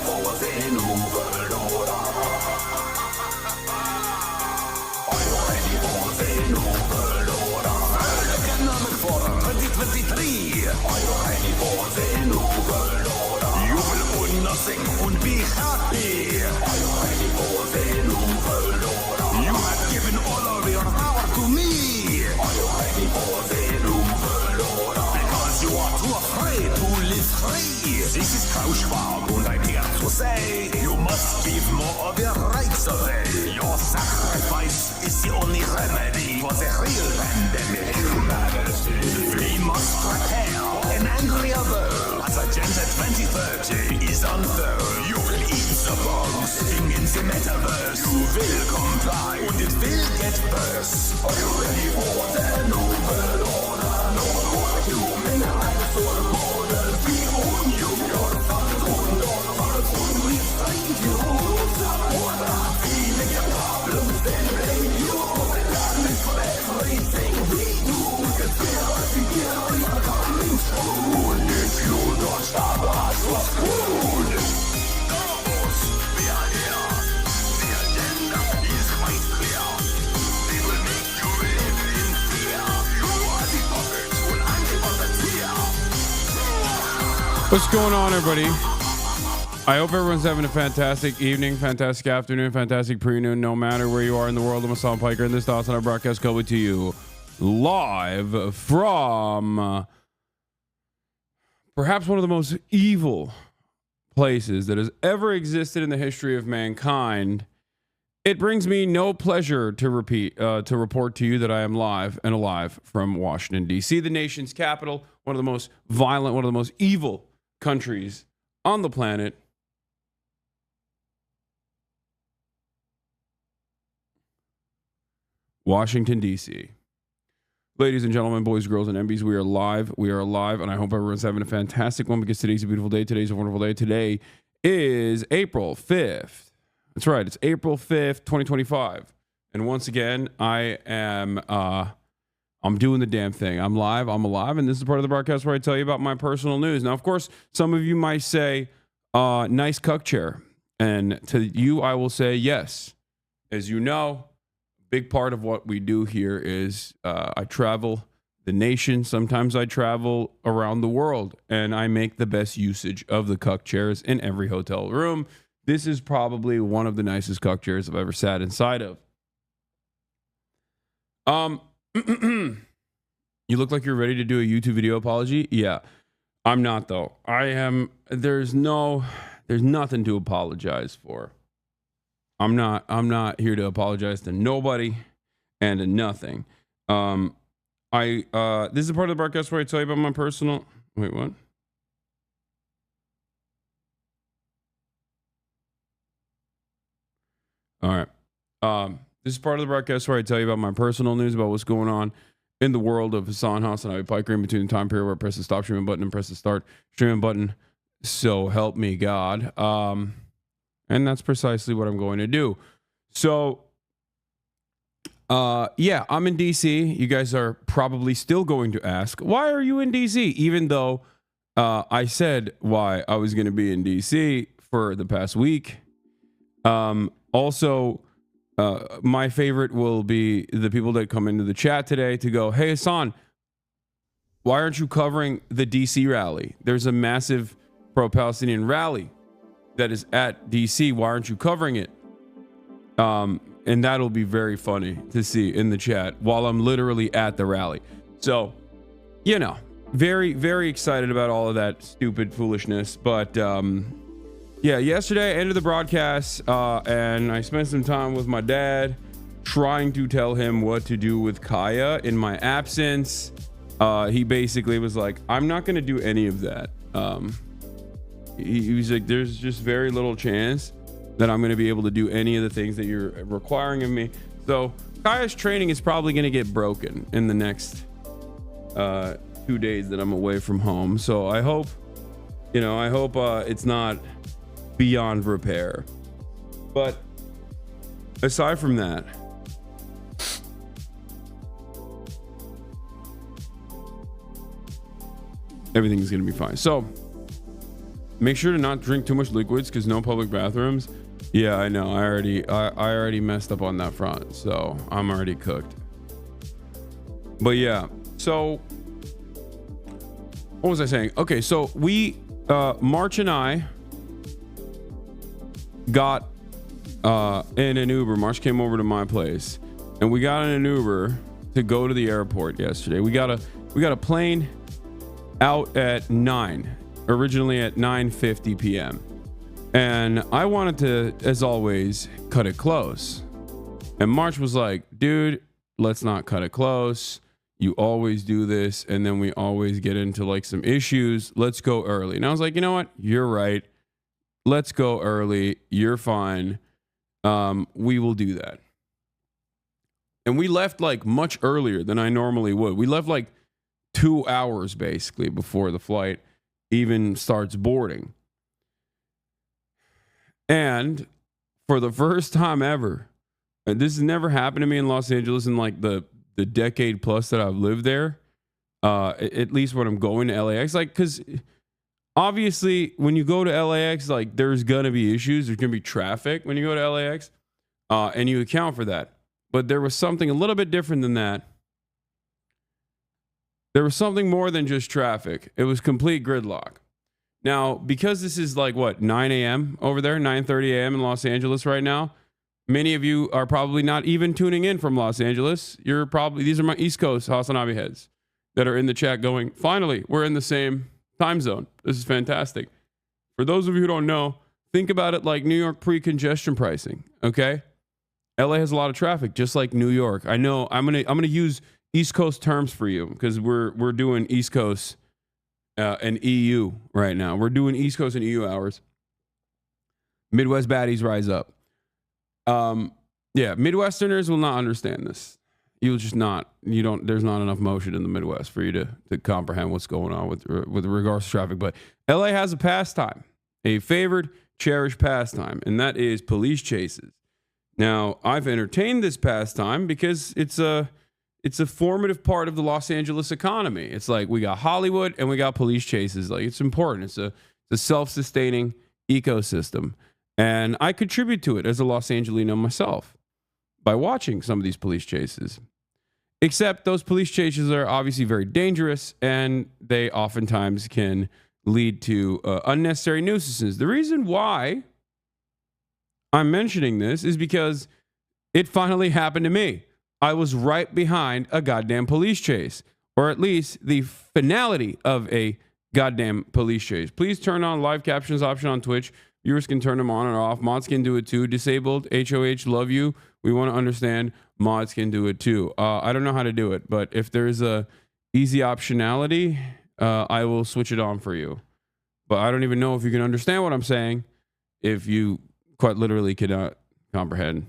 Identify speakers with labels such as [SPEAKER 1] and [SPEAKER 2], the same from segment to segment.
[SPEAKER 1] for the new world order? Are you ready for the new world order? World Economic Forum 2023. Are you ready for the new world order? You will own nothing and be happy. Are you ready for the new world order? You have given all of your power to me. Are you ready for the new world order? Because you are too afraid to live free. This is Klaus Schwab and I'm here to say you must give more of your rights away. Your sacrifice is the only remedy for the real pandemic. We must prepare an angrier world. As Agenda 2030 is unfurled. You will eat the bugs, sing in the metaverse. You will comply and it will get worse. Are you ready for the new world order? No more human rights or borders. We own you. Your thumbs own your hearts when we find you. Order. Feeling your problems, then blame you. The darkness for everything we do. The fear of the year is coming soon. If you don't stop us, we're screwed. Vamos, we are here. The agenda is quite clear. They will make you live in fear. You are the puppets, when I'm the puppeteer.
[SPEAKER 2] What's going on, everybody? I hope everyone's having a fantastic evening, fantastic afternoon, fantastic pre-noon, no matter where you are in the world. I'm Hasan Piker, and this is Hasanabi broadcast coming to you live from perhaps one of the most evil places that has ever existed in the history of mankind. It brings me no pleasure to report to you that I am live and alive from Washington, D.C., the nation's capital, one of the most violent, one of the most evil countries on the planet. Washington, D.C. Ladies and gentlemen, boys, girls, and MBs, we are live. We are alive, and I hope everyone's having a fantastic one because today's a beautiful day. Today's a wonderful day. Today is April 5th. That's right. It's April 5th, 2025. And once again, I am I'm doing the damn thing. I'm live. I'm alive. And this is part of the broadcast where I tell you about my personal news. Now, of course, some of you might say, nice cuck chair. And to you, I will say yes. As you know, big part of what we do here is I travel the nation. Sometimes I travel around the world, and I make the best usage of the cuck chairs in every hotel room. This is probably one of the nicest cuck chairs I've ever sat inside of. You look like you're ready to do a YouTube video apology. Yeah, I'm not though. I am. There's nothing to apologize for. I'm not here to apologize to nobody and to nothing. This is a part of the broadcast where I tell you about my personal. Wait, what? All right. This is part of the broadcast where I tell you about my personal news about what's going on in the world of Hasan Piker in between the time period where I press the stop streaming button and press the start streaming button. So help me God. And that's precisely what I'm going to do. So, yeah, I'm in DC. You guys are probably still going to ask, why are you in DC? Even though I said why I was going to be in DC for the past week. Also, my favorite will be the people that come into the chat today to go, hey, Hasan, why aren't you covering the DC rally? There's a massive pro-Palestinian rally that is at DC. Why aren't you covering it? And that'll be very funny to see in the chat while I'm literally at the rally. So, you know, very, very excited about all of that stupid foolishness. But yeah, yesterday I ended the broadcast and I spent some time with my dad trying to tell him what to do with Kaya in my absence. He basically was like, I'm not going to do any of that. He was like, there's just very little chance that I'm going to be able to do any of the things that you're requiring of me. So Kaya's training is probably going to get broken in the next 2 days that I'm away from home. So I hope, it's not beyond repair. But aside from that, everything is going to be fine. So Make sure to not drink too much liquids because no public bathrooms. Yeah, I know. I already messed up on that front, so I'm already cooked. But yeah, so what was I saying? Okay, so we March and I got in an Uber. March came over to my place, and we got in an Uber to go to the airport yesterday. We got a plane out at 9, originally at 9:50 p.m. And I wanted to, as always, cut it close. And March was like, dude, let's not cut it close. You always do this, and then we always get into like some issues. Let's go early. And I was like, you know what? You're right. Let's go early. You're fine. We will do that. And we left like much earlier than I normally would. We left like 2 hours basically before the flight even starts boarding. And for the first time ever, and this has never happened to me in Los Angeles in like the decade plus that I've lived there, at least when I'm going to LAX, like, because obviously when you go to LAX, like there's gonna be issues, there's gonna be traffic when you go to LAX, and you account for that. But there was something a little bit different than that. There was something more than just traffic. It was complete gridlock. Now, because this is like what, 9 a.m. over there, 9:30 a.m. in Los Angeles right now, many of you are probably not even tuning in from Los Angeles. You're probably, these are my East Coast Hasanabi heads that are in the chat going, finally, we're in the same time zone. This is fantastic. For those of you who don't know, think about it like New York pre-congestion pricing, okay? LA has a lot of traffic, just like New York. I know I'm gonna use East Coast terms for you because we're doing East Coast and EU right now. We're doing East Coast and EU hours. Midwest baddies rise up. Yeah, Midwesterners will not understand this. You'll just not. You don't. There's not enough motion in the Midwest for you to comprehend what's going on with regards to traffic. But LA has a pastime, a favored, cherished pastime, and that is police chases. Now, I've entertained this pastime because it's a formative part of the Los Angeles economy. It's like we got Hollywood and we got police chases. Like it's important. It's a self-sustaining ecosystem. And I contribute to it as a Los Angelino myself by watching some of these police chases. Except those police chases are obviously very dangerous and they oftentimes can lead to unnecessary nuisances. The reason why I'm mentioning this is because it finally happened to me. I was right behind a goddamn police chase, or at least the finality of a goddamn police chase. Please turn on live captions option on Twitch. Viewers can turn them on or off. Mods can do it too. Disabled, HOH, love you. We want to understand mods can do it too. I don't know how to do it, but if there's a easy optionality, I will switch it on for you. But I don't even know if you can understand what I'm saying if you quite literally cannot comprehend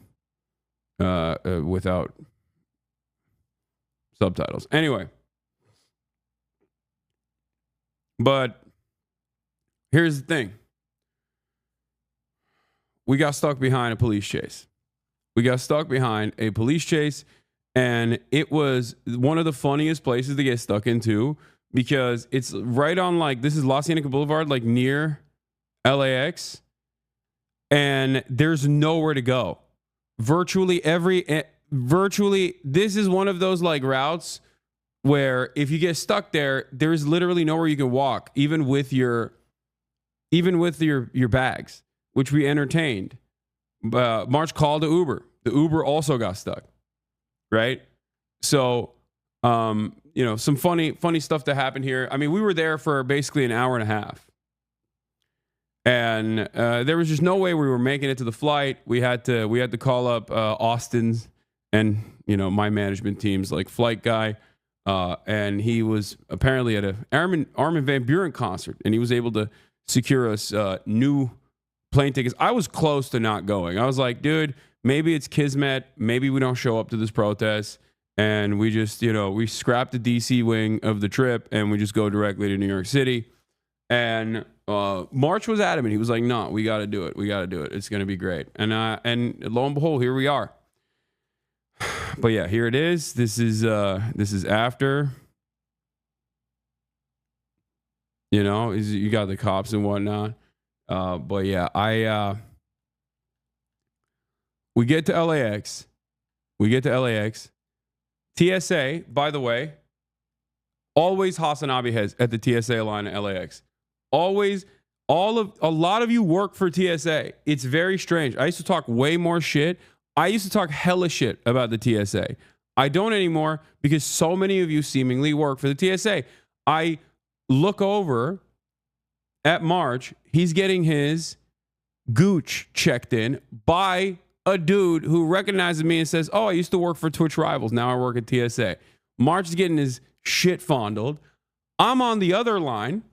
[SPEAKER 2] without subtitles. Anyway, but here's the thing. We got stuck behind a police chase. And it was one of the funniest places to get stuck into because it's right on, like, this is La Cienega Boulevard, like near LAX, and there's nowhere to go. Virtually, this is one of those like routes where if you get stuck there, there's literally nowhere you can walk, even with your bags, which we entertained. March called the Uber. The Uber also got stuck, right? So, some funny stuff that happened here. I mean, we were there for basically an hour and a half. And there was just no way we were making it to the flight. We had to call up Austin's and my management team's like flight guy, and he was apparently at a Armin van Buuren concert, and he was able to secure us new plane tickets. I was close to not going. I was like, dude, maybe it's kismet. Maybe we don't show up to this protest, and we just we scrap the DC wing of the trip, and we just go directly to New York City. And March was adamant. He was like, no, we got to do it. It's going to be great. And lo and behold, here we are. But yeah, here it is. This is after. You know, you got the cops and whatnot. But yeah, we get to LAX. TSA, by the way, always Hasanabi heads at the TSA line at LAX. Always, a lot of you work for TSA. It's very strange. I used to talk way more shit. I used to talk hella shit about the TSA. I don't anymore because so many of you seemingly work for the TSA. I look over at March. He's getting his gooch checked in by a dude who recognizes me and says, "Oh, I used to work for Twitch Rivals. Now I work at TSA." March is getting his shit fondled. I'm on the other line.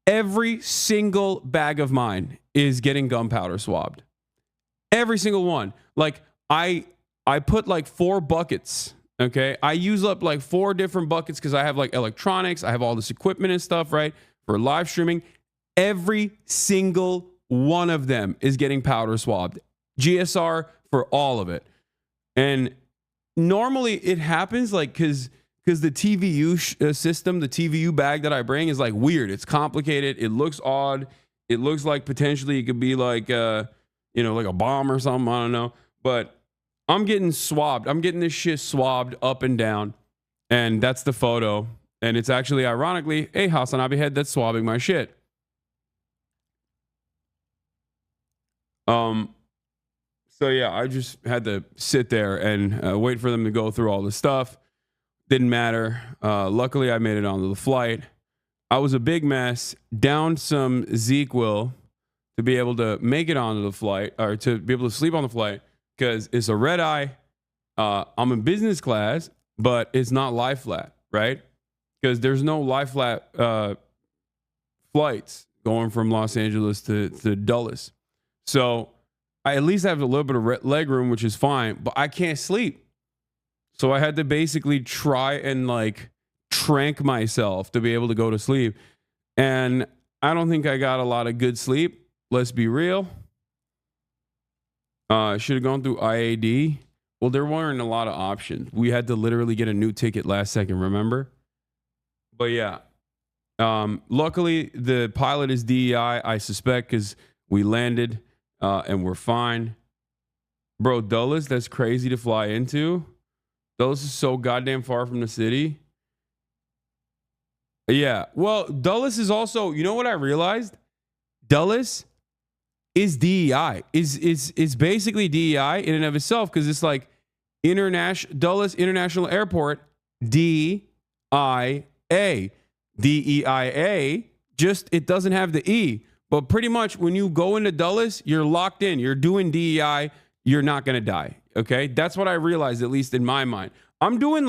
[SPEAKER 2] Every single bag of mine is getting gunpowder swabbed. Every single one. Like I put like 4 buckets. Okay. I use up like 4 different buckets because I have like electronics. I have all this equipment and stuff, right? For live streaming. Every single one of them is getting powder swabbed. GSR for all of it. And normally it happens like because the TVU system, the TVU bag that I bring is like weird. It's complicated. It looks odd. It looks like potentially it could be like, like a bomb or something. I don't know. But I'm getting swabbed. I'm getting this shit swabbed up and down. And that's the photo. And it's actually, ironically, a Hasanabi head that's swabbing my shit. So yeah, I just had to sit there and wait for them to go through all the stuff. Didn't matter. Luckily, I made it onto the flight. I was a big mess. Downed some ZQL to be able to make it onto the flight, or to be able to sleep on the flight, because it's a red eye. I'm in business class, but it's not lie flat, right? Because there's no lie flat flights going from Los Angeles to Dulles. So I at least have a little bit of leg room, which is fine, but I can't sleep. So I had to basically try and like trank myself to be able to go to sleep. And I don't think I got a lot of good sleep. Let's be real. Should have gone through IAD. Well, there weren't a lot of options. We had to literally get a new ticket last second, remember? But yeah. Luckily, the pilot is DEI, I suspect, because we landed and we're fine. Bro, Dulles, that's crazy to fly into. Dulles is so goddamn far from the city. Yeah. Well, Dulles is also, you know what I realized? Dulles is DEI. Is basically DEI in and of itself, because it's like Dulles International Airport, DIA. DEIA, just it doesn't have the E. But pretty much when you go into Dulles, you're locked in. You're doing DEI. You're not going to die. Okay? That's what I realized, at least in my mind. I'm doing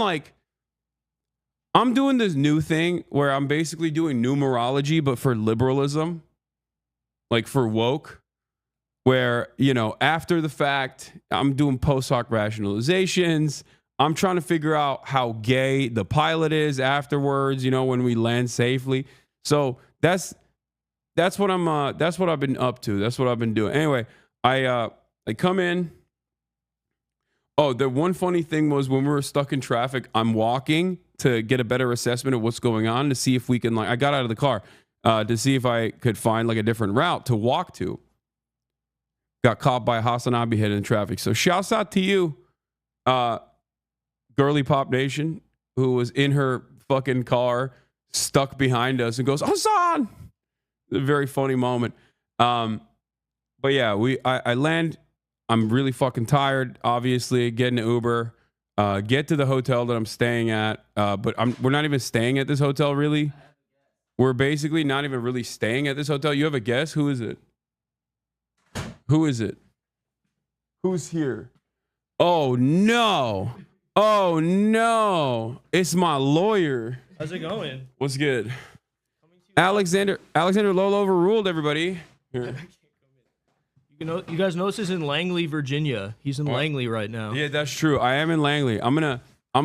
[SPEAKER 2] this new thing where I'm basically doing numerology, but for liberalism, like for woke, where, after the fact, I'm doing post hoc rationalizations. I'm trying to figure out how gay the pilot is afterwards, when we land safely. So that's what I've been up to. That's what I've been doing. Anyway, I come in. Oh, the one funny thing was when we were stuck in traffic, I'm walking to get a better assessment of what's going on to see if we can, I got out of the car to see if I could find a different route to walk to. Got caught by a Hasanabi head in traffic. So shouts out to you, Girly Pop Nation, who was in her fucking car stuck behind us and goes, Hasan! A very funny moment. But yeah, I land. I'm really fucking tired, obviously. Get an Uber. Get to the hotel that I'm staying at. But we're not even staying at this hotel, really. We're basically not even really staying at this hotel. You have a guess? Who is it? Who is it? Who's here? Oh, no. Oh, no. It's my lawyer.
[SPEAKER 3] How's it going?
[SPEAKER 2] What's good? Alexander Lolo overruled everybody. Here.
[SPEAKER 3] You guys know this is in Langley, Virginia. He's in Langley right now.
[SPEAKER 2] Yeah, that's true. I am in Langley. I'm in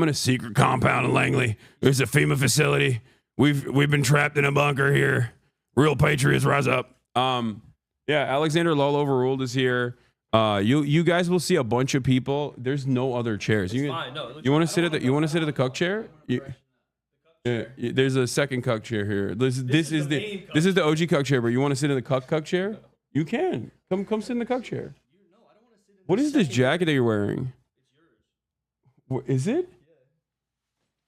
[SPEAKER 2] a secret compound in Langley. It's a FEMA facility. We've been trapped in a bunker here. Real patriots rise up. Yeah, Alexander Lolo overruled is here. You guys will see a bunch of people. There's no other chairs.
[SPEAKER 3] It's fine. No,
[SPEAKER 2] you want to sit at the cuck chair?
[SPEAKER 3] chair.
[SPEAKER 2] Yeah, there's a second cuck chair here. This is the
[SPEAKER 3] main cuck
[SPEAKER 2] this is the OG cuck chair, but you want to sit in the cuck chair? You can. Come sit in the cuck chair. What is this jacket that you're wearing? What, is it?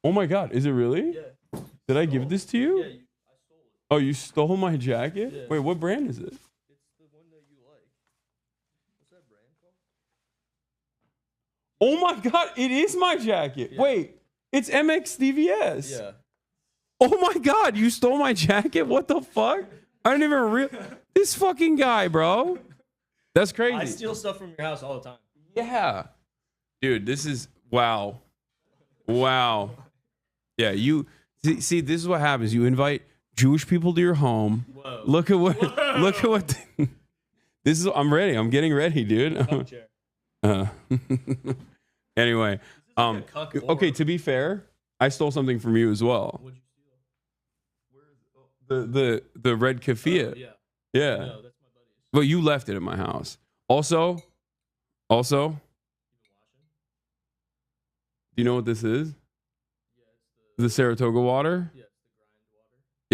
[SPEAKER 2] Oh my God, is it really?
[SPEAKER 3] Yeah.
[SPEAKER 2] Did I give this to you?
[SPEAKER 3] Yeah, I stole it.
[SPEAKER 2] Oh, you stole my jacket?
[SPEAKER 3] Yeah.
[SPEAKER 2] Wait, what brand is it?
[SPEAKER 3] It's the one that you like. What's that brand called?
[SPEAKER 2] Oh my God, it is my jacket.
[SPEAKER 3] Yeah.
[SPEAKER 2] Wait, it's MXDVS.
[SPEAKER 3] Yeah.
[SPEAKER 2] Oh my God, you stole my jacket? What the fuck? I didn't even this fucking guy, bro. That's crazy.
[SPEAKER 3] I steal stuff from your house all the time.
[SPEAKER 2] Yeah. Dude, this is wow. Wow. Yeah, you see this is what happens. You invite Jewish people to your home.
[SPEAKER 3] Whoa.
[SPEAKER 2] Look at what this is. I'm ready. I'm getting ready, dude.
[SPEAKER 3] Cuck chair.
[SPEAKER 2] Anyway,
[SPEAKER 3] like a cuck
[SPEAKER 2] okay,
[SPEAKER 3] orb.
[SPEAKER 2] to be fair, I stole something from you as well.
[SPEAKER 3] What'd you steal? Where is it? Oh,
[SPEAKER 2] The red keffiyeh.
[SPEAKER 3] yeah.
[SPEAKER 2] Yeah.
[SPEAKER 3] No, that's my buddy's.
[SPEAKER 2] But you left it at my house. Also,
[SPEAKER 3] You been washing?
[SPEAKER 2] do you know what this is?
[SPEAKER 3] Yeah, it's
[SPEAKER 2] The Saratoga water?
[SPEAKER 3] yeah, it's the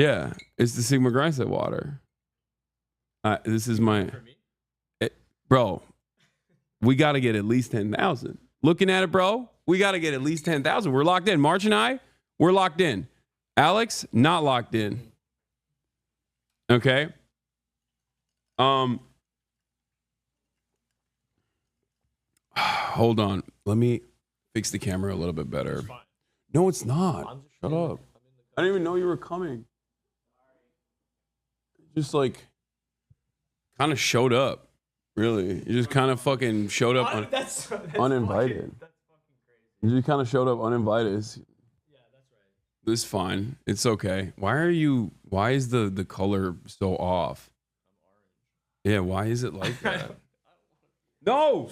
[SPEAKER 3] grind water.
[SPEAKER 2] Yeah, it's the Sigma Grindset water. This is my
[SPEAKER 3] For me?
[SPEAKER 2] bro. We got to get at least 10,000. Looking at it, bro, we got to get at least 10,000. We're locked in. March and I, we're locked in. Alex, not locked in. Okay. Hold on. Let me fix the camera a little bit better.
[SPEAKER 3] It's fine.
[SPEAKER 2] No, it's not.
[SPEAKER 3] I'm just
[SPEAKER 2] Shut
[SPEAKER 3] kidding.
[SPEAKER 2] up. I didn't even know you were coming. Just like kind of showed up. Really. You just kind of fucking showed up
[SPEAKER 3] That's
[SPEAKER 2] uninvited.
[SPEAKER 3] That's fucking crazy.
[SPEAKER 2] you just kind of showed up uninvited.
[SPEAKER 3] Yeah, that's right.
[SPEAKER 2] It's fine. It's okay. Why is the color so off? Yeah, why is it like that? No,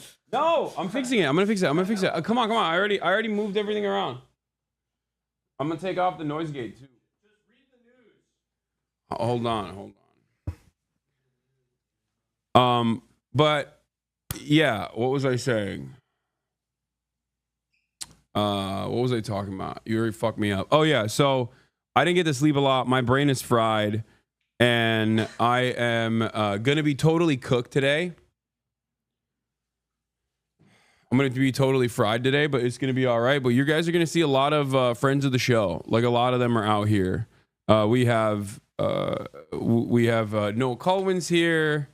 [SPEAKER 2] I'm fixing it. I'm gonna fix it. Come on. I already moved everything around. I'm gonna take off the noise gate too.
[SPEAKER 3] Just read the news.
[SPEAKER 2] Hold on. But yeah, what was I saying? What was I talking about? You already fucked me up. Oh yeah, so I didn't get to sleep a lot. My brain is fried, and I am gonna be totally cooked today. I'm gonna be totally fried today, but it's gonna be all right. But you guys are gonna see a lot of friends of the show. Like a lot of them are out here. We have Noah Colwyn's here.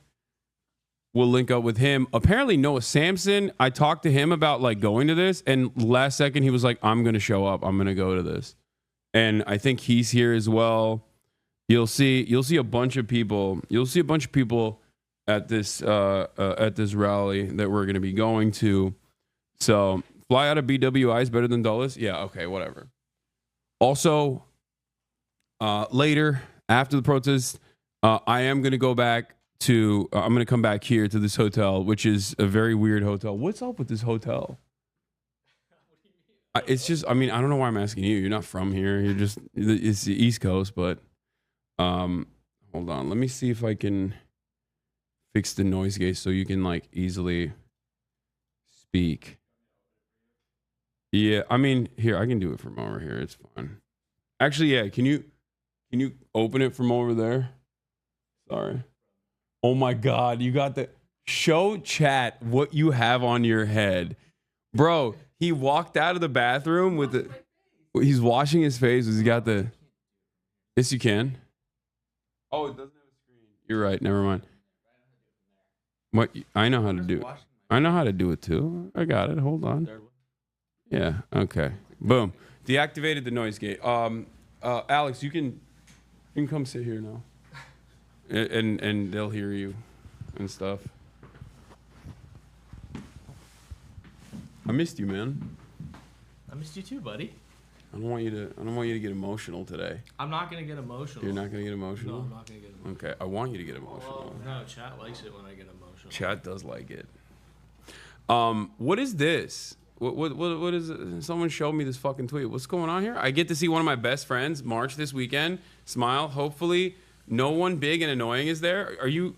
[SPEAKER 2] We'll link up with him. Apparently Noah Sampson, I talked to him about like going to this, and last second he was like, I'm gonna show up. I'm gonna go to this. And I think he's here as well. You'll see a bunch of people. You'll see a bunch of people at this rally that we're gonna be going to. So fly out of BWI is better than Dulles. Yeah, okay, whatever. Also, later after the protest, I am gonna go back to. I'm gonna come back here to this hotel, which is a very weird hotel. What's up with this hotel? It's just. I mean, I don't know why I'm asking you. You're not from here. You're just. It's the East Coast, but. Hold on. Let me see if I can fix the noise gate so you can like easily speak. Yeah, I mean, here I can do it from over here. It's fine. Actually, yeah. Can you open it from over there? Sorry. Oh my God, you got the show chat what you have on your head, bro. He walked out of the bathroom with the. He's washing his face. He's got the. Yes, you can. Oh, it doesn't have a screen. You're right. Never mind. What? I know how to do. I know how to do it too. I got it. Hold on. Yeah. Okay. Boom. Deactivated the noise gate. Alex, you can come sit here now, and they'll hear you and stuff. I missed you, man.
[SPEAKER 3] I missed you too, buddy.
[SPEAKER 2] I don't want you to get emotional today.
[SPEAKER 3] I'm not gonna get emotional.
[SPEAKER 2] You're not gonna get emotional?
[SPEAKER 3] No, I'm not gonna get emotional.
[SPEAKER 2] Okay, I want you to get emotional.
[SPEAKER 3] Well, no, chat likes it when I get emotional.
[SPEAKER 2] Chat does like it. What is this? What is it? Someone showed me this fucking tweet. What's going on here? I get to see one of my best friends march this weekend. Smile. Hopefully, no one big and annoying is there. Are you?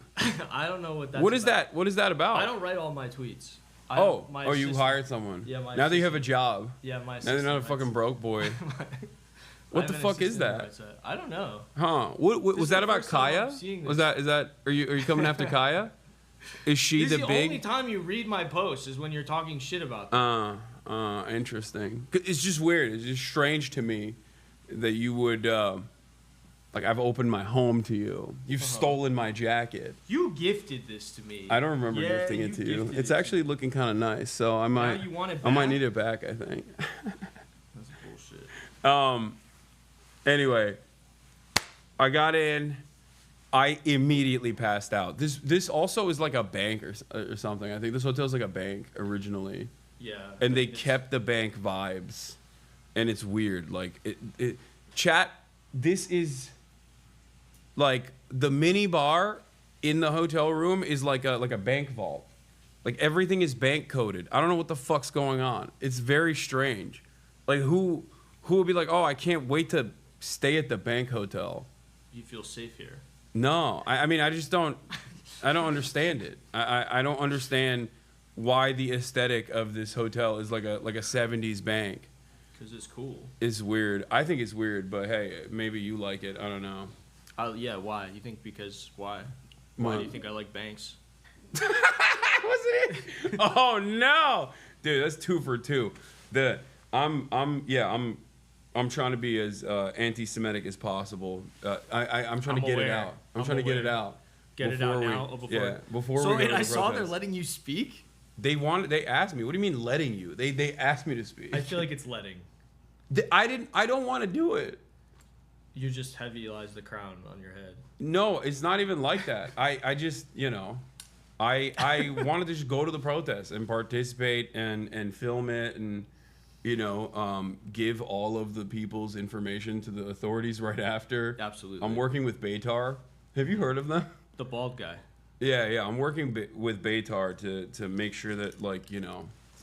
[SPEAKER 3] I don't know what that's
[SPEAKER 2] What is
[SPEAKER 3] about.
[SPEAKER 2] that? What is that about?
[SPEAKER 3] I don't write all my tweets.
[SPEAKER 2] You hired someone.
[SPEAKER 3] Yeah, my
[SPEAKER 2] now that you have a
[SPEAKER 3] assistant.
[SPEAKER 2] job.
[SPEAKER 3] Yeah, my
[SPEAKER 2] Now you're not a
[SPEAKER 3] assistant
[SPEAKER 2] fucking
[SPEAKER 3] writes-
[SPEAKER 2] broke boy. What the fuck is that?
[SPEAKER 3] I don't know.
[SPEAKER 2] Huh? What was that about Kaya? Was that is that are you coming after Kaya? Is she
[SPEAKER 3] This
[SPEAKER 2] the
[SPEAKER 3] is
[SPEAKER 2] big?
[SPEAKER 3] only time you read my posts is when you're talking shit about them.
[SPEAKER 2] Interesting. It's just weird. It's just strange to me that you would like I've opened my home to you. You've stolen my jacket.
[SPEAKER 3] You gifted this to me.
[SPEAKER 2] I don't remember gifting it to you. It's actually looking kind of nice, so I might.
[SPEAKER 3] Now you want it
[SPEAKER 2] I might
[SPEAKER 3] back?
[SPEAKER 2] need it back. I think.
[SPEAKER 3] That's bullshit.
[SPEAKER 2] Anyway, I got in. I immediately passed out. This also is like a bank or something. I think this hotel's like a bank originally.
[SPEAKER 3] Yeah.
[SPEAKER 2] And they kept the bank vibes, and it's weird. Like chat. This is like the mini bar in the hotel room is like a bank vault. Like everything is bank coded. I don't know what the fuck's going on. It's very strange. Like who would be like, oh, I can't wait to stay at the bank hotel.
[SPEAKER 3] You feel safe here.
[SPEAKER 2] No, I mean I just don't. I don't understand it. I don't understand why the aesthetic of this hotel is like a 70s bank.
[SPEAKER 3] Because it's cool.
[SPEAKER 2] It's weird. I think it's weird, but hey, maybe you like it. I don't know.
[SPEAKER 3] Yeah, why? You think because why? Why do you think I like banks?
[SPEAKER 2] Was it? Oh no, dude, that's 2 for 2. I'm trying to be as anti-Semitic as possible. I'm trying to get it out. I'm trying to get it out.
[SPEAKER 3] Get it out now.
[SPEAKER 2] Before
[SPEAKER 3] so
[SPEAKER 2] we go to
[SPEAKER 3] I
[SPEAKER 2] the
[SPEAKER 3] saw they're
[SPEAKER 2] protest.
[SPEAKER 3] letting you speak.
[SPEAKER 2] They asked me. What do you mean letting you? They asked me to speak.
[SPEAKER 3] I feel like it's letting.
[SPEAKER 2] I don't want to do it.
[SPEAKER 3] You just heavy-ized the crown on your head.
[SPEAKER 2] No, it's not even like that. I just, I wanted to just go to the protest and participate and film it and, give all of the people's information to the authorities right after.
[SPEAKER 3] Absolutely.
[SPEAKER 2] I'm working with Beitar. Have you heard of them?
[SPEAKER 3] The bald guy.
[SPEAKER 2] Yeah. I'm working with Beitar to make sure that,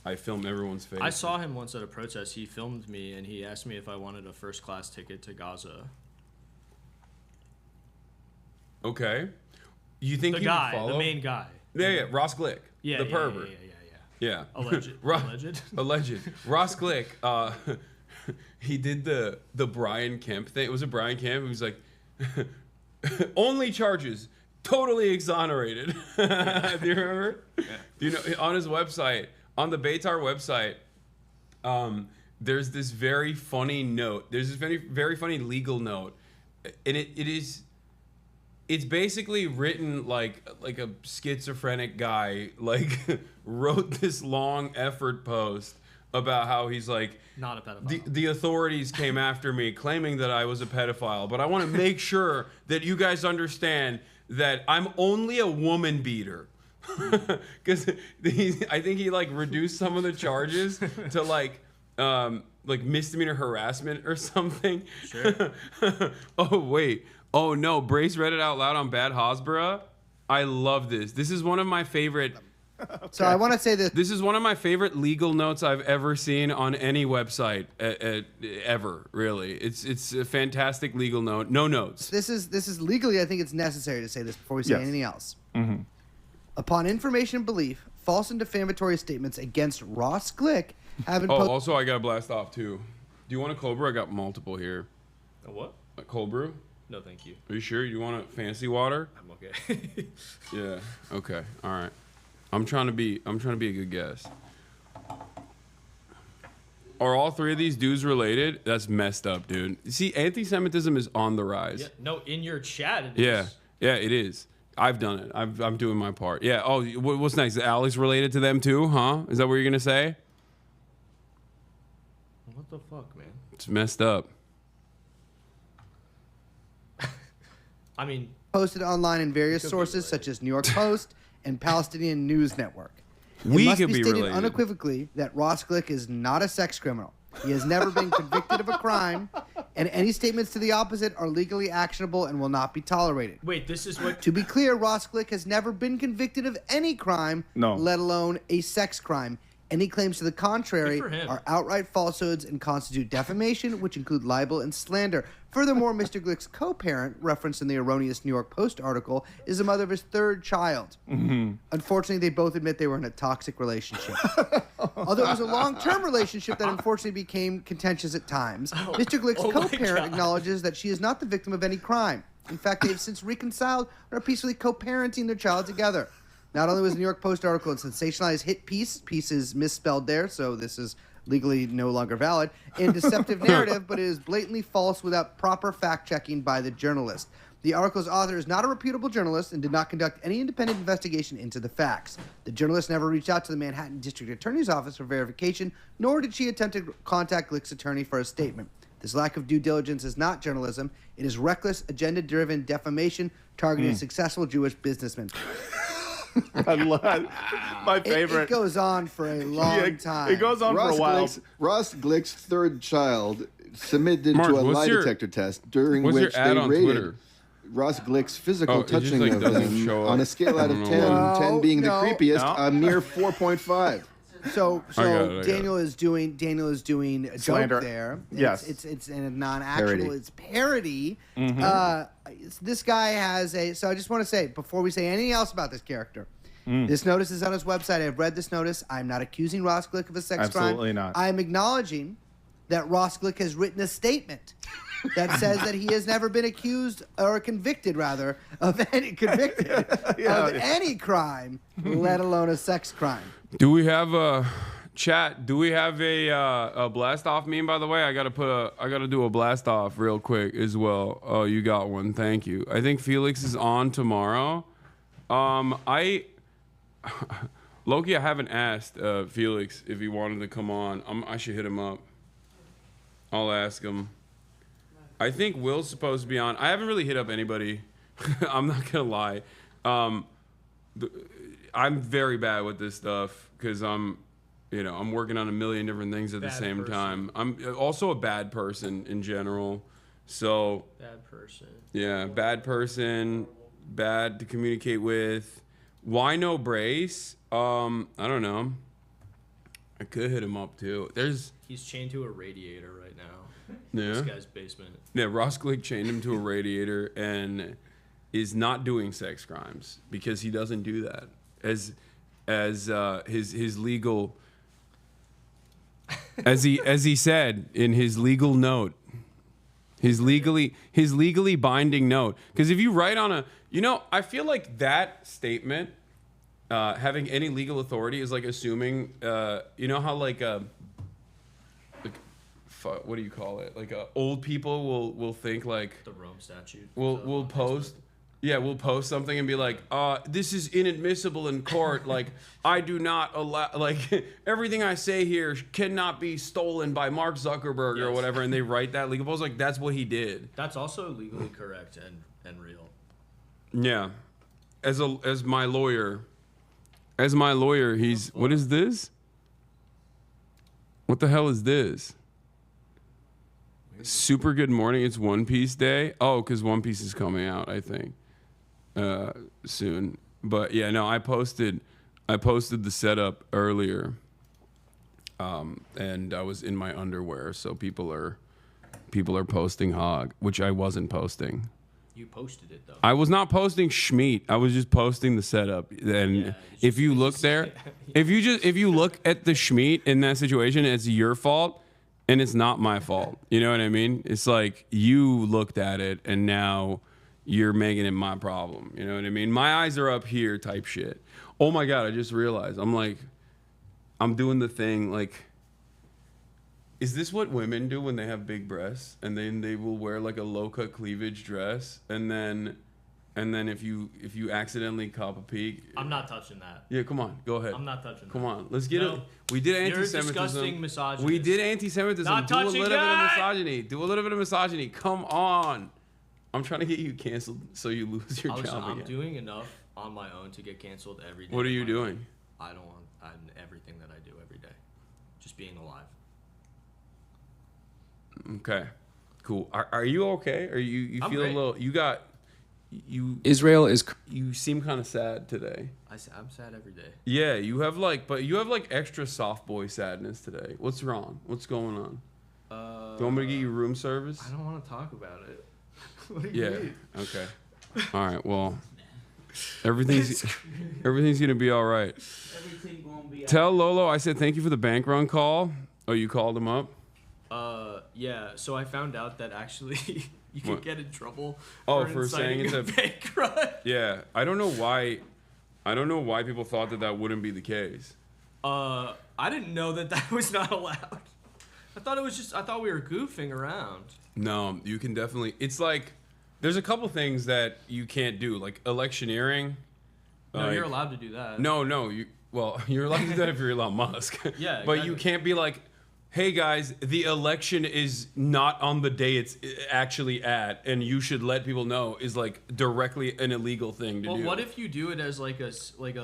[SPEAKER 2] I film everyone's face.
[SPEAKER 3] I saw him once at a protest. He filmed me, and he asked me if I wanted a first-class ticket to Gaza.
[SPEAKER 2] Okay. You think he would follow?
[SPEAKER 3] The main guy.
[SPEAKER 2] Yeah, Ross Glick.
[SPEAKER 3] Yeah,
[SPEAKER 2] the pervert.
[SPEAKER 3] Yeah.
[SPEAKER 2] Yeah.
[SPEAKER 3] Alleged.
[SPEAKER 2] Alleged. Ross Glick, he did the Brian Kemp thing. It was a Brian Kemp. He was like, only charges, totally exonerated. Do you remember? Yeah. Do you know, on his website, on the Beitar website, there's this very funny note. There's this very, very funny legal note. And it's basically written like a schizophrenic guy wrote this long effort post about how he's like,
[SPEAKER 3] not a pedophile.
[SPEAKER 2] The authorities came after me claiming that I was a pedophile, but I want to make sure that you guys understand that I'm only a woman beater. Because I think he reduced some of the charges to misdemeanor harassment or something.
[SPEAKER 3] Sure.
[SPEAKER 2] Oh wait. Oh no, Brace read it out loud on Bad Hasbara. I love this. This is one of my favorite.
[SPEAKER 4] Okay. So I want to say that
[SPEAKER 2] this is one of my favorite legal notes I've ever seen on any website ever. Really, it's a fantastic legal note. No notes.
[SPEAKER 4] This is legally. I think it's necessary to say this before we say anything else.
[SPEAKER 5] Mm-hmm.
[SPEAKER 4] Upon information and belief, false and defamatory statements against Ross Glick have been.
[SPEAKER 2] Also I got to blast off too. Do you want a cold brew? I got multiple here.
[SPEAKER 3] A what?
[SPEAKER 2] A cold brew?
[SPEAKER 3] No, thank you.
[SPEAKER 2] Are you sure? You want a fancy water?
[SPEAKER 3] I'm okay.
[SPEAKER 2] Yeah. Okay. All right. I'm trying to be a good guest. Are all 3 of these dudes related? That's messed up, dude. See, anti-Semitism is on the rise.
[SPEAKER 3] Yeah, no, in your chat.
[SPEAKER 2] Yeah, it is. I've done it. I'm doing my part. Yeah. Oh, what's next? Is Alex related to them too? Huh? Is that what you're gonna say?
[SPEAKER 3] What the fuck, man?
[SPEAKER 2] It's messed up.
[SPEAKER 3] I mean,
[SPEAKER 4] posted online in various sources such as New York Post and Palestinian News Network. It
[SPEAKER 2] We
[SPEAKER 4] must
[SPEAKER 2] could
[SPEAKER 4] be
[SPEAKER 2] be
[SPEAKER 4] stated
[SPEAKER 2] related.
[SPEAKER 4] unequivocally that Ross Glick is not a sex criminal. He has never been convicted of a crime, and any statements to the opposite are legally actionable and will not be tolerated.
[SPEAKER 3] wait, this is what.
[SPEAKER 4] To be clear, Ross Glick has never been convicted of any crime,
[SPEAKER 5] No.
[SPEAKER 4] let alone a sex crime. Any claims to the contrary
[SPEAKER 3] Good for him.
[SPEAKER 4] are outright falsehoods and constitute defamation, which include libel and slander. Furthermore, Mr. Glick's co-parent, referenced in the erroneous New York Post article, is the mother of his third child. Unfortunately, they both admit they were in a toxic relationship. Although it was a long-term relationship that unfortunately became contentious at times, Mr. Glick's co-parent acknowledges that she is not the victim of any crime. In fact, they have since reconciled and are peacefully co-parenting their child together. Not only was the New York Post article a sensationalized hit piece is misspelled there, so this is legally no longer valid, in deceptive narrative, but it is blatantly false without proper fact-checking by the journalist. The article's author is not a reputable journalist and did not conduct any independent investigation into the facts. The journalist never reached out to the Manhattan District Attorney's Office for verification, nor did she attempt to contact Glick's attorney for a statement. This lack of due diligence is not journalism. It is reckless, agenda-driven defamation targeting a successful Jewish businessman.
[SPEAKER 5] I love my favorite.
[SPEAKER 4] It goes on for a long time.
[SPEAKER 5] It goes on for a while.
[SPEAKER 6] Ross Glick's third child submitted
[SPEAKER 2] Mark,
[SPEAKER 6] to a lie
[SPEAKER 2] your-
[SPEAKER 6] detector test during
[SPEAKER 2] what's your
[SPEAKER 6] which
[SPEAKER 2] ad
[SPEAKER 6] they
[SPEAKER 2] on
[SPEAKER 6] rated
[SPEAKER 2] Twitter?
[SPEAKER 6] Ross Glick's physical
[SPEAKER 2] Oh, it just,
[SPEAKER 6] touching
[SPEAKER 2] like,
[SPEAKER 6] of
[SPEAKER 2] doesn't
[SPEAKER 6] them
[SPEAKER 2] show up.
[SPEAKER 6] on a scale out of
[SPEAKER 2] I
[SPEAKER 6] 10,
[SPEAKER 2] don't know
[SPEAKER 6] 10 being the
[SPEAKER 4] No.
[SPEAKER 6] creepiest, a mere 4.5.
[SPEAKER 4] So
[SPEAKER 2] I got it.
[SPEAKER 4] Daniel is doing a
[SPEAKER 5] Slander.
[SPEAKER 4] joke there.
[SPEAKER 5] Yes.
[SPEAKER 4] It's in a non-actual.
[SPEAKER 6] Parody.
[SPEAKER 4] It's parody. This guy has a. So I just want to say before we say anything else about this character, this notice is on his website. I've read this notice. I'm not accusing Ross Glick of a sex crime.
[SPEAKER 5] Absolutely not.
[SPEAKER 4] I'm acknowledging that Ross Glick has written a statement that says that he has never been accused or convicted, rather, of any any crime, let alone a sex crime.
[SPEAKER 2] Do we have a chat? Do we have a blast off meme? By the way, I gotta do a blast off real quick as well. Oh, you got one. Thank you. I think Felix is on tomorrow. Loki, I haven't asked Felix if he wanted to come on. I should hit him up. I'll ask him. I think Will's supposed to be on. I haven't really hit up anybody. I'm not gonna lie. I'm very bad with this stuff because I'm working on a million different things at the same
[SPEAKER 3] person.
[SPEAKER 2] time. I'm also a bad person in general. So
[SPEAKER 3] Bad person.
[SPEAKER 2] yeah, bad person, bad to communicate with. Why no brace? I don't know. I could hit him up too.
[SPEAKER 3] He's chained to a radiator right now.
[SPEAKER 2] Yeah.
[SPEAKER 3] This guy's basement.
[SPEAKER 2] Yeah, Ross Glick chained him to a radiator and is not doing sex crimes because he doesn't do that. As his legal, as he said in his legal note, his legally binding note. Because if you write on a, I feel like that statement, having any legal authority is like assuming, how what do you call it? Like old people will think like
[SPEAKER 3] The Rome statute.
[SPEAKER 2] we'll post. Yeah, we'll post something and be like, this is inadmissible in court. Like, I do not allow, like, everything I say here cannot be stolen by Mark Zuckerberg or
[SPEAKER 3] Yes.
[SPEAKER 2] whatever. And they write that legal post. Like, that's what he did.
[SPEAKER 3] That's also legally correct and real.
[SPEAKER 2] Yeah. As my lawyer, he's, what is this? What the hell is this? Super good morning. It's One Piece Day. Oh, because One Piece is coming out, I think. Soon, but yeah, no, I posted the setup earlier, and I was in my underwear, so people are posting hog, which I wasn't posting.
[SPEAKER 3] You posted it though.
[SPEAKER 2] I was not posting schmeat. I was just posting the setup. And
[SPEAKER 3] Yeah,
[SPEAKER 2] if you look there, if you look at the schmeat in that situation, it's your fault, and it's not my fault. You know what I mean? It's like you looked at it, and now you're making it my problem. You know what I mean? My eyes are up here type shit. Oh my God, I just realized. I'm doing the thing like, is this what women do when they have big breasts? And then they will wear like a low cut cleavage dress. And then if you accidentally cop a peek.
[SPEAKER 3] I'm not touching that.
[SPEAKER 2] Yeah, come on, go ahead.
[SPEAKER 3] I'm not touching that.
[SPEAKER 2] Come on, let's get
[SPEAKER 3] No.
[SPEAKER 2] it. We did
[SPEAKER 3] You're a
[SPEAKER 2] anti-Semitism.
[SPEAKER 3] disgusting misogynist.
[SPEAKER 2] We did anti-Semitism.
[SPEAKER 3] Not
[SPEAKER 2] Do a
[SPEAKER 3] touching
[SPEAKER 2] little bit of
[SPEAKER 3] that.
[SPEAKER 2] misogyny. Do a little bit of misogyny. Come on. I'm trying to get you canceled so you lose your job
[SPEAKER 3] I'm
[SPEAKER 2] again.
[SPEAKER 3] doing enough on my own to get canceled every day.
[SPEAKER 2] What are
[SPEAKER 3] of
[SPEAKER 2] you
[SPEAKER 3] my
[SPEAKER 2] doing?
[SPEAKER 3] life. I don't want everything that I do every day. Just being alive.
[SPEAKER 2] Okay, cool. Are you okay? Are you
[SPEAKER 3] I'm
[SPEAKER 2] feel a
[SPEAKER 3] great.
[SPEAKER 2] little?
[SPEAKER 7] Israel is.
[SPEAKER 2] you seem kind of sad today.
[SPEAKER 3] I'm sad every day.
[SPEAKER 2] Yeah, you have like extra soft boy sadness today. What's wrong? What's going on? Do you want me to get you room service?
[SPEAKER 3] I don't want to talk about it. What do you
[SPEAKER 2] Yeah.
[SPEAKER 3] mean?
[SPEAKER 2] Okay. All right. Well, everything's gonna be all right.
[SPEAKER 8] Everything gonna be.
[SPEAKER 2] Tell Lolo I said thank you for the bank run call. Oh, you called him up?
[SPEAKER 3] Yeah. So I found out that actually you could
[SPEAKER 2] What?
[SPEAKER 3] get in trouble.
[SPEAKER 2] Oh,
[SPEAKER 3] for
[SPEAKER 2] for saying
[SPEAKER 3] inciting
[SPEAKER 2] it's a-
[SPEAKER 3] bank run.
[SPEAKER 2] Yeah. I don't know why people thought that wouldn't be the case.
[SPEAKER 3] I didn't know that was not allowed. I thought we were goofing around.
[SPEAKER 2] No, you can definitely. It's like there's a couple things that you can't do, like electioneering.
[SPEAKER 3] No,
[SPEAKER 2] like-
[SPEAKER 3] you're allowed to do that.
[SPEAKER 2] No, you're allowed to do that if you're Elon Musk.
[SPEAKER 3] Yeah,
[SPEAKER 2] But you
[SPEAKER 3] exactly.
[SPEAKER 2] can't be like, hey guys, the election is not on the day it's actually at, and you should let people know is like directly an illegal thing to
[SPEAKER 3] Well,
[SPEAKER 2] do.
[SPEAKER 3] what if you do it as like a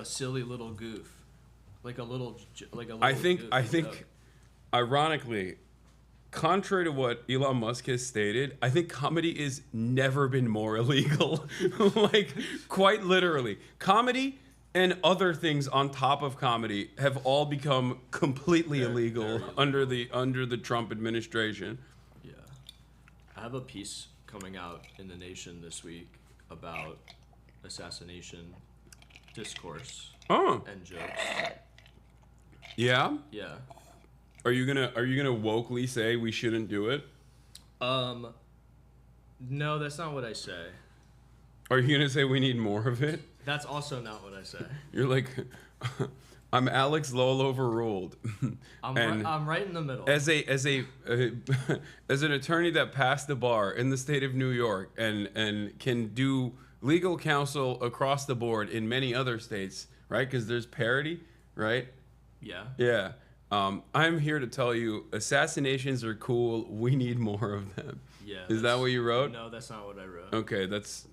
[SPEAKER 3] silly little goof, like a little
[SPEAKER 2] I think,
[SPEAKER 3] goof,
[SPEAKER 2] ironically, contrary to what Elon Musk has stated, I think comedy is never been more illegal. Like, quite literally. Comedy and other things on top of comedy have all become completely illegal under the Trump administration.
[SPEAKER 3] Yeah. I have a piece coming out in The Nation this week about assassination discourse
[SPEAKER 2] Oh,
[SPEAKER 3] and jokes.
[SPEAKER 2] yeah?
[SPEAKER 3] Yeah.
[SPEAKER 2] Are you gonna wokely say we shouldn't do it?
[SPEAKER 3] No, that's not what I say.
[SPEAKER 2] Are you gonna say we need more of it?
[SPEAKER 3] That's also not what I say.
[SPEAKER 2] You're like, I'm Alex Lowell overruled.
[SPEAKER 3] I'm right in the middle.
[SPEAKER 2] As an attorney that passed the bar in the state of New York and can do legal counsel across the board in many other states, right? Because there's parity, right?
[SPEAKER 3] Yeah.
[SPEAKER 2] Yeah. I'm here to tell you, assassinations are cool. We need more of them.
[SPEAKER 3] Yeah.
[SPEAKER 2] Is that what you wrote?
[SPEAKER 3] No, that's not what I wrote.
[SPEAKER 2] Okay, that's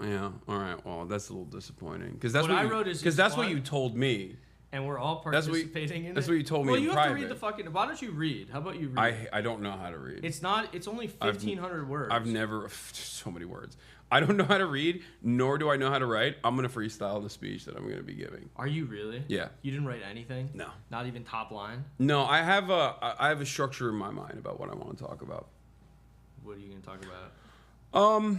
[SPEAKER 2] yeah. All right. Well, that's a little disappointing because that's
[SPEAKER 3] What I
[SPEAKER 2] you,
[SPEAKER 3] wrote is
[SPEAKER 2] because
[SPEAKER 3] it's
[SPEAKER 2] that's what
[SPEAKER 3] fun.
[SPEAKER 2] you told me.
[SPEAKER 3] And we're all
[SPEAKER 2] That's what you-
[SPEAKER 3] participating in it.
[SPEAKER 2] that's what you told me
[SPEAKER 3] Well,
[SPEAKER 2] in
[SPEAKER 3] you have to read
[SPEAKER 2] private.
[SPEAKER 3] the fucking. Why don't you read? How about you read?
[SPEAKER 2] I don't know how to read.
[SPEAKER 3] It's not. It's only 1,500 words.
[SPEAKER 2] I've never so many words. I don't know how to read, nor do I know how to write. I'm gonna freestyle the speech that I'm gonna be giving.
[SPEAKER 3] Are you really?
[SPEAKER 2] Yeah.
[SPEAKER 3] You didn't write anything?
[SPEAKER 2] No.
[SPEAKER 3] Not even top line?
[SPEAKER 2] No, I have a structure in my mind about what I want to talk about.
[SPEAKER 3] What are you going to talk about?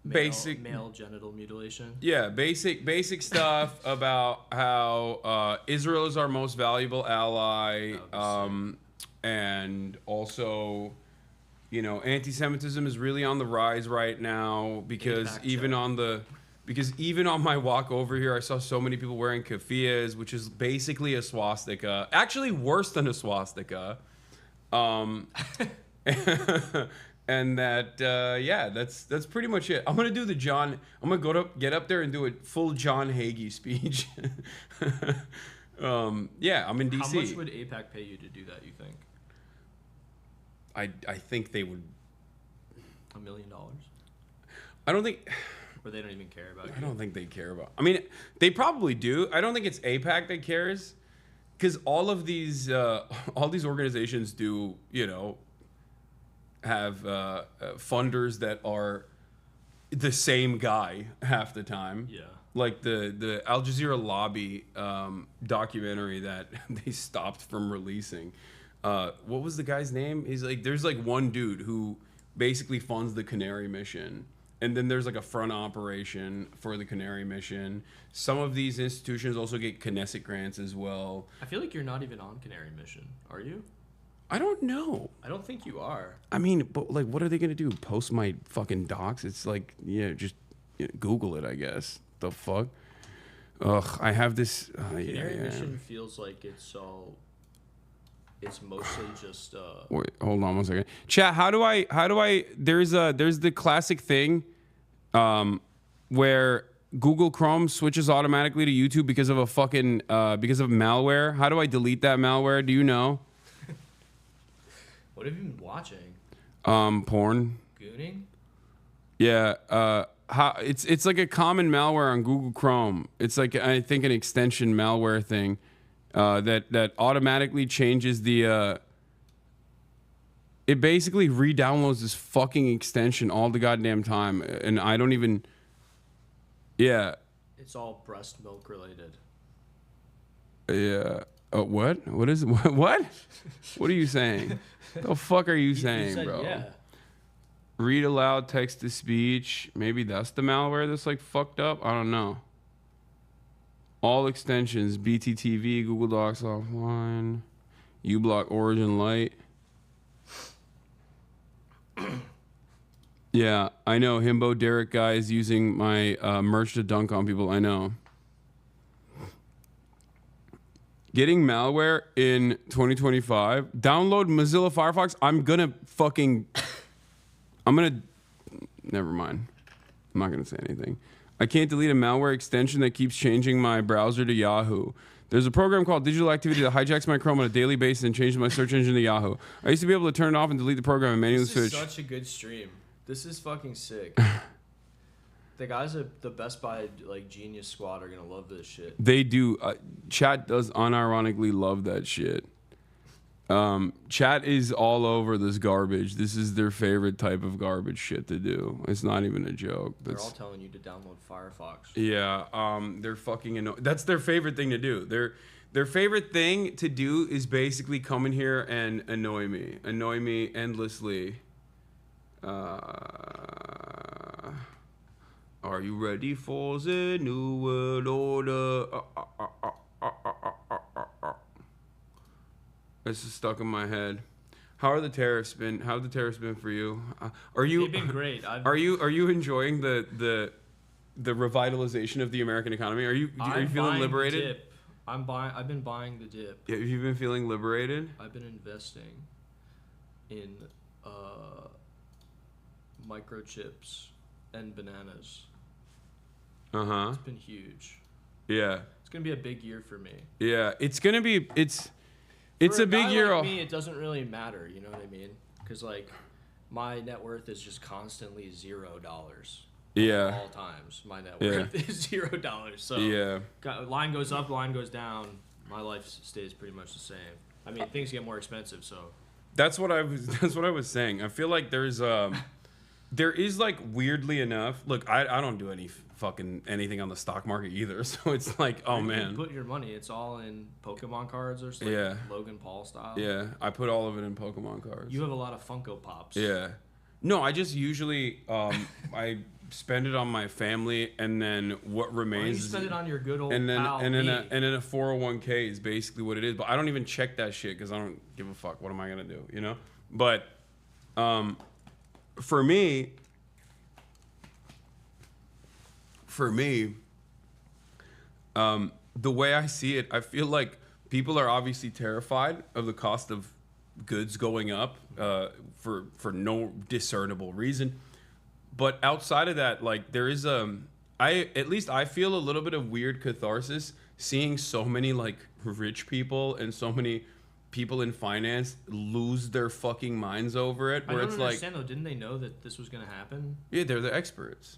[SPEAKER 2] Basic.
[SPEAKER 3] Male genital mutilation?
[SPEAKER 2] Yeah, basic stuff about how Israel is our most valuable ally, and also, you know, anti-Semitism is really on the rise right now because
[SPEAKER 3] APAC
[SPEAKER 2] even on my walk over here, I saw so many people wearing keffiyehs, which is basically a swastika. Actually, worse than a swastika. And that, yeah, that's pretty much it. I'm gonna do get up there and do a full John Hagee speech. Yeah, I'm in DC.
[SPEAKER 3] How much would APAC pay you to do that, you think?
[SPEAKER 2] I think they would.
[SPEAKER 3] $1 million?
[SPEAKER 2] I don't think.
[SPEAKER 3] Or they don't even care about you?
[SPEAKER 2] I don't think they care about. I mean, they probably do. I don't think it's APAC that cares, because all these organizations do, you know, have funders that are the same guy half the time.
[SPEAKER 3] Yeah.
[SPEAKER 2] Like the Al Jazeera lobby documentary that they stopped from releasing. What was the guy's name? He's like, there's like one dude who basically funds the Canary mission. And then there's like a front operation for the Canary mission. Some of these institutions also get Knesset grants as well.
[SPEAKER 3] I feel like you're not even on Canary Mission, are you?
[SPEAKER 2] I don't know.
[SPEAKER 3] I don't think you are.
[SPEAKER 2] I mean, but like, what are they gonna do? Post my fucking docs? It's like, yeah, just Google it, I guess. The fuck? Ugh, I have this.
[SPEAKER 3] Canary Mission feels like it's mostly just.
[SPEAKER 2] Wait, hold on one second. Chat. How do I? There's the classic thing, where Google Chrome switches automatically to YouTube because of a fucking because of malware. How do I delete that malware? Do you know?
[SPEAKER 3] What have you been watching?
[SPEAKER 2] Porn.
[SPEAKER 3] Gooning?
[SPEAKER 2] Yeah. How it's like a common malware on Google Chrome. It's like, I think, an extension malware thing that automatically changes the. It basically re-downloads this fucking extension all the goddamn time, and I don't even Yeah.
[SPEAKER 3] It's all breast milk related.
[SPEAKER 2] Yeah. What? What is it? What? What are you saying? The fuck are you saying,
[SPEAKER 3] said,
[SPEAKER 2] bro?
[SPEAKER 3] yeah.
[SPEAKER 2] Read aloud, text to speech. Maybe that's the malware that's like fucked up. I don't know. All extensions: BTTV, Google Docs offline, uBlock, Origin Lite. Yeah, I know. Himbo Derek guy is using my merch to dunk on people. I know. Getting malware in 2025. Download Mozilla Firefox. Never mind. I'm not gonna say anything. I can't delete a malware extension that keeps changing my browser to Yahoo. There's a program called Digital Activity that hijacks my Chrome on a daily basis and changes my search engine to Yahoo. I used to be able to turn it off and delete the program and manually
[SPEAKER 3] This is
[SPEAKER 2] switch.
[SPEAKER 3] such a good stream. This is fucking sick. The guys at the Best Buy like Genius Squad are gonna love this shit.
[SPEAKER 2] They do. Chat does unironically love that shit. Chat is all over this garbage. This is their favorite type of garbage shit to do. It's not even a joke.
[SPEAKER 3] They're all telling you to download Firefox.
[SPEAKER 2] Yeah, they're fucking annoying. That's their favorite thing to do. Their favorite thing to do is basically come in here and annoy me endlessly. Are you ready for the new world order? This is stuck in my head. How have the tariffs been for you? Are you?
[SPEAKER 3] They've been great.
[SPEAKER 2] Are you enjoying the revitalization of the American economy? Are you feeling liberated?
[SPEAKER 3] Dip. I've been buying the dip.
[SPEAKER 2] Yeah, have you been feeling liberated?
[SPEAKER 3] I've been investing in microchips and bananas.
[SPEAKER 2] Uh-huh.
[SPEAKER 3] It's been huge.
[SPEAKER 2] Yeah.
[SPEAKER 3] It's gonna be a big year for me.
[SPEAKER 2] Yeah, it's a big
[SPEAKER 3] guy
[SPEAKER 2] year.
[SPEAKER 3] Like me, it doesn't really matter. You know what I mean? Because like, my net worth is just constantly $0.
[SPEAKER 2] Yeah.
[SPEAKER 3] At all times, my net worth is $0. So
[SPEAKER 2] Yeah.
[SPEAKER 3] Line goes up, line goes down. My life stays pretty much the same. I mean, things get more expensive, so.
[SPEAKER 2] That's what I was saying. I feel like there is like weirdly enough. Look, I don't do any fucking anything on the stock market either, so it's like, oh man.
[SPEAKER 3] You put your money. It's all in Pokemon cards or something.
[SPEAKER 2] Yeah.
[SPEAKER 3] Logan Paul style.
[SPEAKER 2] Yeah, I put all of it in Pokemon cards.
[SPEAKER 3] You have a lot of Funko Pops.
[SPEAKER 2] Yeah. No, I just usually I spend it on my family, and then what remains.
[SPEAKER 3] Why don't you spend it on your good old
[SPEAKER 2] and then
[SPEAKER 3] pal
[SPEAKER 2] and then
[SPEAKER 3] me?
[SPEAKER 2] a 401k is basically what it is. But I don't even check that shit because I don't give a fuck. What am I gonna do? You know. But for me, the way I see it, I feel like people are obviously terrified of the cost of goods going up for no discernible reason. But outside of that, like there is I feel a little bit of weird catharsis seeing so many like rich people and so many people in finance lose their fucking minds over it. Where
[SPEAKER 3] I
[SPEAKER 2] it's
[SPEAKER 3] don't understand
[SPEAKER 2] like,
[SPEAKER 3] though. Didn't they know that this was gonna happen?
[SPEAKER 2] yeah, they're the experts.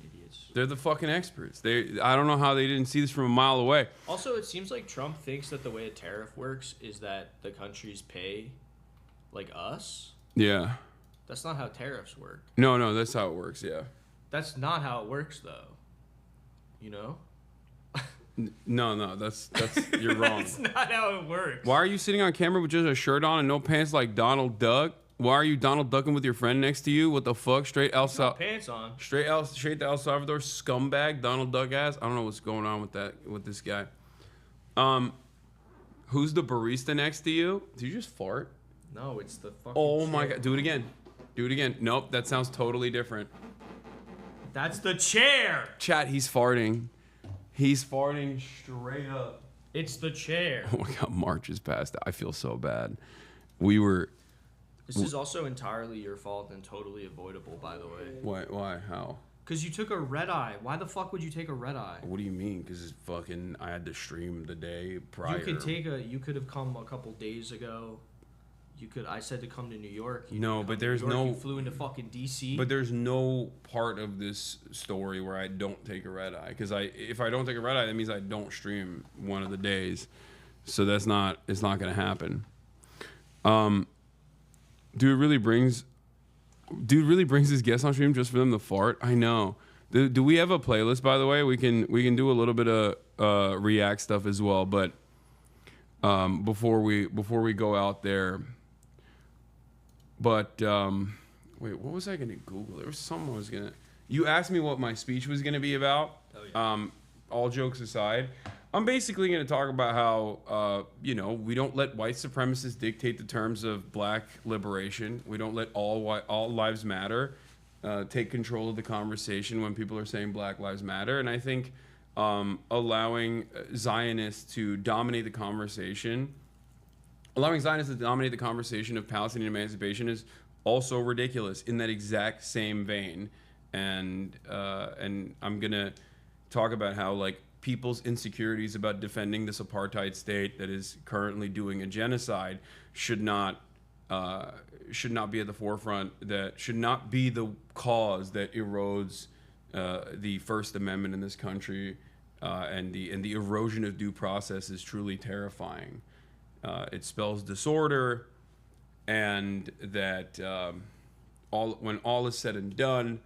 [SPEAKER 3] Idiots.
[SPEAKER 2] They're the fucking experts. I don't know how they didn't see this from a mile away.
[SPEAKER 3] Also, it seems like Trump thinks that the way a tariff works is that the countries pay, like us.
[SPEAKER 2] Yeah.
[SPEAKER 3] That's not how tariffs work.
[SPEAKER 2] No, that's how it works. Yeah.
[SPEAKER 3] That's not how it works, though. You know?
[SPEAKER 2] No, that's you're wrong.
[SPEAKER 3] That's not how it works.
[SPEAKER 2] Why are you sitting on camera with just a shirt on and no pants like Donald Duck? Why are you Donald Ducking with your friend next to you? What the fuck? Straight to El Salvador scumbag Donald Duck ass. I don't know what's going on with this guy. Who's the barista next to you? Did you just fart?
[SPEAKER 3] No, it's the fucking.
[SPEAKER 2] Oh my
[SPEAKER 3] chair.
[SPEAKER 2] god! Do it again. Do it again. Nope, that sounds totally different.
[SPEAKER 3] That's the chair.
[SPEAKER 2] Chat, he's farting. He's farting straight up.
[SPEAKER 3] It's the chair.
[SPEAKER 2] Oh my god, March is past. I feel so bad.
[SPEAKER 3] This is also entirely your fault and totally avoidable, by the way.
[SPEAKER 2] Why? How?
[SPEAKER 3] Because you took a red eye. Why the fuck would you take a red eye?
[SPEAKER 2] What do you mean? Because it's fucking. I had to stream the day prior.
[SPEAKER 3] You could have come a couple days ago. I said to come to New York.
[SPEAKER 2] No, but there's no.
[SPEAKER 3] You flew into fucking DC.
[SPEAKER 2] But there's no part of this story where I don't take a red eye. Because if I don't take a red eye, that means I don't stream one of the days. So it's not gonna happen. Dude really brings his guests on stream just for them to fart. I know. Do we have a playlist, by the way? We can do a little bit of react stuff as well, but before we go out there. But wait, what was I gonna Google? There was something I was gonna. You asked me what my speech was gonna be about.
[SPEAKER 3] Oh, yeah.
[SPEAKER 2] All jokes aside, I'm basically gonna talk about how we don't let white supremacists dictate the terms of black liberation. We don't let all lives matter take control of the conversation when people are saying Black Lives Matter. And I think allowing Zionists to dominate the conversation. Allowing Zionists to dominate the conversation of Palestinian emancipation is also ridiculous in that exact same vein. And I'm gonna talk about how like people's insecurities about defending this apartheid state that is currently doing a genocide should not be at the forefront. That should not be the cause that erodes the First Amendment in this country, and the erosion of due process is truly terrifying. It spells disorder, and that when all is said and done,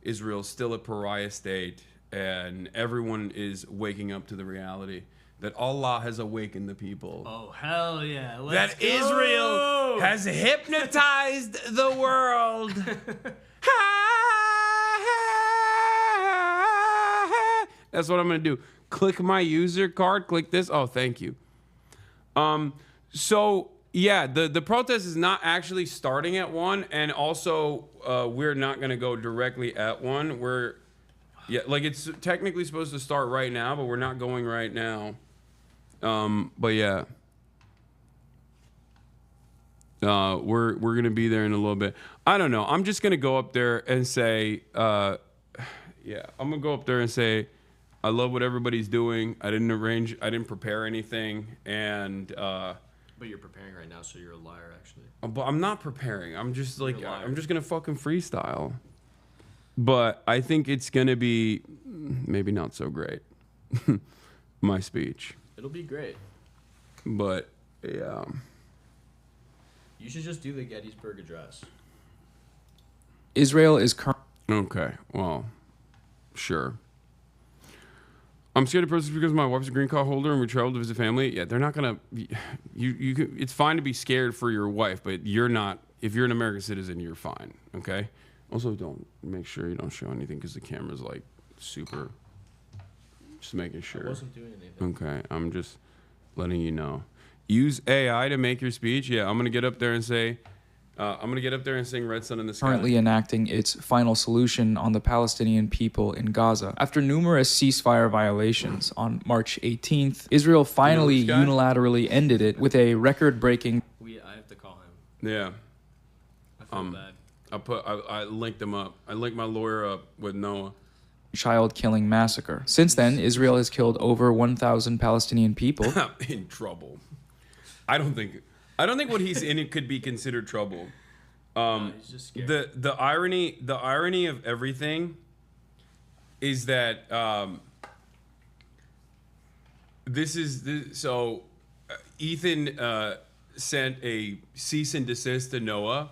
[SPEAKER 2] Israel's still a pariah state, and everyone is waking up to the reality that Allah has awakened the people.
[SPEAKER 3] Oh, hell yeah.
[SPEAKER 2] That Israel has hypnotized the world. That's what I'm going to do. Click my user card. Click this. Oh, thank you. So yeah, the protest is not actually starting at 1, and also we're not going to go directly at 1. It's technically supposed to start right now, but we're not going right now. But yeah, we're going to be there in a little bit. I don't know. I'm just going to go up there and say, I'm going to go up there and say, I love what everybody's doing. I didn't prepare anything, and
[SPEAKER 3] But you're preparing right now, so you're a liar, actually.
[SPEAKER 2] but I'm not preparing. I'm just I'm just gonna fucking freestyle. But I think it's gonna be maybe not so great. My speech,
[SPEAKER 3] It'll be great.
[SPEAKER 2] but yeah.
[SPEAKER 3] You should just do the Gettysburg Address.
[SPEAKER 7] Israel is currently
[SPEAKER 2] Okay. Well, sure. I'm scared of protest because my wife's a green card holder and we traveled to visit family. Yeah, they're not gonna. It's fine to be scared for your wife, but you're not. If you're an American citizen, you're fine. Okay. Also, don't make sure you don't show anything because the camera's like super. Just making sure.
[SPEAKER 3] I wasn't doing anything.
[SPEAKER 2] Okay, I'm just letting you know. Use AI to make your speech. Yeah, I'm gonna get up there and say. I'm gonna get up there and sing "Red Sun in the Sky."
[SPEAKER 7] currently enacting its final solution on the Palestinian people in Gaza. After numerous ceasefire violations on March 18th, Israel finally
[SPEAKER 2] this guy?
[SPEAKER 7] unilaterally ended it with a record-breaking
[SPEAKER 3] I have to call him.
[SPEAKER 2] Yeah.
[SPEAKER 3] I feel bad.
[SPEAKER 2] I linked them up. I linked my lawyer up with Noah.
[SPEAKER 7] child-killing massacre. Since then, Israel has killed over 1,000 Palestinian people.
[SPEAKER 2] In trouble. I don't think what he's in it could be considered trouble.
[SPEAKER 3] No, he's just scared.
[SPEAKER 2] The irony of everything is that Ethan sent a cease and desist to Noah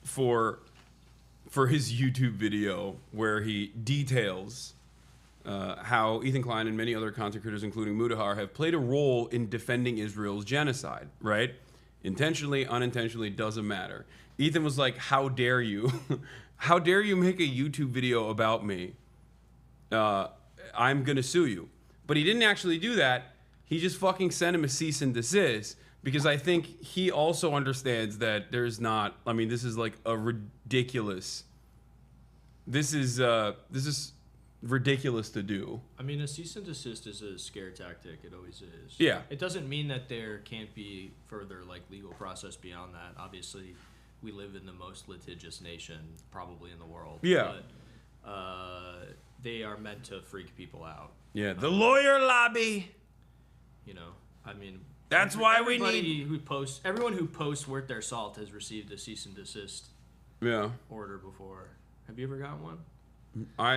[SPEAKER 2] for his YouTube video where he details how Ethan Klein and many other content creators, including Mudahar, have played a role in defending Israel's genocide, right? Intentionally, unintentionally, doesn't matter. Ethan was like, how dare you? How dare you make a YouTube video about me? I'm going to sue you. But he didn't actually do that. He just fucking sent him a cease and desist because I think he also understands that there's not, I mean, this is like a ridiculous, this is ridiculous to do.
[SPEAKER 3] I mean, a cease and desist is a scare tactic. It always is.
[SPEAKER 2] Yeah.
[SPEAKER 3] It doesn't mean that there can't be further like legal process beyond that. Obviously, we live in the most litigious nation probably in the world.
[SPEAKER 2] Yeah.
[SPEAKER 3] But they are meant to freak people out.
[SPEAKER 2] Yeah, the lawyer lobby.
[SPEAKER 3] You know, I mean,
[SPEAKER 2] That's why we
[SPEAKER 3] everybody everyone who posts worth their salt has received a cease and desist
[SPEAKER 2] Yeah.
[SPEAKER 3] order before. Have you ever gotten one?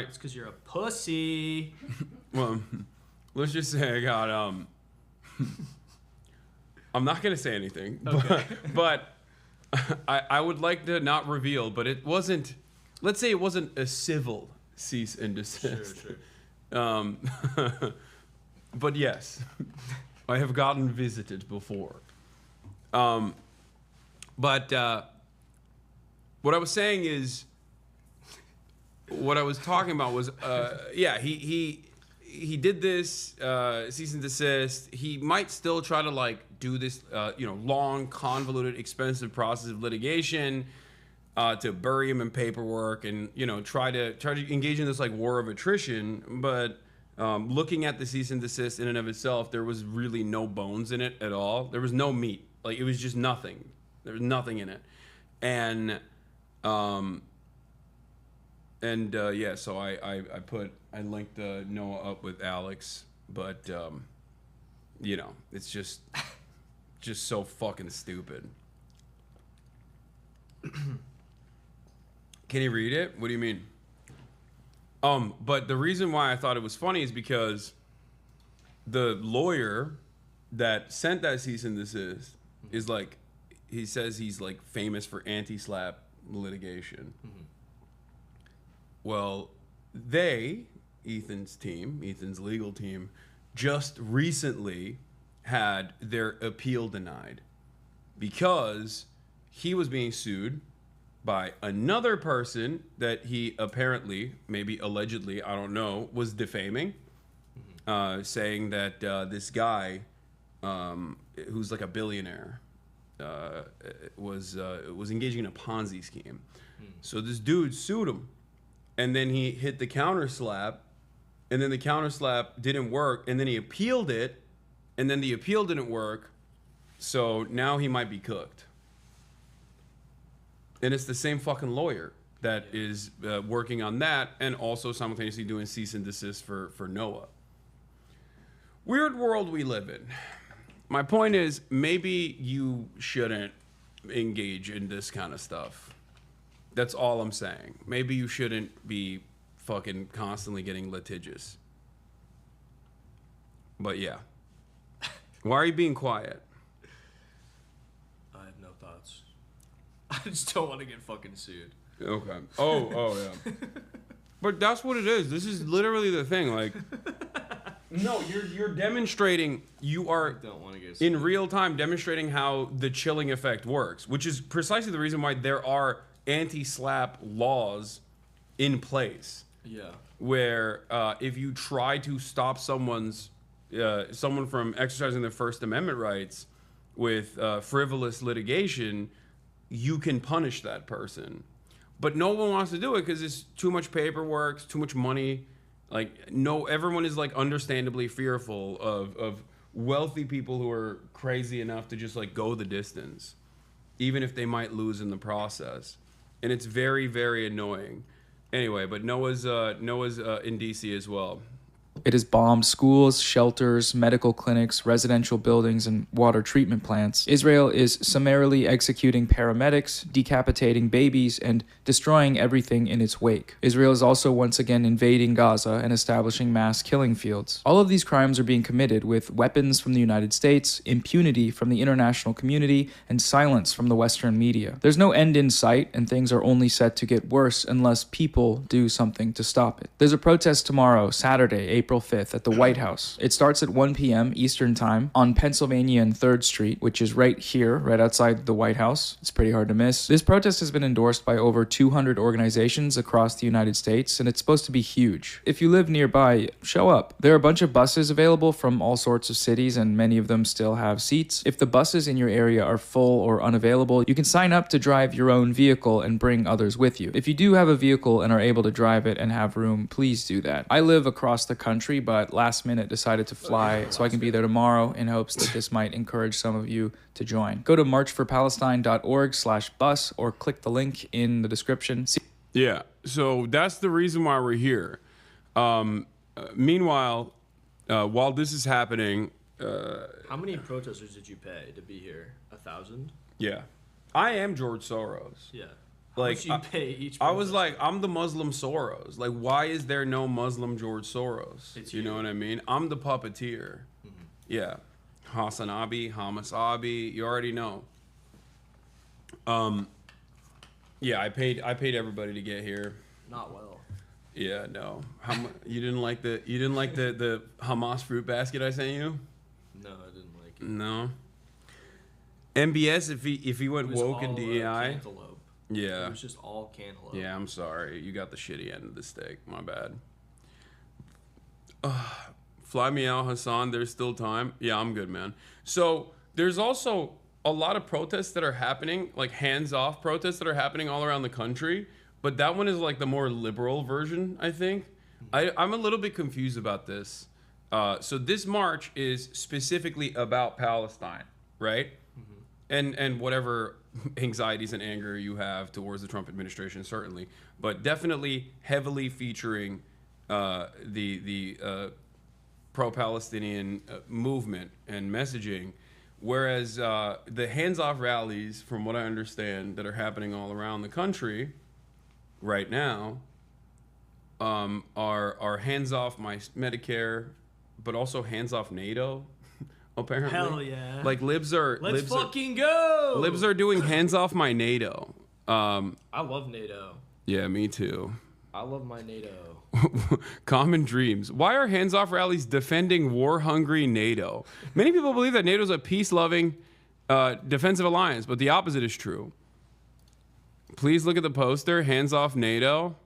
[SPEAKER 2] It's
[SPEAKER 3] because you're a pussy.
[SPEAKER 2] Well, let's just say I got I'm not gonna say anything, but I would like to not reveal, but it wasn't. Let's say it wasn't a civil cease and desist.
[SPEAKER 3] Sure.
[SPEAKER 2] But yes, I have gotten visited before. But what I was saying is, what I was talking about was, yeah, he did this cease and desist. He might still try to like do this, long, convoluted, expensive process of litigation to bury him in paperwork and try to engage in this like war of attrition. But looking at the cease and desist in and of itself, there was really no bones in it at all. There was no meat. Like it was just nothing. There was nothing in it, and yeah. So I linked Noah up with Alex, but it's just so fucking stupid. Can you read it? What do you mean? But the reason why I thought it was funny is because the lawyer that sent that cease and desist is like, he says he's like famous for anti-slap litigation. Mm-hmm. Well, Ethan's legal team, just recently had their appeal denied because he was being sued by another person that he apparently, maybe allegedly, I don't know, was defaming, saying that this guy, who's like a billionaire, was engaging in a Ponzi scheme. So this dude sued him, and then he hit the counter slap, and then the counter slap didn't work, and then he appealed it, and then the appeal didn't work, so now he might be cooked. And it's the same fucking lawyer that is working on that and also simultaneously doing cease and desist for Noah. Weird world we live in. My point is, maybe you shouldn't engage in this kind of stuff. That's all I'm saying. Maybe you shouldn't be fucking constantly getting litigious. But yeah. Why are you being quiet?
[SPEAKER 3] I have no thoughts. I just don't want to get fucking sued.
[SPEAKER 2] Okay. Oh yeah. But that's what it is. This is literally the thing. Like, no, you're demonstrating. You are
[SPEAKER 3] Don't want to get sued.
[SPEAKER 2] in real time demonstrating how the chilling effect works, which is precisely the reason why there are anti-slap laws in place.
[SPEAKER 3] Yeah.
[SPEAKER 2] Where if you try to stop someone from exercising their First Amendment rights with frivolous litigation, you can punish that person. But no one wants to do it because it's too much paperwork, it's too much money. Like, everyone is like understandably fearful of wealthy people who are crazy enough to just like go the distance, even if they might lose in the process. And it's very, very annoying. Anyway, but Noah's in DC as well.
[SPEAKER 7] It has bombed schools, shelters, medical clinics, residential buildings, and water treatment plants. Israel is summarily executing paramedics, decapitating babies, and destroying everything in its wake. Israel is also once again invading Gaza and establishing mass killing fields. All of these crimes are being committed with weapons from the United States, impunity from the international community, and silence from the Western media. There's no end in sight, and things are only set to get worse unless people do something to stop it. There's a protest tomorrow, Saturday, April 5th, at the White House. It starts at 1 p.m. Eastern Time on Pennsylvania and 3rd Street, which is right here, right outside the White House. It's pretty hard to miss. This protest has been endorsed by over 200 organizations across the United States, and it's supposed to be huge. If you live nearby, show up. There are a bunch of buses available from all sorts of cities, and many of them still have seats. If the buses in your area are full or unavailable, you can sign up to drive your own vehicle and bring others with you. If you do have a vehicle and are able to drive it and have room, please do that. I live across the country, but last minute decided to fly so I can be there tomorrow in hopes that this might encourage some of you to join. Go to marchforpalestine.org/bus or click the link in the description.
[SPEAKER 2] Yeah, so that's the reason why we're here. Meanwhile, while this is happening...
[SPEAKER 3] How many protesters did you pay to be here? 1,000?
[SPEAKER 2] Yeah. I am George Soros.
[SPEAKER 3] Yeah. How
[SPEAKER 2] Like,
[SPEAKER 3] much you pay each
[SPEAKER 2] I was
[SPEAKER 3] protester?
[SPEAKER 2] like, I'm the Muslim Soros. Like, why is there no Muslim George Soros?
[SPEAKER 3] It's
[SPEAKER 2] you know
[SPEAKER 3] you.
[SPEAKER 2] what I mean? I'm the puppeteer. Mm-hmm. Yeah. Hasanabi, Hamasabi, you already know. Yeah, I paid everybody to get here.
[SPEAKER 3] Not well.
[SPEAKER 2] Yeah, no. You didn't like the Hamas fruit basket I sent you?
[SPEAKER 3] No, I didn't like it.
[SPEAKER 2] No. MBS if he went
[SPEAKER 3] It was
[SPEAKER 2] woke and
[SPEAKER 3] all,
[SPEAKER 2] DEI.
[SPEAKER 3] cantaloupe.
[SPEAKER 2] Yeah.
[SPEAKER 3] It was just all cantaloupe.
[SPEAKER 2] Yeah, I'm sorry. You got the shitty end of the stick. My bad. Fly me out, Hasan. There's still time. Yeah, I'm good, man. So there's also a lot of protests that are happening, like hands-off protests that are happening all around the country. But that one is like the more liberal version, I think. I'm a little bit confused about this. So this march is specifically about Palestine, right? And whatever anxieties and anger you have towards the Trump administration, certainly, but definitely heavily featuring the pro-Palestinian movement and messaging, whereas the hands-off rallies, from what I understand, that are happening all around the country right now, are hands-off my Medicare, but also hands-off NATO. Apparently,
[SPEAKER 3] Hell yeah!
[SPEAKER 2] like libs are
[SPEAKER 3] fucking go.
[SPEAKER 2] libs are doing hands off my NATO.
[SPEAKER 3] I love NATO.
[SPEAKER 2] Yeah, me too.
[SPEAKER 3] I love my NATO.
[SPEAKER 2] Common dreams. Why are hands off rallies defending war-hungry NATO? Many people believe that NATO is a peace-loving, defensive alliance, but the opposite is true. Please look at the poster. Hands off NATO.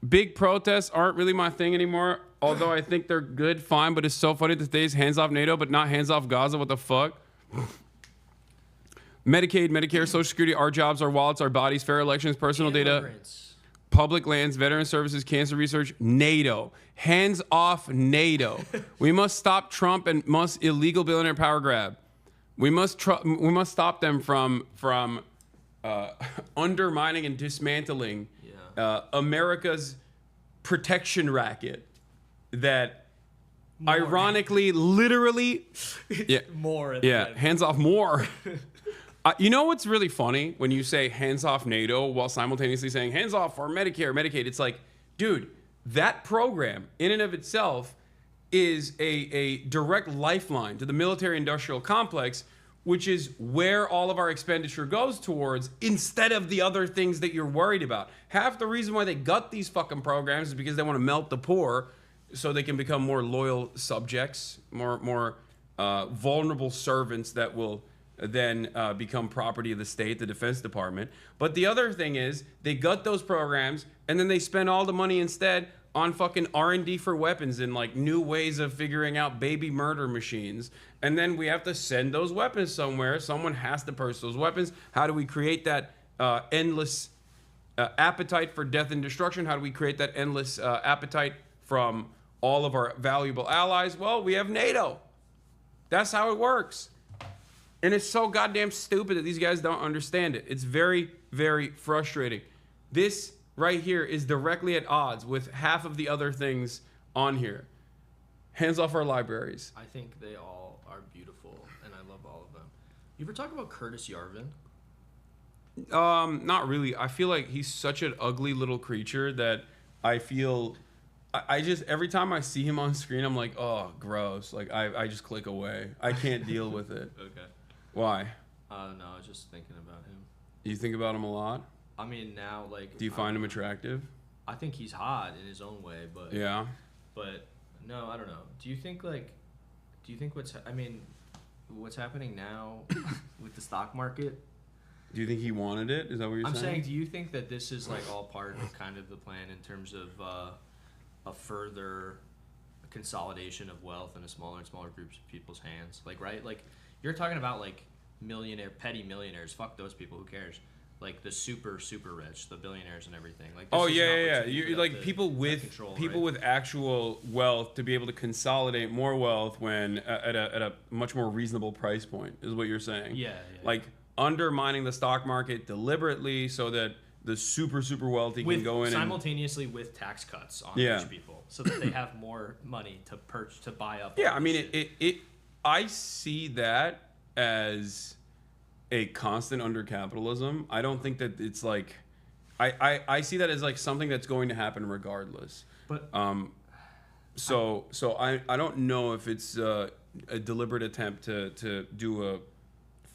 [SPEAKER 2] Big protests aren't really my thing anymore. Although I think they're good, fine, but it's so funny that today's hands off NATO, but not hands off Gaza. What the fuck? Medicaid, Medicare, Social Security, our jobs, our wallets, our bodies, fair elections, personal data,
[SPEAKER 3] Immigrants.
[SPEAKER 2] public lands, veteran services, cancer research, NATO. Hands off NATO. We must stop Trump and must illegal billionaire power grab. We must stop them from undermining and dismantling America's protection racket. That ironically, literally,
[SPEAKER 3] More.
[SPEAKER 2] hands off more. You know what's really funny when you say hands off NATO while simultaneously saying hands off for Medicare, Medicaid? It's like, dude, that program in and of itself is a direct lifeline to the military-industrial complex, which is where all of our expenditure goes towards, instead of the other things that you're worried about. Half the reason why they got these fucking programs is because they want to melt the poor, so they can become more loyal subjects, more vulnerable servants that will then become property of the state, the Defense Department. But the other thing is, they gut those programs, and then they spend all the money instead on fucking R&D for weapons and like new ways of figuring out baby murder machines. And then we have to send those weapons somewhere. Someone has to purchase those weapons. How do we create that endless appetite for death and destruction? How do we create that endless appetite from all of our valuable allies? Well, we have NATO. That's how it works. And it's so goddamn stupid that these guys don't understand it. It's very, very frustrating. This right here is directly at odds with half of the other things on here. Hands off our libraries.
[SPEAKER 3] I think they all are beautiful, and I love all of them. You ever talk about Curtis Yarvin?
[SPEAKER 2] Not really. I feel like he's such an ugly little creature that I feel... I just, every time I see him on screen, I'm like, oh, gross. Like, I just click away. I can't deal with it.
[SPEAKER 3] Okay.
[SPEAKER 2] Why?
[SPEAKER 3] No, I was just thinking about him.
[SPEAKER 2] You think about him a lot?
[SPEAKER 3] I mean, now, like...
[SPEAKER 2] Do you find him attractive?
[SPEAKER 3] I think he's hot in his own way, but...
[SPEAKER 2] Yeah.
[SPEAKER 3] But, no, I don't know. Do you think what's happening now with the stock market?
[SPEAKER 2] Do you think he wanted it? Is that what you're saying?
[SPEAKER 3] I'm saying, do you think that this is, like, all part of kind of the plan in terms of a further consolidation of wealth in a smaller and smaller groups of people's hands? Like, right? Like, you're talking about, like, petty millionaires. Fuck those people. Who cares? Like, the super, super rich, the billionaires and everything. Like,
[SPEAKER 2] oh, yeah. You're like people with
[SPEAKER 3] control,
[SPEAKER 2] people
[SPEAKER 3] right?
[SPEAKER 2] with actual wealth to be able to consolidate more wealth when at a much more reasonable price point is what you're saying.
[SPEAKER 3] Yeah.
[SPEAKER 2] Like undermining the stock market deliberately so that the super, super wealthy can go in
[SPEAKER 3] simultaneously with tax cuts on
[SPEAKER 2] Yeah.
[SPEAKER 3] rich people, so that they have more money to buy up.
[SPEAKER 2] Yeah,
[SPEAKER 3] all
[SPEAKER 2] I
[SPEAKER 3] this
[SPEAKER 2] mean,
[SPEAKER 3] shit.
[SPEAKER 2] I see that as a constant under capitalism. I don't think that it's like, I see that as like something that's going to happen regardless.
[SPEAKER 3] But
[SPEAKER 2] So I don't know if it's a deliberate attempt to do a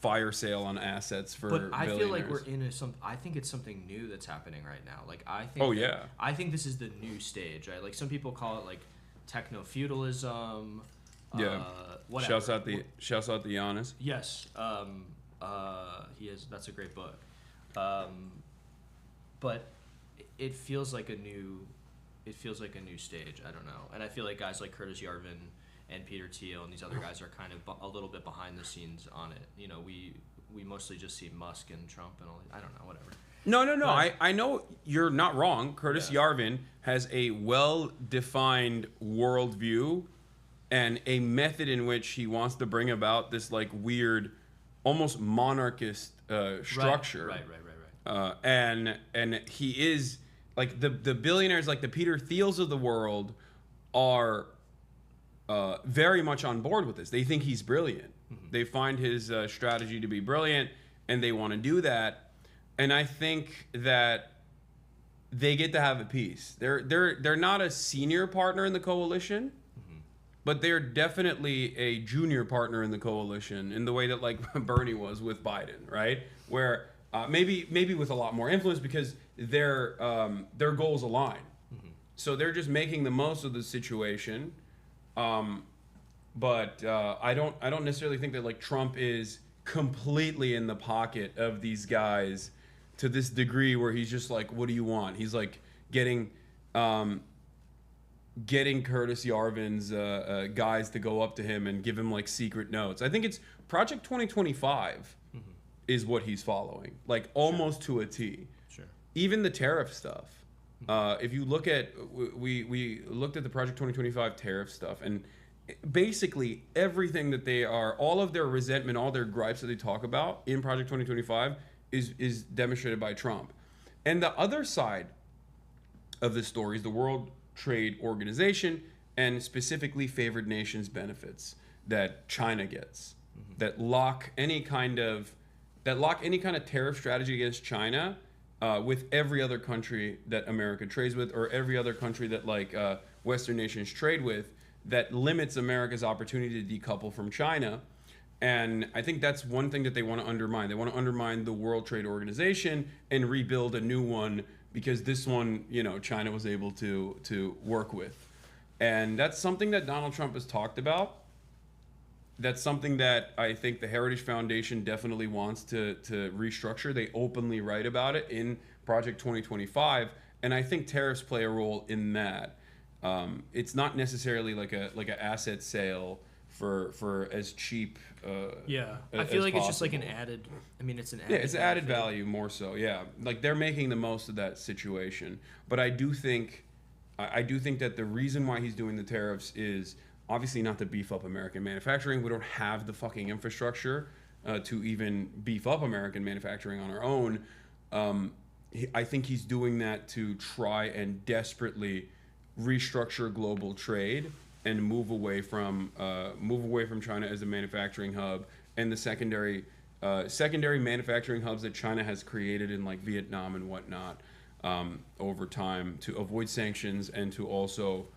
[SPEAKER 2] fire sale on assets for
[SPEAKER 3] But I feel like
[SPEAKER 2] billionaires.
[SPEAKER 3] we're in I think it's something new that's happening right now. Like I think.
[SPEAKER 2] Oh, yeah.
[SPEAKER 3] I think this is the new stage, right? Like some people call it like techno feudalism.
[SPEAKER 2] Yeah.
[SPEAKER 3] Whatever.
[SPEAKER 2] Shouts out the Giannis.
[SPEAKER 3] Yes. He is. That's a great book. But it feels like a new. It feels like a new stage. I don't know, and I feel like guys like Curtis Yarvin and Peter Thiel and these other guys are kind of a little bit behind the scenes on it. You know, we mostly just see Musk and Trump and all. I don't know, whatever.
[SPEAKER 2] No. I know you're not wrong. Curtis Yarvin has a well-defined worldview and a method in which he wants to bring about this like weird, almost monarchist structure.
[SPEAKER 3] Right.
[SPEAKER 2] And he is like the billionaires, like the Peter Thiels of the world, are very much on board with this. They think he's brilliant. Mm-hmm. They find his strategy to be brilliant, and they want to do that. And I think that they get to have a piece. They're not a senior partner in the coalition, mm-hmm. but they're definitely a junior partner in the coalition in the way that like Bernie was with Biden, right? Where maybe with a lot more influence because their goals align. Mm-hmm. So they're just making the most of the situation. But I don't necessarily think that like Trump is completely in the pocket of these guys to this degree where he's just like, what do you want? He's like getting Curtis Yarvin's guys to go up to him and give him like secret notes. I think it's Project 2025 mm-hmm. is what he's following, like almost to a T.
[SPEAKER 3] Sure. Even
[SPEAKER 2] the tariff stuff. If you look at, we looked at the Project 2025 tariff stuff, and basically everything that they are, all of their resentment, all their gripes that they talk about in Project 2025 is demonstrated by Trump. And the other side of this story is the World Trade Organization and specifically favored nations benefits that China gets, mm-hmm. that lock any kind of tariff strategy against China with every other country that America trades with, or every other country that like Western nations trade with, that limits America's opportunity to decouple from China. And I think that's one thing that they want to undermine. They want to undermine the World Trade Organization and rebuild a new one because this one, you know, China was able to work with. And that's something that Donald Trump has talked about. That's something that I think the Heritage Foundation definitely wants to restructure. They openly write about it in Project 2025, and I think tariffs play a role in that. It's not necessarily like a asset sale for as cheap.
[SPEAKER 3] I feel like it's just like an added. I mean, it's an added.
[SPEAKER 2] Yeah, it's added value more so. Yeah, like they're making the most of that situation. But I do think that the reason why he's doing the tariffs is obviously not to beef up American manufacturing. We don't have the fucking infrastructure to even beef up American manufacturing on our own. I think he's doing that to try and desperately restructure global trade and move away from China as a manufacturing hub and the secondary manufacturing hubs that China has created in like Vietnam and whatnot over time to avoid sanctions and to also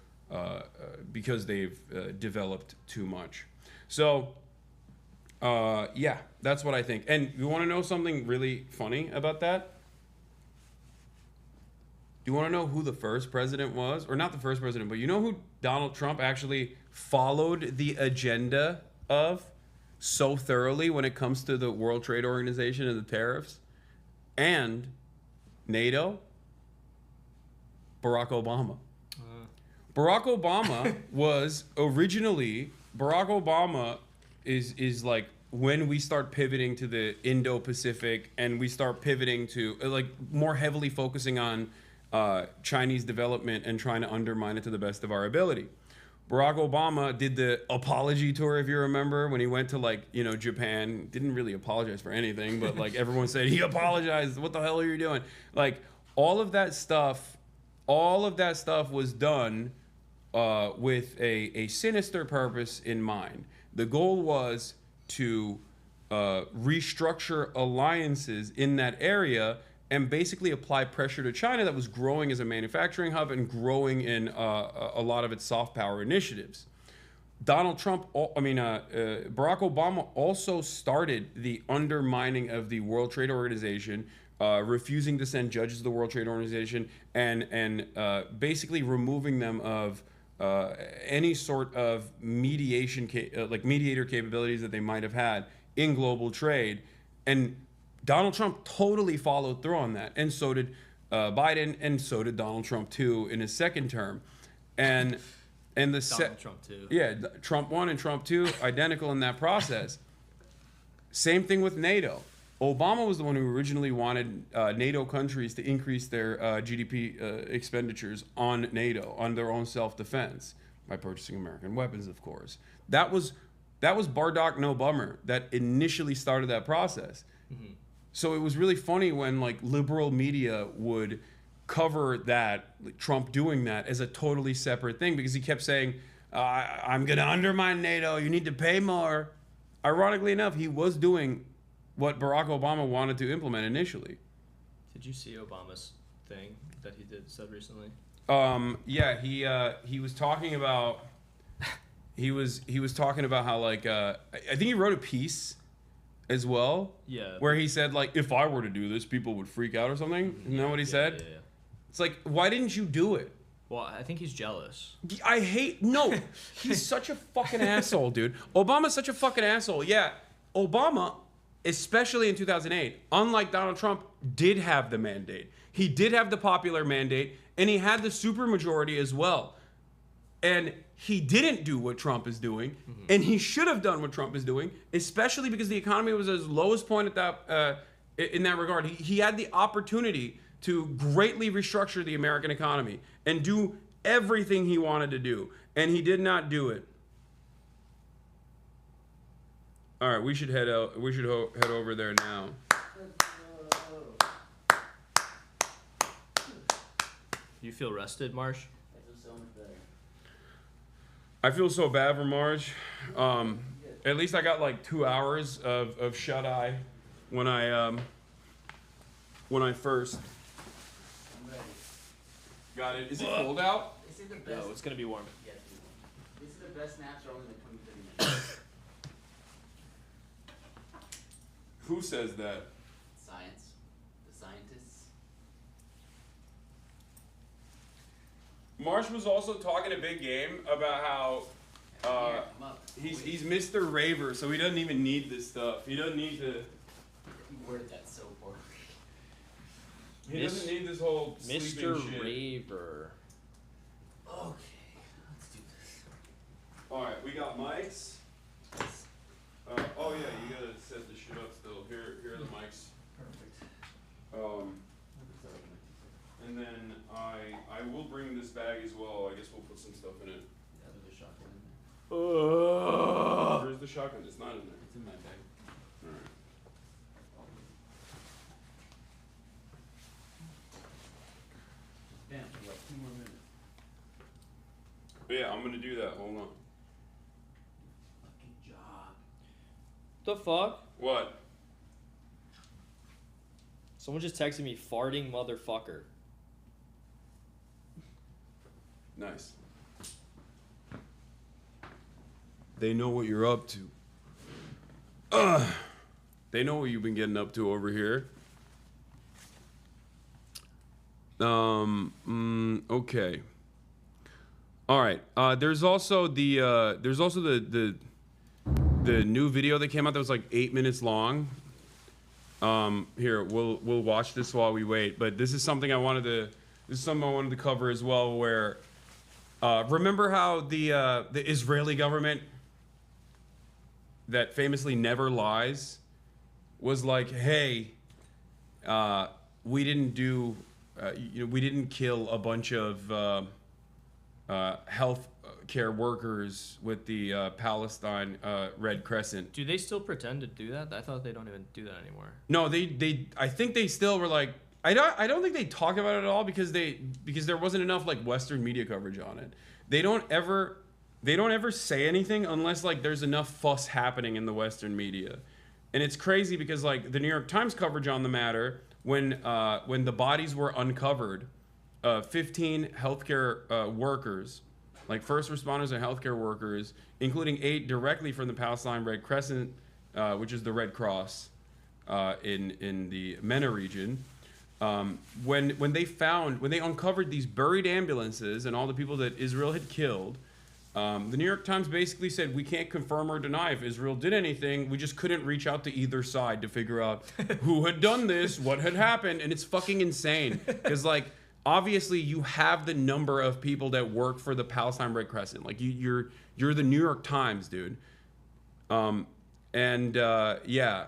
[SPEAKER 2] because they've developed too much. So yeah, that's what I think. And you want to know something really funny about that? Do you want to know who the first president was? Or not the first president, but you know who Donald Trump actually followed the agenda of so thoroughly when it comes to the World Trade Organization and the tariffs and NATO? Barack Obama. Barack Obama was originally, Barack Obama is like when we start pivoting to the Indo-Pacific and we start pivoting to like more heavily focusing on Chinese development and trying to undermine it to the best of our ability. Barack Obama did the apology tour, if you remember, when he went to like, you know, Japan. Didn't really apologize for anything, but like everyone said he apologized. What the hell are you doing? Like all of that stuff was done with a sinister purpose in mind. The goal was to restructure alliances in that area and basically apply pressure to China that was growing as a manufacturing hub and growing in a lot of its soft power initiatives. Donald Trump, Barack Obama also started the undermining of the World Trade Organization, refusing to send judges to the World Trade Organization, and basically removing them of any sort of mediator capabilities that they might have had in global trade. And Donald Trump totally followed through on that, and so did Biden, and so did Donald Trump too in his second term, and
[SPEAKER 3] Donald Trump too.
[SPEAKER 2] Yeah, Trump 1 and Trump 2, identical in that process. Same thing with NATO. Obama was the one who originally wanted NATO countries to increase their GDP expenditures on NATO, on their own self-defense, by purchasing American weapons, of course. That was Bardock No Bummer that initially started that process. Mm-hmm. So it was really funny when like liberal media would cover that, like, Trump doing that as a totally separate thing, because he kept saying, I'm going to undermine NATO, you need to pay more. Ironically enough, he was doing what Barack Obama wanted to implement initially.
[SPEAKER 3] Did you see Obama's thing that he said recently?
[SPEAKER 2] Yeah, he was talking about he was talking about how like I think he wrote a piece as well.
[SPEAKER 3] Yeah.
[SPEAKER 2] Where he said like, if I were to do this, people would freak out or something. Isn't that what he said?
[SPEAKER 3] Yeah.
[SPEAKER 2] It's like, why didn't you do it?
[SPEAKER 3] Well, I think he's jealous.
[SPEAKER 2] He's such a fucking asshole, dude. Obama's such a fucking asshole. Yeah, Obama, especially in 2008, unlike Donald Trump, did have the mandate. He did have the popular mandate, and he had the supermajority as well. And he didn't do what Trump is doing, and he should have done what Trump is doing, especially because the economy was at its lowest point at that in that regard. He had the opportunity to greatly restructure the American economy and do everything he wanted to do, and he did not do it. All right, we should head out. We should head over there now.
[SPEAKER 3] You feel rested, Marsh?
[SPEAKER 2] I feel so bad for Marge. At least I got like 2 hours of shut eye when I first got it. Is it cold out?
[SPEAKER 8] This is the best.
[SPEAKER 3] No, it's gonna be warm.
[SPEAKER 8] Yes, this is the best naps are only like 20, 30 minutes.
[SPEAKER 2] Who says that?
[SPEAKER 8] Science. The scientists.
[SPEAKER 2] Marsh was also talking a big game about how
[SPEAKER 8] Here, come up.
[SPEAKER 2] he's Mr. Raver, so he doesn't even need this stuff. He doesn't need to.
[SPEAKER 8] You worded that so poorly.
[SPEAKER 2] He doesn't need this whole sleeping
[SPEAKER 3] Mr.
[SPEAKER 2] shit.
[SPEAKER 3] Raver.
[SPEAKER 8] Okay, let's do this.
[SPEAKER 2] All right, we got mics. Oh yeah, you gotta set the shit up still. Here are the mics.
[SPEAKER 8] Perfect.
[SPEAKER 2] And then I will bring this bag as well. I guess we'll put some stuff in it.
[SPEAKER 8] Yeah, there's a shotgun in there.
[SPEAKER 2] Where's the shotgun? It's not in there.
[SPEAKER 8] It's in my bag.
[SPEAKER 2] All right.
[SPEAKER 8] Damn, for like 2 more minutes.
[SPEAKER 2] But yeah, I'm gonna do that. Hold on.
[SPEAKER 8] Fucking job.
[SPEAKER 3] The fuck?
[SPEAKER 2] What?
[SPEAKER 3] Someone just texted me, farting motherfucker.
[SPEAKER 2] Nice. They know what you're up to. They know what you've been getting up to over here. Okay. All right. There's also the new video that came out that was like 8 minutes long. Here, we'll watch this while we wait. But this is something I wanted to cover as well. Where remember how the Israeli government that famously never lies was like, hey, we didn't do, we didn't kill a bunch of health care workers with the Palestine Red Crescent.
[SPEAKER 3] Do they still pretend to do that? I thought they don't even do that anymore.
[SPEAKER 2] No, I think they still were like, I don't think they talk about it at all because there wasn't enough like Western media coverage on it. They don't ever say anything unless like there's enough fuss happening in the Western media. And it's crazy because like the New York Times coverage on the matter when the bodies were uncovered, 15 healthcare workers like first responders and healthcare workers, including 8 directly from the Palestine Red Crescent, which is the Red Cross in the MENA region. When they uncovered these buried ambulances and all the people that Israel had killed, the New York Times basically said, we can't confirm or deny if Israel did anything. We just couldn't reach out to either side to figure out who had done this, what had happened. And it's fucking insane. Because, like, obviously you have the number of people that work for the Palestine Red Crescent. Like, you're the New York Times, dude. Yeah.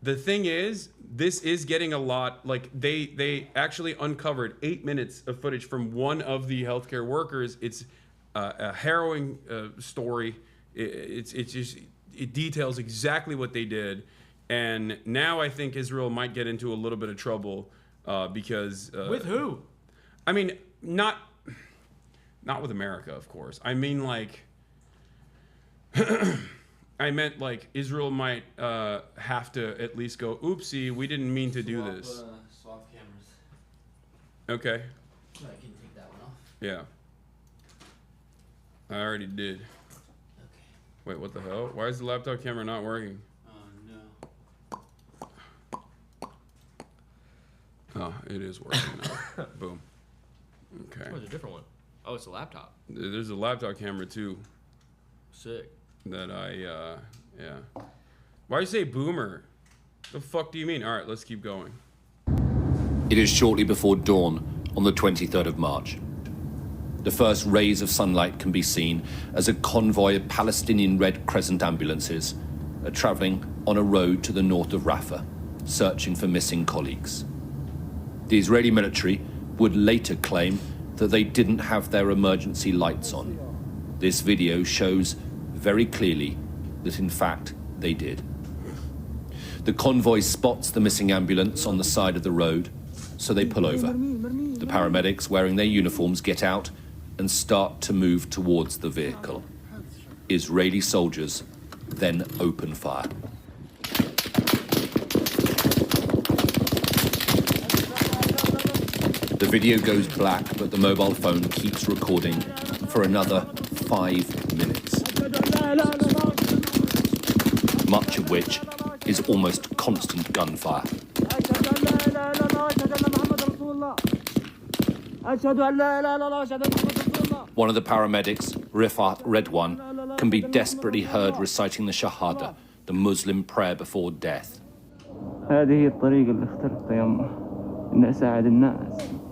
[SPEAKER 2] The thing is, this is getting a lot, like, they actually uncovered 8 minutes of footage from one of the healthcare workers. It's a harrowing story. It details exactly what they did. And now I think Israel might get into a little bit of trouble because...
[SPEAKER 3] with who?
[SPEAKER 2] I mean, not with America, of course. I mean, like... I meant, like, Israel might have to at least go, oopsie, we didn't mean to do this.
[SPEAKER 8] Swap cameras.
[SPEAKER 2] Okay.
[SPEAKER 8] I can take that one off.
[SPEAKER 2] Yeah. I already did.
[SPEAKER 8] Okay.
[SPEAKER 2] Wait, what the hell? Why is the laptop camera not working?
[SPEAKER 8] Oh no.
[SPEAKER 2] Oh, it is working now. Boom. Okay.
[SPEAKER 3] Oh, it's a different one. Oh, it's a laptop.
[SPEAKER 2] There's a laptop camera, too,
[SPEAKER 3] Sick.
[SPEAKER 2] that yeah. Why you say boomer? The fuck do you mean? All right, let's keep going.
[SPEAKER 9] It is shortly before dawn on the 23rd of March. The first rays of sunlight can be seen as a convoy of Palestinian Red Crescent ambulances are travelling on a road to the north of Rafah, searching for missing colleagues. The Israeli military would later claim that they didn't have their emergency lights on. This video shows very clearly that in fact they did. The convoy spots the missing ambulance on the side of the road, so they pull over. The paramedics wearing their uniforms get out and start to move towards the vehicle. Israeli soldiers then open fire. The video goes black, but the mobile phone keeps recording for another 5 minutes. Much of which is almost constant gunfire. One of the paramedics, Rifat Redwan, can be desperately heard reciting the Shahada, the Muslim prayer before death.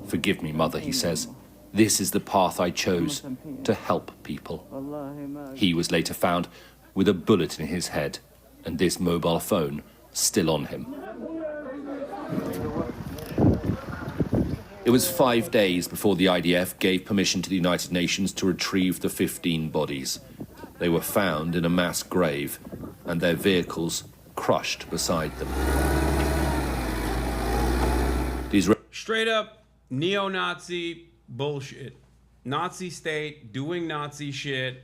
[SPEAKER 9] Forgive me, mother, he says. This is the path I chose to help people. He was later found with a bullet in his head and this mobile phone still on him. It was 5 days before the IDF gave permission to the United Nations to retrieve the 15 bodies. They were found in a mass grave and their vehicles crushed beside them.
[SPEAKER 2] Straight up neo-Nazi bullshit. Nazi state doing Nazi shit.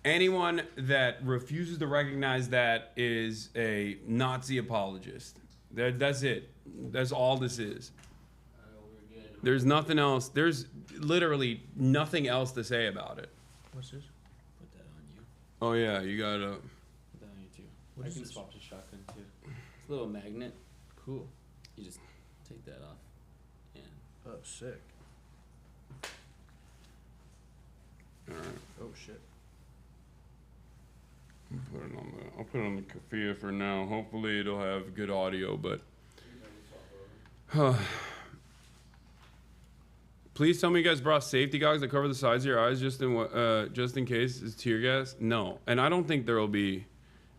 [SPEAKER 2] Anyone that refuses to recognize that is a Nazi apologist. That's it. That's all this is. There's nothing else. There's literally nothing else to say about it.
[SPEAKER 3] What's this?
[SPEAKER 8] Put that on you.
[SPEAKER 2] Oh yeah, you gotta.
[SPEAKER 8] Put that on you too.
[SPEAKER 3] What
[SPEAKER 8] I
[SPEAKER 3] is
[SPEAKER 8] can
[SPEAKER 3] this?
[SPEAKER 8] swap to shotgun too. It's a little magnet.
[SPEAKER 3] Cool.
[SPEAKER 8] You just take that off. Yeah.
[SPEAKER 3] Oh, sick.
[SPEAKER 2] All right.
[SPEAKER 3] Oh, shit.
[SPEAKER 2] I'll put it on the Kafia for now. Hopefully it'll have good audio, but please tell me you guys brought safety goggles that cover the sides of your eyes just in case it's tear gas. No, and I don't think there will be.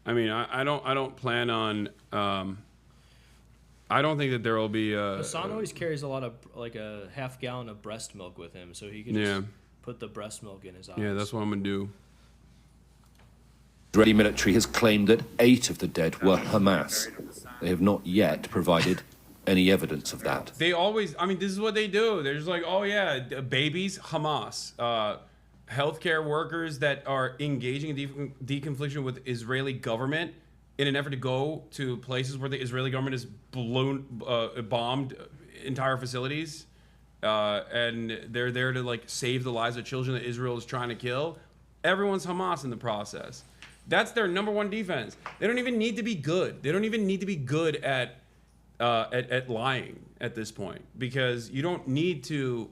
[SPEAKER 2] I mean, I don't plan on. I don't think that there will be.
[SPEAKER 3] Hasan always carries a lot of like a half gallon of breast milk with him, so he can just put the breast milk in his eyes.
[SPEAKER 2] Yeah, that's what I'm gonna do.
[SPEAKER 9] The Israeli military has claimed that 8 of the dead were Hamas. They have not yet provided any evidence of that.
[SPEAKER 2] They always, I mean, this is what they do. They're just like, oh yeah, babies, Hamas. Healthcare workers that are engaging in deconfliction with Israeli government in an effort to go to places where the Israeli government has bombed entire facilities. and they're there to like save the lives of children that Israel is trying to kill, everyone's Hamas in the process. That's their number one defense. They don't even need to be good. They don't even need to be good at lying at this point, because you don't need to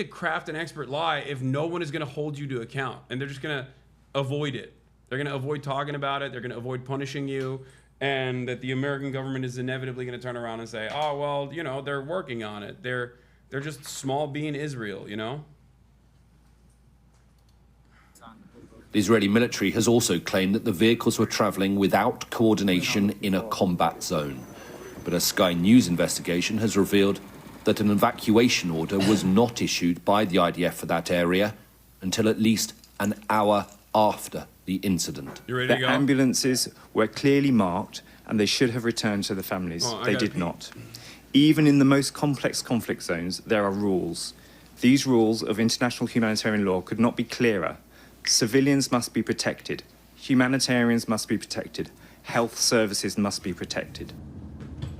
[SPEAKER 2] craft an expert lie if no one is going to hold you to account, and they're just going to avoid it. They're going to avoid talking about it. They're going to avoid punishing you, and that the American government is inevitably going to turn around and say, "Oh, well, you know, they're working on it. They're just small b in Israel," you know?
[SPEAKER 9] The Israeli military has also claimed that the vehicles were travelling without coordination in a combat zone. But a Sky News investigation has revealed that an evacuation order was not issued by the IDF for that area until at least an hour after the incident.
[SPEAKER 2] You ready to
[SPEAKER 10] The
[SPEAKER 2] go?
[SPEAKER 10] ambulances were clearly marked and they should have returned to the families. They did not. Even in the most complex conflict zones, there are rules. These rules of international humanitarian law could not be clearer. Civilians must be protected. Humanitarians must be protected. Health services must be protected.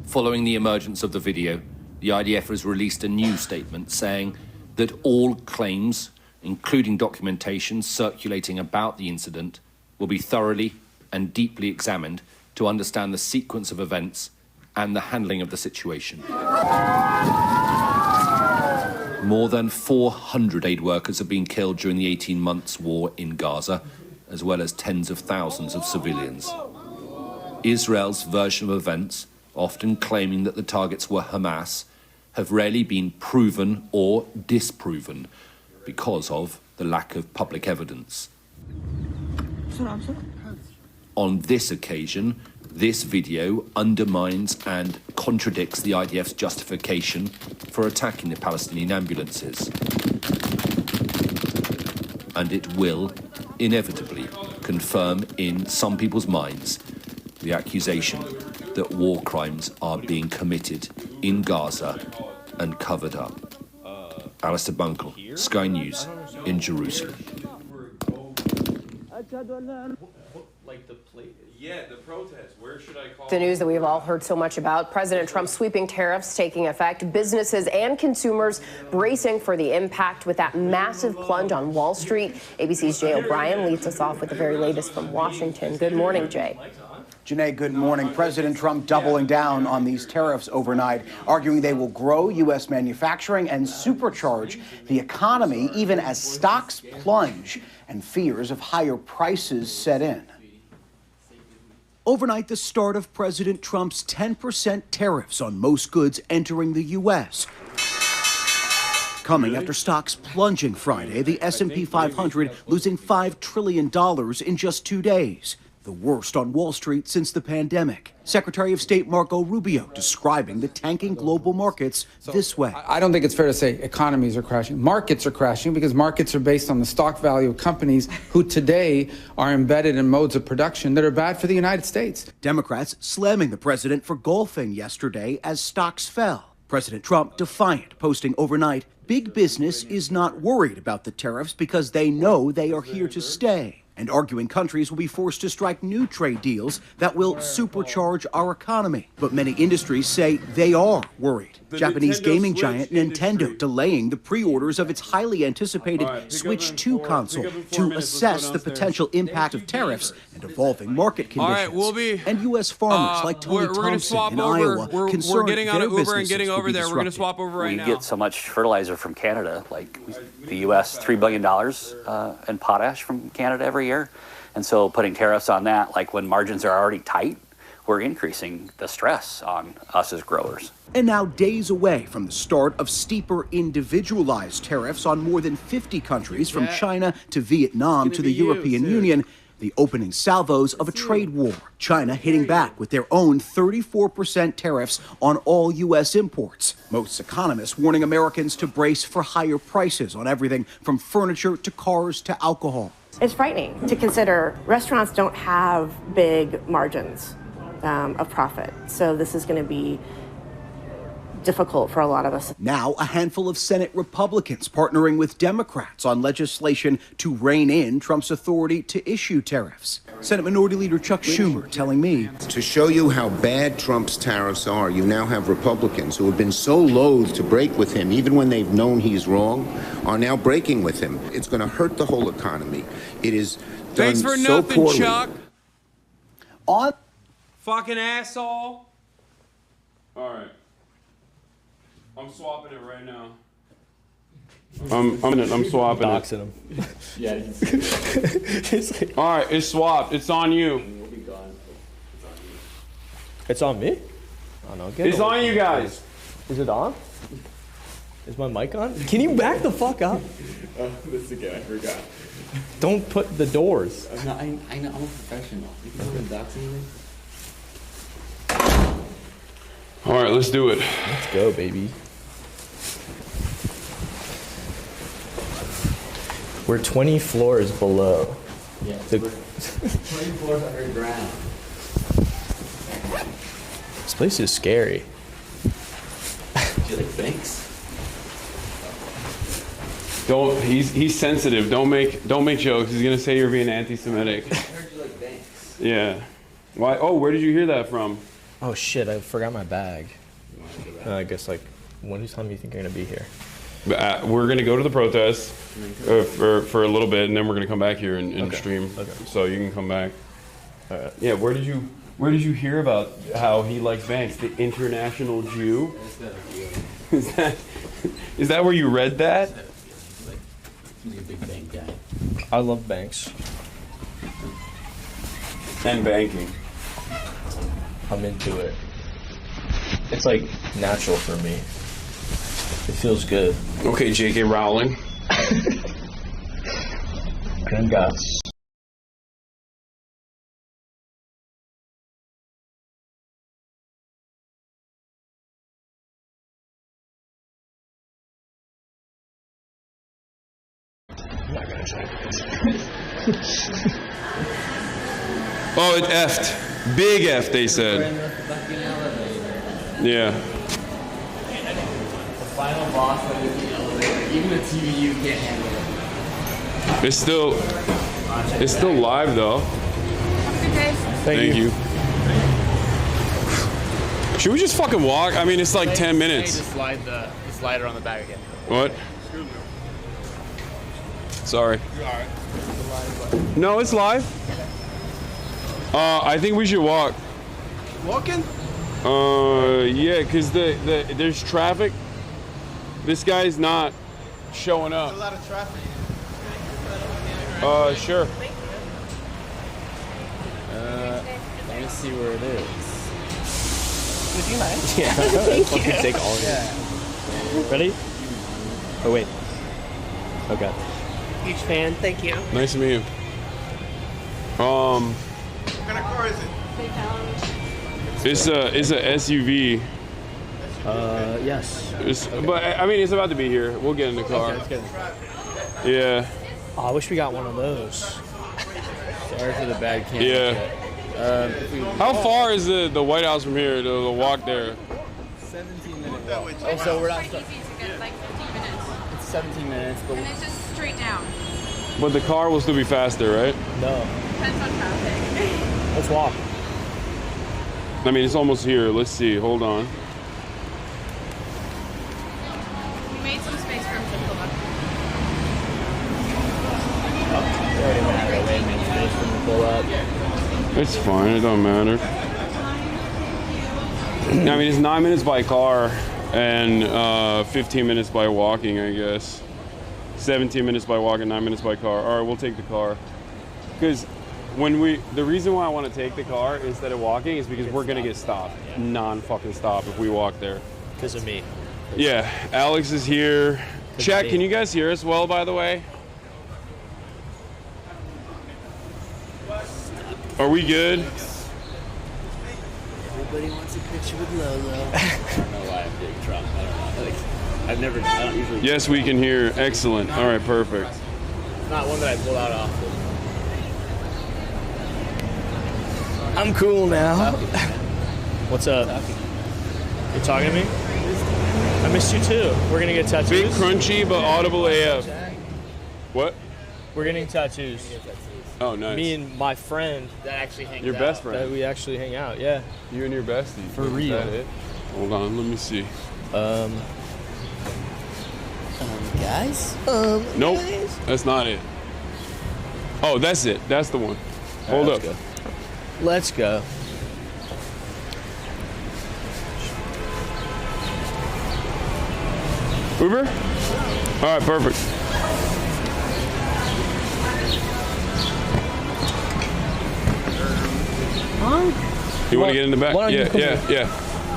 [SPEAKER 9] Following the emergence of the video, the IDF has released a new statement saying that all claims, including documentation circulating about the incident, will be thoroughly and deeply examined to understand the sequence of events and the handling of the situation. More than 400 aid workers have been killed during the 18 months war in Gaza, as well as tens of thousands of civilians. Israel's version of events, often claiming that the targets were Hamas, have rarely been proven or disproven because of the lack of public evidence. On this occasion, this video undermines and contradicts the IDF's justification for attacking the Palestinian ambulances. And it will, inevitably, confirm in some people's minds the accusation that war crimes are being committed in Gaza and covered up. Alistair Bunkle, Sky News, in Jerusalem.
[SPEAKER 2] Yeah, the protest. Where should I call?
[SPEAKER 11] The news that we've all heard so much about, President Trump's sweeping tariffs taking effect, businesses and consumers bracing for the impact with that massive plunge on Wall Street. ABC's Jay O'Brien leads us off with the very latest from Washington. Good morning, Jay.
[SPEAKER 12] Janae, good morning. President Trump doubling down on these tariffs overnight, arguing they will grow U.S. manufacturing and supercharge the economy, even as stocks plunge and fears of higher prices set in. Overnight, the start of President Trump's 10% tariffs on most goods entering the U.S. Coming after stocks plunging Friday, the S&P 500 losing $5 trillion in just 2 days. The worst on Wall Street since the pandemic. Secretary of State Marco Rubio describing the tanking global markets this way.
[SPEAKER 13] I don't think it's fair to say economies are crashing. Markets are crashing because markets are based on the stock value of companies who today are embedded in modes of production that are bad for the United States.
[SPEAKER 12] Democrats slamming the president for golfing yesterday as stocks fell. President Trump defiant, posting overnight, big business is not worried about the tariffs because they know they are here to stay. And arguing countries will be forced to strike new trade deals that will supercharge our economy. But many industries say they are worried. Japanese gaming giant Nintendo delaying the pre-orders of its highly anticipated Switch 2 console to assess the potential impact of tariffs and evolving market conditions. And U.S. farmers like Tony Thompson in Iowa concerned
[SPEAKER 2] we're getting out of
[SPEAKER 12] their
[SPEAKER 2] Uber and
[SPEAKER 12] businesses
[SPEAKER 2] getting
[SPEAKER 12] will
[SPEAKER 2] over
[SPEAKER 12] be
[SPEAKER 2] there. We're going to
[SPEAKER 12] disrupted.
[SPEAKER 2] swap over right now.
[SPEAKER 14] We get so much fertilizer from Canada, like the U.S. $3 billion in potash from Canada every year. And so putting tariffs on that, like when margins are already tight, we're increasing the stress on us as growers.
[SPEAKER 12] And now days away from the start of steeper individualized tariffs on more than 50 countries from China to Vietnam to the European Union, the opening salvos of a trade war. China hitting back with their own 34% tariffs on all U.S. imports. Most economists warning Americans to brace for higher prices on everything from furniture to cars to alcohol.
[SPEAKER 15] It's frightening to consider. Restaurants don't have big margins of profit. So this is going to be difficult for a lot of us.
[SPEAKER 12] Now, a handful of Senate Republicans partnering with Democrats on legislation to rein in Trump's authority to issue tariffs. Senate Minority Leader Chuck Schumer telling me,
[SPEAKER 16] to show you how bad Trump's tariffs are, you now have Republicans who have been so loath to break with him, even when they've known he's wrong, are now breaking with him. It's going to hurt the whole economy. It is done
[SPEAKER 2] Thanks for
[SPEAKER 16] so
[SPEAKER 2] nothing,
[SPEAKER 16] poorly.
[SPEAKER 2] Chuck.
[SPEAKER 12] On
[SPEAKER 2] fucking asshole. All right. I'm swapping it right now. I'm swapping
[SPEAKER 17] Doxing him.
[SPEAKER 2] Yeah. All right, it's swapped. It's on you.
[SPEAKER 17] It's on me? Oh no.
[SPEAKER 2] It's on you guys.
[SPEAKER 17] Is it on? Is my mic on? Can you back the fuck up?
[SPEAKER 18] This is again, I forgot.
[SPEAKER 17] Don't put the doors.
[SPEAKER 18] I know, I'm a professional. You can put doxing me.
[SPEAKER 2] All right, let's do it.
[SPEAKER 17] Let's go, baby. We're 20 floors below.
[SPEAKER 18] Yeah, we're 20 floors underground.
[SPEAKER 17] This place is scary.
[SPEAKER 18] Do you like banks?
[SPEAKER 2] Don't. He's sensitive. Don't make jokes. He's gonna say you're being anti-Semitic.
[SPEAKER 18] I heard you like banks.
[SPEAKER 2] Yeah. Why? Oh, where did you hear that from?
[SPEAKER 17] Oh shit! I forgot my bag. I guess like, when time do you think you're gonna be here?
[SPEAKER 2] We're gonna go to the protest for a little bit, and then we're gonna come back here and stream. Okay. So you can come back.
[SPEAKER 17] All right.
[SPEAKER 2] Yeah. Where did you hear about how he likes banks? The international Jew. Is that where you read that?
[SPEAKER 18] He's a big bank guy.
[SPEAKER 17] I love banks.
[SPEAKER 2] And banking.
[SPEAKER 17] I'm into it. It's like natural for me. It feels good.
[SPEAKER 2] Okay, J.K. Rowling.
[SPEAKER 17] Gringos. I'm not gonna try this.
[SPEAKER 2] Oh, it effed. Big F, they said. Yeah.
[SPEAKER 18] The final boss of the elevator. Even the TVU can't handle it.
[SPEAKER 2] It's still live though. Thank you. Should we just fucking walk? I mean, it's like 10 minutes.
[SPEAKER 19] Just slide the slider on the back again.
[SPEAKER 2] What? Sorry. No, it's live. I think we should walk.
[SPEAKER 19] Walking?
[SPEAKER 2] Yeah, cause there's traffic. This guy's not showing up.
[SPEAKER 19] There's a lot of traffic.
[SPEAKER 2] Sure.
[SPEAKER 19] Let me see where it is.
[SPEAKER 17] Would you mind? Yeah.
[SPEAKER 19] Thank you.
[SPEAKER 17] Fucking take all of it. Ready? Oh wait. Okay.
[SPEAKER 19] Huge fan. Thank you.
[SPEAKER 2] Nice to meet you.
[SPEAKER 19] What kind of car is it?
[SPEAKER 2] It's a SUV.
[SPEAKER 17] Yes.
[SPEAKER 2] But I mean, it's about to be here. We'll get in the car.
[SPEAKER 17] Okay, let's get
[SPEAKER 2] Yeah.
[SPEAKER 17] Oh, I wish we got one of those.
[SPEAKER 19] Sorry for the bad camera.
[SPEAKER 2] Yeah. How far is the White House from here? The walk there?
[SPEAKER 19] 17 minutes. Oh, so we're not stuck.
[SPEAKER 20] Easy to get like 15 minutes.
[SPEAKER 19] It's 17 minutes, but
[SPEAKER 20] And it's just straight down.
[SPEAKER 2] But the car will still be faster, right?
[SPEAKER 17] No.
[SPEAKER 20] Depends on traffic.
[SPEAKER 17] Let's walk.
[SPEAKER 2] I mean, it's almost here. Let's see. Hold on.
[SPEAKER 20] We made some space for him to pull up.
[SPEAKER 17] It already matter. Wait a minute. Space for them to pull up.
[SPEAKER 2] It's fine. It don't matter. I mean, it's 9 minutes by car and 15 minutes by walking, I guess. 17 minutes by walking, 9 minutes by car. All right, we'll take the car. Because the reason why I want to take the car instead of walking is because we're gonna get stopped, non-fucking stop if we walk there.
[SPEAKER 17] Because of me.
[SPEAKER 2] Yeah, Alex is here. Chat, can you guys hear us well, by the way? Are we good?
[SPEAKER 19] Everybody wants a picture with Lolo. I don't know why I'm big Trump. I don't know. I don't usually.
[SPEAKER 2] Yes, we can hear. Excellent. All right, perfect.
[SPEAKER 19] It's not one that I pull out often. I'm cool now.
[SPEAKER 17] What's up? You talking to me? I missed you too. We're gonna get tattoos.
[SPEAKER 2] Big crunchy but audible AF. What?
[SPEAKER 17] We're getting tattoos.
[SPEAKER 2] Oh, nice.
[SPEAKER 17] Me and my friend
[SPEAKER 19] That actually hangs
[SPEAKER 2] Your
[SPEAKER 19] out.
[SPEAKER 2] best friend.
[SPEAKER 17] that we actually hang out. Yeah.
[SPEAKER 2] You and your bestie.
[SPEAKER 17] For
[SPEAKER 2] Is
[SPEAKER 17] real.
[SPEAKER 2] that it? Hold on, let me see.
[SPEAKER 19] Guys?
[SPEAKER 2] Nope, that's not it. Oh, that's it. That's the one. Hold up.
[SPEAKER 17] Let's go.
[SPEAKER 2] Uber? All right, perfect. You want to get in the back? Yeah.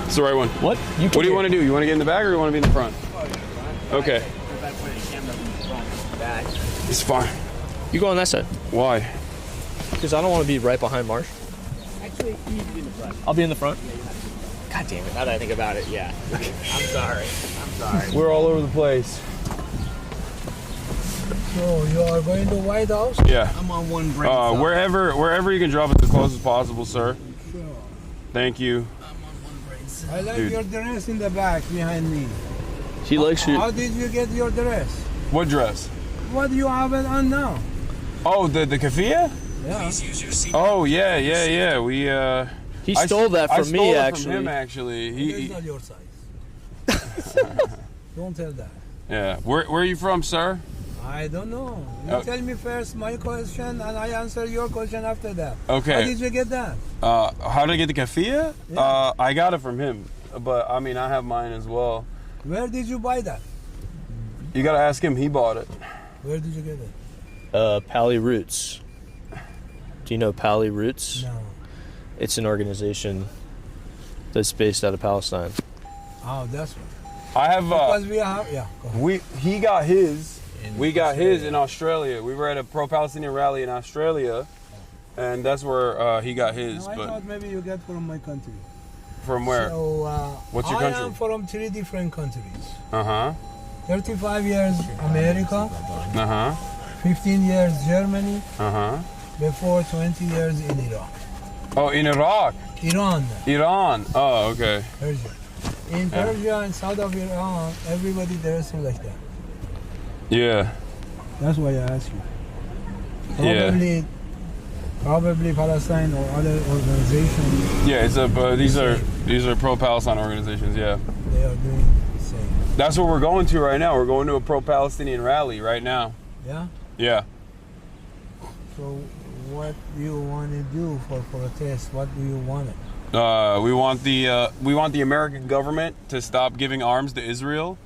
[SPEAKER 2] It's the right one.
[SPEAKER 17] What?
[SPEAKER 2] What do you want to do? You want to get in the back or you want to be in the front? Okay. It's fine.
[SPEAKER 17] You go on that side.
[SPEAKER 2] Why?
[SPEAKER 17] Because I don't want to be right behind Marsh.
[SPEAKER 19] Actually, you need to be in the front.
[SPEAKER 17] I'll be in the front.
[SPEAKER 19] God damn it. Now that I think about it, yeah. I'm sorry.
[SPEAKER 2] We're all over the place.
[SPEAKER 21] So you are going to White House?
[SPEAKER 2] Yeah.
[SPEAKER 21] I'm on one brain.
[SPEAKER 2] Wherever you can drop it as close as possible, sir.
[SPEAKER 21] Sure.
[SPEAKER 2] Thank you.
[SPEAKER 21] I like
[SPEAKER 2] Dude.
[SPEAKER 21] your dress in the back behind me.
[SPEAKER 17] She likes you.
[SPEAKER 21] How did you get your dress?
[SPEAKER 2] What dress?
[SPEAKER 21] What do you have it on now?
[SPEAKER 2] Oh, the keffiyeh?
[SPEAKER 21] Yeah.
[SPEAKER 2] Oh, yeah. We
[SPEAKER 17] He stole that
[SPEAKER 2] I
[SPEAKER 17] from
[SPEAKER 2] stole
[SPEAKER 17] me,
[SPEAKER 2] it
[SPEAKER 17] actually.
[SPEAKER 2] From him, actually.
[SPEAKER 21] It's not your size. Don't tell that.
[SPEAKER 2] Yeah. Where are you from, sir?
[SPEAKER 21] I don't know. You tell me first my question and I answer your question after that.
[SPEAKER 2] Okay.
[SPEAKER 21] How did you get that?
[SPEAKER 2] How did I get the keffiyeh?
[SPEAKER 21] Yeah.
[SPEAKER 2] I got it from him, but I mean I have mine as well.
[SPEAKER 21] Where did you buy that?
[SPEAKER 2] You gotta ask him. He bought it.
[SPEAKER 21] Where did you get it?
[SPEAKER 17] Pali Roots. Do you know Pali Roots?
[SPEAKER 21] No.
[SPEAKER 17] It's an organization that's based out of Palestine.
[SPEAKER 21] Oh, that's what.
[SPEAKER 2] I have.
[SPEAKER 21] Because we have, yeah. Go ahead.
[SPEAKER 2] He got his. We got his in Australia. We were at a pro-Palestinian rally in Australia, and that's where he got his.
[SPEAKER 21] No, I
[SPEAKER 2] But
[SPEAKER 21] thought maybe you get from my country.
[SPEAKER 2] from where?
[SPEAKER 21] So,
[SPEAKER 2] What's your country?
[SPEAKER 21] I am from 3 different countries.
[SPEAKER 2] 35
[SPEAKER 21] years America, 15 years Germany, before 20 years in Iraq.
[SPEAKER 2] Oh, in Iraq.
[SPEAKER 21] Iran.
[SPEAKER 2] Oh, okay.
[SPEAKER 21] Persia. In
[SPEAKER 2] Yeah.
[SPEAKER 21] Persia and south of Iran, everybody dressing like that.
[SPEAKER 2] Yeah.
[SPEAKER 21] That's why I asked you.
[SPEAKER 2] Yeah.
[SPEAKER 21] Probably Palestine or other organizations.
[SPEAKER 2] Yeah, it's these are pro-Palestine organizations. Yeah.
[SPEAKER 21] They are doing the same.
[SPEAKER 2] That's what we're going to right now. We're going to a pro-Palestinian rally right now.
[SPEAKER 21] Yeah.
[SPEAKER 2] Yeah.
[SPEAKER 21] So, what do you want to do for protest? What do you want it?
[SPEAKER 2] We want the American government to stop giving arms to Israel.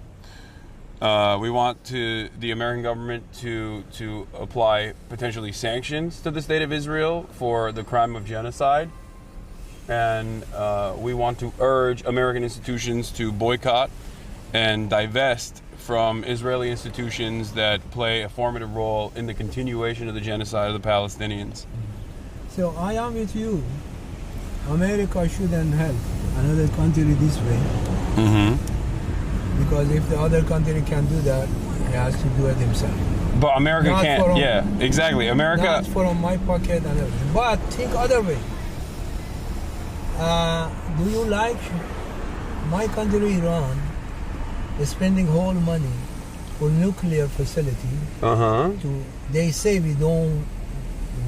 [SPEAKER 2] We want the American government to apply potentially sanctions to the state of Israel for the crime of genocide, and we want to urge American institutions to boycott and divest from Israeli institutions that play a formative role in the continuation of the genocide of the Palestinians.
[SPEAKER 21] So I am with you. America shouldn't help another country this way. Because if the other country can do that, he has to do it himself.
[SPEAKER 2] But America
[SPEAKER 21] Not
[SPEAKER 2] can't.
[SPEAKER 21] from-
[SPEAKER 2] Yeah, exactly. America.
[SPEAKER 21] Not from my pocket and everything. But think other way. Do you like my country, Iran, is spending whole money for nuclear facility? They say we don't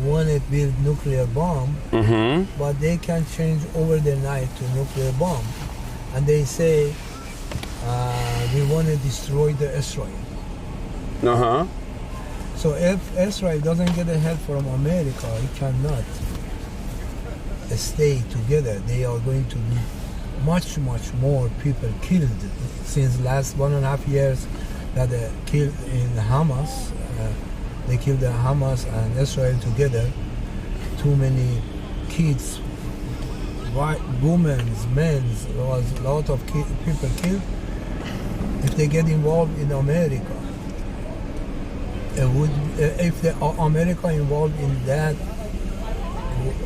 [SPEAKER 21] want to build nuclear bomb, but they can change over the night to nuclear bomb, and they say we want to destroy the Israel. So if Israel doesn't get the help from America, it cannot stay together. They are going to be much more people killed since last 1.5 years that they killed in Hamas. They killed the Hamas and Israel together. Too many kids, women, men, there was a lot of people killed. If they get involved in America, if the America involved in that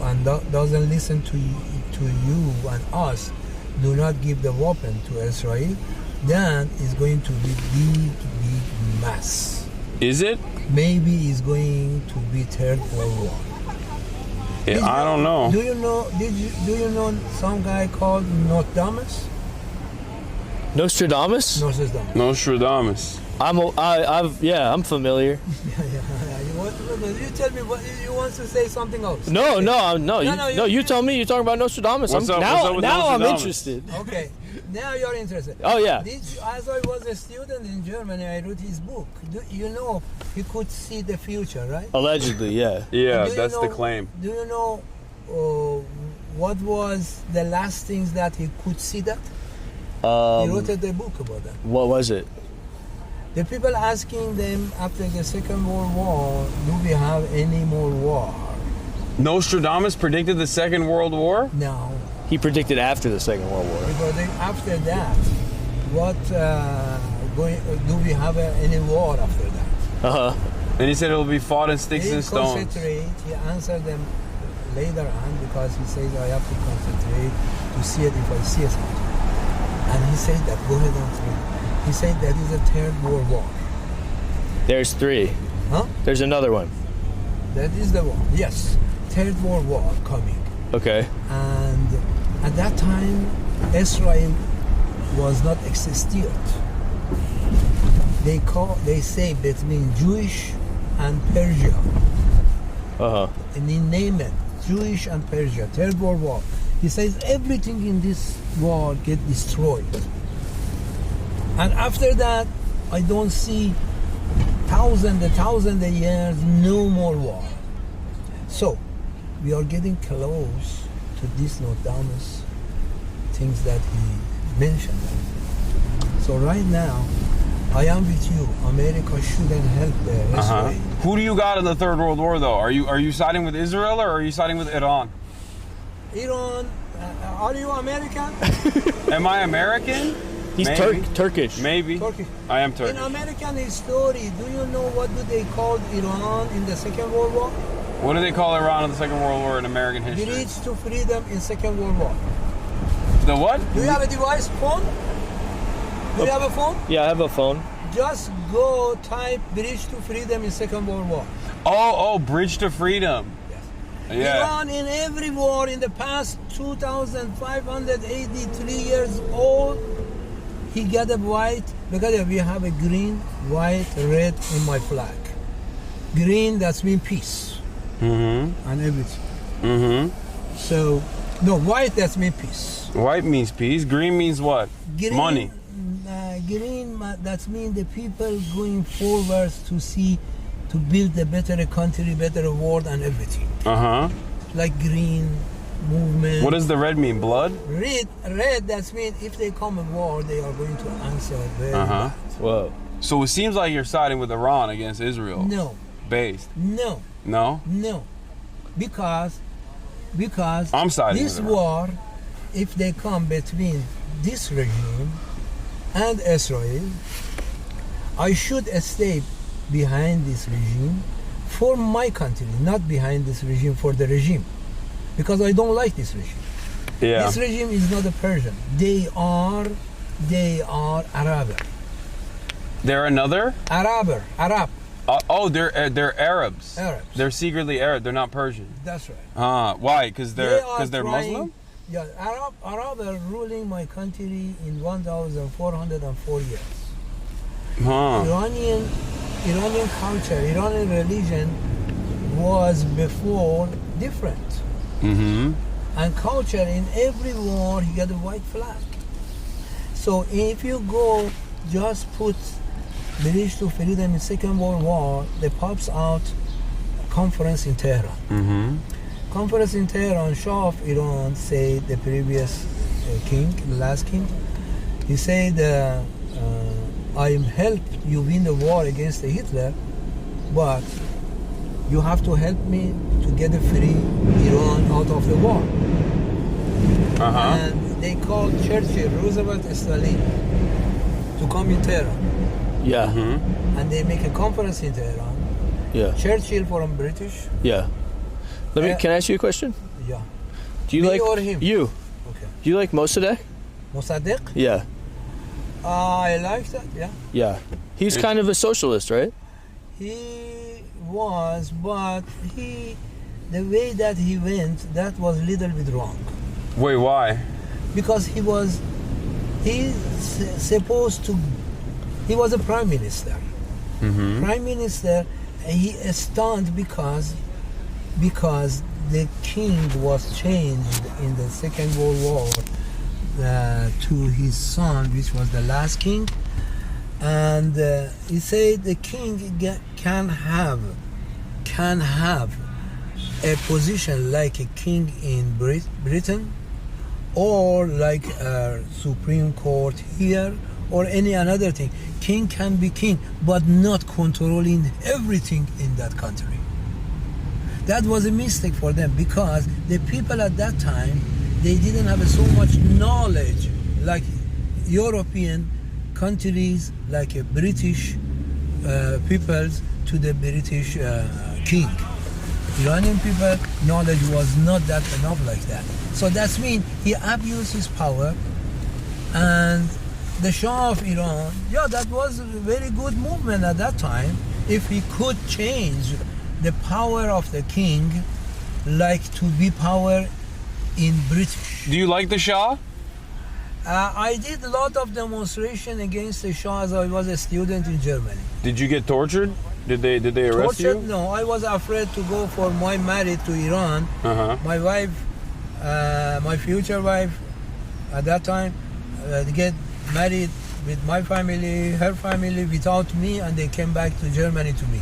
[SPEAKER 21] and doesn't listen to you and us, do not give the weapon to Israel, then it's going to be big mess.
[SPEAKER 2] Is it?
[SPEAKER 21] Maybe it's going to be Third World War.
[SPEAKER 2] I don't know.
[SPEAKER 21] Do you know? Do you know some guy called Nostradamus?
[SPEAKER 17] Nostradamus?
[SPEAKER 2] Nostradamus.
[SPEAKER 17] I'm familiar.
[SPEAKER 21] You tell me what you want to say something else.
[SPEAKER 17] No. You tell me. You're talking about Nostradamus.
[SPEAKER 2] What's up with
[SPEAKER 17] Now I'm
[SPEAKER 2] Nostradamus?
[SPEAKER 17] interested.
[SPEAKER 21] Okay, now you're interested.
[SPEAKER 17] Oh, yeah.
[SPEAKER 21] As I was a student in Germany, I wrote his book. You know, he could see the future, right?
[SPEAKER 17] Allegedly, yeah.
[SPEAKER 2] Yeah,
[SPEAKER 21] Do you
[SPEAKER 2] that's the
[SPEAKER 21] know-
[SPEAKER 2] claim.
[SPEAKER 21] Do you know what was the last things that he could see that? He wrote the book about that.
[SPEAKER 17] What was it?
[SPEAKER 21] The people asking them after the Second World War, do we have any more war?
[SPEAKER 2] Nostradamus predicted the Second World War?
[SPEAKER 21] No.
[SPEAKER 17] He predicted after the Second World War.
[SPEAKER 21] Because after that, what do we have any war after that?
[SPEAKER 17] Uh-huh.
[SPEAKER 2] And he said it will be fought in sticks and stones.
[SPEAKER 21] Concentrate. He answered them later on because he says I have to concentrate to see it if I see something. And he said that, go ahead and read. He said that is a Third World War.
[SPEAKER 17] There's 3.
[SPEAKER 21] Huh?
[SPEAKER 17] There's another one.
[SPEAKER 21] That is the war. Yes. Third World War coming.
[SPEAKER 17] Okay.
[SPEAKER 21] And at that time, Israel was not existed. They say between Jewish and Persia.
[SPEAKER 17] Uh-huh.
[SPEAKER 21] And he named it Jewish and Persia, Third World War. He says everything in this war get destroyed. And after that, I don't see thousands of years, no more war. So, we are getting close to this Nostradamus things that he mentioned. So right now, I am with you. America shouldn't help Israel.
[SPEAKER 2] Who do you got in the Third World War, though? Are you siding with Israel or are you siding with Iran?
[SPEAKER 21] Iran, are you American?
[SPEAKER 2] Am I American?
[SPEAKER 17] He's Turkish.
[SPEAKER 2] Maybe.
[SPEAKER 21] Turkish.
[SPEAKER 2] I am Turkish.
[SPEAKER 21] In American history, do you know what do they call Iran in the Second World War?
[SPEAKER 2] What do they call Iran in the Second World War in American history?
[SPEAKER 21] Bridge to freedom in Second World War.
[SPEAKER 2] The what?
[SPEAKER 21] Do you have a device, phone? Do you have a phone?
[SPEAKER 17] Yeah, I have a phone.
[SPEAKER 21] Just go type Bridge to freedom in Second World War.
[SPEAKER 2] Oh, Bridge to Freedom.
[SPEAKER 21] Yes.
[SPEAKER 2] Yeah.
[SPEAKER 21] Iran in every war in the past 2,583 years old, he got a white, because we have a green, white, red in my flag. Green, that's mean peace.
[SPEAKER 2] Mm-hmm.
[SPEAKER 21] And everything.
[SPEAKER 2] Mm-hmm.
[SPEAKER 21] So, no, white, that's mean peace.
[SPEAKER 2] White means peace. Green means what?
[SPEAKER 21] Green,
[SPEAKER 2] Money.
[SPEAKER 21] Green, that means the people going forward to build a better country, better world and everything.
[SPEAKER 2] Uh-huh.
[SPEAKER 21] Like green movement.
[SPEAKER 2] What does the red mean? Blood?
[SPEAKER 21] Red, that means if they come a war, they are going to answer very
[SPEAKER 2] Uh-huh.
[SPEAKER 21] bad.
[SPEAKER 2] Whoa. So it seems like you're siding with Iran against Israel.
[SPEAKER 21] No.
[SPEAKER 2] Based.
[SPEAKER 21] No.
[SPEAKER 2] No?
[SPEAKER 21] No. Because
[SPEAKER 2] I'm siding
[SPEAKER 21] this
[SPEAKER 2] with Iran.
[SPEAKER 21] war, if they come between this regime and Israel, I should stay behind this regime for my country, not behind this regime for the regime. Because I don't like this regime.
[SPEAKER 2] Yeah.
[SPEAKER 21] This regime is not a Persian. They are Arab.
[SPEAKER 2] They're another?
[SPEAKER 21] Arab.
[SPEAKER 2] They're Arabs.
[SPEAKER 21] Arabs.
[SPEAKER 2] They're secretly Arab. They're not Persian.
[SPEAKER 21] That's right.
[SPEAKER 2] Why? Because they're
[SPEAKER 21] trying-
[SPEAKER 2] Muslim?
[SPEAKER 21] Yeah, Arab are ruling my country in 1,404 years.
[SPEAKER 2] Huh.
[SPEAKER 21] Iranian culture, Iranian religion was before different.
[SPEAKER 2] Mm-hmm.
[SPEAKER 21] And culture, in every war, you get a white flag. So if you go just put Bridge to freedom in Second World War, they pops out conference in Tehran.
[SPEAKER 2] Mm-hmm.
[SPEAKER 21] Conference in Tehran, Shah of Iran said, the previous king, the last king, he said, I helped you win the war against Hitler, but you have to help me to get a free Iran out of the war.
[SPEAKER 2] Uh-huh.
[SPEAKER 21] And they called Churchill, Roosevelt, Stalin to come in Tehran.
[SPEAKER 17] Yeah.
[SPEAKER 2] Mm-hmm.
[SPEAKER 21] And they make a conference in Tehran.
[SPEAKER 17] Yeah.
[SPEAKER 21] Churchill from British.
[SPEAKER 17] Yeah. Can I ask you a question?
[SPEAKER 21] Yeah.
[SPEAKER 17] Do you
[SPEAKER 21] Me
[SPEAKER 17] like
[SPEAKER 21] or him?
[SPEAKER 17] you?
[SPEAKER 21] Okay.
[SPEAKER 17] Do you like Mossadegh?
[SPEAKER 21] Mossadegh?
[SPEAKER 17] Yeah.
[SPEAKER 21] I like that, yeah.
[SPEAKER 17] Yeah. He's kind of a socialist, right?
[SPEAKER 21] He was, but the way that he went, that was a little bit wrong.
[SPEAKER 2] Wait, why?
[SPEAKER 21] Because he was supposed to. He was a prime minister. Prime minister. He stunned because the king was changed in the Second World War to his son, which was the last king, and he said the king can have a position like a king in Britain, or like a Supreme Court here, or any another thing. King can be king, but not controlling everything in that country. That was a mistake for them, because the people at that time, they didn't have so much knowledge like European countries, like a British peoples to the British king. Iranian people, knowledge was not that enough like that. So that's mean he abused his power, and the Shah of Iran, yeah, that was a very good movement at that time. If he could change the power of the king, like to be power in British.
[SPEAKER 2] Do you like the Shah?
[SPEAKER 21] I did a lot of demonstration against the Shah as I was a student in Germany.
[SPEAKER 2] Did you get tortured? Did they arrest you?
[SPEAKER 21] No, I was afraid to go for my marriage to Iran. My wife, my future wife, at that time, get married with my family, her family, without me, and they came back to Germany to me.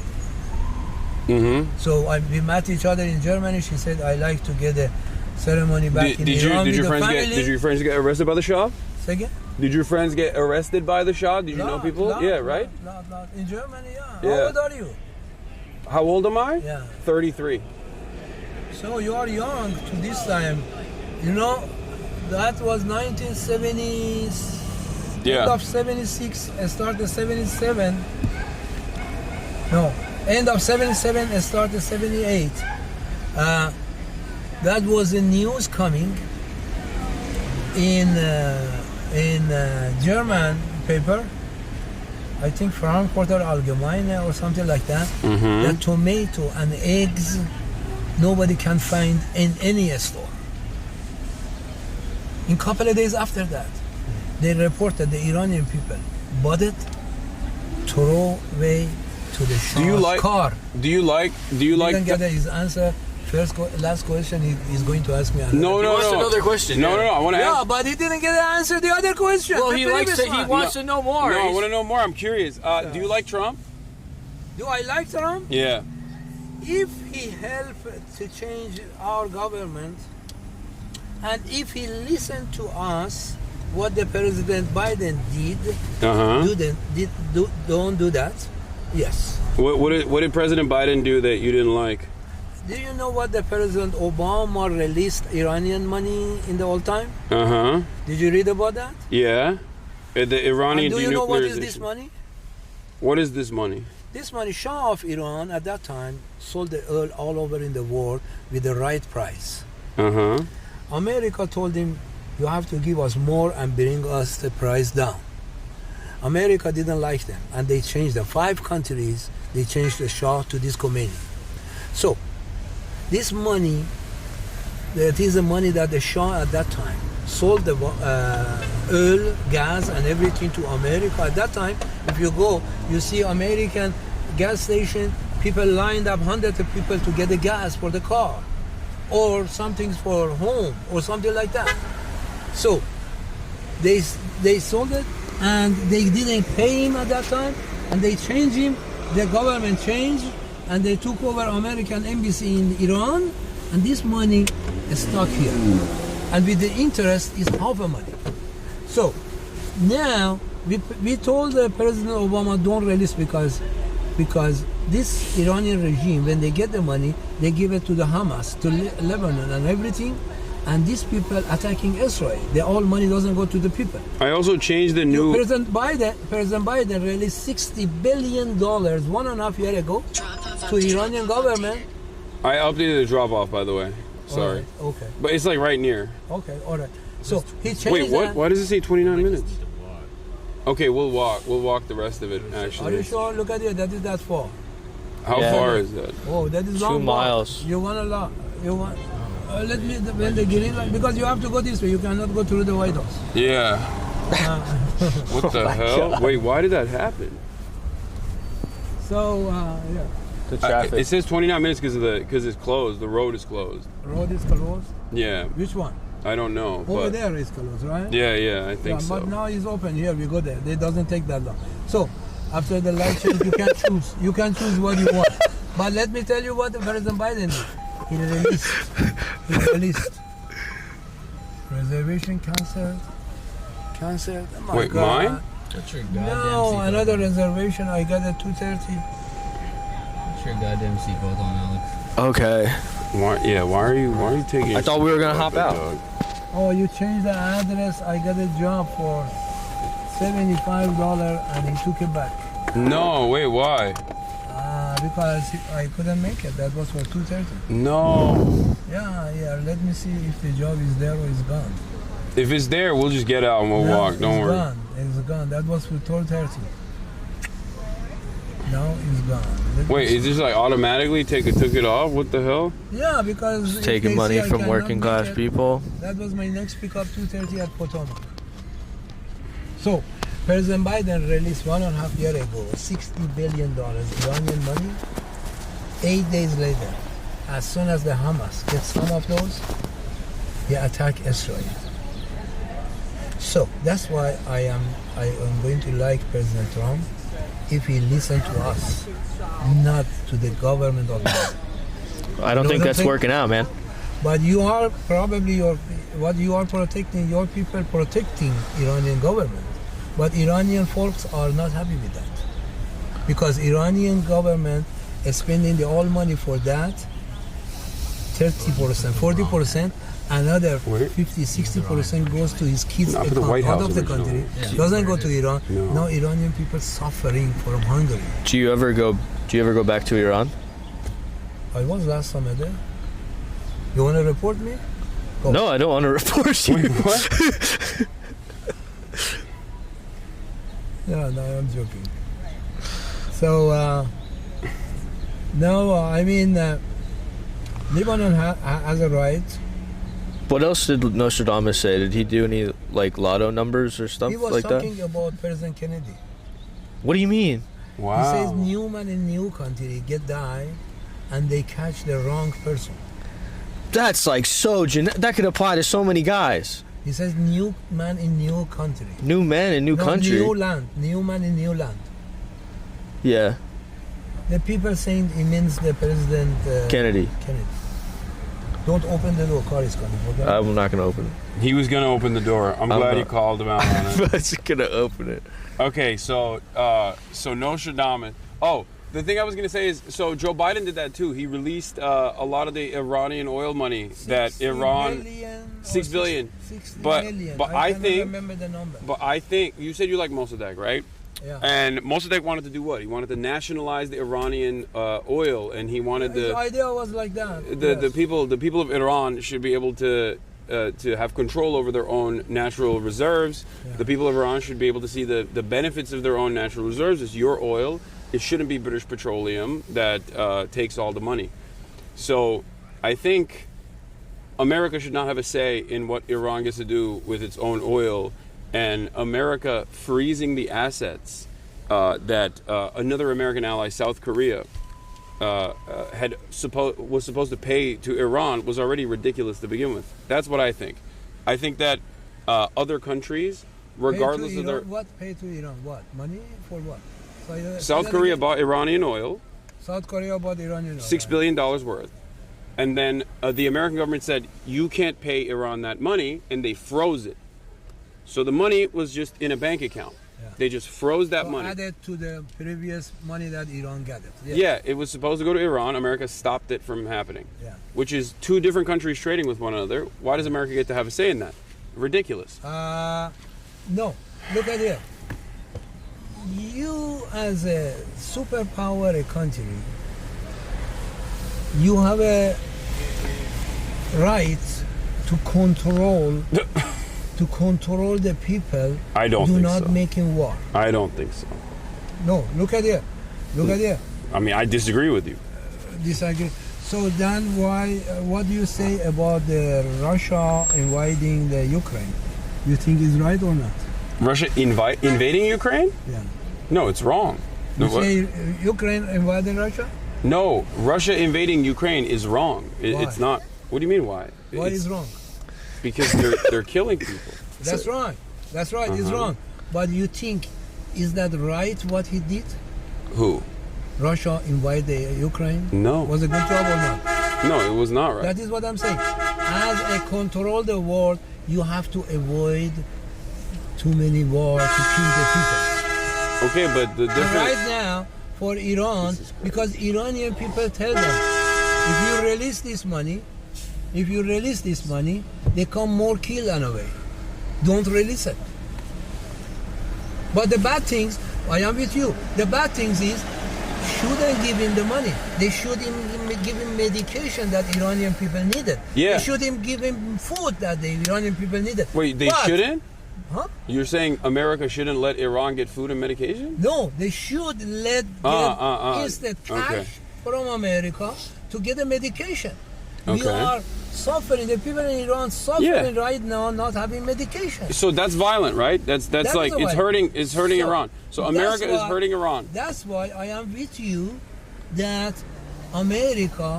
[SPEAKER 21] So we met each other in Germany. She said, "I like to get a ceremony back in Iran with the family."
[SPEAKER 2] Did your friends get arrested by the Shah?
[SPEAKER 21] Say again?
[SPEAKER 2] Did your friends get arrested by the Shah? Did you know people? Yeah, right?
[SPEAKER 21] Not. In Germany, yeah.
[SPEAKER 2] Yeah.
[SPEAKER 21] How old are you?
[SPEAKER 2] How old am I?
[SPEAKER 21] Yeah.
[SPEAKER 2] 33.
[SPEAKER 21] So you are young to this time. You know, that was 1970.
[SPEAKER 2] Yeah.
[SPEAKER 21] End of 76, started 77. No, end of 77, started 78. That was the news coming in German paper. I think Frankfurter Allgemeine or something like that. That tomato and eggs nobody can find in any store. In a couple of days after that, they reported the Iranian people bought it, throw away to the Shah's car.
[SPEAKER 2] Do you like?
[SPEAKER 21] Didn't get his answer. Last question he's going to ask me.
[SPEAKER 2] No.
[SPEAKER 19] Another question.
[SPEAKER 2] No. I want to.
[SPEAKER 21] Yeah, but he didn't get to answer the other question.
[SPEAKER 19] Well, he wants to know more.
[SPEAKER 2] No, I want to know more. I'm curious. Do you like Trump?
[SPEAKER 21] Do I like Trump?
[SPEAKER 2] Yeah.
[SPEAKER 21] If he helped to change our government, and if he listened to us, what the President Biden did, don't do that. Yes.
[SPEAKER 2] What did President Biden do that you didn't like?
[SPEAKER 21] Do you know what the President Obama released Iranian money in the old time? Did you read about that?
[SPEAKER 2] Yeah. The Iranian.
[SPEAKER 21] And do you know what is this money?
[SPEAKER 2] What is this money?
[SPEAKER 21] This money, Shah of Iran at that time sold the oil all over in the world with the right price. America told him, you have to give us more and bring us the price down. America didn't like them, and they changed the 5 countries. They changed the Shah to this Khomeini. So this money, that is the money that the Shah at that time sold the oil, gas, and everything to America. At that time, if you go, you see American gas station, people lined up, hundreds of people to get the gas for the car, or something for home, or something like that. So they sold it, and they didn't pay him at that time, and they changed him. The government changed, and they took over American embassy in Iran, and this money is stuck here. And with the interest is half a money. So now we told President Obama, don't release, because this Iranian regime, when they get the money, they give it to the Hamas, to Lebanon and everything, and these people attacking Israel. The all money doesn't go to the people.
[SPEAKER 2] I also changed the new.
[SPEAKER 21] President Biden released $60 billion 1.5 years ago to Iranian government.
[SPEAKER 2] I updated the drop off, by the way. Sorry.
[SPEAKER 21] Right, okay.
[SPEAKER 2] But it's like right near.
[SPEAKER 21] Okay, all right. So he changed.
[SPEAKER 2] Wait, what?
[SPEAKER 21] that.
[SPEAKER 2] Why does it say 29 minutes? Okay, we'll walk. We'll walk the rest of it. Actually.
[SPEAKER 21] Are you sure? Look at it. That is that far.
[SPEAKER 2] How far is that?
[SPEAKER 21] Oh, that is
[SPEAKER 19] 2 miles.
[SPEAKER 21] You want a lot? You want? Let me when the green light, because you have to go this way. You cannot go through the White House.
[SPEAKER 2] Yeah. What the hell? Wait, why did that happen?
[SPEAKER 21] So, yeah.
[SPEAKER 17] The traffic.
[SPEAKER 2] It says 29 minutes because it's closed. The road is closed.
[SPEAKER 21] Road is closed?
[SPEAKER 2] Yeah.
[SPEAKER 21] Which one?
[SPEAKER 2] I don't know.
[SPEAKER 21] Over
[SPEAKER 2] but
[SPEAKER 21] there is closed, right?
[SPEAKER 2] Yeah, I think so.
[SPEAKER 21] But now it's open here. We go there. It doesn't take that long. So, after the light change, you can choose. You can choose what you want. But let me tell you what President Biden did. He released. Reservation canceled. Oh my
[SPEAKER 2] Wait,
[SPEAKER 21] God.
[SPEAKER 2] mine?
[SPEAKER 19] What's your goddamn
[SPEAKER 21] No,
[SPEAKER 19] seatbelt?
[SPEAKER 21] another reservation. I got at 2:30.
[SPEAKER 19] What's your goddamn seatbelt on, Alex?
[SPEAKER 17] Okay.
[SPEAKER 2] Why are you taking?
[SPEAKER 17] I thought we were gonna hop out.
[SPEAKER 21] Oh, you changed the address. I got a job for $75 and he took it back.
[SPEAKER 2] No, wait, why?
[SPEAKER 21] Because I couldn't make it. That was for 2:30.
[SPEAKER 2] No.
[SPEAKER 21] Yeah. Let me see if the job is there or it's gone.
[SPEAKER 2] If it's there, we'll just get out and we'll walk. Don't worry.
[SPEAKER 21] It's gone. That was for 12:30. Now it's gone.
[SPEAKER 2] Wait, is this like automatically took it off? What the hell?
[SPEAKER 21] Yeah, because if
[SPEAKER 17] Taking
[SPEAKER 21] they
[SPEAKER 17] money
[SPEAKER 21] see I
[SPEAKER 17] from
[SPEAKER 21] cannot
[SPEAKER 17] working
[SPEAKER 21] make
[SPEAKER 17] class
[SPEAKER 21] it,
[SPEAKER 17] people.
[SPEAKER 21] That was my next pickup, 2:30 at Potomac. So, President Biden released 1.5 years ago $60 billion Iranian money. 8 days later, as soon as the Hamas gets some of those, they attack Israel. So that's why I am going to like President Trump if he listens to us, not to the government of Israel.
[SPEAKER 17] I don't think that's working out, man.
[SPEAKER 21] But you are probably what you are protecting, your people protecting Iranian government. But Iranian folks are not happy with that. Because Iranian government is spending the all money for that, 30%, 40%, another 50-60% goes to his kids out of the country. Doesn't go to Iran. Now Iranian people suffering from hunger.
[SPEAKER 17] Do you ever go back to Iran?
[SPEAKER 21] I was last summer there. You want to report me? Go.
[SPEAKER 17] No, I don't want to report you.
[SPEAKER 2] Wait, what?
[SPEAKER 21] No, I'm joking. So, no, I mean, Lebanon has a right.
[SPEAKER 17] What else did Nostradamus say? Did he do any like lotto numbers or stuff like that?
[SPEAKER 21] He was talking about President Kennedy.
[SPEAKER 17] What do you mean?
[SPEAKER 21] Wow. He says new man in new country get die, and they catch the wrong person.
[SPEAKER 17] That's like so that could apply to so many guys.
[SPEAKER 21] He says new man in new country.
[SPEAKER 17] New man in new country.
[SPEAKER 21] New land. New man in new land.
[SPEAKER 17] Yeah.
[SPEAKER 21] The people saying it means the President
[SPEAKER 17] Kennedy.
[SPEAKER 21] Don't open the door. Car is coming. Okay?
[SPEAKER 17] I'm not gonna open it.
[SPEAKER 2] He was gonna open the door. I'm glad you called him out on it.
[SPEAKER 17] I was gonna open it.
[SPEAKER 2] Okay, so Nostradamus. Oh, the thing I was gonna say is, so Joe Biden did that too. He released a lot of the Iranian oil money that Iran, $6 billion. But I think,
[SPEAKER 21] remember the number.
[SPEAKER 2] But I think you said you like Mossadegh, right?
[SPEAKER 21] Yeah.
[SPEAKER 2] And Mossadegh wanted to do what? He wanted to nationalize the Iranian oil, and he wanted
[SPEAKER 21] the idea was like that.
[SPEAKER 2] The people of Iran should be able to have control over their own natural reserves. Yeah. The people of Iran should be able to see the benefits of their own natural reserves. It's your oil. It shouldn't be British Petroleum that takes all the money. So I think America should not have a say in what Iran gets to do with its own oil, and America freezing the assets that another American ally, South Korea, was supposed to pay to Iran was already ridiculous to begin with. That's what I think. I think that other countries, regardless of their...
[SPEAKER 21] What pay to Iran? What? Money for what?
[SPEAKER 2] South Korea bought Iranian oil.
[SPEAKER 21] South Korea bought Iranian oil.
[SPEAKER 2] $6 billion worth. And then the American government said, you can't pay Iran that money, and they froze it. So the money was just in a bank account. Yeah. They just froze that money.
[SPEAKER 21] Added to the previous money that Iran gathered.
[SPEAKER 2] Yeah, it was supposed to go to Iran. America stopped it from happening. Yeah. Which is two different countries trading with one another. Why does America get to have a say in that? Ridiculous.
[SPEAKER 21] No. Look at it. You, as a superpower country, you have a right to control the people.
[SPEAKER 2] I don't think
[SPEAKER 21] not
[SPEAKER 2] so.
[SPEAKER 21] Making war.
[SPEAKER 2] I don't think so.
[SPEAKER 21] No, look at it.
[SPEAKER 2] I mean, I disagree with you.
[SPEAKER 21] Disagree. So then what do you say about the Russia invading the Ukraine? You think it's right or not?
[SPEAKER 2] Russia invading Ukraine?
[SPEAKER 21] Yeah.
[SPEAKER 2] No, it's wrong.
[SPEAKER 21] You
[SPEAKER 2] No,
[SPEAKER 21] say Ukraine invading Russia?
[SPEAKER 2] no, Russia invading Ukraine is wrong.
[SPEAKER 21] Why?
[SPEAKER 2] It's not. What do you mean why?
[SPEAKER 21] Why
[SPEAKER 2] It's
[SPEAKER 21] is wrong?
[SPEAKER 2] Because they're killing people.
[SPEAKER 21] That's right. That's right. It's wrong. But you think, is that right what he did?
[SPEAKER 2] Who?
[SPEAKER 21] Russia invaded Ukraine?
[SPEAKER 2] No.
[SPEAKER 21] Was a good job or not?
[SPEAKER 2] No, it was not right.
[SPEAKER 21] That is what I'm saying. As a control the world, you have to avoid too many wars to kill the people.
[SPEAKER 2] Okay, but the
[SPEAKER 21] And
[SPEAKER 2] difference.
[SPEAKER 21] right now, for Iran, because Iranian people tell them, if you release this money, they come more kill and away. Don't release it. But the bad things, I am with you. The bad things is, shouldn't give him the money. They should give him medication that Iranian people needed.
[SPEAKER 2] Yeah.
[SPEAKER 21] They should give him food that the Iranian people needed.
[SPEAKER 2] Wait, they
[SPEAKER 21] But-
[SPEAKER 2] shouldn't?
[SPEAKER 21] Huh?
[SPEAKER 2] You're saying America shouldn't let Iran get food and medication?
[SPEAKER 21] No, they should get instant cash
[SPEAKER 2] Okay.
[SPEAKER 21] from America to get the medication. We
[SPEAKER 2] Okay.
[SPEAKER 21] are suffering. The people in Iran suffering right now, not having medication.
[SPEAKER 2] So that's violent, right? That's
[SPEAKER 21] That
[SPEAKER 2] like
[SPEAKER 21] is
[SPEAKER 2] it's
[SPEAKER 21] violent.
[SPEAKER 2] hurting
[SPEAKER 21] So,
[SPEAKER 2] Iran. So
[SPEAKER 21] that's
[SPEAKER 2] America is
[SPEAKER 21] why-
[SPEAKER 2] hurting Iran.
[SPEAKER 21] That's why I am with you that America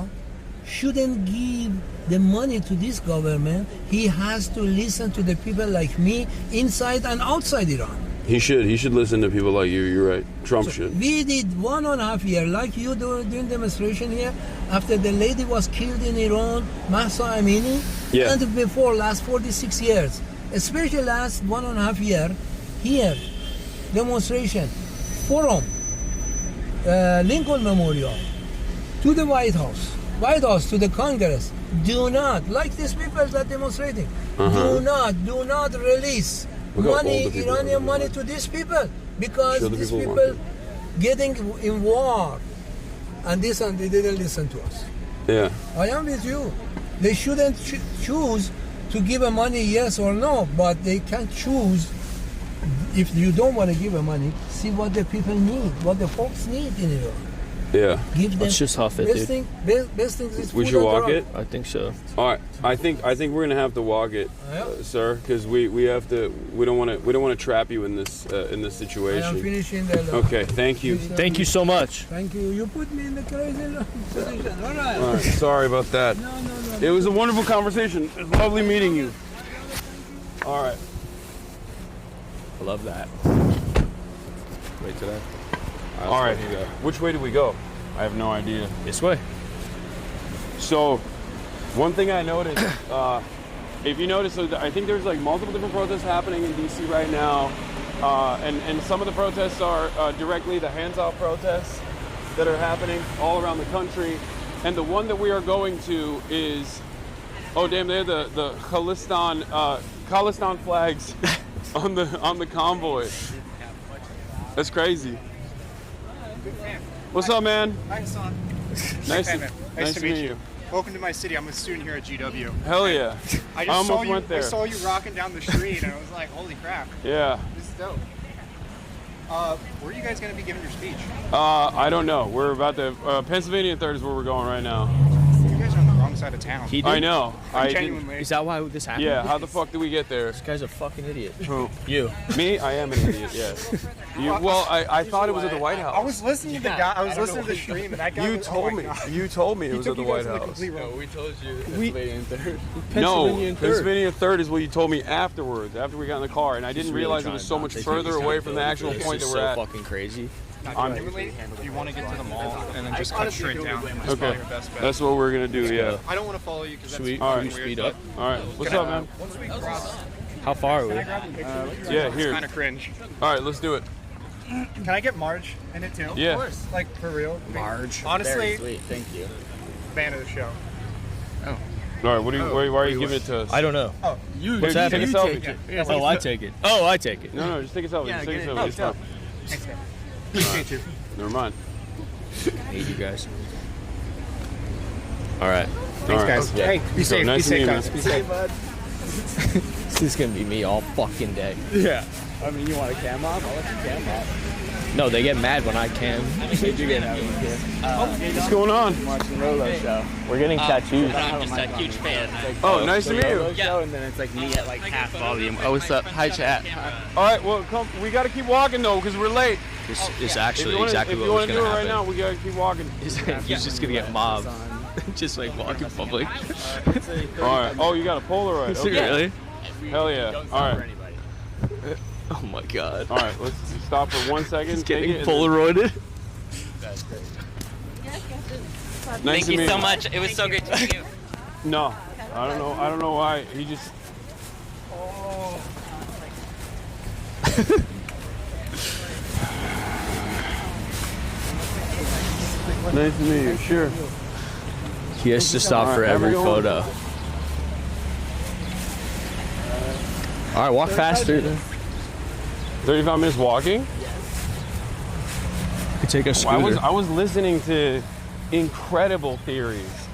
[SPEAKER 21] shouldn't give the money to this government. He has to listen to the people like me inside and outside Iran.
[SPEAKER 2] He should listen to people like you. You're right. Trump should.
[SPEAKER 21] We did 1.5 year, like you doing demonstration here, after the lady was killed in Iran, Mahsa Amini,
[SPEAKER 2] Yeah.
[SPEAKER 21] and before last 46 years, especially last 1.5 year, here, demonstration, forum, Lincoln Memorial, to the White House to the Congress. Do not, like these people that demonstrating, do not release
[SPEAKER 2] Look how
[SPEAKER 21] money,
[SPEAKER 2] old the people
[SPEAKER 21] Iranian
[SPEAKER 2] are.
[SPEAKER 21] money to these people, because
[SPEAKER 2] Show the
[SPEAKER 21] these
[SPEAKER 2] people
[SPEAKER 21] people getting in war, and they didn't listen to us.
[SPEAKER 2] Yeah.
[SPEAKER 21] I am with you. They shouldn't choose to give a money yes or no, but they can choose. If you don't want to give a money, see what the people need, what the folks need in Iran.
[SPEAKER 2] Yeah.
[SPEAKER 21] Give them.
[SPEAKER 17] Let's just huff it,
[SPEAKER 21] best
[SPEAKER 17] dude.
[SPEAKER 21] thing, best thing is
[SPEAKER 2] We
[SPEAKER 21] food
[SPEAKER 2] should
[SPEAKER 21] and
[SPEAKER 2] walk
[SPEAKER 21] drug.
[SPEAKER 2] it.
[SPEAKER 17] I think so.
[SPEAKER 2] All right. I think we're gonna have to walk it, sir, because we have to. We don't want to trap you in this situation.
[SPEAKER 21] I am finishing the.
[SPEAKER 2] Okay. Thank you.
[SPEAKER 17] Thank you so much.
[SPEAKER 21] Thank you. You put me in the crazy position. All right.
[SPEAKER 2] All right. Sorry about that.
[SPEAKER 21] No.
[SPEAKER 2] It was a wonderful conversation. It was lovely meeting you. All right.
[SPEAKER 17] I love that. Wait today.
[SPEAKER 2] All right. Which way do we go? I have no idea.
[SPEAKER 17] This way.
[SPEAKER 2] So, one thing I noticed, if you notice, so I think there's like multiple different protests happening in DC right now, and some of the protests are directly the hands-off protests that are happening all around the country, and the one that we are going to is, oh damn, they have the Khalistan flags on the convoy. That's crazy. What's up, man?
[SPEAKER 1] Hi, Hasan.
[SPEAKER 2] Nice
[SPEAKER 1] Nice to meet you. Welcome to my city. I'm a student here at GW.
[SPEAKER 2] Hell yeah.
[SPEAKER 1] I
[SPEAKER 2] almost
[SPEAKER 1] saw you,
[SPEAKER 2] went there.
[SPEAKER 1] I saw you rocking down the street, and I was like, holy crap.
[SPEAKER 2] Yeah.
[SPEAKER 1] This is dope. Where are you guys going to be giving your speech?
[SPEAKER 2] I don't know. We're about to Pennsylvania 3rd is where we're going right now.
[SPEAKER 1] You guys are on the wrong side of town.
[SPEAKER 2] I know.
[SPEAKER 1] Genuinely.
[SPEAKER 17] Is that why this happened?
[SPEAKER 2] Yeah. How the fuck did we get there?
[SPEAKER 17] This guy's a fucking idiot.
[SPEAKER 2] Who?
[SPEAKER 17] You.
[SPEAKER 2] Me? I am an idiot. Yes. Well, I thought it was at the White House.
[SPEAKER 1] I was listening to the guy. I was listening to the stream, and that guy.
[SPEAKER 2] You
[SPEAKER 1] was,
[SPEAKER 2] told
[SPEAKER 1] oh
[SPEAKER 2] me.
[SPEAKER 1] my God.
[SPEAKER 2] You told me it
[SPEAKER 1] He
[SPEAKER 2] was
[SPEAKER 1] took
[SPEAKER 2] at the
[SPEAKER 1] you guys
[SPEAKER 2] White
[SPEAKER 1] in the
[SPEAKER 2] House.
[SPEAKER 1] complete wrong.
[SPEAKER 19] We told you Pennsylvania 3rd.
[SPEAKER 2] No,
[SPEAKER 17] Pennsylvania 3rd.
[SPEAKER 2] Pennsylvania 3rd is what you told me afterwards, after we got in the car, and I didn't
[SPEAKER 17] Just really
[SPEAKER 2] realize it
[SPEAKER 17] trying
[SPEAKER 2] was so
[SPEAKER 17] not
[SPEAKER 2] much
[SPEAKER 17] to take
[SPEAKER 2] further away from the actual
[SPEAKER 17] This
[SPEAKER 2] point
[SPEAKER 17] is
[SPEAKER 2] that
[SPEAKER 17] so
[SPEAKER 2] we're at.
[SPEAKER 17] fucking crazy.
[SPEAKER 1] Genuinely, you want to get to the mall and then just cut straight down. That's probably
[SPEAKER 2] Okay.
[SPEAKER 1] your best bet.
[SPEAKER 2] That's what we're gonna do. Yeah.
[SPEAKER 1] I don't want to follow you because that's
[SPEAKER 2] All
[SPEAKER 1] fucking
[SPEAKER 2] right.
[SPEAKER 1] weird.
[SPEAKER 17] Speed up.
[SPEAKER 2] All right. What's
[SPEAKER 1] Can
[SPEAKER 2] up,
[SPEAKER 1] I-
[SPEAKER 2] man?
[SPEAKER 1] Once we cross,
[SPEAKER 17] How far are we?
[SPEAKER 1] can I grab a picture?
[SPEAKER 2] Yeah, here.
[SPEAKER 1] It's kind of cringe.
[SPEAKER 2] All right, let's do it.
[SPEAKER 1] Can I get Marge in it too?
[SPEAKER 2] Yeah.
[SPEAKER 1] Of course. Like, for real.
[SPEAKER 17] Marge.
[SPEAKER 1] Honestly,
[SPEAKER 17] Very sweet. Thank you.
[SPEAKER 1] fan of the show.
[SPEAKER 2] All right. What do you? Why are you giving it to us?
[SPEAKER 17] I don't know.
[SPEAKER 1] Oh,
[SPEAKER 17] What's
[SPEAKER 2] Take
[SPEAKER 17] happening?
[SPEAKER 2] a selfie.
[SPEAKER 17] Oh, I take it. Oh, I take it.
[SPEAKER 2] No, just take a selfie.
[SPEAKER 1] Yeah,
[SPEAKER 2] Just take a
[SPEAKER 1] get it.
[SPEAKER 2] selfie. It's fine.
[SPEAKER 1] Thanks, man. Appreciate you.
[SPEAKER 2] Never mind.
[SPEAKER 17] I hate you guys. All right.
[SPEAKER 1] Thanks,
[SPEAKER 2] All right.
[SPEAKER 1] guys.
[SPEAKER 2] Yeah.
[SPEAKER 1] Hey, be
[SPEAKER 2] So
[SPEAKER 1] safe.
[SPEAKER 2] nice
[SPEAKER 1] Be
[SPEAKER 2] to
[SPEAKER 1] safe,
[SPEAKER 2] meet you,
[SPEAKER 1] guys.
[SPEAKER 2] man.
[SPEAKER 1] Be safe.
[SPEAKER 17] This is gonna be me all fucking day.
[SPEAKER 19] Yeah. I mean, you want a cam off? I'll let you cam off.
[SPEAKER 17] No, they get mad when I can. They do get mad when I can.
[SPEAKER 2] What's going on?
[SPEAKER 17] Watching Rolo show. We're getting tattoos.
[SPEAKER 19] I'm just a huge fan.
[SPEAKER 2] Oh, nice to meet you.
[SPEAKER 17] Yeah. And then it's like me at like half volume. Oh, what's up? Hi, chat.
[SPEAKER 2] All right, well, come. We got to keep walking though, because we're late.
[SPEAKER 17] This is actually
[SPEAKER 2] exactly what was going to happen. If you want to do it right now, we got to keep walking.
[SPEAKER 17] He's just gonna get mobbed. Just like walking public.
[SPEAKER 2] All right. Oh, you got a Polaroid. Okay.
[SPEAKER 17] Really?
[SPEAKER 2] Hell yeah. All right.
[SPEAKER 17] Oh my god.
[SPEAKER 2] All right, let's stop for 1 second.
[SPEAKER 17] He's getting Polaroided.
[SPEAKER 2] Nice
[SPEAKER 6] Thank you so much. It was so great to meet you.
[SPEAKER 2] No, I don't know. I don't know why. He just. Nice to meet you. Sure.
[SPEAKER 17] He has to stop for every photo. All right, walk faster.
[SPEAKER 2] 35 minutes walking?
[SPEAKER 17] You take a scooter.
[SPEAKER 2] I was listening to incredible theories,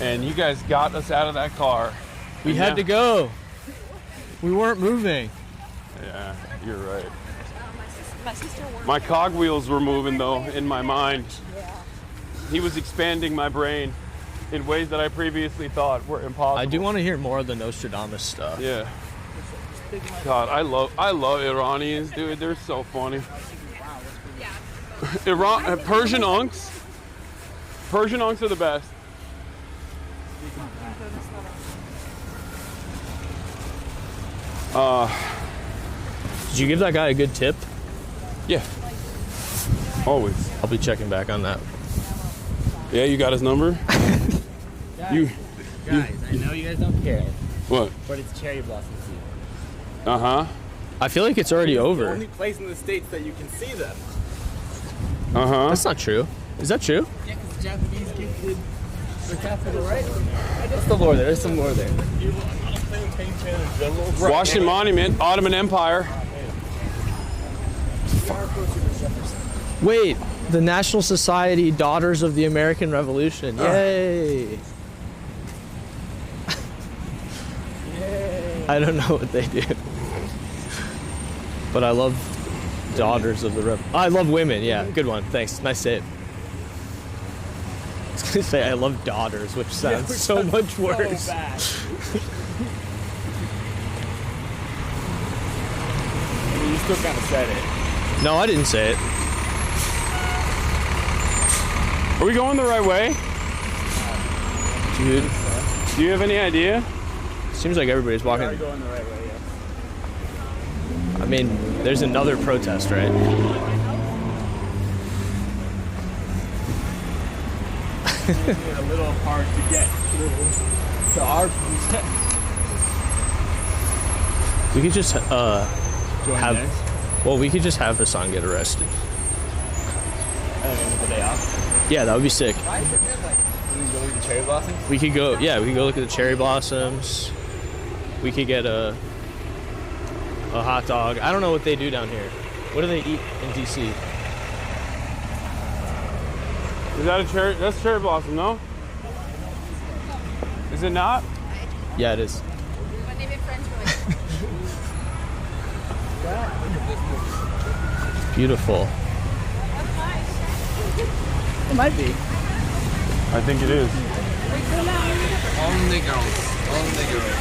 [SPEAKER 2] and you guys got us out of that car.
[SPEAKER 17] We had to go. We weren't moving.
[SPEAKER 2] Yeah, you're right. My cogwheels were moving though in my mind. He was expanding my brain in ways that I previously thought were impossible.
[SPEAKER 17] I do want to hear more of the Nostradamus stuff.
[SPEAKER 2] Yeah. God, I love Iranians, dude. They're so funny. Persian unks. Persian unks are the best.
[SPEAKER 17] Did you give that guy a good tip?
[SPEAKER 2] Yeah. Always.
[SPEAKER 17] I'll be checking back on that.
[SPEAKER 2] Yeah, you got his number?
[SPEAKER 18] Guys, I know you guys don't care.
[SPEAKER 2] What?
[SPEAKER 18] But it's cherry blossom season.
[SPEAKER 2] Uh-huh.
[SPEAKER 17] I feel like it's already over.
[SPEAKER 18] It's the only place in the States that you can see them.
[SPEAKER 2] Uh-huh.
[SPEAKER 17] That's not true. Is that true?
[SPEAKER 18] Yeah, because the Japanese gifted the capital, right? There's still more there. There's some more there.
[SPEAKER 2] Washington Monument, Ottoman Empire.
[SPEAKER 17] Wait, the National Society Daughters of the American Revolution. Yay! I don't know what they do. But I love Daughters of the Revolution. I love women, yeah. Good one. Thanks. Nice save. I was going to say I love daughters, which sounds so much worse.
[SPEAKER 18] So bad. You still kind of said it.
[SPEAKER 17] No, I didn't say it.
[SPEAKER 2] Are we going the right way?
[SPEAKER 17] Dude.
[SPEAKER 2] Do you have any idea?
[SPEAKER 17] Seems like everybody's walking.
[SPEAKER 18] We are going the right way, yeah.
[SPEAKER 17] I mean, there's another protest, right?
[SPEAKER 18] It's a little hard to get to our protest.
[SPEAKER 17] We could just well, we could just have Hasan get arrested.
[SPEAKER 18] The day off.
[SPEAKER 17] Yeah, that would be sick.
[SPEAKER 18] We can go look at the cherry blossoms.
[SPEAKER 17] We could go. Yeah, we could go look at the cherry blossoms. We could get a hot dog. I don't know what they do down here. What do they eat in DC?
[SPEAKER 2] Is that a cherry? That's cherry blossom, no? Is it not?
[SPEAKER 17] Yeah, it is. Beautiful.
[SPEAKER 18] It might be.
[SPEAKER 2] I think it is.
[SPEAKER 18] Only girls. Only girls.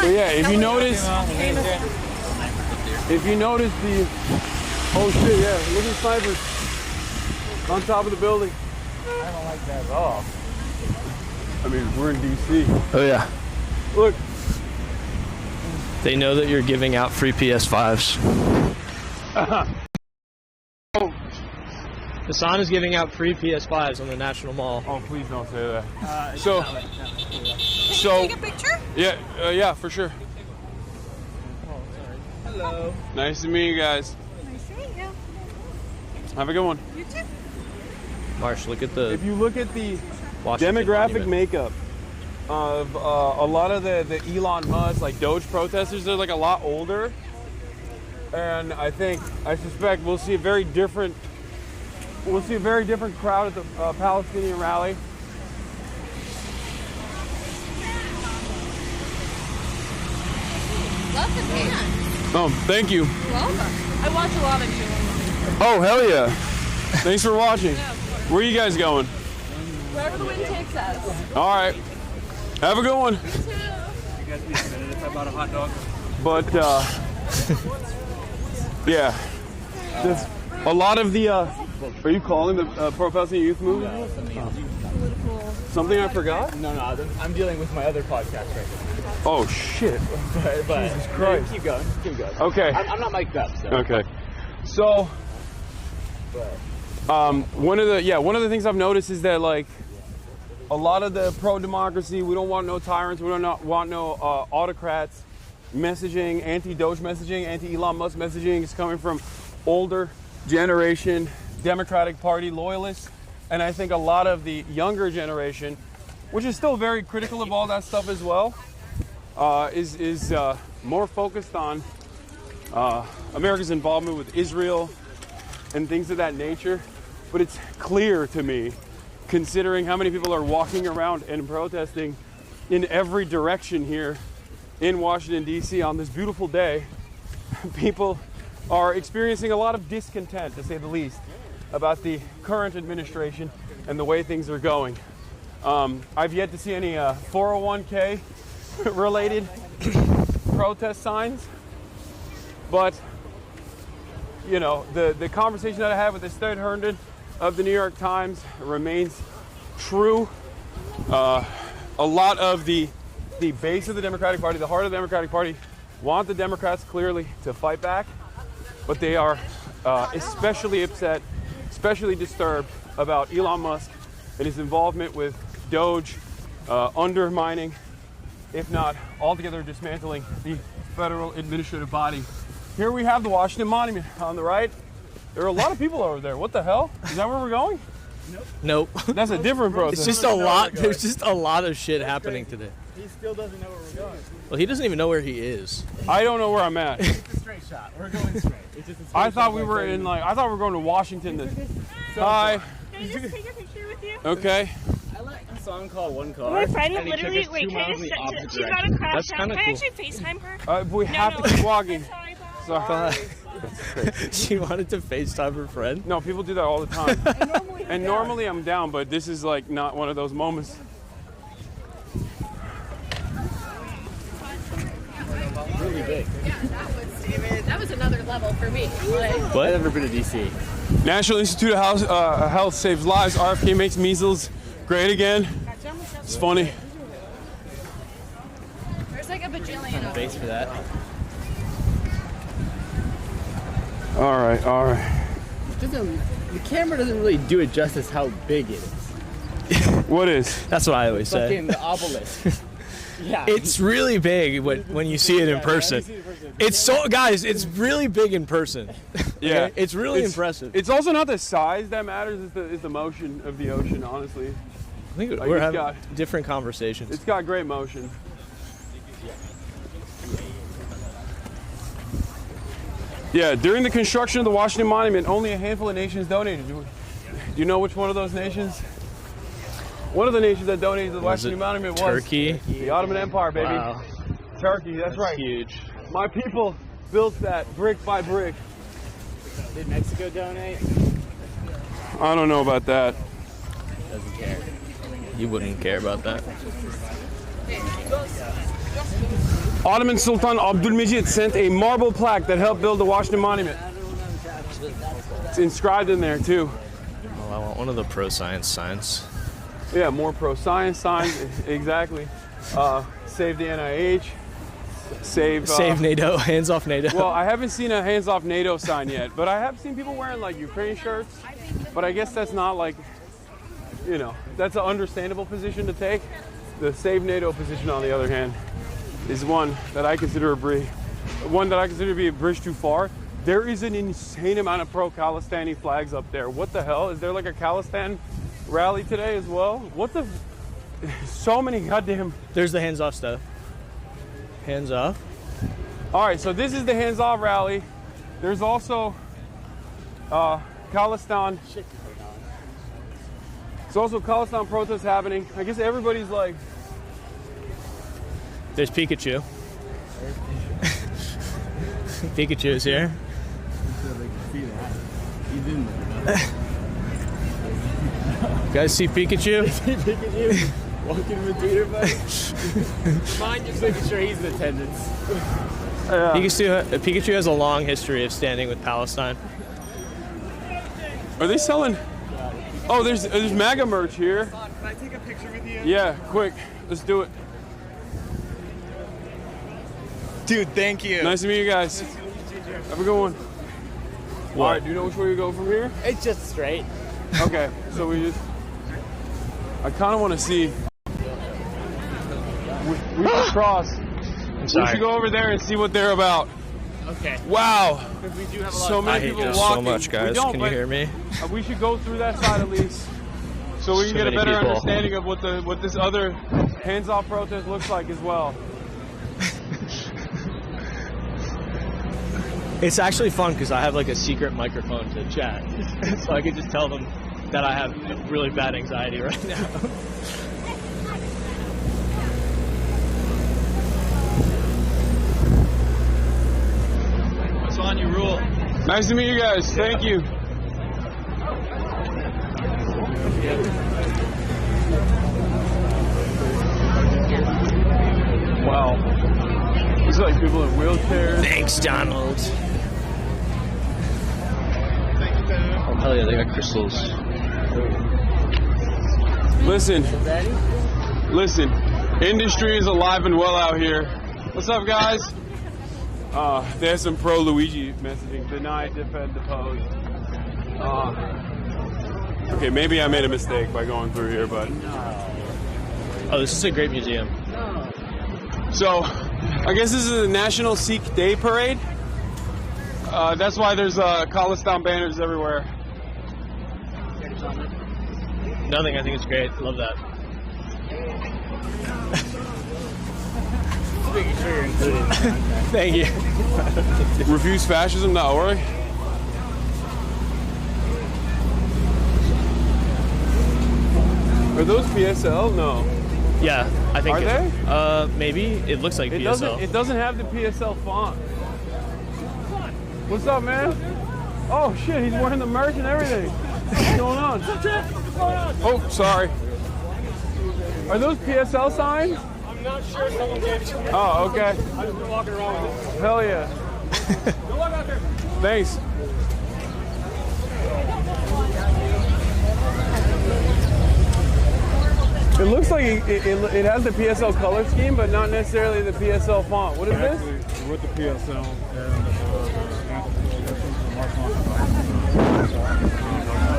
[SPEAKER 2] But yeah, if you notice the, oh shit, yeah, look at snipers on top of the building.
[SPEAKER 18] I don't like that at all.
[SPEAKER 2] I mean, we're in DC.
[SPEAKER 17] Oh yeah.
[SPEAKER 2] Look.
[SPEAKER 17] They know that you're giving out free PS5s. Hasan is giving out free PS5s on the National Mall.
[SPEAKER 2] Oh, please don't say that.
[SPEAKER 20] Can you take a picture?
[SPEAKER 2] Yeah, yeah, for sure.
[SPEAKER 18] Hello.
[SPEAKER 2] Nice to meet you guys.
[SPEAKER 20] Nice to meet you.
[SPEAKER 2] Have a good one.
[SPEAKER 20] You too.
[SPEAKER 17] Marsh, look at the.
[SPEAKER 2] If you look at the
[SPEAKER 17] Washington
[SPEAKER 2] demographic
[SPEAKER 17] Monument.
[SPEAKER 2] makeup of a lot of the Elon Musk, like Doge protesters, they're like a lot older. And I suspect we'll see a very different crowd at the Palestinian rally.
[SPEAKER 20] Love the pants.
[SPEAKER 2] Thank you.
[SPEAKER 20] You're welcome. I watch a lot of you.
[SPEAKER 2] Oh, hell yeah. Thanks for watching. Where are you guys going?
[SPEAKER 20] Wherever the wind takes us.
[SPEAKER 2] All right. Have a good one.
[SPEAKER 20] You too.
[SPEAKER 1] You guys be excited if I bought a hot dog?
[SPEAKER 2] But, yeah. Just a lot of the, are you calling the pro-Palestinian youth movement? Something I forgot?
[SPEAKER 18] No, I'm dealing with my other podcast right now.
[SPEAKER 2] Oh, shit.
[SPEAKER 18] But
[SPEAKER 2] Jesus Christ.
[SPEAKER 18] Keep going.
[SPEAKER 2] Okay.
[SPEAKER 18] I'm not mic'd up. So.
[SPEAKER 2] Okay. So, one of the things I've noticed is that, like, a lot of the pro-democracy, we don't want no tyrants, we don't want no autocrats messaging, anti-Doge messaging, anti-Elon Musk messaging is coming from older generation Democratic Party loyalists. And I think a lot of the younger generation, which is still very critical of all that stuff as well, is more focused on America's involvement with Israel and things of that nature. But it's clear to me, considering how many people are walking around and protesting in every direction here in Washington, D.C. on this beautiful day, people are experiencing a lot of discontent, to say the least, about the current administration and the way things are going. I've yet to see any 401k related protest signs, but you know, the conversation that I had with the State Herndon of the New York Times remains true. A lot of the base of the Democratic Party, the heart of the Democratic Party, want the Democrats clearly to fight back, but they are especially upset, especially disturbed about Elon Musk and his involvement with Doge, undermining, if not altogether dismantling, the federal administrative body. Here we have the Washington Monument on the right. There are a lot of people over there. What the hell? Is that where we're going?
[SPEAKER 17] Nope.
[SPEAKER 2] That's a different protest.
[SPEAKER 17] It's just a lot. There's just a lot of shit happening today.
[SPEAKER 18] He still doesn't know where we're going.
[SPEAKER 17] Well, he doesn't even know where he is.
[SPEAKER 2] I don't know where I'm at.
[SPEAKER 18] It's a straight shot. We're going straight. It's just a straight
[SPEAKER 2] I thought
[SPEAKER 18] shot
[SPEAKER 2] we
[SPEAKER 18] like
[SPEAKER 2] were
[SPEAKER 18] 30
[SPEAKER 2] in I thought we were going to Washington. Hi.
[SPEAKER 20] Can I just take a picture with you?
[SPEAKER 2] Okay.
[SPEAKER 18] I like a song called One Car.
[SPEAKER 20] My friend
[SPEAKER 18] and he took
[SPEAKER 20] literally,
[SPEAKER 18] us
[SPEAKER 20] wait,
[SPEAKER 18] 2
[SPEAKER 20] can I
[SPEAKER 18] miles in
[SPEAKER 20] just
[SPEAKER 18] the opposite
[SPEAKER 20] she's got
[SPEAKER 18] direction.
[SPEAKER 20] a crash
[SPEAKER 17] That's
[SPEAKER 20] out.
[SPEAKER 17] kinda
[SPEAKER 20] Can I
[SPEAKER 17] cool.
[SPEAKER 20] actually FaceTime her?
[SPEAKER 2] We have to keep walking. Sorry.
[SPEAKER 17] She wanted to FaceTime her friend?
[SPEAKER 2] No, people do that all the time. And normally I'm down, but this is like not one of those moments.
[SPEAKER 18] Really big.
[SPEAKER 20] That was another level for me.
[SPEAKER 17] What?
[SPEAKER 18] I've never been to DC.
[SPEAKER 2] National Institute of Health saves lives. RFK makes measles great again. It's funny.
[SPEAKER 20] There's like a bajillion of
[SPEAKER 18] Thanks for that.
[SPEAKER 2] All right.
[SPEAKER 18] The camera doesn't really do it justice how big it is.
[SPEAKER 2] What is?
[SPEAKER 17] That's what I always say.
[SPEAKER 18] Fucking the obelisk. Yeah.
[SPEAKER 17] It's really big when you see it in person. It's so, guys, it's really big in person.
[SPEAKER 2] Yeah.
[SPEAKER 17] Okay? It's really impressive.
[SPEAKER 2] It's also not the size that matters, it's the motion of the ocean, honestly.
[SPEAKER 17] I think
[SPEAKER 2] Like,
[SPEAKER 17] we're
[SPEAKER 2] it's
[SPEAKER 17] having
[SPEAKER 2] got-
[SPEAKER 17] different conversations.
[SPEAKER 2] It's got great motion. Yeah, during the construction of the Washington Monument, only a handful of nations donated. Do you know which one of those nations? One of the nations that donated to the Washington Monument was
[SPEAKER 17] Turkey?
[SPEAKER 2] The Ottoman Empire, baby.
[SPEAKER 17] Wow.
[SPEAKER 2] Turkey, that's right.
[SPEAKER 17] Huge.
[SPEAKER 2] My people built that brick by brick.
[SPEAKER 18] Did Mexico donate?
[SPEAKER 2] I don't know about that.
[SPEAKER 18] Doesn't care.
[SPEAKER 17] You wouldn't care about that.
[SPEAKER 2] Ottoman Sultan Abdülmecid sent a marble plaque that helped build the Washington Monument. It's inscribed in there too.
[SPEAKER 17] Well, I want one of the pro-science signs.
[SPEAKER 2] Yeah, more pro-science signs, exactly. Save the NIH. Save
[SPEAKER 17] NATO, hands off NATO.
[SPEAKER 2] Well, I haven't seen a hands off NATO sign yet, but I have seen people wearing like Ukraine shirts. But I guess that's not like, you know, that's an understandable position to take. The save NATO position, on the other hand, is one that I consider to be a bridge too far. There is an insane amount of pro-Palestinian flags up there. What the hell? Is there like a Khalistan rally today as well? What the? So many goddamn.
[SPEAKER 17] There's the hands off stuff. Hands off.
[SPEAKER 2] All right, so this is the hands off rally. There's also Khalistan. There's also Khalistan protests happening. I guess everybody's like.
[SPEAKER 17] There's Pikachu. Pikachu's here. You guys see Pikachu?
[SPEAKER 18] Pikachu walking with Peter, Mine just making sure he's in attendance.
[SPEAKER 17] Pikachu has a long history of standing with Palestine.
[SPEAKER 2] Are they selling? Oh, there's MAGA merch here.
[SPEAKER 1] Can I take a picture with you?
[SPEAKER 2] Yeah, quick. Let's do it.
[SPEAKER 1] Dude, thank you.
[SPEAKER 2] Nice to meet you guys. Have a good one.
[SPEAKER 17] What?
[SPEAKER 2] All right, do you know which way you go from here?
[SPEAKER 18] It's just straight.
[SPEAKER 2] Okay, so I kind of want to see. We should cross. We should go over there and see what they're about.
[SPEAKER 17] Okay.
[SPEAKER 2] Wow.
[SPEAKER 17] Because we do have a lot
[SPEAKER 2] So many people walking.
[SPEAKER 17] so much, guys.
[SPEAKER 2] We don't,
[SPEAKER 17] Can you hear me?
[SPEAKER 2] We should go through that side at least, so we can get a better understanding of what this other hands-off protest looks like as well.
[SPEAKER 17] It's actually fun because I have like a secret microphone to chat, so I can just tell them that I have really bad anxiety right now.
[SPEAKER 1] Hasan, you rule.
[SPEAKER 2] Nice to meet you guys. Thank you. Wow. It's like people in wheelchairs.
[SPEAKER 17] Thanks, Donald. Oh, hell yeah, they got crystals.
[SPEAKER 2] Listen. Industry is alive and well out here. What's up, guys? There's some pro-Luigi messaging. Deny, defend, depose. Okay, maybe I made a mistake by going through here, but...
[SPEAKER 17] Oh, this is a great museum.
[SPEAKER 2] So, I guess this is a National Sikh Day Parade. That's why there's Palestine banners everywhere.
[SPEAKER 17] Nothing, I think it's great. Love that.
[SPEAKER 18] Making sure you're included.
[SPEAKER 17] Thank you.
[SPEAKER 2] Refuse fascism.org. Are those PSL? No.
[SPEAKER 17] Yeah, I think.
[SPEAKER 2] Are they?
[SPEAKER 17] Maybe. It looks like PSL.
[SPEAKER 2] It doesn't have the PSL font. What's up, man? Oh shit, he's wearing the merch and everything. What's going on? Oh, sorry. Are those PSL signs?
[SPEAKER 18] I'm not sure. Someone gave it to me.
[SPEAKER 2] Oh, okay.
[SPEAKER 18] I've been walking around with it.
[SPEAKER 2] Hell yeah.
[SPEAKER 18] Good luck out there.
[SPEAKER 2] Thanks. It looks like it has the PSL color scheme, but not necessarily the PSL font. What is this?
[SPEAKER 5] With the PSL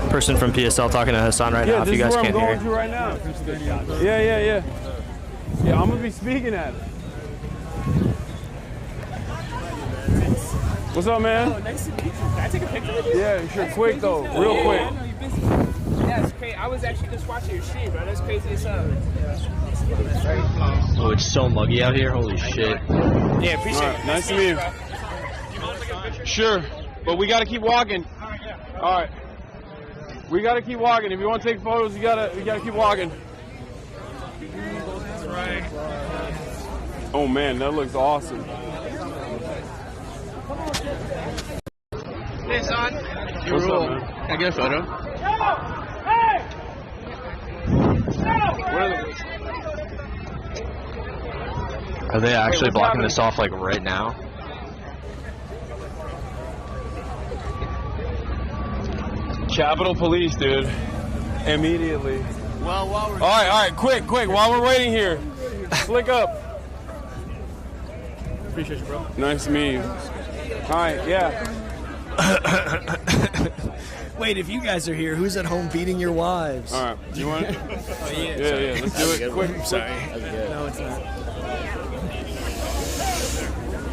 [SPEAKER 17] Person from PSL talking to Hasan right now. If you guys can't hear.
[SPEAKER 2] Yeah, this is where I'm going to right now. Yeah. Yeah, I'm gonna be speaking at it. What's up, man?
[SPEAKER 18] Oh, nice to meet you. Can I take a picture with you?
[SPEAKER 2] Yeah, sure. Quick though, real quick.
[SPEAKER 18] I know you're busy. Yeah, it's crazy. I was actually just watching your stream, bro. That's crazy as hell.
[SPEAKER 17] Oh, it's so muggy out here. Holy shit.
[SPEAKER 18] Yeah, appreciate it.
[SPEAKER 2] Nice to meet you. Sure, but we gotta keep walking. All right. We gotta keep walking. If you want to take photos, you gotta keep walking.
[SPEAKER 1] That's right.
[SPEAKER 2] Oh man, that looks awesome.
[SPEAKER 1] Hey, son. You
[SPEAKER 2] What's
[SPEAKER 1] rule.
[SPEAKER 2] up, man?
[SPEAKER 1] Can I get a photo?
[SPEAKER 17] Are they actually blocking this off like right now?
[SPEAKER 2] Capitol Police, dude. Immediately.
[SPEAKER 1] Well, while we're
[SPEAKER 2] all right, quick, while we're waiting here, slick up.
[SPEAKER 17] Appreciate you, bro.
[SPEAKER 2] Nice to meet you. All right, yeah.
[SPEAKER 22] Wait, if you guys are here, who's at home beating your wives?
[SPEAKER 2] All right, you want it? Yeah, let's do it. Quick.
[SPEAKER 22] Sorry. No, it's not.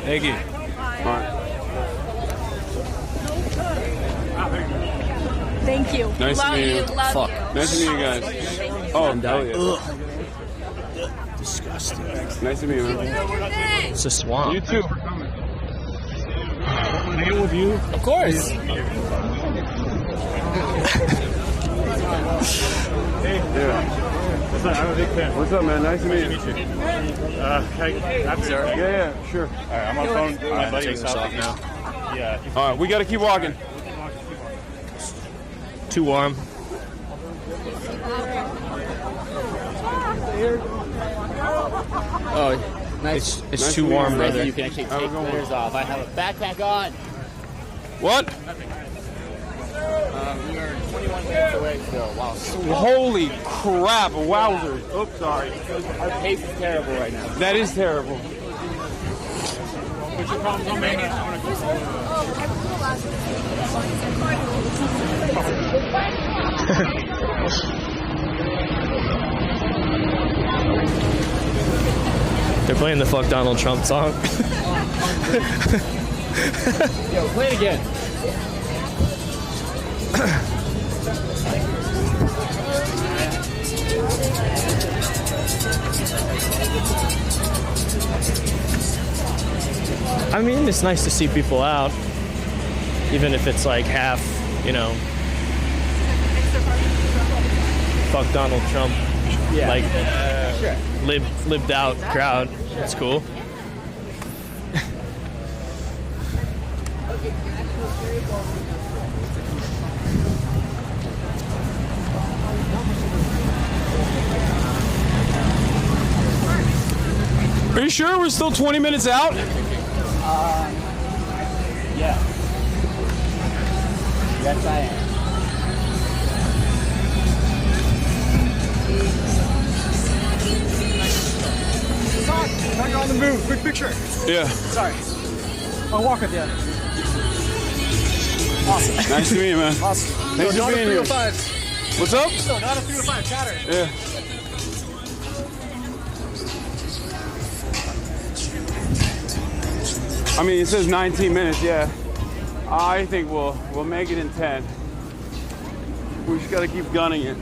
[SPEAKER 2] Thank you. All right.
[SPEAKER 20] Thank you.
[SPEAKER 2] Nice
[SPEAKER 20] love
[SPEAKER 2] to meet you.
[SPEAKER 20] Love
[SPEAKER 2] Fuck.
[SPEAKER 20] you.
[SPEAKER 2] Nice to meet you guys. Oh, hell yeah.
[SPEAKER 22] Disgusting.
[SPEAKER 2] Nice to meet you, man.
[SPEAKER 17] It's a swamp.
[SPEAKER 2] You too.
[SPEAKER 5] hang with you?
[SPEAKER 22] Of course.
[SPEAKER 2] Yeah.
[SPEAKER 5] What's up? I'm a big fan.
[SPEAKER 2] What's up, man? Nice to meet you.
[SPEAKER 5] Can I
[SPEAKER 2] Yeah, sure.
[SPEAKER 5] All right, I'm on the phone. My buddy's house now. Yeah.
[SPEAKER 2] All right, we got to keep walking.
[SPEAKER 17] Too warm.
[SPEAKER 18] Oh, nice.
[SPEAKER 17] It's too warm, brother.
[SPEAKER 18] You can actually take layers off. I have a backpack on.
[SPEAKER 2] What?
[SPEAKER 18] We are 21 minutes away still. Wow.
[SPEAKER 2] Holy crap! Wowzers. Oops, sorry.
[SPEAKER 18] Our pace is terrible right now.
[SPEAKER 2] That is terrible.
[SPEAKER 5] What's your problem? Don't make it.
[SPEAKER 17] They're playing the fuck Donald Trump song.
[SPEAKER 18] Yo, play it again.
[SPEAKER 17] I mean, it's nice to see people out, even if it's like half, you know, fuck Donald Trump, like
[SPEAKER 18] Sure.
[SPEAKER 17] lived out crowd. It's cool.
[SPEAKER 2] Are you sure we're still 20 minutes out?
[SPEAKER 18] Yeah. Yes, I am.
[SPEAKER 4] Now you're on the move. Quick picture.
[SPEAKER 2] Yeah.
[SPEAKER 4] Sorry. I'll walk with you. Awesome.
[SPEAKER 2] Nice to meet you, man.
[SPEAKER 4] Awesome.
[SPEAKER 2] Thanks for being here.
[SPEAKER 4] 305.
[SPEAKER 2] What's up?
[SPEAKER 4] So, not a 305. Chatter.
[SPEAKER 2] Yeah. I mean, it says 19 minutes. Yeah. I think we'll make it in 10. We just got to keep gunning it.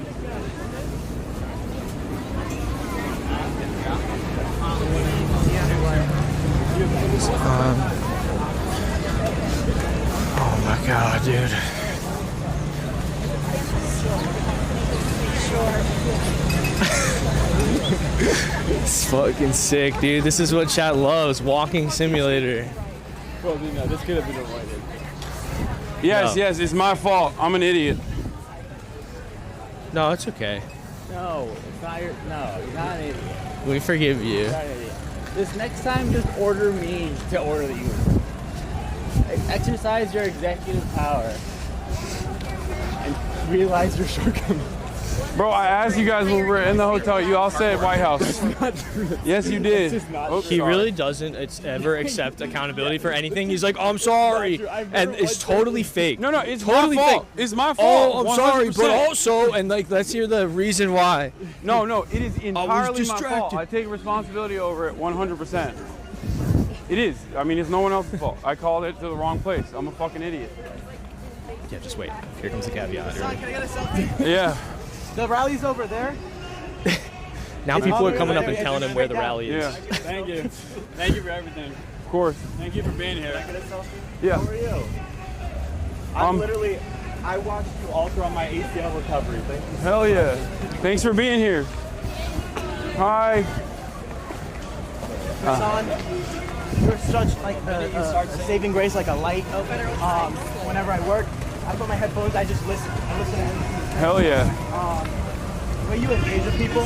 [SPEAKER 17] Oh my god, dude. It's fucking sick, dude. This is what chat loves. Walking simulator.
[SPEAKER 2] Well, no, this could have been avoided. Yes,
[SPEAKER 17] No.
[SPEAKER 2] yes, it's my fault. I'm an idiot.
[SPEAKER 17] No, it's okay.
[SPEAKER 18] No, it's not your. No, you're not an idiot.
[SPEAKER 17] We forgive you.
[SPEAKER 18] You're not an idiot. This next time, just order me to order the Uber. Exercise your executive power and realize your shortcomings.
[SPEAKER 2] Bro, I asked you guys when we were in the hotel. You all said White House. Yes, you did.
[SPEAKER 17] He really doesn't ever accept accountability for anything. He's like, I'm sorry. And it's totally fake.
[SPEAKER 2] No, it's
[SPEAKER 17] totally
[SPEAKER 2] my fault.
[SPEAKER 17] fake.
[SPEAKER 2] It's my fault.
[SPEAKER 17] Oh, I'm sorry,
[SPEAKER 2] 100%.
[SPEAKER 17] but also, and like, let's hear the reason why.
[SPEAKER 2] No, it is entirely my fault.
[SPEAKER 17] distracted.
[SPEAKER 2] I take responsibility over it 100%. It is. I mean, it's no one else's fault. I called it to the wrong place. I'm a fucking idiot.
[SPEAKER 17] Yeah, just wait. Here comes the caveat.
[SPEAKER 4] Can I get a selfie?
[SPEAKER 2] Yeah.
[SPEAKER 4] The rally's over there.
[SPEAKER 17] Now people are coming up and telling him where the rally is.
[SPEAKER 2] Yeah.
[SPEAKER 5] Thank you. Thank you for everything.
[SPEAKER 2] Of course.
[SPEAKER 5] Thank you for being here.
[SPEAKER 2] Yeah.
[SPEAKER 4] How are you? I watched you all throughout my ACL recovery. Thank you.
[SPEAKER 2] Hell yeah. Thanks for being here. Hi.
[SPEAKER 4] Hasan, you're such like a saving grace, like a light. Whenever I work, I put my headphones. I just listen. I listen to everything.
[SPEAKER 2] Hell yeah.
[SPEAKER 4] The way you engage with people, I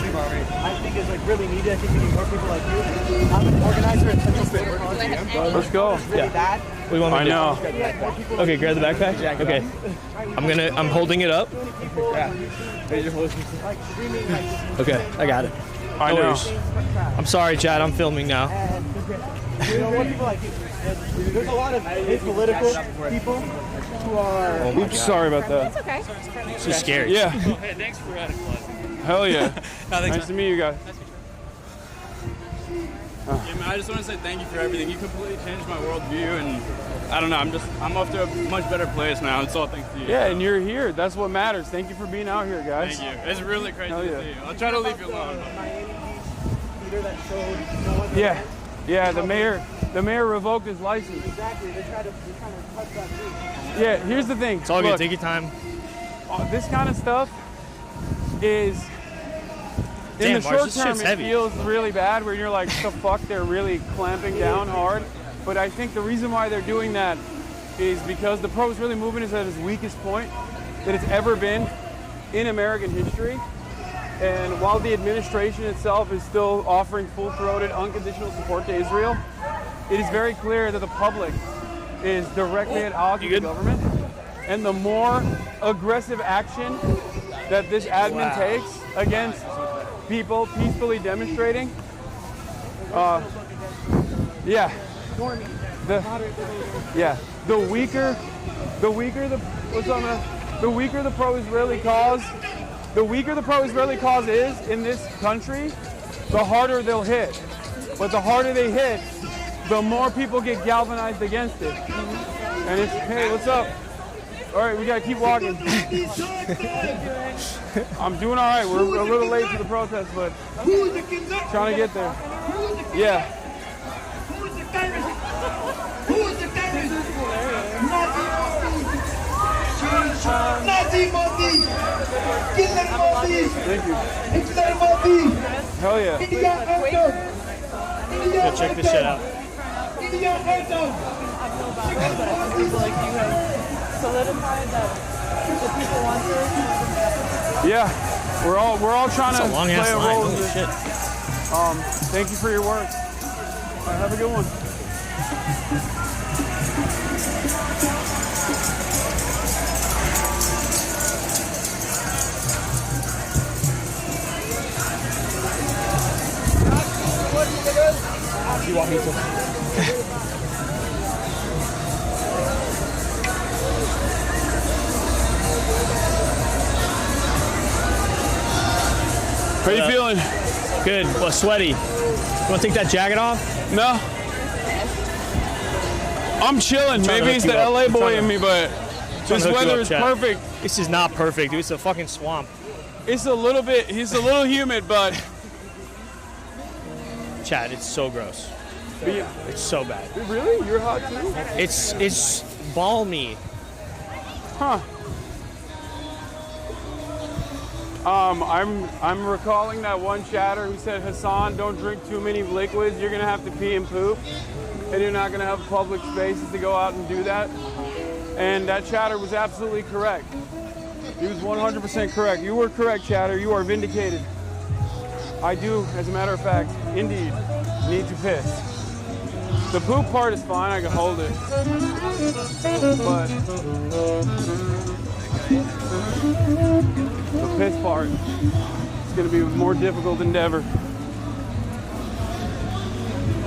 [SPEAKER 4] think is like really needed. I think we need more people like you. I'm an organizer at Central State.
[SPEAKER 2] Let's go.
[SPEAKER 17] Yeah. We want
[SPEAKER 2] I know.
[SPEAKER 17] Okay, grab the backpack. Okay. I'm holding it up.
[SPEAKER 18] Yeah.
[SPEAKER 17] Okay, I got it.
[SPEAKER 2] I know.
[SPEAKER 17] worries. I'm sorry, Chad. I'm filming now.
[SPEAKER 4] You know what people like? There's a lot of apolitical people who are.
[SPEAKER 2] Oops, sorry about that.
[SPEAKER 15] It's okay.
[SPEAKER 17] This is scary.
[SPEAKER 2] Yeah.
[SPEAKER 5] Hey, thanks for radicalizing.
[SPEAKER 2] Hell yeah. Nice to meet you guys.
[SPEAKER 5] Yeah, man, I just want to say thank you for everything. You completely changed my worldview, and I don't know. I'm off to a much better place now. It's all thanks to you.
[SPEAKER 2] Yeah, and you're here. That's what matters. Thank you for being out here, guys.
[SPEAKER 5] Thank you. It's really crazy
[SPEAKER 2] Hell
[SPEAKER 5] to
[SPEAKER 2] yeah.
[SPEAKER 5] see you. I'll try to leave you alone.
[SPEAKER 2] Yeah. Yeah, the mayor revoked his license.
[SPEAKER 4] Exactly. They're trying to cut that through.
[SPEAKER 2] Yeah, here's the thing.
[SPEAKER 17] It's all good. Take your time.
[SPEAKER 2] This kind of stuff is In the
[SPEAKER 17] Damn, Mars,
[SPEAKER 2] short
[SPEAKER 17] this
[SPEAKER 2] term,
[SPEAKER 17] shit's
[SPEAKER 2] it
[SPEAKER 17] heavy.
[SPEAKER 2] feels really bad where you're like, the fuck, they're really clamping down hard. But I think the reason why they're doing that is because the pros really movement is at its weakest point that it's ever been in American history. And while the administration itself is still offering full-throated, unconditional support to Israel, it is very clear that the public is directly at odds with the government. And the more aggressive action that this admin takes against people peacefully demonstrating, the weaker the pro-Israeli cause, is in this country, the harder they'll hit. But the harder they hit, the more people get galvanized against it. And it's, hey, what's up? All right, we gotta keep walking. I'm doing all right. We're a little late for the protest, but trying to get there. Yeah.
[SPEAKER 7] Nazi Modi! Killer Modi!
[SPEAKER 2] Thank you.
[SPEAKER 7] Hitler Modi!
[SPEAKER 2] Hell yeah.
[SPEAKER 7] India Erdogan!
[SPEAKER 17] Go check this shit out.
[SPEAKER 7] India Erdogan!
[SPEAKER 4] Solidified that the people want this.
[SPEAKER 2] Yeah, we're all trying
[SPEAKER 17] That's
[SPEAKER 2] to
[SPEAKER 17] a long
[SPEAKER 2] play
[SPEAKER 17] ass
[SPEAKER 2] a
[SPEAKER 17] line.
[SPEAKER 2] role in
[SPEAKER 17] Holy
[SPEAKER 2] this.
[SPEAKER 17] shit.
[SPEAKER 2] Thank you for your work. All right, have a good one.
[SPEAKER 17] You want me to?
[SPEAKER 2] How you feeling?
[SPEAKER 17] Good. Well, sweaty. You want to take that jacket off?
[SPEAKER 2] No. I'm chilling. Maybe it's the LA boy in me, but this weather is perfect.
[SPEAKER 17] This is not perfect, dude. It's a fucking swamp.
[SPEAKER 2] It's a little bit, he's a little humid, but.
[SPEAKER 17] Chad, it's so gross.
[SPEAKER 2] Yeah.
[SPEAKER 17] It's so bad.
[SPEAKER 2] Really? You're hot too?
[SPEAKER 17] It's balmy.
[SPEAKER 2] Huh. I'm recalling that one chatter who said, Hasan, don't drink too many liquids. You're gonna have to pee and poop, and you're not gonna have public spaces to go out and do that. And that chatter was absolutely correct. He was 100% correct. You were correct, chatter. You are vindicated. I do, as a matter of fact, indeed, need to piss. The poop part is fine. I can hold it, but the piss part is going to be a more difficult endeavor.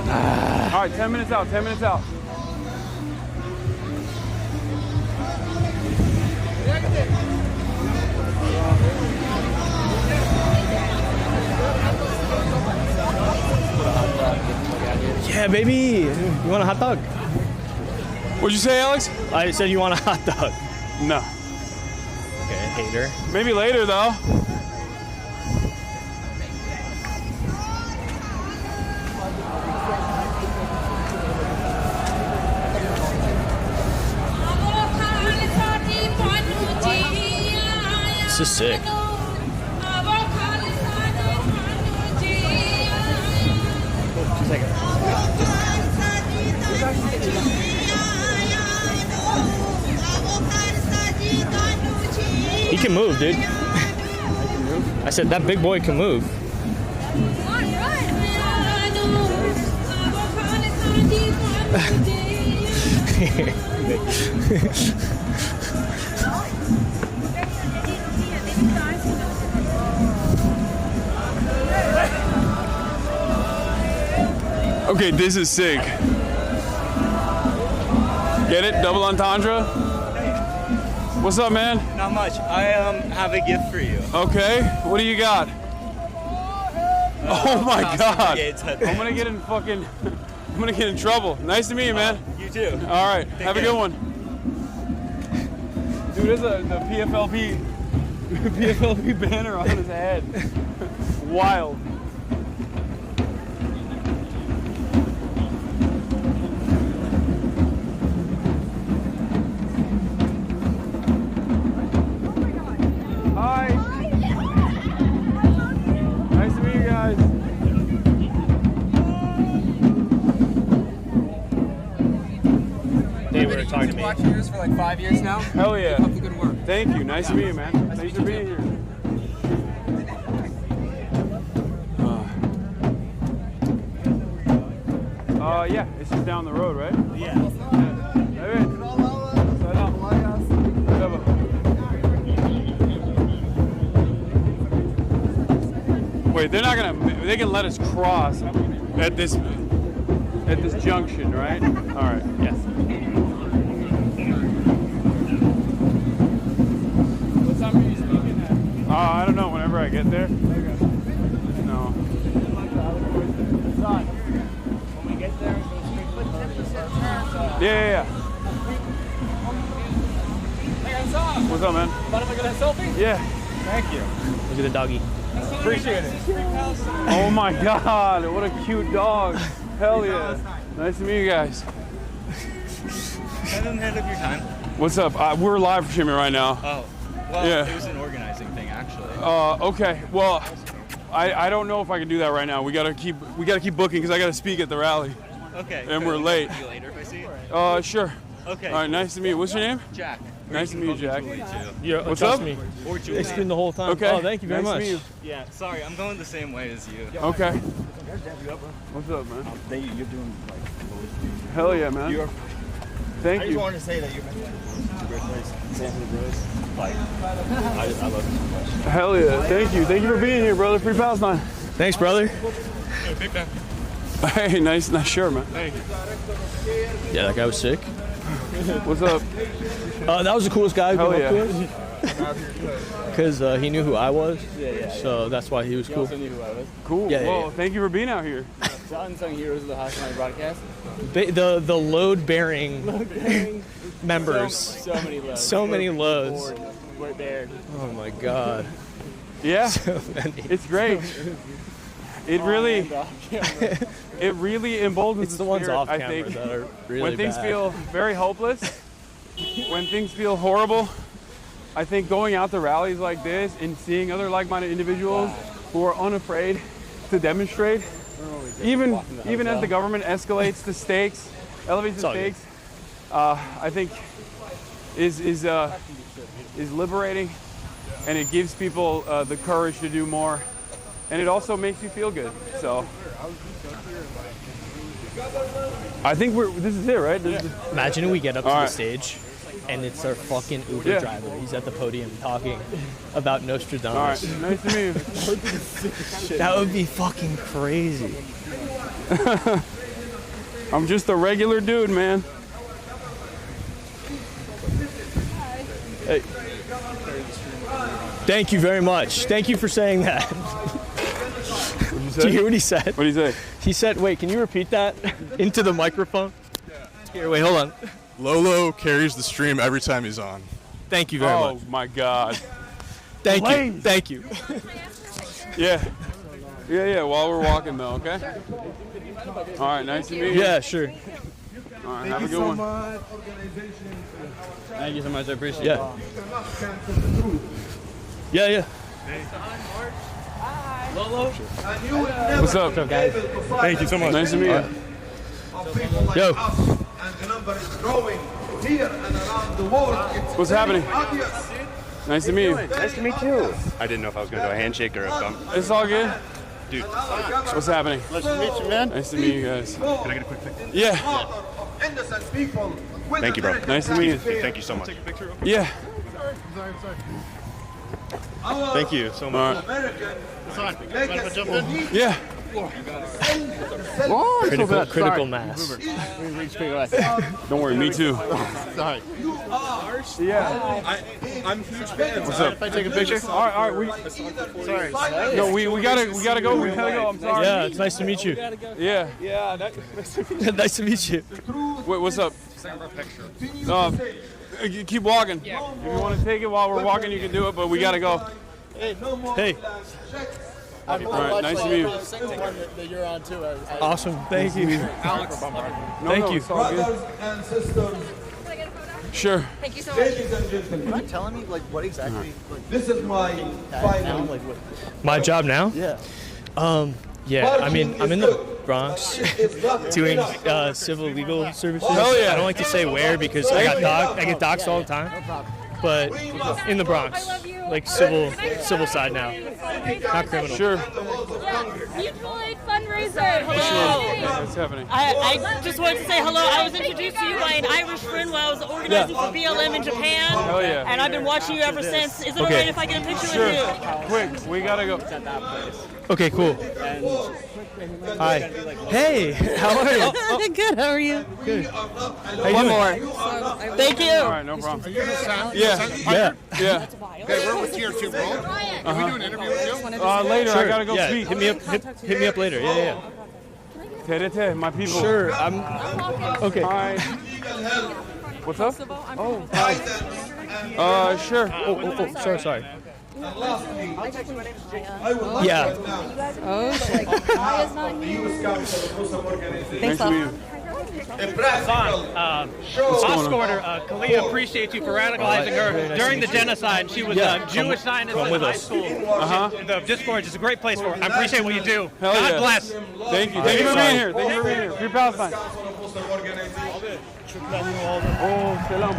[SPEAKER 2] All right, 10 minutes out, 10 minutes out.
[SPEAKER 17] Yeah, baby. You want a hot dog?
[SPEAKER 2] What'd you say, Alex?
[SPEAKER 17] I said you want a hot dog.
[SPEAKER 2] No.
[SPEAKER 17] Okay, hater.
[SPEAKER 2] Maybe later, though.
[SPEAKER 17] This is sick. He can move, dude. I said that big boy can move.
[SPEAKER 2] Okay, this is sick. Get it? Double entendre? What's up, man?
[SPEAKER 8] Not much. I have a gift for you.
[SPEAKER 2] Okay, what do you got? Oh my God!
[SPEAKER 8] I'm
[SPEAKER 2] I'm gonna get in fucking. I'm gonna get in trouble. Nice to meet you, man.
[SPEAKER 8] You too.
[SPEAKER 2] All right,
[SPEAKER 8] Take
[SPEAKER 2] have
[SPEAKER 8] care.
[SPEAKER 2] a good one. Dude, there's the PFLP banner on his head. Wild. Hi. Nice to meet right.
[SPEAKER 3] I've been watching yours for like 5 years now.
[SPEAKER 2] Hell yeah.
[SPEAKER 3] Keep up the good work.
[SPEAKER 2] Thank you. Nice to meet you, man. Thanks for being here. Yeah, it's just down the road, right?
[SPEAKER 4] Yeah.
[SPEAKER 2] Wait, they're not gonna. They can let us cross at this junction, right? All right. Yes.
[SPEAKER 5] What time are you speaking at?
[SPEAKER 2] I don't know. Whenever I get there. No.
[SPEAKER 4] When we get there,
[SPEAKER 2] Yeah.
[SPEAKER 5] Hey, Hasan.
[SPEAKER 2] What's up, man?
[SPEAKER 5] Thought if I get a selfie?
[SPEAKER 2] Yeah. Thank you.
[SPEAKER 17] Look at the doggy.
[SPEAKER 2] Appreciate it. Oh my God, what a cute dog. Hell yeah. Nice to meet you guys.
[SPEAKER 8] Haven't had up your time.
[SPEAKER 2] What's up? We're live streaming right now.
[SPEAKER 8] Oh, well,
[SPEAKER 2] Yeah.
[SPEAKER 8] it was an organizing thing, actually.
[SPEAKER 2] Okay. Well, I don't know if I can do that right now. We gotta keep booking because I gotta speak at the rally.
[SPEAKER 8] Okay.
[SPEAKER 2] And we're late.
[SPEAKER 8] See you later if I see you.
[SPEAKER 2] Sure.
[SPEAKER 8] Okay.
[SPEAKER 2] All right. Nice to meet you. What's your name?
[SPEAKER 8] Jack.
[SPEAKER 2] Nice to meet you, Jack.
[SPEAKER 17] Yeah,
[SPEAKER 2] What's
[SPEAKER 17] trust
[SPEAKER 2] up?
[SPEAKER 17] me.
[SPEAKER 8] Or Julie.
[SPEAKER 17] It's been the whole time.
[SPEAKER 2] Okay.
[SPEAKER 17] Oh, thank you very
[SPEAKER 2] Nice to
[SPEAKER 17] much.
[SPEAKER 2] meet you.
[SPEAKER 8] Yeah, sorry, I'm going the same way as you.
[SPEAKER 2] Okay. What's up, man?
[SPEAKER 4] Thank you. You're doing like.
[SPEAKER 2] Hell yeah, man. Thank
[SPEAKER 4] I
[SPEAKER 2] you.
[SPEAKER 4] just wanted to say that you're making a great place. Sanford Bros. Like, I love you so much.
[SPEAKER 2] Hell yeah. Thank you. Thank you for being here, brother. Free Palestine.
[SPEAKER 17] Thanks, brother.
[SPEAKER 5] Hey, big man.
[SPEAKER 2] Hey, nice shirt, man.
[SPEAKER 5] Thank you.
[SPEAKER 17] Yeah, that guy was sick.
[SPEAKER 2] What's up?
[SPEAKER 17] That was the coolest guy who
[SPEAKER 2] Hell
[SPEAKER 17] came
[SPEAKER 2] yeah.
[SPEAKER 17] up to us. Because he knew who I was. So that's why he was
[SPEAKER 18] You
[SPEAKER 17] cool.
[SPEAKER 18] also knew who I was.
[SPEAKER 2] Cool.
[SPEAKER 17] Yeah,
[SPEAKER 2] Well,
[SPEAKER 17] yeah.
[SPEAKER 2] thank you for being out here.
[SPEAKER 18] The unsung heroes of the Hasanabi broadcast.
[SPEAKER 17] The load bearing members.
[SPEAKER 18] So many loads.
[SPEAKER 17] So many loads.
[SPEAKER 18] We're there.
[SPEAKER 17] Oh my God.
[SPEAKER 2] Yeah.
[SPEAKER 17] So many.
[SPEAKER 2] It's great. It really emboldens
[SPEAKER 17] It's the ones
[SPEAKER 2] spirit,
[SPEAKER 17] off
[SPEAKER 2] I
[SPEAKER 17] camera
[SPEAKER 2] think.
[SPEAKER 17] that are really
[SPEAKER 2] When things
[SPEAKER 17] bad.
[SPEAKER 2] feel very hopeless, when things feel horrible, I think going out to rallies like this and seeing other like-minded individuals who are unafraid to demonstrate, even as the government escalates the stakes, elevates the stakes, I think is liberating, and it gives people the courage to do more, and it also makes you feel good. So I think this is it, right?
[SPEAKER 17] Imagine we get up to
[SPEAKER 2] All
[SPEAKER 17] the
[SPEAKER 2] right.
[SPEAKER 17] stage and it's our fucking Uber
[SPEAKER 2] Yeah.
[SPEAKER 17] driver. He's at the podium talking about Nostradamus.
[SPEAKER 2] All right, nice to meet you.
[SPEAKER 17] That would be fucking crazy.
[SPEAKER 2] I'm just a regular dude, man.
[SPEAKER 17] Hey. Thank you very much. Thank you for saying that. Did you hear what he said?
[SPEAKER 2] What did he say?
[SPEAKER 17] He said, wait, can you repeat that into the microphone? Here, wait, hold on.
[SPEAKER 1] Lolo carries the stream every time he's on.
[SPEAKER 17] Thank you very much.
[SPEAKER 2] Oh my God.
[SPEAKER 17] Thank you. Thank you.
[SPEAKER 2] Yeah. While we're walking though, okay? All right, nice to meet you.
[SPEAKER 17] Yeah, sure.
[SPEAKER 2] All right, have a good one.
[SPEAKER 5] Thank you so much. I appreciate
[SPEAKER 17] Yeah. Yeah.
[SPEAKER 5] Lolo.
[SPEAKER 2] What's up,
[SPEAKER 17] guys?
[SPEAKER 5] Thank you so much.
[SPEAKER 2] Nice to meet you.
[SPEAKER 17] Yo.
[SPEAKER 7] And the number is growing here and around the world. It's
[SPEAKER 2] What's happening?
[SPEAKER 7] obvious.
[SPEAKER 2] Nice to meet you.
[SPEAKER 10] Nice to meet you. I didn't know if I was going to do a handshake or a bump.
[SPEAKER 2] It's all good.
[SPEAKER 10] Dude.
[SPEAKER 2] What's happening?
[SPEAKER 10] Nice to meet you, man.
[SPEAKER 2] Nice to meet you guys.
[SPEAKER 10] Can I get a quick picture?
[SPEAKER 2] Yeah.
[SPEAKER 7] Innocent people. with
[SPEAKER 10] Thank you, bro.
[SPEAKER 2] Nice to meet you.
[SPEAKER 10] Thank you so much.
[SPEAKER 2] Yeah.
[SPEAKER 10] Thank you so much.
[SPEAKER 2] Yeah.
[SPEAKER 17] Critical mass.
[SPEAKER 2] Don't worry, me too.
[SPEAKER 10] Sorry.
[SPEAKER 2] Yeah.
[SPEAKER 10] I'm a huge fan.
[SPEAKER 2] What's up?
[SPEAKER 10] If I take a picture?
[SPEAKER 2] All right.
[SPEAKER 10] Sorry.
[SPEAKER 2] No, we gotta go. We gotta go. I'm sorry.
[SPEAKER 17] Yeah, it's nice to meet you.
[SPEAKER 2] Yeah.
[SPEAKER 17] Nice to meet you.
[SPEAKER 2] Wait, what's up? Keep walking. If you want to take it while we're walking, you can do it, but we gotta go.
[SPEAKER 17] Hey.
[SPEAKER 2] All right, nice to meet you.
[SPEAKER 18] That you're on too.
[SPEAKER 17] Awesome. Thank you. Thank you.
[SPEAKER 2] It's all good.
[SPEAKER 7] Brothers and sisters,
[SPEAKER 2] Sure.
[SPEAKER 20] Thank you so much.
[SPEAKER 7] ladies and gentlemen,
[SPEAKER 18] Mind telling me like what exactly?
[SPEAKER 7] this is my final.
[SPEAKER 17] My job now?
[SPEAKER 18] Yeah.
[SPEAKER 17] Yeah. I mean, I'm in the Bronx doing civil legal services.
[SPEAKER 2] Hell yeah.
[SPEAKER 17] I don't like to say where because I get doxxed all the time. But in the Bronx, like civil side now, not criminal.
[SPEAKER 2] Sure.
[SPEAKER 20] Mutual aid fundraiser. Hello.
[SPEAKER 2] What's happening?
[SPEAKER 20] I just wanted to say hello. I was introduced to you by an Irish friend while I was organizing for BLM in Japan.
[SPEAKER 2] Hell yeah.
[SPEAKER 20] And I've been watching you ever since. Is it alright if I get a picture with you?
[SPEAKER 2] Quick, we gotta go.
[SPEAKER 17] Okay, cool. Hi. Hey, how are you?
[SPEAKER 20] Good. How are you?
[SPEAKER 17] Good.
[SPEAKER 20] One more. Thank you.
[SPEAKER 2] All right, no problem. Yeah.
[SPEAKER 10] Okay, what's your two, bro? Can we do an interview with you?
[SPEAKER 2] Later,
[SPEAKER 17] Sure.
[SPEAKER 2] I gotta go
[SPEAKER 17] Yeah,
[SPEAKER 2] speak.
[SPEAKER 17] hit me up later. Yeah.
[SPEAKER 2] Terete, my people.
[SPEAKER 17] Sure, I'm. Okay.
[SPEAKER 2] Hi. What's up? Oh, hi. Sure.
[SPEAKER 17] Oh, sorry.
[SPEAKER 2] Yeah.
[SPEAKER 20] Oh, shit. Kaya's not here.
[SPEAKER 2] Nice to meet you.
[SPEAKER 9] Escorter, Kalia appreciates you for radicalizing her during the genocide. She was a Jewish Zionist in high school. The Discord is a great place for her. I appreciate what you do. God bless.
[SPEAKER 2] Thank you. Thank you for being here. Thank you for being here. Free Palestine. Oh, salam.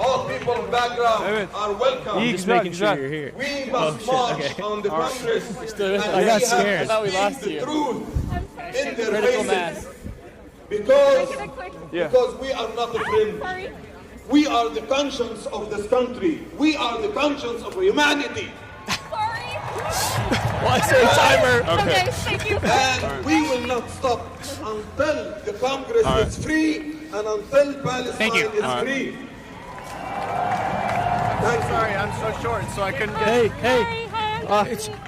[SPEAKER 7] All people of background are welcome.
[SPEAKER 17] Just making sure you're here.
[SPEAKER 7] We must march on the Congress.
[SPEAKER 17] I got scared.
[SPEAKER 7] I thought we lost you. Truth in their faces. Because we are not a friend. We are the conscience of this country. We are the conscience of humanity.
[SPEAKER 17] Why say timer?
[SPEAKER 20] Okay, thank you.
[SPEAKER 7] And we will not stop until the Congress is free and until Palestine is free.
[SPEAKER 9] Sorry, I'm so short, so I couldn't get.
[SPEAKER 17] Hey.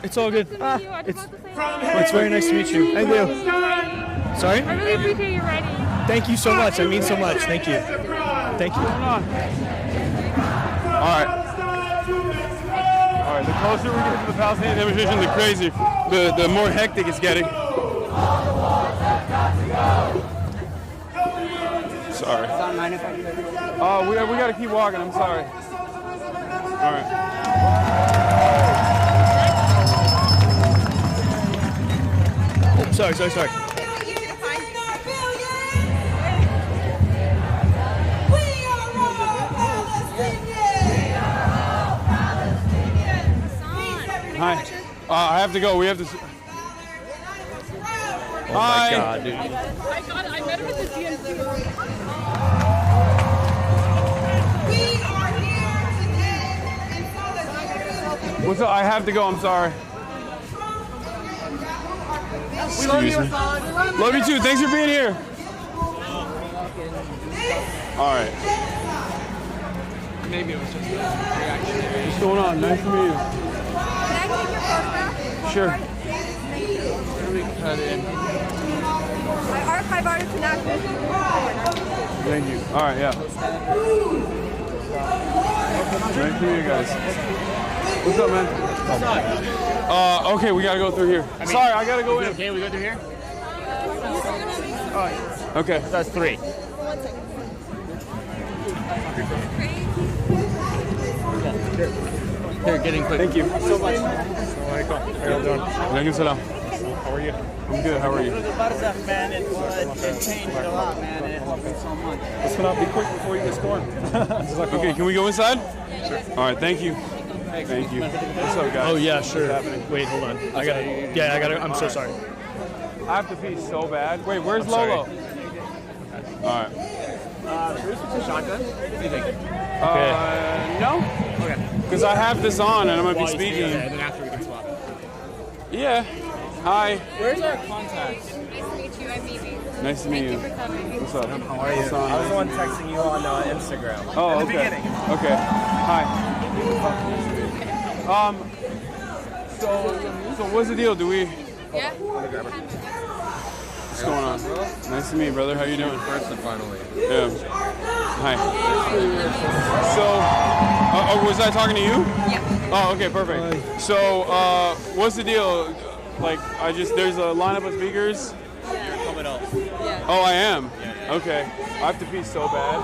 [SPEAKER 17] It's all good. It's very nice to meet you. Thank you. Sorry?
[SPEAKER 20] I really appreciate you writing.
[SPEAKER 17] Thank you so much. I mean so much. Thank you. Thank you.
[SPEAKER 2] All right. The closer we get to the Palestinian demonstration, the crazier, the more hectic it's getting. Sorry. We gotta keep walking. I'm sorry. All right.
[SPEAKER 17] Oh, sorry.
[SPEAKER 2] Hi. I have to go. We have to.
[SPEAKER 17] Oh my God, dude.
[SPEAKER 20] I met him at the DNC.
[SPEAKER 2] What's up? I have to go. I'm sorry.
[SPEAKER 9] We love you,
[SPEAKER 2] Excuse me.
[SPEAKER 9] Hasan.
[SPEAKER 2] Love you too. Thanks for being here. All right.
[SPEAKER 9] Maybe it was just a reaction.
[SPEAKER 2] What's going on? Nice to meet you.
[SPEAKER 20] Can I take your photograph?
[SPEAKER 2] Sure.
[SPEAKER 9] Where do we cut in?
[SPEAKER 20] My archive artist and activist.
[SPEAKER 2] Thank you. All right, yeah. Nice to meet you guys. What's up, man? Okay, we gotta go through here. Sorry, I gotta go in.
[SPEAKER 9] Okay, we go through here?
[SPEAKER 2] Okay.
[SPEAKER 9] That's 3. Here, getting quick.
[SPEAKER 2] Thank you so much.
[SPEAKER 9] How are you doing?
[SPEAKER 2] Alaikum salam.
[SPEAKER 9] How are you?
[SPEAKER 2] I'm good. How are you?
[SPEAKER 3] Man, it changed a lot, man. It helped me so much.
[SPEAKER 2] Let's not be quick before you get scored. Okay, can we go inside? Sure. All right, thank you. Thank you. What's up, guys?
[SPEAKER 17] Oh yeah, sure.
[SPEAKER 2] What's happening?
[SPEAKER 17] Wait, hold on. I gotta. I'm so sorry.
[SPEAKER 2] I have to pee so bad. Wait, where's Lolo? All right.
[SPEAKER 9] Should we switch to shotgun? What do you think?
[SPEAKER 2] No.
[SPEAKER 9] Okay.
[SPEAKER 2] Because I have this on and I'm gonna be speaking.
[SPEAKER 9] Okay, and then after we can swap it.
[SPEAKER 2] Yeah. Hi.
[SPEAKER 3] Where's our contacts?
[SPEAKER 20] Nice to meet you. I'm Mimi.
[SPEAKER 2] Nice to meet you.
[SPEAKER 20] Thank you for coming.
[SPEAKER 2] What's up?
[SPEAKER 3] How are you?
[SPEAKER 2] Hassan.
[SPEAKER 3] I was the one texting you on Instagram.
[SPEAKER 2] Oh,
[SPEAKER 3] in the
[SPEAKER 2] okay.
[SPEAKER 3] beginning.
[SPEAKER 2] Okay. Hi. So what's the deal? Do we?
[SPEAKER 20] Yeah.
[SPEAKER 2] What's going on? Nice to meet you, brother. How you doing?
[SPEAKER 10] Person, finally.
[SPEAKER 2] Yeah. Hi. So, was I talking to you?
[SPEAKER 20] Yeah.
[SPEAKER 2] Oh, okay, perfect. So, what's the deal? Like, there's a lineup of speakers.
[SPEAKER 9] You're coming up.
[SPEAKER 20] Yeah.
[SPEAKER 2] Oh, I am. Okay. I have to pee so bad,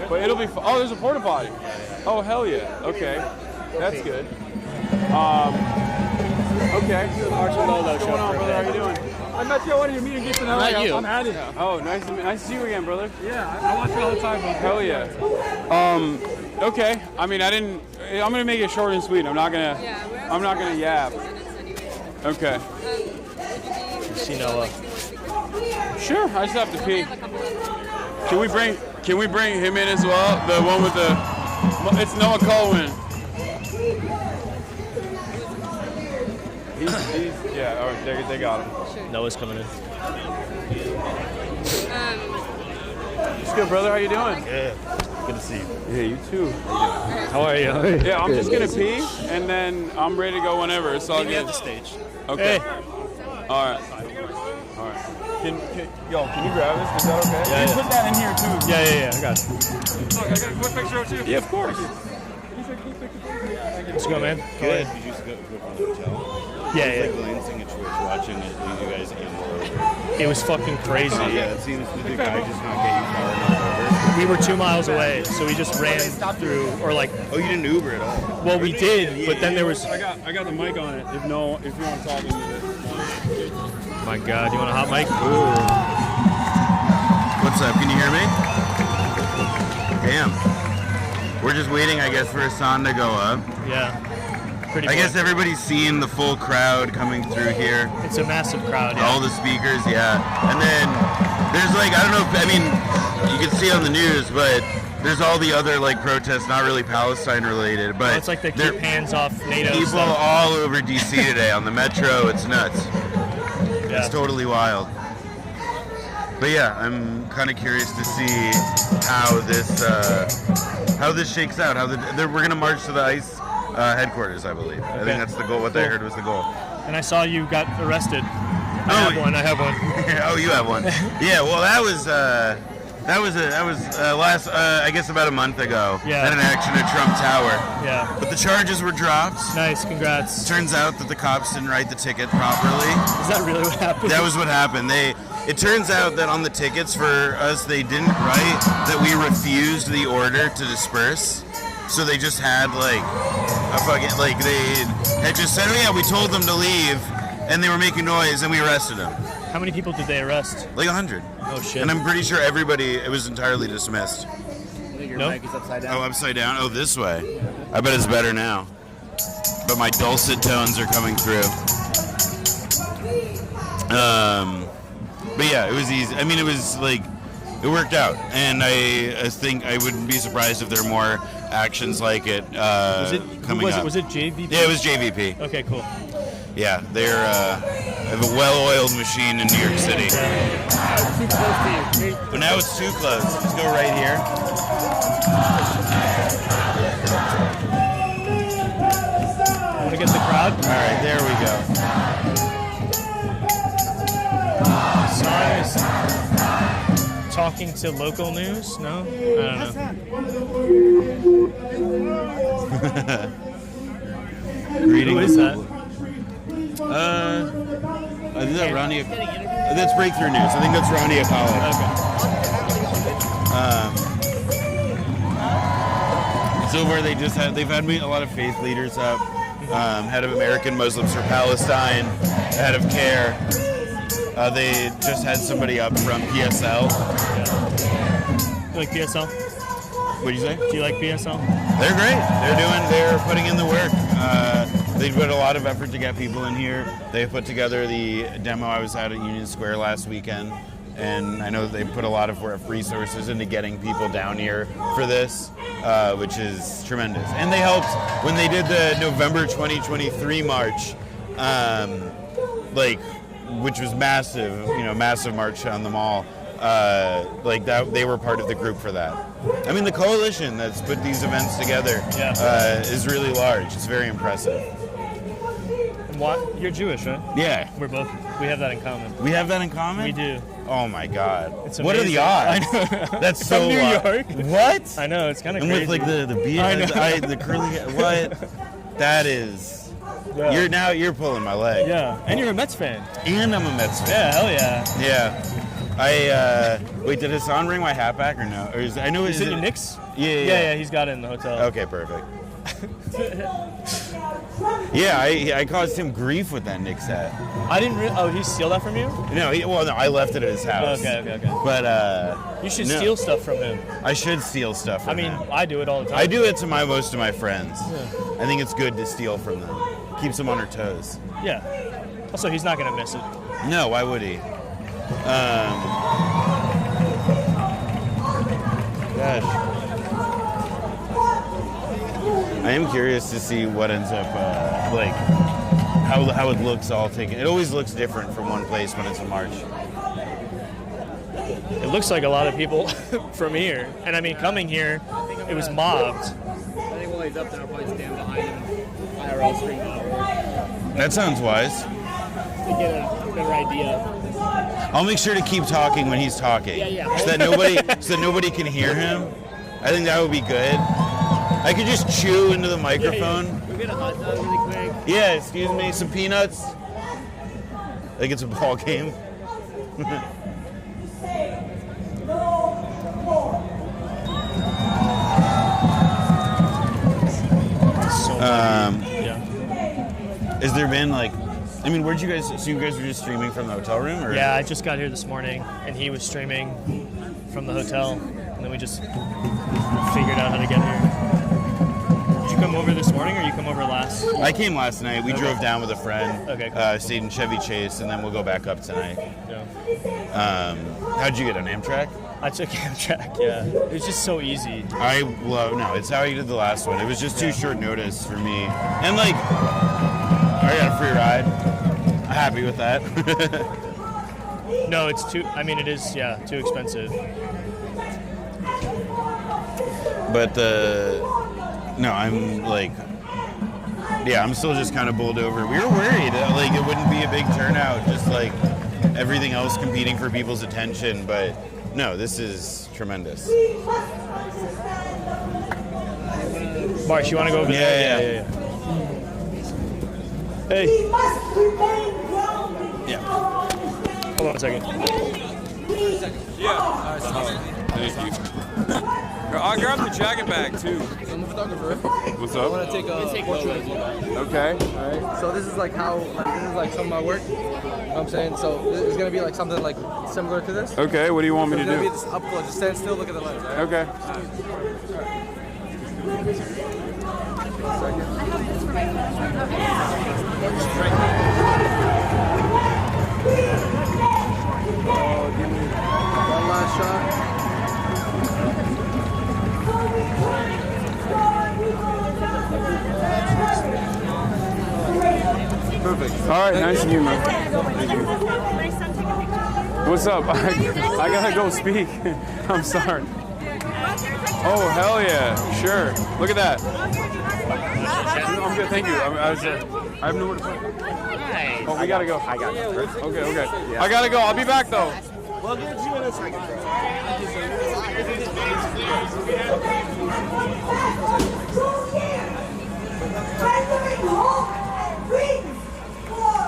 [SPEAKER 2] but it'll be. Oh, there's a porta potty. Oh, hell yeah. Okay, that's good.
[SPEAKER 5] Okay. What's going on, brother? How you doing?
[SPEAKER 10] I met you at one of your meetings just now.
[SPEAKER 5] Not you.
[SPEAKER 10] I'm Addy.
[SPEAKER 5] Oh, nice to see you again, brother.
[SPEAKER 10] Yeah, I watch you all the time, bro.
[SPEAKER 5] Hell yeah. Okay. I mean, I'm gonna make it short and sweet. I'm not gonna yap. Okay.
[SPEAKER 17] See Noah.
[SPEAKER 5] Sure. I just have to pee. Can we bring him in as well? The one with it's Noah Colwyn. He's yeah. All right, they got him.
[SPEAKER 17] Noah's coming in.
[SPEAKER 5] It's good, brother. How you doing?
[SPEAKER 11] Good. Good to see you.
[SPEAKER 5] Yeah, you too.
[SPEAKER 17] How are you?
[SPEAKER 5] Yeah, I'm just gonna pee, and then I'm ready to go whenever. It's all
[SPEAKER 11] Meet me
[SPEAKER 5] good.
[SPEAKER 11] at the stage.
[SPEAKER 5] Okay. All right. All right. Can you grab this? Is that okay?
[SPEAKER 17] Yeah,
[SPEAKER 5] You
[SPEAKER 17] yeah.
[SPEAKER 5] put that in here too.
[SPEAKER 17] Yeah. I got you.
[SPEAKER 5] Look, I got a quick picture of you. Yeah, of course.
[SPEAKER 17] Let's go, man.
[SPEAKER 11] Good. Did you just go from the hotel?
[SPEAKER 17] Yeah.
[SPEAKER 11] It was like glancing at Twitch, watching it, you guys and
[SPEAKER 17] It was fucking crazy.
[SPEAKER 11] Yeah, it seems the guy just not get you far enough over.
[SPEAKER 17] We were 2 miles away, so we just ran through, or like.
[SPEAKER 11] Oh, you didn't Uber at all?
[SPEAKER 17] Well, we did, but then there was.
[SPEAKER 5] I got the mic on it. If you want to talk into it.
[SPEAKER 17] My God, you want a hot mic?
[SPEAKER 11] Ooh. What's up? Can you hear me? Damn. We're just waiting, I guess, for Hasan to go up.
[SPEAKER 17] Yeah. Pretty
[SPEAKER 11] I
[SPEAKER 17] quick.
[SPEAKER 11] guess everybody's seeing the full crowd coming through here.
[SPEAKER 17] It's a massive crowd, yeah.
[SPEAKER 11] All the speakers, yeah. And then there's like, I don't know, you can see on the news, but there's all the other like protests, not really Palestine related, but
[SPEAKER 17] It's like they keep hands off NATO
[SPEAKER 11] people
[SPEAKER 17] stuff.
[SPEAKER 11] all over DC today on the metro. It's nuts.
[SPEAKER 17] Yeah.
[SPEAKER 11] It's totally wild. But yeah, I'm kind of curious to see how this shakes out. We're gonna march to the ICE headquarters, I believe. I think that's the goal. What I heard was the goal.
[SPEAKER 17] And I saw you got arrested. I have one.
[SPEAKER 11] Oh, you have one. Yeah. Well, that was last, I guess about a month ago.
[SPEAKER 17] Yeah.
[SPEAKER 11] At an action at Trump Tower.
[SPEAKER 17] Yeah.
[SPEAKER 11] But the charges were dropped.
[SPEAKER 17] Nice, congrats.
[SPEAKER 11] Turns out that the cops didn't write the ticket properly.
[SPEAKER 17] Is that really what happened?
[SPEAKER 11] That was what happened. It turns out that on the tickets for us, they didn't write that we refused the order to disperse. So they just had they had just said, oh yeah, we told them to leave, and they were making noise, and we arrested them.
[SPEAKER 17] How many people did they arrest?
[SPEAKER 11] Like 100.
[SPEAKER 17] Oh shit.
[SPEAKER 11] And I'm pretty sure it was entirely dismissed.
[SPEAKER 18] I think your
[SPEAKER 17] No?
[SPEAKER 18] mic is upside down.
[SPEAKER 11] Oh, upside down? Oh, this way. I bet it's better now. But my dulcet tones are coming through. But yeah, it was easy. I mean, it was like, it worked out. And I think I wouldn't be surprised if there are more actions like it coming up.
[SPEAKER 17] Was it JVP?
[SPEAKER 11] Yeah, it was JVP.
[SPEAKER 17] Okay, cool.
[SPEAKER 11] Yeah, they have a well-oiled machine in New York City. But now it's too close. Let's go right here.
[SPEAKER 17] Want to get the crowd?
[SPEAKER 11] All right, there we go.
[SPEAKER 17] Hasan is talking to local news? No? I don't know.
[SPEAKER 11] Greeting.
[SPEAKER 17] Who is that?
[SPEAKER 11] Is that Ronnie? That's Breakthrough News. I think that's Ronnie Apollo.
[SPEAKER 17] Okay.
[SPEAKER 11] So where they've had a lot of faith leaders up, head of American Muslims for Palestine, head of CARE. They just had somebody up from PSL.
[SPEAKER 17] You like PSL?
[SPEAKER 11] What do you say?
[SPEAKER 17] Do you like PSL?
[SPEAKER 11] They're great. They're putting in the work. They put a lot of effort to get people in here. They put together the demo I was at Union Square last weekend, and I know they put a lot of resources into getting people down here for this, which is tremendous. And they helped when they did the November 2023 march, which was massive, massive march on the mall. They were part of the group for that. I mean, the coalition that's put these events together is really large. It's very impressive.
[SPEAKER 17] You're Jewish, right?
[SPEAKER 11] Yeah.
[SPEAKER 17] We have that in common.
[SPEAKER 11] We have that in common?
[SPEAKER 17] We do.
[SPEAKER 11] Oh my God.
[SPEAKER 17] It's
[SPEAKER 11] what are the odds?
[SPEAKER 17] I know.
[SPEAKER 11] That's so
[SPEAKER 17] From New York.
[SPEAKER 11] What?
[SPEAKER 17] I know, it's kind of
[SPEAKER 11] and
[SPEAKER 17] crazy.
[SPEAKER 11] with the beard, the curly hair. What? That is.
[SPEAKER 17] Yeah.
[SPEAKER 11] You're pulling my leg.
[SPEAKER 17] Yeah. And you're a Mets fan.
[SPEAKER 11] And I'm a Mets fan.
[SPEAKER 17] Yeah, hell yeah.
[SPEAKER 11] Yeah. Wait, did Hasan bring my hat back or no? Or is it
[SPEAKER 17] your Knicks?
[SPEAKER 11] Yeah,
[SPEAKER 17] he's got it in the hotel.
[SPEAKER 11] Okay, perfect. Yeah, I caused him grief with that Knicks hat.
[SPEAKER 17] I didn't. He steal that from you?
[SPEAKER 11] No, I left it at his house.
[SPEAKER 17] Okay.
[SPEAKER 11] But
[SPEAKER 17] you should steal stuff from him.
[SPEAKER 11] I should steal stuff from him.
[SPEAKER 17] I do it all the time.
[SPEAKER 11] I do it to most of my friends. Yeah. I think it's good to steal from them. Keeps them on their toes.
[SPEAKER 17] Yeah. Also, he's not gonna miss it.
[SPEAKER 11] No, why would he? Gosh. I am curious to see what ends up, how it looks all taken. It always looks different from one place when it's a march.
[SPEAKER 17] It looks like a lot of people from here. And I mean, coming here, it was mobbed.
[SPEAKER 18] I think while he's up there, I'll probably stand behind him. IRL screen out.
[SPEAKER 11] That sounds wise.
[SPEAKER 18] To get a better idea.
[SPEAKER 11] I'll make sure to keep talking when he's talking.
[SPEAKER 18] Yeah.
[SPEAKER 11] So that nobody can hear him. I think that would be good. I could just chew into the microphone.
[SPEAKER 18] Yeah. We'll get a hot dog really quick.
[SPEAKER 11] Yeah, excuse me, some peanuts. Like it's a ball game. Has there been where'd you guys? So you guys were just streaming from the hotel room, or?
[SPEAKER 17] Yeah, I just got here this morning, and he was streaming from the hotel, and then we just figured out how to get here. Did you come over this morning, or you come over last?
[SPEAKER 11] I came last night. We drove down with a friend.
[SPEAKER 17] Okay. Cool.
[SPEAKER 11] Stayed in Chevy Chase, and then we'll go back up tonight.
[SPEAKER 17] Yeah.
[SPEAKER 11] How'd you get on Amtrak?
[SPEAKER 17] I took Amtrak. Yeah. It was just so easy.
[SPEAKER 11] It's how you did the last one. It was just too short notice for me, and I got a free ride. I'm happy with that.
[SPEAKER 17] No, it's too. I mean, it is. Yeah, too expensive.
[SPEAKER 11] But I'm still just kind of bowled over. We were worried it wouldn't be a big turnout, just everything else competing for people's attention. But no, this is tremendous.
[SPEAKER 17] Marsh, you want to go over there? Yeah. Hey.
[SPEAKER 11] Yeah.
[SPEAKER 17] Hold on a second.
[SPEAKER 2] Yeah. Thank you. I grabbed the jacket bag too.
[SPEAKER 13] I'm a photographer.
[SPEAKER 2] What's up?
[SPEAKER 13] I want to take a portrait of you.
[SPEAKER 2] Okay.
[SPEAKER 13] All right. So this is how this is some of my work. You know what I'm saying? So it's gonna be something similar to this.
[SPEAKER 2] Okay. What do you want me to do?
[SPEAKER 13] It's gonna be this up close. Just stand still. Look at the lens. Right?
[SPEAKER 2] Okay.
[SPEAKER 13] Give me one last shot.
[SPEAKER 2] Perfect. All right, nice to meet you, man. Thank you. What's up? I gotta go speak. I'm sorry. Oh, hell yeah. Sure. Look at that. I'm good, thank you. I have nowhere to put.
[SPEAKER 6] Nice.
[SPEAKER 2] Oh, we gotta go.
[SPEAKER 6] I got you.
[SPEAKER 2] Okay. Yeah. I gotta go. I'll be back though.
[SPEAKER 4] We'll get you in a second.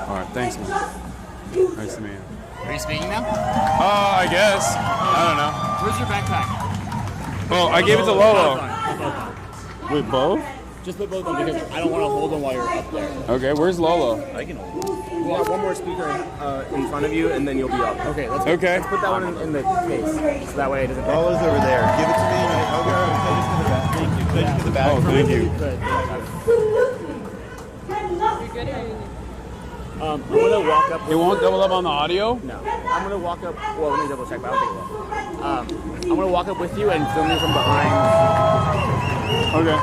[SPEAKER 2] All right, thanks, man. Nice to meet you.
[SPEAKER 18] Are you speaking now?
[SPEAKER 2] I guess. I don't know.
[SPEAKER 18] Where's your backpack?
[SPEAKER 2] Oh, I gave it to Lolo. Wait, both?
[SPEAKER 18] Just put both on because I don't want to hold them while you're up there.
[SPEAKER 2] Okay, where's Lolo?
[SPEAKER 18] I can hold them. We'll have one more speaker in front of you, and then you'll be up. Okay, let's put that one in the case, so that way it doesn't.
[SPEAKER 11] Lolo's over there. Give it to me. I'll go. Thank you. Thank you for the bag.
[SPEAKER 2] Oh, thank you.
[SPEAKER 18] I'm gonna walk up.
[SPEAKER 2] It won't double up on the audio?
[SPEAKER 18] No. I'm gonna walk up. Well, let me double check, but I don't think it will. I'm gonna walk up with you and film you from behind.
[SPEAKER 2] Okay.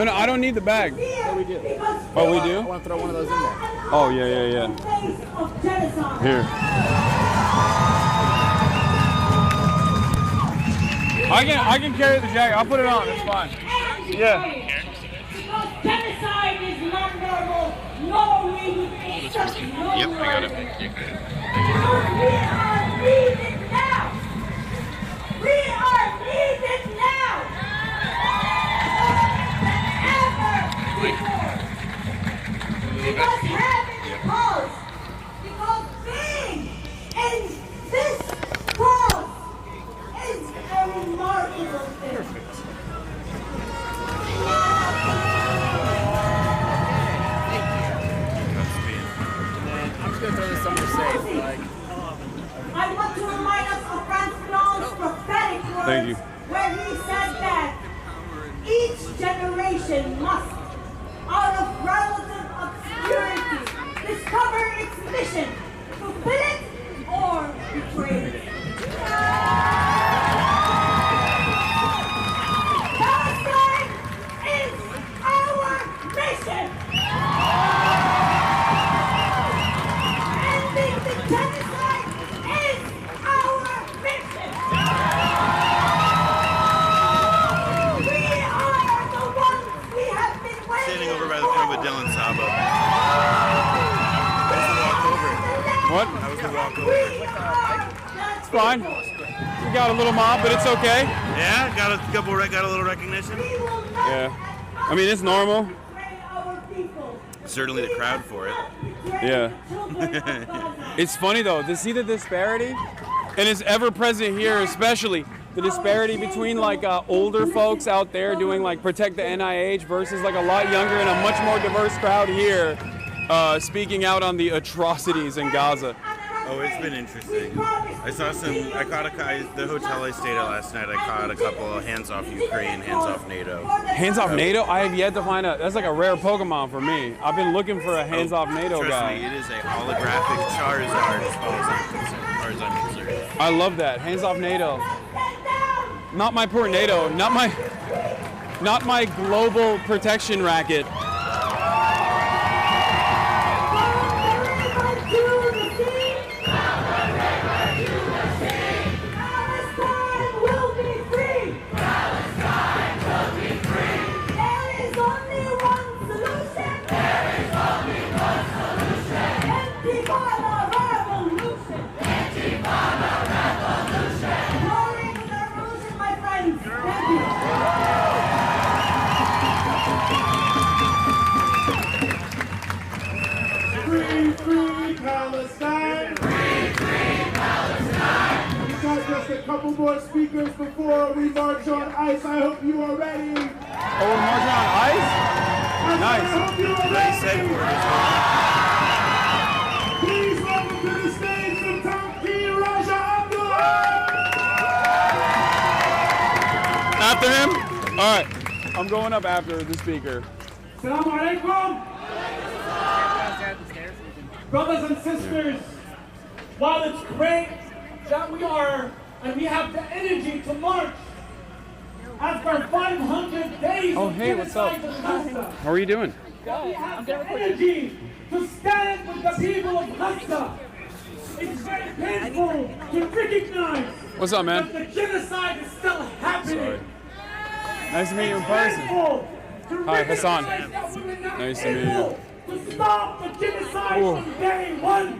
[SPEAKER 2] No, I don't need the bag.
[SPEAKER 18] Yeah, we do.
[SPEAKER 2] Oh, we do?
[SPEAKER 18] I want to throw one of those in there.
[SPEAKER 2] Oh, yeah. Here. I can carry the jacket. I'll put it on. It's fine. Yeah.
[SPEAKER 14] Genocide is not normal. No, we
[SPEAKER 11] Yep, I got it.
[SPEAKER 14] We are needed now. We are needed now. We must have it because being in this cause is a remarkable thing. nation must, out of relative obscurity, discover its mission, fulfill it, or betray it. Palestine is our mission! Ending the genocide is our mission! We are the ones we have been waiting
[SPEAKER 11] Standing over by the front with Dylan Sabo. How's the walk over?
[SPEAKER 2] What?
[SPEAKER 11] How was the walk over?
[SPEAKER 2] It's fine. We got a little mob, but it's okay.
[SPEAKER 11] Yeah, got a little recognition.
[SPEAKER 2] Yeah. I mean, it's normal.
[SPEAKER 11] Certainly the crowd for it.
[SPEAKER 2] Yeah. It's funny though to see the disparity, and it's ever present here, especially the disparity between like older folks out there doing like Protect the NIH versus like a lot younger and a much more diverse crowd here speaking out on the atrocities in Gaza.
[SPEAKER 11] Oh, it's been interesting. I caught the hotel I stayed at last night, I caught a couple of hands off Ukraine, hands off NATO.
[SPEAKER 2] Hands off NATO? I have yet to find that's like a rare Pokemon for me. I've been looking for a hands off NATO
[SPEAKER 11] trust
[SPEAKER 2] guy.
[SPEAKER 11] me, it is a holographic Charizard as far as I'm concerned.
[SPEAKER 2] I love that. Hands off NATO. Not my poor NATO. Not my global protection racket.
[SPEAKER 7] Free Palestine! Free Palestine! We've got just a couple more speakers before we march on ice. I hope you are ready.
[SPEAKER 2] Oh, we're marching on ice? Nice.
[SPEAKER 7] I hope you are ready. Please welcome to the stage from Turkey, Raja Abdullah.
[SPEAKER 2] After him? All right. I'm going up after the speaker.
[SPEAKER 7] Assalamu alaikum. Brothers and sisters, while it's great that we have the energy to march after 500 days
[SPEAKER 2] Oh, hey, what's up? How are you doing?
[SPEAKER 7] we have the energy to stand with the people of Gaza. It's very painful to recognize
[SPEAKER 2] What's up, man?
[SPEAKER 7] that the genocide is still happening.
[SPEAKER 2] Sorry. Nice to meet you in person. Hi, Hasan. Nice to meet you.
[SPEAKER 7] To stop the genocide from day one.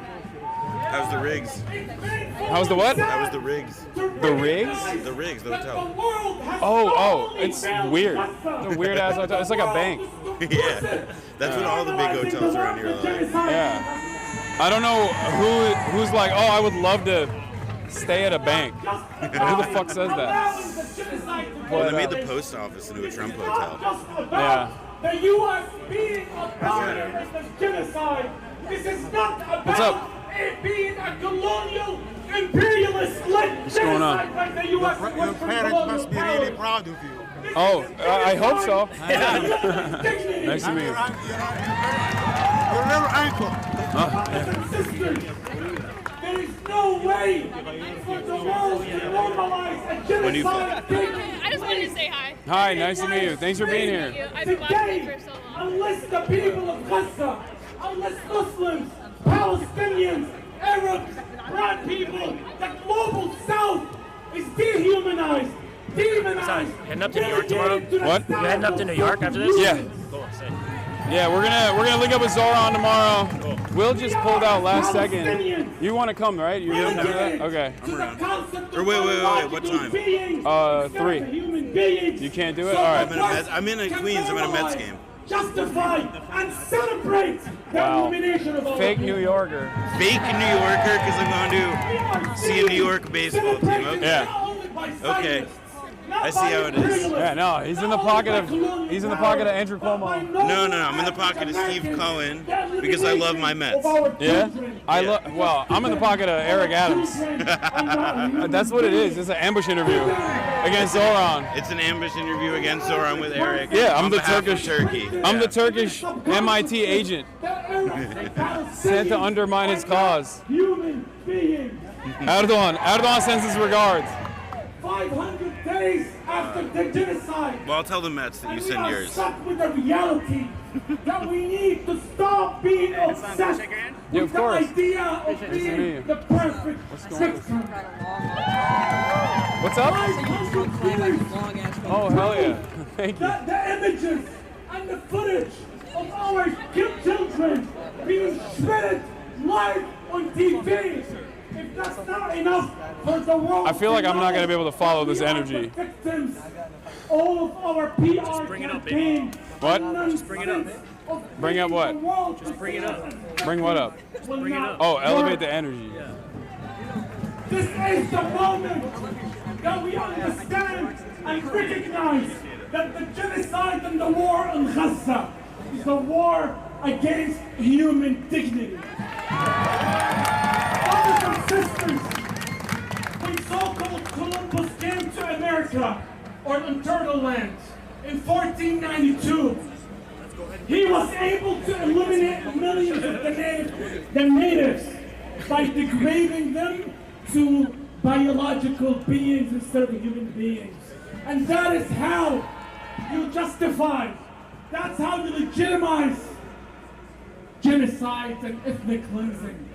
[SPEAKER 11] How's the rigs?
[SPEAKER 2] How's the what?
[SPEAKER 11] How was the rigs?
[SPEAKER 2] The rigs?
[SPEAKER 11] The rigs, the hotel.
[SPEAKER 2] Oh, it's weird. It's a weird ass hotel. It's like a bank.
[SPEAKER 11] Yeah, that's what all the big hotels around here are like.
[SPEAKER 2] Yeah. I don't know who's like, oh, I would love to stay at a bank. Who the fuck says that?
[SPEAKER 11] Well, they made the post office into a Trump hotel.
[SPEAKER 2] Yeah.
[SPEAKER 7] The U.S. being a partner in this genocide. This is not about
[SPEAKER 2] What's up?
[SPEAKER 7] it being a colonial, imperialist-led genocide by the U.S.
[SPEAKER 10] Your parents must be really proud of you.
[SPEAKER 2] Oh, I hope so. Nice to meet you.
[SPEAKER 10] Your little ankle.
[SPEAKER 7] There is no way for the world to normalize a genocide.
[SPEAKER 12] I just wanted to say hi.
[SPEAKER 2] Hi, nice to meet you. Thanks for being here.
[SPEAKER 12] I've been watching for so long.
[SPEAKER 7] Unless the people of Gaza, unless Muslims, Palestinians, Arabs, brown people, the global South is dehumanized, demonized.
[SPEAKER 9] Heading up to New York tomorrow?
[SPEAKER 2] What?
[SPEAKER 9] You heading up to New York after this?
[SPEAKER 2] Yeah.
[SPEAKER 9] Cool, sick.
[SPEAKER 2] Yeah, we're gonna link up with Zoran tomorrow. Will just pulled out last second. You want to come, right? You gonna do that? Okay.
[SPEAKER 11] I'm around. Or wait, what time?
[SPEAKER 2] 3. You can't do it? All right.
[SPEAKER 11] I'm in Queens. I'm at a Mets game.
[SPEAKER 7] Justify and celebrate the elimination of all
[SPEAKER 2] Fake New Yorker.
[SPEAKER 11] Fake New Yorker, because I'm going to see a New York baseball team. Okay.
[SPEAKER 2] Yeah.
[SPEAKER 11] Okay. I see how it is.
[SPEAKER 5] Yeah, no, he's in the pocket of Andrew Cuomo.
[SPEAKER 11] No, I'm in the pocket of Steve Cohen because I love my Mets.
[SPEAKER 5] Yeah, I'm in the pocket of Eric Adams. That's what it is. It's an ambush interview against Zoran.
[SPEAKER 11] It's an ambush interview against Zoran with Eric.
[SPEAKER 5] Yeah, I'm
[SPEAKER 11] on
[SPEAKER 5] the
[SPEAKER 11] behalf
[SPEAKER 5] Turkish
[SPEAKER 11] of Turkey.
[SPEAKER 5] I'm the Turkish MIT agent sent to undermine his cause. Erdogan sends his regards.
[SPEAKER 7] 500 days after the genocide.
[SPEAKER 11] Well, I'll tell the Mets that you send yours.
[SPEAKER 7] Stuck with the reality that we need to stop being obsessed with the idea of being the perfect victim.
[SPEAKER 5] What's up? Oh, hell yeah. Thank you.
[SPEAKER 7] The images and the footage of our children being shredded live on TV. If that's not enough for the world,
[SPEAKER 5] I feel like I'm not going to be able to follow this energy.
[SPEAKER 7] Victims, all of our PR campaign.
[SPEAKER 5] What?
[SPEAKER 7] Just bring it up.
[SPEAKER 5] Bring up what?
[SPEAKER 7] Just bring it up.
[SPEAKER 5] Bring what up?
[SPEAKER 7] Bring it up.
[SPEAKER 5] Oh, elevate the energy.
[SPEAKER 7] This is the moment that we understand and recognize that the genocide and the war in Gaza is a war against human dignity. Brothers and sisters, when so-called Columbus came to America, or in Turtle Land, in 1492, he was able to eliminate millions of the natives by degrading them to biological beings instead of human beings. And that is how you justify, that's how you legitimize genocide and ethnic cleansing.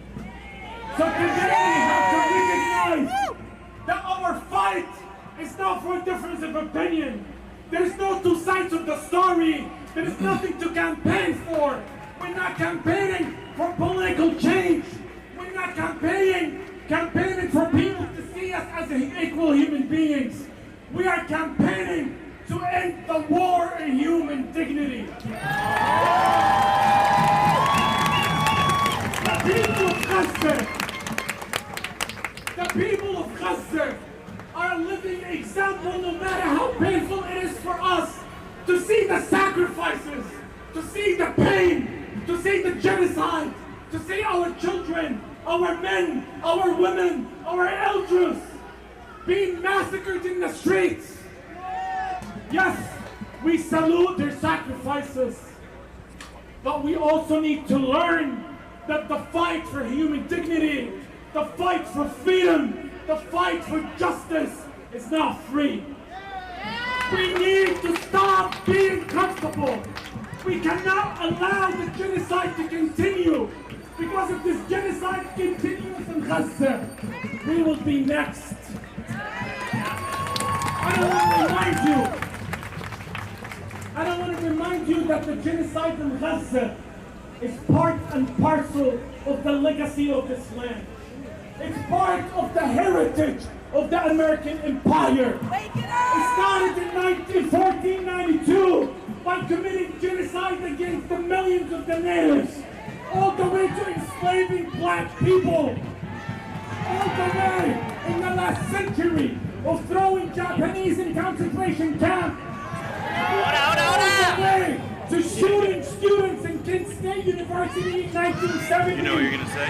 [SPEAKER 7] So today we have to recognize that our fight is not for a difference of opinion. There's no two sides of the story. There's nothing to campaign for. We're not campaigning for political change. We're not campaigning for people to see us as equal human beings. We are campaigning to end the war in human dignity. The people of Gaza are a living example, no matter how painful it is for us to see the sacrifices, to see the pain, to see the genocide, to see our children, our men, our women, our elders being massacred in the streets. Yes, we salute their sacrifices, but we also need to learn that the fight for human dignity, the fight for freedom, the fight for justice is not free. We need to stop being comfortable. We cannot allow the genocide to continue, because if this genocide continues in Gaza, we will be next. I don't want to remind you that the genocide in Gaza is part and parcel of the legacy of this land. It's part of the heritage of the American Empire. It started in 1492 by committing genocide against the millions of the natives, all the way to enslaving black people, all the way in the last century of throwing Japanese in concentration camps, all the way to shooting students in Kent State University in 1970.
[SPEAKER 11] You know what you're going to say?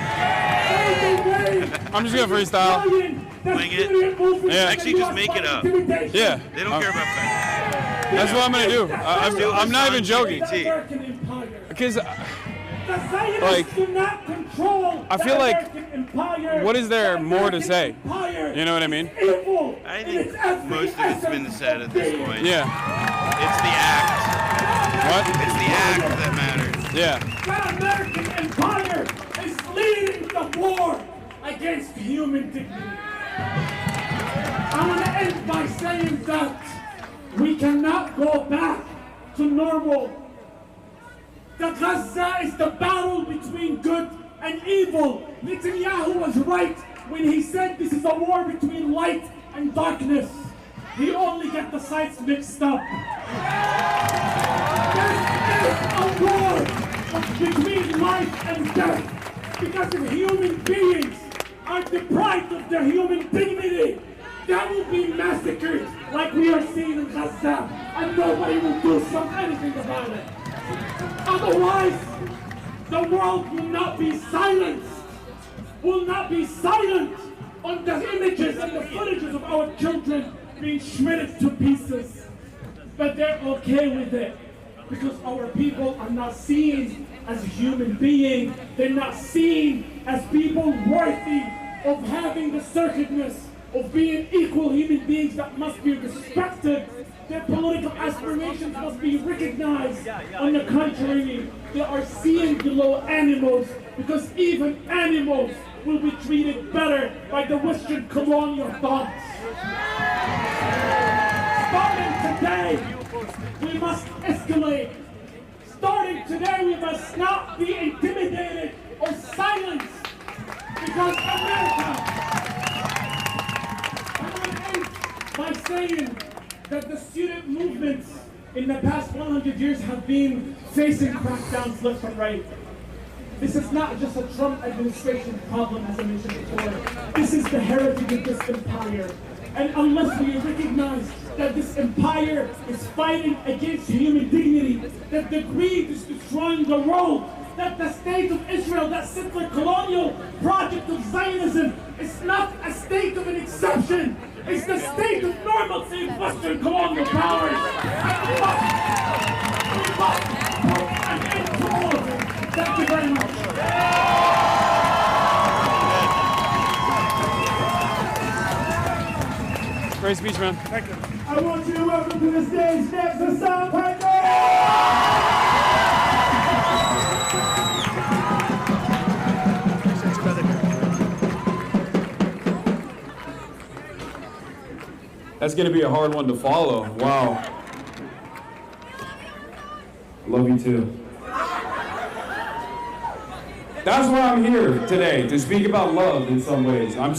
[SPEAKER 5] I'm just going to freestyle.
[SPEAKER 11] Wing it.
[SPEAKER 5] Yeah.
[SPEAKER 11] Actually, just make it up.
[SPEAKER 5] Yeah.
[SPEAKER 11] They don't care about facts.
[SPEAKER 5] That's what I'm going to do. I'm not even joking. Because, like, I feel like, what is there more to say? You know what I mean?
[SPEAKER 11] I think most of it's been said at this point.
[SPEAKER 5] Yeah.
[SPEAKER 11] It's the act.
[SPEAKER 5] What?
[SPEAKER 11] It's the act that matters.
[SPEAKER 5] Yeah.
[SPEAKER 7] The American Empire is leading the war against human dignity. I want to end by saying that we cannot go back to normal. The Gaza is the battle between good and evil. Netanyahu was right when he said this is a war between light and darkness. We only get the sides mixed up. This is a war between life and death. Because if human beings are deprived of their human dignity,
[SPEAKER 16] There will be massacres like we are seeing in Gaza, and nobody will do anything about it. Otherwise, the world will not be silent. Will not be silent on the images and the footages of our children being shredded to pieces. But they're okay with it because our people are not seen as human beings. They're not seen as people worthy of having the circuitness of being equal human beings that must be respected. Their political aspirations must be recognized. On the contrary, they are seen below animals because even animals will be treated better by the Western colonial thoughts. Starting today, we must escalate. Starting today, we must not be intimidated or silenced because America. I want to end by saying that the student movements in the past 100 years have been facing crackdowns left and right. This is not just a Trump administration problem, as I mentioned before. This is the heritage of this empire. And unless we recognize that this empire is fighting against human dignity, that the greed is destroying the world, that the state of Israel, that simple colonial project of Zionism, is not a state of an exception. It's the state of normalcy of Western colonial powers. And we must put an end to all of it. Thank you very much.
[SPEAKER 5] Great speech, man.
[SPEAKER 16] Thank you. I want you to welcome to the stage next Hasan, Piker!
[SPEAKER 2] That's going to be a hard one to follow. Wow. Love you too. That's why I'm here today, to speak about love in some ways. I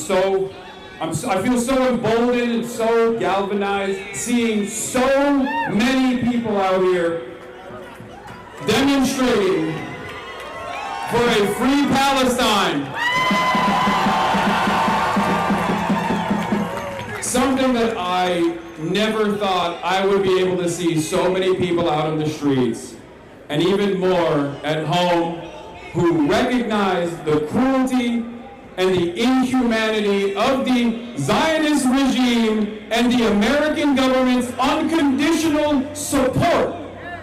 [SPEAKER 2] feel so emboldened and so galvanized seeing so many people out here demonstrating for a free Palestine. Something that I never thought I would be able to see so many people out in the streets, and even more at home, who recognize the cruelty and the inhumanity of the Zionist regime and the American government's unconditional support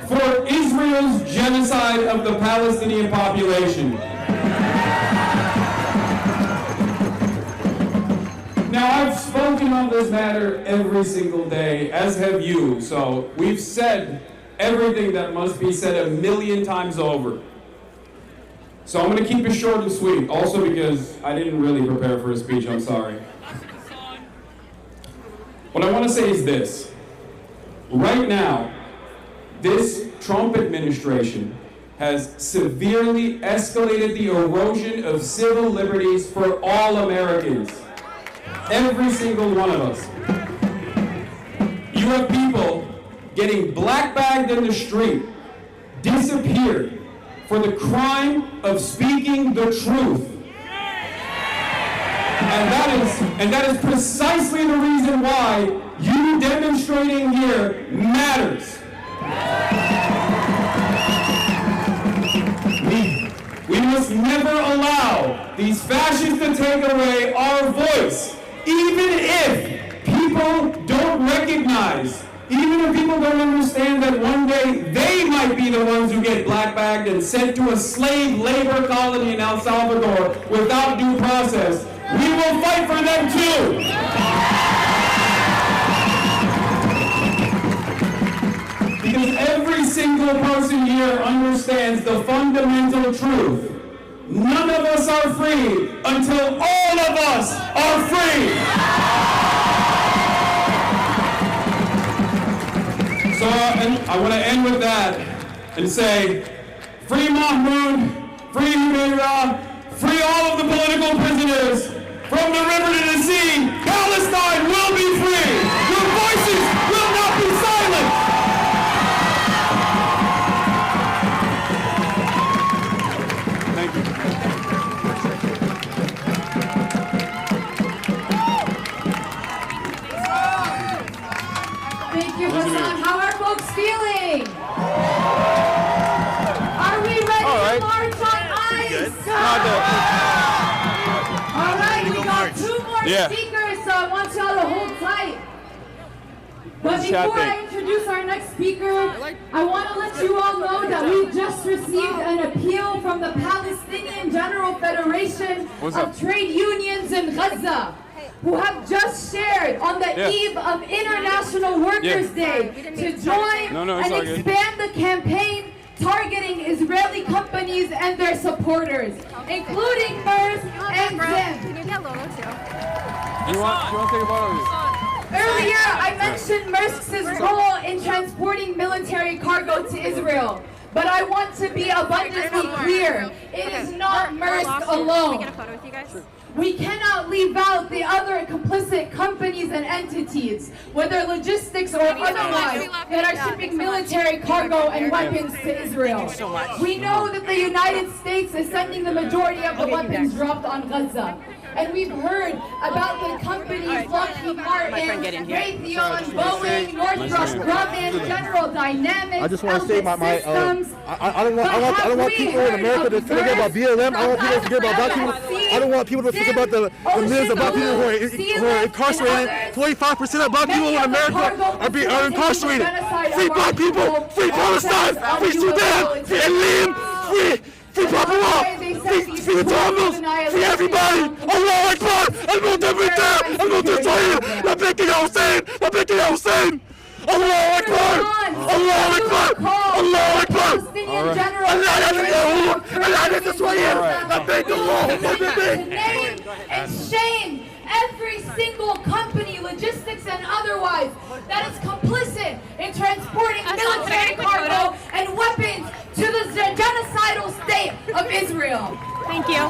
[SPEAKER 2] for Israel's genocide of the Palestinian population. Now, I've spoken on this matter every single day, as have you, so we've said everything that must be said 1,000,000 times over. So I'm going to keep it short and sweet, also because I didn't really prepare for a speech, I'm sorry. What I want to say is this. Right now, this Trump administration has severely escalated the erosion of civil liberties for all Americans. Every single one of us. You have people getting black-bagged in the street, disappeared, for the crime of speaking the truth. And that is precisely the reason why you demonstrating here matters. We must never allow these fascists to take away our voice, even if people don't recognize, even if people don't understand that one day they might be the ones who get black-bagged and sent to a slave labor colony in El Salvador without due process. We will fight for them too. Because every single person here understands the fundamental truth. None of us are free until all of us are free. So I want to end with that and say, free Mahmoud, free Humeira, free all of the political prisoners, from the river to the sea, Palestine will be free. Your voices will not be silent.
[SPEAKER 5] Thank you.
[SPEAKER 2] Yeah.
[SPEAKER 14] speakers, so I want y'all to hold tight. But
[SPEAKER 2] What's chat
[SPEAKER 14] before I
[SPEAKER 2] thing?
[SPEAKER 14] introduce our next speaker, I want to let you all know that we just received an appeal from the Palestinian General Federation of Trade Unions in Gaza, who have just shared on the eve of International Workers' Day to join and expand the campaign targeting Israeli companies and their supporters, including MERS and ZIM.
[SPEAKER 12] Can you get Lolo too?
[SPEAKER 2] You want to take a photo of this?
[SPEAKER 14] Earlier, I mentioned Maersk's role in transporting military cargo to Israel. But I want to be abundantly clear. It is not Maersk alone.
[SPEAKER 12] Can I get a photo with you guys?
[SPEAKER 14] We cannot leave out the other complicit companies and entities, whether logistics or otherwise, that are shipping military cargo and weapons to Israel. We know that the United States is sending the majority of the weapons dropped on Gaza. And we've heard about the companies Lockheed Martin, Raytheon, Boeing, Northrop Grumman, General Dynamics,
[SPEAKER 13] I just want to say
[SPEAKER 14] Systems.
[SPEAKER 13] I don't want people in America to forget about BLM. I don't want people to forget about black people. I don't want people to forget about the millions of black people who are incarcerated. 45% of black people in America are incarcerated. Free black people, free Palestine, free Sudan, free Elim, free Papua, free the Tamils, free everybody. Allah Akbar, الموت بالدم، الموت الصهيل، لبيك يا حسين، لبيك يا حسين. الله أكبر، الله أكبر، الله أكبر. اللعنة اليهود، اللعنة إسرائيل، لبيك اللهم لبيك.
[SPEAKER 14] Name and shame every single company, logistics and otherwise, that is complicit in transporting military cargo and weapons to the genocidal state of Israel.
[SPEAKER 12] Thank you.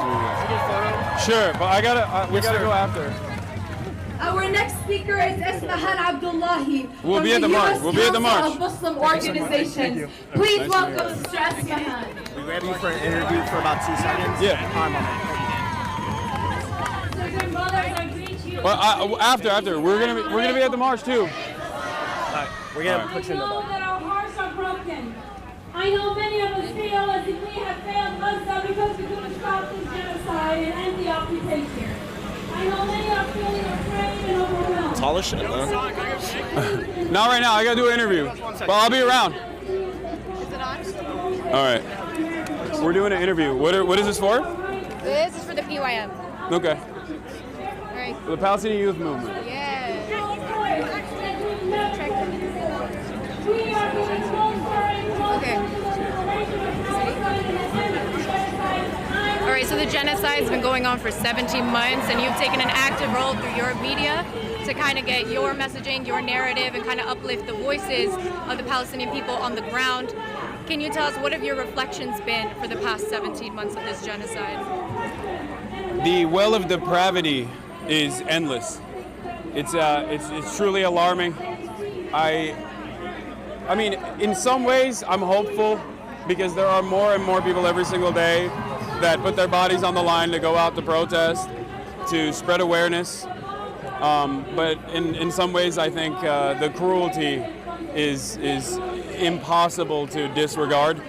[SPEAKER 5] Sure, but we gotta go after.
[SPEAKER 14] Our next speaker is Ismahan Abdullahi.
[SPEAKER 5] We'll be at the march. We'll be at the march.
[SPEAKER 14] Of Muslim Organizations. Please welcome Mr. Ismahan.
[SPEAKER 4] We grab you for an interview for about 2 seconds.
[SPEAKER 5] Yeah. Well, after we're gonna be at the march too.
[SPEAKER 4] We're gonna put you in the box.
[SPEAKER 16] That our hearts are broken. I know many of us feel as if we have failed Gaza because we couldn't stop this genocide and end the occupation. I know many are feeling afraid and overwhelmed.
[SPEAKER 13] Tall as shit, man.
[SPEAKER 5] Not right now. I gotta do an interview, but I'll be around.
[SPEAKER 12] Is it on?
[SPEAKER 5] All right. We're doing an interview. What is this for?
[SPEAKER 12] This is for the PYM.
[SPEAKER 5] Okay.
[SPEAKER 12] All right.
[SPEAKER 5] For the Palestinian Youth Movement.
[SPEAKER 12] Okay. All right, so the genocide's been going on for 17 months, and you've taken an active role through your media to kind of get your messaging, your narrative, and kind of uplift the voices of the Palestinian people on the ground. Can you tell us what have your reflections been for the past 17 months of this genocide?
[SPEAKER 5] The well of depravity is endless. It's truly alarming. I mean, in some ways, I'm hopeful because there are more and more people every single day that put their bodies on the line to go out to protest, to spread awareness. But in some ways, I think the cruelty is impossible to disregard.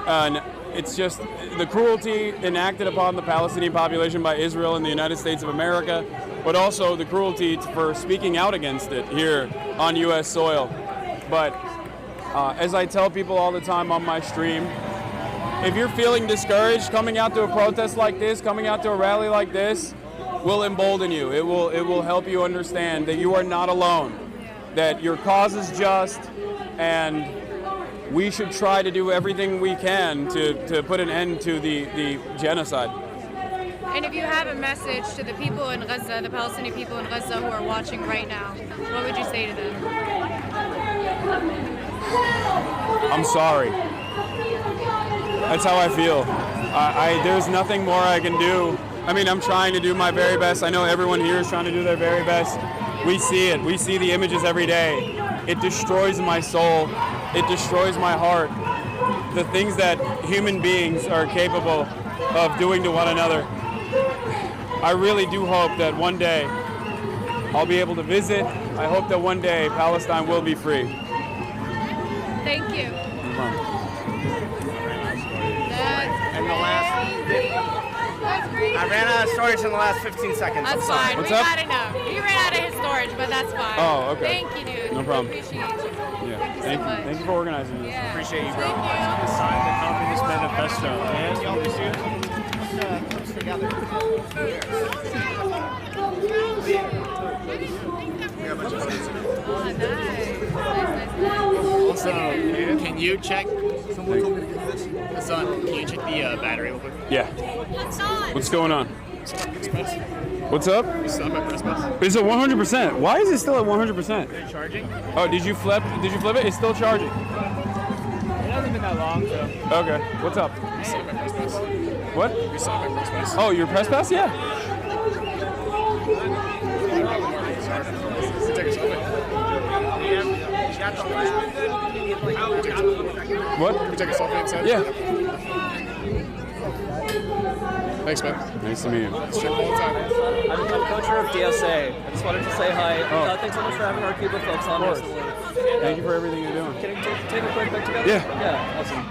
[SPEAKER 5] And it's just the cruelty enacted upon the Palestinian population by Israel and the United States of America, but also the cruelty for speaking out against it here on U.S. soil. But as I tell people all the time on my stream, if you're feeling discouraged, coming out to a protest like this, coming out to a rally like this, will embolden you. It will help you understand that you are not alone, that your cause is just, and we should try to do everything we can to put an end to the genocide.
[SPEAKER 12] And if you have a message to the people in Gaza, the Palestinian people in Gaza who are watching right now, what would you say to them?
[SPEAKER 5] I'm sorry. That's how I feel. There's nothing more I can do. I mean, I'm trying to do my very best. I know everyone here is trying to do their very best. We see it. We see the images every day. It destroys my soul. It destroys my heart. The things that human beings are capable of doing to one another. I really do hope that one day I'll be able to visit. I hope that one day Palestine will be free.
[SPEAKER 12] Thank you.
[SPEAKER 4] And the last.
[SPEAKER 12] That's great.
[SPEAKER 4] I ran out of storage in the last 15 seconds.
[SPEAKER 12] That's fine.
[SPEAKER 2] What's
[SPEAKER 12] we
[SPEAKER 2] up?
[SPEAKER 12] got enough. He ran out of his storage, but that's fine.
[SPEAKER 2] Oh, okay.
[SPEAKER 12] Thank you, dude.
[SPEAKER 2] No problem.
[SPEAKER 12] Appreciate you.
[SPEAKER 2] Yeah.
[SPEAKER 12] Thank you so much.
[SPEAKER 2] Thank you for organizing this.
[SPEAKER 12] Yeah.
[SPEAKER 2] Appreciate you, bro.
[SPEAKER 12] Thank you.
[SPEAKER 1] Sign the Communist Manifesto.
[SPEAKER 18] Also, can you check? Someone told me to get this. Hasan, can you check the battery real quick?
[SPEAKER 2] Yeah. What's going on? What's up? Is it 100%? Why is it still at 100%?
[SPEAKER 9] Charging?
[SPEAKER 2] Oh, did you flip it? It's still charging.
[SPEAKER 9] It hasn't been that long, so.
[SPEAKER 2] Okay. What's up? What?
[SPEAKER 9] You saw my press pass.
[SPEAKER 2] Oh, your press pass? Yeah. What?
[SPEAKER 10] Can we take a selfie inside?
[SPEAKER 2] Yeah.
[SPEAKER 10] Thanks, man.
[SPEAKER 2] Nice to meet you.
[SPEAKER 10] Let's check all the time.
[SPEAKER 19] I'm the co-chair of DSA. I just wanted to say hi.
[SPEAKER 2] Oh.
[SPEAKER 19] Thanks so much for having our Cuba folks on.
[SPEAKER 2] Of course. Thank you for everything you're doing.
[SPEAKER 19] Can we take a quick pic together?
[SPEAKER 2] Yeah.
[SPEAKER 19] Yeah, awesome.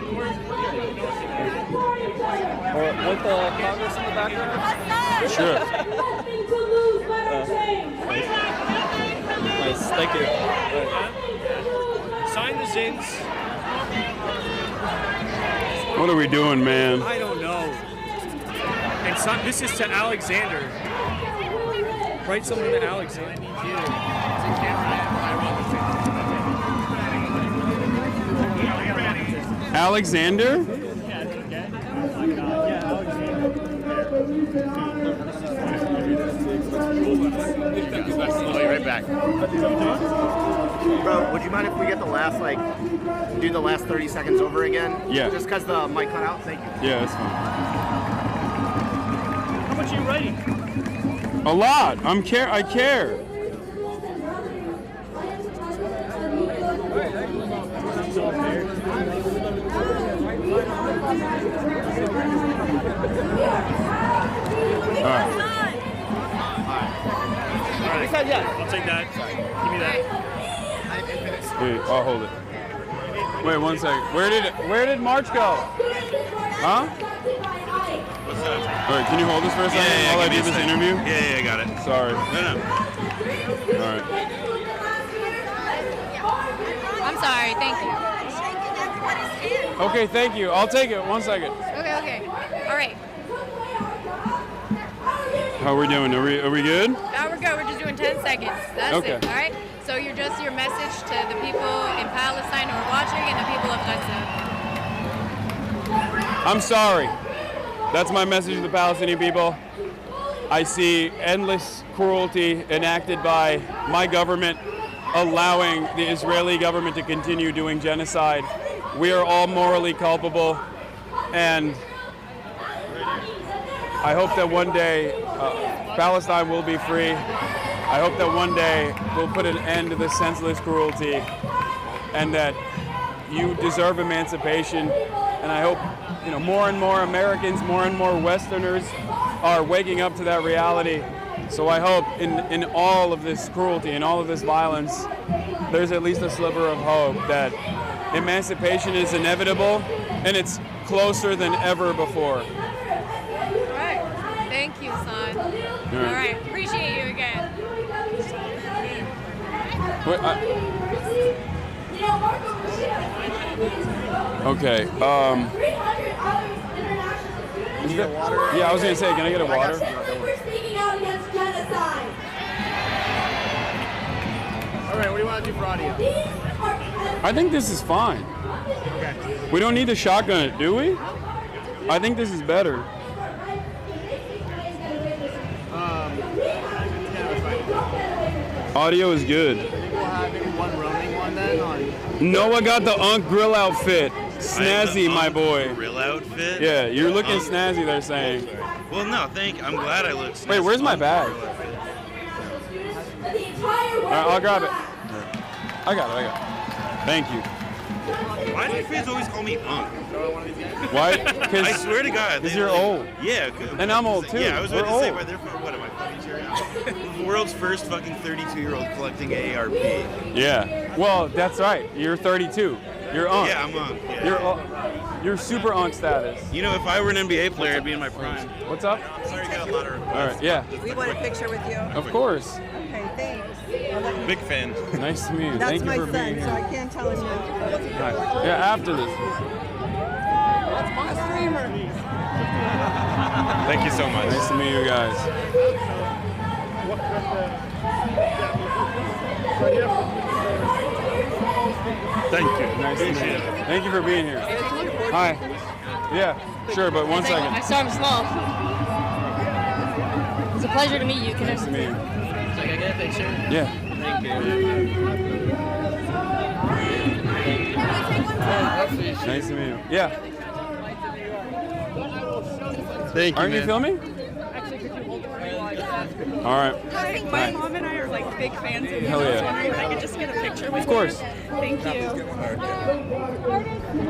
[SPEAKER 19] Or with Congress in the background?
[SPEAKER 2] Sure.
[SPEAKER 19] Nice, thank you.
[SPEAKER 9] Sign the zins.
[SPEAKER 2] What are we doing, man?
[SPEAKER 9] I don't know. And this is to Alexander. Write something to Alexander.
[SPEAKER 2] Alexander?
[SPEAKER 10] I'll be right back.
[SPEAKER 4] Bro, would you mind if we get the last, do the last 30 seconds over again?
[SPEAKER 2] Yeah.
[SPEAKER 4] Just because the mic cut out? Thank you.
[SPEAKER 2] Yeah, that's fine.
[SPEAKER 9] How much are you writing?
[SPEAKER 2] A lot. I care. All right.
[SPEAKER 9] He said yes. I'll take that. Give me that.
[SPEAKER 2] Wait, I'll hold it. Wait 1 second. Where did March go? Huh?
[SPEAKER 11] What's that?
[SPEAKER 2] All right, can you hold this for a second while I do this interview?
[SPEAKER 11] Yeah, I got it.
[SPEAKER 2] Sorry.
[SPEAKER 11] No.
[SPEAKER 2] All right.
[SPEAKER 12] I'm sorry. Thank you.
[SPEAKER 2] Okay, thank you. I'll take it. 1 second.
[SPEAKER 12] Okay. All right.
[SPEAKER 2] How are we doing? Are we good?
[SPEAKER 12] Now we're good. We're just doing 10 seconds. That's
[SPEAKER 2] Okay.
[SPEAKER 12] it. All right. So you're just your message to the people in Palestine who are watching and the people of Gaza.
[SPEAKER 2] I'm sorry. That's my message to the Palestinian people. I see endless cruelty enacted by my government, allowing the Israeli government to continue doing genocide. We are all morally culpable, and I hope that one day Palestine will be free. I hope that one day we'll put an end to this senseless cruelty, and that you deserve emancipation. And I hope more and more Americans, more and more Westerners are waking up to that reality. So I hope in all of this cruelty and all of this violence, there's at least a sliver of hope that emancipation is inevitable and it's closer than ever before.
[SPEAKER 12] All right. Thank you, son. All right. Appreciate you again.
[SPEAKER 2] Wait, okay. Yeah, I was gonna say, can I get a water?
[SPEAKER 14] Speaking out against genocide.
[SPEAKER 9] All right, what do you want to do for audio?
[SPEAKER 2] I think this is fine.
[SPEAKER 9] Okay.
[SPEAKER 2] We don't need to shotgun it, do we? I think this is better. Audio is good.
[SPEAKER 9] We'll have maybe one roaming one then on.
[SPEAKER 2] Noah got the Unk grill outfit. Snazzy, my boy.
[SPEAKER 11] Grill outfit?
[SPEAKER 2] Yeah, you're looking snazzy, they're saying.
[SPEAKER 11] Well, no, I'm glad I look snazzy.
[SPEAKER 2] Wait, where's my bag? Alright, I'll grab it. I got it. Thank you.
[SPEAKER 11] Why do you fans always call me Unk?
[SPEAKER 2] Why?
[SPEAKER 11] I swear to God.
[SPEAKER 2] Because you're old.
[SPEAKER 11] Yeah.
[SPEAKER 2] And I'm old too.
[SPEAKER 11] Yeah, I was about
[SPEAKER 2] We're
[SPEAKER 11] to say,
[SPEAKER 2] old.
[SPEAKER 11] what am I, fucking serious? The world's first fucking 32-year-old collecting AARP.
[SPEAKER 2] Yeah. Well, that's right. You're 32. You're Unk.
[SPEAKER 11] Yeah, I'm Unk. Yeah.
[SPEAKER 2] You're
[SPEAKER 5] You're super on status.
[SPEAKER 11] You know, if I were an NBA player, I'd be in my prime.
[SPEAKER 5] What's up?
[SPEAKER 11] Sorry, you got a lot of requests.
[SPEAKER 5] All right, yeah.
[SPEAKER 21] We want a picture with you.
[SPEAKER 5] Of course.
[SPEAKER 21] Okay, thanks.
[SPEAKER 11] Big fan.
[SPEAKER 5] Nice to meet you.
[SPEAKER 21] That's
[SPEAKER 5] Thank you
[SPEAKER 21] my
[SPEAKER 5] for being
[SPEAKER 21] son,
[SPEAKER 5] here.
[SPEAKER 21] so I can't tell him no.
[SPEAKER 5] All right. Yeah, after this.
[SPEAKER 21] That's my streamer.
[SPEAKER 11] Thank you so much.
[SPEAKER 5] Nice to meet you guys.
[SPEAKER 11] Thank you.
[SPEAKER 5] Nice to meet you. Thank you for being here. Hi. Yeah, sure, but one second.
[SPEAKER 20] I saw him small. It's a pleasure to meet you.
[SPEAKER 5] Nice to meet you.
[SPEAKER 17] So I can get a picture?
[SPEAKER 5] Yeah.
[SPEAKER 17] Thank you.
[SPEAKER 5] Nice to meet you. Yeah.
[SPEAKER 11] Thank you,
[SPEAKER 5] Aren't you
[SPEAKER 11] man.
[SPEAKER 5] filming? All right.
[SPEAKER 22] Hi, my mom and I are like big fans of you.
[SPEAKER 5] Hell
[SPEAKER 22] I was
[SPEAKER 5] yeah.
[SPEAKER 22] wondering if I could just get a picture with
[SPEAKER 5] Of course.
[SPEAKER 22] you. Thank you.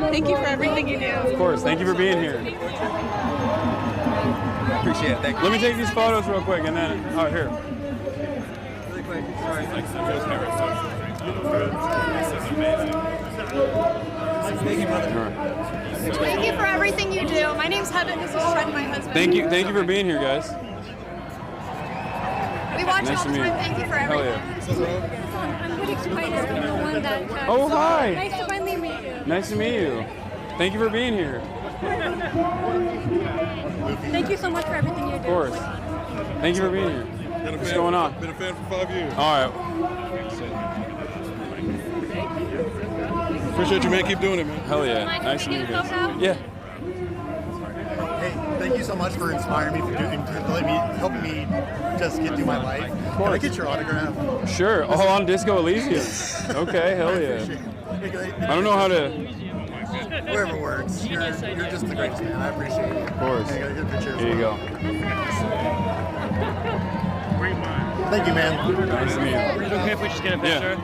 [SPEAKER 22] Thank you for everything you do.
[SPEAKER 5] Of course. Thank you for being here.
[SPEAKER 11] Appreciate it. Thank you.
[SPEAKER 5] Let me take these photos real quick and then, oh, here.
[SPEAKER 11] Really quick. Sorry.
[SPEAKER 5] Thank you, brother.
[SPEAKER 22] Thank you for everything you do. My name's Heaven. This is Trent, my husband.
[SPEAKER 5] Thank you for being here, guys.
[SPEAKER 22] We watch
[SPEAKER 5] Nice
[SPEAKER 22] all
[SPEAKER 5] to
[SPEAKER 22] the
[SPEAKER 5] meet
[SPEAKER 22] time.
[SPEAKER 5] you.
[SPEAKER 22] Thank you for
[SPEAKER 5] Hell
[SPEAKER 22] everything. I'm Woody Spider, the one that.
[SPEAKER 5] Oh, hi.
[SPEAKER 22] Nice to finally meet you.
[SPEAKER 5] Nice to meet you. Thank you for being here.
[SPEAKER 22] Thank you so much for everything you do.
[SPEAKER 5] Of course. Thank you for being here. What's going on?
[SPEAKER 11] Been a fan for 5 years.
[SPEAKER 5] All right.
[SPEAKER 11] Appreciate you, man. Keep doing it, man.
[SPEAKER 5] Hell yeah. Nice to meet you guys. Yeah.
[SPEAKER 13] Hey, thank you so much for inspiring me, helping me just get through my life. Can I get your autograph?
[SPEAKER 5] Sure. Oh, on Disco Elysium. Okay, hell yeah. I don't know how to.
[SPEAKER 13] Wherever works. You're just the greatest, man. I appreciate it.
[SPEAKER 5] Of course.
[SPEAKER 13] Hey, I got a picture as
[SPEAKER 5] Here you
[SPEAKER 13] well.
[SPEAKER 5] go.
[SPEAKER 13] Thank you, man.
[SPEAKER 5] Nice to meet you.
[SPEAKER 17] Is it okay if we just get a picture?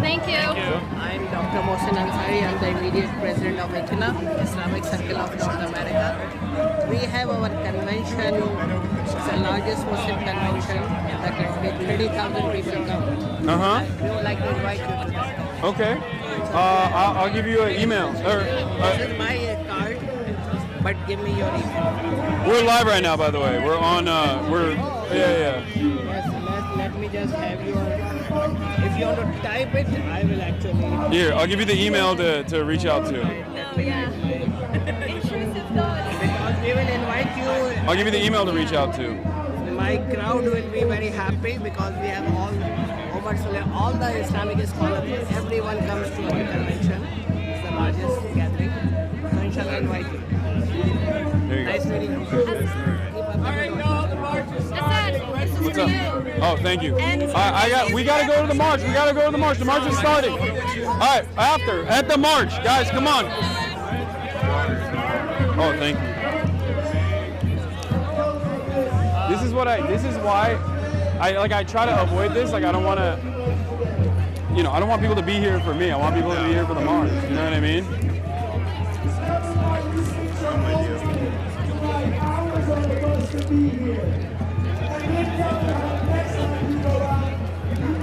[SPEAKER 22] Thank you.
[SPEAKER 21] I'm Dr. Mohsen Ansari. I'm the immediate president of ICNA, Islamic Circle of North America. We have our convention. It's the largest Muslim convention that can get 30,000 people come.
[SPEAKER 5] Uh-huh.
[SPEAKER 21] We would like to invite you to that.
[SPEAKER 5] Okay. I'll give you an email.
[SPEAKER 21] This is my card, but give me your email.
[SPEAKER 5] We're live right now, by the way. We're on. Yeah.
[SPEAKER 21] Yes, let me just have your. If you want to type it, I will actually.
[SPEAKER 5] Here, I'll give you the email to reach out to.
[SPEAKER 21] Because we will invite you.
[SPEAKER 5] I'll give you the email to reach out to.
[SPEAKER 21] My crowd will be very happy because we have all the Islamic scholars. Everyone comes to our convention. It's the largest gathering. So inshallah, invite you.
[SPEAKER 5] There you go.
[SPEAKER 21] Nice meeting you.
[SPEAKER 5] What's up? Oh, thank you. We gotta go to the march. We gotta go to the march. The march is starting. All right, at the march, guys, come on. Oh, thank you. This is why I try to avoid this. Like, I don't want to, I don't want people to be here for me. I want people to be here for the march. You know what I mean?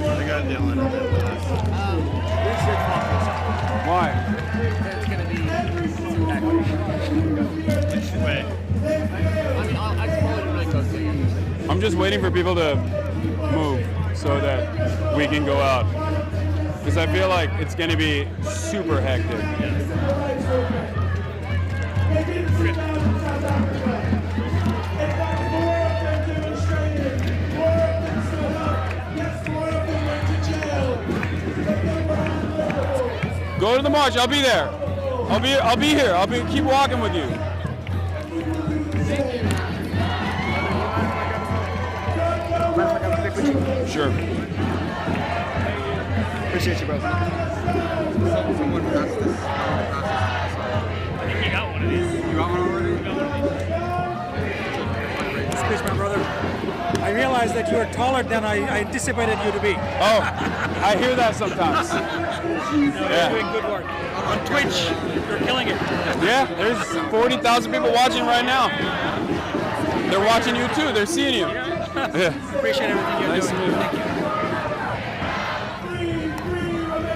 [SPEAKER 11] I got Dylan.
[SPEAKER 5] Why?
[SPEAKER 21] It's going to be
[SPEAKER 11] Wait.
[SPEAKER 5] I'm just waiting for people to move so that we can go out. Because I feel like it's going to be super hectic. Go to the march. I'll be there. I'll be here. Keep walking with you. Sure.
[SPEAKER 13] Appreciate you, bro.
[SPEAKER 10] Someone passed this.
[SPEAKER 17] You got one of these.
[SPEAKER 10] You got one already?
[SPEAKER 23] Excuse me, brother. I realized that you are taller than I anticipated you to be.
[SPEAKER 5] Oh, I hear that sometimes.
[SPEAKER 23] You're doing good work. On Twitch, you're killing it.
[SPEAKER 5] Yeah, there's 40,000 people watching right now. They're watching you too. They're seeing you. Yeah.
[SPEAKER 23] Appreciate everything you're
[SPEAKER 5] Nice
[SPEAKER 23] doing.
[SPEAKER 5] to meet you.
[SPEAKER 23] Thank you.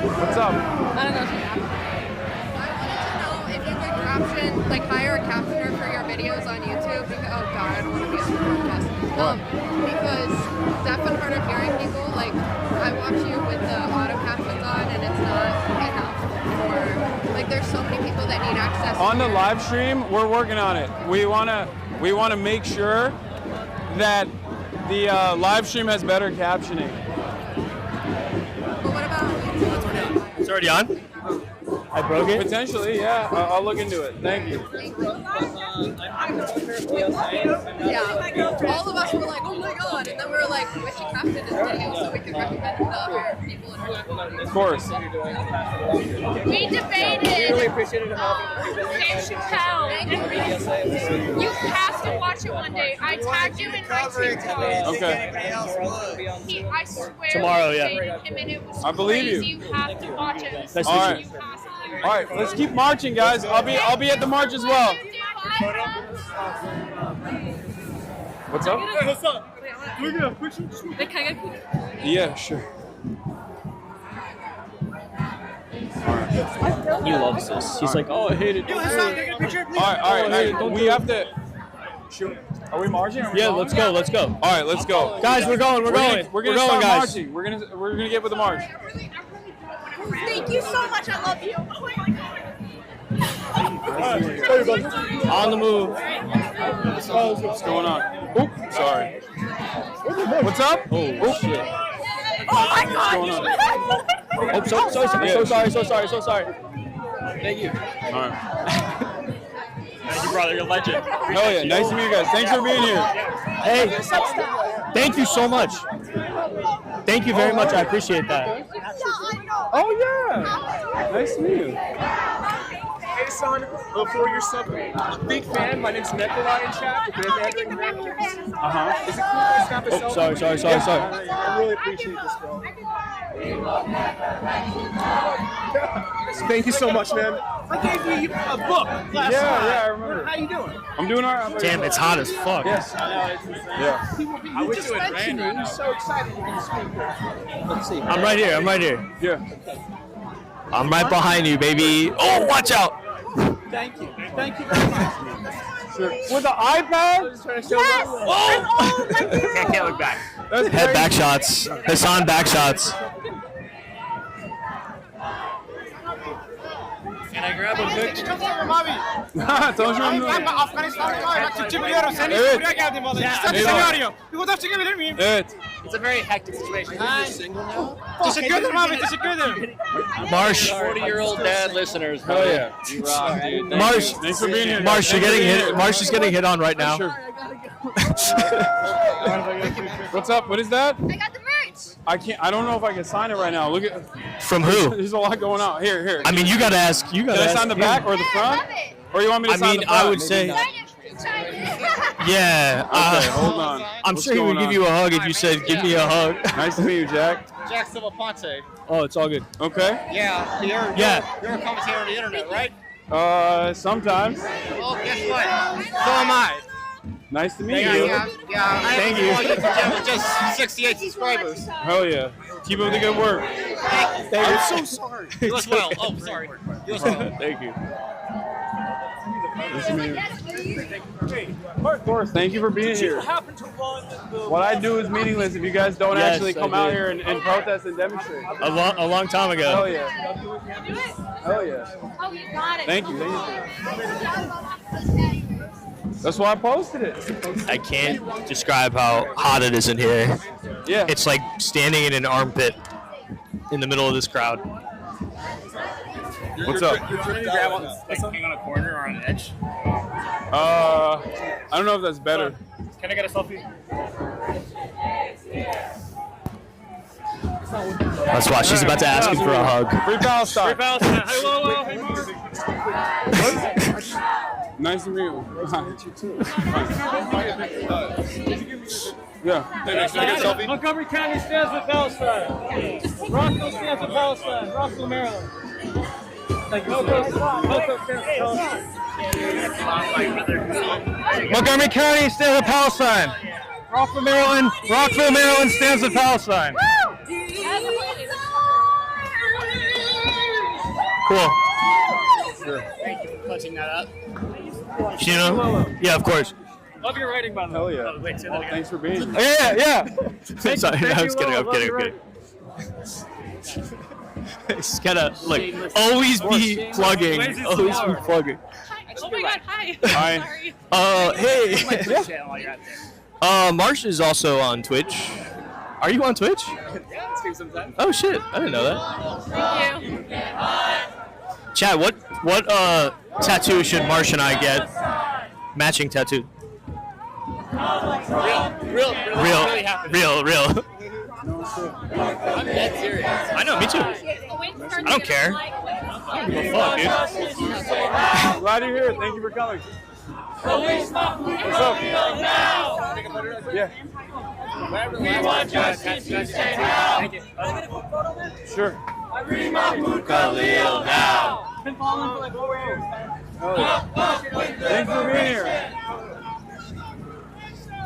[SPEAKER 5] What's up?
[SPEAKER 22] I don't know.
[SPEAKER 12] like hire a captioner for your videos on YouTube? Because, oh God, I don't want to be on the podcast. Because deaf and hard of hearing people, like I watch you with the auto captions on, and it's not enough for like. There's so many people that need access.
[SPEAKER 5] On the live stream, we're working on it. We wanna make sure that the live stream has better captioning.
[SPEAKER 12] But what about YouTube?
[SPEAKER 17] It's already on? I broke it?
[SPEAKER 5] Potentially, yeah. I'll look into it. Thank you.
[SPEAKER 12] Yeah, all of us were like, oh my God, and then we were like, we should caption this video so we can recommend it to other people.
[SPEAKER 5] Of course.
[SPEAKER 12] We debated.
[SPEAKER 19] Really appreciated
[SPEAKER 12] Dave Chappelle. You have to watch it one day. I tagged you in my TikTok.
[SPEAKER 5] Okay.
[SPEAKER 12] I swear.
[SPEAKER 17] Tomorrow, yeah.
[SPEAKER 12] Him and it was
[SPEAKER 5] I believe you.
[SPEAKER 12] crazy. You have to watch it.
[SPEAKER 5] All right. All right, let's keep marching, guys. I'll be at the march as well. What's up?
[SPEAKER 19] Hey, what's up? Can we get a picture?
[SPEAKER 5] Yeah, sure.
[SPEAKER 17] He loves this. He's like, oh, I hate it.
[SPEAKER 19] Yo, Hasan, can I get a picture, please?
[SPEAKER 5] All right. We have to. Shoot. Are we marching?
[SPEAKER 17] Yeah, let's go.
[SPEAKER 5] All right, let's go.
[SPEAKER 17] Guys, we're going,
[SPEAKER 5] We're gonna start
[SPEAKER 17] guys.
[SPEAKER 5] marching. We're gonna get with the march.
[SPEAKER 22] Thank you so much. I love you. Oh my God.
[SPEAKER 17] On the move.
[SPEAKER 5] What's going on? Oop, sorry. What's up?
[SPEAKER 17] Oh, shit.
[SPEAKER 22] Oh my God.
[SPEAKER 17] Oh, so sorry. Thank you.
[SPEAKER 5] All right.
[SPEAKER 17] Thank you, brother. You're a legend.
[SPEAKER 5] Hell yeah. Nice to meet you guys. Thanks for being here.
[SPEAKER 17] Hey, thank you so much. Thank you very much. I appreciate that.
[SPEAKER 5] Oh, yeah. Nice to meet you.
[SPEAKER 19] Hey, son, before you're subbing, I'm a big fan. My name's Nikolai in chat. Is it cool if I snap a selfie?
[SPEAKER 17] Sorry.
[SPEAKER 19] I really appreciate this, bro. Thank you so much, man. I gave you a book last time.
[SPEAKER 5] Yeah, I remember.
[SPEAKER 19] How you doing?
[SPEAKER 5] I'm doing all right.
[SPEAKER 17] Damn, it's hot as fuck.
[SPEAKER 5] Yes.
[SPEAKER 19] Yeah. I wish you just mentioned me. He's so excited to be a speaker. Let's see.
[SPEAKER 17] I'm right here.
[SPEAKER 5] Yeah.
[SPEAKER 17] I'm right behind you, baby. Oh, watch out.
[SPEAKER 19] Thank you very much.
[SPEAKER 5] Sure. With the iPad?
[SPEAKER 22] Yes.
[SPEAKER 17] Oh!
[SPEAKER 19] Can't look back.
[SPEAKER 17] Head back shots. Hasan back shots.
[SPEAKER 19] Can I grab a picture?
[SPEAKER 5] Evet.
[SPEAKER 19] It's a very hectic situation.
[SPEAKER 17] Marsh.
[SPEAKER 19] 40-year-old dad listeners.
[SPEAKER 5] Hell yeah.
[SPEAKER 19] You rock, dude.
[SPEAKER 17] Marsh.
[SPEAKER 5] Thanks for being here.
[SPEAKER 17] Marsh, you're getting hit. Marsh is getting hit on right now.
[SPEAKER 5] Sure. What's up? What is that?
[SPEAKER 22] I got the merch.
[SPEAKER 5] I don't know if I can sign it right now. Look at.
[SPEAKER 17] From who?
[SPEAKER 5] There's a lot going on. Here.
[SPEAKER 17] I mean, you gotta ask.
[SPEAKER 5] Can I sign the back or the front? Or you want me to sign the front?
[SPEAKER 17] I would say. Yeah.
[SPEAKER 5] Okay, hold on.
[SPEAKER 17] I'm
[SPEAKER 5] What's
[SPEAKER 17] sure he would
[SPEAKER 5] going
[SPEAKER 17] give you a hug if you said, "Give me a hug."
[SPEAKER 5] Nice to meet you, Jack.
[SPEAKER 19] Jack Silva Ponce.
[SPEAKER 17] Oh, it's all good.
[SPEAKER 5] Okay.
[SPEAKER 19] Yeah, you're a commentator on the internet, right?
[SPEAKER 5] Sometimes.
[SPEAKER 19] Well, guess what? So am I.
[SPEAKER 5] Nice to meet you.
[SPEAKER 19] Yeah.
[SPEAKER 5] Thank you.
[SPEAKER 19] With just 68 subscribers.
[SPEAKER 5] Hell yeah. Keep up the good work.
[SPEAKER 19] I'm so sorry. You as well. Oh, sorry. You as well.
[SPEAKER 5] Thank you. Of course. Thank you for being here. What I do is meaningless if you guys don't actually come out here and protest and demonstrate.
[SPEAKER 17] A long time ago.
[SPEAKER 5] Hell yeah. Hell yeah.
[SPEAKER 22] Oh, you got it.
[SPEAKER 5] Thank you. That's why I posted it.
[SPEAKER 17] I can't describe how hot it is in here.
[SPEAKER 5] Yeah.
[SPEAKER 17] It's like standing in an armpit in the middle of this crowd.
[SPEAKER 5] What's up?
[SPEAKER 19] You're trying to grab on, hang on a corner or on an edge?
[SPEAKER 5] I don't know if that's better.
[SPEAKER 19] Can I get a selfie?
[SPEAKER 17] Let's watch. She's about to ask him for a hug.
[SPEAKER 5] Free Palestine.
[SPEAKER 19] Free Palestine. Hello. Hey, Mark.
[SPEAKER 5] Nice to meet you. Yeah.
[SPEAKER 19] Montgomery County stands with Palestine. Rockville stands with Palestine. Rockville, Maryland. Thank you.
[SPEAKER 23] Montgomery County stands with Palestine. Rockville, Maryland stands with Palestine.
[SPEAKER 17] Cool.
[SPEAKER 19] Thank you for clutching that up.
[SPEAKER 17] You know? Yeah, of course.
[SPEAKER 9] Love your writing, by the way.
[SPEAKER 5] Hell yeah.
[SPEAKER 9] Oh, wait, say that again.
[SPEAKER 5] Thanks for being here.
[SPEAKER 17] Yeah. Sorry,
[SPEAKER 9] thank
[SPEAKER 17] I
[SPEAKER 9] you,
[SPEAKER 17] was kidding.
[SPEAKER 9] Lolo.
[SPEAKER 17] I'm kidding. It's gotta like always be plugging. Always be plugging.
[SPEAKER 20] Oh my god, hi.
[SPEAKER 17] Hi.
[SPEAKER 20] Sorry.
[SPEAKER 17] Hey. Marsh is also on Twitch. Are you on Twitch?
[SPEAKER 9] Yeah, stream sometimes.
[SPEAKER 17] Oh shit, I didn't know that.
[SPEAKER 20] Thank you.
[SPEAKER 17] Chad, what tattoo should Marsh and I get? Matching tattoo.
[SPEAKER 9] Real.
[SPEAKER 20] I'm dead serious.
[SPEAKER 17] I know, me too. I don't care. I don't give a fuck, dude.
[SPEAKER 5] Glad you're here. Thank you for coming. What's up? Yeah.
[SPEAKER 16] We want justice, you say now.
[SPEAKER 5] Sure.
[SPEAKER 16] Khalil now.
[SPEAKER 9] Been following for like 4 years.
[SPEAKER 5] Thanks for being here.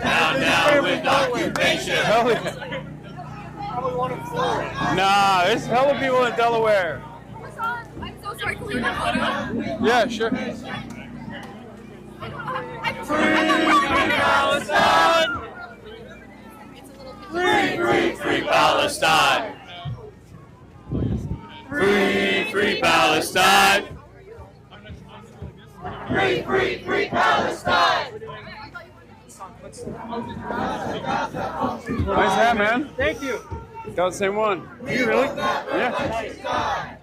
[SPEAKER 16] Down with occupation.
[SPEAKER 5] Hell yeah. Nah, there's hella people in Delaware.
[SPEAKER 12] I'm so sorry. Can we have a photo?
[SPEAKER 5] Yeah, sure.
[SPEAKER 16] Palestine. Free Palestine. Free Palestine. Free Palestine.
[SPEAKER 5] Nice hat, man.
[SPEAKER 9] Thank you.
[SPEAKER 5] Got the same one.
[SPEAKER 9] You really?
[SPEAKER 5] Yeah.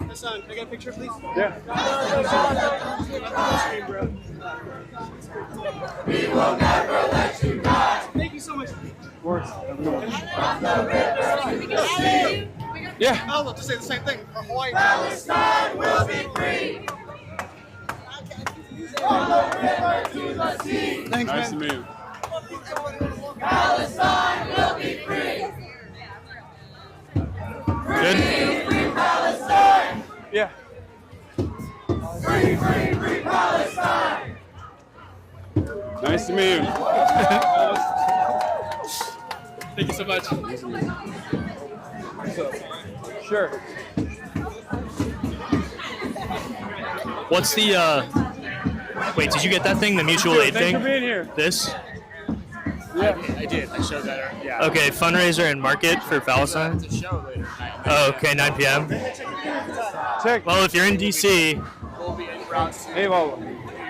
[SPEAKER 9] Hasan, can I get a picture, please?
[SPEAKER 5] Yeah.
[SPEAKER 16] We will never let you die.
[SPEAKER 9] Thank you so much.
[SPEAKER 5] Of course. Yeah.
[SPEAKER 19] I'll just say the same thing for Hawaii.
[SPEAKER 16] Palestine will be free. From the river to the sea.
[SPEAKER 5] Thanks, nice to meet you.
[SPEAKER 16] Palestine will be free.
[SPEAKER 17] Good.
[SPEAKER 16] Free Palestine.
[SPEAKER 5] Yeah.
[SPEAKER 16] Free Palestine.
[SPEAKER 5] Nice to meet you.
[SPEAKER 9] Thank you so much.
[SPEAKER 5] Sure.
[SPEAKER 17] What's the wait, did you get that thing? The mutual aid
[SPEAKER 5] Thanks
[SPEAKER 17] thing?
[SPEAKER 5] for being here.
[SPEAKER 17] This?
[SPEAKER 5] Yeah.
[SPEAKER 9] I did. I showed that. Yeah.
[SPEAKER 17] Okay, fundraiser and market for Palestine.
[SPEAKER 9] It's a show later.
[SPEAKER 17] Oh, okay, 9 p.m.
[SPEAKER 5] Check.
[SPEAKER 17] Well, if you're in DC,
[SPEAKER 9] We'll be en route to.
[SPEAKER 5] Hey, Volo.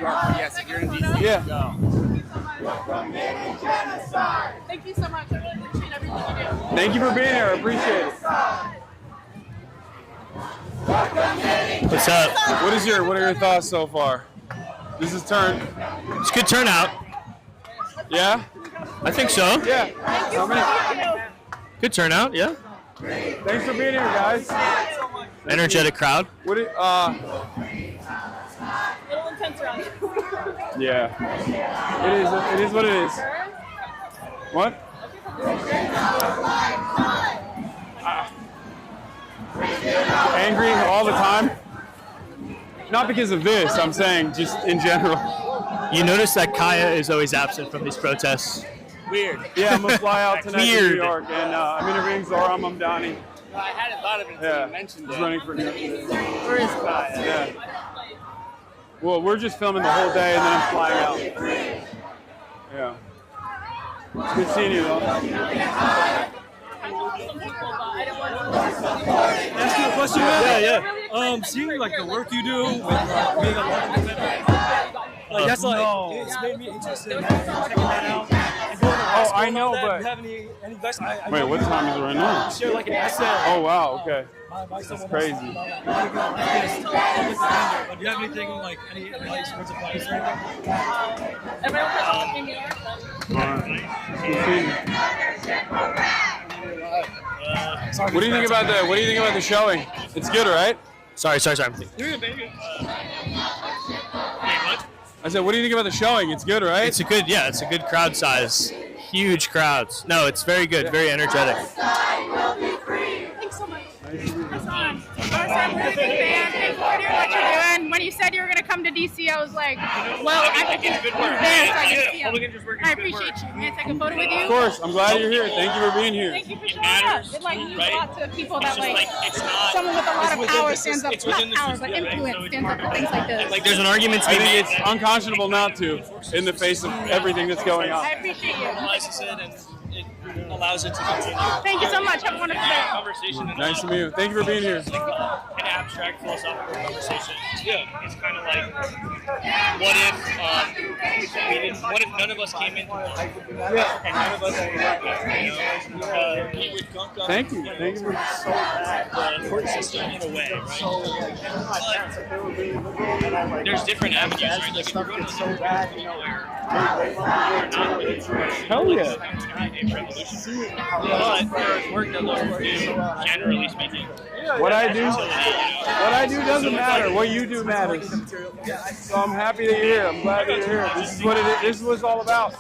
[SPEAKER 9] Yes, if you're in DC,
[SPEAKER 5] Yeah.
[SPEAKER 9] go.
[SPEAKER 20] Thank you so much. I really appreciate everything you do.
[SPEAKER 5] Thank you for being here. I appreciate it.
[SPEAKER 17] what's up?
[SPEAKER 5] What are your thoughts so far? This is turn.
[SPEAKER 17] It's a good turnout.
[SPEAKER 5] Yeah?
[SPEAKER 17] I think so.
[SPEAKER 5] Yeah. How many?
[SPEAKER 17] Good turnout, yeah.
[SPEAKER 5] Thanks for being here, guys.
[SPEAKER 17] Energetic crowd.
[SPEAKER 5] What?
[SPEAKER 20] A little intense around here.
[SPEAKER 5] Yeah. It is what it is. What? Angry all the time? Not because of this, I'm saying just in general.
[SPEAKER 17] You notice that Kaya is always absent from these protests.
[SPEAKER 9] Weird.
[SPEAKER 5] Yeah, I'm going to fly out tonight to New
[SPEAKER 17] Weird.
[SPEAKER 5] York, and I'm interviewing Zohar Mamdani.
[SPEAKER 9] No, I hadn't thought of it until
[SPEAKER 5] Yeah,
[SPEAKER 9] you mentioned
[SPEAKER 5] he's
[SPEAKER 9] it.
[SPEAKER 5] running for New York.
[SPEAKER 9] Where is Kaya?
[SPEAKER 5] Yeah. Well, we're just filming the whole day, and then I'm flying out. Yeah. It's good seeing you, though.
[SPEAKER 3] Ask you a question, man?
[SPEAKER 17] Yeah.
[SPEAKER 3] Seeing like the work you do with being a local commitment, like that's like it's made me interested in checking that out. And going to
[SPEAKER 5] Oh, I know,
[SPEAKER 3] that.
[SPEAKER 5] but
[SPEAKER 3] Do you have any best?
[SPEAKER 5] wait, what time is it right now?
[SPEAKER 3] Share like an essay.
[SPEAKER 5] Oh wow, okay.
[SPEAKER 3] By
[SPEAKER 5] That's crazy.
[SPEAKER 3] But do you have anything like any advice, words of advice or anything?
[SPEAKER 20] Everyone was in New York.
[SPEAKER 5] What do you think about the showing? It's good, right?
[SPEAKER 17] Sorry. I'm thinking.
[SPEAKER 5] I said, what do you think about the showing? It's good, right?
[SPEAKER 17] It's a good crowd size. Huge crowds. No, it's very good, very energetic.
[SPEAKER 12] Thanks so much. I'm a really big fan. Thanks for doing what you're doing. When you said you were going to come to DC, I was like, well, I can just there so I can see him. I appreciate you. May I take a photo with you?
[SPEAKER 5] Of course. I'm glad you're here. Thank you for being here.
[SPEAKER 12] Thank you for showing up. It like means a lot to people that like someone with a lot of power stands up, not power, but influence stands up for things like this.
[SPEAKER 5] Like there's an argument to be made. I think it's unconscionable not to, in the face of everything that's going on.
[SPEAKER 12] I appreciate you.
[SPEAKER 3] It allows it to continue.
[SPEAKER 12] Thank you so much. Have a wonderful day.
[SPEAKER 3] Conversation.
[SPEAKER 5] Nice to meet you. Thank you for being here.
[SPEAKER 3] An abstract philosophical conversation. Yeah. It's kind of like, what if what if none of us came in and none of us
[SPEAKER 5] Thank you. Thank you for
[SPEAKER 3] the court system in a way, right? But there's different avenues, right? Like if you're going to the
[SPEAKER 5] Hell yeah.
[SPEAKER 3] But there's work that lawyers do, generally speaking.
[SPEAKER 5] What I do doesn't matter. What you do matters. So I'm happy that you're here. I'm glad that you're here. This is what it is. This is what it's all about.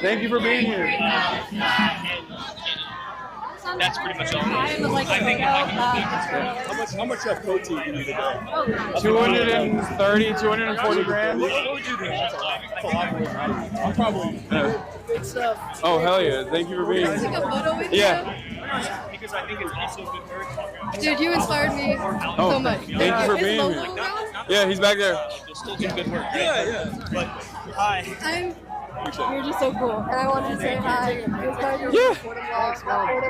[SPEAKER 5] Thank you for being here.
[SPEAKER 3] That's pretty much all.
[SPEAKER 5] How much protein do you need a day? 230, 240 grams. What would you do? I'm probably. Oh hell yeah! Thank you for being here.
[SPEAKER 12] Take a photo with you?
[SPEAKER 5] Yeah.
[SPEAKER 3] Because I think it's also good work.
[SPEAKER 12] Dude, you inspired me so much.
[SPEAKER 5] Thank you for being here. Yeah, he's back there.
[SPEAKER 3] You'll still do good work. Yeah. But hi.
[SPEAKER 12] You're just so cool. And I wanted to say hi. It was kind of
[SPEAKER 5] Yeah.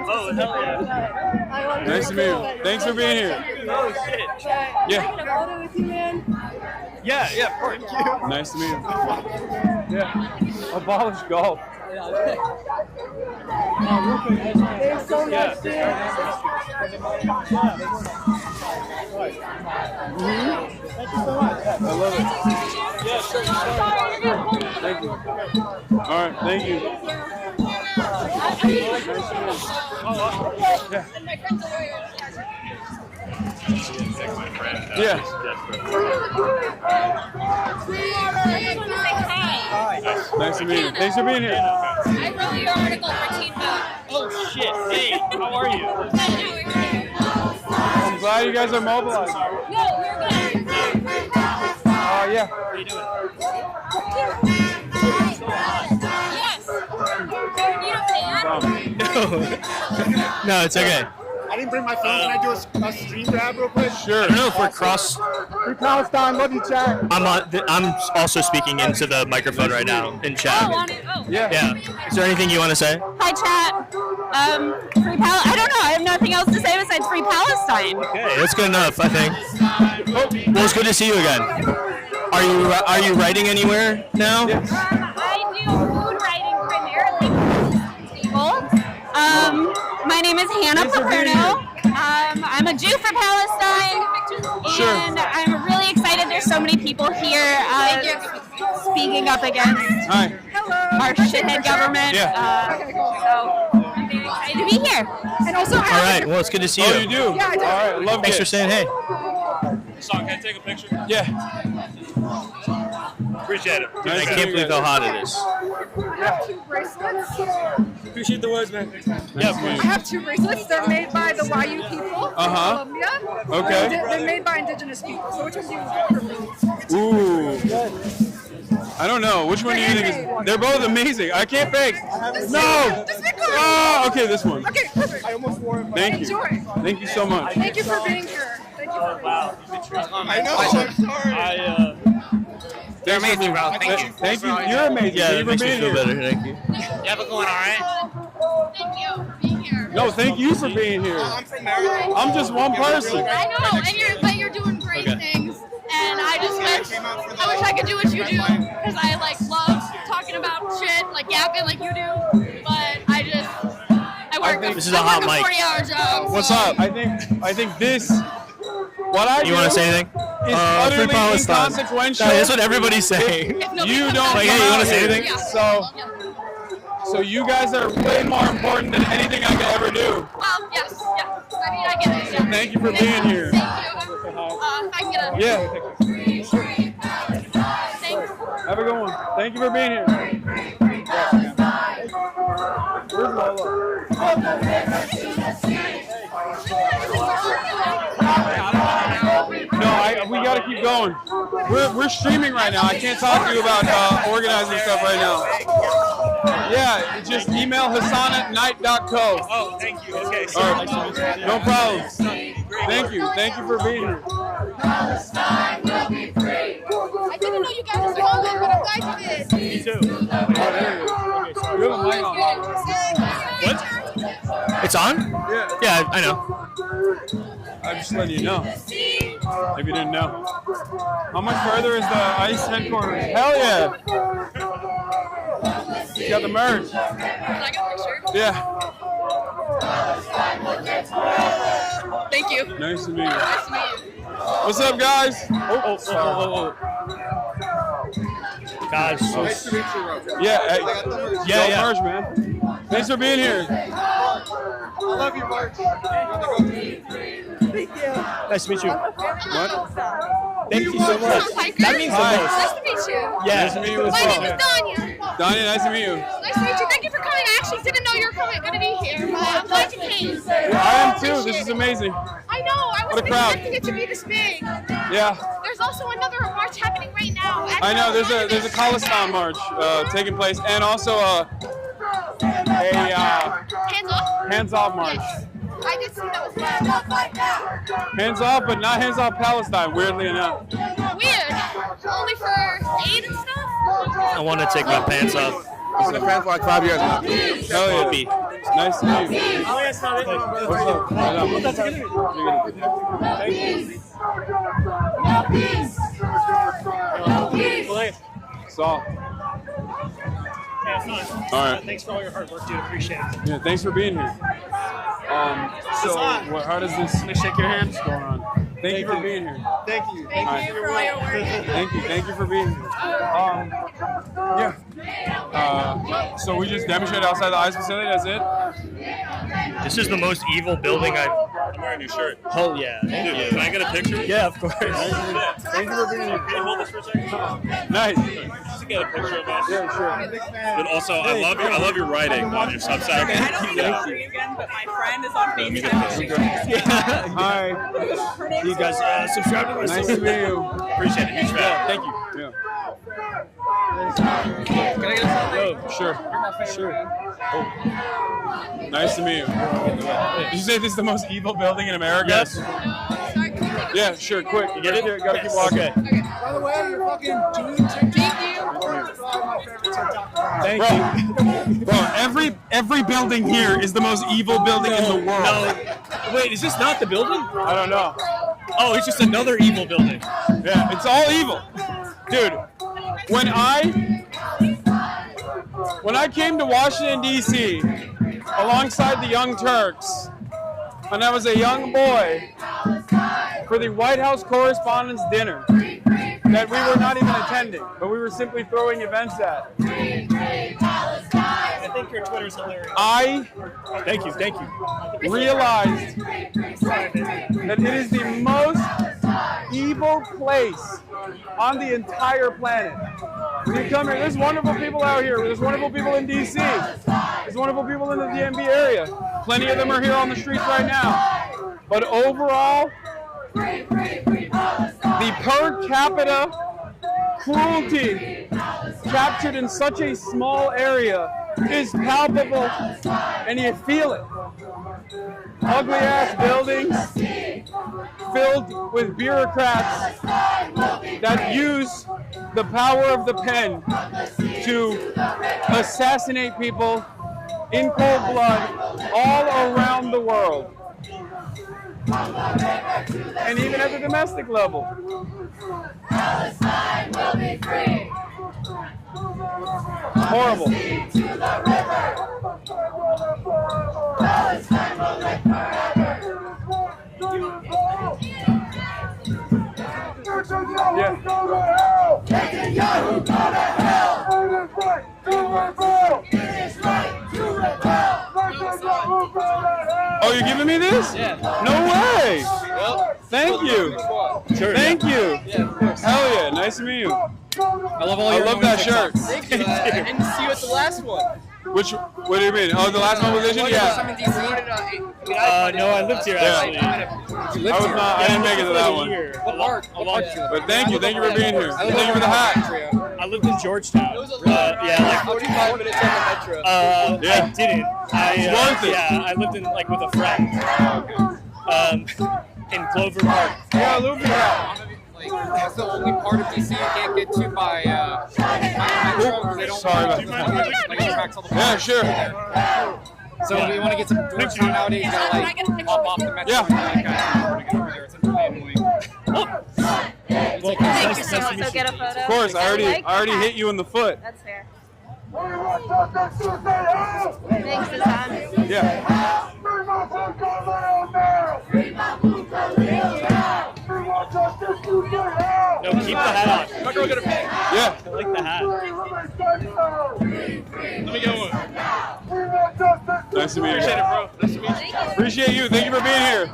[SPEAKER 3] Oh, hell yeah.
[SPEAKER 5] Nice to meet you. Thanks for being here.
[SPEAKER 3] Oh, shit.
[SPEAKER 12] Can I get a photo with you, man?
[SPEAKER 3] Yeah, of course.
[SPEAKER 5] Nice to meet you. Yeah. Abolish golf.
[SPEAKER 12] Thanks so much, dude.
[SPEAKER 5] Thank you so much. I love it. Yeah, sure. Thank you. All right, thank you. Yeah. Yeah. Nice to meet you. Thanks for being here.
[SPEAKER 12] I wrote your article for Teen Vogue.
[SPEAKER 3] Oh shit! Hey, how are you?
[SPEAKER 5] I'm glad you guys are mobilized.
[SPEAKER 12] No, you're good.
[SPEAKER 5] Yeah.
[SPEAKER 3] How are you doing?
[SPEAKER 12] Yes.
[SPEAKER 17] No, it's okay.
[SPEAKER 10] I didn't bring my phone. Can I do a screen grab real quick?
[SPEAKER 17] Sure. I don't know if we're cross.
[SPEAKER 10] Free Palestine, love you, chat.
[SPEAKER 17] I'm also speaking into the microphone right now in chat.
[SPEAKER 5] Yeah.
[SPEAKER 17] Is there anything you want to say?
[SPEAKER 12] Hi, chat. Free I don't know. I have nothing else to say besides Free Palestine.
[SPEAKER 17] Okay, that's good enough, I think. Well, it's good to see you again. Are you writing anywhere now?
[SPEAKER 12] I do food writing primarily for people. My name is Hannah Paperno. I'm a Jew for Palestine, and I'm really excited. There's so many people here speaking up against our shithead government.
[SPEAKER 17] Yeah.
[SPEAKER 12] So I'm very excited to be here. And also,
[SPEAKER 17] All right, well, it's good to see you.
[SPEAKER 5] Oh, you do?
[SPEAKER 12] Yeah, I do.
[SPEAKER 5] All right, love
[SPEAKER 17] Thanks
[SPEAKER 5] it.
[SPEAKER 17] for saying hey.
[SPEAKER 3] Son, can I take a picture?
[SPEAKER 5] Yeah.
[SPEAKER 3] Appreciate it.
[SPEAKER 17] I can't believe how hot it is.
[SPEAKER 12] I have 2 bracelets.
[SPEAKER 3] Appreciate the words, man.
[SPEAKER 5] Yeah,
[SPEAKER 12] I have 2 bracelets. They're made by the YU people in Colombia.
[SPEAKER 5] Okay.
[SPEAKER 12] They're made by indigenous people. So which one do you want?
[SPEAKER 5] Ooh. I don't know. Which one do you think is? They're both amazing. I can't fake. No. Oh, okay, this one.
[SPEAKER 12] Okay, perfect.
[SPEAKER 10] I almost wore it.
[SPEAKER 5] Thank you.
[SPEAKER 12] Enjoy.
[SPEAKER 5] Thank you so much.
[SPEAKER 12] Thank you for being here. Thank you for being here.
[SPEAKER 10] I know. I'm sorry.
[SPEAKER 5] They're amazing, bro. Thank you. Thank you. You're amazing.
[SPEAKER 17] Yeah,
[SPEAKER 5] Thank
[SPEAKER 17] it
[SPEAKER 5] you
[SPEAKER 17] makes
[SPEAKER 5] for
[SPEAKER 17] me
[SPEAKER 5] being
[SPEAKER 17] feel
[SPEAKER 5] here.
[SPEAKER 17] better. Thank you.
[SPEAKER 3] You have it going all right?
[SPEAKER 12] Thank you for being here.
[SPEAKER 5] No, thank you for being here.
[SPEAKER 10] I'm from Maryland.
[SPEAKER 5] I'm just one person.
[SPEAKER 12] I know, but you're doing great things, and I just wish I could do what you do, because I love talking about shit, yapping like you do, but I work
[SPEAKER 17] This is a hot mic.
[SPEAKER 12] 40-hour job.
[SPEAKER 5] What's up? I think this. What I do.
[SPEAKER 17] You want to say anything?
[SPEAKER 5] Is utterly
[SPEAKER 17] Free Palestine.
[SPEAKER 5] inconsequential.
[SPEAKER 17] That's what everybody's saying.
[SPEAKER 5] You don't.
[SPEAKER 17] Like, hey, you want to say anything?
[SPEAKER 5] So you guys are way more important than anything I could ever do.
[SPEAKER 12] Well, yes. I mean, I get it. Yeah.
[SPEAKER 5] Thank you for being here.
[SPEAKER 12] Thank you. I can get a...
[SPEAKER 5] Yeah.
[SPEAKER 12] Thanks.
[SPEAKER 5] Have a good one. Thank you for being here. Where's Lola? No, we gotta keep going. going? We're streaming right now. I can't talk to you about organizing stuff right now. Yeah, just email Hasan@night.co.
[SPEAKER 3] Oh, thank you. Okay.
[SPEAKER 5] All right. No problem. Thank you. Thank you for being here.
[SPEAKER 12] Palestine will be free. I didn't know you guys were going, but I'm glad you did.
[SPEAKER 3] Me too.
[SPEAKER 5] You have a mic on.
[SPEAKER 3] What?
[SPEAKER 9] It's on?
[SPEAKER 5] Yeah.
[SPEAKER 9] Yeah, I know.
[SPEAKER 5] I'm just letting you know. If you didn't know. How much further is the ICE headquarters? Hell yeah. You got the merch.
[SPEAKER 12] Can I get a picture?
[SPEAKER 5] Yeah.
[SPEAKER 12] Thank you.
[SPEAKER 5] Nice to meet you.
[SPEAKER 12] Nice to meet you.
[SPEAKER 5] What's up, guys?
[SPEAKER 9] Guys.
[SPEAKER 5] Nice to meet you, yeah,
[SPEAKER 9] yeah.
[SPEAKER 5] Merch, man. Thanks for being here.
[SPEAKER 19] I love your merch.
[SPEAKER 9] Nice to meet you.
[SPEAKER 5] What?
[SPEAKER 9] Thank you so much. That means the most.
[SPEAKER 12] Nice to meet you.
[SPEAKER 9] Yeah.
[SPEAKER 5] Nice to meet you as
[SPEAKER 12] My
[SPEAKER 5] well.
[SPEAKER 12] name is Danya.
[SPEAKER 5] Danya, nice to meet you.
[SPEAKER 12] Nice to meet you. Thank you for coming. I actually didn't know you were going to be here, but I'm glad you came.
[SPEAKER 5] I am too. This is amazing.
[SPEAKER 12] I know. I wasn't expecting it to be this big.
[SPEAKER 5] Yeah.
[SPEAKER 12] There's also another march happening right now.
[SPEAKER 5] I know. There's a Palestine march taking place, and also a hands off march.
[SPEAKER 12] Yes. I did see that was fun.
[SPEAKER 5] Hands off, but not hands off Palestine. Weirdly enough.
[SPEAKER 12] Weird. Only for aid and stuff.
[SPEAKER 9] I want to take my pants off.
[SPEAKER 13] I've been a fan for like 5 years now.
[SPEAKER 5] Hell yeah. Nice to meet you.
[SPEAKER 19] Oh, yeah, it's not it.
[SPEAKER 5] What's up?
[SPEAKER 19] That's good.
[SPEAKER 5] Saul.
[SPEAKER 3] Yeah, it's not.
[SPEAKER 5] All right.
[SPEAKER 3] Thanks for all your hard work, dude. Appreciate it.
[SPEAKER 5] Yeah, thanks for being here. How does this?
[SPEAKER 3] Can I shake your hand?
[SPEAKER 5] What's going on? Thank you for being here.
[SPEAKER 19] Thank you.
[SPEAKER 12] Thank you for all your work.
[SPEAKER 5] Thank you for being here. So we just demonstrated outside the ICE facility. That's it.
[SPEAKER 9] This is the most evil building I've.
[SPEAKER 3] I'm wearing your shirt.
[SPEAKER 9] Oh yeah. Thank you.
[SPEAKER 3] Can I get a picture?
[SPEAKER 9] Yeah, of course.
[SPEAKER 5] Thank you for being here.
[SPEAKER 3] Can you hold this for a second?
[SPEAKER 5] Nice.
[SPEAKER 3] Just to get a picture of us.
[SPEAKER 5] Yeah, sure.
[SPEAKER 3] But also, I love your writing on your Substack.
[SPEAKER 6] I don't know you again, but my friend is on FaceTime.
[SPEAKER 5] Hi.
[SPEAKER 9] You guys subscribe to my
[SPEAKER 5] Nice to meet you.
[SPEAKER 3] Appreciate it. Huge fan.
[SPEAKER 9] Thank you.
[SPEAKER 5] Yeah.
[SPEAKER 6] Can I get a selfie?
[SPEAKER 5] Oh, sure. Sure. Oh. Nice to meet you. Did you say this is the most evil building in America?
[SPEAKER 9] Yes.
[SPEAKER 5] Yeah, sure. Quick.
[SPEAKER 9] You get it?
[SPEAKER 5] You gotta keep walking.
[SPEAKER 9] Okay.
[SPEAKER 19] By the way, you're fucking doing TikTok.
[SPEAKER 5] Thank you. Bro, every building here is the most evil building in the world.
[SPEAKER 9] No. Wait, is this not the building?
[SPEAKER 5] I don't know.
[SPEAKER 9] Oh, it's just another evil building.
[SPEAKER 5] Yeah, it's all evil. Dude, when I came to Washington, D.C., alongside the Young Turks, when I was a young boy, for the White House Correspondents' Dinner, that we were not even attending, but we were simply throwing events at.
[SPEAKER 3] I think your Twitter's hilarious.
[SPEAKER 5] Thank you. Realized that it is the most evil place on the entire planet. When you come here, there's wonderful people out here. There's wonderful people in DC. There's wonderful people in the DMV area. Plenty of them are here on the streets right now. But overall, the per capita cruelty captured in such a small area is palpable, and you feel it. Ugly ass buildings filled with bureaucrats that use the power of the pen to assassinate people in cold blood all around the world. And even at the domestic level.
[SPEAKER 14] Palestine will be free.
[SPEAKER 5] Horrible.
[SPEAKER 14] Palestine will live forever. Netanyahu, go to hell. It is right to rebel.
[SPEAKER 5] Oh, you're giving me this?
[SPEAKER 6] Yeah.
[SPEAKER 5] No way. Thank you.
[SPEAKER 6] Sure.
[SPEAKER 5] Thank you.
[SPEAKER 6] Yeah, of course.
[SPEAKER 5] Hell yeah. Nice to meet you.
[SPEAKER 6] I love all
[SPEAKER 5] I
[SPEAKER 6] your
[SPEAKER 5] love that shirt.
[SPEAKER 6] Thank you. I didn't see you at the last one.
[SPEAKER 5] Which? What do you mean? Oh, the last mobilization? Yeah.
[SPEAKER 3] No, I lived here actually.
[SPEAKER 5] I didn't make it to that one.
[SPEAKER 3] What part?
[SPEAKER 5] But thank you for being here. Thank you for the hat.
[SPEAKER 3] I lived in Georgetown. Yeah, like 45 minutes on the metro. I didn't.
[SPEAKER 5] It's worth it.
[SPEAKER 3] Yeah, I lived in like with a friend. In Clover Park.
[SPEAKER 5] Yeah, Louisville.
[SPEAKER 7] That's the only part of DC you can't get to by metro because they don't.
[SPEAKER 5] Sorry about that.
[SPEAKER 7] Like, tracks all the
[SPEAKER 5] Yeah, sure.
[SPEAKER 7] So if you want to get some Georgetown nowadays, you gotta like pop off the metro.
[SPEAKER 5] Yeah.
[SPEAKER 7] And like, to get over there. It's really annoying.
[SPEAKER 6] Thank you so much. So get a photo.
[SPEAKER 5] Of course, I already hit you in the foot.
[SPEAKER 6] That's fair. Thanks, Hasan.
[SPEAKER 5] Yeah.
[SPEAKER 3] No, keep the hat on. I'm not going to get a pic.
[SPEAKER 5] Yeah.
[SPEAKER 3] I like the hat. Let me get one.
[SPEAKER 5] Nice to meet you.
[SPEAKER 3] Appreciate it, bro. Nice to meet you.
[SPEAKER 5] Appreciate you. Thank you for being here.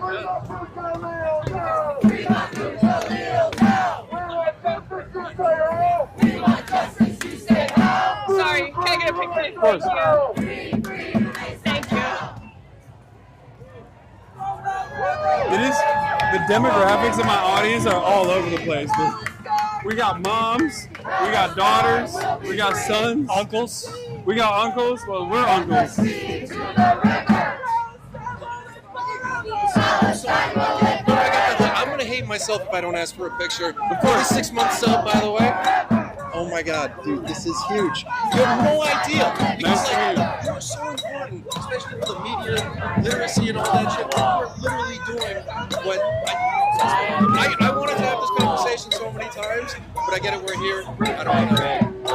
[SPEAKER 6] Sorry, can I get a picture?
[SPEAKER 5] Of course.
[SPEAKER 6] Thank you.
[SPEAKER 5] It is. The demographics of my audience are all over the place. We got moms, we got daughters, we got sons,
[SPEAKER 3] uncles.
[SPEAKER 5] We got uncles. Well, we're uncles.
[SPEAKER 8] I'm gonna hate myself if I don't ask for a picture. The 46-month sub, by the way. Oh my God, dude, this is huge. You have no idea because like you're so important, especially with the media literacy and all that shit. We're literally doing what I wanted to have this conversation so many times, but I get it. We're here. I don't want to. I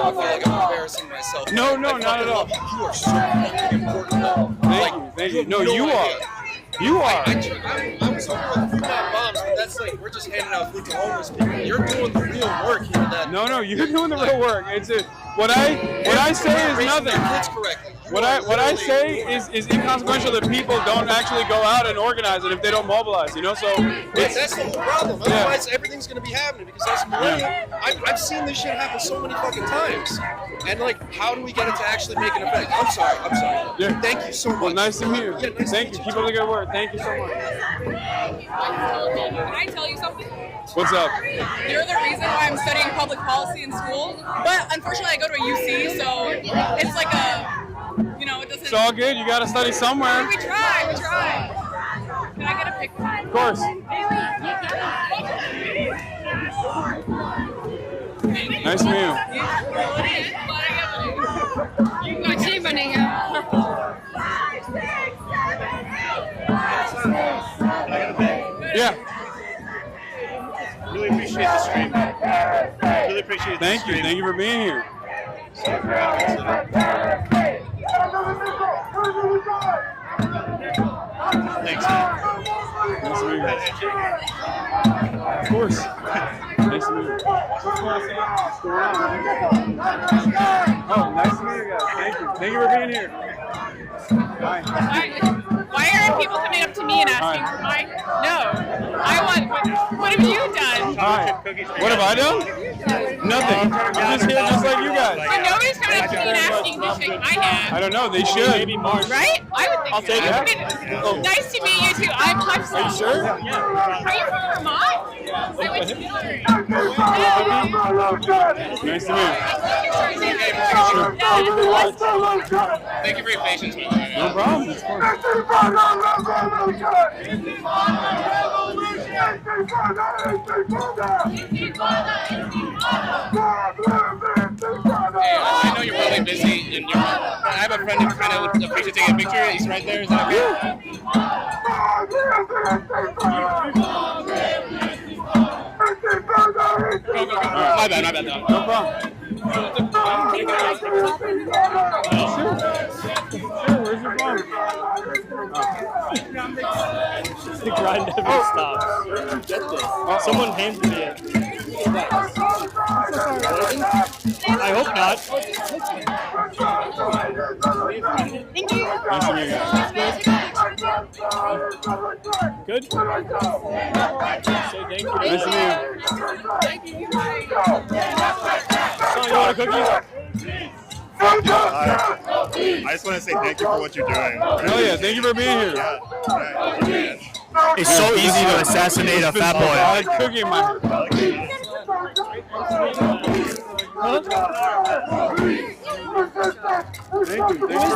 [SPEAKER 8] feel like I'm embarrassing myself.
[SPEAKER 5] No, not at all.
[SPEAKER 8] You are so fucking important.
[SPEAKER 5] Thank you. No, you are. You are.
[SPEAKER 8] I was over with Food Not Bombs, but that's like, we're just handing out food to homeless people. You're doing the real work here.
[SPEAKER 5] No, you're doing the real work. It's what I say is nothing. What I say is inconsequential that people don't actually go out and organize it if they don't mobilize, you know? So
[SPEAKER 8] that's the whole problem. Otherwise, everything's going to be happening because as a millennial, I've seen this shit happen so many fucking times. And like, how do we get it to actually make an effect? I'm sorry.
[SPEAKER 5] Yeah.
[SPEAKER 8] Thank you so much.
[SPEAKER 5] Well, nice to meet you.
[SPEAKER 8] Yeah,
[SPEAKER 5] Thank you. Keep up the good work. Thank you so much.
[SPEAKER 6] Can I tell you something?
[SPEAKER 5] What's up?
[SPEAKER 6] You're the reason why I'm studying public policy in school. But unfortunately, I go to a UC, so it's like it doesn't.
[SPEAKER 5] It's all good. You got to study somewhere.
[SPEAKER 6] We try. Can I get a picture?
[SPEAKER 5] Of course. Nice to meet you. Yeah.
[SPEAKER 3] Really appreciate the stream. Really appreciate the
[SPEAKER 5] Thank you. Thank you for being here.
[SPEAKER 3] Thanks, man.
[SPEAKER 5] Nice to meet you. Of course. Nice to meet you. Oh, nice to meet you guys. Thank you. Thank you for being here. Bye.
[SPEAKER 6] Why aren't people coming up to me and asking for my? No, I want. What have you done?
[SPEAKER 5] Hi. What have I done? Nothing. I'm just here just like you guys.
[SPEAKER 6] But nobody's coming up to me and asking to shake my hand.
[SPEAKER 5] I don't know. They should.
[SPEAKER 6] Right? I would think
[SPEAKER 5] I'll take
[SPEAKER 6] it. Nice to meet you too. I'm Hudson.
[SPEAKER 5] Are you sure?
[SPEAKER 6] Are you from Vermont? I went to Missouri.
[SPEAKER 5] Nice to meet you.
[SPEAKER 3] Thank you for your patience, by the way.
[SPEAKER 5] No problem.
[SPEAKER 3] I know you're probably busy, and I have a friend who kind of would appreciate taking a picture. He's right there. Is that okay? Go. My bad.
[SPEAKER 5] No problem. Sure, where's your phone?
[SPEAKER 3] The grind never stops. Get this. Someone handed me it. I hope not.
[SPEAKER 6] Thank you.
[SPEAKER 5] Nice to meet you.
[SPEAKER 3] Good? Say thank you.
[SPEAKER 5] Nice to meet you.
[SPEAKER 6] Thank you.
[SPEAKER 3] So, you want a cookie?
[SPEAKER 1] I just want to say thank you for what you're doing.
[SPEAKER 5] Hell yeah, thank you for being here.
[SPEAKER 17] It's so easy to assassinate a fat boy.
[SPEAKER 5] I like cookie in my hair.
[SPEAKER 4] Who is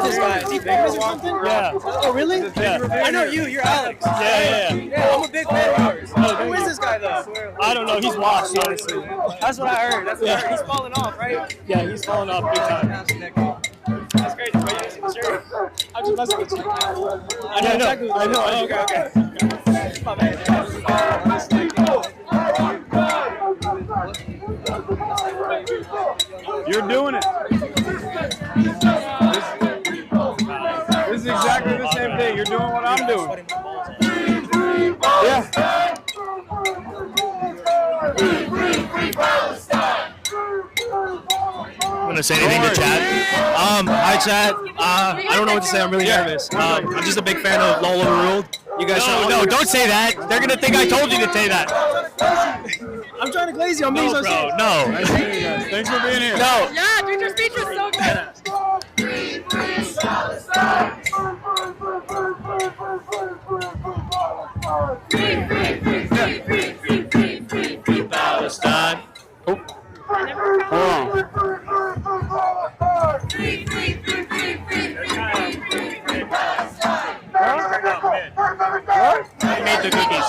[SPEAKER 4] this guy? Is he famous or something? Yeah. Oh, really? Yeah. I know you. You're Alex. Yeah. I'm a big fan of yours. Who is this guy, though?
[SPEAKER 9] I don't know. He's washed, honestly.
[SPEAKER 4] That's what I heard. He's falling off, right?
[SPEAKER 9] Yeah, he's falling off big time.
[SPEAKER 4] That's crazy. Sure. I'm just messing with you.
[SPEAKER 9] I know.
[SPEAKER 4] Okay. My bad.
[SPEAKER 5] You're doing it. This is exactly the same thing. You're doing what I'm doing. Yeah.
[SPEAKER 17] I'm gonna say anything to chat. Hi chat. I don't know what to say. I'm really nervous. I'm just a big fan of Lola Ruled. You guys no, don't say that. They're gonna think I told you to say that.
[SPEAKER 4] I'm trying to glaze you. I'm being so
[SPEAKER 17] bro. No.
[SPEAKER 5] Thanks for being here.
[SPEAKER 17] No.
[SPEAKER 6] Yeah, dude, your speech was so good.
[SPEAKER 17] Free Palestine.
[SPEAKER 5] Oh.
[SPEAKER 17] They made the cookies.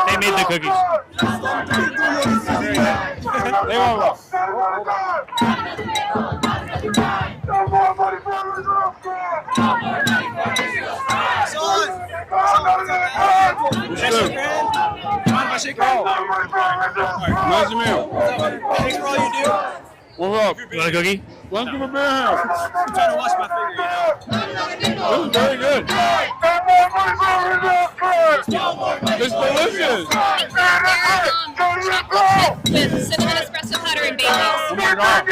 [SPEAKER 17] They made the cookies.
[SPEAKER 5] They won't roll. Nice to meet you.
[SPEAKER 4] Thanks for all you do.
[SPEAKER 5] What's up?
[SPEAKER 17] You want a cookie?
[SPEAKER 5] Thank you for being here.
[SPEAKER 4] I'm trying to wash my finger,
[SPEAKER 5] This is very good. It's delicious.
[SPEAKER 6] With cinnamon espresso powder and Baileys.
[SPEAKER 5] Oh my God.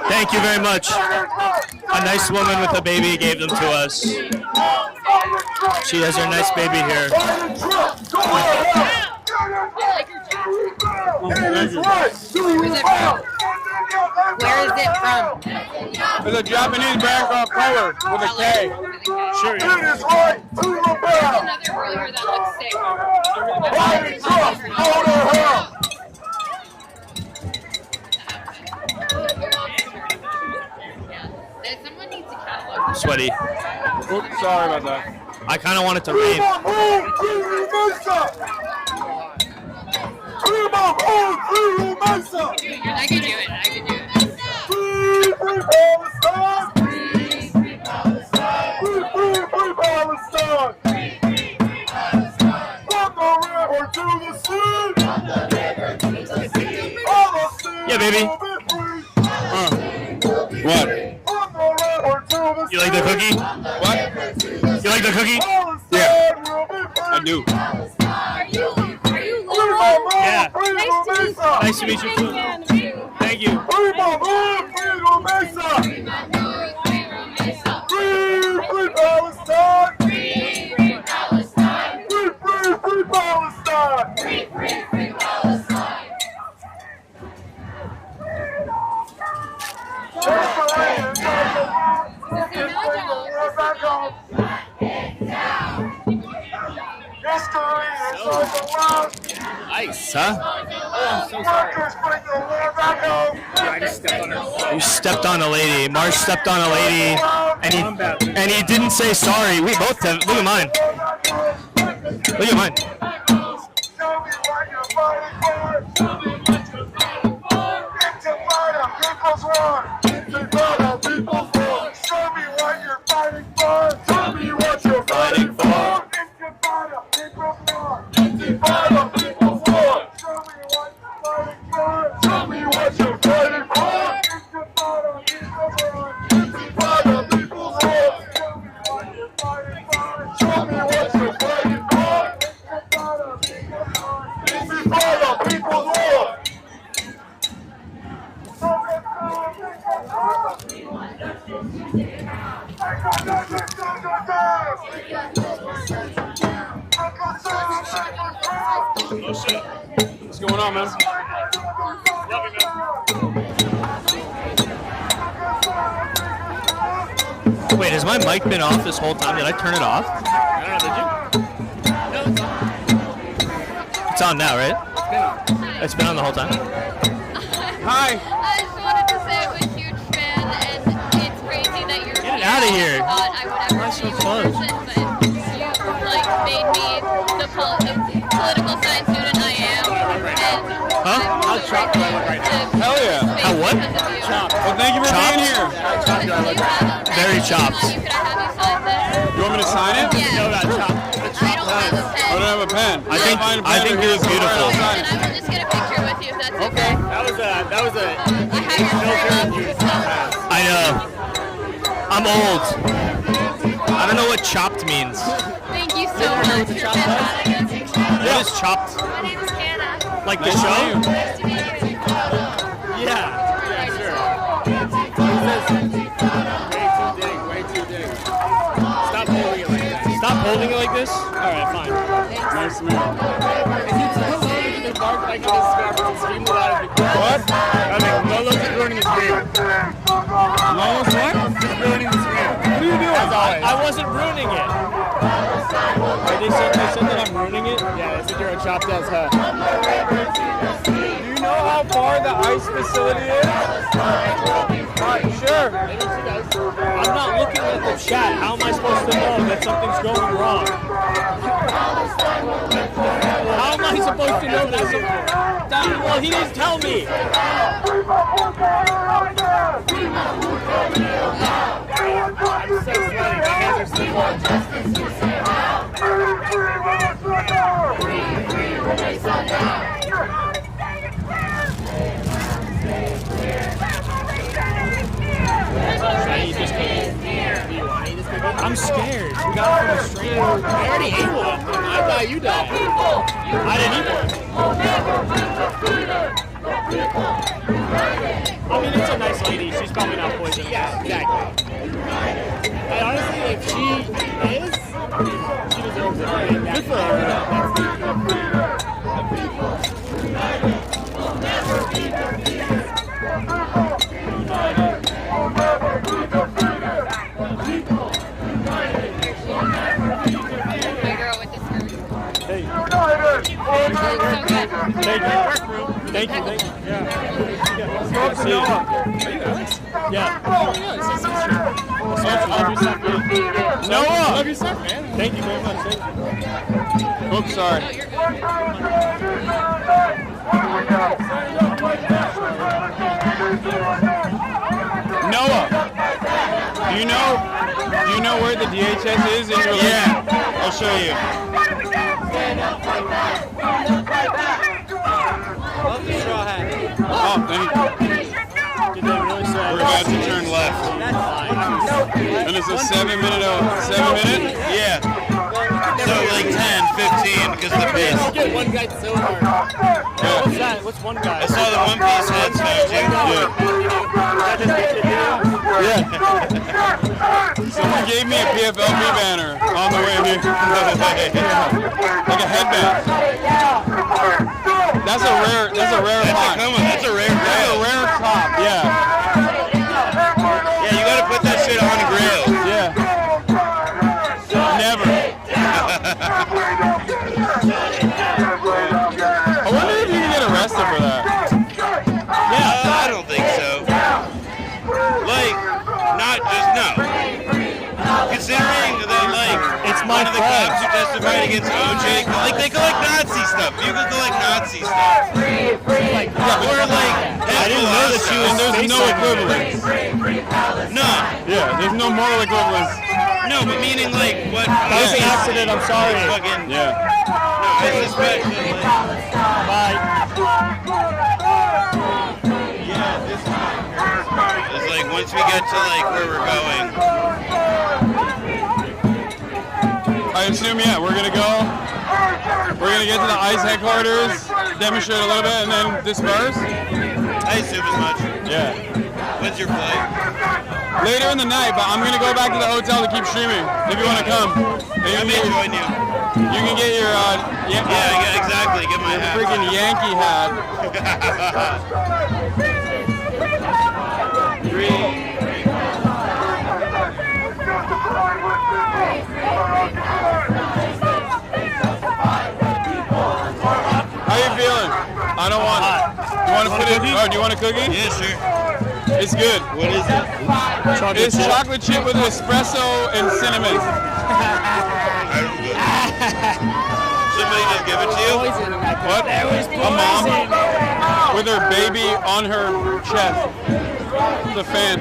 [SPEAKER 17] Thank you very much. A nice woman with a baby gave them to us. She has her nice baby here.
[SPEAKER 6] Where is it from?
[SPEAKER 5] It's a Japanese brand called Color with a K.
[SPEAKER 17] Sure.
[SPEAKER 6] There's another burger that looks sick. Someone needs to catalog.
[SPEAKER 17] Sweaty.
[SPEAKER 5] Oops, sorry about that.
[SPEAKER 17] I kind of want it to rain.
[SPEAKER 6] I can do it.
[SPEAKER 17] Yeah, baby.
[SPEAKER 5] What?
[SPEAKER 17] You like the cookie?
[SPEAKER 5] What?
[SPEAKER 17] You like the cookie?
[SPEAKER 5] Yeah, I do.
[SPEAKER 6] Are you Laura?
[SPEAKER 17] Yeah.
[SPEAKER 6] Nice to meet you.
[SPEAKER 17] Nice to meet you too. Thank you. Nice, huh?
[SPEAKER 9] I just stepped on her.
[SPEAKER 17] You stepped on a lady. Marsh stepped on a lady, and he didn't say sorry. We both have. Look at mine. Look at mine.
[SPEAKER 5] What's going on, man?
[SPEAKER 17] has my mic been off this whole time? Did I turn it off?
[SPEAKER 3] I don't know, did you? No,
[SPEAKER 17] It's on now, right? It's been on the whole time.
[SPEAKER 5] Hi.
[SPEAKER 12] I just wanted to say I'm a huge fan, and it's crazy that you're
[SPEAKER 17] Get it out of here.
[SPEAKER 12] I thought I would ever see you in person, but you like made me the political science student I am. And
[SPEAKER 17] Huh?
[SPEAKER 12] How chopped do I look right now?
[SPEAKER 5] Hell yeah.
[SPEAKER 17] How what?
[SPEAKER 5] Chopped. Well, thank you for being here.
[SPEAKER 17] How chopped do I look? Very chopped.
[SPEAKER 12] Could I have you sign this?
[SPEAKER 5] You want me to sign it?
[SPEAKER 12] Yeah.
[SPEAKER 17] No, not chopped.
[SPEAKER 12] I don't have a pen.
[SPEAKER 5] I don't have a pen.
[SPEAKER 17] I think it was beautiful.
[SPEAKER 12] And I will just get a picture with you if that's okay.
[SPEAKER 3] That was a
[SPEAKER 12] I have your shirt on.
[SPEAKER 17] I know. I'm old. I don't know what chopped means.
[SPEAKER 12] Thank you so much. You're fantastic.
[SPEAKER 17] What is chopped?
[SPEAKER 12] My name is Hannah.
[SPEAKER 17] Like the show?
[SPEAKER 12] Nice to meet you.
[SPEAKER 3] Yeah, sure. Way too big. Stop holding it like that.
[SPEAKER 17] Stop holding it like this?
[SPEAKER 3] All right, fine.
[SPEAKER 5] Nice to meet you.
[SPEAKER 3] If you tell me to bark like this, scream a lot of people.
[SPEAKER 5] What?
[SPEAKER 3] I mean, Lolo's just ruining the screen.
[SPEAKER 5] Lolo's what?
[SPEAKER 3] Just ruining the screen.
[SPEAKER 5] What are you doing?
[SPEAKER 3] As always.
[SPEAKER 17] I wasn't ruining it.
[SPEAKER 3] They said that I'm ruining it? Yeah, they said you're a chopped ass huh?
[SPEAKER 5] Do you know how far the ice facility is? Sure.
[SPEAKER 17] I'm not looking at the chat. How am I supposed to know that something's going wrong? How am I supposed to know that? Well, he didn't tell me.
[SPEAKER 3] I'm so sweaty. My hands are so
[SPEAKER 17] I'm scared. We got it from a stranger.
[SPEAKER 3] I already ate one. I thought you died.
[SPEAKER 17] I didn't eat one.
[SPEAKER 3] I mean, it's a nice lady. She's probably not poisonous. Yeah, exactly. And honestly, if she is, she deserves it. Good for her.
[SPEAKER 12] My girl with the skirt.
[SPEAKER 5] Hey.
[SPEAKER 12] So good.
[SPEAKER 5] Thank you. Thank you. Thank you. Yeah. Go up to Noah.
[SPEAKER 3] Are you Alex?
[SPEAKER 5] Yeah.
[SPEAKER 3] Oh, yeah, it's so sure. Love your stuff, man.
[SPEAKER 5] Noah!
[SPEAKER 3] Love your stuff, man.
[SPEAKER 5] Thank you very much. Thank you. Oops, sorry.
[SPEAKER 12] No, you're good.
[SPEAKER 5] Noah, do you know where the DHS is in your life?
[SPEAKER 11] Yeah, I'll show you.
[SPEAKER 3] Love the straw hat.
[SPEAKER 5] Oh, thank you.
[SPEAKER 3] Did they really say?
[SPEAKER 11] We're about to turn left.
[SPEAKER 5] And it's a 7 minute?
[SPEAKER 11] Yeah. So like 10, 15 because of the pace.
[SPEAKER 3] Don't get one guy so hard.
[SPEAKER 5] Yeah.
[SPEAKER 3] What's that? What's one guy?
[SPEAKER 11] I saw the One Piece heads
[SPEAKER 5] Someone gave me a PFLP banner on the way here. Like a headband. That's a rare find.
[SPEAKER 11] That's a rare
[SPEAKER 5] top, yeah.
[SPEAKER 11] Yeah, you gotta put that shit on Grail.
[SPEAKER 5] Yeah. Never. I wonder if you can get arrested for that.
[SPEAKER 11] Yeah, I don't think so. Like, not just no. Considering that, like,
[SPEAKER 17] It's my
[SPEAKER 11] one of the
[SPEAKER 17] fault.
[SPEAKER 11] cops who testified against OJ, like they collect Nazi stuff. You can collect Nazi stuff. Or like,
[SPEAKER 5] I didn't know that she was. And there's no equivalence.
[SPEAKER 11] No.
[SPEAKER 5] Yeah, there's no moral equivalence.
[SPEAKER 11] No, but meaning like what?
[SPEAKER 17] That was an accident. I'm sorry.
[SPEAKER 11] Fucking.
[SPEAKER 5] Yeah.
[SPEAKER 11] No, I suspect that. Like,
[SPEAKER 17] Bye.
[SPEAKER 11] yeah, this is like once we get to like where we're going.
[SPEAKER 5] I assume, yeah, we're gonna get to the ICE headquarters, demonstrate a little bit, and then disperse.
[SPEAKER 11] I assume as much.
[SPEAKER 5] Yeah.
[SPEAKER 11] When's your flight?
[SPEAKER 5] Later in the night, but I'm gonna go back to the hotel to keep streaming. If you want to come,
[SPEAKER 11] I may join you.
[SPEAKER 5] You can get your
[SPEAKER 11] Yeah, exactly. Get my hat.
[SPEAKER 5] freaking Yankee hat. I don't want it. You want to put it? Oh, do you want a cookie?
[SPEAKER 11] Yeah, sure.
[SPEAKER 5] It's good.
[SPEAKER 11] What is it?
[SPEAKER 5] It's chocolate chip with espresso and cinnamon.
[SPEAKER 11] Somebody just give it to you?
[SPEAKER 5] What? A mom with her baby on her chest. The fan.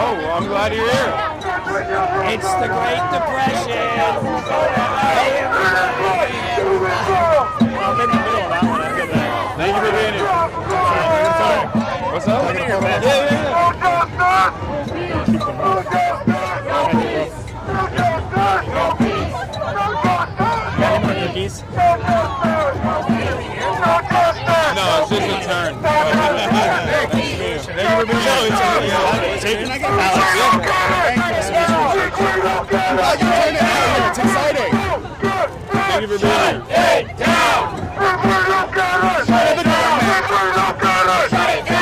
[SPEAKER 5] Oh, well, I'm glad you're here.
[SPEAKER 3] It's the Great Depression. I'm in the middle of that one. I feel bad.
[SPEAKER 5] Thank you for being here. What's up?
[SPEAKER 3] Cookies?
[SPEAKER 5] No, it's just a turn. Thank you for being here.
[SPEAKER 3] It's exciting.
[SPEAKER 5] Thank you for being here.
[SPEAKER 3] Shut it down! Shut it down! Shut it down!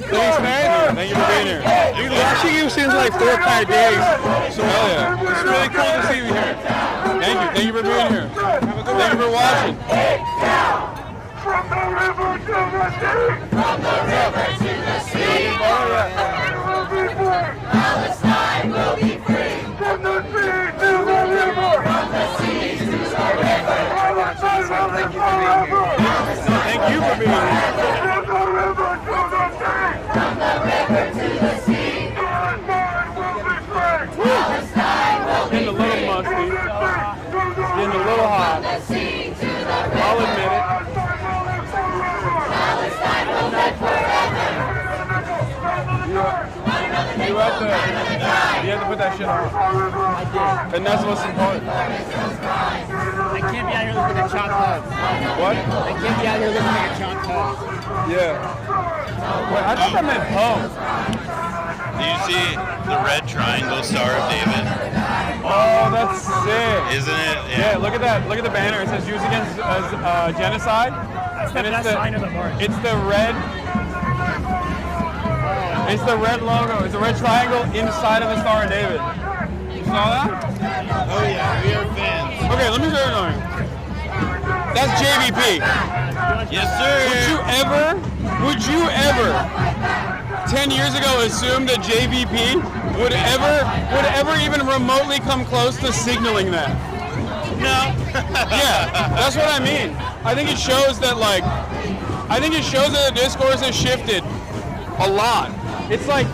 [SPEAKER 5] Thanks, man. Thank you for being here.
[SPEAKER 23] Dude, watching you since like 4 or 5 days. So
[SPEAKER 5] hell yeah.
[SPEAKER 23] It's really cool to see you here.
[SPEAKER 5] Thank you. Thank you for being here. Thank you for watching.
[SPEAKER 16] From the river to the sea! From the river to the sea! Palestine will be free! From the sea to the river! From the sea to the river! Palestine will live forever!
[SPEAKER 5] Thank you for being here.
[SPEAKER 16] From the river to the sea! From the river to the sea! Palestine will be free! Palestine will be free!
[SPEAKER 5] Getting a little musty. Getting a little hot. I'll admit it. You had to put that shit on.
[SPEAKER 3] I did.
[SPEAKER 5] And that's what's important.
[SPEAKER 3] I can't be out here looking at chopped heads.
[SPEAKER 5] What?
[SPEAKER 3] I can't be out here looking at chopped heads.
[SPEAKER 5] Yeah. Wait, I think I meant Poe.
[SPEAKER 11] Do you see the red triangle Star of David?
[SPEAKER 5] Oh, that's sick.
[SPEAKER 11] Isn't it?
[SPEAKER 5] Yeah, look at that. Look at the banner. It says "Use Against Genocide."
[SPEAKER 3] That's the best sign of the march.
[SPEAKER 5] It's the red. It's the red logo. It's a red triangle inside of the Star of David. You saw that?
[SPEAKER 11] Oh yeah, we are fans.
[SPEAKER 5] Okay, let me start going. That's JVP.
[SPEAKER 11] Yes, sir.
[SPEAKER 5] Would you ever 10 years ago assume that JVP would ever even remotely come close to signaling that?
[SPEAKER 11] No.
[SPEAKER 5] Yeah, that's what I mean. I think it shows that the discourse has shifted a lot. It's like,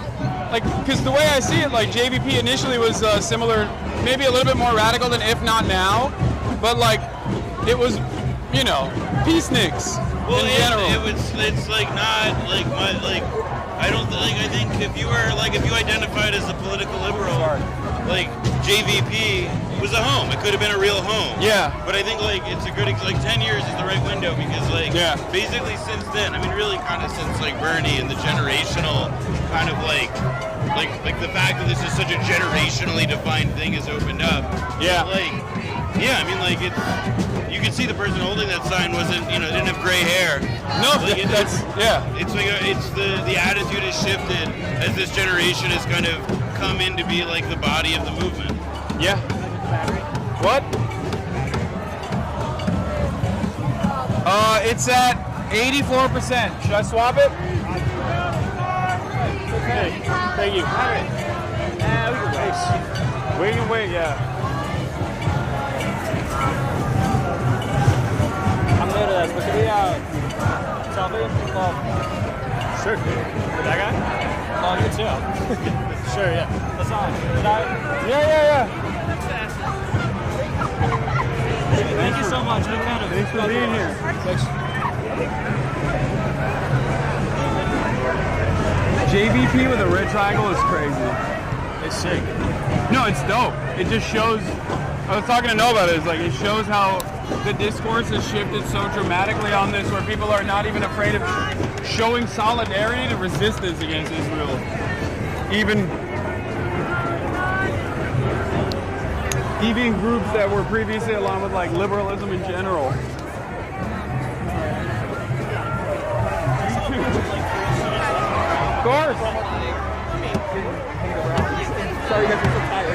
[SPEAKER 5] because the way I see it, like JVP initially was similar, maybe a little bit more radical than If Not Now, but like it was, peaceniks in general.
[SPEAKER 11] It's like not like my like. I think if you identified as a political liberal, like JVP was a home. It could have been a real home.
[SPEAKER 5] Yeah.
[SPEAKER 11] But I think it's a good 10 years is the right window because basically since then, I mean really kind of since like Bernie and the generational kind of like the fact that this is such a generationally defined thing has opened up.
[SPEAKER 5] Yeah.
[SPEAKER 11] I mean it's you can see the person holding that sign wasn't didn't have gray hair.
[SPEAKER 5] No,
[SPEAKER 11] It's the attitude has shifted as this generation has kind of come in to be like the body of the movement.
[SPEAKER 5] Yeah. What? It's at 84%. Should I swap it?
[SPEAKER 3] Okay. Thank you.
[SPEAKER 5] We can wait, yeah.
[SPEAKER 3] Sure. That guy? Oh, you too. Sure, yeah. That's on.
[SPEAKER 5] Yeah.
[SPEAKER 3] Thank you so much.
[SPEAKER 5] Thanks for being here. JVP with a red triangle is crazy.
[SPEAKER 3] It's sick.
[SPEAKER 5] No, it's dope. It just shows. I was talking to Noah about it. It's like it shows how the discourse has shifted so dramatically on this, where people are not even afraid of showing solidarity to resistance against Israel. Even groups that were previously along with like liberalism in general. course.
[SPEAKER 3] Sorry, you guys are so tired.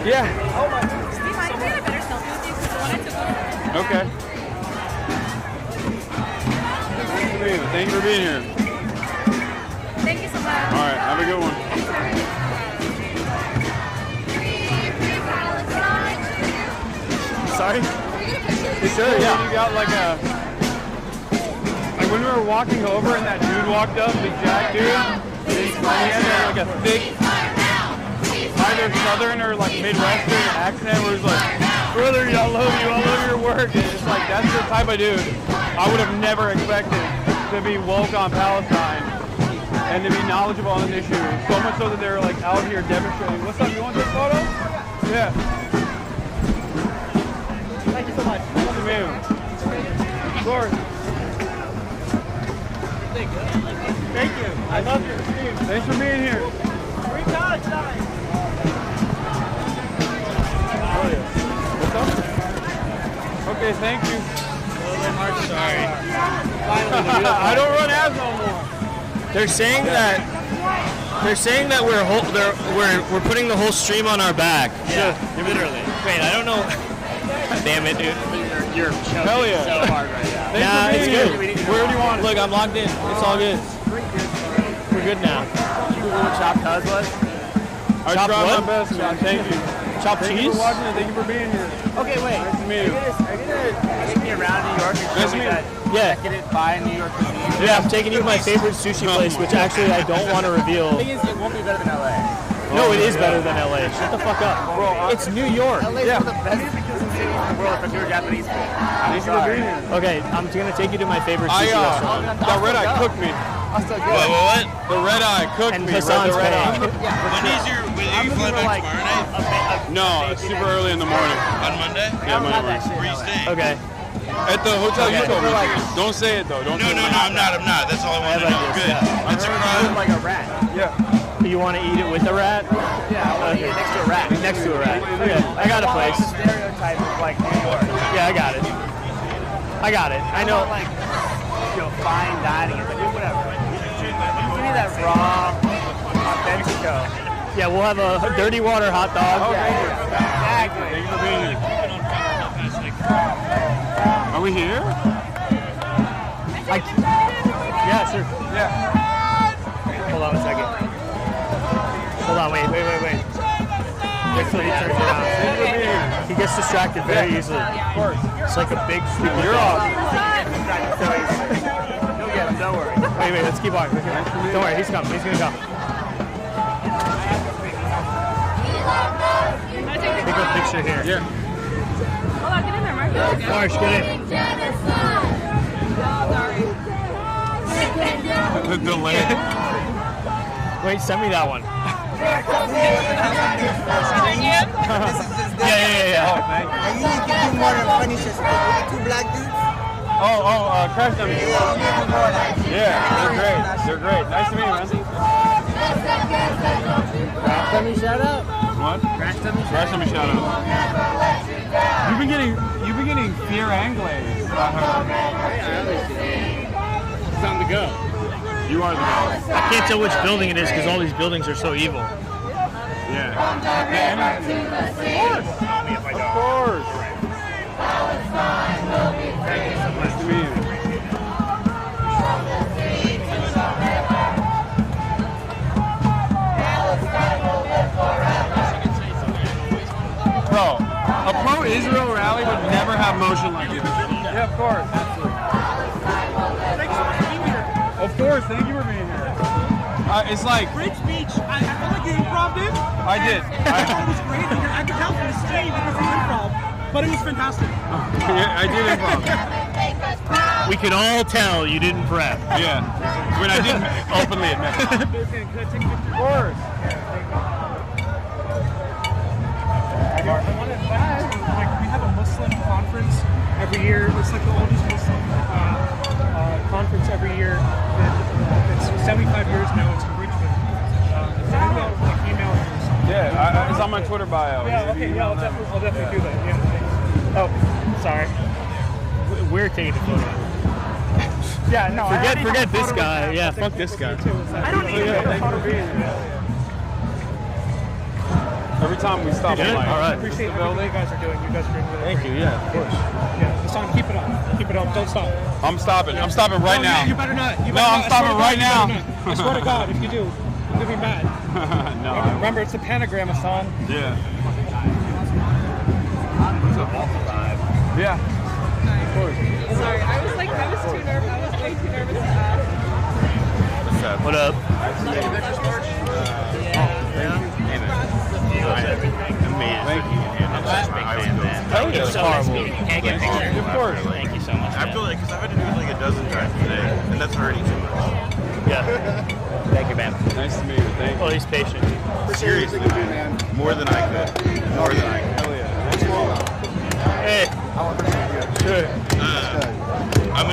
[SPEAKER 5] Yeah.
[SPEAKER 3] Oh my.
[SPEAKER 12] Steve, I think I had a better selfie with you because the one I took with
[SPEAKER 5] Okay. Thank you for being here.
[SPEAKER 12] Thank you so much.
[SPEAKER 5] All right, have a good one.
[SPEAKER 3] Sorry?
[SPEAKER 5] Sure, yeah. You got like when we were walking over and that dude walked up, the Jack dude, he had like a thick, either Southern or like Midwestern accent where he's like, brother, I love you, I love your work. And it's like, that's the type of dude I would have never expected to be woke on Palestine and to be knowledgeable on this issue. So much so that they're like out here demonstrating. What's up, you want this photo? Yeah.
[SPEAKER 3] Thank you so much.
[SPEAKER 5] Nice to meet you. Of course.
[SPEAKER 3] Thank you. I love your team.
[SPEAKER 5] Thanks for being here.
[SPEAKER 3] Free Palestine.
[SPEAKER 5] Oh, yeah. What's up? Okay, thank you.
[SPEAKER 17] Sorry.
[SPEAKER 5] I don't run ads no more.
[SPEAKER 17] They're saying that we're putting the whole stream on our back.
[SPEAKER 3] Yeah, literally.
[SPEAKER 17] Wait, I don't know. Damn it, dude.
[SPEAKER 3] You're
[SPEAKER 5] Hell yeah.
[SPEAKER 3] so hard right now.
[SPEAKER 17] Nah, it's good.
[SPEAKER 5] Where do you want it?
[SPEAKER 17] Look, I'm logged in. It's all good. We're good now.
[SPEAKER 3] You know what Chop Cuz was?
[SPEAKER 5] I
[SPEAKER 17] Chop
[SPEAKER 5] tried
[SPEAKER 17] what?
[SPEAKER 5] my best, man. Thank you.
[SPEAKER 17] Chop
[SPEAKER 5] Thank
[SPEAKER 17] cheese?
[SPEAKER 5] you for watching it. Thank you for being here.
[SPEAKER 3] Okay, wait.
[SPEAKER 5] Nice to meet you.
[SPEAKER 3] Are you gonna take me around New York and
[SPEAKER 5] Nice
[SPEAKER 3] show
[SPEAKER 5] to
[SPEAKER 3] me
[SPEAKER 5] meet
[SPEAKER 3] that
[SPEAKER 17] Yeah.
[SPEAKER 3] executive by New York cuisine?
[SPEAKER 17] Yeah, I'm taking you to my favorite sushi place, which actually I don't want to reveal.
[SPEAKER 3] The thing is, it won't be better than LA.
[SPEAKER 17] No, it is better than LA. Shut the fuck up.
[SPEAKER 5] Bro,
[SPEAKER 17] It's New York.
[SPEAKER 3] LA is one of the best cities in the world for pure Japanese food.
[SPEAKER 5] Thank you for being here.
[SPEAKER 17] Okay, I'm gonna take you to my favorite sushi restaurant.
[SPEAKER 5] The red eye cooked me.
[SPEAKER 3] I'll still go.
[SPEAKER 11] What?
[SPEAKER 5] The red eye cooked
[SPEAKER 17] And
[SPEAKER 5] me.
[SPEAKER 17] Hassan's
[SPEAKER 5] The red
[SPEAKER 17] paying.
[SPEAKER 5] eye.
[SPEAKER 11] When is your? Will you fly back tomorrow night?
[SPEAKER 5] No, it's super early in the morning.
[SPEAKER 11] On Monday?
[SPEAKER 5] Yeah, Monday morning.
[SPEAKER 11] Where you staying?
[SPEAKER 17] Okay.
[SPEAKER 5] At the hotel you told me. Don't say it though. Don't
[SPEAKER 11] No,
[SPEAKER 5] say
[SPEAKER 11] no,
[SPEAKER 5] it.
[SPEAKER 11] no, I'm not. That's all I want to know. Good. That's a crowd.
[SPEAKER 3] Like a rat.
[SPEAKER 5] Yeah.
[SPEAKER 17] You want to eat it with a rat?
[SPEAKER 3] Yeah, I want to eat it next to a rat.
[SPEAKER 17] Next to a rat. Okay, I got a place.
[SPEAKER 3] The stereotype of like New York.
[SPEAKER 17] Yeah, I got it. I got it. I know.
[SPEAKER 3] Like, fine dining. It's like, whatever. Give me that raw, authentic show.
[SPEAKER 17] Yeah, we'll have a dirty water hot dog.
[SPEAKER 3] Exactly.
[SPEAKER 5] Thank you for being here. Are we here?
[SPEAKER 17] Yeah, sure.
[SPEAKER 5] Yeah.
[SPEAKER 17] Hold on a second. Hold on, wait. Wait till he turns around.
[SPEAKER 5] Thank you for being here.
[SPEAKER 17] He gets distracted very easily.
[SPEAKER 5] Of course.
[SPEAKER 17] It's like a big stupid
[SPEAKER 5] You're off.
[SPEAKER 3] Don't worry.
[SPEAKER 17] Wait, let's keep walking. Don't worry, he's coming. He's gonna come. Take a picture here.
[SPEAKER 5] Yeah.
[SPEAKER 12] Hold on, get in there, Mark.
[SPEAKER 17] Marsh, get in.
[SPEAKER 5] The delay.
[SPEAKER 17] Wait, send me that one.
[SPEAKER 12] Yeah.
[SPEAKER 5] Oh, thank you.
[SPEAKER 2] And you need to do more than punishes. Two black dudes.
[SPEAKER 5] Crash Dummy. Yeah, they're great. They're great. Nice to meet you, man.
[SPEAKER 3] Crash Dummy shout out.
[SPEAKER 5] What?
[SPEAKER 3] Crash Dummy
[SPEAKER 5] Crash Dummy shout out. You've been getting fear and glaze. I heard.
[SPEAKER 3] It's time to go.
[SPEAKER 5] You are the guy.
[SPEAKER 17] I can't tell which building it is because all these buildings are so evil.
[SPEAKER 5] Yeah. Of course. Nice to meet you. Bro, a pro-Israel rally would never have motion like this. Yeah, of course. Absolutely.
[SPEAKER 3] Thanks for being here.
[SPEAKER 5] Of course, thank you for being here. It's like...
[SPEAKER 3] Great speech. I felt like you improv it.
[SPEAKER 5] I did.
[SPEAKER 3] It was great. I could tell from the stage it was improv, but it was fantastic.
[SPEAKER 5] Yeah, I did improv.
[SPEAKER 17] We could all tell you didn't prep.
[SPEAKER 5] Yeah. When I didn't openly admit it. Of course.
[SPEAKER 19] We have a Muslim conference every year. It's like the oldest Muslim conference every year. It's 75 years now. It's in Richmond. Email you.
[SPEAKER 5] Yeah, it's on my Twitter bio.
[SPEAKER 19] Yeah, okay, yeah, I'll definitely do that. Yeah.
[SPEAKER 17] Oh, sorry. We're taking a photo.
[SPEAKER 19] Yeah, no.
[SPEAKER 9] Forget this guy. Yeah, fuck this guy.
[SPEAKER 19] I don't need to.
[SPEAKER 5] Every time we stop, I'm like,
[SPEAKER 9] all right.
[SPEAKER 19] I appreciate everything you guys are doing. You guys are doing really
[SPEAKER 9] Thank you. Yeah, of course.
[SPEAKER 19] Yeah, Hasan, keep it up. Keep it up. Don't stop.
[SPEAKER 5] I'm stopping. I'm stopping right now.
[SPEAKER 19] You better not.
[SPEAKER 5] No, I'm stopping right now.
[SPEAKER 19] I swear to God, if you do, you'll be mad.
[SPEAKER 5] No.
[SPEAKER 19] Remember, it's a pentagram, Hasan.
[SPEAKER 5] Yeah. Yeah. Of course.
[SPEAKER 6] Sorry, I was too nervous. I was way too nervous to ask.
[SPEAKER 11] What's up?
[SPEAKER 9] What up?
[SPEAKER 11] It's
[SPEAKER 9] horrible.
[SPEAKER 17] Can't get pictures.
[SPEAKER 5] Of course.
[SPEAKER 17] Thank you so much.
[SPEAKER 11] I feel like, because I've had to do it like a dozen times today, and that's already too much.
[SPEAKER 9] Yeah. Thank you, man.
[SPEAKER 5] Nice to meet you. Thank you.
[SPEAKER 9] Oh, he's patient.
[SPEAKER 11] Seriously, man. More than I could. More than I could.
[SPEAKER 5] Hell yeah.
[SPEAKER 9] Hey. Good.
[SPEAKER 11] I'm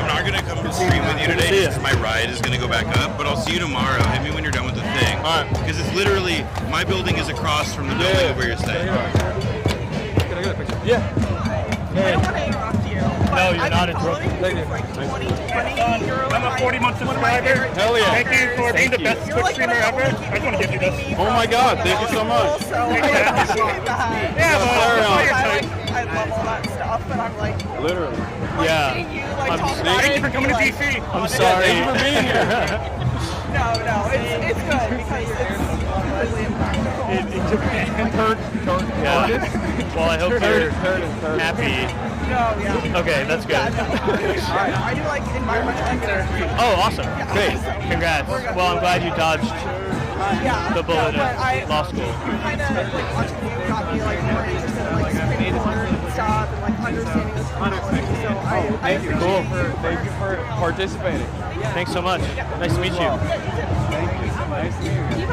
[SPEAKER 11] not gonna come to stream with you today just 'cause my ride is gonna go back up, but I'll see you tomorrow. Hit me when you're done with the thing.
[SPEAKER 5] Alright.
[SPEAKER 11] Because it's literally, my building is across from the building of where you're staying.
[SPEAKER 5] Can I get a picture? Yeah.
[SPEAKER 6] I don't want to interrupt you.
[SPEAKER 9] No, you're not interrupting.
[SPEAKER 19] I'm a 40-month subscriber.
[SPEAKER 5] Hell yeah.
[SPEAKER 19] Thank you for being the best Twitch streamer ever. I just want to give you this.
[SPEAKER 5] Oh my God, thank you so much.
[SPEAKER 19] Yeah,
[SPEAKER 6] I love all that stuff, and I'm like,
[SPEAKER 5] Literally.
[SPEAKER 9] Yeah.
[SPEAKER 19] Thank you for coming to DC.
[SPEAKER 9] I'm sorry.
[SPEAKER 5] Thank you for being here.
[SPEAKER 6] no, it's good because it's really impactful.
[SPEAKER 9] Yeah. Well, I hope you're happy.
[SPEAKER 6] No, yeah.
[SPEAKER 9] Okay, that's good.
[SPEAKER 6] I do like environmental engineering.
[SPEAKER 9] Oh, awesome. Great. Congrats. Well, I'm glad you dodged the bullet at law school.
[SPEAKER 6] Kind of like watching you got me like more interested in like spring water and stuff and like understanding this technology. So I appreciate
[SPEAKER 5] Cool.
[SPEAKER 6] it.
[SPEAKER 5] Thank you for participating.
[SPEAKER 9] Thanks so much. Nice to meet you.
[SPEAKER 5] Thank you. Nice to meet you.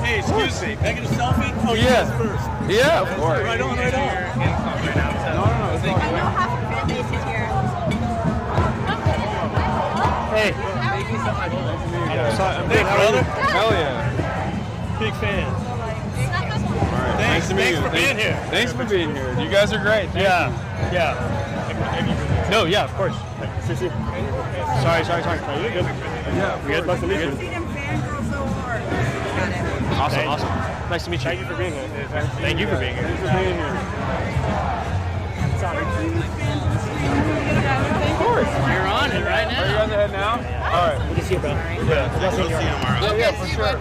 [SPEAKER 10] Hey, excuse me. Can I get a selfie? Oh,
[SPEAKER 5] Yeah.
[SPEAKER 10] yes, first.
[SPEAKER 5] Yeah, of course.
[SPEAKER 10] Right on, right on.
[SPEAKER 5] No, it's all good.
[SPEAKER 12] half of fan base is here.
[SPEAKER 9] Hey.
[SPEAKER 5] Thank you so much. Nice to meet you guys.
[SPEAKER 9] I'm good, brother.
[SPEAKER 5] Hell yeah.
[SPEAKER 9] Big fan.
[SPEAKER 5] All right. Nice to meet you.
[SPEAKER 9] Thanks for being here.
[SPEAKER 5] Thanks for being here. You guys are great. Thank
[SPEAKER 9] Yeah. Yeah. No, yeah, of course. Sorry. Are you good?
[SPEAKER 5] Yeah,
[SPEAKER 9] We good?
[SPEAKER 5] nice to meet you.
[SPEAKER 9] Awesome. Nice to meet you. Thank you for being here. Thank you for being here.
[SPEAKER 5] Thanks for being here. Of course.
[SPEAKER 9] You're on it right now.
[SPEAKER 5] Are you guys ahead now? All right.
[SPEAKER 9] Good to see you, bro.
[SPEAKER 11] Yeah, we'll see you tomorrow.
[SPEAKER 5] Yeah, for sure.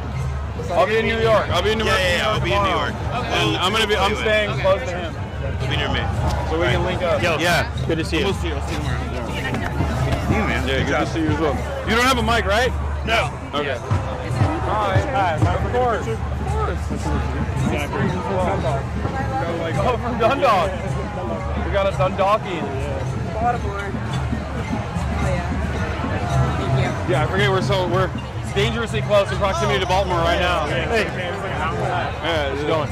[SPEAKER 5] I'll be in New York. I'll be in New York.
[SPEAKER 11] Yeah, I'll be in New York.
[SPEAKER 5] And I'm staying close to him,
[SPEAKER 11] Be near me.
[SPEAKER 5] so we can link up.
[SPEAKER 9] Yo,
[SPEAKER 11] Yeah.
[SPEAKER 9] good to see you.
[SPEAKER 11] We'll see you tomorrow.
[SPEAKER 5] you, man. Yeah, good to see you as well. You don't have a mic, right?
[SPEAKER 11] No.
[SPEAKER 5] Okay. Hi. Of course. Oh, from Dundalk. We got a Dundalkian. Yeah, I forget we're dangerously close in proximity to Baltimore right now.
[SPEAKER 9] Hey.
[SPEAKER 5] Yeah, it's going.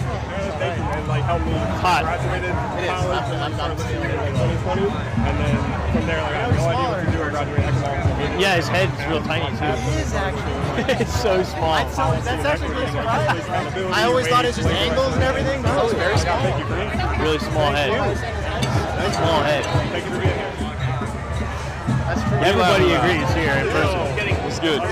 [SPEAKER 9] Hot.
[SPEAKER 19] Graduated college and started listening to like 2020, and then from there, like, I have no idea what to do. I graduated economics.
[SPEAKER 9] Yeah, his head's real tiny too.
[SPEAKER 2] It is actually.
[SPEAKER 9] It's so small.
[SPEAKER 2] That's actually really surprising. I always thought it was just angles and everything. No, it's very small.
[SPEAKER 9] Really small head. Small head.
[SPEAKER 19] Thank you for being here.
[SPEAKER 9] Everybody agrees here in person.
[SPEAKER 5] It's good.
[SPEAKER 19] I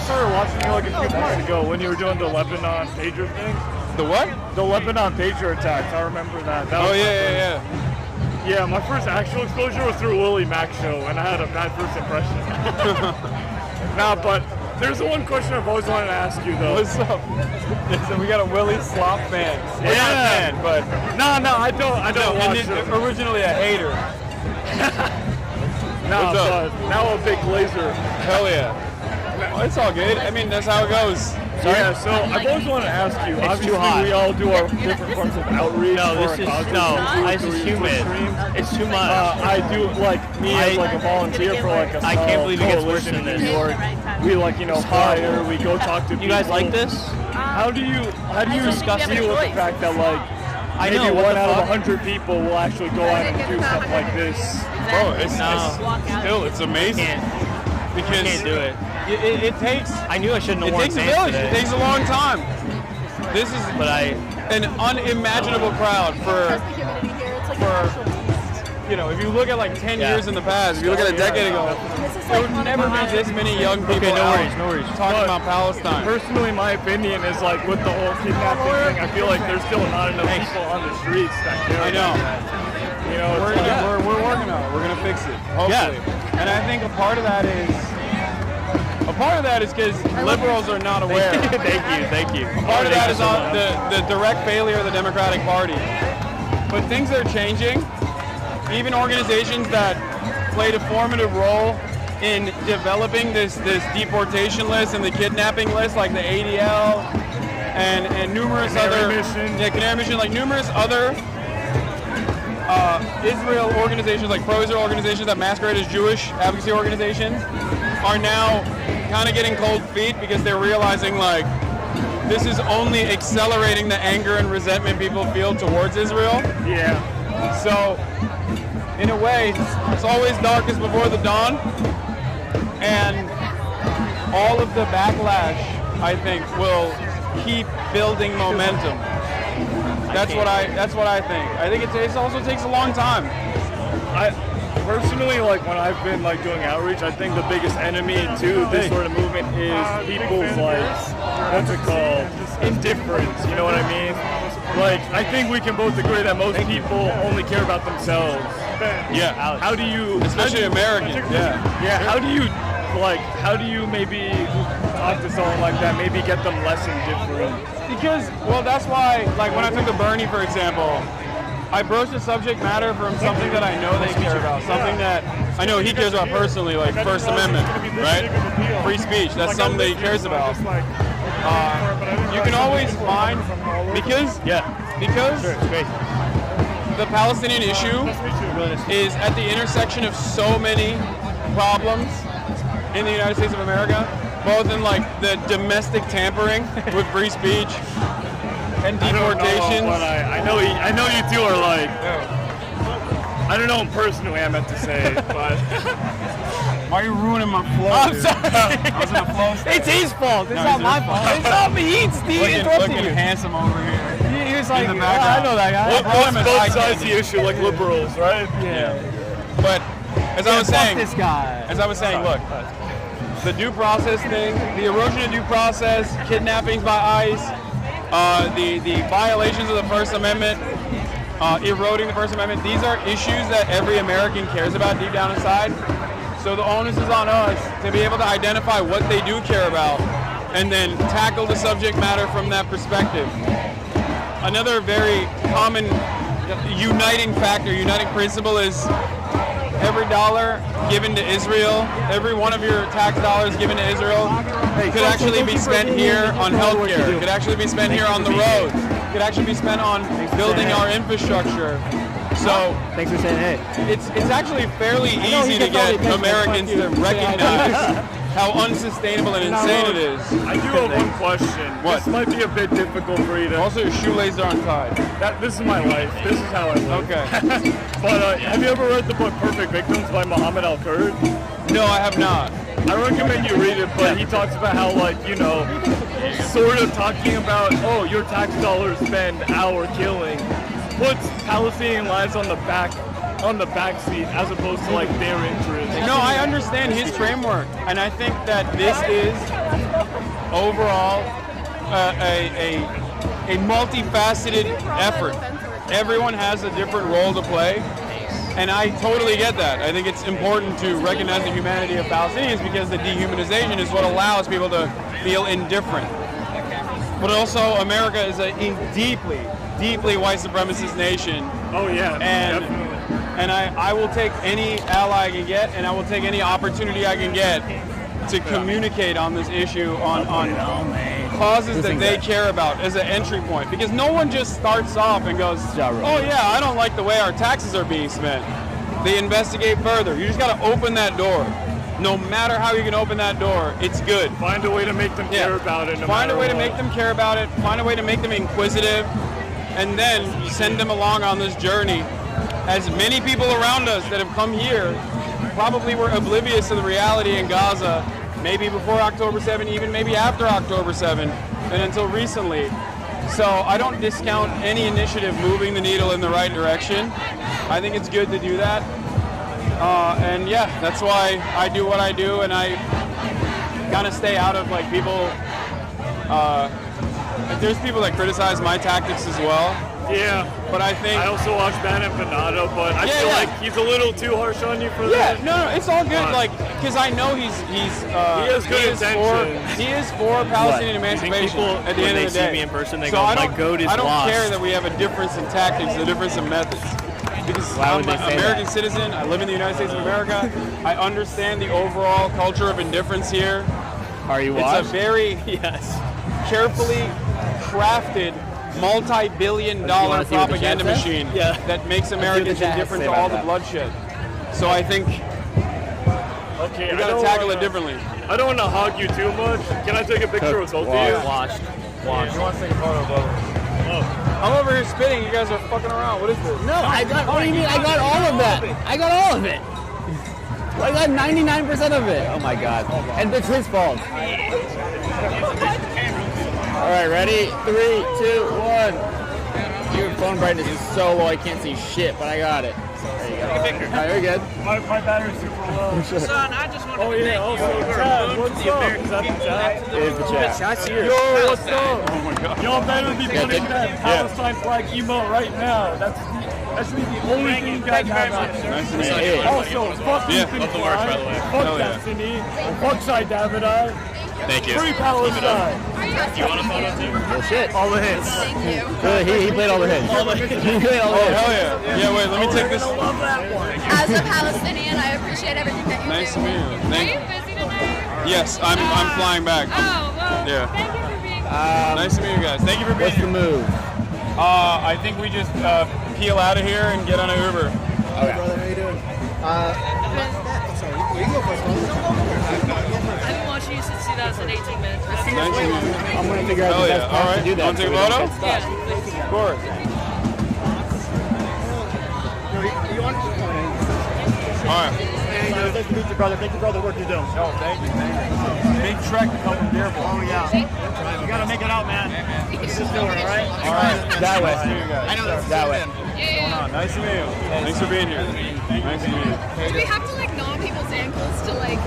[SPEAKER 19] started watching you like a few months ago when you were doing the Lebanon pager thing.
[SPEAKER 5] The what?
[SPEAKER 19] The Lebanon pager attacks. I remember that.
[SPEAKER 5] Oh yeah.
[SPEAKER 19] Yeah, my first actual exposure was through Willie Mack show, and I had a bad first impression. Nah, but there's one question I've always wanted to ask you though.
[SPEAKER 5] What's up? So we got a Willie Slop fan. We're not a fan, but
[SPEAKER 19] No, I don't watch it.
[SPEAKER 5] originally a hater.
[SPEAKER 19] No,
[SPEAKER 5] What's up?
[SPEAKER 19] but now a big Glazer.
[SPEAKER 5] Hell yeah. Well, it's all good. I mean, that's how it goes.
[SPEAKER 19] Yeah, so I've always wanted to ask you.
[SPEAKER 9] It's
[SPEAKER 19] Obviously,
[SPEAKER 9] too hot.
[SPEAKER 19] we all do our different parts of outreach.
[SPEAKER 9] No,
[SPEAKER 19] for
[SPEAKER 9] this
[SPEAKER 19] our
[SPEAKER 9] is
[SPEAKER 19] causes.
[SPEAKER 9] this is humid. It's too much.
[SPEAKER 19] I do as like a volunteer for like a
[SPEAKER 9] I can't
[SPEAKER 19] small
[SPEAKER 9] believe it gets worse
[SPEAKER 19] coalition
[SPEAKER 9] than
[SPEAKER 19] in
[SPEAKER 9] this.
[SPEAKER 19] New York. We hire. We go talk to people.
[SPEAKER 9] You guys like this?
[SPEAKER 19] How do you deal with the fact that like
[SPEAKER 9] I
[SPEAKER 19] maybe
[SPEAKER 9] know, what
[SPEAKER 19] one
[SPEAKER 9] the
[SPEAKER 19] out of
[SPEAKER 9] fuck?
[SPEAKER 19] 100 people will actually go out and do stuff like this?
[SPEAKER 5] Bro, it's amazing. Because
[SPEAKER 9] I can't do it.
[SPEAKER 5] It takes.
[SPEAKER 9] I knew I shouldn't have
[SPEAKER 5] It
[SPEAKER 9] worn
[SPEAKER 5] takes a
[SPEAKER 9] pants
[SPEAKER 5] village.
[SPEAKER 9] today.
[SPEAKER 5] It takes a long time. This is
[SPEAKER 9] But
[SPEAKER 5] an unimaginable crowd for if you look at like 10 years in the past, if you look at a decade ago, there would never be this many young people
[SPEAKER 23] no
[SPEAKER 5] out
[SPEAKER 23] worries.
[SPEAKER 5] talking about Palestine.
[SPEAKER 23] Personally, my opinion is like with the whole kidnapping thing, I feel like there's still not enough people on the streets that care.
[SPEAKER 5] I know.
[SPEAKER 23] That.
[SPEAKER 5] We're working on it. We're gonna fix it, hopefully. Yeah. And I think a part of that is because liberals are not aware.
[SPEAKER 23] Thank you.
[SPEAKER 5] Part of that is the direct failure of the Democratic Party. But things are changing. Even organizations that played a formative role in developing this deportation list and the kidnapping list, like the ADL and numerous other Canary Mission, like numerous other Israel organizations, like pro-Israel organizations that masquerade as Jewish advocacy organizations, are now kind of getting cold feet because they're realizing like this is only accelerating the anger and resentment people feel towards Israel.
[SPEAKER 23] Yeah.
[SPEAKER 5] So, in a way, it's always darkest before the dawn, and all of the backlash, I think, will keep building momentum. That's what I think. I think it also takes a long time.
[SPEAKER 23] I personally, like when I've been like doing outreach, I think the biggest enemy to this sort of movement is people's like, what's it called, indifference. You know what I mean? Like, I think we can both agree that most people only care about themselves.
[SPEAKER 5] Yeah.
[SPEAKER 23] How do you,
[SPEAKER 5] especially Americans?
[SPEAKER 23] Yeah. How do you maybe talk to someone like that? Maybe get them less indifferent.
[SPEAKER 5] Because, well, that's why, like when I took to Bernie, for example, I broached the subject matter from something that I know they care about, something that I know he cares about personally, like First Amendment, right? Free speech, that's something that he cares about. You can always find, because the Palestinian issue is at the intersection of so many problems in the United States of America, both in like the domestic tampering with free speech and deportations.
[SPEAKER 23] I know you two are like, I don't know him personally, I meant to say, but.
[SPEAKER 5] Why are you ruining my flow?
[SPEAKER 23] I'm sorry.
[SPEAKER 5] I was in a flow state.
[SPEAKER 23] It's his fault. It's not my fault.
[SPEAKER 5] It's not me. He interrupted you. Looking handsome over here.
[SPEAKER 23] He was like,
[SPEAKER 5] in the background.
[SPEAKER 23] I know that guy.
[SPEAKER 5] What's
[SPEAKER 23] both sides of the issue, like liberals, right?
[SPEAKER 5] Yeah. But as I was saying,
[SPEAKER 23] this guy.
[SPEAKER 5] Look, the due process thing, the erosion of due process, kidnappings by ICE, the violations of the First Amendment, eroding the First Amendment, these are issues that every American cares about deep down inside. So the onus is on us to be able to identify what they do care about and then tackle the subject matter from that perspective. Another very common uniting factor, uniting principle is every dollar given to Israel, every one of your tax dollars given to Israel could actually be spent here on healthcare, could actually be spent here on the roads, could actually be spent on building our infrastructure. So
[SPEAKER 4] thanks for saying hey.
[SPEAKER 5] It's actually fairly easy to get Americans to recognize how unsustainable and insane it is.
[SPEAKER 23] I do have one question.
[SPEAKER 5] What?
[SPEAKER 23] This might be a bit difficult for you to.
[SPEAKER 5] Also, your shoelaces are untied.
[SPEAKER 23] This is my life. This is how I live.
[SPEAKER 5] Okay.
[SPEAKER 23] But have you ever read the book Perfect Victims by Muhammad Al-Kurd?
[SPEAKER 5] No, I have not.
[SPEAKER 23] I recommend you read it, but he talks about how, like, sort of talking about, oh, your tax dollars spend our killing, puts Palestinian lives on the back seat as opposed to like their interests.
[SPEAKER 5] No, I understand his framework, and I think that this is overall a multifaceted effort. Everyone has a different role to play, and I totally get that. I think it's important to recognize the humanity of Palestinians because the dehumanization is what allows people to feel indifferent. But also, America is a deeply white supremacist nation.
[SPEAKER 23] Oh yeah,
[SPEAKER 5] and
[SPEAKER 23] definitely.
[SPEAKER 5] And I will take any ally I can get, and I will take any opportunity I can get to communicate on this issue, on causes that they care about as an entry point. Because no one just starts off and goes, oh yeah, I don't like the way our taxes are being spent. They investigate further. You just got to open that door. No matter how you can open that door, it's good.
[SPEAKER 23] Find a way to make them care about it.
[SPEAKER 5] Find a way to make them care about it. Find a way to make them inquisitive. And then send them along on this journey. As many people around us that have come here probably were oblivious to the reality in Gaza, maybe before October 7, even maybe after October 7, and until recently. So I don't discount any initiative moving the needle in the right direction. I think it's good to do that. And yeah, that's why I do what I do, and I kind of stay out of like people. There's people that criticize my tactics as well.
[SPEAKER 23] Yeah,
[SPEAKER 5] but I think
[SPEAKER 23] I also watch Ben and Panado, but I feel like he's a little too harsh on you for that.
[SPEAKER 5] Yeah, no, it's all good. Like, because I know he has good intentions. He is for Palestinian emancipation at the end of the day. When they see me
[SPEAKER 17] in person, they
[SPEAKER 5] so
[SPEAKER 17] go,
[SPEAKER 5] I
[SPEAKER 17] "My goat is
[SPEAKER 5] I don't
[SPEAKER 17] lost."
[SPEAKER 5] care that we have a difference in tactics, a difference in methods. Because I'm an American citizen. I live in the United States of America. I understand the overall culture of indifference here.
[SPEAKER 17] Are you
[SPEAKER 5] It's
[SPEAKER 17] washed?
[SPEAKER 5] a very carefully crafted, multi-billion-dollar propaganda machine that makes Americans indifferent to all the bloodshed. So I think
[SPEAKER 23] Okay,
[SPEAKER 5] we gotta tackle it differently.
[SPEAKER 23] I don't want to hog you too much. Can I take a picture with both of you?
[SPEAKER 17] Washed.
[SPEAKER 23] You want to take a photo, brother?
[SPEAKER 5] I'm over here spitting. You guys are fucking around. What is this?
[SPEAKER 17] No, I got. What do you mean? I got all of that. I got all of it. I got 99% of it. Oh my god! And it's his fault. All right, ready? 3, 2, 1. Your phone brightness is so low I can't see shit, but I got it. There you go. All right, very good.
[SPEAKER 23] My battery's super low.
[SPEAKER 17] Sure.
[SPEAKER 20] Son, I just wanted
[SPEAKER 23] Oh
[SPEAKER 20] to
[SPEAKER 23] yeah,
[SPEAKER 20] thank
[SPEAKER 23] also
[SPEAKER 20] you for
[SPEAKER 23] Chad,
[SPEAKER 20] a boon
[SPEAKER 23] what's
[SPEAKER 20] to the
[SPEAKER 23] up?
[SPEAKER 20] American
[SPEAKER 23] Is that the
[SPEAKER 20] people.
[SPEAKER 23] chat?
[SPEAKER 17] It is the chat.
[SPEAKER 20] Chat's here.
[SPEAKER 23] Yo, what's up?
[SPEAKER 5] Oh my god.
[SPEAKER 23] Y'all better be putting that Palestine flag emote right now. That should be the only thing you guys have out there.
[SPEAKER 5] Nice to meet you.
[SPEAKER 23] Also, fuck you,
[SPEAKER 5] love the work, by the way.
[SPEAKER 23] Fuck
[SPEAKER 5] Hell yeah.
[SPEAKER 23] Destiny. Fuck Shai Davidai.
[SPEAKER 5] Thank you.
[SPEAKER 23] Free Palestine.
[SPEAKER 17] You want a photo too? Oh shit.
[SPEAKER 23] All the hits.
[SPEAKER 14] Thank you.
[SPEAKER 17] Good. He played all the hits. He played all the
[SPEAKER 5] Oh
[SPEAKER 17] hits.
[SPEAKER 5] hell yeah. Yeah, wait. Let me take this.
[SPEAKER 14] As a Palestinian, I appreciate everything that you
[SPEAKER 5] Nice
[SPEAKER 14] do.
[SPEAKER 5] to meet you.
[SPEAKER 12] Are you busy tonight?
[SPEAKER 5] Yes, I'm flying back.
[SPEAKER 12] Oh, well,
[SPEAKER 5] Yeah.
[SPEAKER 12] thank you for being
[SPEAKER 5] Nice to meet you guys. Thank you for being
[SPEAKER 17] What's the
[SPEAKER 5] here.
[SPEAKER 17] move?
[SPEAKER 5] I think we just peel out of here and get on an Uber.
[SPEAKER 17] Okay.
[SPEAKER 2] Brother, how you doing? Sorry, you go first,
[SPEAKER 20] I've been watching you since 2018, man.
[SPEAKER 5] Nice to meet you.
[SPEAKER 17] I'm gonna figure out
[SPEAKER 5] Hell
[SPEAKER 17] the
[SPEAKER 5] yeah.
[SPEAKER 17] best
[SPEAKER 5] All
[SPEAKER 17] path
[SPEAKER 5] right.
[SPEAKER 17] to do that.
[SPEAKER 5] Want to take a
[SPEAKER 17] so we don't
[SPEAKER 5] photo?
[SPEAKER 17] get stuck.
[SPEAKER 20] Yeah,
[SPEAKER 5] Of course.
[SPEAKER 2] You want to?
[SPEAKER 5] All right.
[SPEAKER 2] Nice to meet you, brother. Thank you for all the work you're doing.
[SPEAKER 5] Oh, thank you. Big trek to come from Dearborn.
[SPEAKER 2] Oh, yeah. You got to make it out, man. Let's just do it, all right?
[SPEAKER 5] All right.
[SPEAKER 17] That way.
[SPEAKER 5] Nice to meet you guys.
[SPEAKER 2] I know that's
[SPEAKER 17] That way.
[SPEAKER 5] Nice to meet you. Thanks for being here. Nice to meet you.
[SPEAKER 6] Do we have to like gnaw people's ankles to like, you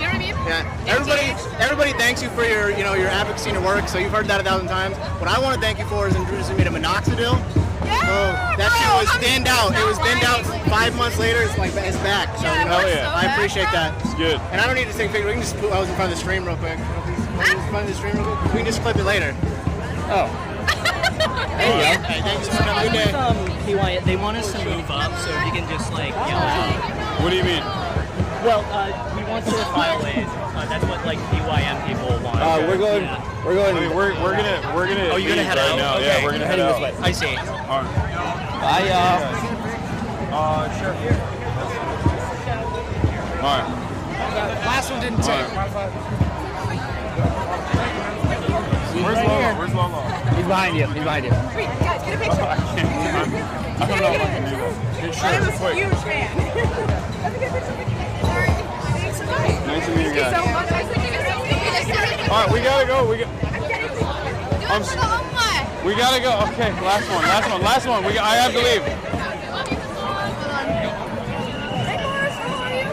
[SPEAKER 6] know what I mean?
[SPEAKER 2] Yeah. Everybody thanks you for your advocacy and your work. So you've heard that 1,000 times. What I want to thank you for is introducing me to minoxidil.
[SPEAKER 6] Yeah,
[SPEAKER 2] That shit was
[SPEAKER 6] I'm
[SPEAKER 2] thinned out. It was
[SPEAKER 6] so
[SPEAKER 2] thinned out
[SPEAKER 6] lying.
[SPEAKER 2] 5 months later. It's like it's back. So
[SPEAKER 6] Yeah,
[SPEAKER 2] you know,
[SPEAKER 5] Hell yeah.
[SPEAKER 6] so
[SPEAKER 2] I
[SPEAKER 6] bad,
[SPEAKER 2] appreciate
[SPEAKER 6] bro.
[SPEAKER 2] that.
[SPEAKER 5] It's good.
[SPEAKER 2] And I don't need to take a picture. We can just put. I was in front of the stream real quick. In front of the stream real quick. We can just clip it later.
[SPEAKER 17] Oh.
[SPEAKER 2] There you go. Hey, thanks for coming. Good day.
[SPEAKER 4] They want us to move up so we can just like yell out.
[SPEAKER 5] What do you mean?
[SPEAKER 4] Well, we want to file it. That's what like BYM people want.
[SPEAKER 17] We're going.
[SPEAKER 4] Yeah.
[SPEAKER 17] We're going.
[SPEAKER 5] I mean, we're gonna.
[SPEAKER 4] Oh, you're gonna
[SPEAKER 5] leave
[SPEAKER 4] head
[SPEAKER 5] right
[SPEAKER 4] out?
[SPEAKER 5] now.
[SPEAKER 4] Okay.
[SPEAKER 5] Yeah, we're gonna head out.
[SPEAKER 4] This way. I see.
[SPEAKER 5] All right.
[SPEAKER 17] Bye,
[SPEAKER 5] Sure. All right.
[SPEAKER 2] Last one didn't take.
[SPEAKER 5] Where's Lolo? Where's Lolo?
[SPEAKER 17] He's behind you. He's behind you.
[SPEAKER 6] Wait, guys, get a picture.
[SPEAKER 5] I don't know if I can do that. Yeah, sure.
[SPEAKER 6] I'm a
[SPEAKER 5] Quick.
[SPEAKER 6] huge fan. Let me get a picture. All right. Thanks so much.
[SPEAKER 5] Nice to meet you
[SPEAKER 6] Thank you so
[SPEAKER 5] guys.
[SPEAKER 6] much. Nice to meet you.
[SPEAKER 5] All right, we gotta go. We gotta go. Okay, last one. I have to leave.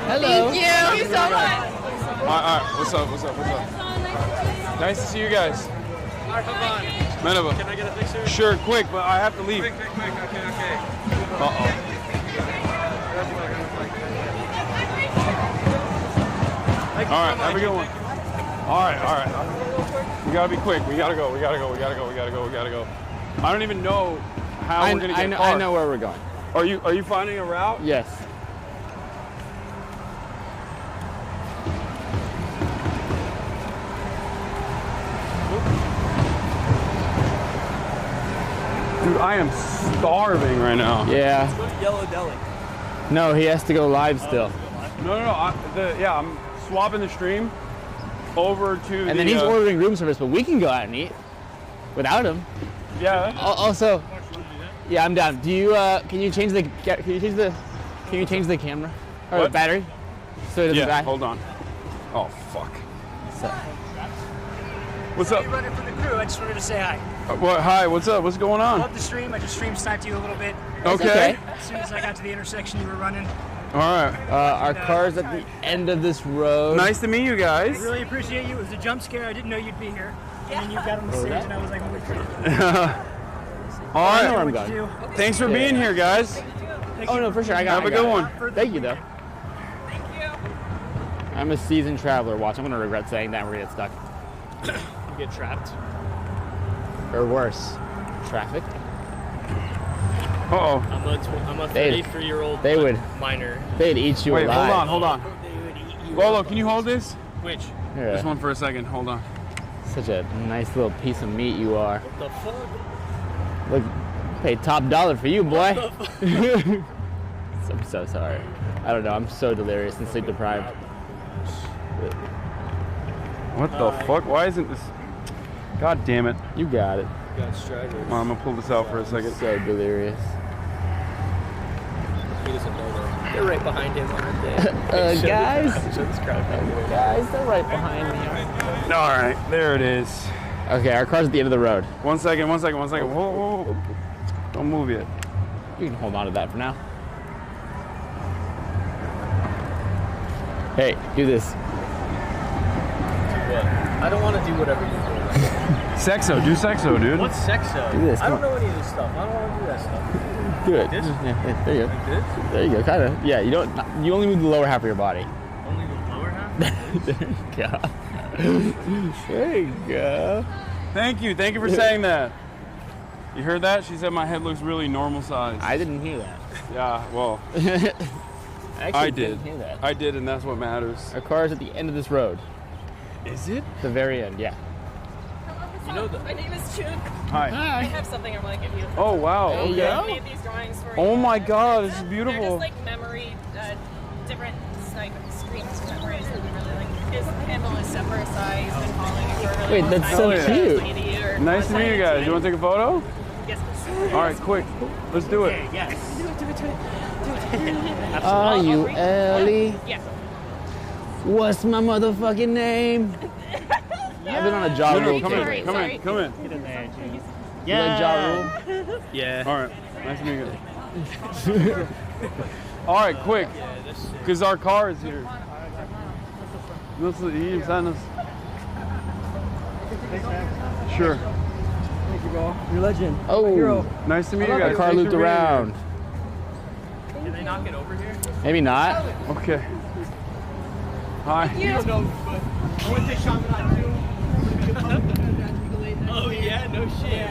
[SPEAKER 17] Hello.
[SPEAKER 6] Thank you so much.
[SPEAKER 5] All right. What's up? Nice to see you guys. Merhaba.
[SPEAKER 23] Can I get a picture?
[SPEAKER 5] Sure, quick, but I have to leave.
[SPEAKER 23] Quick. Okay.
[SPEAKER 5] Uh-oh. All right, have a good one. All right. We gotta be quick. We gotta go. I don't even know how we're gonna get parked.
[SPEAKER 17] I know where we're going.
[SPEAKER 5] Are you finding a route?
[SPEAKER 17] Yes.
[SPEAKER 5] Dude, I am starving right now.
[SPEAKER 17] Yeah.
[SPEAKER 4] Yellow Deli.
[SPEAKER 17] No, he has to go live still.
[SPEAKER 5] No. I'm swapping the stream over to
[SPEAKER 17] And then he's ordering room service, but we can go out and eat without him.
[SPEAKER 5] Yeah.
[SPEAKER 17] Also, yeah, I'm down. Do you? Can you change the camera or the
[SPEAKER 5] What?
[SPEAKER 17] battery so it doesn't die?
[SPEAKER 5] Hold on. Oh fuck.
[SPEAKER 17] So.
[SPEAKER 5] What's up?
[SPEAKER 4] Running for the crew. I just wanted to say hi.
[SPEAKER 5] What? Hi, what's up? What's going on?
[SPEAKER 15] Love the stream. I just stream sniped you a little bit.
[SPEAKER 5] Okay.
[SPEAKER 15] As soon as I got to the intersection, you were running.
[SPEAKER 5] All right.
[SPEAKER 18] Our car's at the end of this road.
[SPEAKER 5] Nice to meet you guys.
[SPEAKER 15] I really appreciate you. It was a jump scare. I didn't know you'd be here. And then you got on the stage, and I was like, holy crap.
[SPEAKER 5] All
[SPEAKER 18] I
[SPEAKER 5] right.
[SPEAKER 18] know where I'm going.
[SPEAKER 5] Thanks for being here, guys.
[SPEAKER 18] Oh no, for sure.
[SPEAKER 5] Have a good one.
[SPEAKER 18] Thank you, though. Thank you. I'm a seasoned traveler. Watch, I'm gonna regret saying that. We're gonna get stuck.
[SPEAKER 9] You get trapped.
[SPEAKER 18] Or worse, traffic.
[SPEAKER 5] Uh-oh.
[SPEAKER 9] I'm a 33-year-old minor.
[SPEAKER 18] They'd eat you
[SPEAKER 5] Wait,
[SPEAKER 18] alive.
[SPEAKER 5] hold on. Lolo, can you hold this?
[SPEAKER 9] Which?
[SPEAKER 18] Yeah.
[SPEAKER 5] This one for a second. Hold on.
[SPEAKER 18] Such a nice little piece of meat you are.
[SPEAKER 9] What the fuck?
[SPEAKER 18] Look, pay top dollar for you, boy. I'm so sorry. I don't know. I'm so delirious and sleep deprived.
[SPEAKER 5] What the fuck? Why isn't this? God damn it.
[SPEAKER 18] You got it.
[SPEAKER 9] Got stragglers.
[SPEAKER 5] I'm gonna pull this out for a second.
[SPEAKER 18] So delirious.
[SPEAKER 9] He doesn't know that. They're right behind him, aren't they?
[SPEAKER 18] Guys.
[SPEAKER 9] Show this crowd.
[SPEAKER 18] Guys, they're right behind me.
[SPEAKER 5] All right, there it is.
[SPEAKER 18] Okay, our car's at the end of the road.
[SPEAKER 5] One second. Whoa, whoa, whoa. Don't move yet.
[SPEAKER 18] You can hold on to that for now. Hey, do this.
[SPEAKER 9] I don't want to do whatever you do.
[SPEAKER 5] Sexo, do sexo, dude.
[SPEAKER 9] What's sexo?
[SPEAKER 18] Do this,
[SPEAKER 9] I don't
[SPEAKER 18] come
[SPEAKER 9] know any of this stuff. I don't want to do that stuff.
[SPEAKER 18] Do it.
[SPEAKER 9] Like this?
[SPEAKER 18] Yeah, there you go.
[SPEAKER 9] Like this?
[SPEAKER 18] There you go, kind of. Yeah, you don't. You only move the lower half of your body.
[SPEAKER 9] Only the lower half?
[SPEAKER 18] There you go. There you go.
[SPEAKER 5] Thank you for saying that. You heard that? She said my head looks really normal size.
[SPEAKER 18] I didn't hear that.
[SPEAKER 5] Yeah, well.
[SPEAKER 18] I
[SPEAKER 5] did.
[SPEAKER 18] Hear that.
[SPEAKER 5] I did, and that's what matters.
[SPEAKER 18] Our car is at the end of this road.
[SPEAKER 5] Is it?
[SPEAKER 18] The very end, yeah.
[SPEAKER 6] You know my name is Chuk.
[SPEAKER 5] Hi.
[SPEAKER 6] I have something I want to give you.
[SPEAKER 5] Oh, wow.
[SPEAKER 6] I
[SPEAKER 5] Okay.
[SPEAKER 6] made these drawings for you.
[SPEAKER 5] Oh my God, this is
[SPEAKER 6] They're
[SPEAKER 5] beautiful.
[SPEAKER 6] just like memory, different snipe screens memories that we really like. His handle is separate size. Been following you for a really
[SPEAKER 18] Wait,
[SPEAKER 6] long
[SPEAKER 18] that's
[SPEAKER 6] time.
[SPEAKER 18] so
[SPEAKER 6] Like,
[SPEAKER 18] cute.
[SPEAKER 6] lady or
[SPEAKER 5] Nice to meet you guys. You want to take a photo?
[SPEAKER 6] Yes.
[SPEAKER 5] All right, quick. Let's do it.
[SPEAKER 15] Yes.
[SPEAKER 6] Do it.
[SPEAKER 18] Are you Ellie?
[SPEAKER 6] Yeah.
[SPEAKER 18] What's my motherfucking name? I've been on a Ja Rule
[SPEAKER 5] come
[SPEAKER 18] kick.
[SPEAKER 5] in. Come in.
[SPEAKER 15] Get in there, James.
[SPEAKER 18] You like Ja Rule?
[SPEAKER 9] Yeah.
[SPEAKER 5] All right. Nice to meet you guys. All right, quick. Because our car is here. He sent us. Sure.
[SPEAKER 4] Thank you, bro. You're a legend.
[SPEAKER 18] Oh,
[SPEAKER 4] Hero.
[SPEAKER 5] Nice to meet you
[SPEAKER 18] our
[SPEAKER 5] guys.
[SPEAKER 18] car
[SPEAKER 5] Thanks
[SPEAKER 18] looped
[SPEAKER 5] for being
[SPEAKER 18] around.
[SPEAKER 9] Can they knock it over here?
[SPEAKER 18] Maybe not.
[SPEAKER 5] here. Okay. Hi.
[SPEAKER 9] You don't know, but I went to Chaminade too. Oh yeah, no shit.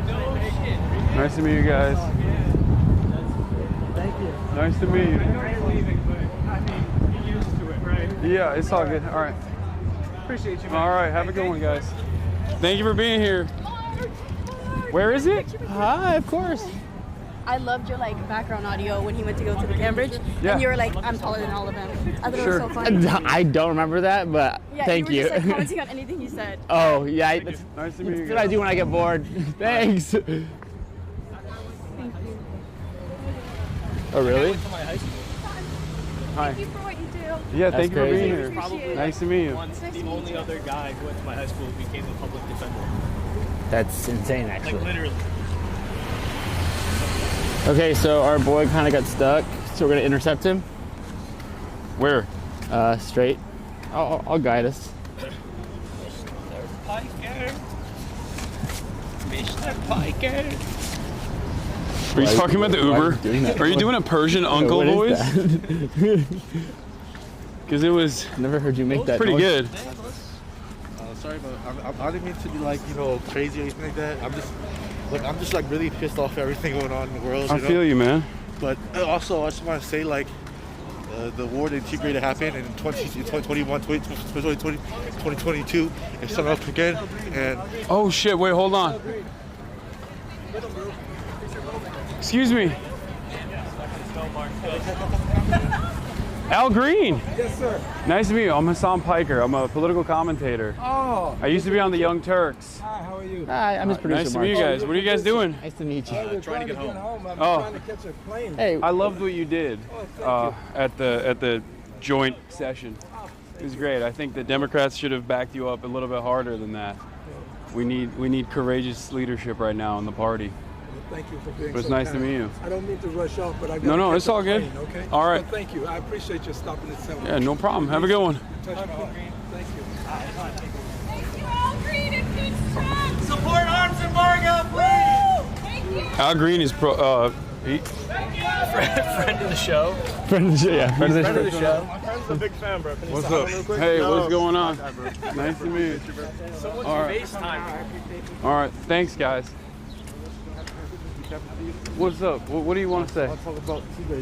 [SPEAKER 9] No shit.
[SPEAKER 5] Nice to meet you guys.
[SPEAKER 4] Thank you.
[SPEAKER 5] Nice to meet you.
[SPEAKER 19] I know you're leaving, but I mean, you're used to it, right?
[SPEAKER 5] Yeah, it's all good. All right.
[SPEAKER 19] Appreciate you, man.
[SPEAKER 5] All right. Have a good one, guys. Thank you for being here. Where is it?
[SPEAKER 18] Hi, of course.
[SPEAKER 22] I loved your like background audio when he went to go to the Cambridge,
[SPEAKER 5] Yeah.
[SPEAKER 22] and you were like, "I'm taller than all of them." I thought
[SPEAKER 5] Sure.
[SPEAKER 22] it was so funny.
[SPEAKER 18] I don't remember that, but
[SPEAKER 22] Yeah,
[SPEAKER 18] thank
[SPEAKER 22] you.
[SPEAKER 18] you.
[SPEAKER 22] Were just, like, commenting on anything he said.
[SPEAKER 18] Oh, yeah. That's,
[SPEAKER 5] Nice to meet you
[SPEAKER 18] that's what I
[SPEAKER 5] guys.
[SPEAKER 18] do when I get bored. Thanks.
[SPEAKER 22] Thank you.
[SPEAKER 18] Oh, really?
[SPEAKER 5] Hi.
[SPEAKER 22] Thank you for what you do.
[SPEAKER 5] Yeah,
[SPEAKER 18] That's
[SPEAKER 5] thank you for
[SPEAKER 18] crazy.
[SPEAKER 5] being here.
[SPEAKER 22] Appreciate it.
[SPEAKER 5] Nice to meet you.
[SPEAKER 9] Once the only other guy who went to my high school became a public defender.
[SPEAKER 18] That's insane, actually.
[SPEAKER 9] Like literally.
[SPEAKER 18] Okay, so our boy kind of got stuck, so we're gonna intercept him.
[SPEAKER 5] Where?
[SPEAKER 18] Straight. I'll guide us.
[SPEAKER 9] Mr. Piker.
[SPEAKER 5] Are you talking about the
[SPEAKER 18] why are you
[SPEAKER 5] Uber?
[SPEAKER 18] doing that?
[SPEAKER 5] Are you doing a Persian uncle
[SPEAKER 18] What is
[SPEAKER 5] voice?
[SPEAKER 18] that?
[SPEAKER 5] Because it was
[SPEAKER 18] Never heard you make that
[SPEAKER 5] pretty
[SPEAKER 18] noise.
[SPEAKER 5] good.
[SPEAKER 13] Sorry, but I didn't mean to be like, crazy or anything like that. I'm just like really pissed off at everything going on in the world.
[SPEAKER 5] I feel you, man.
[SPEAKER 13] But also, I just want to say like, the war in Tigray that happened in 2021, 2022, it's starting up again. And
[SPEAKER 5] Oh shit! Wait, hold on. Excuse me. Al Green.
[SPEAKER 10] Yes, sir.
[SPEAKER 5] Nice to meet you. I'm Hasan Piker. I'm a political commentator.
[SPEAKER 10] Oh.
[SPEAKER 5] I used to be on the Young Turks.
[SPEAKER 10] Hi, how are you?
[SPEAKER 18] Hi, I'm his producer.
[SPEAKER 5] Nice to meet you guys. What are you guys doing?
[SPEAKER 18] Nice to meet you.
[SPEAKER 10] We're trying to get home. I'm
[SPEAKER 5] Oh.
[SPEAKER 10] trying to catch a plane.
[SPEAKER 18] Hey,
[SPEAKER 5] I loved what you did at the joint session. It was great. I think the Democrats should have backed you up a little bit harder than that. We need courageous leadership right now in the party.
[SPEAKER 7] Thank you for being
[SPEAKER 5] But it's
[SPEAKER 7] so
[SPEAKER 5] nice to
[SPEAKER 7] kind.
[SPEAKER 5] meet you.
[SPEAKER 7] I don't mean to rush off, but I got
[SPEAKER 5] No, it's all good.
[SPEAKER 7] Okay?
[SPEAKER 5] All right.
[SPEAKER 7] But thank you. I appreciate you stopping at 7.
[SPEAKER 5] Yeah, no problem. Have a good one.
[SPEAKER 7] Touch my heart. Thank you.
[SPEAKER 9] Support arms embargo, please.
[SPEAKER 5] Al Green is
[SPEAKER 9] friend of the show.
[SPEAKER 5] Friend of the show, yeah.
[SPEAKER 9] Friend of the show.
[SPEAKER 23] My friend's a big fan, bro. Can you
[SPEAKER 5] What's
[SPEAKER 23] say hi
[SPEAKER 5] up?
[SPEAKER 23] real quick?
[SPEAKER 5] Hey,
[SPEAKER 23] No.
[SPEAKER 5] what's going on?
[SPEAKER 23] Hi, bro.
[SPEAKER 5] Nice to meet you.
[SPEAKER 9] Someone's
[SPEAKER 5] All right.
[SPEAKER 9] FaceTime.
[SPEAKER 5] All right, thanks, guys. What's up? What do you want to say?
[SPEAKER 13] I'll talk about the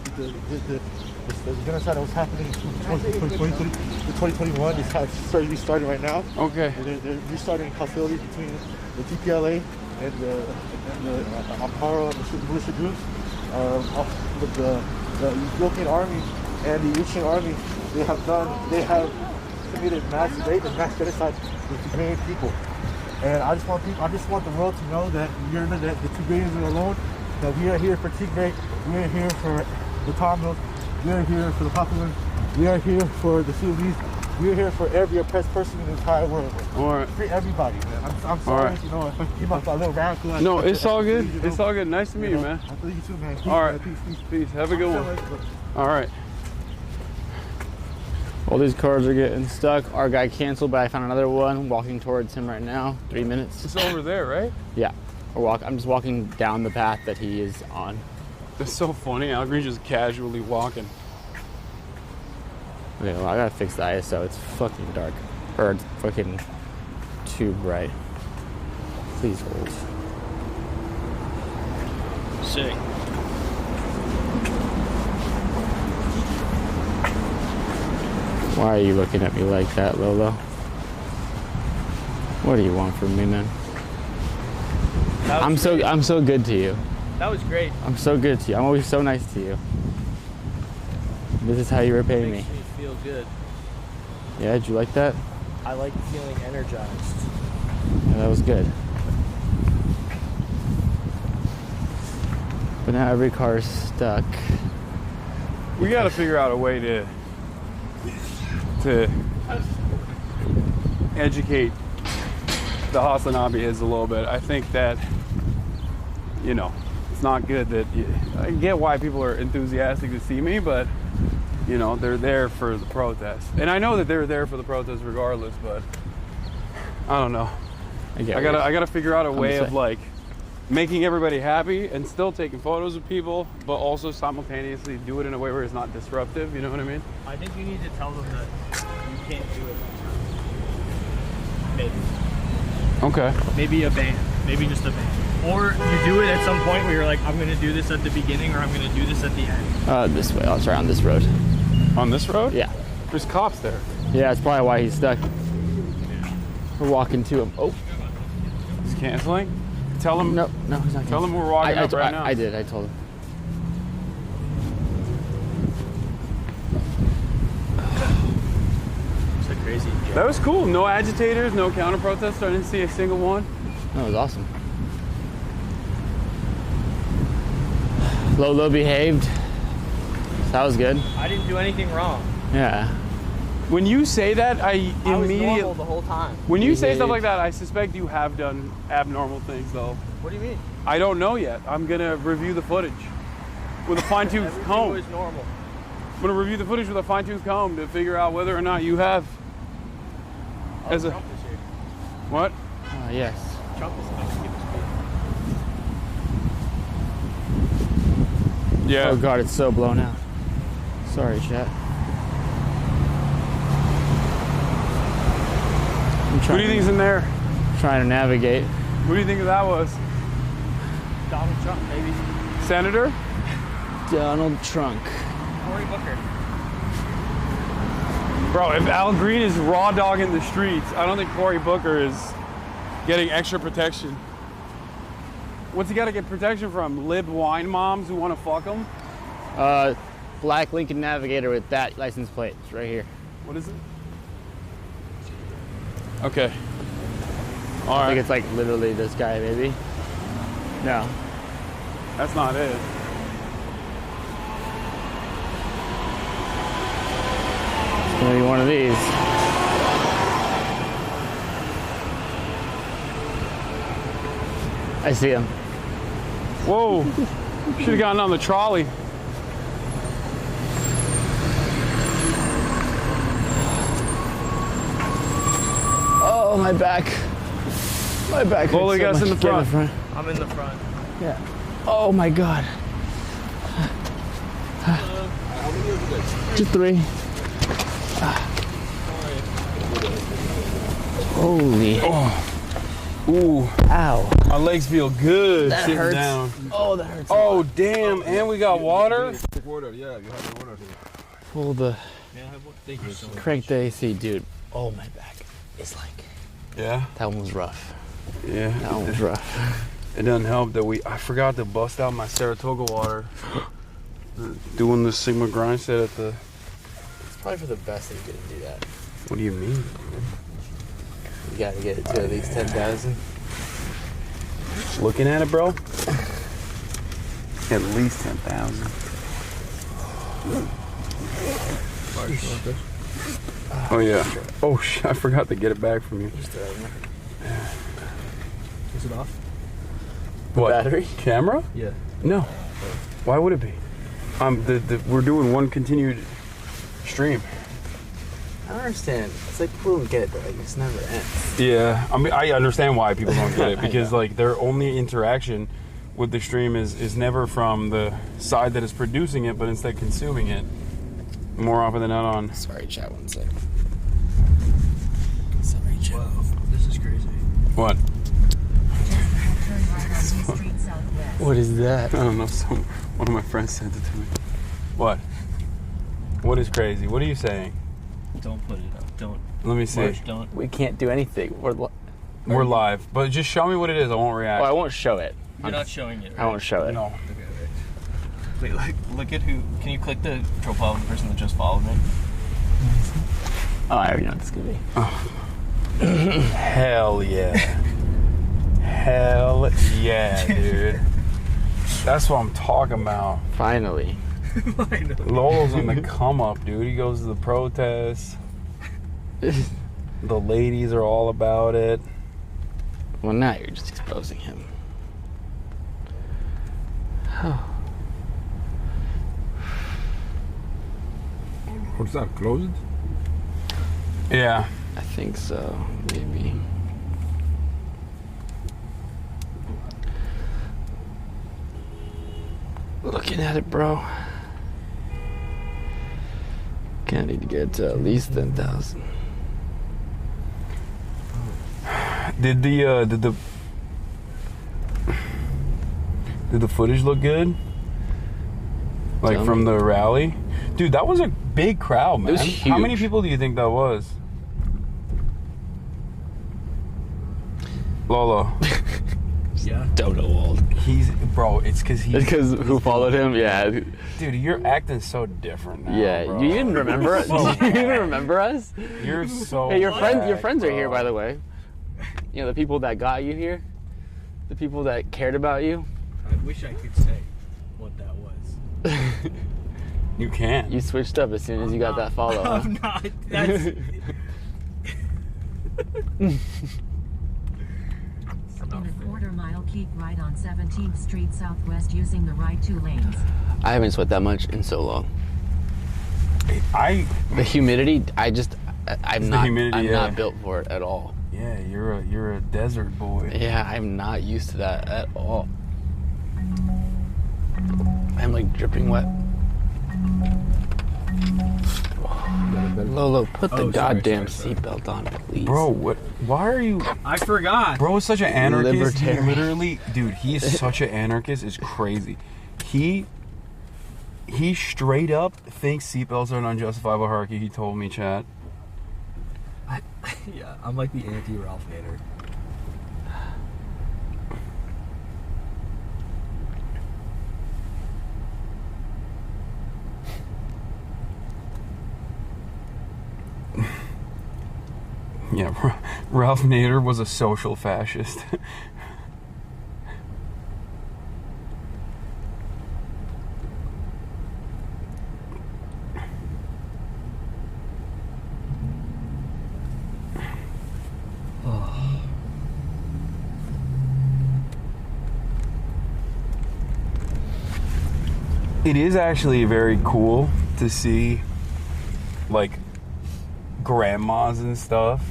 [SPEAKER 13] genocide that was happening in 2021 is restarting right now.
[SPEAKER 5] Okay.
[SPEAKER 13] They're restarting hostilities between the TPLA and the Ampara militia groups. With the Ethiopian army and the Eritrean army, they have committed mass rape and mass genocide with Tigrayan people. And I just want the world to know that the Tigrayans are alone. That we are here for Tigray, we are here for the Tamils, we are here for the Papuans, we are here for the Sudanese, we are here for every oppressed person in the entire world.
[SPEAKER 5] All right.
[SPEAKER 13] Free everybody, man. I'm sorry,
[SPEAKER 5] All right.
[SPEAKER 13] you know, if I came off a little radical.
[SPEAKER 5] No, it's all good. It's all good. Nice to meet you, man.
[SPEAKER 13] I believe you too, man. Peace,
[SPEAKER 5] All right.
[SPEAKER 13] man. Peace.
[SPEAKER 5] Peace. Have a good one. All right.
[SPEAKER 18] All these cars are getting stuck. Our guy canceled, but I found another one walking towards him right now. 3 minutes.
[SPEAKER 5] It's over there, right?
[SPEAKER 18] Yeah. I'm just walking down the path that he is on.
[SPEAKER 5] That's so funny. Al Green's just casually walking.
[SPEAKER 18] Okay, well, I gotta fix the ISO. It's fucking dark. Or it's fucking too bright. Please hold.
[SPEAKER 9] Sick.
[SPEAKER 18] Why are you looking at me like that, Lolo? What do you want from me, man? I'm so good to you.
[SPEAKER 9] That was great.
[SPEAKER 18] I'm so good to you. I'm always so nice to you. This is how you repay me.
[SPEAKER 9] Makes me feel good.
[SPEAKER 18] Yeah, did you like that?
[SPEAKER 9] I like feeling energized.
[SPEAKER 18] Yeah, that was good. But now every car is stuck.
[SPEAKER 5] We got to figure out a way to educate the Hasanabi heads a little bit. I think that, you know, it's not good that I get why people are enthusiastic to see me, but you know, they're there for the protest. And I know that they're there for the protest regardless, but I don't know. I gotta figure out a way of like making everybody happy and still taking photos of people, but also simultaneously do it in a way where it's not disruptive, you know what I mean?
[SPEAKER 9] I think you need to tell them that you can't do it. Maybe.
[SPEAKER 5] Okay.
[SPEAKER 9] Maybe a band. Maybe just a band. Or you do it at some point where you're like, I'm gonna do this at the beginning or I'm gonna do this at the end.
[SPEAKER 18] This way. I'll try on this road.
[SPEAKER 5] On this road?
[SPEAKER 18] Yeah.
[SPEAKER 5] There's cops there.
[SPEAKER 18] Yeah, that's probably why he's stuck. We're walking to him. Oh.
[SPEAKER 5] He's canceling? Tell him.
[SPEAKER 18] No, he's not.
[SPEAKER 5] Tell him we're walking up right now.
[SPEAKER 18] I did. I told him.
[SPEAKER 9] It's a crazy.
[SPEAKER 5] That was cool. No agitators, no counter protesters. I didn't see a single one.
[SPEAKER 18] That was awesome. Lolo behaved. That was good.
[SPEAKER 9] I didn't do anything wrong.
[SPEAKER 18] Yeah.
[SPEAKER 5] When you say that, I
[SPEAKER 9] was
[SPEAKER 5] immediately.
[SPEAKER 9] normal the whole time.
[SPEAKER 5] When you say stuff like that, I suspect you have done abnormal things, though.
[SPEAKER 9] What do you mean?
[SPEAKER 5] I don't know yet. I'm gonna review the footage with a fine-tooth comb.
[SPEAKER 9] Everything was normal.
[SPEAKER 5] I'm gonna review the footage with a fine-tooth comb to figure out whether or not you have. As a.
[SPEAKER 9] Trump is here.
[SPEAKER 5] What?
[SPEAKER 18] Yes.
[SPEAKER 9] Trump is supposed to give us speed.
[SPEAKER 5] Yeah.
[SPEAKER 18] Oh God, it's so blown out. Sorry, chat.
[SPEAKER 5] Who do you think's in there?
[SPEAKER 18] Trying to navigate.
[SPEAKER 5] Who do you think that was?
[SPEAKER 9] Donald Trump, maybe.
[SPEAKER 5] Senator?
[SPEAKER 18] Donald Trump.
[SPEAKER 9] Cory Booker.
[SPEAKER 5] Bro, if Al Green is raw dogging the streets, I don't think Cory Booker is getting extra protection. What's he got to get protection from? Lib wine moms who want to fuck him?
[SPEAKER 18] Black Lincoln Navigator with that license plate. It's right here.
[SPEAKER 5] What is it? Okay.
[SPEAKER 18] I think it's like literally this guy, maybe. No.
[SPEAKER 5] That's not it.
[SPEAKER 18] It's gonna be one of these. I see him.
[SPEAKER 5] Whoa. Should have gotten on the trolley.
[SPEAKER 18] Oh, my back. My back.
[SPEAKER 5] Lola, you guys in the front.
[SPEAKER 9] I'm in the front.
[SPEAKER 18] Yeah. Oh my God. Just 3. Holy.
[SPEAKER 5] Oh. Ooh.
[SPEAKER 18] Ow.
[SPEAKER 5] My legs feel good
[SPEAKER 18] That
[SPEAKER 5] sitting
[SPEAKER 18] hurts.
[SPEAKER 5] down.
[SPEAKER 18] Oh, that hurts.
[SPEAKER 5] Oh, damn. And we got water.
[SPEAKER 13] Water, yeah, you have the water here.
[SPEAKER 18] Pull the.
[SPEAKER 9] Thank you so much.
[SPEAKER 18] Crank the AC, dude. Oh, my back. It's like.
[SPEAKER 5] Yeah.
[SPEAKER 18] That one was rough.
[SPEAKER 5] Yeah.
[SPEAKER 18] That one was rough.
[SPEAKER 5] It doesn't help that I forgot to bust out my Saratoga water. Doing the Sigma grind set at the.
[SPEAKER 18] It's probably for the best that you didn't do that.
[SPEAKER 5] What do you mean?
[SPEAKER 18] You gotta get it to at least 10,000.
[SPEAKER 5] Looking at it, bro. At least 10,000. Oh yeah. Oh shit! I forgot to get it back from you.
[SPEAKER 9] Is it off?
[SPEAKER 5] What?
[SPEAKER 18] Battery?
[SPEAKER 5] Camera?
[SPEAKER 9] Yeah.
[SPEAKER 5] No. Why would it be? We're doing one continued stream.
[SPEAKER 18] I don't understand. It's like people don't get it, but like it's never ends.
[SPEAKER 5] Yeah, I mean, I understand why people don't get it because like their only interaction with the stream is never from the side that is producing it, but instead consuming it. More often than not on.
[SPEAKER 18] Sorry, chat. 1 sec. Sorry, chat.
[SPEAKER 9] Wow, this is crazy.
[SPEAKER 5] What?
[SPEAKER 18] What is that?
[SPEAKER 5] I don't know. One of my friends sent it to me. What? What is crazy? What are you saying?
[SPEAKER 9] Don't put it up. Don't.
[SPEAKER 5] Let me see.
[SPEAKER 9] Marsh, don't.
[SPEAKER 18] We can't do anything.
[SPEAKER 5] We're live, but just show me what it is. I won't react.
[SPEAKER 18] Oh, I won't show it.
[SPEAKER 9] You're not showing it, right?
[SPEAKER 18] I won't show it.
[SPEAKER 5] No.
[SPEAKER 9] Okay, wait. Look at who. Can you click the profile of the person that just followed me?
[SPEAKER 18] Oh, I already know what this is gonna be.
[SPEAKER 5] Oh. Hell yeah. Hell yeah, dude. That's what I'm talking about.
[SPEAKER 18] Finally.
[SPEAKER 5] Lolo's in the come up, dude. He goes to the protests. The ladies are all about it.
[SPEAKER 18] Well, now you're just exposing him.
[SPEAKER 13] What's that, closed?
[SPEAKER 5] Yeah.
[SPEAKER 18] I think so, maybe. Looking at it, bro. Gonna need to get to at least 10,000.
[SPEAKER 5] Did the footage look good? Like
[SPEAKER 18] Tell
[SPEAKER 5] from
[SPEAKER 18] me.
[SPEAKER 5] the rally? Dude, that was a big crowd, man.
[SPEAKER 18] It was
[SPEAKER 5] How many
[SPEAKER 18] huge.
[SPEAKER 5] people do you think that was? Lolo.
[SPEAKER 9] Yeah.
[SPEAKER 18] Dodo Wald.
[SPEAKER 5] Bro, it's because
[SPEAKER 18] It's because who followed him? Yeah.
[SPEAKER 5] Dude, you're acting so different now.
[SPEAKER 18] Yeah,
[SPEAKER 5] bro.
[SPEAKER 18] you didn't remember us? Did you even remember us?
[SPEAKER 5] You're so
[SPEAKER 18] Hey, your friends are
[SPEAKER 5] bro.
[SPEAKER 18] here, by the way. You know, the people that got you here, the people that cared about you.
[SPEAKER 9] I wish I could say what that was.
[SPEAKER 5] You can't.
[SPEAKER 18] You switched up as soon as you got that follow. Huh?
[SPEAKER 9] I'm not. That's.
[SPEAKER 1] In a quarter-mile, keep right on 17th Street Southwest using the right 2 lanes.
[SPEAKER 18] I haven't sweat that much in so long. The humidity, I'm not built for it at all.
[SPEAKER 5] Yeah, you're a desert boy.
[SPEAKER 18] Yeah, I'm not used to that at all. I'm like dripping wet. Lolo, put the goddamn seatbelt on, please.
[SPEAKER 5] Bro, what? Why are you?
[SPEAKER 9] I forgot.
[SPEAKER 5] Bro is such an anarchist. He
[SPEAKER 18] Libertarian.
[SPEAKER 5] literally, dude, he is such an anarchist. It's crazy. He straight up thinks seatbelts are an unjustifiable hierarchy. He told me, chat.
[SPEAKER 9] Yeah, I'm like the anti-Ralph Nader.
[SPEAKER 5] Yeah, Ralph Nader was a social fascist. It is actually very cool to see, like, grandmas and stuff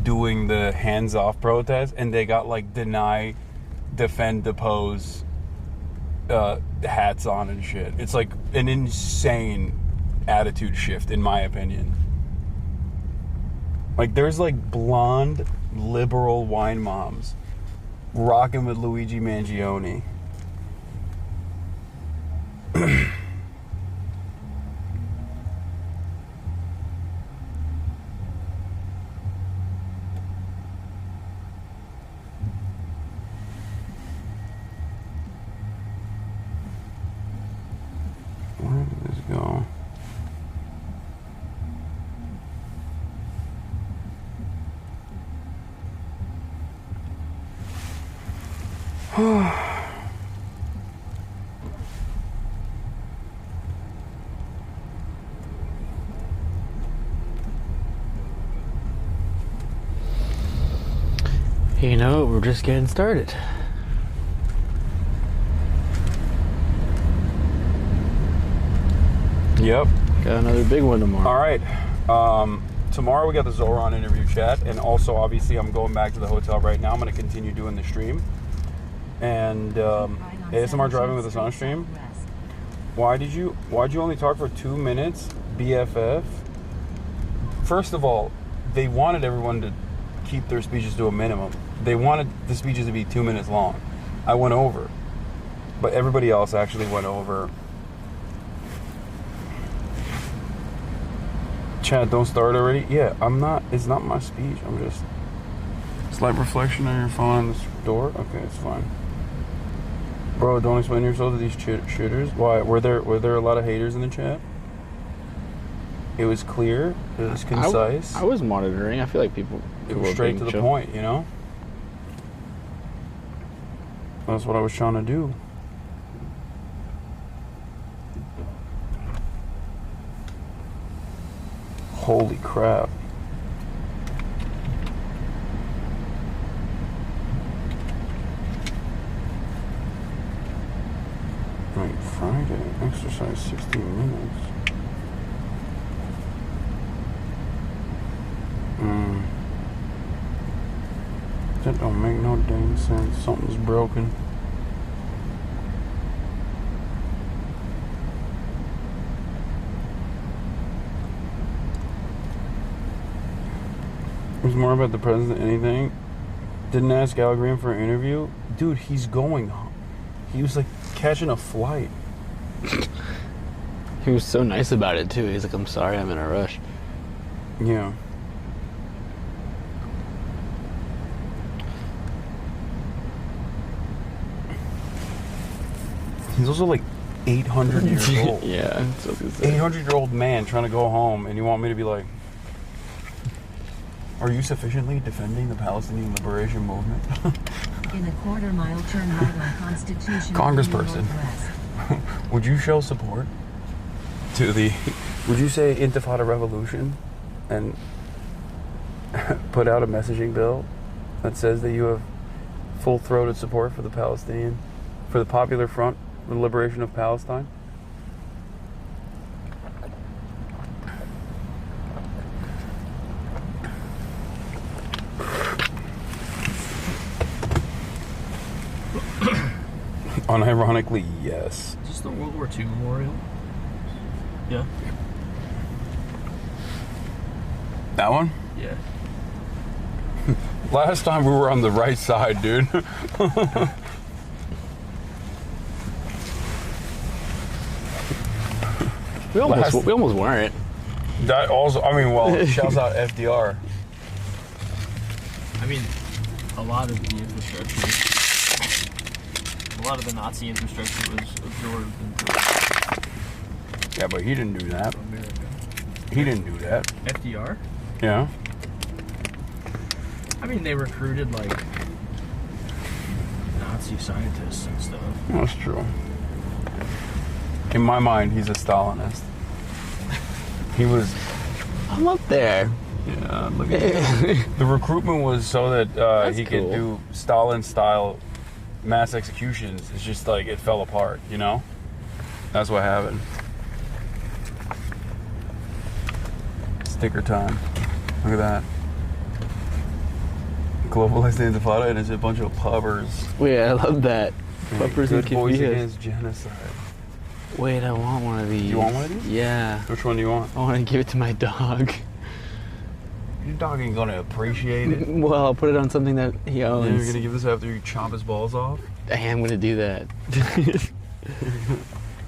[SPEAKER 5] doing the hands-off protest, and they got, like, deny, defend, depose hats on and shit. It's, like, an insane attitude shift, in my opinion. Like, there's, like, blonde, liberal wine moms rocking with Luigi Mangione. Where did this go?
[SPEAKER 18] You know, we're just getting started.
[SPEAKER 5] Yep.
[SPEAKER 18] Got another big one tomorrow.
[SPEAKER 5] All right. Tomorrow we got the Zoran interview chat, and also obviously I'm going back to the hotel right now. I'm going to continue doing the stream. And ASMR driving with Hasan stream. Why'd you only talk for 2 minutes, BFF? First of all, they wanted everyone to keep their speeches to a minimum. They wanted the speeches to be 2 minutes long. I went over, but everybody else actually went over. Chad, don't start already. Yeah, I'm not. It's not my speech. I'm just slight reflection on your phone on this door. Okay, it's fine. Bro, don't explain yourself to these shooters. Why? Were there a lot of haters in the chat? It was clear. It was concise.
[SPEAKER 18] I was monitoring. I feel like people
[SPEAKER 5] was straight to the point, you know? That's what I was trying to do. Holy crap. Right, Friday. Exercise 16 minutes. That don't make no dang sense. Something's broken. It was more about the president than anything. Didn't ask Al Green for an interview. Dude, he's going. He was like catching a flight.
[SPEAKER 18] He was so nice about it too. He's like, I'm sorry, I'm in a rush.
[SPEAKER 5] Yeah. He's also like 800 years old.
[SPEAKER 18] Yeah.
[SPEAKER 5] 800-year-old man trying to go home, and you want me to be like, are you sufficiently defending the Palestinian liberation movement?
[SPEAKER 1] In a quarter-mile turn right on Constitution.
[SPEAKER 5] Congressperson, would you show support to the, would you say Intifada Revolution and put out a messaging bill that says that you have full-throated support for the Palestinian, for the Popular Front, the liberation of Palestine? Unironically, yes.
[SPEAKER 17] Is this the World War II memorial? Yeah.
[SPEAKER 5] That one?
[SPEAKER 17] Yeah.
[SPEAKER 5] Last time we were on the right side, dude.
[SPEAKER 18] We almost weren't.
[SPEAKER 5] That also, I mean, well, shouts out FDR.
[SPEAKER 17] I mean, a lot of the infrastructure, a lot of the Nazi infrastructure was absorbed into.
[SPEAKER 5] Yeah, but he didn't do that.
[SPEAKER 17] America.
[SPEAKER 5] He didn't do that.
[SPEAKER 17] FDR?
[SPEAKER 5] Yeah.
[SPEAKER 17] I mean, they recruited like Nazi scientists and stuff.
[SPEAKER 5] That's true. In my mind, he's a Stalinist. He was.
[SPEAKER 18] I'm up there.
[SPEAKER 5] Yeah, look at that. The recruitment was so that he could do Stalin-style mass executions. It's just like it fell apart, you know? That's what happened. Sticker time. Look at that. Globalized Intifada, and it's a bunch of pubbers.
[SPEAKER 18] Wait, I love that.
[SPEAKER 5] Pubbers and Voice Against Genocide.
[SPEAKER 18] Wait, I want one of these.
[SPEAKER 5] You want one of these?
[SPEAKER 18] Yeah.
[SPEAKER 5] Which one do you want?
[SPEAKER 18] I want to give it to my dog.
[SPEAKER 5] Your dog ain't gonna appreciate it.
[SPEAKER 18] Well, I'll put it on something that he owns.
[SPEAKER 5] And you're gonna give this after you chop his balls off?
[SPEAKER 18] I am gonna do that.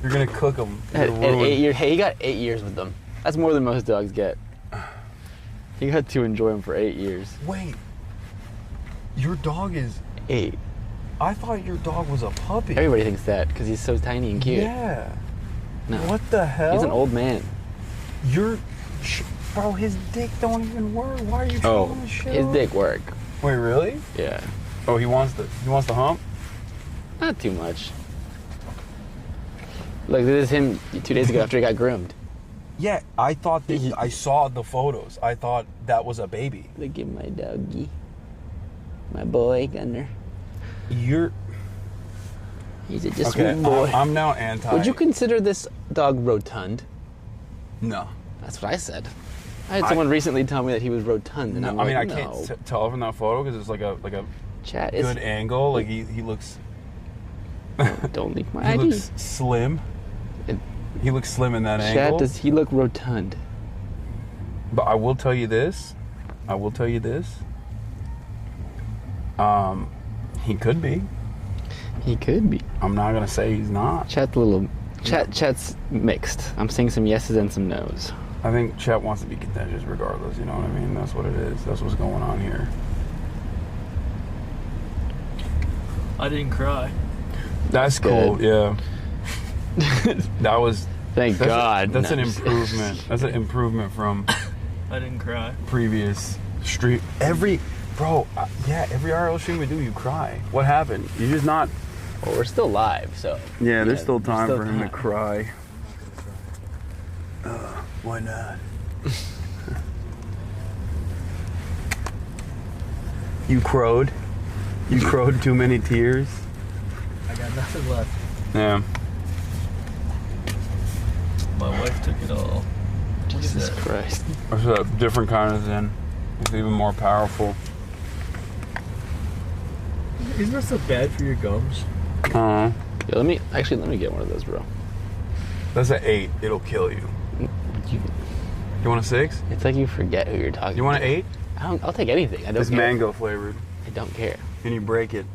[SPEAKER 5] You're gonna cook him.
[SPEAKER 18] At 8 years, hey, he got 8 years with them. That's more than most dogs get. He got to enjoy them for 8 years.
[SPEAKER 5] Wait, your dog is
[SPEAKER 18] 8.
[SPEAKER 5] I thought your dog was a puppy.
[SPEAKER 18] Everybody thinks that because he's so tiny and cute.
[SPEAKER 5] Yeah.
[SPEAKER 18] No.
[SPEAKER 5] What the hell?
[SPEAKER 18] He's an old man.
[SPEAKER 5] Bro, his dick don't even work. Why are you trying to shit?
[SPEAKER 18] His dick work.
[SPEAKER 5] Wait, really?
[SPEAKER 18] Yeah.
[SPEAKER 5] Oh, he wants the hump?
[SPEAKER 18] Not too much. Look, this is him 2 days ago after he got groomed.
[SPEAKER 5] Yeah, I thought I saw the photos. I thought that was a baby.
[SPEAKER 18] Look at my doggy. My boy, Gunner. He's just
[SPEAKER 5] okay,
[SPEAKER 18] sweet boy.
[SPEAKER 5] I'm now anti.
[SPEAKER 18] Would you consider this dog rotund?
[SPEAKER 5] No.
[SPEAKER 18] That's what I said. I had someone recently tell me that he was rotund, and
[SPEAKER 5] No,
[SPEAKER 18] I'm
[SPEAKER 5] I mean,
[SPEAKER 18] like,
[SPEAKER 5] I can't tell from that photo because it's like a
[SPEAKER 18] Chat,
[SPEAKER 5] good angle. Like he looks.
[SPEAKER 18] Don't leak my
[SPEAKER 5] He
[SPEAKER 18] ID.
[SPEAKER 5] looks slim. He looks slim in that
[SPEAKER 18] Chat,
[SPEAKER 5] angle.
[SPEAKER 18] does he look rotund?
[SPEAKER 5] But I will tell you this. He could be.
[SPEAKER 18] He could be.
[SPEAKER 5] I'm not gonna say he's not.
[SPEAKER 18] Chat's mixed. I'm seeing some yeses and some nos.
[SPEAKER 5] I think Chat wants to be contentious regardless, you know what I mean? That's what it is. That's what's going on here.
[SPEAKER 23] I didn't cry.
[SPEAKER 5] That's cool, yeah. That was...
[SPEAKER 18] Thank God.
[SPEAKER 5] That's an improvement. That's an improvement from...
[SPEAKER 23] I didn't cry.
[SPEAKER 5] Previous stream. Every RL stream we do, you cry. What happened? You just not...
[SPEAKER 18] Well, we're still live, so...
[SPEAKER 5] Yeah, there's still time for him to cry. Why not? You crowed. You crowed too many tears.
[SPEAKER 23] I got nothing left.
[SPEAKER 5] Yeah.
[SPEAKER 23] My wife took it all.
[SPEAKER 18] Jesus Christ.
[SPEAKER 5] It's a different kind of Zen. It's even more powerful.
[SPEAKER 23] Isn't that so bad for your gums?
[SPEAKER 18] Yeah, let me get one of those, bro.
[SPEAKER 5] That's an 8. It'll kill you. You want a 6?
[SPEAKER 18] It's like you forget who you're talking to.
[SPEAKER 5] You want an 8?
[SPEAKER 18] I'll take anything. I don't
[SPEAKER 5] It's
[SPEAKER 18] care.
[SPEAKER 5] mango flavored.
[SPEAKER 18] I don't care.
[SPEAKER 5] And you break it.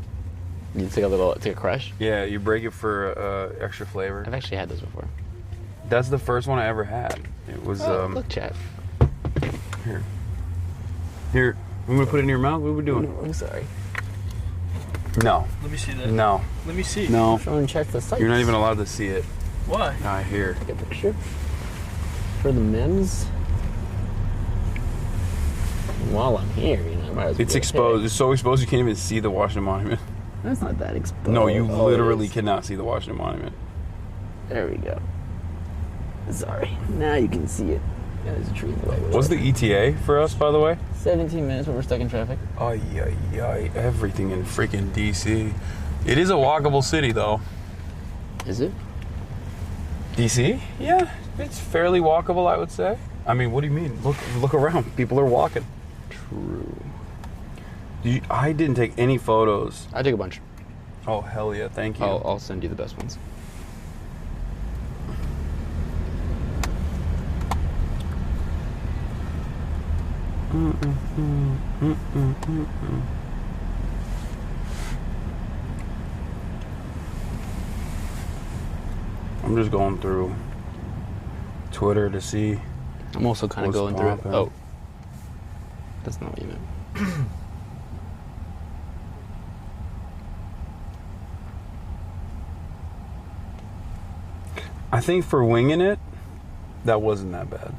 [SPEAKER 18] You take a crush?
[SPEAKER 5] Yeah, you break it for extra flavor.
[SPEAKER 18] I've actually had those before.
[SPEAKER 5] That's the first one I ever had. It was
[SPEAKER 18] look, Chat.
[SPEAKER 5] Here. I'm gonna put it in your mouth. What are we doing?
[SPEAKER 18] I'm sorry.
[SPEAKER 5] No.
[SPEAKER 23] Let me see that.
[SPEAKER 5] No.
[SPEAKER 23] Let me see.
[SPEAKER 5] No.
[SPEAKER 18] Showing Chat the sights.
[SPEAKER 5] You're not even allowed to see it.
[SPEAKER 23] Why?
[SPEAKER 5] Not here.
[SPEAKER 18] Take a picture for the memes. While I'm here, you know, I might as well
[SPEAKER 5] It's
[SPEAKER 18] go
[SPEAKER 5] exposed.
[SPEAKER 18] ahead.
[SPEAKER 5] It's so exposed you can't even see the Washington Monument.
[SPEAKER 18] That's not that exposed.
[SPEAKER 5] No, you
[SPEAKER 18] Oh,
[SPEAKER 5] literally
[SPEAKER 18] it is.
[SPEAKER 5] cannot see the Washington Monument.
[SPEAKER 18] There we go. Sorry. Now you can see it. There's a tree in the way.
[SPEAKER 5] What's the ETA for us, by the way?
[SPEAKER 18] 17 minutes when we're stuck in traffic.
[SPEAKER 5] Ay, everything in freaking DC. It is a walkable city, though.
[SPEAKER 18] Is it?
[SPEAKER 5] DC? Yeah, it's fairly walkable, I would say. I mean, what do you mean? Look around. People are walking.
[SPEAKER 18] True.
[SPEAKER 5] I didn't take any photos.
[SPEAKER 18] I took a bunch.
[SPEAKER 5] Oh, hell yeah. Thank you.
[SPEAKER 18] I'll send you the best ones.
[SPEAKER 5] I'm just going through Twitter to see.
[SPEAKER 18] I'm also kind of
[SPEAKER 5] what's
[SPEAKER 18] going through it.
[SPEAKER 5] popping.
[SPEAKER 18] Oh. That's not what you meant.
[SPEAKER 5] I think for winging it, that wasn't that bad.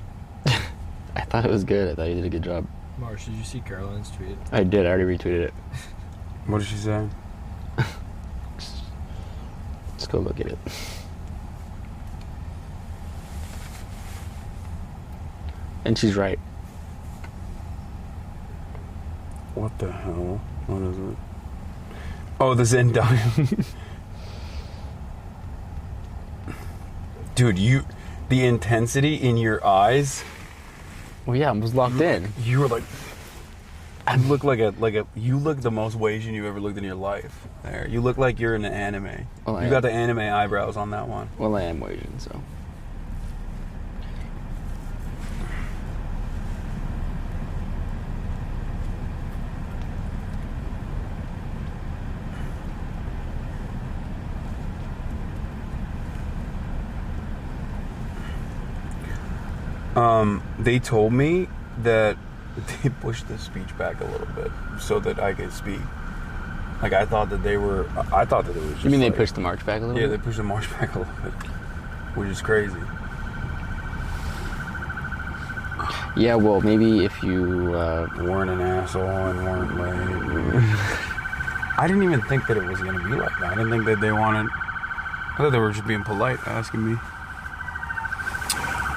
[SPEAKER 18] I thought it was good. I thought you did a good job.
[SPEAKER 23] Marsh, did you see Caroline's tweet?
[SPEAKER 18] I did. I already retweeted it.
[SPEAKER 5] What did she say?
[SPEAKER 18] Let's go look at it. And she's right.
[SPEAKER 5] What the hell? What is it? Oh, the Zendaya. Dude, the intensity in your eyes.
[SPEAKER 18] Well, yeah, I was locked in.
[SPEAKER 5] You were like, you look the most Asian you've ever looked in your life. There, you look like you're in an anime.
[SPEAKER 18] Well,
[SPEAKER 5] you got the anime eyebrows on that one.
[SPEAKER 18] Well, I am Asian, so.
[SPEAKER 5] They told me that they pushed the speech back a little bit so that I could speak. Like I thought that they was just.
[SPEAKER 18] You mean they pushed the march back a little bit?
[SPEAKER 5] Yeah, they pushed the march back a little bit, which is crazy.
[SPEAKER 18] Yeah, well, maybe if you
[SPEAKER 5] weren't an asshole and weren't late. I didn't even think that it was gonna be like that. I didn't think that they wanted. I thought they were just being polite, asking me.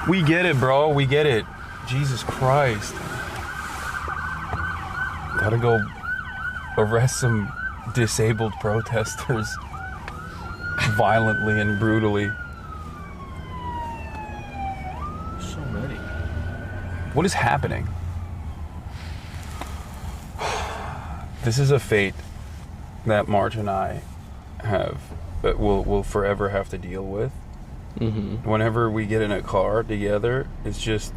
[SPEAKER 5] We get it, bro. We get it. Jesus Christ. Gotta go arrest some disabled protesters violently and brutally.
[SPEAKER 8] So many.
[SPEAKER 5] What is happening? This is a fate that March and I will forever have to deal with.
[SPEAKER 18] Mm-hmm.
[SPEAKER 5] Whenever we get in a car together, it's just,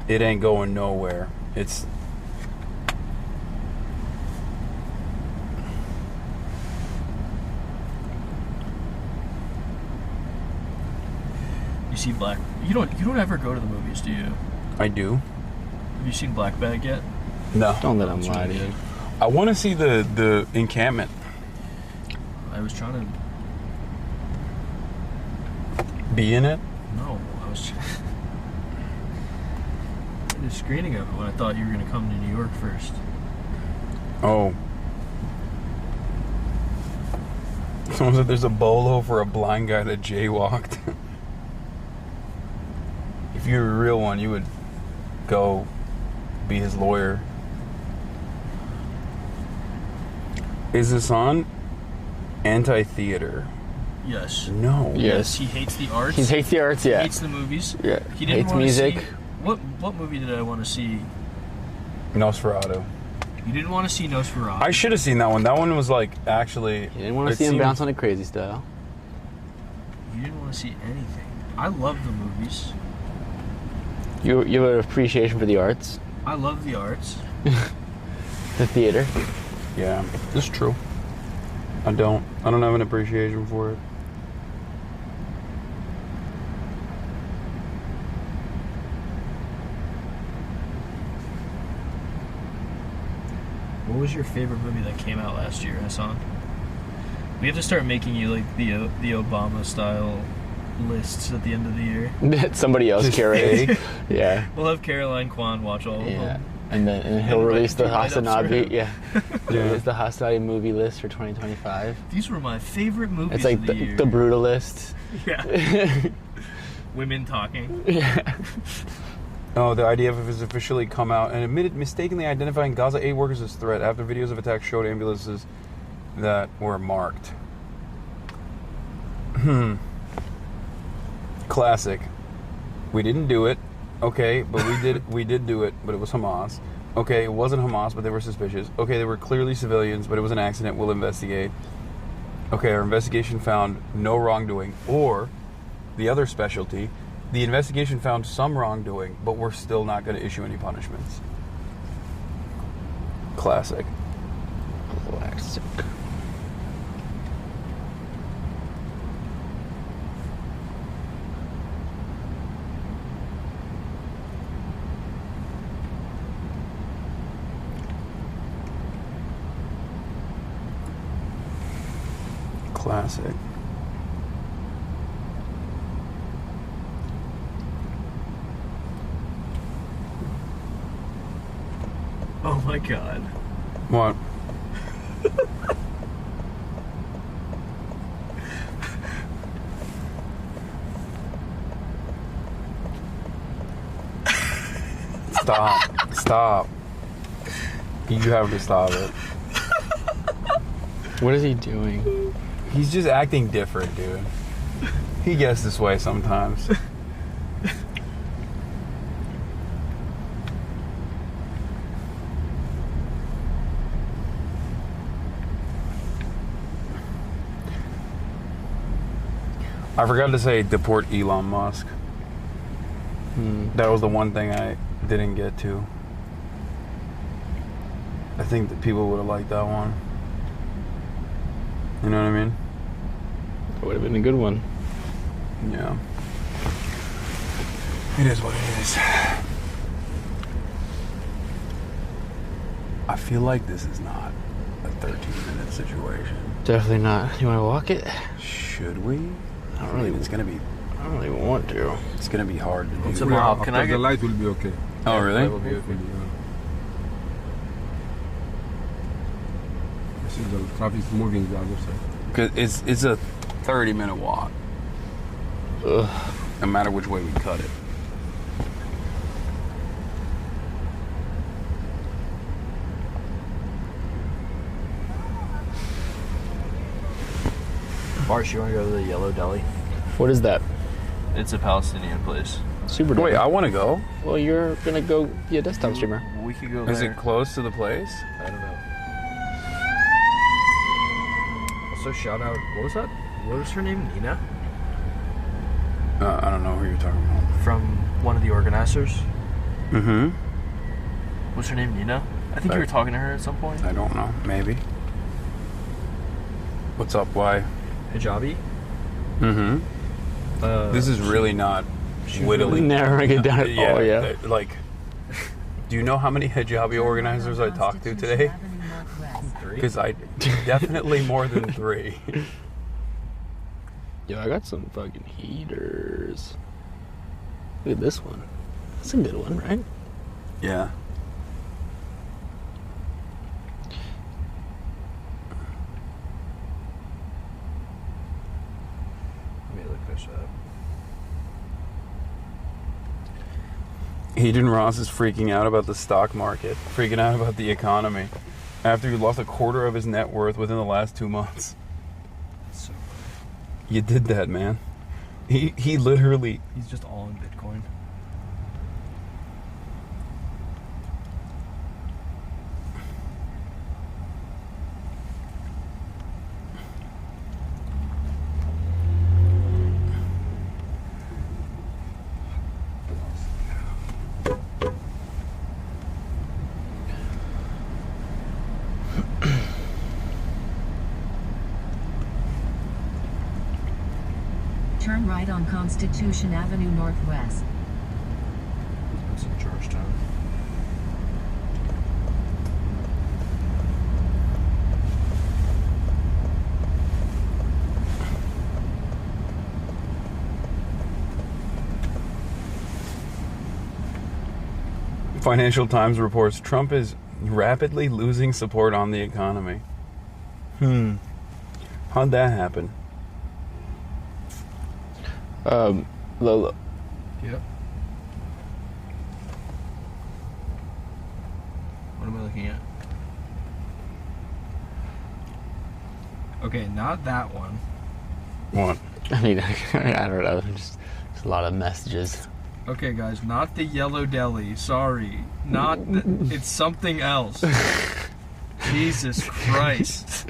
[SPEAKER 5] it ain't going nowhere. It's
[SPEAKER 8] You see Black. You don't ever go to the movies, do you?
[SPEAKER 5] I do.
[SPEAKER 8] Have you seen Black Bag yet?
[SPEAKER 5] No.
[SPEAKER 18] Don't let them lie to you.
[SPEAKER 5] I want to see the encampment.
[SPEAKER 8] I was trying to
[SPEAKER 5] be in it.
[SPEAKER 8] No, I was in the screening of it when I thought you were going to come to New York first.
[SPEAKER 5] Oh. Someone said there's a bolo for a blind guy that jaywalked. If you were a real one, you would go be his lawyer. Is Hasan anti-theater?
[SPEAKER 8] Yes.
[SPEAKER 5] No.
[SPEAKER 18] Yes.
[SPEAKER 8] He hates the arts.
[SPEAKER 18] He hates the arts, yeah.
[SPEAKER 8] He hates the movies.
[SPEAKER 18] Yeah.
[SPEAKER 8] He didn't
[SPEAKER 18] hates
[SPEAKER 8] want
[SPEAKER 18] music.
[SPEAKER 8] To see, what movie did I want to see?
[SPEAKER 5] Nosferatu.
[SPEAKER 8] You didn't want to see Nosferatu.
[SPEAKER 5] I should have seen that one. That one was like actually.
[SPEAKER 18] You didn't want to see him bounce on a crazy style.
[SPEAKER 8] You didn't want to see anything. I love the movies.
[SPEAKER 18] You have an appreciation for the arts.
[SPEAKER 8] I love the arts.
[SPEAKER 18] The theater.
[SPEAKER 5] Yeah, it's true. I don't have an appreciation for it.
[SPEAKER 8] What was your favorite movie that came out last year, Hasan? We have to start making you like the Obama style lists at the end of the year.
[SPEAKER 18] Somebody else curating. Yeah.
[SPEAKER 8] We'll have Caroline Kwan watch all of them.
[SPEAKER 18] And then he'll release the Hasanabi. Yeah.
[SPEAKER 5] Yeah.
[SPEAKER 18] It's the Hasanabi movie list for 2025.
[SPEAKER 8] These were my favorite movies.
[SPEAKER 18] It's like
[SPEAKER 8] of the year.
[SPEAKER 18] the Brutalist.
[SPEAKER 8] Yeah. Women talking.
[SPEAKER 18] Yeah.
[SPEAKER 5] Oh, the IDF has officially come out and admitted mistakenly identifying Gaza aid workers as threat after videos of attacks showed ambulances that were marked. Classic. We didn't do it. Okay, but we did do it, but it was Hamas. Okay, it wasn't Hamas, but they were suspicious. Okay, they were clearly civilians, but it was an accident. We'll investigate. Okay, our investigation found no wrongdoing. Or, the other specialty, the investigation found some wrongdoing, but we're still not going to issue any punishments. Classic.
[SPEAKER 18] Classic.
[SPEAKER 5] Classic.
[SPEAKER 8] Oh my god.
[SPEAKER 5] What? Stop. You have to stop it.
[SPEAKER 18] What is he doing?
[SPEAKER 5] He's just acting different, dude. He gets this way sometimes. I forgot to say deport Elon Musk. That was the one thing I didn't get to. I think that people would have liked that one. You know what I mean?
[SPEAKER 18] It would have been a good one.
[SPEAKER 5] Yeah. It is what it is. I feel like this is not a 13-minute situation.
[SPEAKER 18] Definitely not. You want to walk it?
[SPEAKER 5] Should we?
[SPEAKER 18] I don't really.
[SPEAKER 5] It's gonna be.
[SPEAKER 18] I don't really want to.
[SPEAKER 5] It's gonna be hard to do.
[SPEAKER 23] Tomorrow, can I get
[SPEAKER 10] The light will be okay.
[SPEAKER 5] Oh, really?
[SPEAKER 23] Will be okay.
[SPEAKER 10] I see the traffic is moving the other side.
[SPEAKER 5] Cause it's a 30-minute walk.
[SPEAKER 18] Ugh.
[SPEAKER 5] No matter which way we cut it.
[SPEAKER 8] Marsh, you want to go to the Yellow Deli?
[SPEAKER 18] What is that?
[SPEAKER 8] It's a Palestinian place.
[SPEAKER 18] Super.
[SPEAKER 5] Wait, I want to go.
[SPEAKER 18] Well, you're gonna go be a desktop streamer.
[SPEAKER 8] We could go there.
[SPEAKER 5] Is it close to the place?
[SPEAKER 8] I don't know. Also, shout out. What was that? What was her name? Nina?
[SPEAKER 5] I don't know who you're talking about.
[SPEAKER 8] From one of the organizers.
[SPEAKER 5] Mm-hmm.
[SPEAKER 8] What's her name? Nina? I think you were talking to her at some point.
[SPEAKER 5] I don't know. Maybe. What's up? Why?
[SPEAKER 8] Hijabi?
[SPEAKER 5] Mm-hmm. This is really not whittling.
[SPEAKER 18] Narrowing it down at all, yeah.
[SPEAKER 5] Like, do you know how many hijabi organizers I talked to today?
[SPEAKER 8] 3?
[SPEAKER 5] Because I definitely more than 3.
[SPEAKER 18] Yo, I got some fucking heaters. Look at this one. That's a good one, right?
[SPEAKER 5] Yeah.
[SPEAKER 8] Let me look this up.
[SPEAKER 5] Adrian Ross is freaking out about the stock market, freaking out about the economy, after he lost a quarter of his net worth within the last 2 months.
[SPEAKER 8] That's so funny.
[SPEAKER 5] You did that, man. He literally...
[SPEAKER 8] He's just all in Bitcoin.
[SPEAKER 1] Turn right on Constitution Avenue Northwest.
[SPEAKER 8] It's in Georgetown.
[SPEAKER 5] Financial Times reports Trump is rapidly losing support on the economy. How'd that happen?
[SPEAKER 18] Lola.
[SPEAKER 8] Yep. What am I looking at? Okay, not that one.
[SPEAKER 5] What?
[SPEAKER 18] I mean, I don't know. Just a lot of messages.
[SPEAKER 8] Okay, guys, not the Yellow Deli. Sorry. Not it's something else. Jesus Christ.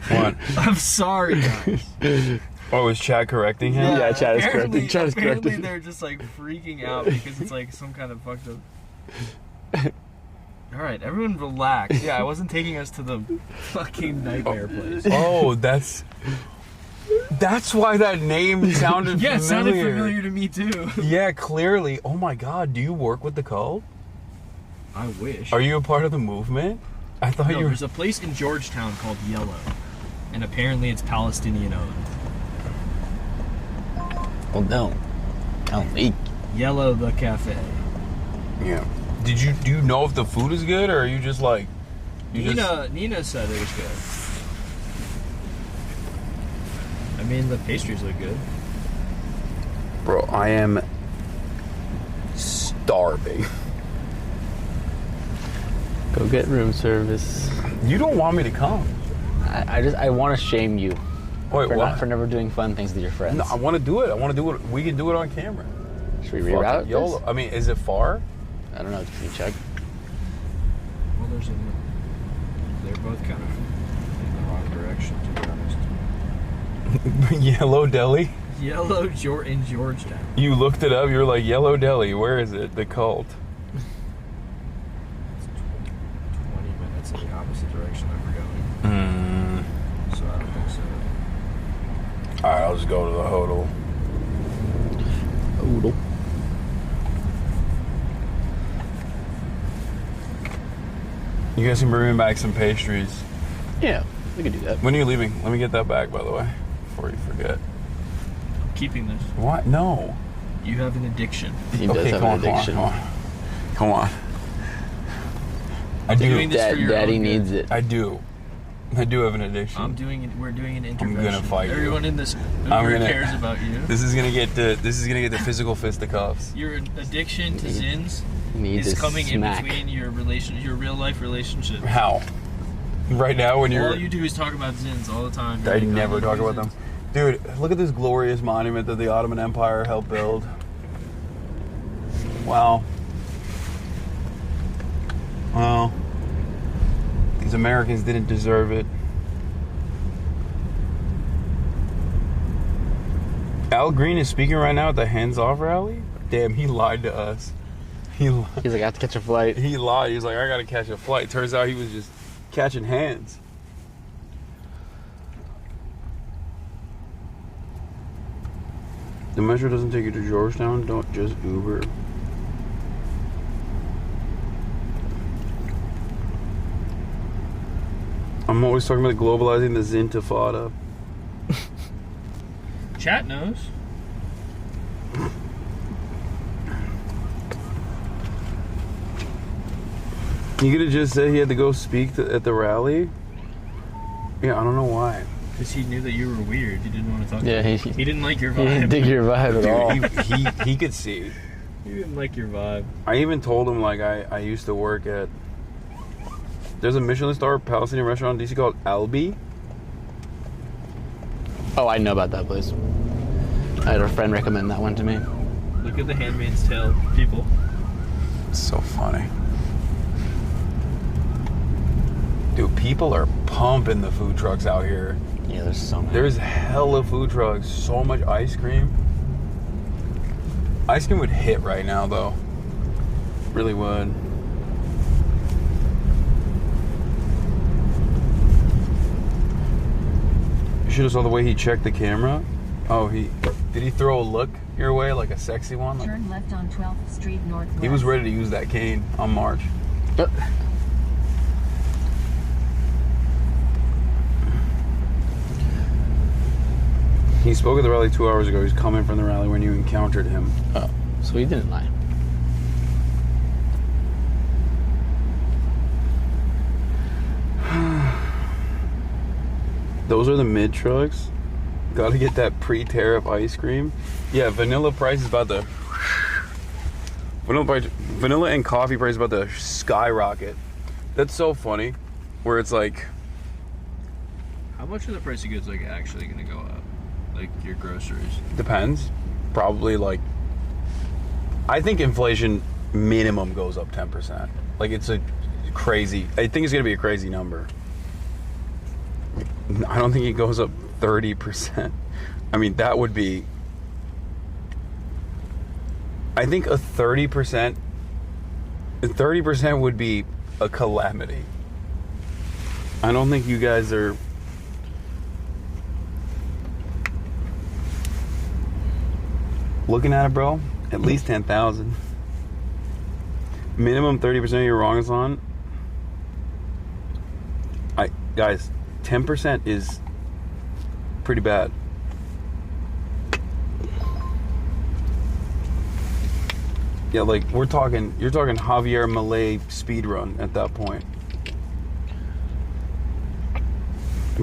[SPEAKER 5] What?
[SPEAKER 8] I'm sorry, guys.
[SPEAKER 5] Oh, is Chad correcting him?
[SPEAKER 18] Yeah, Chad is correcting. Chad is
[SPEAKER 8] Apparently
[SPEAKER 18] correcting.
[SPEAKER 8] they're just like freaking out because it's like some kind of fucked up. Alright, everyone relax. Yeah, I wasn't taking us to the fucking nightmare place.
[SPEAKER 5] Oh, that's why that name sounded familiar.
[SPEAKER 8] Yeah, it sounded familiar to me too.
[SPEAKER 5] Yeah, clearly. Oh my god, do you work with the cult?
[SPEAKER 8] I wish.
[SPEAKER 5] Are you a part of the movement? I thought
[SPEAKER 8] No,
[SPEAKER 5] you were...
[SPEAKER 8] there's a place in Georgetown called Yellow. And apparently it's Palestinian owned.
[SPEAKER 18] Well, no. I don't eat.
[SPEAKER 8] Yellow the cafe.
[SPEAKER 5] Yeah. Do you know if the food is good, or are you just like...
[SPEAKER 8] Nina said it was good. I mean, the pastries look good.
[SPEAKER 5] Bro, I am starving.
[SPEAKER 18] Go get room service.
[SPEAKER 5] You don't want me to come.
[SPEAKER 18] I want to shame you.
[SPEAKER 3] Wait,
[SPEAKER 18] for,
[SPEAKER 3] what?
[SPEAKER 18] for never doing fun things with your friends.
[SPEAKER 3] No, I want to do it. I want to do it. We can do it on camera.
[SPEAKER 18] Should we reroute this?
[SPEAKER 3] YOLO. I mean, is it far?
[SPEAKER 18] I don't know. Can you check?
[SPEAKER 8] Well, they're both kind of in the wrong direction, to be honest.
[SPEAKER 3] Yellow Deli?
[SPEAKER 8] Yellow in Georgetown.
[SPEAKER 3] You looked it up. You were like, Yellow Deli. Where is it? The cult.
[SPEAKER 8] It's 20 minutes in the opposite direction that we're going. So I don't think so.
[SPEAKER 3] All right, I'll just go to the hodl.
[SPEAKER 18] Hodl.
[SPEAKER 3] You guys can bring me back some pastries.
[SPEAKER 18] Yeah, we can do that.
[SPEAKER 3] When are you leaving? Let me get that back, by the way, before you forget.
[SPEAKER 8] I'm keeping this.
[SPEAKER 3] What? No.
[SPEAKER 8] You have an addiction.
[SPEAKER 18] He does have an addiction.
[SPEAKER 3] Come on. I do.
[SPEAKER 8] Doing this for your
[SPEAKER 18] Daddy
[SPEAKER 8] own good.
[SPEAKER 18] needs it.
[SPEAKER 3] I do. I do have an addiction.
[SPEAKER 8] I'm doing it. We're doing an intervention.
[SPEAKER 3] I'm gonna fight
[SPEAKER 8] Everyone
[SPEAKER 3] you.
[SPEAKER 8] in this
[SPEAKER 3] I'm
[SPEAKER 8] group
[SPEAKER 3] gonna,
[SPEAKER 8] cares about you.
[SPEAKER 3] This is gonna get the physical fisticuffs.
[SPEAKER 8] Your addiction to Zins
[SPEAKER 18] Needs
[SPEAKER 8] is
[SPEAKER 18] a
[SPEAKER 8] coming
[SPEAKER 18] smack.
[SPEAKER 8] in between your real life relationship.
[SPEAKER 3] How? Right now, when you're
[SPEAKER 8] All you do is talk about Zins all the time.
[SPEAKER 3] I never talk about them. Dude, look at this glorious monument that the Ottoman Empire helped build. Wow. Well, these Americans didn't deserve it. Al Green is speaking right now at the Hands Off rally? Damn, he lied to us. He's
[SPEAKER 18] like, I have to catch a flight.
[SPEAKER 3] He lied. He was like, I gotta catch a flight. Turns out he was just catching hands. The metro doesn't take you to Georgetown. Don't just Uber. I'm always talking about globalizing the Zintifada.
[SPEAKER 8] Chat knows.
[SPEAKER 3] You could have just said he had to go speak at the rally? Yeah, I don't know why.
[SPEAKER 8] Because he knew that you were weird. He didn't want to talk
[SPEAKER 18] Yeah,
[SPEAKER 8] to you. He didn't like your vibe.
[SPEAKER 18] He didn't dig your vibe at all.
[SPEAKER 3] Dude, he could see.
[SPEAKER 8] He didn't like your vibe.
[SPEAKER 3] I even told him, like, I used to work at... There's a Michelin star Palestinian restaurant in DC called Albi.
[SPEAKER 18] Oh, I know about that place. I had a friend recommend that one to me.
[SPEAKER 8] Look at the Handmaid's Tale people.
[SPEAKER 3] It's so funny. Dude, people are pumping the food trucks out here.
[SPEAKER 18] Yeah, there's so many.
[SPEAKER 3] There's hella food trucks. So much ice cream. Ice cream would hit right now, though. Really would. You should have saw the way he checked the camera. Oh, did he throw a look your way, like a sexy one?
[SPEAKER 1] Turn left on 12th Street Northwest.
[SPEAKER 3] He was ready to use that cane on March. He spoke at the rally 2 hours ago. He's coming from the rally when you encountered him.
[SPEAKER 18] Oh, so he didn't lie.
[SPEAKER 3] Those are the mid trucks. Gotta get that pre-tariff ice cream. Yeah, vanilla price is about to... Vanilla and coffee price is about to skyrocket. That's so funny. Where it's like...
[SPEAKER 8] How much of the price of goods like actually going to go up? Like your groceries?
[SPEAKER 3] Depends. Probably like... I think inflation minimum goes up 10%. Like it's a crazy... I think it's going to be a crazy number. I don't think it goes up 30%. I mean, that would be... I think a 30% would be a calamity. I don't think you guys are... Looking at it, bro, at least 10,000. Minimum 30% you're wrong is on. Guys, 10% is pretty bad. Yeah, like you're talking Javier Milei speedrun at that point.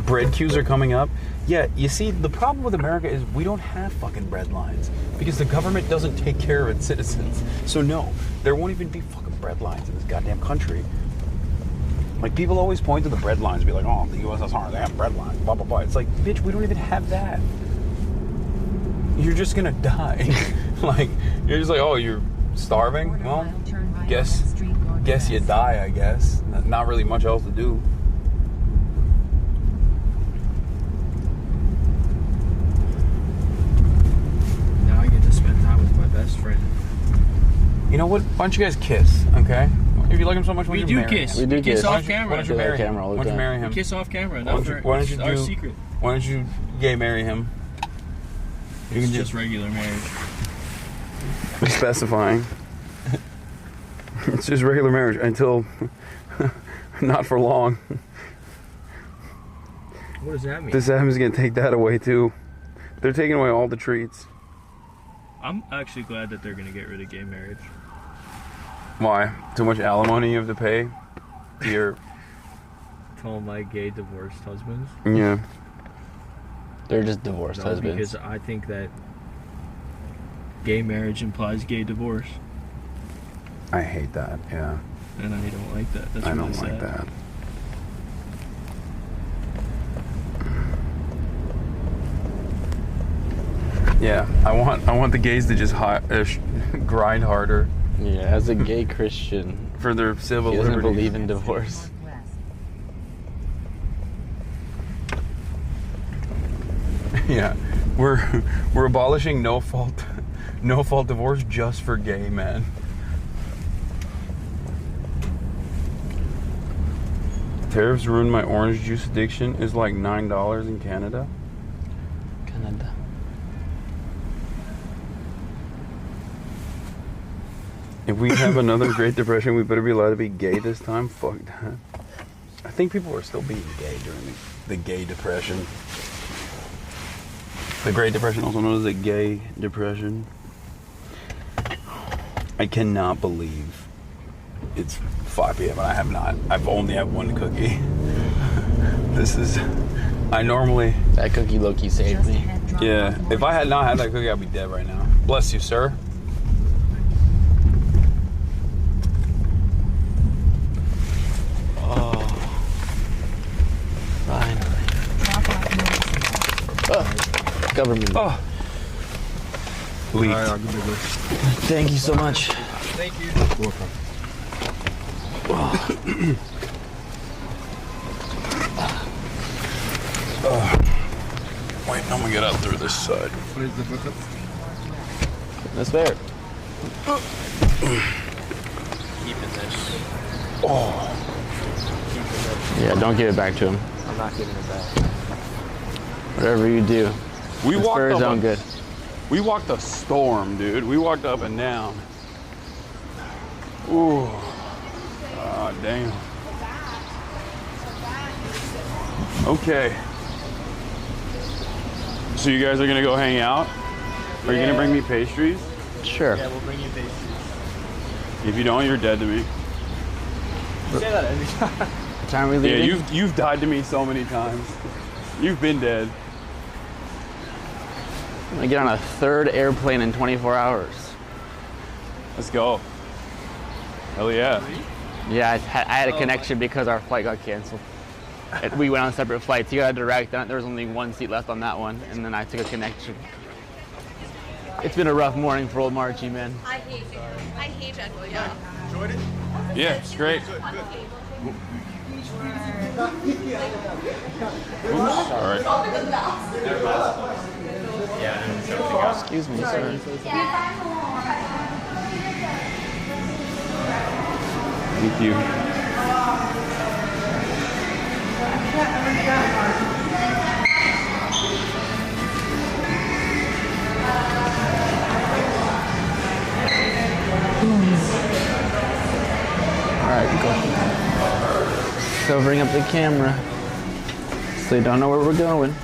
[SPEAKER 3] Bread queues are coming up. Yeah, you see, the problem with America is we don't have fucking bread lines because the government doesn't take care of its citizens. So no, there won't even be fucking bread lines in this goddamn country. Like, people always point to the bread lines and be like, oh, the USSR, they have bread lines, blah, blah, blah. It's like, bitch, we don't even have that. You're just gonna die. Like, you're just like, oh, you're starving? Well, guess you die, I guess. Not really much else to do.
[SPEAKER 8] Now I get to spend time with my best friend.
[SPEAKER 3] You know what? Why don't you guys kiss, okay? If you like him so much, why don't you marry him?
[SPEAKER 8] We do kiss off camera.
[SPEAKER 3] Why don't you marry him? Why don't you marry him?
[SPEAKER 8] Kiss off camera.
[SPEAKER 3] Why don't you
[SPEAKER 8] our secret.
[SPEAKER 3] Why don't you gay marry him? You
[SPEAKER 8] It's
[SPEAKER 3] can
[SPEAKER 8] just regular marriage.
[SPEAKER 3] Specifying. It's just regular marriage until not for long.
[SPEAKER 8] What does that mean?
[SPEAKER 3] This Adam's gonna take that away too. They're taking away all the treats.
[SPEAKER 8] I'm actually glad that they're gonna get rid of gay marriage.
[SPEAKER 3] Why? Too much alimony you have to pay to your...
[SPEAKER 8] To all my gay divorced husbands.
[SPEAKER 3] Yeah.
[SPEAKER 18] They're just divorced husbands.
[SPEAKER 8] Because I think that gay marriage implies gay divorce.
[SPEAKER 3] I hate that, yeah.
[SPEAKER 8] And I don't like that. That's
[SPEAKER 3] I
[SPEAKER 8] really
[SPEAKER 3] don't
[SPEAKER 8] sad.
[SPEAKER 3] like that. Yeah, I want the gays to just grind harder.
[SPEAKER 18] Yeah, as a gay Christian,
[SPEAKER 3] for their civil
[SPEAKER 18] he doesn't
[SPEAKER 3] liberties.
[SPEAKER 18] believe in divorce.
[SPEAKER 3] Yeah, we're abolishing no fault divorce just for gay men. Tariffs ruined my orange juice addiction is like $9 in Canada.
[SPEAKER 18] Canada.
[SPEAKER 3] If we have another Great Depression, we better be allowed to be gay this time. Fuck that. I think people were still being gay during the Gay Depression. The Great Depression, also known as the Gay Depression. I cannot believe it's 5 p.m. and I've only had one cookie. I normally...
[SPEAKER 18] That cookie low-key saved me.
[SPEAKER 3] Yeah, if I had not had that cookie, I'd be dead right now. Bless you, sir.
[SPEAKER 18] Oh, finally. Government.
[SPEAKER 3] Oh. Leaked.
[SPEAKER 8] All right, I'll give it a go.
[SPEAKER 18] Thank you so much.
[SPEAKER 8] Thank you.
[SPEAKER 3] Welcome. Wait, I'm gonna get out through this side.
[SPEAKER 8] What is the hookup?
[SPEAKER 18] That's fair.
[SPEAKER 8] Keeping this.
[SPEAKER 3] Oh.
[SPEAKER 18] Yeah, don't give it back to him.
[SPEAKER 8] I'm not giving it back.
[SPEAKER 18] Whatever you do.
[SPEAKER 3] We walked
[SPEAKER 18] for his
[SPEAKER 3] up
[SPEAKER 18] own good.
[SPEAKER 3] We walked a storm, dude. We walked up and down. Ooh. Ah, damn. Okay. So you guys are gonna go hang out? Are you gonna bring me pastries?
[SPEAKER 18] Sure.
[SPEAKER 8] Yeah, we'll bring you pastries.
[SPEAKER 3] If you don't, you're dead to me.
[SPEAKER 8] You say that every time.
[SPEAKER 18] Time we leaving?
[SPEAKER 3] Yeah, you've died to me so many times. You've been dead.
[SPEAKER 18] I'm gonna get on a third airplane in 24 hours.
[SPEAKER 3] Let's go. Hell yeah.
[SPEAKER 18] Yeah, I had a connection because our flight got canceled. We went on separate flights. He got a direct. There was only one seat left on that one, and then I took a connection. It's been a rough morning for old Marchie, man.
[SPEAKER 22] I hate JetBlue, yeah.
[SPEAKER 7] Enjoyed it?
[SPEAKER 3] Yeah, it's great.
[SPEAKER 7] Good, good.
[SPEAKER 3] All right.
[SPEAKER 18] Excuse me, sir.
[SPEAKER 3] Thank you.
[SPEAKER 18] Alright, go. Covering up the camera so they don't know where we're going.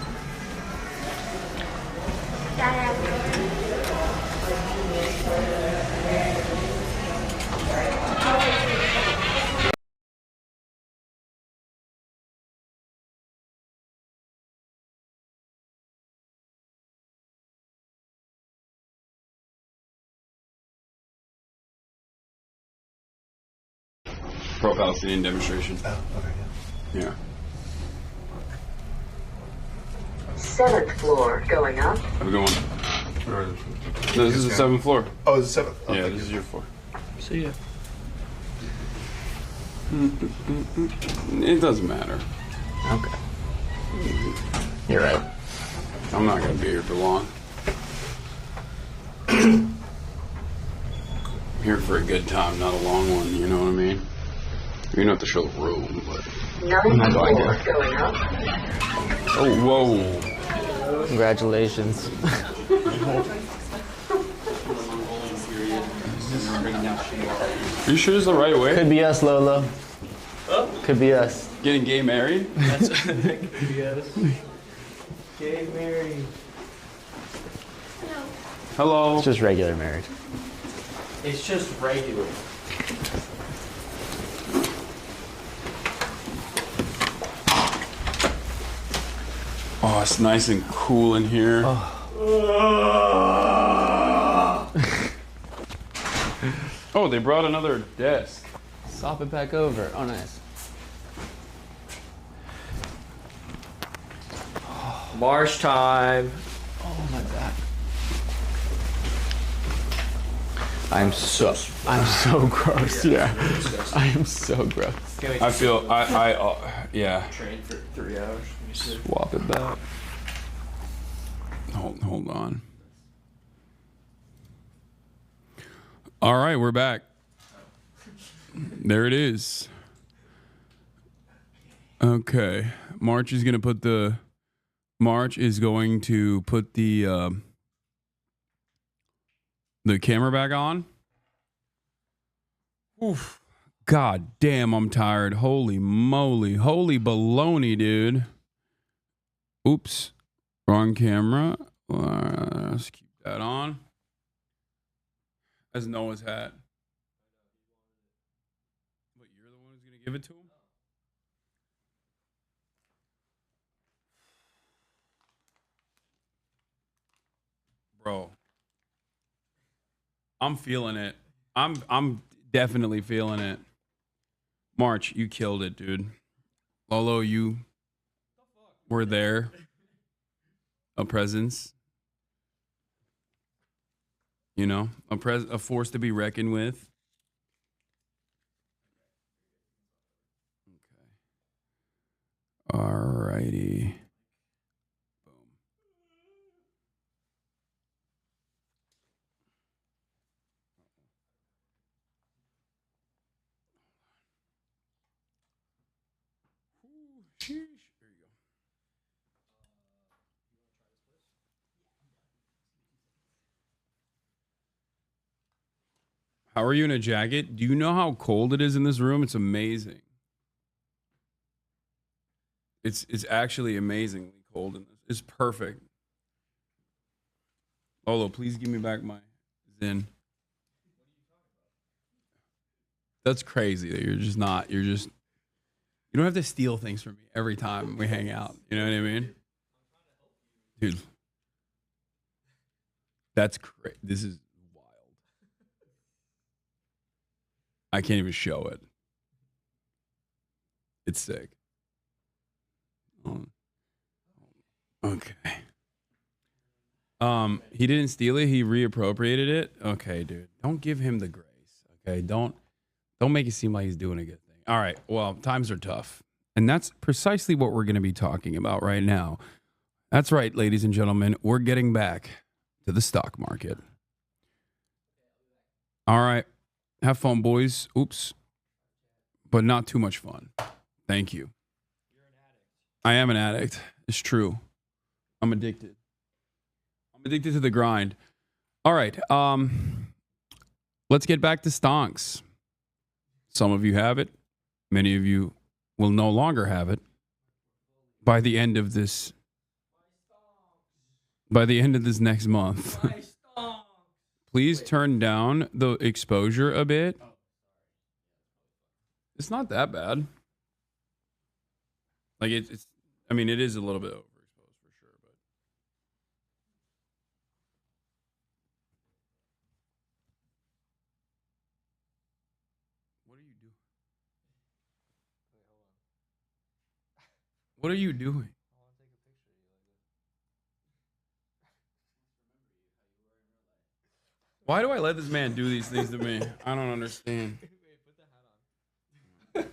[SPEAKER 5] pro-Palestinian demonstration.
[SPEAKER 11] Oh, okay,
[SPEAKER 5] Yeah.
[SPEAKER 16] 7th floor going up.
[SPEAKER 5] Have a good one. No, this is the 7th floor.
[SPEAKER 11] Oh, it's the 7th? Oh,
[SPEAKER 5] yeah, this is your floor.
[SPEAKER 8] See ya.
[SPEAKER 5] It doesn't matter.
[SPEAKER 18] Okay. You're right.
[SPEAKER 5] I'm not going to be here for long. I'm here for a good time, not a long one, you know what I mean? You don't have to show the room, but...
[SPEAKER 16] 9th floor going up.
[SPEAKER 5] Oh, whoa.
[SPEAKER 18] Congratulations.
[SPEAKER 5] Are you sure it's the right way?
[SPEAKER 18] Could be us, Lolo. Could be us.
[SPEAKER 5] Getting gay married?
[SPEAKER 8] That could be us. Gay married.
[SPEAKER 5] Hello.
[SPEAKER 18] It's just regular marriage.
[SPEAKER 8] It's just regular.
[SPEAKER 5] Oh, it's nice and cool in here. Oh, they brought another desk.
[SPEAKER 18] Swap it back over. Oh, nice.
[SPEAKER 8] March time.
[SPEAKER 18] Oh my god. I'm so gross. Yeah. I am so gross.
[SPEAKER 5] I feel, yeah.
[SPEAKER 8] Train for 3 hours.
[SPEAKER 18] Swap it back.
[SPEAKER 5] Hold on. All right, we're back. There it is. Okay. March is going to put the camera back on. Oof. God damn, I'm tired. Holy moly. Holy baloney, dude. Oops. Wrong camera. Let's keep that on. As Noah's hat. But you're the one who's going to give it to him? Bro. I'm feeling it. I'm definitely feeling it. March, you killed it, dude. Lolo, you were there. A presence. You know, a force to be reckoned with. Okay. Alrighty. There you go. How are you in a jacket? Do you know how cold it is in this room? It's amazing. It's actually amazingly cold in this. It's perfect. Olo, please give me back my Zen. That's crazy that you're just you don't have to steal things from me every time we hang out. You know what I mean? Dude. That's crazy. This is wild. I can't even show it. It's sick. Okay. He didn't steal it. He reappropriated it. Okay, dude. Don't give him the grace. Okay, don't make it seem like he's doing a good thing. All right. Well, times are tough, and that's precisely what we're going to be talking about right now. That's right, ladies and gentlemen. We're getting back to the stock market. All right. Have fun, boys. Oops. But not too much fun. Thank you. I am an addict. It's true. I'm addicted. I'm addicted to the grind. All right. Let's get back to stonks. Some of you have it. Many of you will no longer have it by the end of this next month. Please turn down the exposure a bit. It's not that bad. Like it's I mean, it is a little bit overexposed for sure, but what are you doing? What are you doing? Why do I let this man do these things to me? I don't understand. All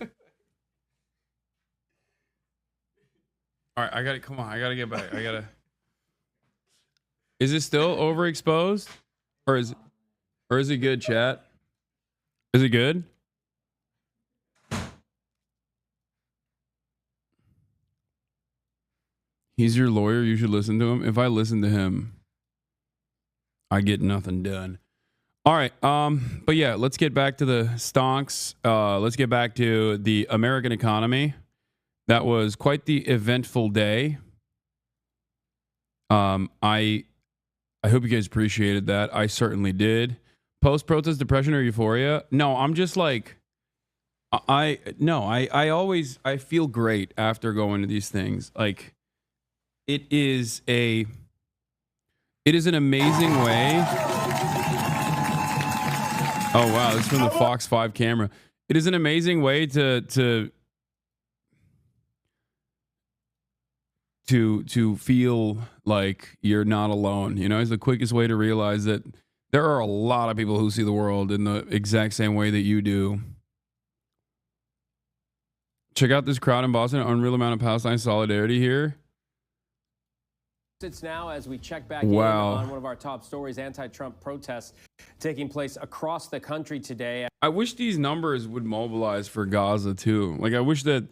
[SPEAKER 5] right, I gotta come on. I gotta get back. I gotta. Is it still overexposed, or is it good, chat? Is it good? He's your lawyer. You should listen to him. If I listen to him, I get nothing done. All right. But yeah, let's get back to the stonks. Let's get back to the American economy. That was quite the eventful day. I hope you guys appreciated that. I certainly did. Post-protest depression or euphoria? No, I'm just like, I always feel great after going to these things. Like, it is an amazing way. Oh wow, this is from the Fox 5 camera. It is an amazing way to feel like you're not alone. You know, it's the quickest way to realize that there are a lot of people who see the world in the exact same way that you do. Check out this crowd in Boston. Unreal amount of Palestine solidarity here.
[SPEAKER 11] It's now as we check back in on one of our top stories, anti-Trump protests taking place across the country today.
[SPEAKER 5] I wish these numbers would mobilize for Gaza too. Like, I wish that,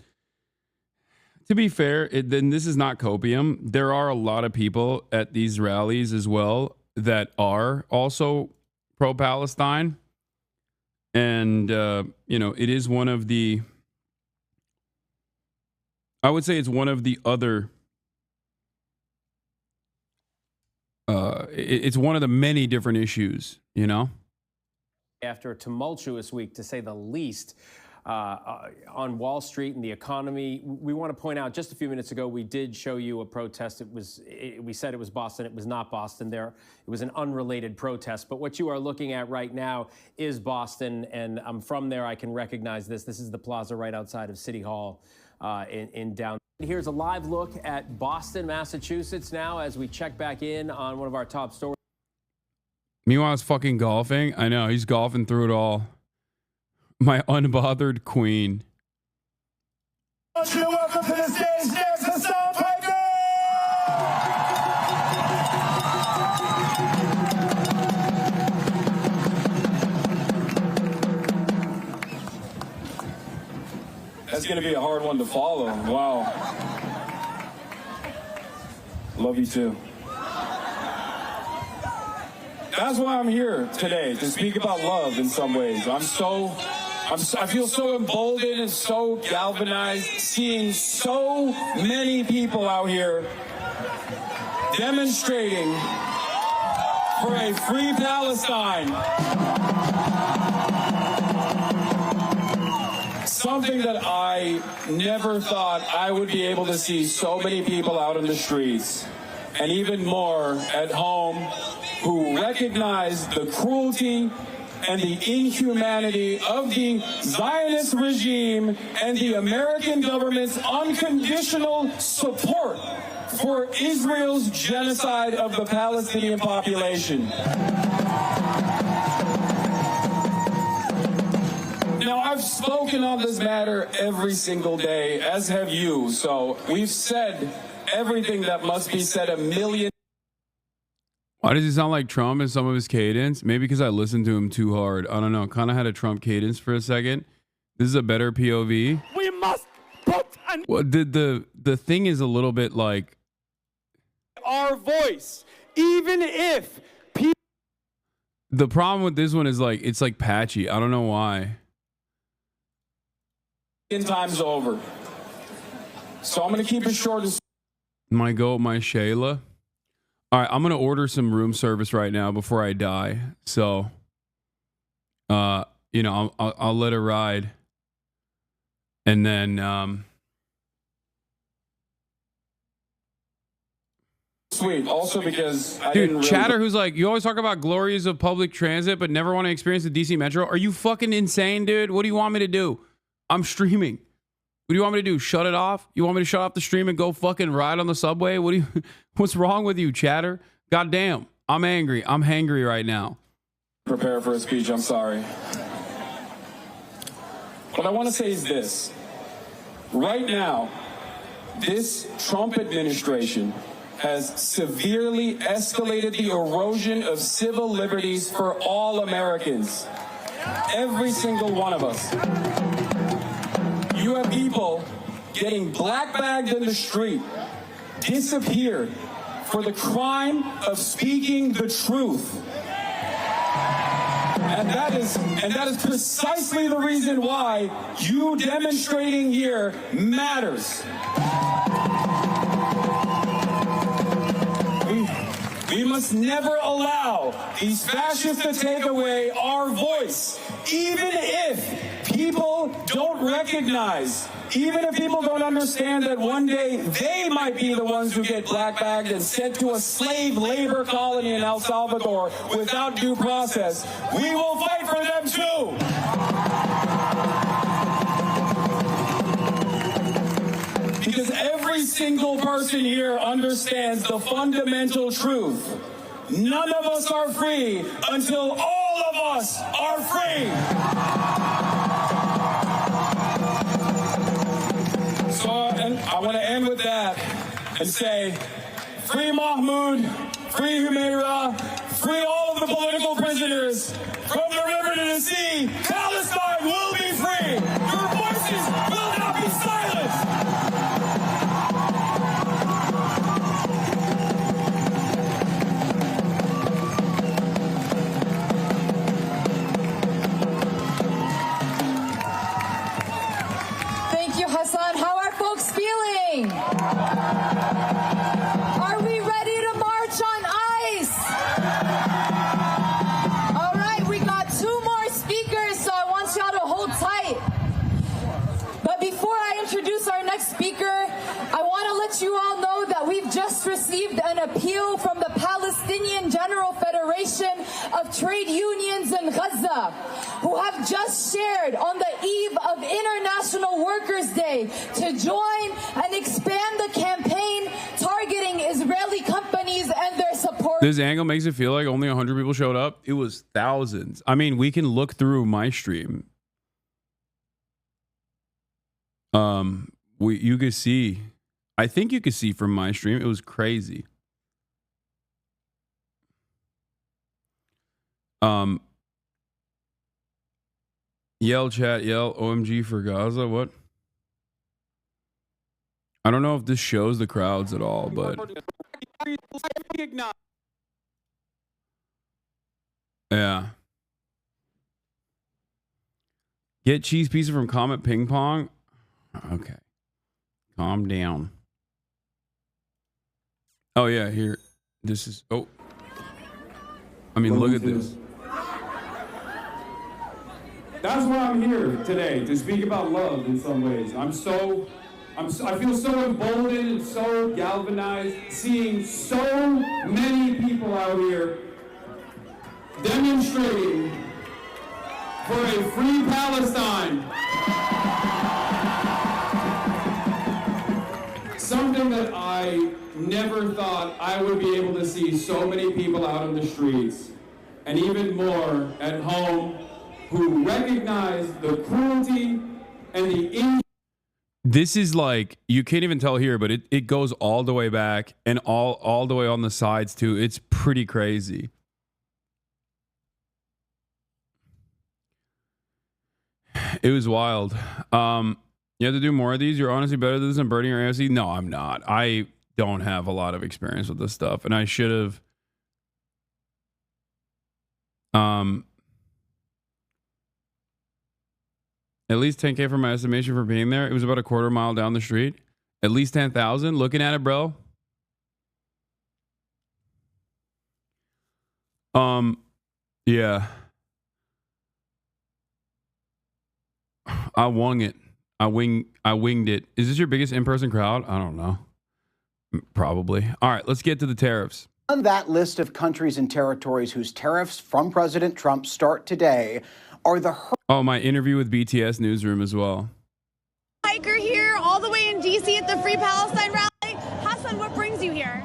[SPEAKER 5] to be fair, then this is not copium. There are a lot of people at these rallies as well that are also pro-Palestine. And, it is one of the, I would say it's one of the other, it's one of the many different issues, you know?
[SPEAKER 11] After a tumultuous week, to say the least, on Wall Street and the economy, we want to point out just a few minutes ago, we did show you a protest. We said it was Boston. It was not Boston. It was an unrelated protest. But what you are looking at right now is Boston. And from there, I can recognize this. This is the plaza right outside of City Hall in downtown. Here's a live look at Boston, Massachusetts now as we check back in on one of our top stories.
[SPEAKER 5] Meanwhile, he's fucking golfing. I know, he's golfing through it all. My unbothered queen.
[SPEAKER 14] Welcome to the stage, there's Hasan, Piker!
[SPEAKER 23] That's going to be a hard one to follow. Wow. Love you too. That's why I'm here today, to speak about love in some ways. I feel so emboldened and so galvanized seeing so many people out here demonstrating for a free Palestine. Something that I never thought I would be able to see so many people out in the streets, and even more at home, who recognize the cruelty and the inhumanity of the Zionist regime and the American government's unconditional support for Israel's genocide of the Palestinian population. Now, I've spoken on this matter every single day, as have you, so we've said everything that must be said a million.
[SPEAKER 5] Why does he sound like Trump in some of his cadence? Maybe because I listened to him too hard. I don't know. Kind of had a Trump cadence for a second. This is a better POV.
[SPEAKER 14] We must put an
[SPEAKER 5] Well, the thing is a little bit like
[SPEAKER 14] our voice, even if
[SPEAKER 5] the problem with this one is like it's like patchy. I don't know why.
[SPEAKER 23] Time's over. So I'm going to keep it short and
[SPEAKER 5] My Shayla. All right, I'm gonna order some room service right now before I die. So, I'll let it ride, and then
[SPEAKER 23] sweet. Also because I
[SPEAKER 5] dude,
[SPEAKER 23] didn't
[SPEAKER 5] Chatter, who's like, you always talk about glories of public transit, but never want to experience the DC Metro. Are you fucking insane, dude? What do you want me to do? I'm streaming.
[SPEAKER 3] What do you want me to do? Shut it off? You want me to shut off the stream and go fucking ride on the subway? What's wrong with you, chatter? Goddamn. I'm angry. I'm hangry right now.
[SPEAKER 12] Prepare for a speech. I'm sorry. What I want to say is this. Right now, this Trump administration has severely escalated the erosion of civil liberties for all Americans. Every single one of us. You have people getting black-bagged in the street, disappeared for the crime of speaking the truth. And that is precisely the reason why you demonstrating here matters. We must never allow these fascists to take away our voice, even if people don't recognize, even if people don't understand that one day they might be the ones who get black-bagged and sent to a slave labor colony in El Salvador without due process. We will fight for them too. Because every single person here understands the fundamental truth. None of us are free until all of us are free. So and I want to end with that and say, free Mahmoud, free Humaira, free all of the political prisoners. From the river to the sea, Palestine will be free. Your voices will not be silenced.
[SPEAKER 20] Thank you, Hasan. How are folks feeling? Are we ready to march on ice? All right, we got 2 more speakers, so I want y'all to hold tight. But before I introduce our next speaker, I want to let you all know that we've just received an appeal from the Palestinian General Federation of Trade Unions in Gaza, who have just shared on the eve of International Workers' Day to join and expand the campaign targeting Israeli companies and their support.
[SPEAKER 3] This angle makes it feel like only 100 people showed up. It was thousands. I mean, we can look through my stream. You could see. I think you could see from my stream. It was crazy. Yell chat, yell OMG for Gaza. What? I don't know if this shows the crowds at all, but yeah. Get cheese pizza from Comet Ping Pong. Okay. Calm down. Oh yeah, here. This is I mean, look at this. That's why I'm here today, to speak about love in some ways. I feel so emboldened and so galvanized seeing so many people out here demonstrating for a free Palestine. Something that I never thought I would be able to see so many people out on the streets, and even more at home, who recognize the cruelty and the This is like, you can't even tell here, but it goes all the way back and all the way on the sides too. It's pretty crazy. It was wild. You have to do more of these. You're honestly better than this than burning your AFC. No, I'm not. I don't have a lot of experience with this stuff, and I should have. At least 10K for my estimation for being there. It was about a quarter mile down the street. At least 10,000. Looking at it, bro. Yeah. I wung it. I winged it. Is this your biggest in-person crowd? I don't know. Probably. All right, let's get to the tariffs.
[SPEAKER 21] On that list of countries and territories whose tariffs from President Trump start today are the...
[SPEAKER 3] Oh, my interview with BTS Newsroom as well.
[SPEAKER 24] Piker here.
[SPEAKER 22] the Free Palestine rally. Hasan, what brings you here?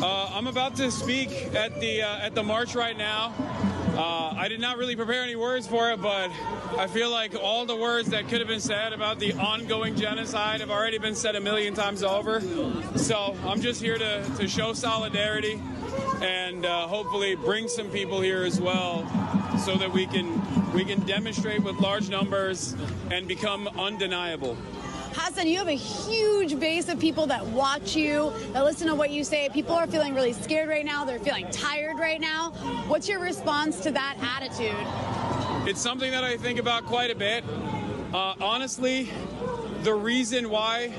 [SPEAKER 5] I'm about to speak at the march right now. I did not really prepare any words for it, but I feel like all the words that could have been said about the ongoing genocide have already been said a million times over. So I'm just here to show solidarity and hopefully bring some people here as well, so that we can demonstrate with large numbers and become undeniable.
[SPEAKER 22] Hasan, you have a huge base of people that watch you, that listen to what you say. People are feeling really scared right now. They're feeling tired right now. What's your response to that attitude?
[SPEAKER 5] It's something that I think about quite a bit. Honestly, the reason why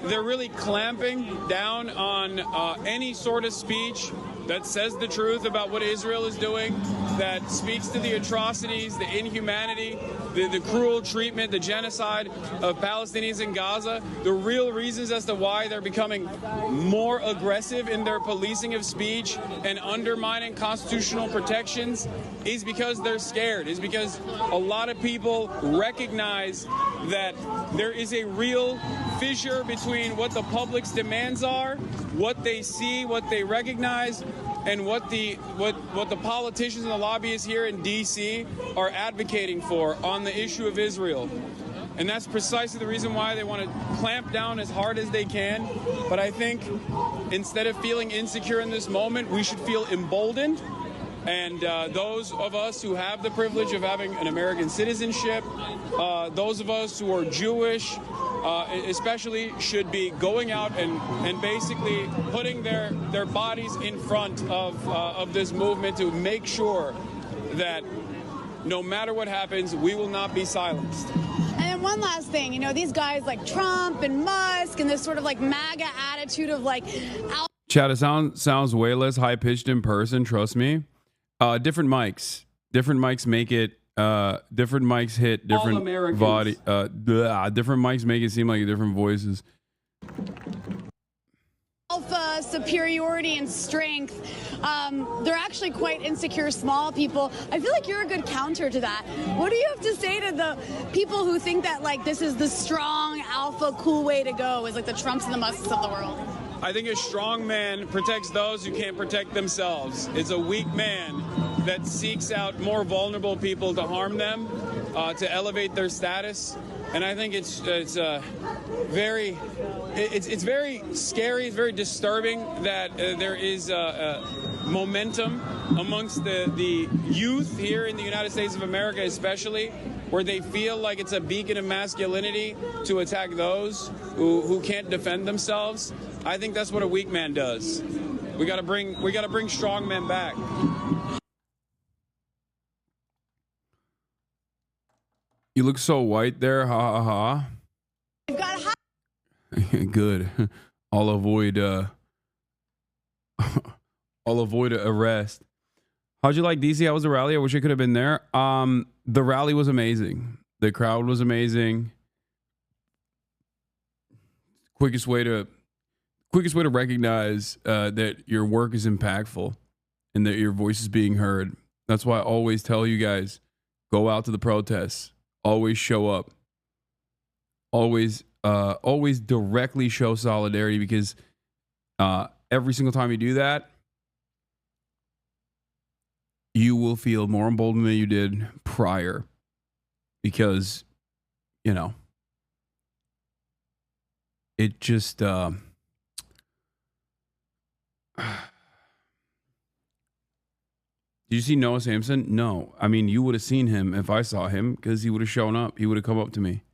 [SPEAKER 5] they're really clamping down on any sort of speech that says the truth about what Israel is doing, that speaks to the atrocities, the inhumanity, the cruel treatment, the genocide of Palestinians in Gaza. The real reasons as to why they're becoming more aggressive in their policing of speech and undermining constitutional protections is because they're scared, is because a lot of people recognize that there is a real fissure between what the public's demands are, what they see, what they recognize, and what the politicians and the lobbyists here in D.C. are advocating for on the issue of Israel. And that's precisely the reason why they want to clamp down as hard as they can. But I think instead of feeling insecure in this moment, we should feel emboldened. And those of us who have the privilege of having an American citizenship, those of us who are Jewish, especially, should be going out and basically putting their bodies in front of this movement to make sure that no matter what happens, we will not be silenced.
[SPEAKER 22] And one last thing, you know, these guys like Trump and Musk and this sort of like MAGA attitude of like...
[SPEAKER 5] Chad, it sounds way less high-pitched in person, trust me. Different mics make it, different mics hit different body, different mics make it seem like different voices.
[SPEAKER 22] Alpha, superiority, and strength. They're actually quite insecure, small people. I feel like you're a good counter to that. What do you have to say to the people who think that like this is the strong, alpha, cool way to go, is like the Trumps and the Musks of the world?
[SPEAKER 5] I think a strong man protects those who can't protect themselves. It's a weak man that seeks out more vulnerable people to harm them, to elevate their status. And I think it's very scary. It's very disturbing that there is momentum amongst the youth here in the United States of America, especially, where they feel like it's a beacon of masculinity to attack those who can't defend themselves. I think that's what a weak man does. We gotta bring strong men back. You look so white there, ha ha ha. Good. I'll avoid arrest. How'd you like DC? How was the rally? I wish I could have been there. The rally was amazing. The crowd was amazing. Quickest way to recognize that your work is impactful and that your voice is being heard. That's why I always tell you guys, go out to the protests. Always show up. Always directly show solidarity, because every single time you do that, you will feel more emboldened than you did prior, because, you know, it just Did you see Noah Samson? No. I mean, you would have seen him if I saw him, because he would have shown up. He would have come up to me.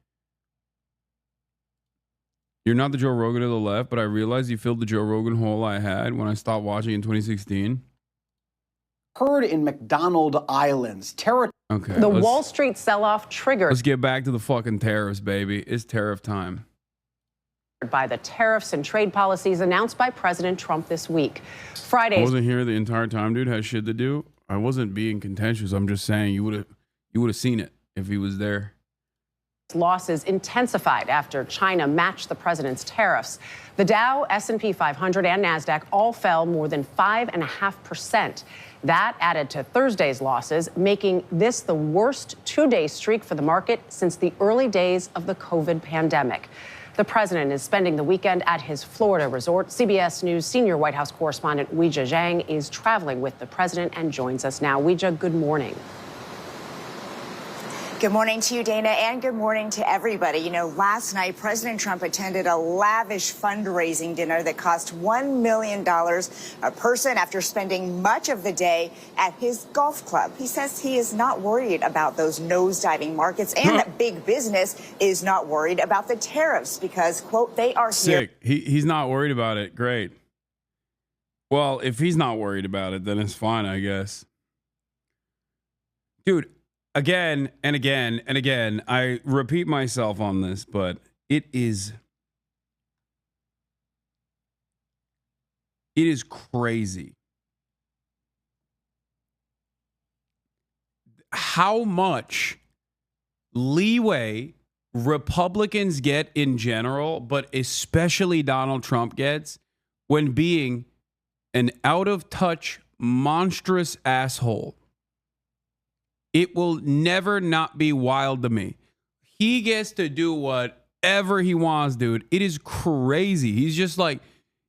[SPEAKER 5] You're not the Joe Rogan of the left, but I realized you filled the Joe Rogan hole I had when I stopped watching in 2016.
[SPEAKER 21] Heard in McDonald Islands.
[SPEAKER 5] Okay.
[SPEAKER 2] The Wall Street sell-off triggered.
[SPEAKER 5] Let's get back to the fucking tariffs, baby. It's tariff time.
[SPEAKER 2] By the tariffs and trade policies announced by President Trump this week. Friday.
[SPEAKER 5] I wasn't here the entire time, dude. Has shit to do. I wasn't being contentious. I'm just saying you would have seen it if he was there.
[SPEAKER 2] Losses intensified after China matched the president's tariffs. The Dow, S&P 500, and NASDAQ all fell more than 5.5%. That added to Thursday's losses, making this the worst two-day streak for the market since the early days of the COVID pandemic. The president is spending the weekend at his Florida resort. CBS News senior White House correspondent Weijia Zhang is traveling with the president and joins us now. Weijia, good morning.
[SPEAKER 4] Good morning to you, Dana, and good morning to everybody. You know, last night, President Trump attended a lavish fundraising dinner that cost $1 million a person after spending much of the day at his golf club. He says he is not worried about those nosediving markets and that big business is not worried about the tariffs because, quote, they are
[SPEAKER 3] sick. He's not worried about it. Great. Well, if he's not worried about it, then it's fine, I guess. Dude. Again and again and again, I repeat myself on this, but it is crazy how much leeway Republicans get in general, but especially Donald Trump gets when being an out-of-touch, monstrous asshole. It will never not be wild to me. He gets to do whatever he wants, dude. It is crazy. He's just like,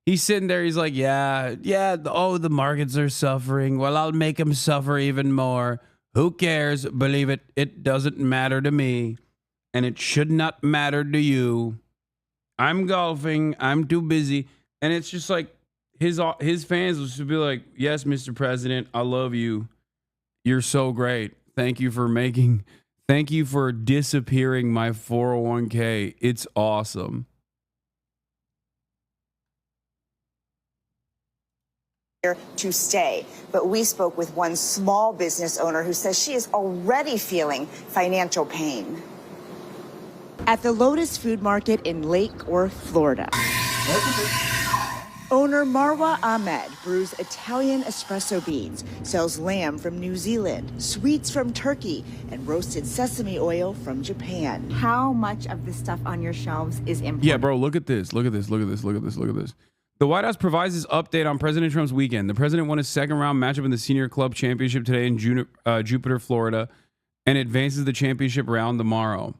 [SPEAKER 3] he's sitting there. He's like, yeah. The markets are suffering. Well, I'll make them suffer even more. Who cares? Believe it. It doesn't matter to me. And it should not matter to you. I'm golfing. I'm too busy. And it's just like his fans will just be like, yes, Mr. President, I love you. You're so great. Thank you for disappearing my 401k. It's awesome.
[SPEAKER 4] To stay. But we spoke with one small business owner who says she is already feeling financial pain. At the Lotus Food Market in Lake Worth, Florida. Owner Marwa Ahmed brews Italian espresso beans, sells lamb from New Zealand, sweets from Turkey, and roasted sesame oil from Japan. How much of the stuff on your shelves is imported?
[SPEAKER 3] Yeah, bro, look at this. Look at this. The White House provides this update on President Trump's weekend. The president won his second round matchup in the Senior Club Championship today in Jupiter, Florida, and advances the championship round tomorrow.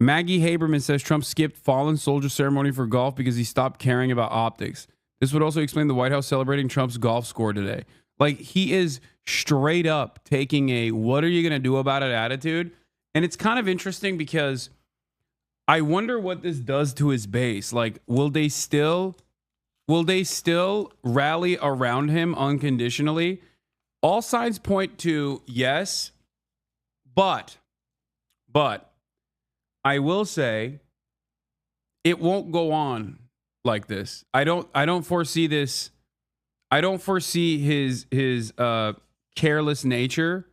[SPEAKER 3] Maggie Haberman says Trump skipped fallen soldier ceremony for golf because he stopped caring about optics. This would also explain the White House celebrating Trump's golf score today. Like, he is straight up taking a what are you going to do about it attitude. And it's kind of interesting because I wonder what this does to his base. Like, will they still rally around him unconditionally? All signs point to yes, but I will say it won't go on like this. I don't foresee this. I don't foresee his careless nature.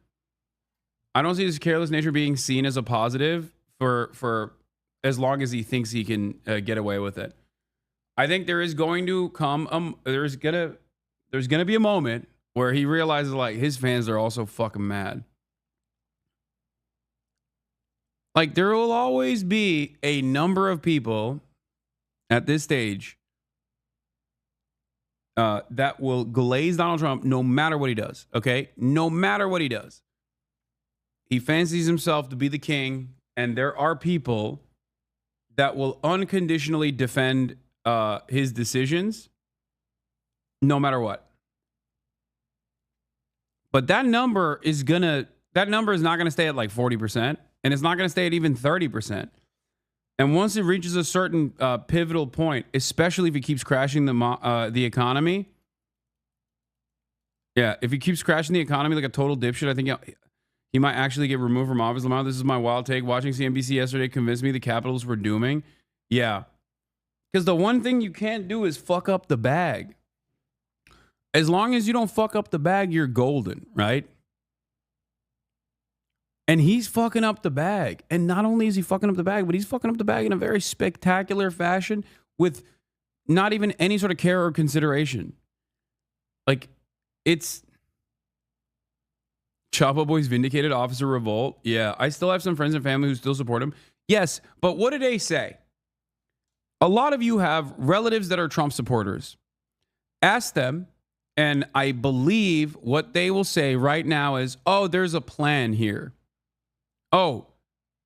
[SPEAKER 3] I don't see his careless nature being seen as a positive for as long as he thinks he can get away with it. I think there is going to come there's gonna be a moment where he realizes like his fans are also fucking mad. Like, there will always be a number of people at this stage that will glaze Donald Trump no matter what he does, okay? No matter what he does. He fancies himself to be the king, and there are people that will unconditionally defend his decisions no matter what. But that number is not going to stay at like 40%. And it's not going to stay at even 30%. And once it reaches a certain pivotal point, especially if he keeps crashing the economy. Yeah, if he keeps crashing the economy like a total dipshit, I think he might actually get removed from office. Lamar, this is my wild take. Watching CNBC yesterday convinced me the Capitals were dooming. Yeah. Because the one thing you can't do is fuck up the bag. As long as you don't fuck up the bag, you're golden, right? And he's fucking up the bag. And not only is he fucking up the bag, but he's fucking up the bag in a very spectacular fashion with not even any sort of care or consideration. Like, it's Chapo Boys vindicated, Officer Revolt. Yeah, I still have some friends and family who still support him. Yes, but what did they say? A lot of you have relatives that are Trump supporters. Ask them, and I believe what they will say right now is, oh, there's a plan here. Oh,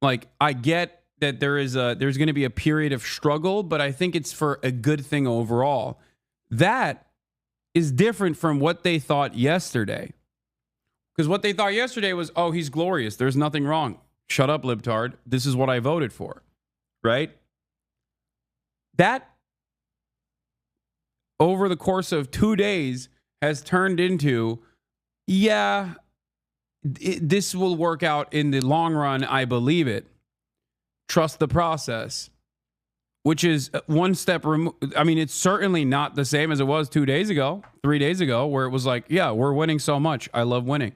[SPEAKER 3] like, I get that there's going to be a period of struggle, but I think it's for a good thing overall. That is different from what they thought yesterday. Because what they thought yesterday was, oh, he's glorious. There's nothing wrong. Shut up, libtard. This is what I voted for. Right? That, over the course of 2 days, has turned into, yeah, this will work out in the long run. I believe it. Trust the process. Which is one step removed. I mean, it's certainly not the same as it was 2 days ago, 3 days ago, where it was like, yeah, we're winning so much. I love winning.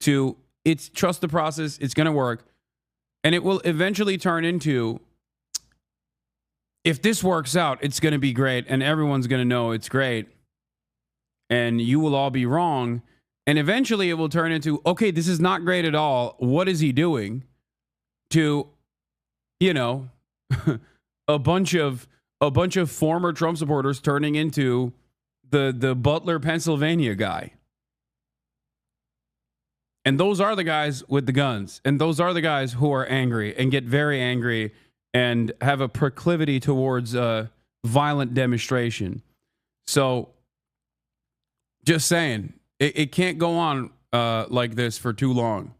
[SPEAKER 3] To, it's trust the process. It's going to work. And it will eventually turn into, if this works out, it's going to be great. And everyone's going to know it's great. And you will all be wrong. And eventually it will turn into, okay, this is not great at all. What is he doing? To, you know, a bunch of former Trump supporters turning into the Butler, Pennsylvania guy. And those are the guys with the guns. And those are the guys who are angry and get very angry and have a proclivity towards violent demonstration. So, just saying, it can't go on like this for too long.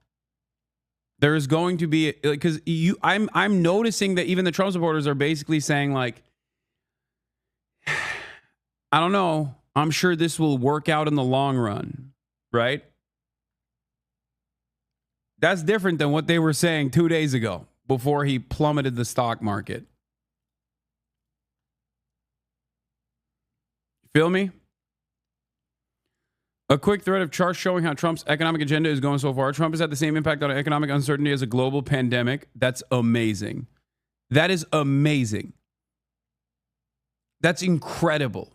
[SPEAKER 3] There is going to be, because I'm noticing that even the Trump supporters are basically saying, like, I don't know. I'm sure this will work out in the long run, right? That's different than what they were saying 2 days ago before he plummeted the stock market. Feel me? A quick thread of charts showing how Trump's economic agenda is going so far. Trump has had the same impact on economic uncertainty as a global pandemic. That's amazing. That is amazing. That's incredible.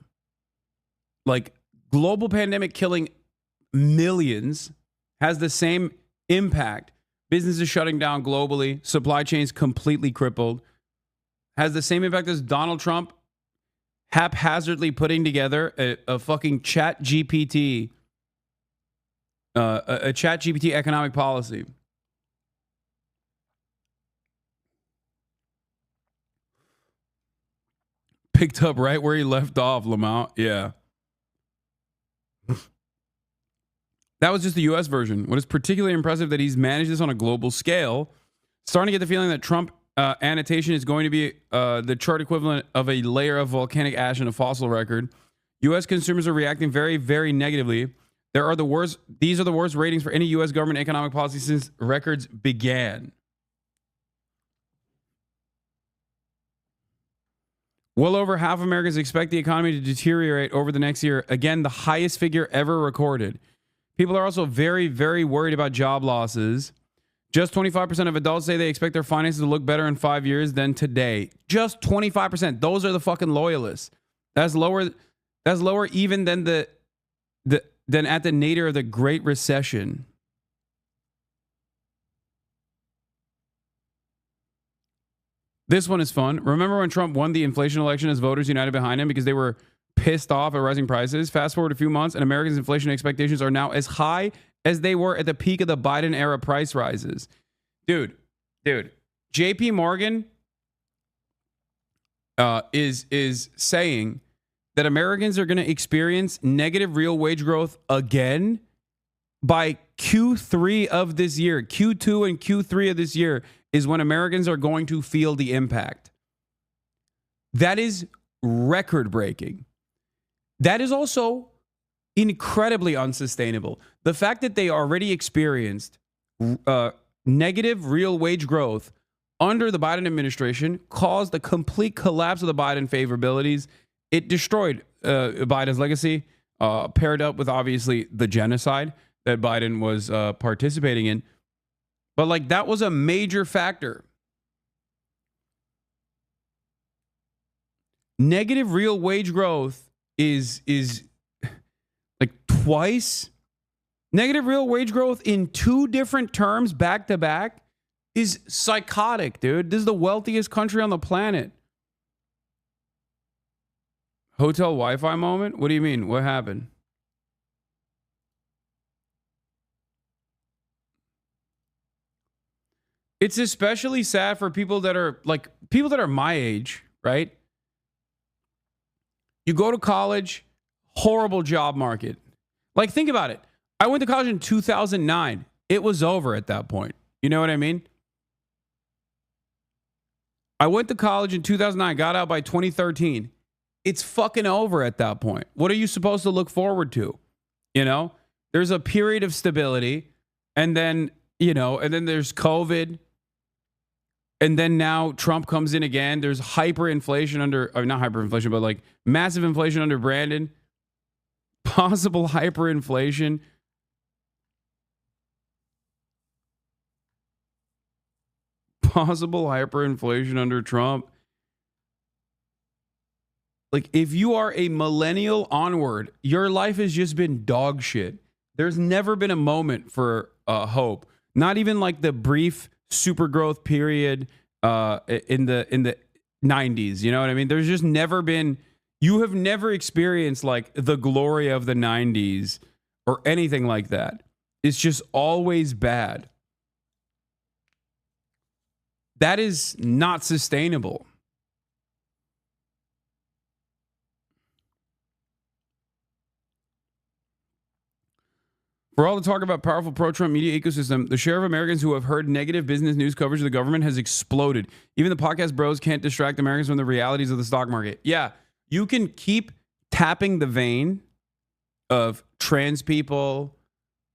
[SPEAKER 3] Like, global pandemic killing millions has the same impact. Businesses shutting down globally, supply chains completely crippled, has the same impact as Donald Trump haphazardly putting together a fucking chat GPT, a chat GPT economic policy. Picked up right where he left off, Lamont. Yeah. That was just the U.S. version. What is particularly impressive that he's managed this on a global scale. Starting to get the feeling that Trump annotation is going to be the chart equivalent of a layer of volcanic ash in a fossil record. U.S. consumers are reacting very, very negatively. These are the worst ratings for any U.S. government economic policy since records began. Well over half of Americans expect the economy to deteriorate over the next year. Again, the highest figure ever recorded. People are also very, very worried about job losses. Just 25% of adults say they expect their finances to look better in 5 years than today. Just 25%. Those are the fucking loyalists. That's lower even than than at the nadir of the Great Recession. This one is fun. Remember when Trump won the inflation election as voters united behind him because they were pissed off at rising prices? Fast forward a few months and Americans' inflation expectations are now as high as they were at the peak of the Biden era price rises. Dude, JP Morgan is saying that Americans are going to experience negative real wage growth again by Q3 of this year. Q2 and Q3 of this year is when Americans are going to feel the impact. That is record breaking. That is also incredibly unsustainable. The fact that they already experienced negative real wage growth under the Biden administration caused a complete collapse of the Biden favorabilities. It destroyed Biden's legacy, paired up with obviously the genocide that Biden was participating in. But like that was a major factor. Negative real wage growth is like twice. Negative real wage growth in two different terms back to back is psychotic, dude. This is the wealthiest country on the planet. Hotel Wi-Fi moment? What do you mean? What happened? It's especially sad for people that are my age, right? You go to college, horrible job market. Like, think about it. I went to college in 2009. It was over at that point. You know what I mean? I went to college in 2009, got out by 2013. It's fucking over at that point. What are you supposed to look forward to? You know, there's a period of stability, and then, you know, and then there's COVID. And then now Trump comes in again. There's hyperinflation under, or not hyperinflation, but like massive inflation under Brandon. Possible hyperinflation. Possible hyperinflation under Trump. Like, if you are a millennial onward, your life has just been dog shit. There's never been a moment for hope. Not even like the brief super growth period in the 90s. You know what I mean? There's just never been, you have never experienced like the glory of the 90s or anything like that. It's just always bad. That is not sustainable. For all the talk about powerful pro-Trump media ecosystem, the share of Americans who have heard negative business news coverage of the government has exploded. Even the podcast bros can't distract Americans from the realities of the stock market. Yeah, you can keep tapping the vein of trans people,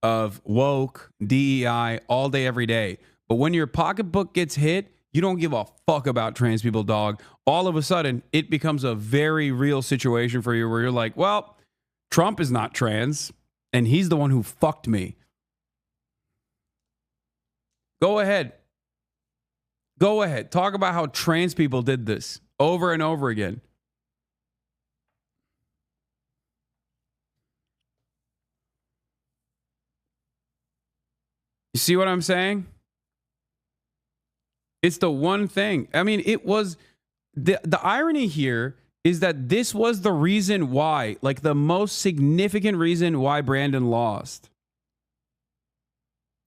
[SPEAKER 3] of woke, DEI, all day, every day. But when your pocketbook gets hit, you don't give a fuck about trans people, dog. All of a sudden, it becomes a very real situation for you where you're like, well, Trump is not trans. And he's the one who fucked me. Go ahead. Go ahead. Talk about how trans people did this over and over again. You see what I'm saying? It's the one thing. I mean, it was the irony here is that this was the reason why, like the most significant reason why Brandon lost.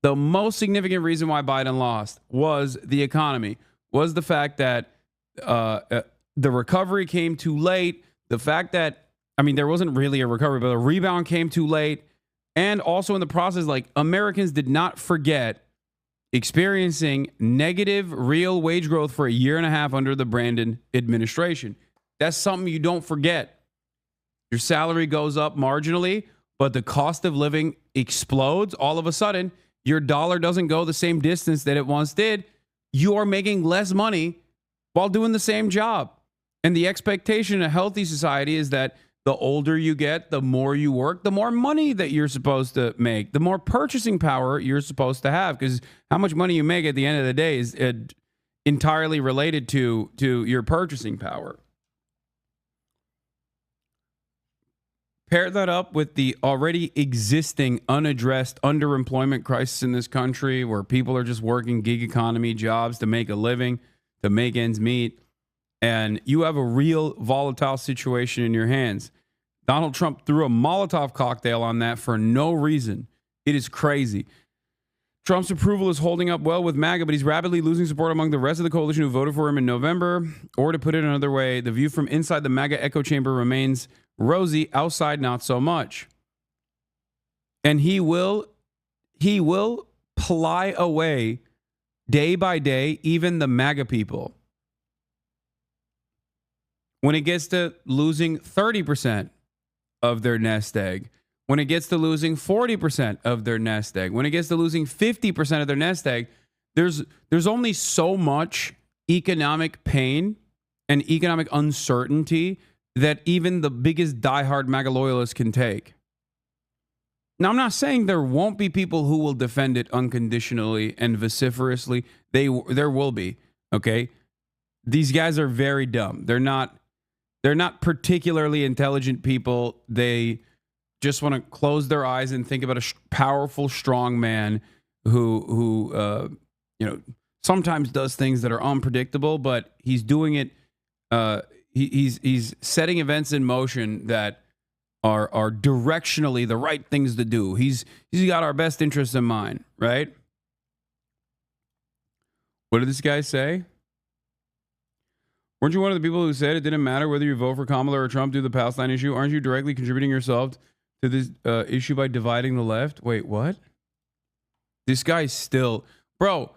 [SPEAKER 3] The most significant reason why Biden lost was the economy, was the fact that the recovery came too late. The fact that, I mean, there wasn't really a recovery, but a rebound came too late. And also in the process, like, Americans did not forget experiencing negative real wage growth for a year and a half under the Brandon administration. That's something you don't forget. Your salary goes up marginally, but the cost of living explodes. All of a sudden, your dollar doesn't go the same distance that it once did. You are making less money while doing the same job. And the expectation in a healthy society is that the older you get, the more you work, the more money that you're supposed to make, the more purchasing power you're supposed to have, because how much money you make at the end of the day is entirely related to your purchasing power. Pair that up with the already existing unaddressed underemployment crisis in this country, where people are just working gig economy jobs to make a living, to make ends meet, and you have a real volatile situation in your hands. Donald Trump threw a Molotov cocktail on that for no reason. It is crazy. Trump's approval is holding up well with MAGA, but he's rapidly losing support among the rest of the coalition who voted for him in November. Or to put it another way, the view from inside the MAGA echo chamber remains rosy, outside not so much. And he will ply away day by day, even the MAGA people. When it gets to losing 30% of their nest egg, when it gets to losing 40% of their nest egg, when it gets to losing 50% of their nest egg, there's only so much economic pain and economic uncertainty that even the biggest diehard MAGA loyalists can take. Now, I'm not saying there won't be people who will defend it unconditionally and vociferously. There will be, okay? These guys are very dumb. They're not particularly intelligent people. They just want to close their eyes and think about a powerful, strong man who sometimes does things that are unpredictable, but he's doing it. He's setting events in motion that are directionally the right things to do. He's got our best interests in mind, right? What did this guy say? Weren't you one of the people who said it didn't matter whether you vote for Kamala or Trump due to the Palestine issue? Aren't you directly contributing yourself to this issue by dividing the left? Wait, what? This guy's still... Bro,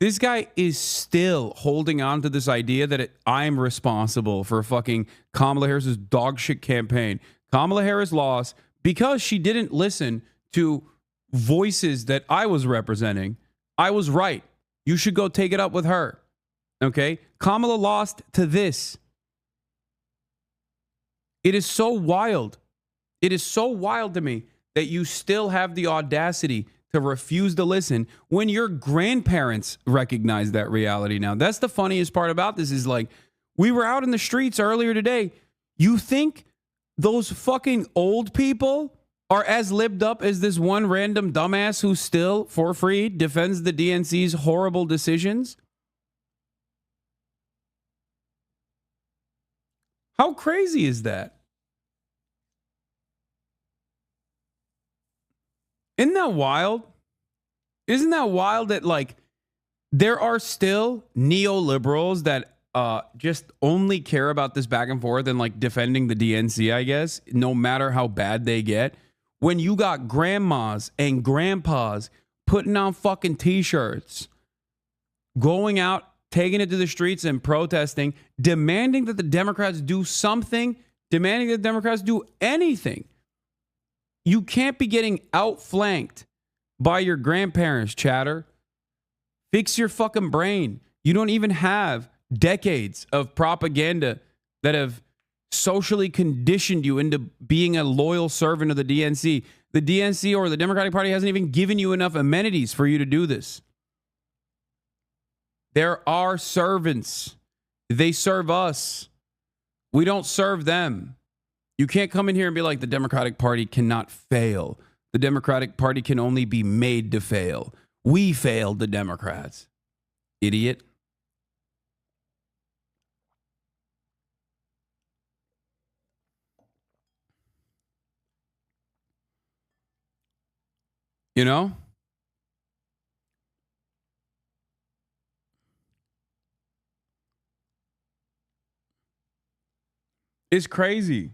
[SPEAKER 3] this guy is still holding on to this idea that I'm responsible for fucking Kamala Harris's dog shit campaign. Kamala Harris lost because she didn't listen to voices that I was representing. I was right. You should go take it up with her. Okay? Kamala lost to this. It is so wild. It is so wild to me that you still have the audacity to refuse to listen when your grandparents recognize that reality now. That's the funniest part about this is like, we were out in the streets earlier today. You think those fucking old people are as libbed up as this one random dumbass who still, for free, defends the DNC's horrible decisions? How crazy is that? Isn't that wild? Isn't that wild that, like, there are still neoliberals that just only care about this back and forth and, like, defending the DNC, I guess, no matter how bad they get? When you got grandmas and grandpas putting on fucking T-shirts, going out, taking it to the streets and protesting, demanding that the Democrats do something, demanding that the Democrats do anything. You can't be getting outflanked by your grandparents, chatter. Fix your fucking brain. You don't even have decades of propaganda that have socially conditioned you into being a loyal servant of the DNC. The DNC or the Democratic Party hasn't even given you enough amenities for you to do this. There are servants. They serve us. We don't serve them. You can't come in here and be like, the Democratic Party cannot fail. The Democratic Party can only be made to fail. We failed the Democrats. Idiot. You know? It's crazy.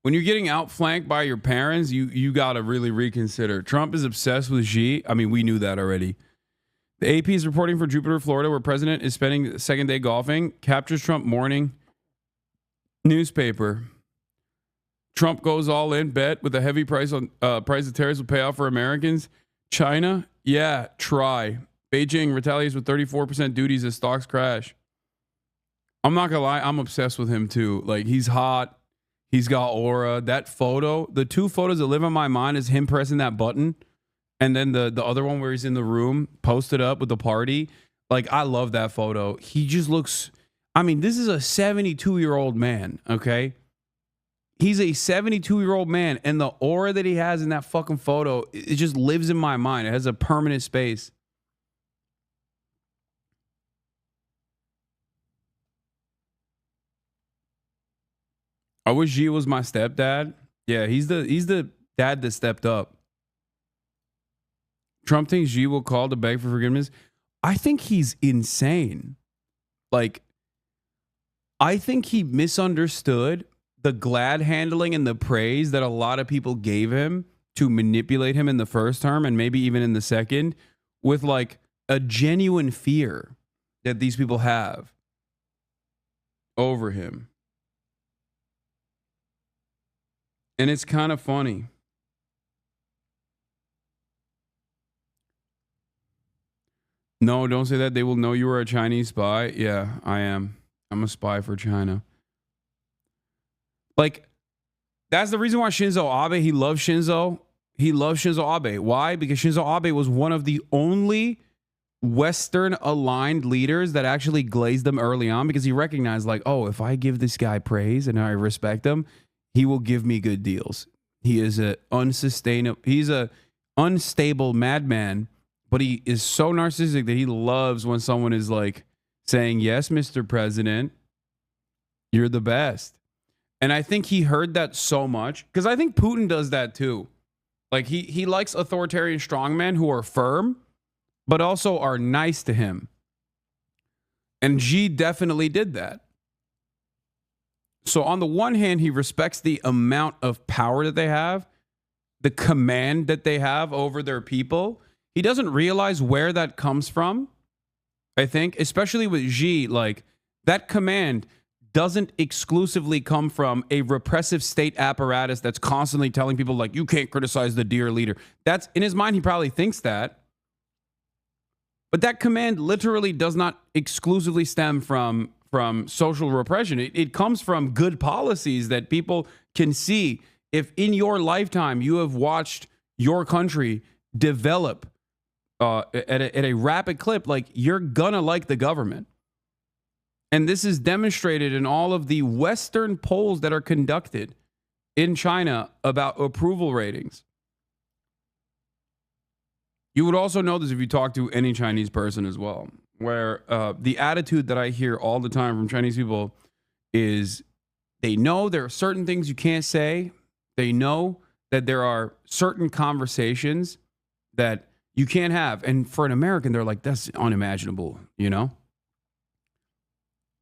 [SPEAKER 3] When you're getting outflanked by your parents, you got to really reconsider. Trump is obsessed with Xi. I mean, we knew that already. The AP is reporting for Jupiter, Florida, where president is spending the second day golfing. Captures Trump morning newspaper. Trump goes all in, bet with a heavy price of tariffs will pay off for Americans. China, yeah, try. Beijing retaliates with 34% duties as stocks crash. I'm not gonna lie, I'm obsessed with him too. Like, he's hot. He's got aura. That photo, the two photos that live on my mind is him pressing that button, and then the other one where he's in the room posted up with the party. Like, I love that photo. He just looks, I mean, this is a 72-year-old man, okay? He's a 72-year-old man, and the aura that he has in that fucking photo, it just lives in my mind. It has a permanent space. I wish Xi was my stepdad. Yeah, he's the dad that stepped up. Trump thinks Xi will call to beg for forgiveness. I think he's insane. Like, I think he misunderstood the glad handling and the praise that a lot of people gave him to manipulate him in the first term and maybe even in the second, with like a genuine fear that these people have over him. And it's kind of funny. No, don't say that. They will know you are a Chinese spy. Yeah, I am. I'm a spy for China. Like, that's the reason why Shinzo Abe, he loves Shinzo. He loves Shinzo Abe. Why? Because Shinzo Abe was one of the only Western-aligned leaders that actually glazed them early on, because he recognized, like, oh, if I give this guy praise and I respect him, he will give me good deals. He is he's a unstable madman, but he is so narcissistic that he loves when someone is like saying, yes, Mr. President, you're the best. And I think he heard that so much, because I think Putin does that too. Like he likes authoritarian strongmen who are firm, but also are nice to him. And Xi definitely did that. So on the one hand, he respects the amount of power that they have, the command that they have over their people. He doesn't realize where that comes from, I think, especially with Xi. Like, that command doesn't exclusively come from a repressive state apparatus that's constantly telling people, like, you can't criticize the dear leader. That's, in his mind, he probably thinks that. But that command literally does not exclusively stem from social repression. It comes from good policies that people can see. If in your lifetime you have watched your country develop at a rapid clip, like, you're gonna like the government. And this is demonstrated in all of the Western polls that are conducted in China about approval ratings. You would also know this if you talk to any Chinese person as well, where the attitude that I hear all the time from Chinese people is they know there are certain things you can't say. They know that there are certain conversations that you can't have. And for an American, they're like, that's unimaginable, you know?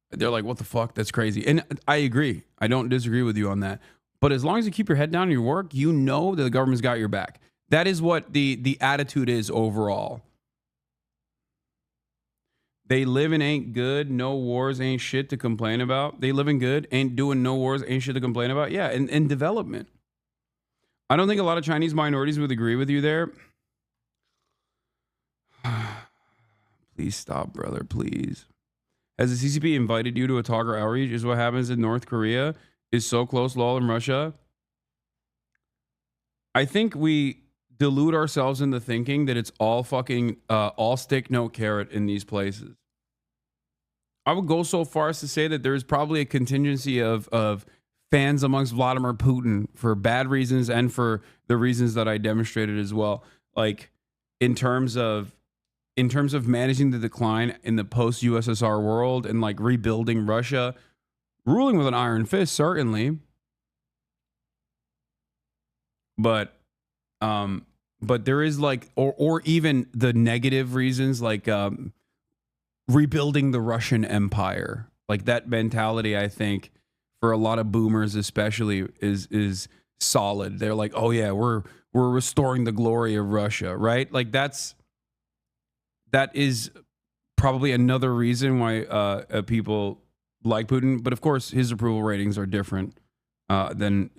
[SPEAKER 3] They're like, what the fuck? That's crazy. And I agree. I don't disagree with you on that. But as long as you keep your head down in your work, you know that the government's got your back. That is what the attitude is overall. They live in ain't good, no wars, ain't shit to complain about. They live in good, ain't doing no wars, ain't shit to complain about. Yeah, and development. I don't think a lot of Chinese minorities would agree with you there. Please stop, brother, please. Has the CCP invited you to a talk or outreach? Is what happens in North Korea is so close, lol, in Russia? I think we delude ourselves into thinking that it's all fucking, all stick, no carrot in these places. I would go so far as to say that there's probably a contingency of fans amongst Vladimir Putin for bad reasons and for the reasons that I demonstrated as well. Like, in terms of managing the decline in the post-USSR world and like rebuilding Russia, ruling with an iron fist, certainly. But there is like, or even the negative reasons, like rebuilding the Russian Empire. Like, that mentality, I think, for a lot of boomers especially, is solid. They're like, oh yeah, we're restoring the glory of Russia, right? Like, that is probably another reason why people like Putin. But of course, his approval ratings are different than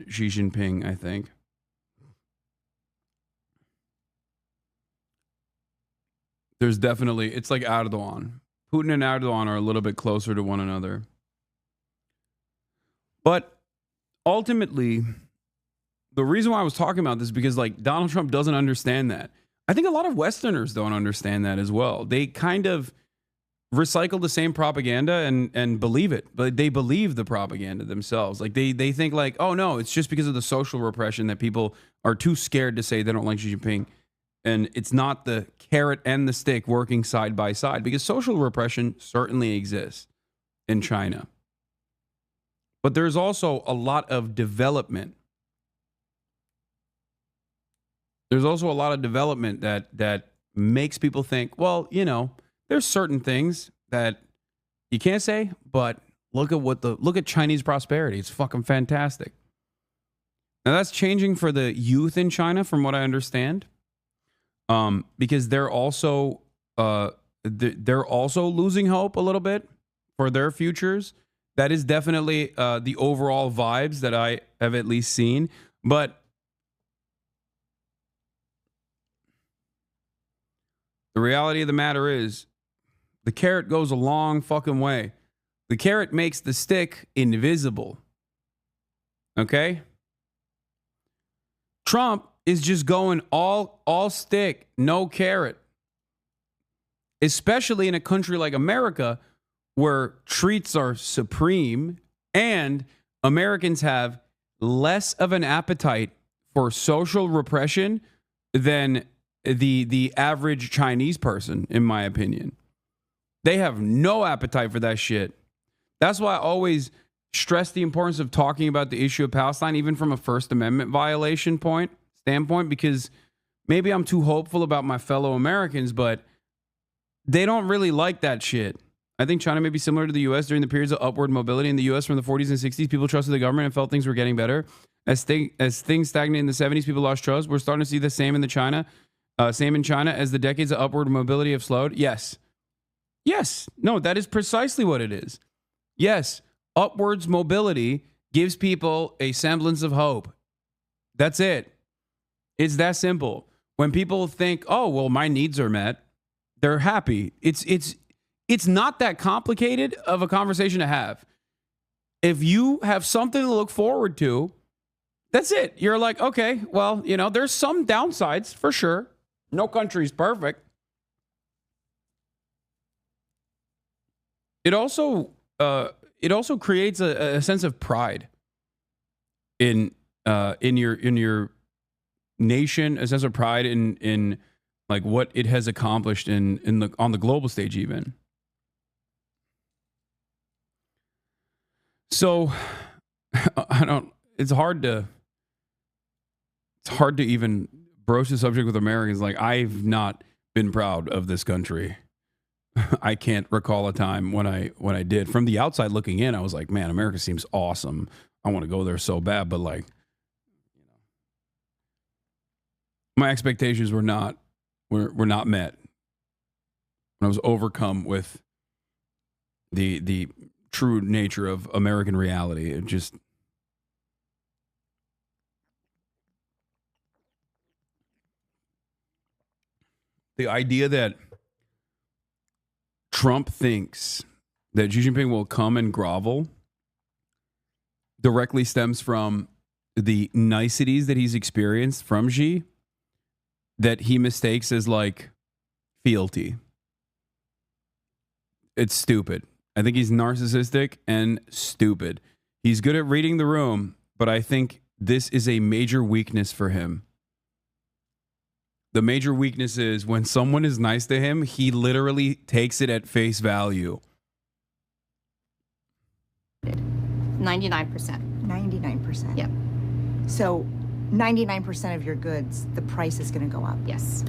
[SPEAKER 3] Xi Jinping, I think. There's definitely, it's like Erdogan. Putin and Erdogan are a little bit closer to one another. But ultimately, the reason why I was talking about this is because, like, Donald Trump doesn't understand that. I think a lot of Westerners don't understand that as well. They kind of recycle the same propaganda and believe it, but they believe the propaganda themselves. Like, they think like, oh no, it's just because of the social repression that people are too scared to say they don't like Xi Jinping. And it's not the carrot and the stick working side by side, because social repression certainly exists in China. But there's also a lot of development. There's also a lot of development that makes people think, well, you know, there's certain things that you can't say, but look at Chinese prosperity. It's fucking fantastic. Now that's changing for the youth in China, from what I understand, because they're also losing hope a little bit for their futures. That is definitely the overall vibes that I have at least seen, but the reality of the matter is, the carrot goes a long fucking way. The carrot makes the stick invisible. Okay? Trump is just going all stick, no carrot. Especially in a country like America, where treats are supreme and Americans have less of an appetite for social repression than the average Chinese person, in my opinion. They have no appetite for that shit. That's why I always stress the importance of talking about the issue of Palestine, even from a First Amendment violation standpoint because maybe I'm too hopeful about my fellow Americans, but they don't really like that shit. I think China may be similar to the U.S. during the periods of upward mobility in the U.S. from the 40s and 60s. People trusted the government and felt things were getting better. As things stagnated in the 70s, people lost trust. We're starting to see the same in China as the decades of upward mobility have slowed. Yes. No, that is precisely what it is. Yes, upwards mobility gives people a semblance of hope. That's it. It's that simple. When people think, oh, well, my needs are met, they're happy. It's not that complicated of a conversation to have. If you have something to look forward to, that's it. You're like, okay, well, there's some downsides for sure. No country's perfect. It also creates a sense of pride in your nation, a sense of pride in like what it has accomplished on the global stage even. So it's hard to even broach the subject with Americans. Like, I've not been proud of this country. I can't recall a time when I did. From the outside looking in, I was like, man, America seems awesome. I want to go there so bad, but like, my expectations were not met. When I was overcome with the true nature of American reality. It just, the idea that Trump thinks that Xi Jinping will come and grovel directly stems from the niceties that he's experienced from Xi that he mistakes as like fealty. It's stupid. I think he's narcissistic and stupid. He's good at reading the room, but I think this is a major weakness for him. The major weakness is when someone is nice to him, he literally takes it at face value.
[SPEAKER 6] 99%.
[SPEAKER 4] 99%.
[SPEAKER 6] Yep.
[SPEAKER 4] So 99% of your goods, the price is going to go up.
[SPEAKER 6] Yes.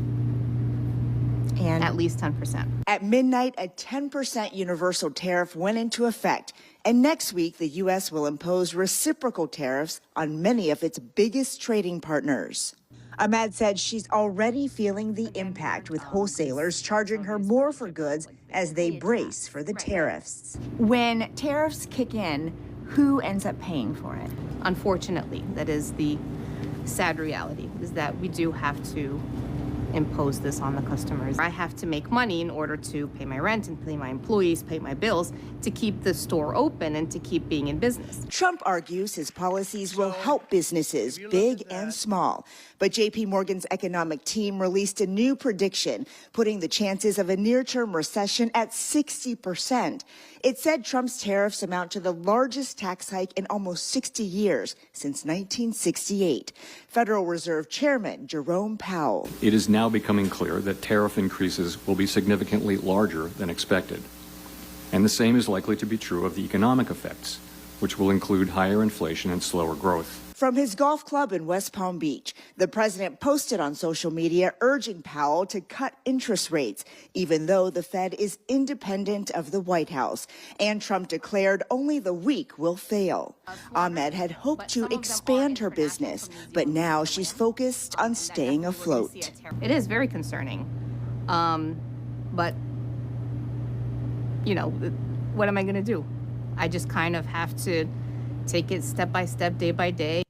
[SPEAKER 4] And
[SPEAKER 6] at least 10%.
[SPEAKER 4] At midnight, a 10% universal tariff went into effect. And next week, the U.S. will impose reciprocal tariffs on many of its biggest trading partners. Ahmad said she's already feeling the impact, with wholesalers charging her more for goods as they brace for the tariffs. When tariffs kick in, who ends up paying for it?
[SPEAKER 6] Unfortunately, that is the sad reality, is that we do have to impose this on the customers. I have to make money in order to pay my rent and pay my employees, pay my bills, to keep the store open and to keep being in business.
[SPEAKER 4] Trump argues his policies will help businesses, big and small. But JP Morgan's economic team released a new prediction, putting the chances of a near-term recession at 60%. It said Trump's tariffs amount to the largest tax hike in almost 60 years, since 1968. Federal Reserve Chairman Jerome Powell.
[SPEAKER 15] It is now becoming clear that tariff increases will be significantly larger than expected. And the same is likely to be true of the economic effects, which will include higher inflation and slower growth.
[SPEAKER 4] From his golf club in West Palm Beach, the president posted on social media urging Powell to cut interest rates, even though the Fed is independent of the White House. And Trump declared only the weak will fail. Ahmed had hoped to expand her business, but now she's focused on staying afloat.
[SPEAKER 6] It is very concerning. But, what am I going to do? I just kind of have to take it step by step, day by day.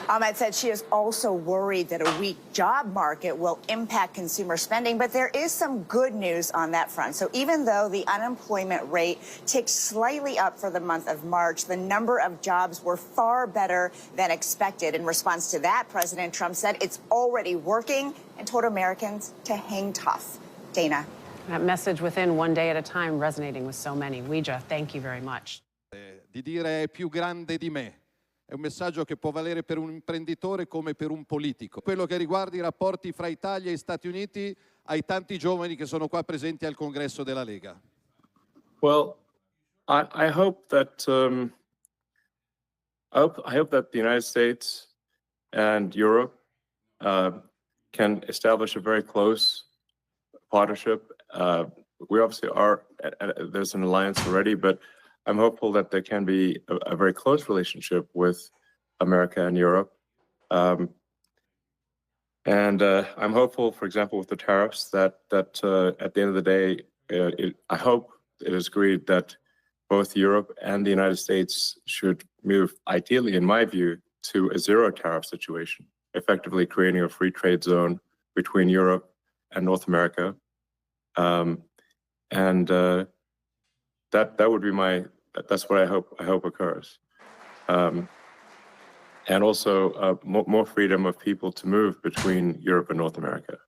[SPEAKER 4] Ahmed said she is also worried that a weak job market will impact consumer spending, but there is some good news on that front. So even though the unemployment rate ticked slightly up for the month of March, the number of jobs were far better than expected. In response to that, President Trump said it's already working and told Americans to hang tough. Dana.
[SPEAKER 2] That message within one day at a time resonating with so many. Ouija, thank you very much.
[SPEAKER 19] Di dire è più grande di me. È un messaggio che può valere per un imprenditore come per un politico. Quello che riguarda i rapporti fra Italia e Stati Uniti, ai tanti giovani che sono qua presenti al congresso della Lega.
[SPEAKER 23] Well, I hope that
[SPEAKER 9] I hope that the United States and Europe can establish a very close partnership. We obviously are, there's an alliance already, but I'm hopeful that there can be a very close relationship with America and Europe. And I'm hopeful, for example, with the tariffs, that at the end of the day, I hope it is agreed that both Europe and the United States should move, ideally, in my view, to a zero tariff situation, effectively creating a free trade zone between Europe and North America. That would be that's what I hope occurs. And also more freedom of people to move between Europe and North America,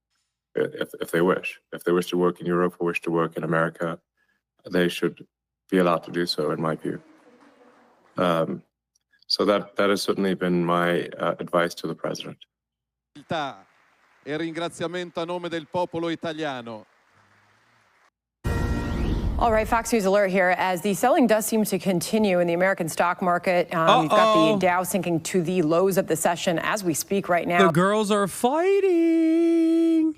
[SPEAKER 9] if they wish. If they wish to work in Europe or wish to work in America, they should be allowed to do so, in my view. So that has certainly been my advice to the president.
[SPEAKER 19] E ringraziamento a nome del popolo italiano.
[SPEAKER 13] All right, Fox News alert here as the selling does seem to continue in the American stock market. You've got the Dow sinking to the lows of the session as we speak right now.
[SPEAKER 5] The girls are fighting.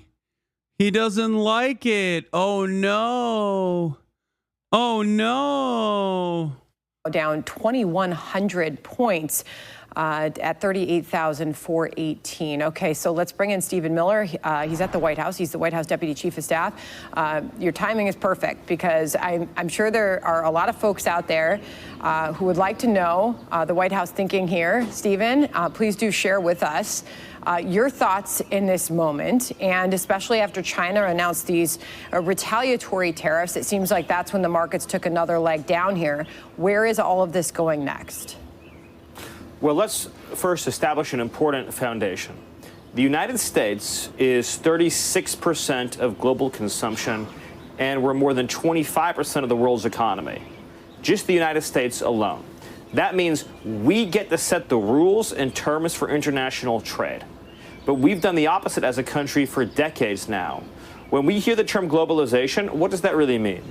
[SPEAKER 5] He doesn't like it. Oh, no. Oh, no.
[SPEAKER 13] Down 2,100 points. At 38,418. Okay, so let's bring in Stephen Miller. He's at the White House. He's the White House Deputy Chief of Staff. Your timing is perfect because I'm sure there are a lot of folks out there who would like to know the White House thinking here. Stephen, please do share with us your thoughts in this moment, and especially after China announced these retaliatory tariffs. It seems like that's when the markets took another leg down here. Where is all of this going next?
[SPEAKER 17] Well, let's first establish an important foundation. The United States is 36% of global consumption, and we're more than 25% of the world's economy. Just the United States alone. That means we get to set the rules and terms for international trade. But we've done the opposite as a country for decades now. When we hear the term globalization, what does that really mean?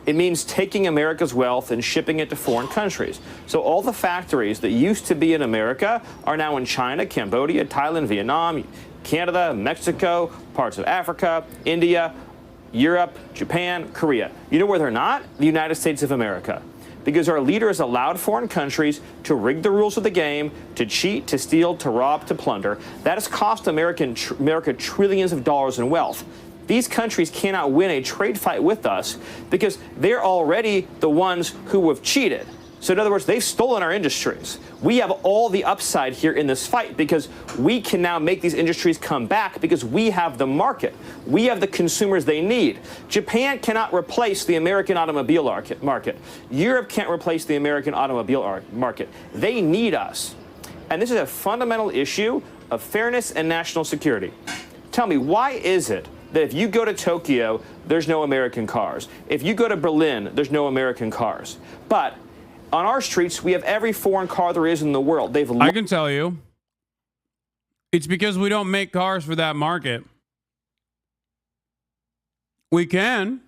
[SPEAKER 17] It means taking America's wealth and shipping it to foreign countries. So all the factories that used to be in America are now in China, Cambodia, Thailand, Vietnam, Canada, Mexico, parts of Africa, India, Europe, Japan, Korea. You know where they're not? The United States of America. Because our leaders allowed foreign countries to rig the rules of the game, to cheat, to steal, to rob, to plunder. That has cost America trillions of dollars in wealth. These countries cannot win a trade fight with us because they're already the ones who have cheated. So in other words, they've stolen our industries. We have all the upside here in this fight because we can now make these industries come back because we have the market. We have the consumers they need. Japan cannot replace the American automobile market. Europe can't replace the American automobile market. They need us. And this is a fundamental issue of fairness and national security. Tell me, why is it that if you go to Tokyo, there's no American cars? If you go to Berlin, there's no American cars. But on our streets, we have every foreign car there is in the world.
[SPEAKER 5] I can tell you, it's because we don't make cars for that market. We can.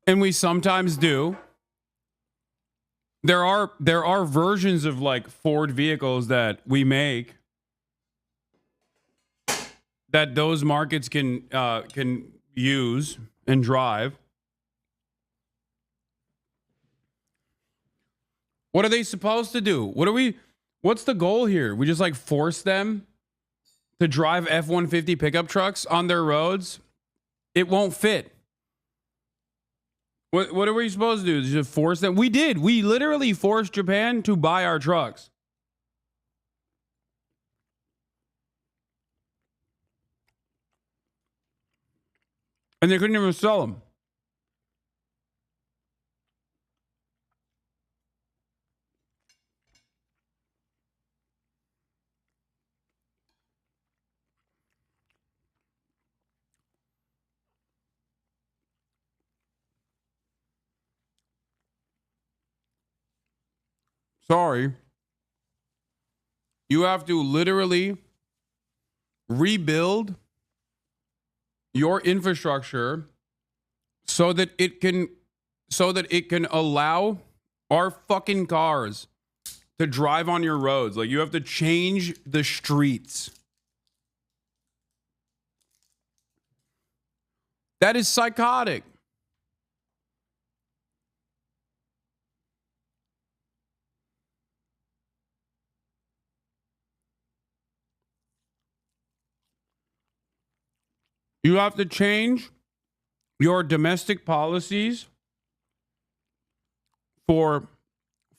[SPEAKER 5] And we sometimes do. There are versions of like Ford vehicles that we make that those markets can use and drive. What are they supposed to do? What's the goal here? We just like force them to drive F-150 pickup trucks on their roads? It won't fit. What are we supposed to do? Just force them? We did. We literally forced Japan to buy our trucks. And they couldn't even sell them. Sorry. You have to literally rebuild your infrastructure so that it can allow
[SPEAKER 3] our fucking cars to drive on your roads. Like, you have to change the streets. That is psychotic. You have to change your domestic policies for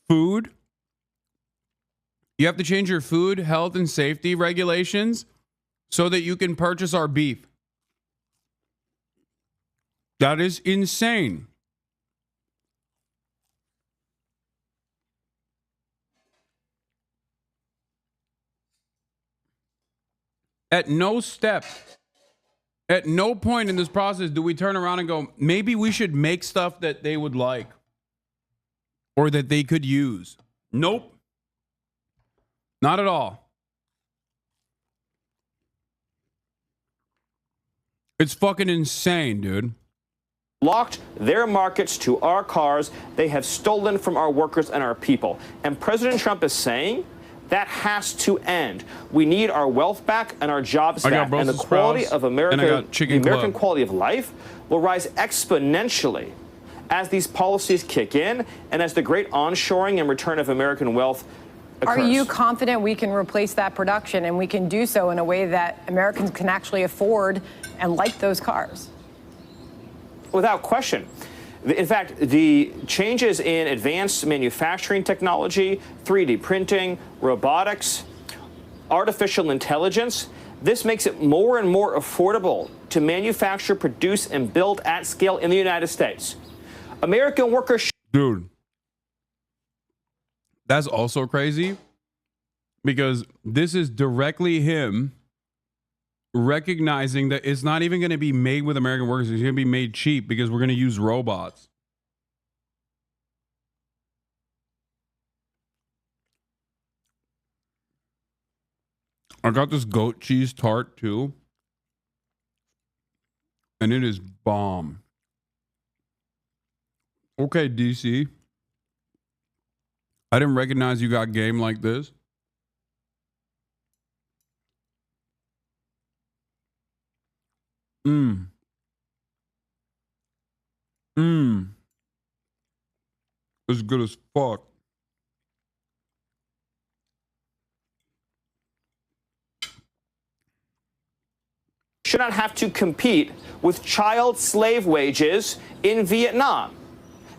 [SPEAKER 3] food. You have to change your food, health, and safety regulations so that you can purchase our beef. That is insane. At no step, at no point in this process do we turn around and go, maybe we should make stuff that they would like or that they could use. Nope. Not at all. It's fucking insane, dude.
[SPEAKER 17] Locked their markets to our cars. They have stolen from our workers and our people. And President Trump is saying that has to end. We need our wealth back and our jobs back. And the quality of America, the American quality of life will rise exponentially as these policies kick in and as the great onshoring and return of American wealth occurs.
[SPEAKER 13] Are you confident we can replace that production and we can do so in a way that Americans can actually afford and like those cars?
[SPEAKER 17] Without question. In fact, the changes in advanced manufacturing technology, 3D printing, robotics, artificial intelligence, this makes it more and more affordable to manufacture, produce, and build at scale in the United States. American workers...
[SPEAKER 3] Dude. That's also crazy because this is directly him recognizing that it's not even going to be made with American workers. It's going to be made cheap because we're going to use robots. I got this goat cheese tart too. And it is bomb. Okay, DC. I didn't recognize you got game like this. It's good as fuck.
[SPEAKER 17] Should not have to compete with child slave wages in Vietnam.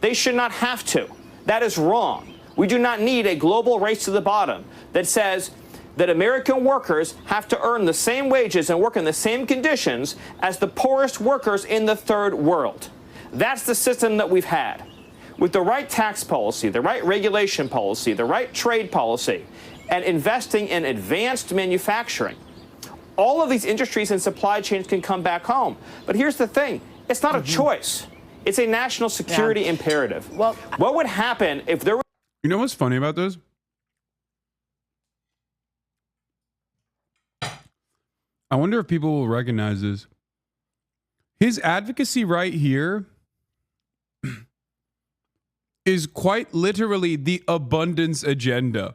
[SPEAKER 17] They should not have to. That is wrong. We do not need a global race to the bottom that says that American workers have to earn the same wages and work in the same conditions as the poorest workers in the third world. That's the system that we've had. With the right tax policy, the right regulation policy, the right trade policy, and investing in advanced manufacturing, all of these industries and supply chains can come back home. But here's the thing. It's not a choice. It's a national security imperative. Well, what would happen if there were...
[SPEAKER 3] You know what's funny about this? I wonder if people will recognize this. His advocacy right here is quite literally the abundance agenda.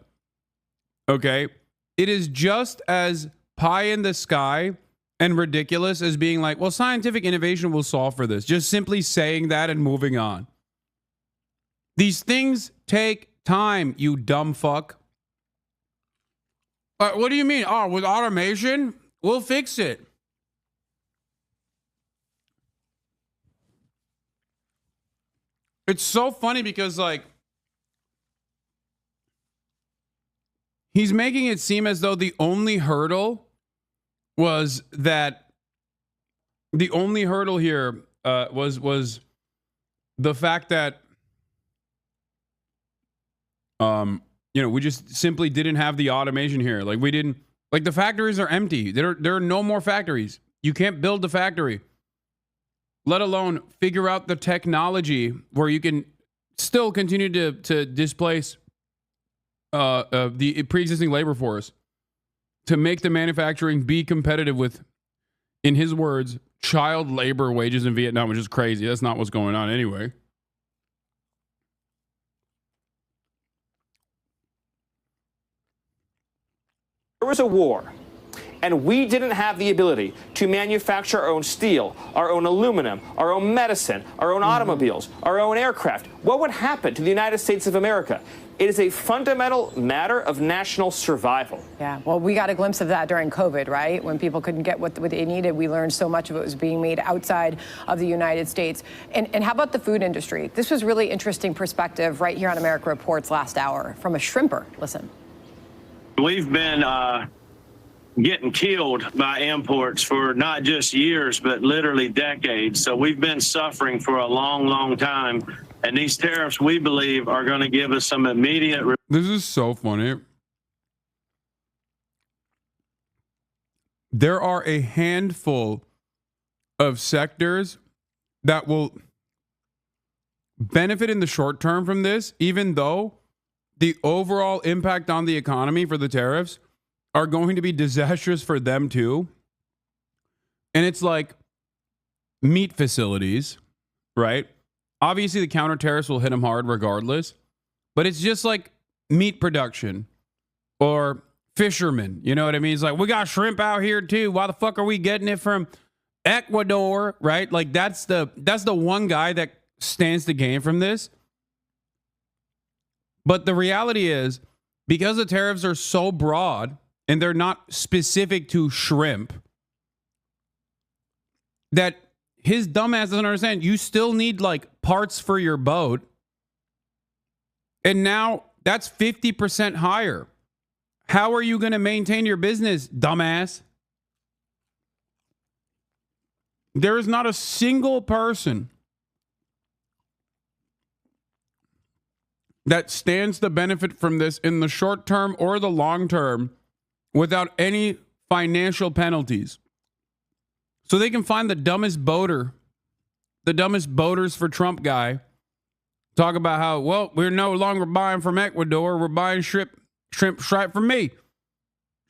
[SPEAKER 3] Okay? It is just as pie in the sky and ridiculous as being like, well, scientific innovation will solve for this. Just simply saying that and moving on. These things take time, you dumb fuck. What do you mean? Oh, with automation, we'll fix it. It's so funny because, like, he's making it seem as though the only hurdle here was the fact that we just simply didn't have the automation here. Like, we didn't, like, the factories are empty. There are no more factories. You can't build the factory, let alone figure out the technology where you can still continue to displace the pre-existing labor force to make the manufacturing be competitive with, in his words, child labor wages in Vietnam, which is crazy. That's not what's going on anyway.
[SPEAKER 17] there was a war and we didn't have the ability to manufacture our own steel, our own aluminum, our own medicine, our own automobiles, our own aircraft, what would happen to the United States of America? It is a fundamental matter of national survival.
[SPEAKER 13] Yeah, well, we got a glimpse of that during COVID, right? When people couldn't get what they needed, we learned so much of it was being made outside of the United States. And how about the food industry? This was really interesting perspective right here on America Reports last hour from a shrimper. Listen.
[SPEAKER 1] We've been getting killed by imports for not just years, but literally decades. So we've been suffering for a long, long time. And these tariffs, we believe, are going to give us some immediate.
[SPEAKER 5] This is so funny. There are a handful of sectors that will benefit in the short term from this, even though the overall impact on the economy for the tariffs are going to be disastrous for them too. And it's like meat facilities, right? Obviously, the counter tariffs will hit them hard regardless, but it's just like meat production or fishermen. You know what I mean? It's like, we got shrimp out here too. Why the fuck are we getting it from Ecuador, right? Like that's the one guy that stands to gain from this. But the reality is, because the tariffs are so broad and they're not specific to shrimp, that his dumbass doesn't understand. You still need like parts for your boat. And now that's 50% higher. How are you going to maintain your business, dumbass? There is not a single person that stands to benefit from this in the short term or the long term without any financial penalties. So they can find the dumbest boaters for Trump guy, talk about how, well, we're no longer buying from Ecuador, we're buying shrimp right from me.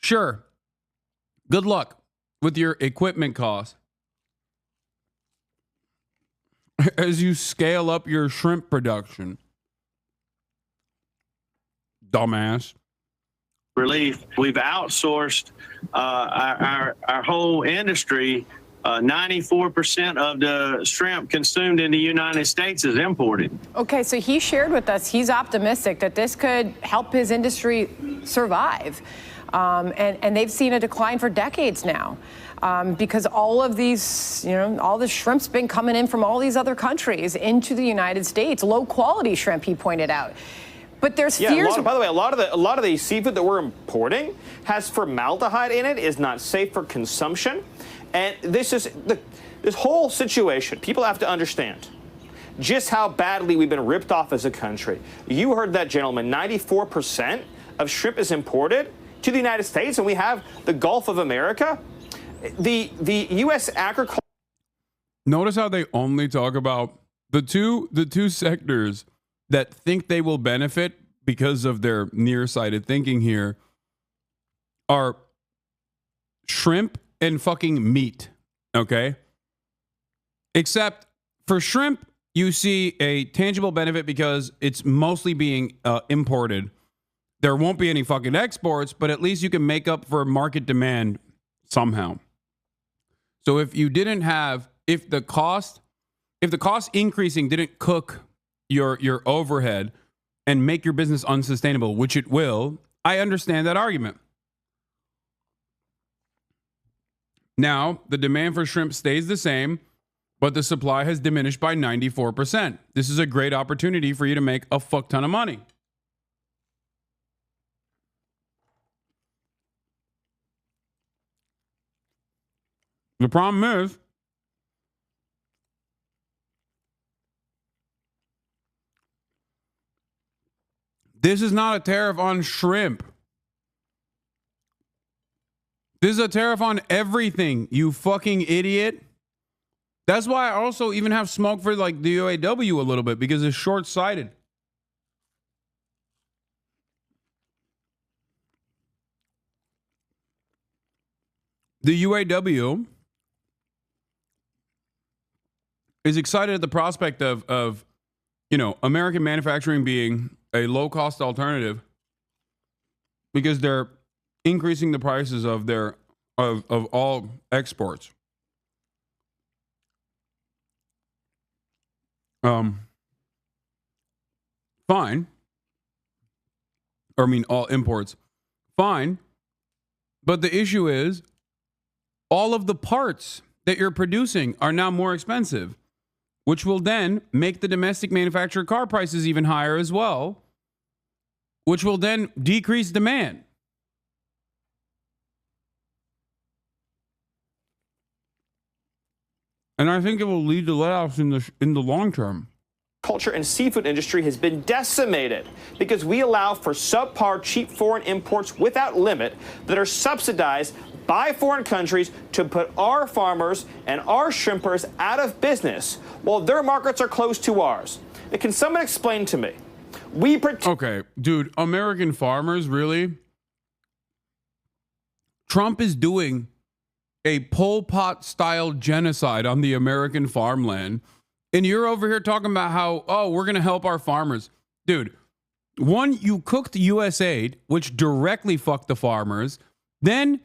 [SPEAKER 5] Sure. Good luck with your equipment costs as you scale up your shrimp production. Dumbass.
[SPEAKER 1] Relief. We've outsourced our whole industry. 94% of the shrimp consumed in the United States is imported.
[SPEAKER 13] Okay, so he shared with us he's optimistic that this could help his industry survive. And they've seen a decline for decades now because all of these, all the shrimp's been coming in from all these other countries into the United States. Low quality shrimp, he pointed out. But there's fears.
[SPEAKER 17] By the way, a lot of the seafood that we're importing has formaldehyde in it, is not safe for consumption. And this whole situation, people have to understand just how badly we've been ripped off as a country. You heard that, gentleman. 94% of shrimp is imported to the United States, and we have the Gulf of America. The U.S. agriculture.
[SPEAKER 5] Notice how they only talk about the two sectors that think they will benefit because of their nearsighted thinking here are shrimp and fucking meat, okay? Except for shrimp, you see a tangible benefit because it's mostly being imported. There won't be any fucking exports, but at least you can make up for market demand somehow. So if the cost increasing didn't cook your overhead and make your business unsustainable, which it will, I understand that argument. Now, the demand for shrimp stays the same, but the supply has diminished by 94%. This is a great opportunity for you to make a fuck ton of money. The problem is, this is not a tariff on shrimp. This is a tariff on everything, you fucking idiot. That's why I also even have smoke for like the UAW a little bit, because it's short-sighted. The UAW is excited at the prospect of American manufacturing being a low-cost alternative because they're
[SPEAKER 7] increasing the prices of their of all exports. Fine. Or I mean all imports. Fine. But the issue is all of the parts that you're producing are now more expensive, which will then make the domestic manufactured car prices even higher as well, which will then decrease demand. And I think it will lead to layoffs in the long term.
[SPEAKER 17] Culture and seafood industry has been decimated because we allow for subpar cheap foreign imports without limit that are subsidized by foreign countries to put our farmers and our shrimpers out of business while their markets are close to ours. Can someone explain to me?
[SPEAKER 7] Okay, dude, American farmers, really? Trump is doing a Pol Pot style genocide on the American farmland. And you're over here talking about how, oh, we're going to help our farmers. Dude, one, you cooked USAID, which directly fucked the farmers. Then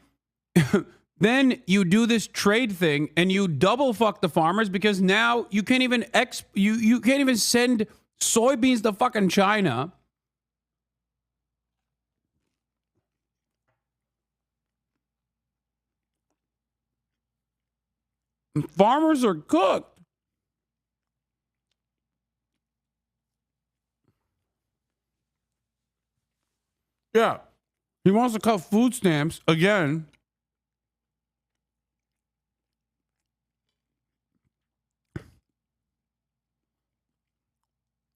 [SPEAKER 7] you do this trade thing and you double fuck the farmers because now you can't even you can't even send soybeans to fucking China. Farmers are cooked. Yeah. He wants to cut food stamps again.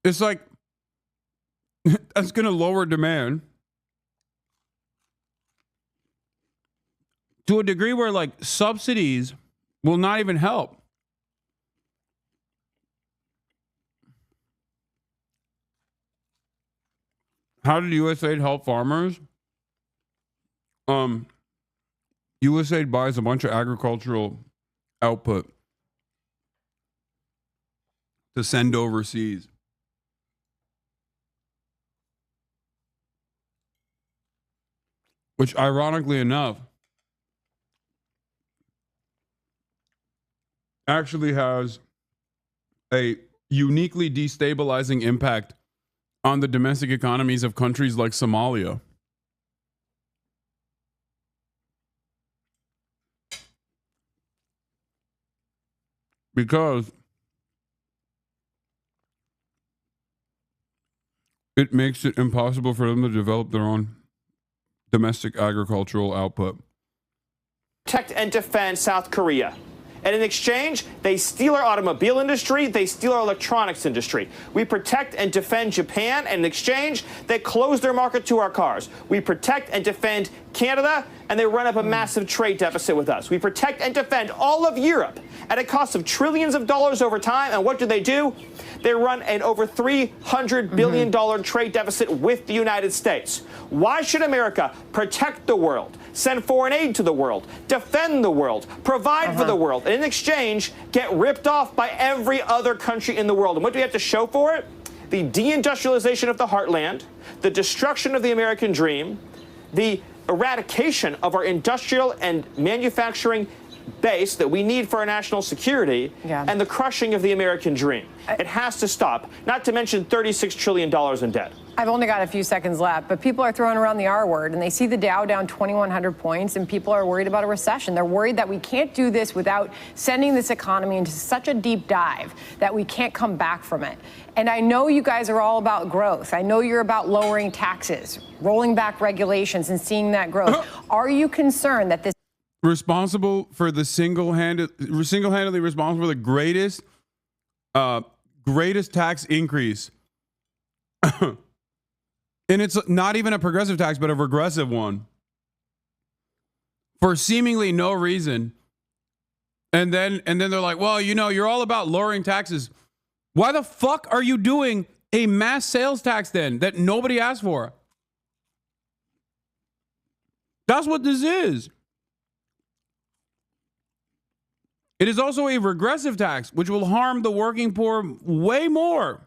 [SPEAKER 7] It's like that's going to lower demand to a degree where like subsidies will not even help. How did USAID help farmers? USAID buys a bunch of agricultural output to send overseas. Which, ironically enough, actually has a uniquely destabilizing impact on the domestic economies of countries like Somalia. Because it makes it impossible for them to develop their own domestic agricultural output.
[SPEAKER 17] Protect and defend South Korea. And in exchange, they steal our automobile industry, they steal our electronics industry. We protect and defend Japan, and in exchange, they close their market to our cars. We protect and defend Canada, and they run up a massive trade deficit with us. We protect and defend all of Europe at a cost of trillions of dollars over time, and what do? They run an over $300 billion trade deficit with the United States. Why should America protect the world, send foreign aid to the world, defend the world, provide for the world, and in exchange, get ripped off by every other country in the world? And what do we have to show for it? The deindustrialization of the heartland, the destruction of the American dream, the eradication of our industrial and manufacturing base that we need for our national security, and the crushing of the American dream. It has to stop, not to mention $36 trillion in debt.
[SPEAKER 13] I've only got a few seconds left, but people are throwing around the R word, and they see the Dow down 2,100 points, and people are worried about a recession. They're worried that we can't do this without sending this economy into such a deep dive that we can't come back from it. And I know you guys are all about growth. I know you're about lowering taxes, rolling back regulations, and seeing that growth. Are you concerned that this
[SPEAKER 7] responsible for the single-handedly responsible for the greatest tax increase? And it's not even a progressive tax, but a regressive one for seemingly no reason. And then they're like, well, you know, you're all about lowering taxes. Why the fuck are you doing a mass sales tax then that nobody asked for? That's what this is. It is also a regressive tax, which will harm the working poor way more.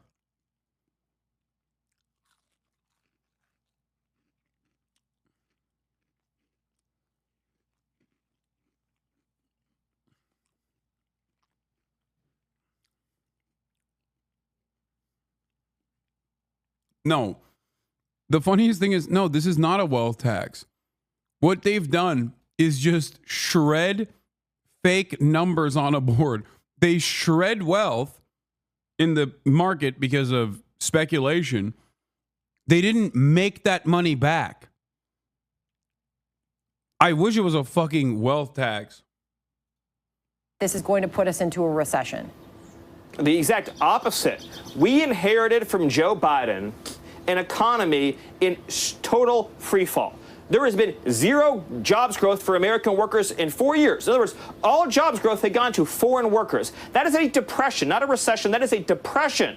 [SPEAKER 7] No. The funniest thing is, no, this is not a wealth tax. What they've done is just shred fake numbers on a board. They shred wealth in the market because of speculation. They didn't make that money back. I wish it was a fucking wealth tax.
[SPEAKER 13] This is going to put us into a recession.
[SPEAKER 17] The exact opposite. We inherited from Joe Biden an economy in total free fall. There has been zero jobs growth for American workers in 4 years. In other words, all jobs growth had gone to foreign workers. That is a depression, not a recession. That is a depression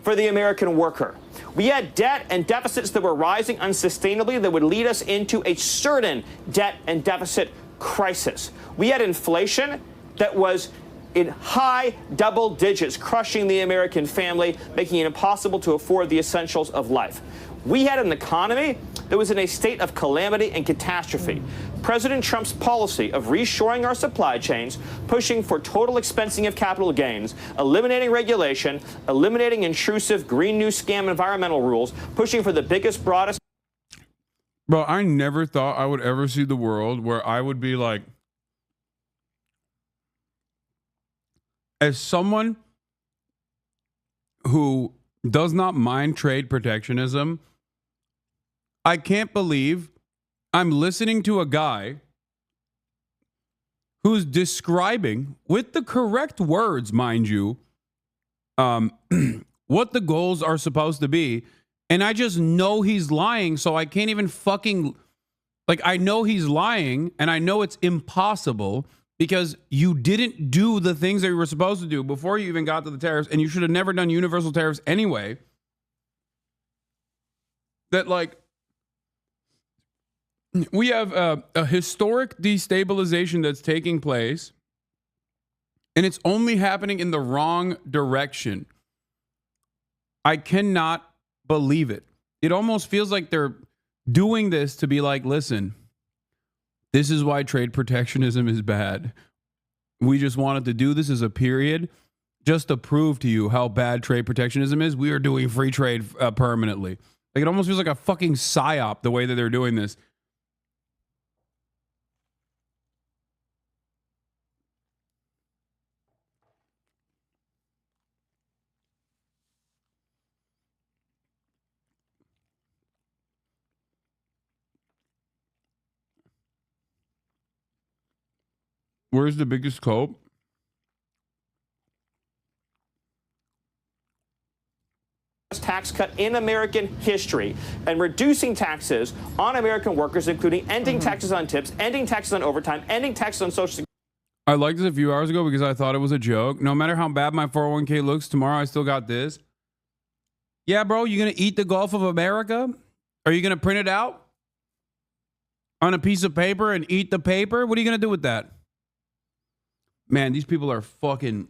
[SPEAKER 17] for the American worker. We had debt and deficits that were rising unsustainably that would lead us into a certain debt and deficit crisis. We had inflation that was in high double digits, crushing the American family, making it impossible to afford the essentials of life. We had an economy that was in a state of calamity and catastrophe. President Trump's policy of reshoring our supply chains, pushing for total expensing of capital gains, eliminating regulation, eliminating intrusive Green New Scam environmental rules, pushing for the biggest, broadest.
[SPEAKER 7] Bro, I never thought I would ever see the world where I would be like, as someone who does not mind trade protectionism, I can't believe I'm listening to a guy who's describing, with the correct words, mind you, what the goals are supposed to be. And I just know he's lying, so I can't even fucking, like, I know he's lying and I know it's impossible because you didn't do the things that you were supposed to do before you even got to the tariffs, and you should have never done universal tariffs anyway. That, like, we have a historic destabilization that's taking place, and it's only happening in the wrong direction. I cannot believe it. It almost feels like they're doing this to be like, listen, this is why trade protectionism is bad. We just wanted to do this as a period just to prove to you how bad trade protectionism is. We are doing free trade permanently. Like, it almost feels like a fucking psyop the way that they're doing this. Where's the biggest cope?
[SPEAKER 17] Tax cut in American history and reducing taxes on American workers, including ending taxes on tips, ending taxes on overtime, ending taxes on Social Security.
[SPEAKER 7] I liked this a few hours ago because I thought it was a joke. No matter how bad my 401k looks, tomorrow I still got this. Yeah, bro, you going to eat the Gulf of America? Are you going to print it out on a piece of paper and eat the paper? What are you going to do with that? Man, these people are fucking...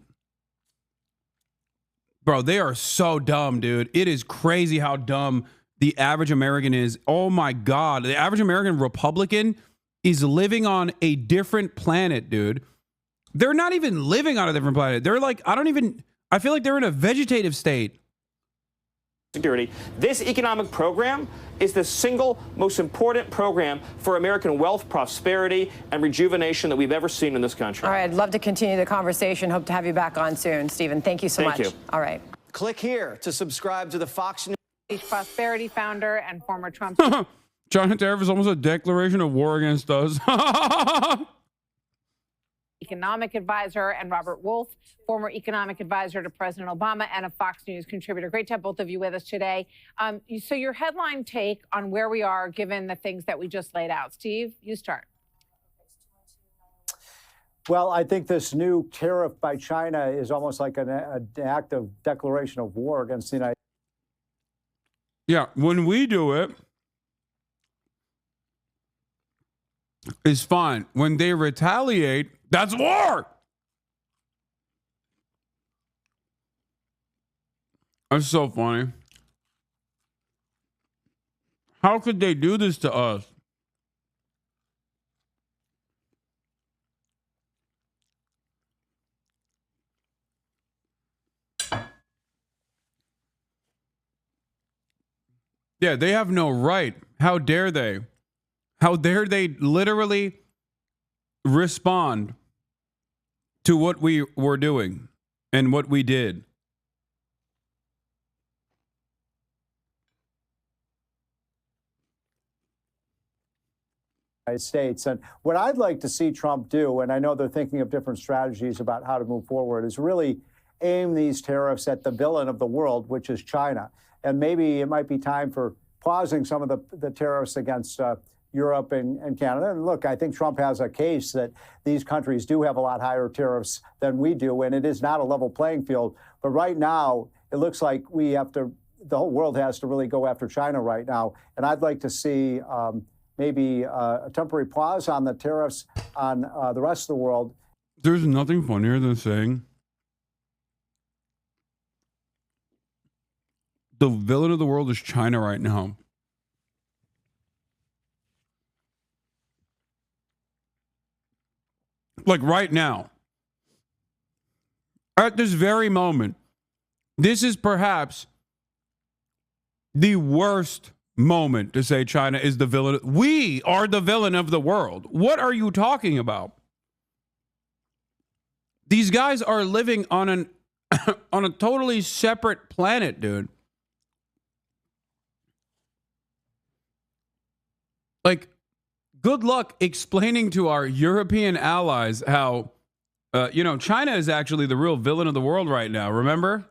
[SPEAKER 7] Bro, they are so dumb, dude. It is crazy how dumb the average American is. Oh my God. The average American Republican is living on a different planet, dude. They're not even living on a different planet. They're like, I feel like they're in a vegetative state.
[SPEAKER 17] Security. This economic program is the single most important program for American wealth, prosperity, and rejuvenation that we've ever seen in this country.
[SPEAKER 13] All right, I'd love to continue the conversation. Hope to have you back on soon, Stephen. Thank you so much.
[SPEAKER 17] Thank you.
[SPEAKER 13] All right.
[SPEAKER 8] Click here to subscribe to the Fox News.
[SPEAKER 10] Prosperity founder and former Trump.
[SPEAKER 7] China tariff is almost a declaration of war against us.
[SPEAKER 10] Economic advisor, and Robert Wolf, former economic advisor to President Obama and a Fox News contributor. Great to have both of you with us today. So your headline take on where we are, given the things that we just laid out. Steve, you start.
[SPEAKER 21] Well, I think this new tariff by China is almost like an act of declaration of war against the United States.
[SPEAKER 7] Yeah, when we do it, it's fine. When they retaliate, that's war. That's so funny. How could they do this to us? Yeah, they have no right. How dare they? How dare they literally respond to what we were doing and what we did?
[SPEAKER 21] United States. And what I'd like to see Trump do, and I know they're thinking of different strategies about how to move forward, is really aim these tariffs at the villain of the world, which is China. And maybe it might be time for pausing some of the tariffs against Europe and Canada. And look, I think Trump has a case that these countries do have a lot higher tariffs than we do, and it is not a level playing field. But right now, it looks like the whole world has to really go after China right now. And I'd like to see maybe a temporary pause on the tariffs on the rest of the world.
[SPEAKER 7] There's nothing funnier than saying the villain of the world is China right now. Like right now. At this very moment. This is perhaps the worst moment to say China is the villain. We are the villain of the world. What are you talking about? These guys are living on an on a totally separate planet, dude. Like, good luck explaining to our European allies how, China is actually the real villain of the world right now. Remember?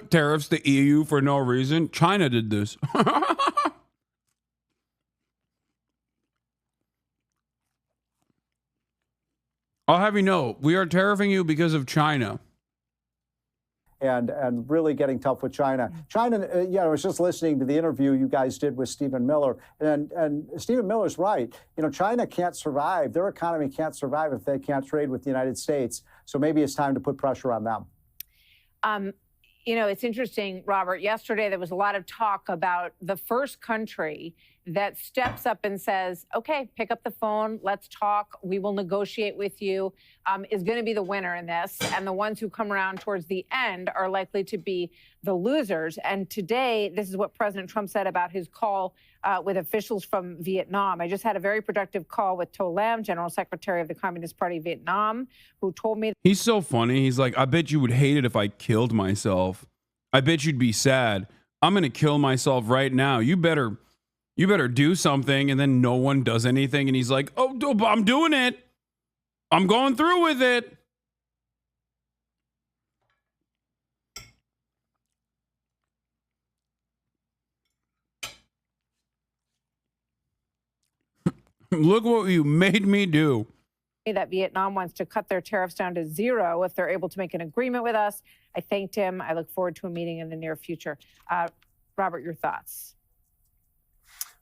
[SPEAKER 7] Tariffs the EU for no reason. China did this. I'll have you know, we are tariffing you because of China.
[SPEAKER 21] And really getting tough with China. China, I was just listening to the interview you guys did with Stephen Miller, and Stephen Miller's right. China can't survive. Their economy can't survive if they can't trade with the United States. So maybe it's time to put pressure on them.
[SPEAKER 10] It's interesting, Robert. Yesterday, there was a lot of talk about the first country that steps up and says, okay, pick up the phone, let's talk, we will negotiate with you, is going to be the winner in this. And the ones who come around towards the end are likely to be the losers. And today, this is what President Trump said about his call with officials from Vietnam. I just had a very productive call with To Lam, General Secretary of the Communist Party of Vietnam, who told me...
[SPEAKER 7] He's so funny. He's like, I bet you would hate it if I killed myself. I bet you'd be sad. I'm going to kill myself right now. You better do something. And then no one does anything. And he's like, oh, I'm doing it. I'm going through with it. Look what you made me do.
[SPEAKER 10] That Vietnam wants to cut their tariffs down to zero if they're able to make an agreement with us. I thanked him. I look forward to a meeting in the near future. Robert, your thoughts?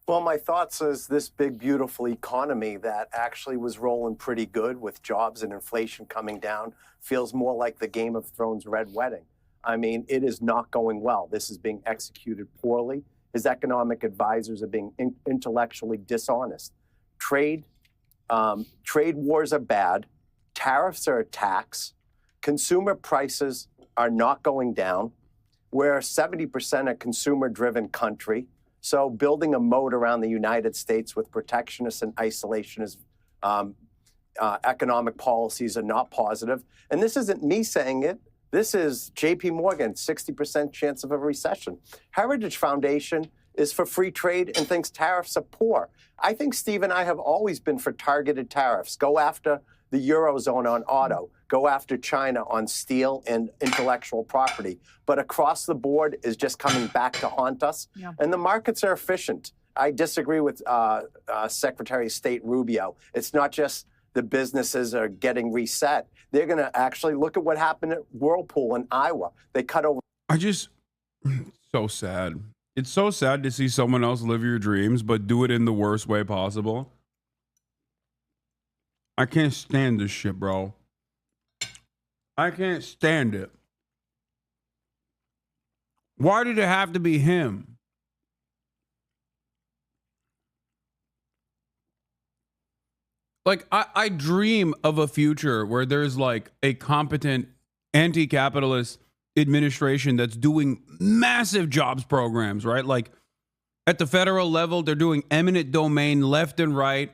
[SPEAKER 11] Well, my thoughts is this big, beautiful economy that actually was rolling pretty good with jobs and inflation coming down feels more like the Game of Thrones Red Wedding. I mean, it is not going well. This is being executed poorly. His economic advisors are being intellectually dishonest. Trade wars are bad. Tariffs are a tax. Consumer prices are not going down. We're 70% a consumer-driven country. So building a moat around the United States with protectionist and isolationist economic policies are not positive. And this isn't me saying it. This is J.P. Morgan, 60% chance of a recession. Heritage Foundation is for free trade and thinks tariffs are poor. I think Steve and I have always been for targeted tariffs. Go after the Eurozone on auto. Go after China on steel and intellectual property. But across the board is just coming back to haunt us. Yeah. And the markets are efficient. I disagree with Secretary of State Rubio. It's not just the businesses are getting reset. They're going to actually look at what happened at Whirlpool in Iowa. They cut over.
[SPEAKER 7] So sad. It's so sad to see someone else live your dreams, but do it in the worst way possible. I can't stand this shit, bro. I can't stand it. Why did it have to be him? Like, I dream of a future where there's like a competent anti-capitalist administration that's doing massive jobs programs, right? Like at the federal level, they're doing eminent domain left and right.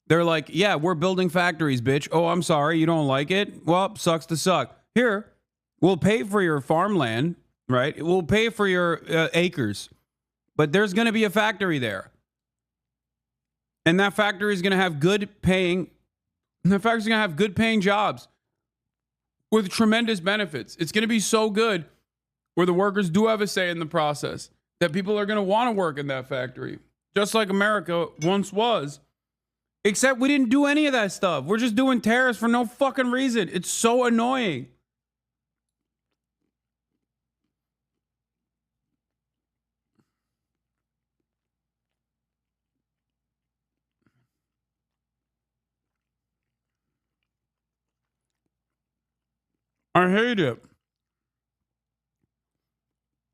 [SPEAKER 7] They're like, yeah, we're building factories, bitch. Oh, I'm sorry, you don't like it? Well, sucks to suck. Here, we'll pay for your farmland, right? We'll pay for your acres, but there's going to be a factory there. And that factory is going to have good paying jobs with tremendous benefits. It's going to be so good where the workers do have a say in the process, that people are going to want to work in that factory, just like America once was. Except we didn't do any of that stuff. We're just doing tariffs for no fucking reason. It's so annoying. I hate it.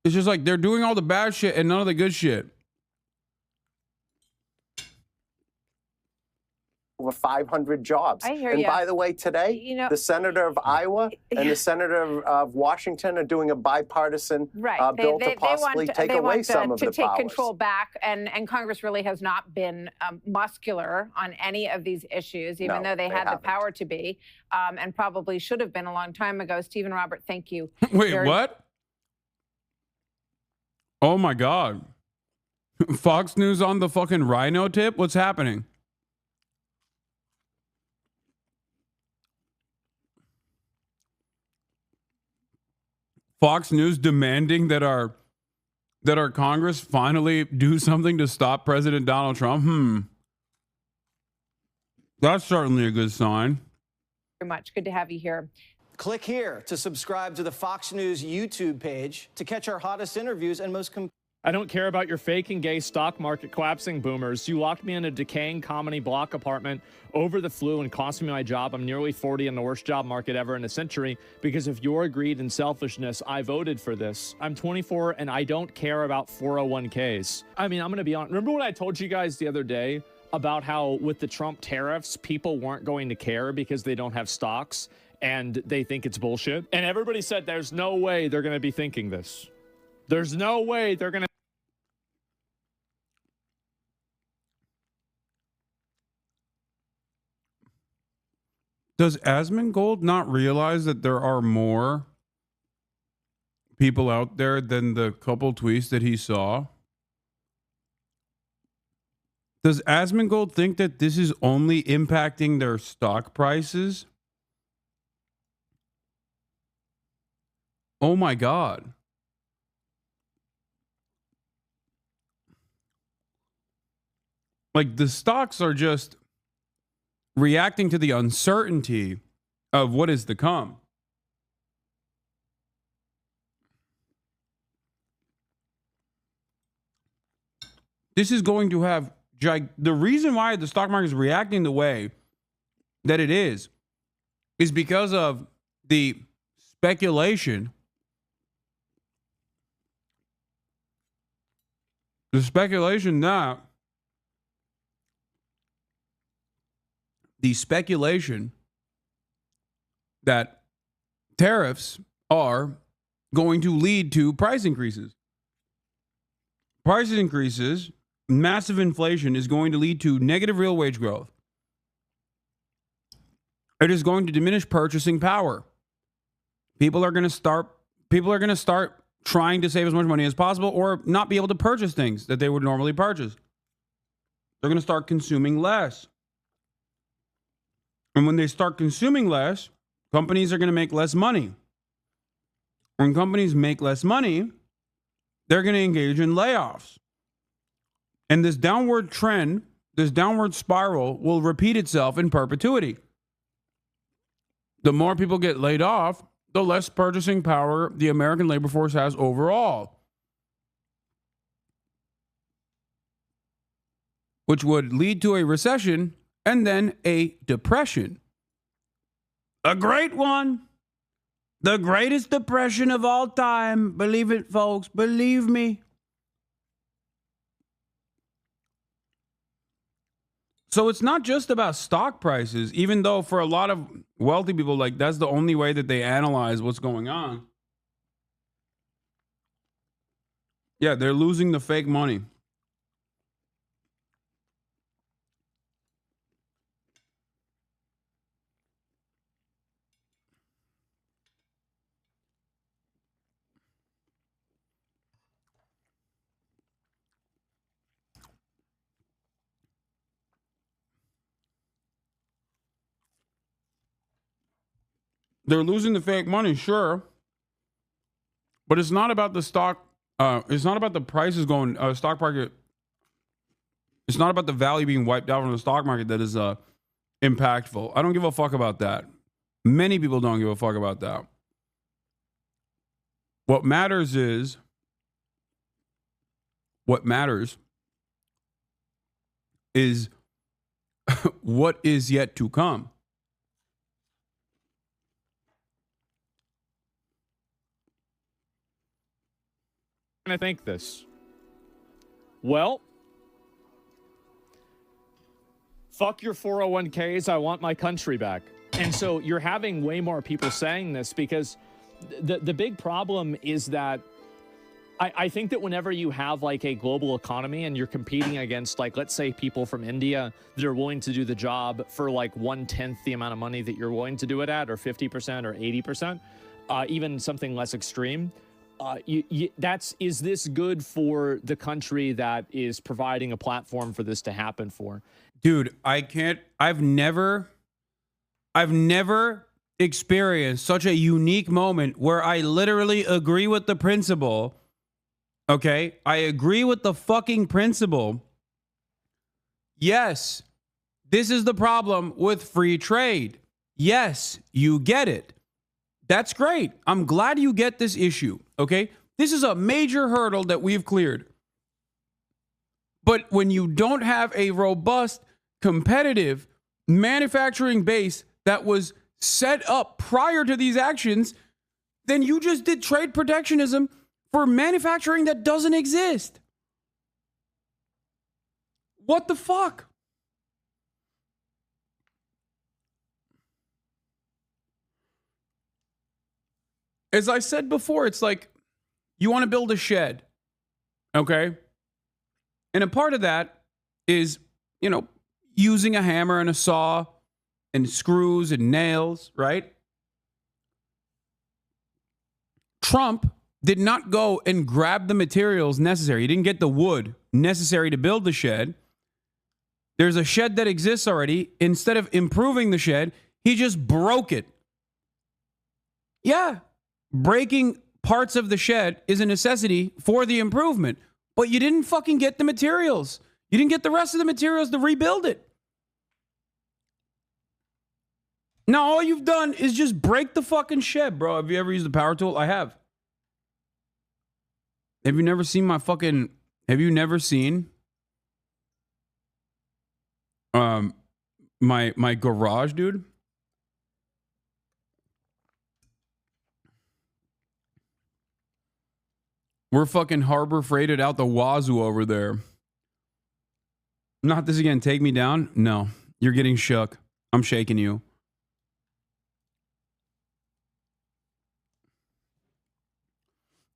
[SPEAKER 7] It's just like they're doing all the bad shit and none of the good shit.
[SPEAKER 11] Over 500 jobs.
[SPEAKER 10] I hear
[SPEAKER 11] and
[SPEAKER 10] ya.
[SPEAKER 11] by the way, today, the senator of Iowa and the senator of Washington are doing a bipartisan bill to possibly take away some of the powers.
[SPEAKER 10] To take control back, and Congress really has not been muscular on any of these issues, even though they had the power to be, and probably should have been a long time ago. Stephen, Robert, thank you.
[SPEAKER 7] Wait, what? Oh my God. Fox News on the fucking rhino tip? What's happening? Fox News demanding that our Congress finally do something to stop President Donald Trump. That's certainly a good sign.
[SPEAKER 10] Very much. Good to have you here.
[SPEAKER 8] Click here to subscribe to the Fox News YouTube page to catch our hottest interviews and most
[SPEAKER 14] I don't care about your fake and gay stock market collapsing, boomers. You locked me in a decaying comedy block apartment over the flu and cost me my job. I'm nearly 40 in the worst job market ever in a century. Because of your greed and selfishness, I voted for this. I'm 24 and I don't care about 401ks. I mean, I'm going to be honest. Remember what I told you guys the other day about how with the Trump tariffs, people weren't going to care because they don't have stocks and they think it's bullshit? And everybody said there's no way they're going to be thinking this. There's no way they're going to.
[SPEAKER 7] Does Asmongold not realize that there are more people out there than the couple tweets that he saw? Does Asmongold think that this is only impacting their stock prices? Oh my God. Like the stocks are just reacting to the uncertainty of what is to come. This is going to have the reason why the stock market is reacting the way that it is because of the speculation. The speculation that tariffs are going to lead to price increases. Price increases, massive inflation is going to lead to negative real wage growth. It is going to diminish purchasing power. People are going to start trying to save as much money as possible or not be able to purchase things that they would normally purchase. They're going to start consuming less. And when they start consuming less, companies are going to make less money. When companies make less money, they're going to engage in layoffs. And this downward trend, this downward spiral will repeat itself in perpetuity. The more people get laid off, the less purchasing power the American labor force has overall. Which would lead to a recession and then a depression. A great one. The greatest depression of all time. Believe it, folks. Believe me. So it's not just about stock prices, even though for a lot of wealthy people, like that's the only way that they analyze what's going on. Yeah, they're losing the fake money. They're losing the fake money, sure. But it's not about the stock. It's not about the prices going, stock market. It's not about the value being wiped out from the stock market that is impactful. I don't give a fuck about that. Many people don't give a fuck about that. What matters is what is yet to come.
[SPEAKER 14] I think this. Well, fuck your 401ks. I want my country back. And so you're having way more people saying this because the big problem is that I think that whenever you have like a global economy and you're competing against, like, let's say people from India that are willing to do the job for like 1/10 the amount of money that you're willing to do it at, or 50% or 80%, even something less extreme. Is this good for the country that is providing a platform for this to happen for?
[SPEAKER 7] Dude, I've never experienced such a unique moment where I literally agree with the principle. Okay? I agree with the fucking principle. Yes, this is the problem with free trade. Yes, you get it. That's great. I'm glad you get this issue, okay? This is a major hurdle that we've cleared. But when you don't have a robust, competitive manufacturing base that was set up prior to these actions, then you just did trade protectionism for manufacturing that doesn't exist. What the fuck? As I said before, it's like you want to build a shed, okay? And a part of that is, using a hammer and a saw and screws and nails, right? Trump did not go and grab the materials necessary. He didn't get the wood necessary to build the shed. There's a shed that exists already. Instead of improving the shed, he just broke it. Yeah. Breaking parts of the shed is a necessity for the improvement, but you didn't fucking get the materials. You didn't get the rest of the materials to rebuild it. Now, all you've done is just break the fucking shed, bro. Have you ever used a power tool? I have. Have you never seen my garage, dude? We're fucking harbor freighted out the wazoo over there. Not this again. Take me down? No. You're getting shook. I'm shaking you.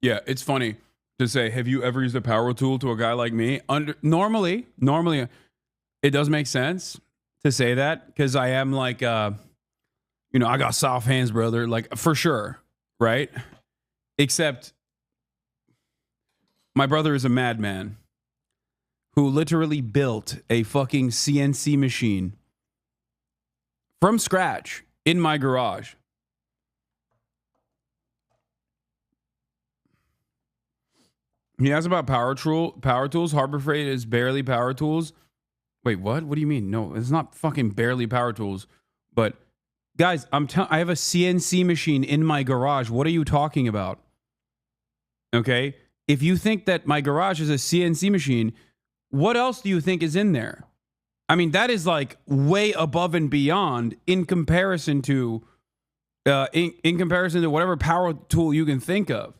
[SPEAKER 7] Yeah, it's funny to say, have you ever used a power tool to a guy like me? Normally, it does make sense to say that because I am like, I got soft hands, brother. Like, for sure, right? Except my brother is a madman who literally built a fucking CNC machine from scratch in my garage. He asked about power tools. Harbor Freight is barely power tools. Wait, what? What do you mean? No, it's not fucking barely power tools. But guys, I have a CNC machine in my garage. What are you talking about? Okay? If you think that my garage is a CNC machine, what else do you think is in there? I mean, that is like way above and beyond in comparison to whatever power tool you can think of.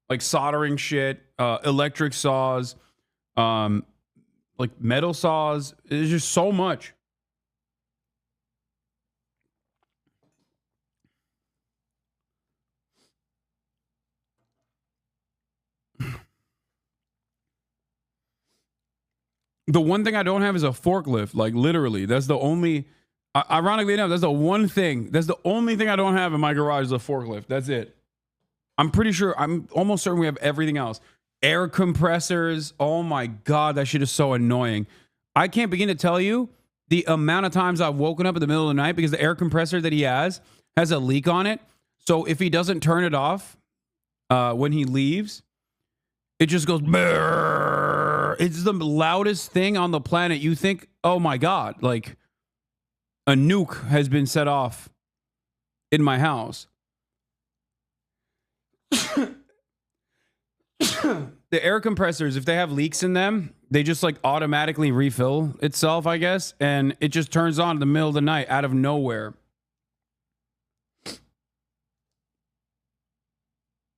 [SPEAKER 7] Like soldering shit, electric saws, like metal saws. There's just so much. The one thing I don't have is a forklift. Like literally, that's the only. Ironically enough, that's the one thing. That's the only thing I don't have in my garage is a forklift. That's it. I'm pretty sure. I'm almost certain we have everything else. Air compressors. Oh my God, that shit is so annoying. I can't begin to tell you the amount of times I've woken up in the middle of the night because the air compressor that he has a leak on it. So if he doesn't turn it off when he leaves, it just goes. Brrr. It's the loudest thing on the planet. You think, oh my God, like a nuke has been set off in my house. The air compressors, if they have leaks in them, they just like automatically refill itself, I guess. And it just turns on in the middle of the night out of nowhere.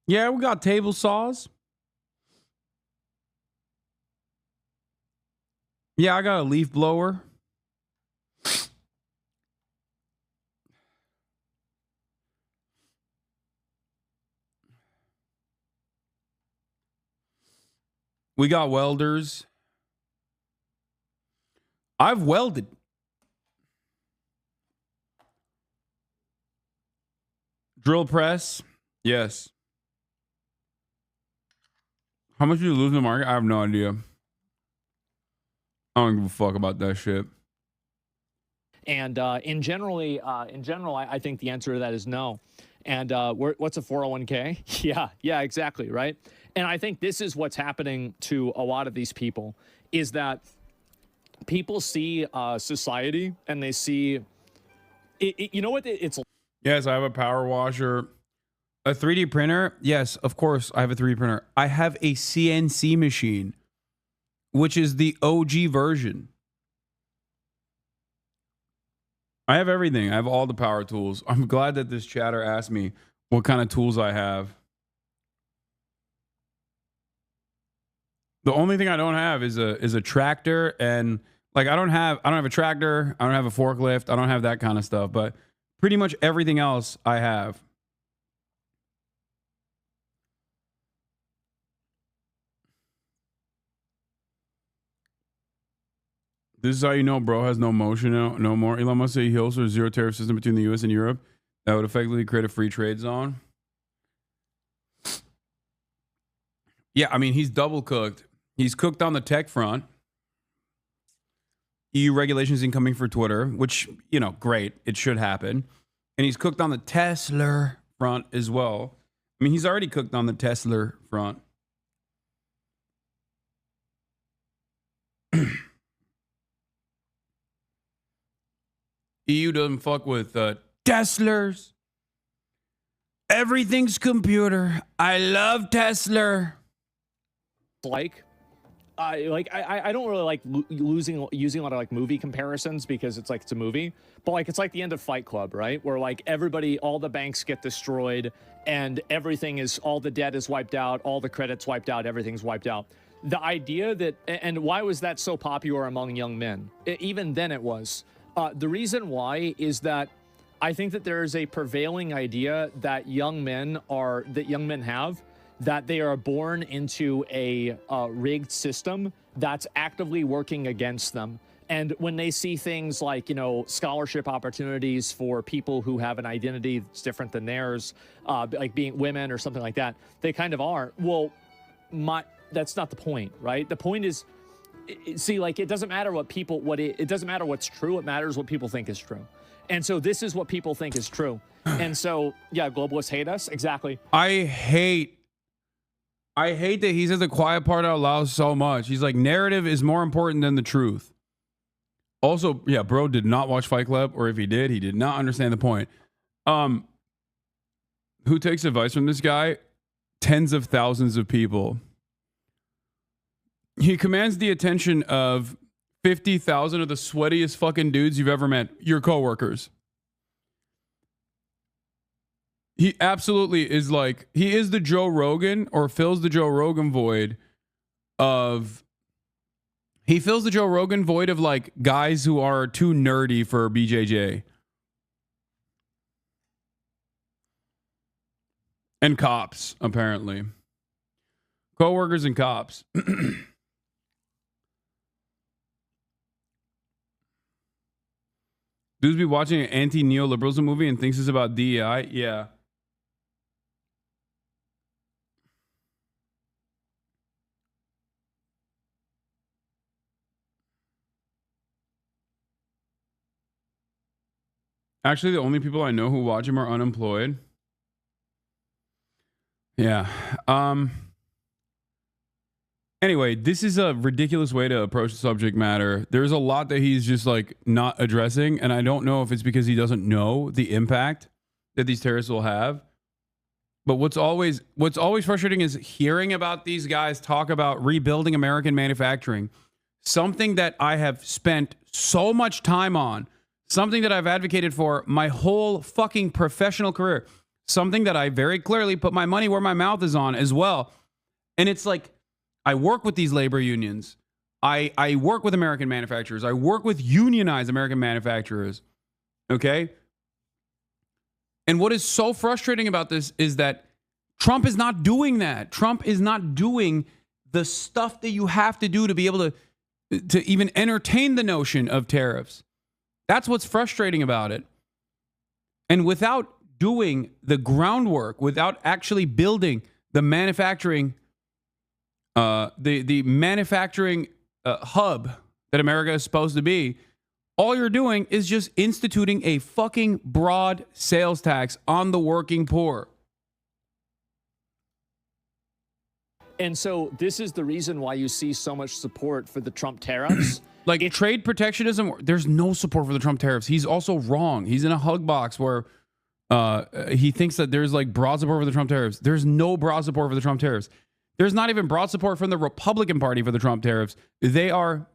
[SPEAKER 7] Yeah, we got table saws. Yeah, I got a leaf blower. We got welders. I've welded. Drill press. Yes. How much did you lose in the market? I have no idea. I don't give a fuck about that shit.
[SPEAKER 14] And in general, I think the answer to that is no. And what's a 401k? Yeah, exactly, right? And I think this is what's happening to a lot of these people is that people see society and they see, you know what? It's
[SPEAKER 7] Yes, I have a power washer. A 3D printer? Yes, of course, I have a 3D printer. I have a CNC machine, which is the OG version. I have everything. I have all the power tools. I'm glad that this chatter asked me what kind of tools I have. The only thing I don't have is a tractor, and like I don't have a tractor, I don't have a forklift, I don't have that kind of stuff, but pretty much everything else I have. This is how you know bro has no motion no more. Elon Musk said he hopes for a zero tariff system between the US and Europe that would effectively create a free trade zone. Yeah, I mean, he's double cooked. He's cooked on the tech front. EU regulations incoming for Twitter, which, you know, great. It should happen. And he's cooked on the Tesla front as well. I mean, he's already cooked on the Tesla front. EU doesn't fuck with Teslas. Everything's computer. I love Tesla.
[SPEAKER 14] I don't really like using a lot of like movie comparisons because it's like it's a movie, but like it's like the end of Fight Club, right? Where like everybody, all the banks get destroyed and everything is, all the debt is wiped out, all the credit's wiped out, everything's wiped out. The idea that, and why was that so popular among young men? Even then it was. The reason why is that I think that there is a prevailing idea that young men have, that they are born into a rigged system that's actively working against them. And when they see things like, you know, scholarship opportunities for people who have an identity that's different than theirs, like being women or something like that, they kind of are. Well, that's not the point, right? The point is, see, like, it doesn't matter what people, it doesn't matter what's true. It matters what people think is true. And so this is what people think is true. And so, yeah, globalists hate us. Exactly.
[SPEAKER 7] I hate that he says the quiet part out loud so much. He's like, narrative is more important than the truth. Also, yeah, bro did not watch Fight Club, or if he did not understand the point. Who takes advice from this guy? Tens of thousands of people. He commands the attention of 50,000 of the sweatiest fucking dudes you've ever met, your coworkers. He absolutely is like, he is the Joe Rogan, or fills the Joe Rogan void of, he fills the Joe Rogan void of like guys who are too nerdy for BJJ. And cops, apparently. Coworkers and cops. Dudes be watching an anti-neoliberalism movie and thinks it's about DEI. Yeah. Actually, the only people I know who watch him are unemployed. Yeah. Anyway, this is a ridiculous way to approach the subject matter. There's a lot that he's just like not addressing, and I don't know if it's because he doesn't know the impact that these terrorists will have. But what's always frustrating is hearing about these guys talk about rebuilding American manufacturing, something that I have spent so much time on, something that I've advocated for my whole fucking professional career, something that I very clearly put my money where my mouth is on as well. And it's like, I work with these labor unions. I work with American manufacturers. I work with unionized American manufacturers. Okay? And what is so frustrating about this is that Trump is not doing that. Trump is not doing the stuff that you have to do to be able to even entertain the notion of tariffs. That's what's frustrating about it. And without doing the groundwork, without actually building the manufacturing the manufacturing hub that America is supposed to be, all you're doing is just instituting a fucking broad sales tax on the working poor.
[SPEAKER 14] And so this is the reason why you see so much support for the Trump tariffs.
[SPEAKER 7] Like trade protectionism, there's no support for the Trump tariffs. He's also wrong. He's in a hug box where he thinks that there's like broad support for the Trump tariffs. There's no broad support for the Trump tariffs. There's not even broad support from the Republican Party for the Trump tariffs. They are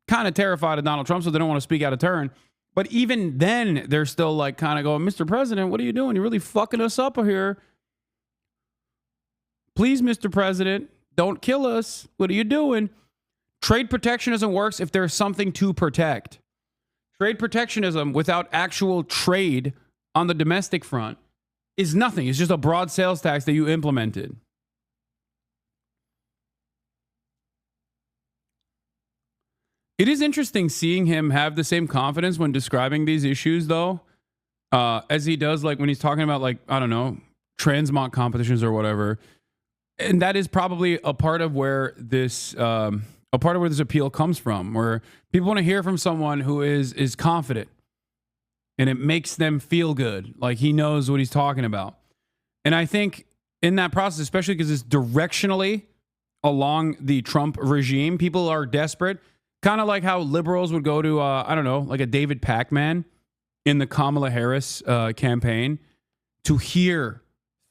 [SPEAKER 7] kind of terrified of Donald Trump, so they don't want to speak out of turn. But even then, they're still like kind of going, Mr. President, what are you doing? You're really fucking us up here. Please, Mr. President, don't kill us. What are you doing? Trade protectionism works if there's something to protect. Trade protectionism without actual trade on the domestic front is nothing. It's just a broad sales tax that you implemented. It is interesting seeing him have the same confidence when describing these issues, though, as he does like when he's talking about, like, I don't know, transmog competitions or whatever. And that is probably a part of where this appeal comes from, where people want to hear from someone who is confident and it makes them feel good, like he knows what he's talking about. And I think in that process, especially because it's directionally along the Trump regime, people are desperate. Kind of like how liberals would go to, I don't know, like a David Pacman in the Kamala Harris campaign to hear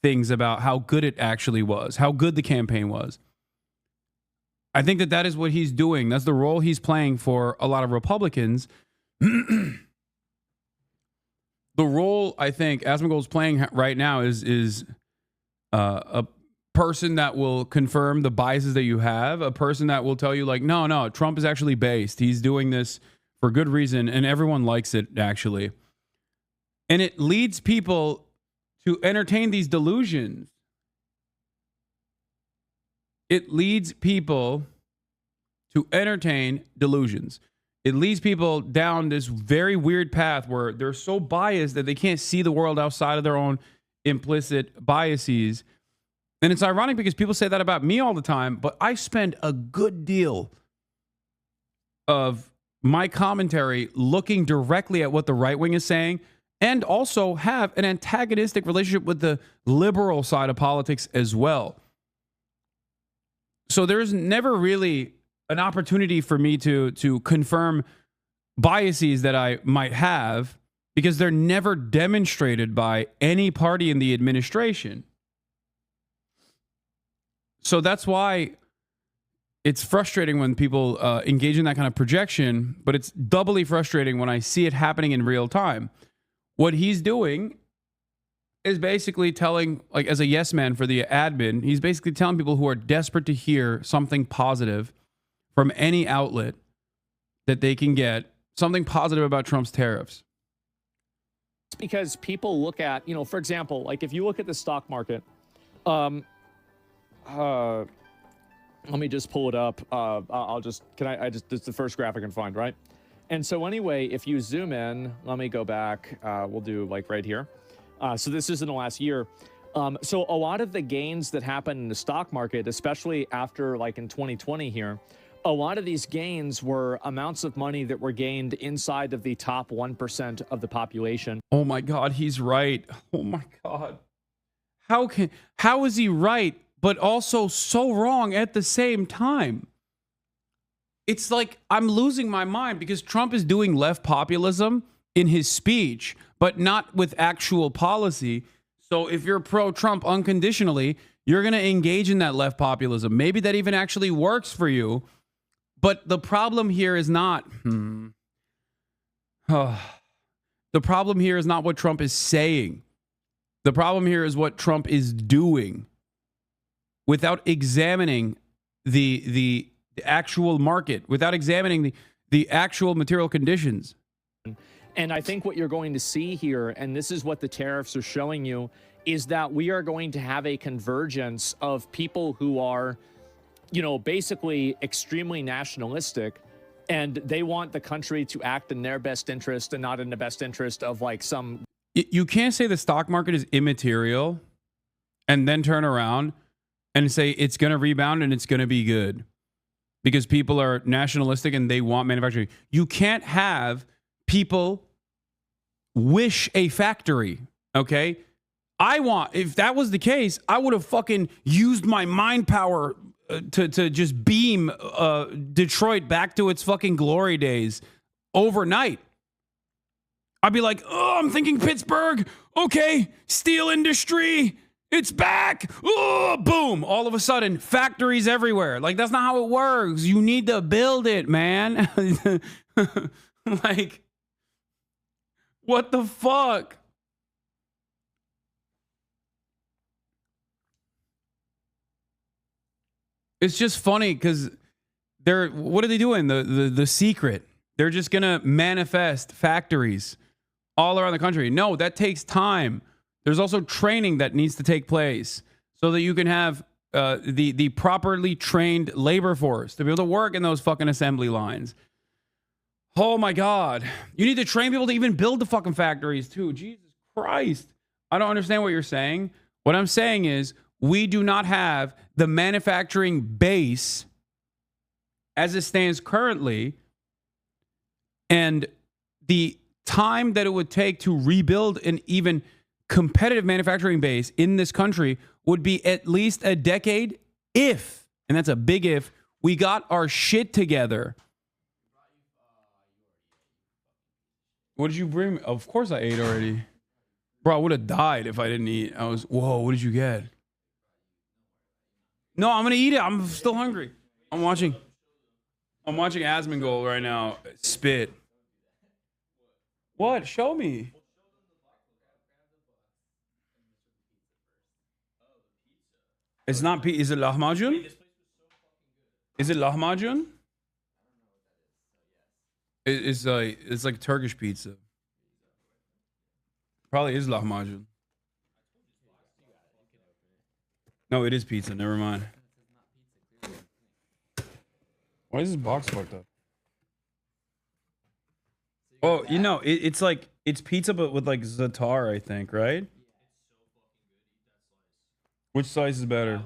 [SPEAKER 7] things about how good it actually was, how good the campaign was. I think that is what he's doing. That's the role he's playing for a lot of Republicans. The role I think Asmongold's playing right now is a person that will confirm the biases that you have, a person that will tell you like, no, Trump is actually based. He's doing this for good reason, and everyone likes it, actually. And it leads people to entertain these delusions. It leads people to entertain delusions. It leads people down this very weird path where they're so biased that they can't see the world outside of their own implicit biases. And it's ironic because people say that about me all the time, but I spend a good deal of my commentary looking directly at what the right wing is saying, and also have an antagonistic relationship with the liberal side of politics as well. So there's never really an opportunity for me to confirm biases that I might have, because they're never demonstrated by any party in the administration. So that's why it's frustrating when people engage in that kind of projection, but it's doubly frustrating when I see it happening in real time. What he's doing is basically telling, like, as a yes man for the admin, he's basically telling people who are desperate to hear something positive from any outlet that they can get, something positive about Trump's tariffs.
[SPEAKER 14] It's because people look at, for example, like if you look at the stock market, let me just pull it up. This is the first graph I can find, right? And so anyway, if you zoom in, let me go back. We'll do like right here. So this is in the last year. So a lot of the gains that happened in the stock market, especially after like in 2020 here, a lot of these gains were amounts of money that were gained inside of the top 1% of the population.
[SPEAKER 7] Oh my God, he's right. Oh my God. How is he right, but also so wrong at the same time? It's like I'm losing my mind because Trump is doing left populism in his speech, but not with actual policy. So if you're pro-Trump unconditionally, you're going to engage in that left populism. Maybe that even actually works for you. But the problem here is not... The problem here is not what Trump is saying. The problem here is what Trump is doing without examining the actual market, without examining the actual material conditions.
[SPEAKER 14] And I think what you're going to see here, and this is what the tariffs are showing you, is that we are going to have a convergence of people who are, you know, basically extremely nationalistic, and they want the country to act in their best interest and not in the best interest of like some...
[SPEAKER 7] You can't say the stock market is immaterial and then turn around and say it's going to rebound and it's going to be good because people are nationalistic and they want manufacturing. You can't have people wish a factory, okay? If that was the case, I would have fucking used my mind power to just beam Detroit back to its fucking glory days overnight. I'd be like, oh, I'm thinking Pittsburgh. Okay, steel industry, it's back. Oh, boom. All of a sudden, factories everywhere. Like, that's not how it works. You need to build it, man. Like, what the fuck? It's just funny because what are they doing? The secret. They're just going to manifest factories all around the country. No, that takes time. There's also training that needs to take place so that you can have the properly trained labor force to be able to work in those fucking assembly lines. Oh my God. You need to train people to even build the fucking factories too. Jesus Christ. I don't understand what you're saying. What I'm saying is we do not have the manufacturing base as it stands currently, and the time that it would take to rebuild an even competitive manufacturing base in this country would be at least a decade if, and that's a big if, we got our shit together. What did you bring me? Of course I ate already. Bro, I would have died if I didn't eat. Whoa, what did you get? No, I'm going to eat it. I'm still hungry. I'm watching Asmongold right now spit. What? Show me. It's not pizza. Is it lahmacun? Is it lahmacun? It's like Turkish pizza. Probably is lahmacun. No, it is pizza. Never mind. Why is this box fucked up? Oh, you know, it's like, it's pizza, but with like za'atar, I think, right? Which slice is better?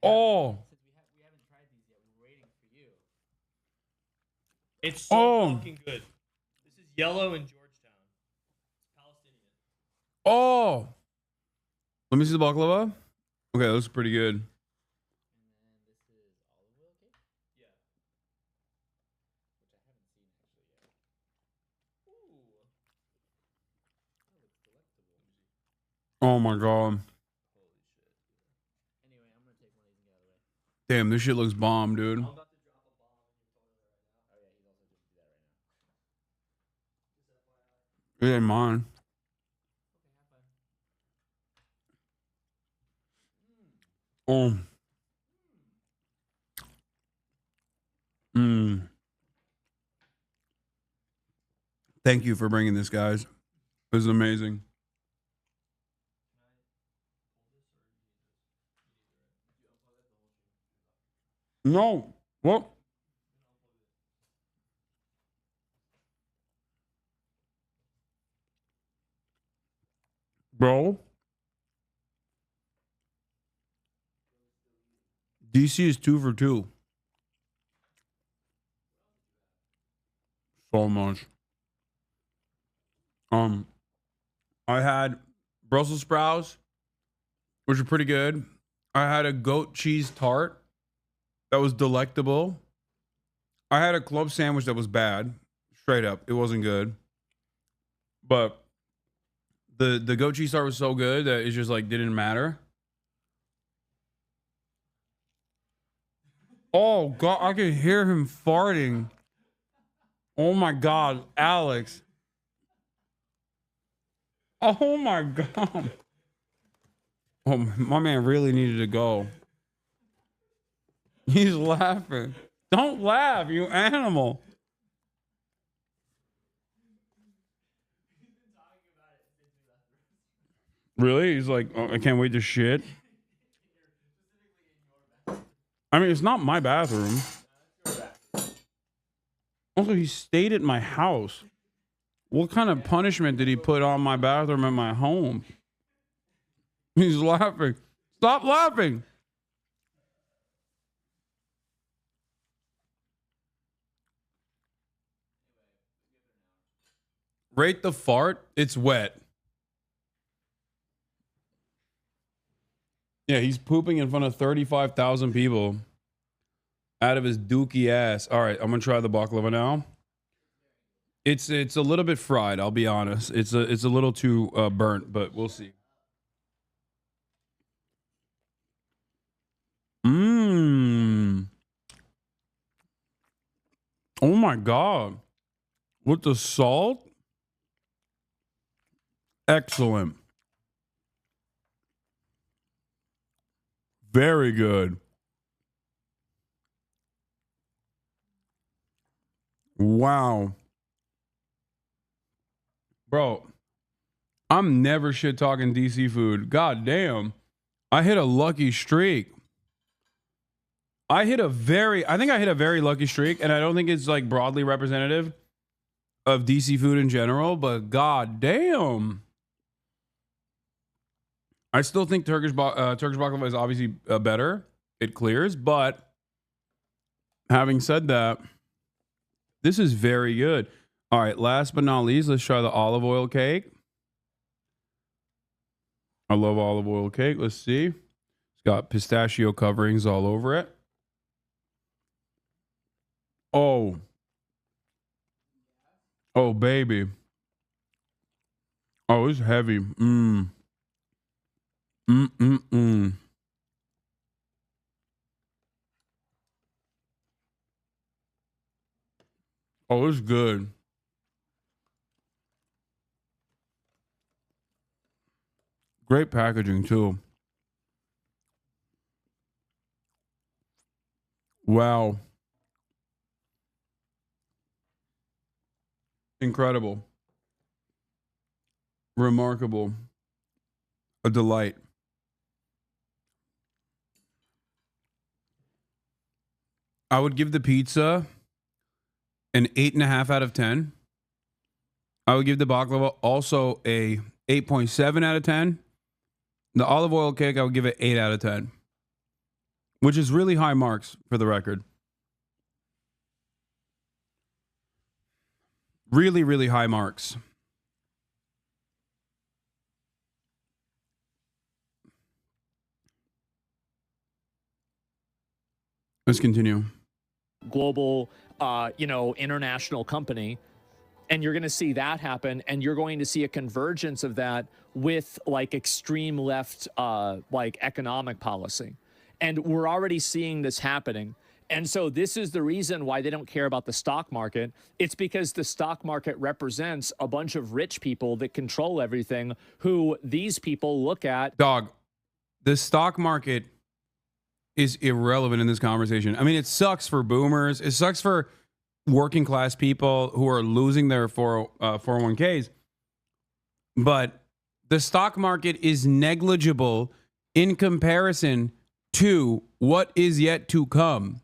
[SPEAKER 7] Oh.
[SPEAKER 23] It's so fucking good. This is yellow in Georgetown. Palestinian.
[SPEAKER 7] Oh. Let me see the baklava. Okay, that looks pretty good. Oh my God. Damn, this shit looks bomb, dude. It ain't mine. Oh. Thank you for bringing this, guys. It was amazing. No. What? Bro. DC is 2 for 2. So much. I had Brussels sprouts, which are pretty good. I had a goat cheese tart that was delectable. I had a club sandwich that was bad. Straight up. It wasn't good. But the goat cheese tart was so good that it just like didn't matter. Oh God, I could hear him farting. Oh my God, Alex. Oh my God. Oh, my man really needed to go. He's laughing. Don't laugh, you animal. Really? He's like, oh, I can't wait to shit. I mean, it's not my bathroom. Also, he stayed at my house. What kind of punishment did he put on my bathroom at my home? He's laughing. Stop laughing. Rate the fart. It's wet. Yeah, he's pooping in front of 35,000 people out of his dookie ass. All right, I'm gonna try the baklava now. It's a little bit fried. I'll be honest. It's a little too burnt, but we'll see. Mmm. Oh my God. With the salt? Excellent. Very good. Wow. Bro, I'm never shit talking DC food. God damn. I hit a lucky streak. I think I hit a very lucky streak, and I don't think it's like broadly representative of DC food in general, but god damn. I still think Turkish baklava is obviously better. It clears, but having said that, this is very good. All right, last but not least, let's try the olive oil cake. I love olive oil cake. Let's see. It's got pistachio coverings all over it. Oh. Oh, baby. Oh, it's heavy. Mmm. Mm-mm-mm. Oh, it's good. Great packaging, too. Wow. Incredible. Remarkable. A delight. I would give the pizza an 8.5 out of 10. I would give the baklava also a 8.7 out of 10. The olive oil cake, I would give it 8 out of 10. Which is really high marks for the record. Really, really high marks. Let's continue.
[SPEAKER 14] Global, international company. And you're going to see that happen. And you're going to see a convergence of that with like extreme left, like economic policy. And we're already seeing this happening. And so this is the reason why they don't care about the stock market. It's because the stock market represents a bunch of rich people that control everything, who these people look at.
[SPEAKER 7] Dog, the stock market is irrelevant in this conversation. I mean, it sucks for boomers. It sucks for working class people who are losing their 401ks. But the stock market is negligible in comparison to what is yet to come.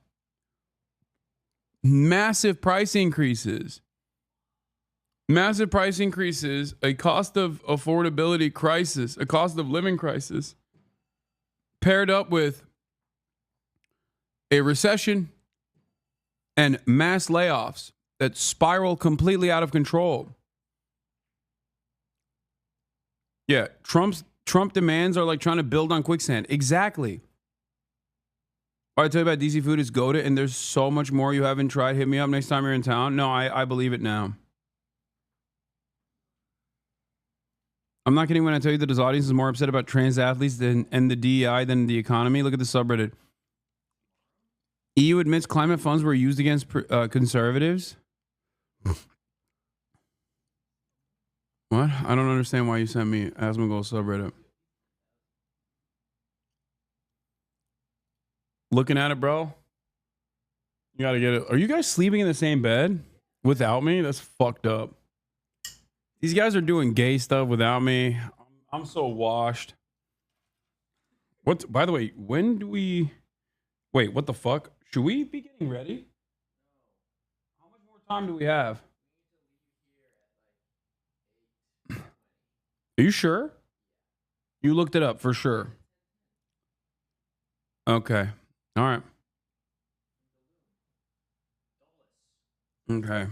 [SPEAKER 7] massive price increases. Massive price increases, a cost of affordability crisis, a cost of living crisis, paired up with a recession and mass layoffs that spiral completely out of control. Yeah, Trump demands are like trying to build on quicksand. Exactly. All I tell you about DC food is go to, and there's so much more you haven't tried. Hit me up next time you're in town. No, I believe it now. I'm not kidding when I tell you that his audience is more upset about trans athletes and the DEI than the economy. Look at the subreddit. EU admits climate funds were used against conservatives. What? I don't understand why you sent me Asmongold subreddit. Looking at it, bro. You gotta get it. Are you guys sleeping in the same bed without me? That's fucked up. These guys are doing gay stuff without me. I'm so washed. What? By the way, when do we... Wait, what the fuck? Should we be getting ready? How much more time do we have? Are you sure? You looked it up for sure. Okay. All right. Okay.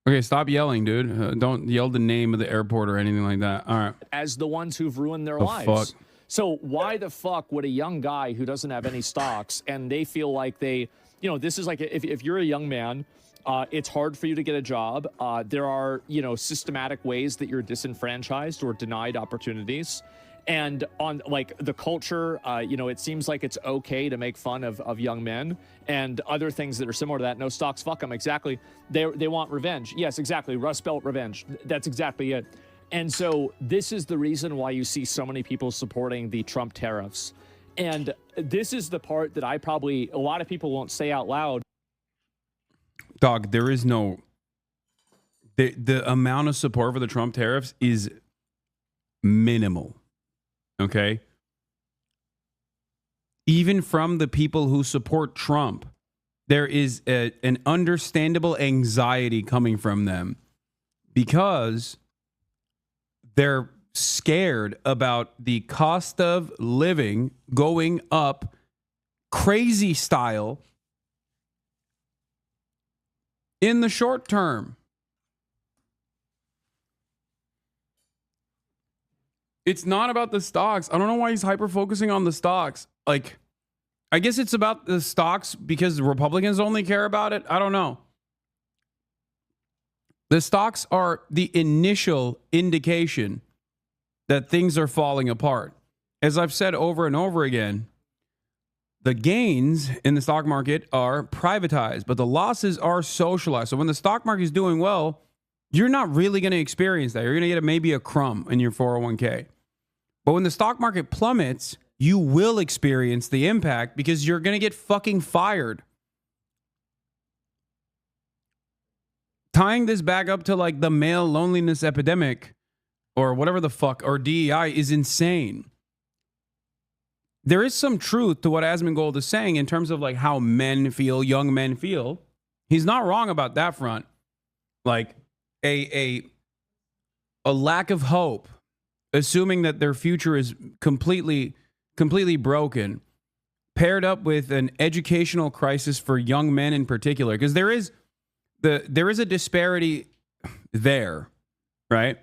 [SPEAKER 7] Okay, stop yelling, dude. Don't yell the name of the airport or anything like that. All right.
[SPEAKER 14] As the ones who've ruined their
[SPEAKER 7] The
[SPEAKER 14] lives.
[SPEAKER 7] fuck?
[SPEAKER 14] So why the fuck would a young guy who doesn't have any stocks and they feel like they, you know, this is like if you're a young man, it's hard for you to get a job. There are, you know, systematic ways that you're disenfranchised or denied opportunities. And on like the culture, you know, it seems like it's okay to make fun of young men and other things that are similar to that. No stocks, fuck them. Exactly. They want revenge. Yes, exactly. Rust Belt revenge. That's exactly it. And so this is the reason why you see so many people supporting the Trump tariffs. And this is the part that a lot of people won't say out loud.
[SPEAKER 7] Dog, there is no... The amount of support for the Trump tariffs is minimal. Okay? Even from the people who support Trump, there is an understandable anxiety coming from them because they're scared about the cost of living going up crazy style in the short term. It's not about the stocks. I don't know why he's hyper focusing on the stocks. Like, I guess it's about the stocks because the Republicans only care about it. I don't know. The stocks are the initial indication that things are falling apart. As I've said over and over again, the gains in the stock market are privatized, but the losses are socialized. So when the stock market is doing well, you're not really going to experience that. You're going to get maybe a crumb in your 401k. But when the stock market plummets, you will experience the impact because you're going to get fucking fired. Tying this back up to like the male loneliness epidemic or whatever the fuck, or DEI is insane. There is some truth to what Asmongold is saying in terms of like how men feel, young men feel. He's not wrong about that front. Like a lack of hope, assuming that their future is completely broken, paired up with an educational crisis for young men in particular, because there is a disparity there, right?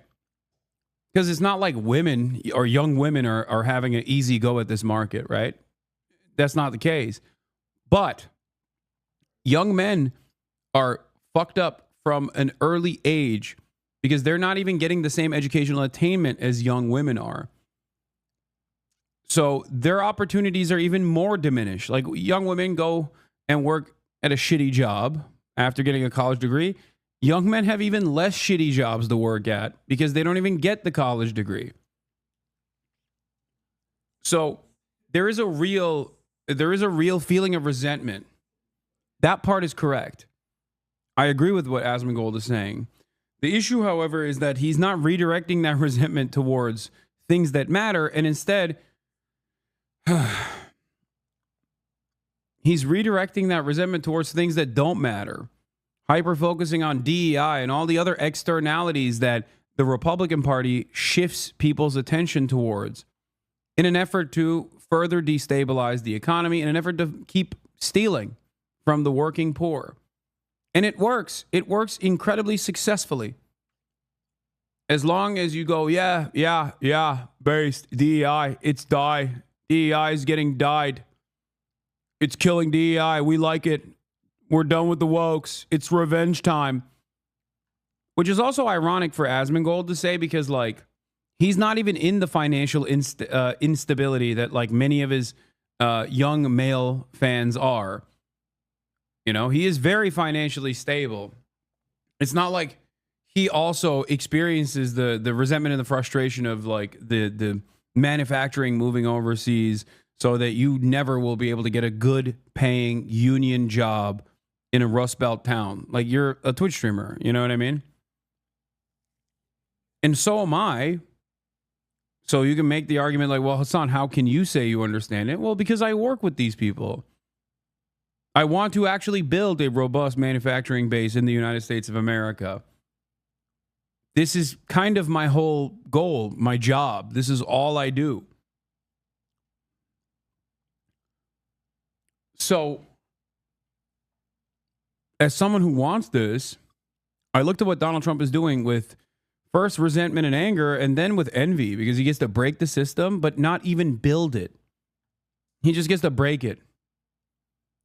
[SPEAKER 7] Because it's not like women or young women are having an easy go at this market, right? That's not the case. But young men are fucked up from an early age because they're not even getting the same educational attainment as young women are. So their opportunities are even more diminished. Like young women go and work at a shitty job after getting a college degree. Young men have even less shitty jobs to work at because they don't even get the college degree. So there is a real feeling of resentment. That part is correct. I agree with what Asmongold is saying. The issue, however, is that he's not redirecting that resentment towards things that matter, and instead He's redirecting that resentment towards things that don't matter, hyper-focusing on DEI and all the other externalities that the Republican Party shifts people's attention towards in an effort to further destabilize the economy, in an effort to keep stealing from the working poor. And it works. It works incredibly successfully. As long as you go, yeah, based, DEI, it's die. DEI is getting died. It's killing DEI. We like it. We're done with the wokes. It's revenge time. Which is also ironic for Asmongold to say, because, like, he's not even in the financial instability that, like, many of his young male fans are. You know, he is very financially stable. It's not like he also experiences the resentment and the frustration of, like, the manufacturing moving overseas so that you never will be able to get a good paying union job in a Rust Belt town. Like, you're a Twitch streamer, you know what I mean? And so am I. So you can make the argument like, well, Hasan, how can you say you understand it? Well, because I work with these people. I want to actually build a robust manufacturing base in the United States of America. This is kind of my whole goal, my job. This is all I do. So, as someone who wants this, I looked at what Donald Trump is doing with first resentment and anger, and then with envy, because he gets to break the system, but not even build it. He just gets to break it.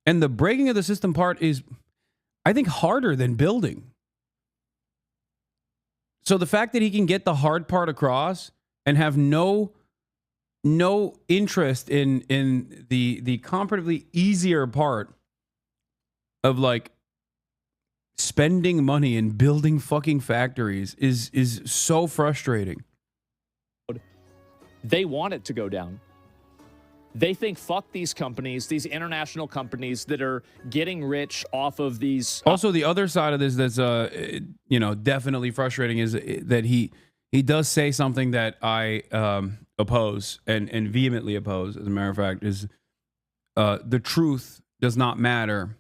[SPEAKER 7] And the breaking of the system part is, I think, harder than building. So the fact that he can get the hard part across and have no interest in the comparatively easier part of, like, spending money and building fucking factories is so frustrating.
[SPEAKER 14] They want it to go down. They think, fuck these companies, these international companies that are getting rich off of these.
[SPEAKER 7] Also, the other side of this that's definitely frustrating is that he does say something that I oppose and vehemently oppose. As a matter of fact, is the truth does not matter.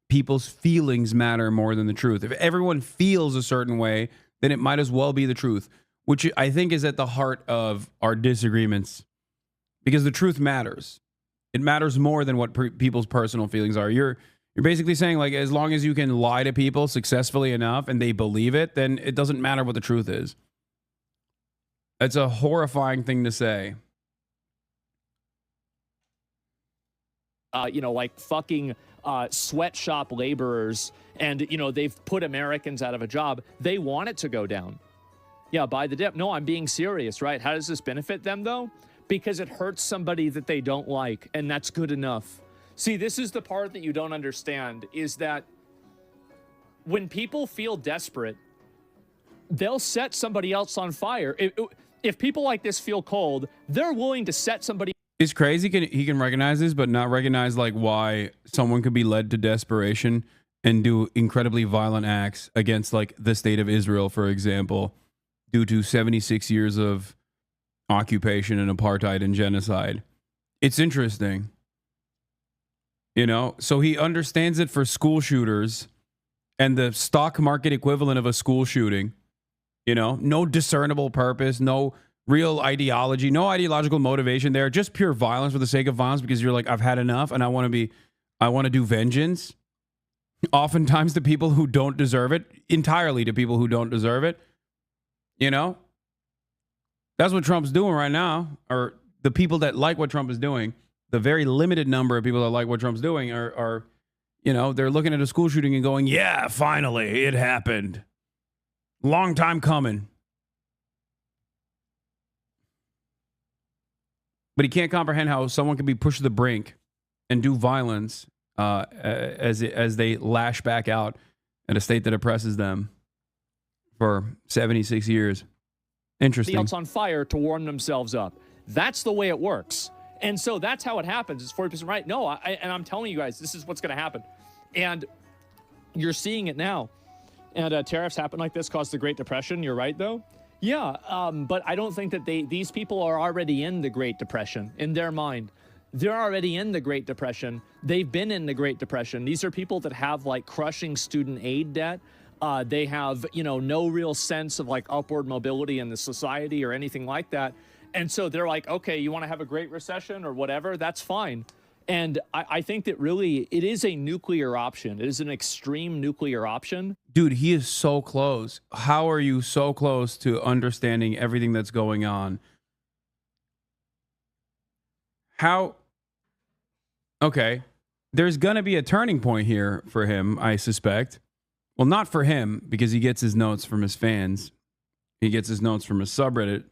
[SPEAKER 7] People's feelings matter more than the truth. If everyone feels a certain way, then it might as well be the truth, which I think is at the heart of our disagreements, because the truth matters. It matters more than what people's personal feelings are. You're basically saying, like, as long as you can lie to people successfully enough and they believe it, then it doesn't matter what the truth is. It's a horrifying thing to say.
[SPEAKER 14] Like fucking sweatshop laborers, and they've put Americans out of a job. They want it to go down. Yeah, buy the dip. No, I'm being serious, right? How does this benefit them, though? Because it hurts somebody that they don't like, and that's good enough. See, this is the part that you don't understand, is that when people feel desperate, they'll set somebody else on fire. If people like this feel cold, they're willing to set somebody.
[SPEAKER 7] It's crazy he can recognize this, but not recognize, like, why someone could be led to desperation and do incredibly violent acts against, like, the state of Israel, for example, due to 76 years of occupation and apartheid and genocide. It's interesting. So he understands it for school shooters and the stock market equivalent of a school shooting. No discernible purpose, no real ideology, no ideological motivation there, just pure violence for the sake of violence, because you're like, I've had enough and I want to do vengeance. Oftentimes to people who don't deserve it, entirely to people who don't deserve it. That's what Trump's doing right now, or the people that like what Trump is doing, the very limited number of people that like what Trump's doing are they're looking at a school shooting and going, yeah, finally, it happened. Long time coming. But he can't comprehend how someone can be pushed to the brink and do violence as they lash back out at a state that oppresses them for 76 years. Interesting.
[SPEAKER 14] Else on fire to warm themselves up. That's the way it works. And so that's how it happens. It's 40% right. No, and I'm telling you guys, this is what's going to happen. And you're seeing it now. And tariffs happen like this caused the Great Depression. You're right, though. Yeah, but I don't think that these people are already in the Great Depression in their mind. They're already in the Great Depression. They've been in the Great Depression. These are people that have like crushing student aid debt. They have, you know, no real sense of like upward mobility in the society or anything like that. And so they're like, okay, you want to have a great recession or whatever? That's fine. And I think that really it is a nuclear option. It is an extreme nuclear option.
[SPEAKER 7] Dude, he is so close. How are you so close to understanding everything that's going on? How? Okay. There's going to be a turning point here for him, I suspect. Well, not for him, because he gets his notes from his fans. He gets his notes from his subreddit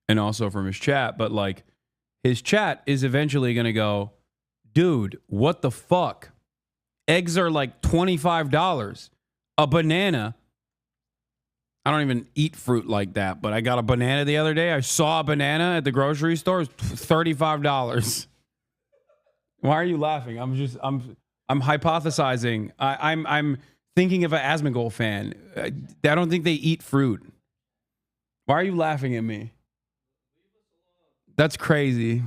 [SPEAKER 7] and also from his chat. But, like, his chat is eventually going to go, dude, what the fuck? Eggs are like $25. A banana. I don't even eat fruit like that, but I got a banana the other day. I saw a banana at the grocery store. It was $35. Why are you laughing? I'm hypothesizing. I'm thinking of an Asmongold fan. I don't think they eat fruit. Why are you laughing at me? That's crazy.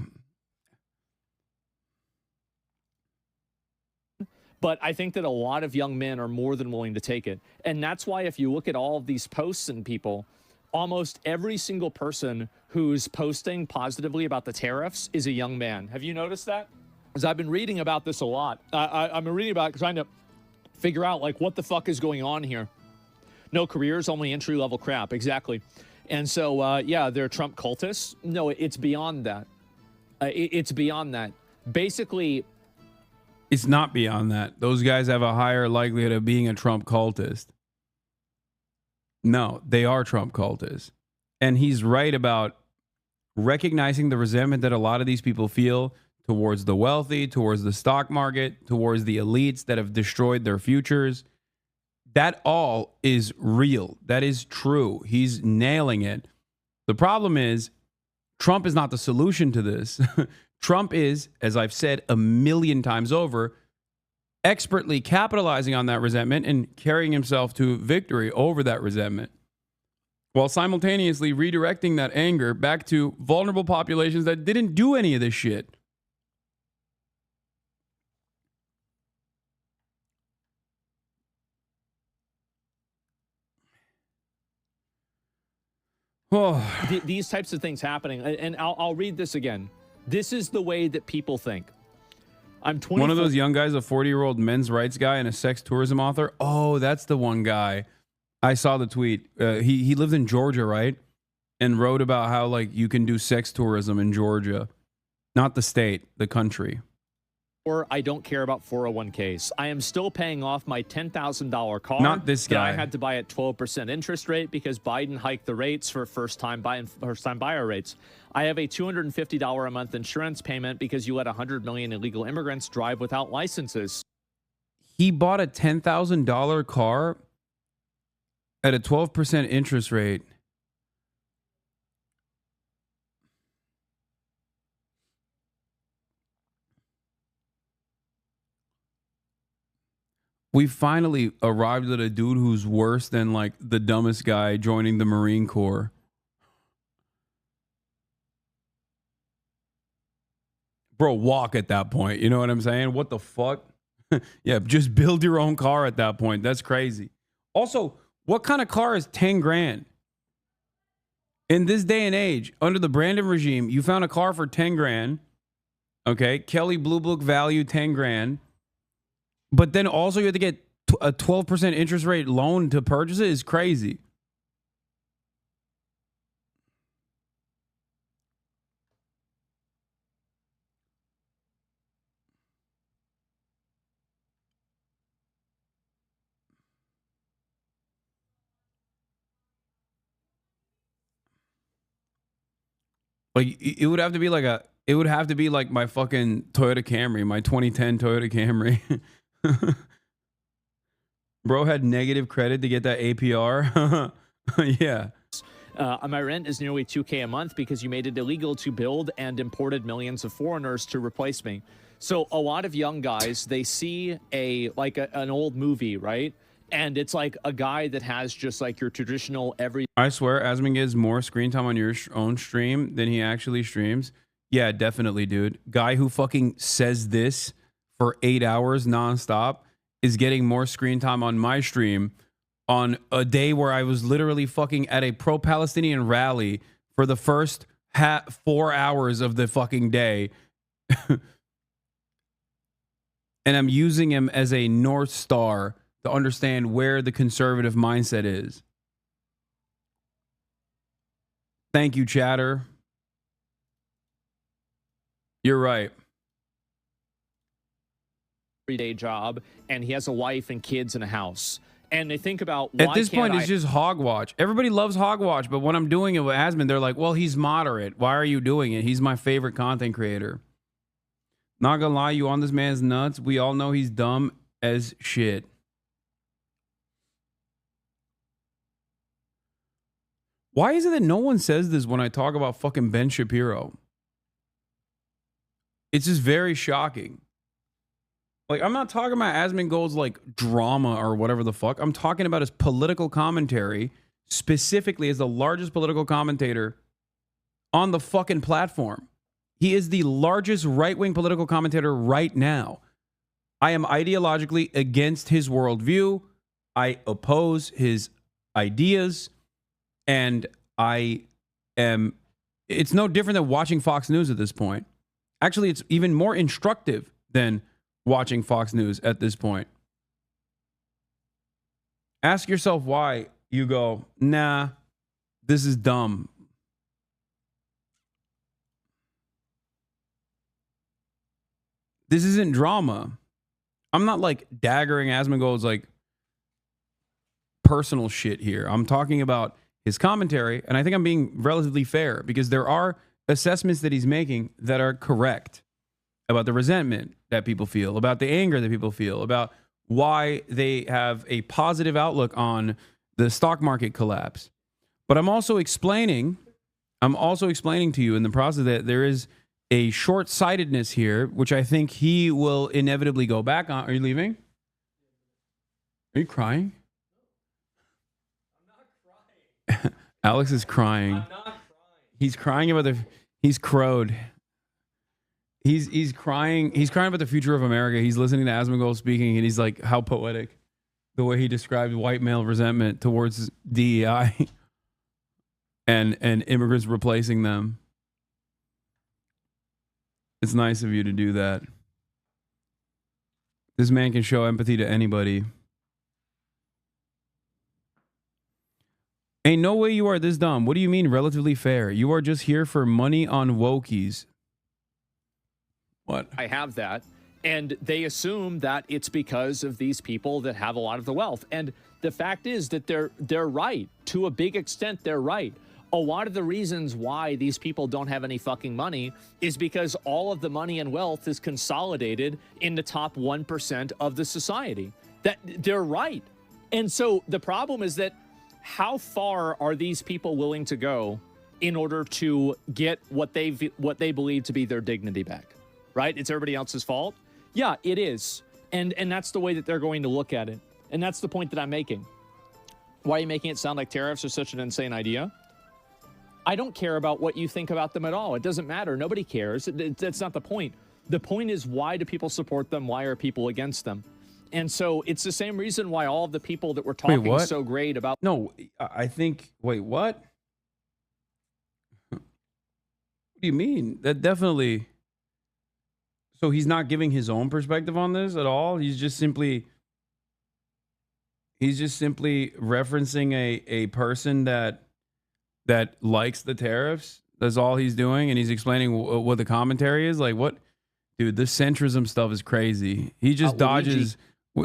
[SPEAKER 14] But I think that a lot of young men are more than willing to take it. And that's why if you look at all of these posts and people, almost every single person who's posting positively about the tariffs is a young man. Have you noticed that? Because I've been reading about this a lot. I've been reading about it, trying to figure out, like, what the fuck is going on here. No careers, only entry-level crap. Exactly. And so, yeah, they're Trump cultists. No, it's beyond that. It's beyond that. Basically,
[SPEAKER 7] it's not beyond that. Those guys have a higher likelihood of being a Trump cultist. No, they are Trump cultists. And he's right about recognizing the resentment that a lot of these people feel towards the wealthy, towards the stock market, towards the elites that have destroyed their futures. That all is real. That is true. He's nailing it. The problem is, Trump is not the solution to this. Trump is, as I've said a million times over, expertly capitalizing on that resentment and carrying himself to victory over that resentment, while simultaneously redirecting that anger back to vulnerable populations that didn't do any of this shit.
[SPEAKER 14] these types of things happening. And I'll read this again. This is the way that people think. I'm 24.
[SPEAKER 7] One of those young guys, a 40-year-old men's rights guy and a sex tourism author. Oh, that's the one guy. I saw the tweet. He lived in Georgia, right? And wrote about how, like, you can do sex tourism in Georgia. Not the state, the country.
[SPEAKER 14] Or I don't care about 401ks. I am still paying off my $10,000 car.
[SPEAKER 7] Not this guy.
[SPEAKER 14] That I had to buy at 12% interest rate because Biden hiked the rates for first-time buyer rates. I have a $250 a month insurance payment because you let 100 million illegal immigrants drive without licenses.
[SPEAKER 7] He bought a $10,000 car at a 12% interest rate. We finally arrived at a dude who's worse than, like, the dumbest guy joining the Marine Corps. Bro, walk at that point. You know what I'm saying? What the fuck? Yeah, just build your own car at that point. That's crazy. Also, what kind of car is 10 grand? In this day and age, under the Brandon regime, you found a car for 10 grand. Okay, Kelly Blue Book value 10 grand. But then also you have to get a 12% interest rate loan to purchase it is crazy. Like, it would have to be like my fucking Toyota Camry, my 2010 Toyota Camry. Bro had negative credit to get that APR. Yeah.
[SPEAKER 14] My rent is nearly $2K a month because you made it illegal to build and imported millions of foreigners to replace me. So a lot of young guys, they see an old movie, right? And it's like a guy that has just like your traditional
[SPEAKER 7] I swear, Asmon gets more screen time on your own stream than he actually streams. Yeah, definitely, dude. Guy who fucking says this for 8 hours nonstop is getting more screen time on my stream on a day where I was literally fucking at a pro-Palestinian rally for the first 4 hours of the fucking day. And I'm using him as a North Star to understand where the conservative mindset is. Thank you, chatter. You're right.
[SPEAKER 14] Everyday job, and he has a wife and kids and a house. And they think about
[SPEAKER 7] at this point, it's just hogwatch. Everybody loves hogwatch, but when I'm doing it with Asman, they're like, well, he's moderate. Why are you doing it? He's my favorite content creator. Not gonna lie, you on this man's nuts. We all know he's dumb as shit. Why is it that no one says this when I talk about fucking Ben Shapiro? It's just very shocking. Like, I'm not talking about Asmongold's like drama or whatever the fuck. I'm talking about his political commentary, specifically as the largest political commentator on the fucking platform. He is the largest right-wing political commentator right now. I am ideologically against his worldview. I oppose his ideas. And it's no different than watching Fox News at this point. Actually, it's even more instructive than watching Fox News at this point. Ask yourself why you go, nah, this is dumb. This isn't drama. I'm not like daggering Asmongold's like personal shit here. I'm talking about his commentary, and I think I'm being relatively fair because there are assessments that he's making that are correct about the resentment that people feel, about the anger that people feel, about why they have a positive outlook on the stock market collapse. But I'm also explaining to you in the process that there is a short-sightedness here, which I think he will inevitably go back on. Are you leaving? Are you crying? I'm not crying. Alex is crying. I'm not crying. He's crying about he's crowed. He's crying. He's crying about the future of America. He's listening to Asmongold speaking, and he's like, how poetic the way he described white male resentment towards DEI and immigrants replacing them. It's nice of you to do that. This man can show empathy to anybody. Ain't no way you are this dumb. What do you mean relatively fair? You are just here for money on wokies. What?
[SPEAKER 14] I have that. And they assume that it's because of these people that have a lot of the wealth. And the fact is that they're right. To a big extent, they're right. A lot of the reasons why these people don't have any fucking money is because all of the money and wealth is consolidated in the top 1% of the society. That they're right. And so the problem is that how far are these people willing to go in order to get what they believe to be their dignity back? Right? It's everybody else's fault. Yeah, it is. And that's the way that they're going to look at it. And that's the point that I'm making. Why are you making it sound like tariffs are such an insane idea? I don't care about what you think about them at all. It doesn't matter. Nobody cares. That's not the point. The point is, why do people support them? Why are people against them? And so it's the same reason why all of the people that were talking so great about...
[SPEAKER 7] No, I think... Wait, what? What do you mean? That definitely... So he's not giving his own perspective on this at all? He's just simply referencing a person that likes the tariffs. That's all he's doing, and he's explaining what the commentary is. Like, what? Dude, this centrism stuff is crazy. He just dodges...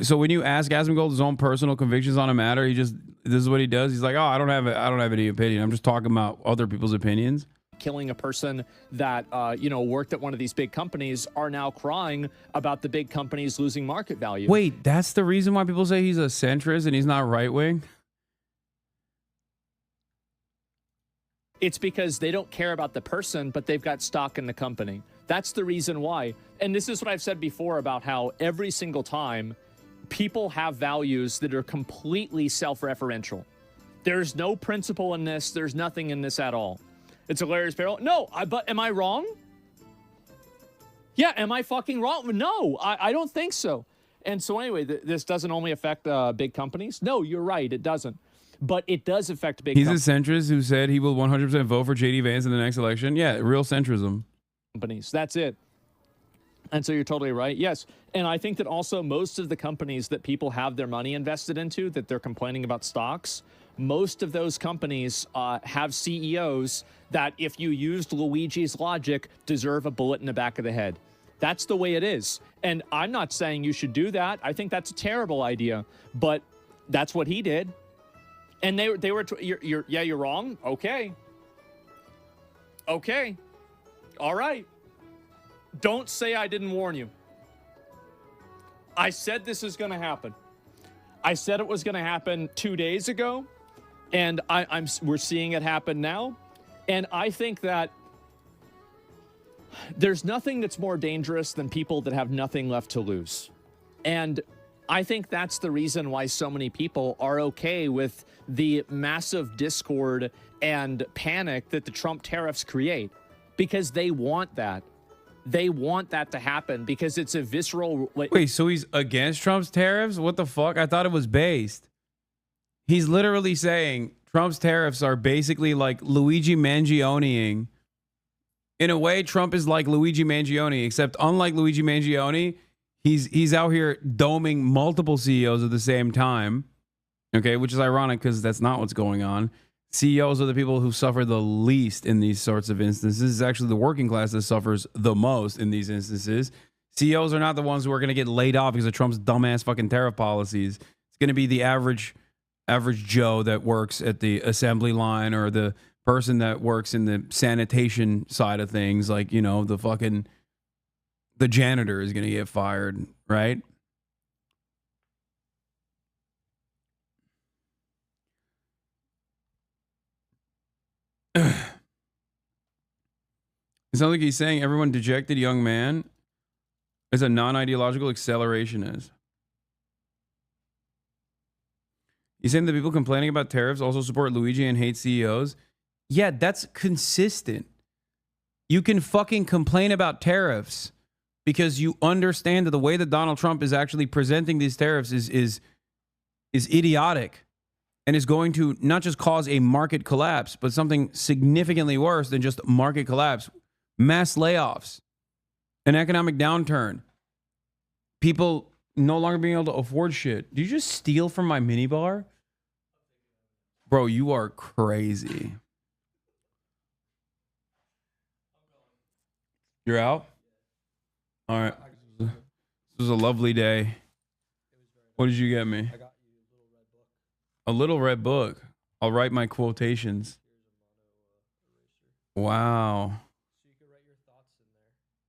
[SPEAKER 7] So when you ask Asmongold his own personal convictions on a matter, this is what he does. He's like, oh, I don't have any opinion. I'm just talking about other people's opinions.
[SPEAKER 14] Killing a person that, worked at one of these big companies are now crying about the big companies losing market value.
[SPEAKER 7] Wait, that's the reason why people say he's a centrist and he's not right-wing?
[SPEAKER 14] It's because they don't care about the person, but they've got stock in the company. That's the reason why. And this is what I've said before about how every single time people have values that are completely self-referential. There's no principle in this. There's nothing in this at all. It's hilarious, Peril. No, but am I wrong? Yeah, am I fucking wrong? No, I don't think so. And so anyway, this doesn't only affect big companies. No, you're right, it doesn't. But it does affect big
[SPEAKER 7] He's a
[SPEAKER 14] companies.
[SPEAKER 7] centrist who said he will 100% vote for J.D. Vance in the next election. Yeah, real centrism.
[SPEAKER 14] That's it. And so you're totally right. Yes. And I think that also most of the companies that people have their money invested into, that they're complaining about stocks, most of those companies have CEOs that, if you used Luigi's logic, deserve a bullet in the back of the head. That's the way it is. And I'm not saying you should do that. I think that's a terrible idea. But that's what he did. And they were, you're wrong. Okay. Okay. All right. Don't say I didn't warn you. I said this is going to happen. I said it was going to happen 2 days ago, and we're seeing it happen now. And I think that there's nothing that's more dangerous than people that have nothing left to lose. And I think that's the reason why so many people are okay with the massive discord and panic that the Trump tariffs create, because they want that. They want that to happen because it's a visceral...
[SPEAKER 7] Wait, so he's against Trump's tariffs? What the fuck? I thought it was based. He's literally saying Trump's tariffs are basically like Luigi Mangione-ing. In a way, Trump is like Luigi Mangione, except unlike Luigi Mangione, he's out here doming multiple CEOs at the same time. Okay, which is ironic because that's not what's going on. CEOs are the people who suffer the least in these sorts of instances. It's actually the working class that suffers the most in these instances. CEOs are not the ones who are going to get laid off because of Trump's dumbass fucking tariff policies. It's going to be the average Joe that works at the assembly line, or the person that works in the sanitation side of things. Like, you know, the janitor is going to get fired, right? It sounds like he's saying everyone dejected young man is a non-ideological accelerationist. He's saying that people complaining about tariffs also support Luigi and hate CEOs. Yeah, that's consistent. You can fucking complain about tariffs because you understand that the way that Donald Trump is actually presenting these tariffs is idiotic. And is going to not just cause a market collapse, but something significantly worse than just market collapse. Mass layoffs, an economic downturn, people no longer being able to afford shit. Did you just steal from my minibar? Bro, you are crazy. You're out? All right. This was a lovely day. What did you get me? A little red book. I'll write my quotations. Wow.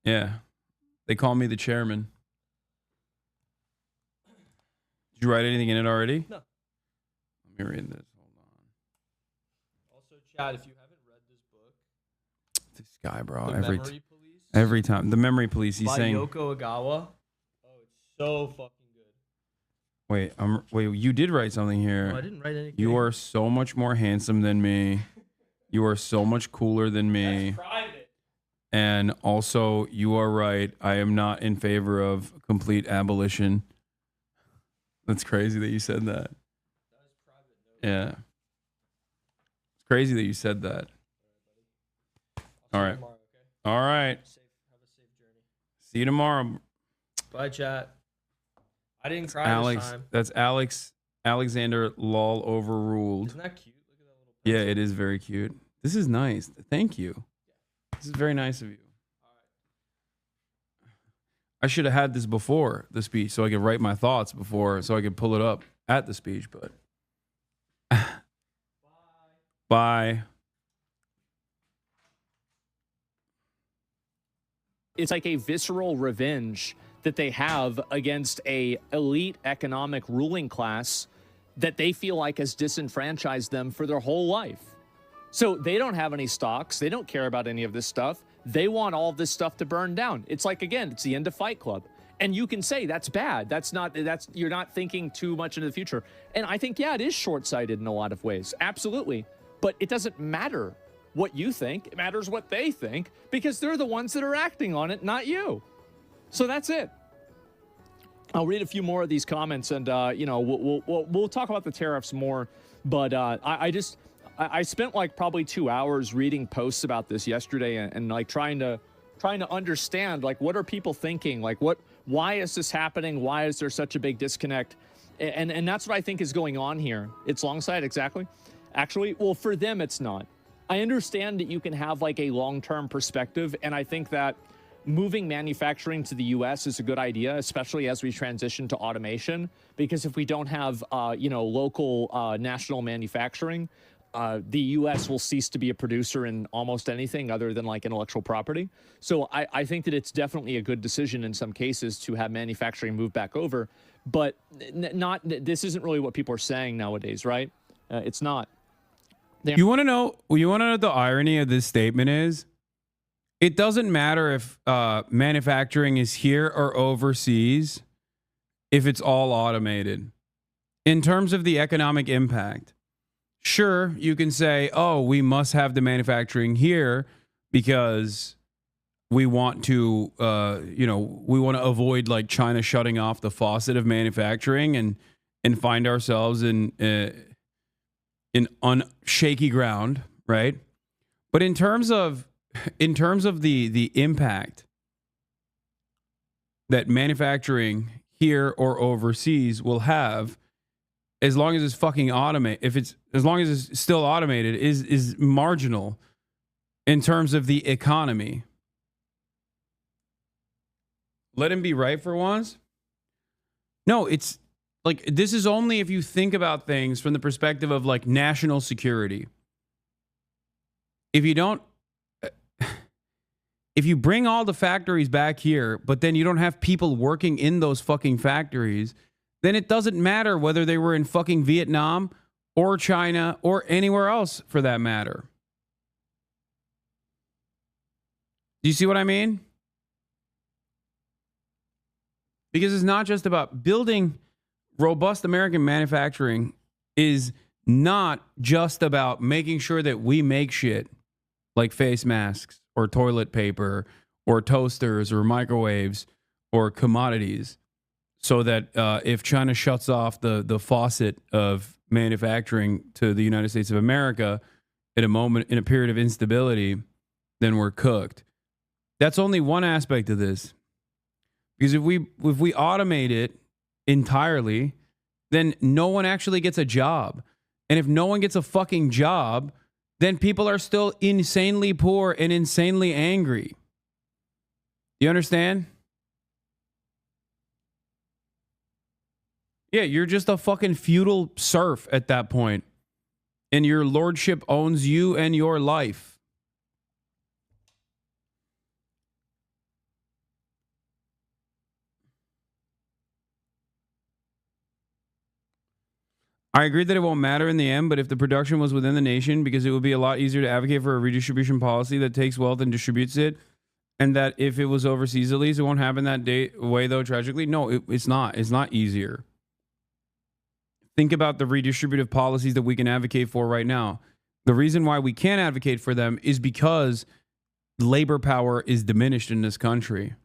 [SPEAKER 7] Yeah. They call me the chairman. Did you write anything in it already?
[SPEAKER 12] No.
[SPEAKER 7] Let me read this. Hold on.
[SPEAKER 12] Also, Chad, if you haven't read this book,
[SPEAKER 7] This guy, bro.
[SPEAKER 12] The
[SPEAKER 7] Every
[SPEAKER 12] Memory Police?
[SPEAKER 7] every time. The Memory Police. He's
[SPEAKER 12] by
[SPEAKER 7] saying.
[SPEAKER 12] Yoko Ogawa. Oh, it's so fucking good.
[SPEAKER 7] Wait, you did write something here.
[SPEAKER 12] No, I didn't write anything.
[SPEAKER 7] You are so much more handsome than me. You are so much cooler than me.
[SPEAKER 12] That's private.
[SPEAKER 7] And also, you are right. I am not in favor of complete abolition. That's crazy that you said that. Yeah. It's crazy that you said that. All right. All right.
[SPEAKER 12] Have a safe journey.
[SPEAKER 7] See you tomorrow.
[SPEAKER 12] Bye, chat. I didn't cry
[SPEAKER 7] Alex,
[SPEAKER 12] this time.
[SPEAKER 7] that's Alexander Lol overruled.
[SPEAKER 12] Isn't that cute? Look at that little
[SPEAKER 7] Yeah, it is very cute. This is nice. Thank you. This is very nice of you. I should have had this before the speech so I could write my thoughts before, so I could pull it up at the speech, but bye.
[SPEAKER 14] It's like a visceral revenge that they have against a elite economic ruling class that they feel like has disenfranchised them for their whole life. So they don't have any stocks. They don't care about any of this stuff. They want all of this stuff to burn down. It's like, again, it's the end of Fight Club. And you can say that's bad. You're not thinking too much into the future. And I think, yeah, it is short-sighted in a lot of ways. Absolutely. But it doesn't matter what you think. It matters what they think, because they're the ones that are acting on it, not you. So that's it. I'll read a few more of these comments, and we'll talk about the tariffs more. But I spent like probably 2 hours reading posts about this yesterday, and like trying to understand, like, what are people thinking? Like, why is this happening? Why is there such a big disconnect? And that's what I think is going on here. It's long side, exactly. Actually, well, for them, it's not. I understand that you can have like a long-term perspective, and I think that moving manufacturing to the U.S. is a good idea, especially as we transition to automation, because if we don't have, local national manufacturing, the U.S. will cease to be a producer in almost anything other than like intellectual property. So I think that it's definitely a good decision in some cases to have manufacturing move back over, but this isn't really what people are saying nowadays, right? It's not.
[SPEAKER 7] You want to know what the irony of this statement is? It doesn't matter if manufacturing is here or overseas, if it's all automated. In terms of the economic impact, sure, you can say, oh, we must have the manufacturing here because we want to, we want to avoid like China shutting off the faucet of manufacturing and find ourselves in shaky ground, right? But in terms of the impact that manufacturing here or overseas will have, as long as it's fucking automated, as long as it's still automated, is marginal in terms of the economy. Let him be right for once. No, it's like, this is only if you think about things from the perspective of like national security. If you bring all the factories back here, but then you don't have people working in those fucking factories, then it doesn't matter whether they were in fucking Vietnam or China or anywhere else for that matter. Do you see what I mean? Because it's not just about building robust American manufacturing, is not just about making sure that we make shit like face masks or toilet paper or toasters or microwaves or commodities, so that if China shuts off the faucet of manufacturing to the United States of America in a period of instability, then we're cooked. That's only one aspect of this. Because if we automate it entirely, then no one actually gets a job. And if no one gets a fucking job, then people are still insanely poor and insanely angry. You understand? Yeah, you're just a fucking feudal serf at that point. And your lordship owns you and your life. I agree that it won't matter in the end, but if the production was within the nation, because it would be a lot easier to advocate for a redistribution policy that takes wealth and distributes it, and that if it was overseas at least, it won't happen that way, though, tragically. No, it's not. It's not easier. Think about the redistributive policies that we can advocate for right now. The reason why we can't advocate for them is because labor power is diminished in this country.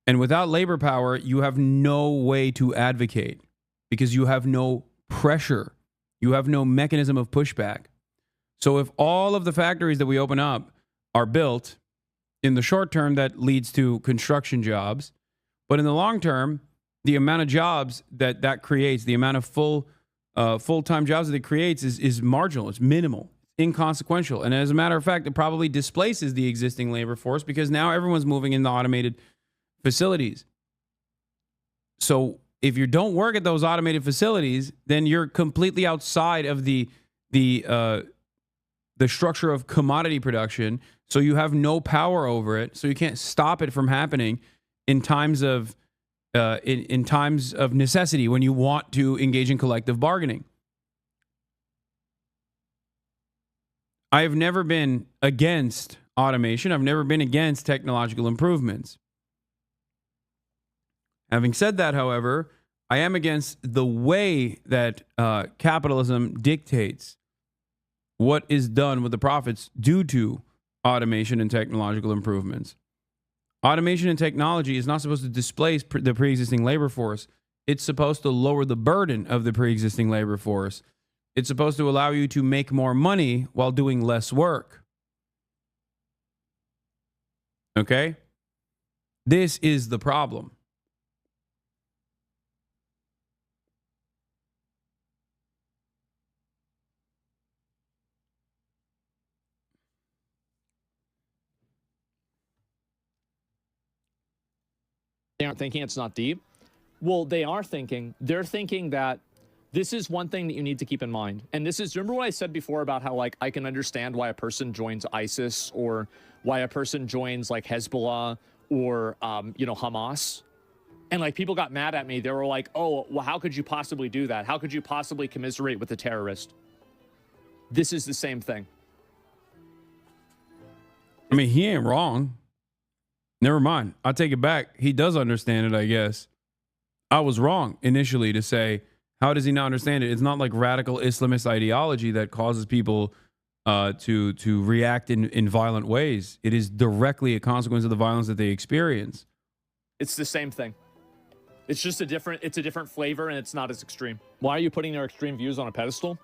[SPEAKER 7] And without labor power, you have no way to advocate because you have no pressure. You have no mechanism of pushback. So if all of the factories that we open up are built, in the short term, that leads to construction jobs. But in the long term, the amount of jobs that creates, the amount of full-time jobs that it creates is marginal. It's minimal, inconsequential. And as a matter of fact, it probably displaces the existing labor force because now everyone's moving into automated facilities. So if you don't work at those automated facilities, then you're completely outside of the structure of commodity production. So you have no power over it. So you can't stop it from happening in times of in times of necessity when you want to engage in collective bargaining. I have never been against automation. I've never been against technological improvements. Having said that, however, I am against the way that capitalism dictates what is done with the profits due to automation and technological improvements. Automation and technology is not supposed to displace the pre-existing labor force. It's supposed to lower the burden of the pre-existing labor force. It's supposed to allow you to make more money while doing less work. Okay? This is the problem.
[SPEAKER 14] They aren't thinking it's not deep. Well, they are thinking. They're thinking that this is one thing that you need to keep in mind. And this is, remember what I said before about how, like, I can understand why a person joins ISIS or why a person joins, like, Hezbollah or, you know, Hamas? And, like, people got mad at me. They were like, oh, well, how could you possibly do that? How could you possibly commiserate with a terrorist? This is the same thing.
[SPEAKER 7] I mean, he ain't wrong. Never mind. I'll take it back. He does understand it, I guess. I was wrong initially to say, how does he not understand it? It's not like radical Islamist ideology that causes people to react in violent ways. It is directly a consequence of the violence that they experience.
[SPEAKER 14] It's the same thing. It's just a different flavor, and it's not as extreme. Why are you putting their extreme views on a pedestal?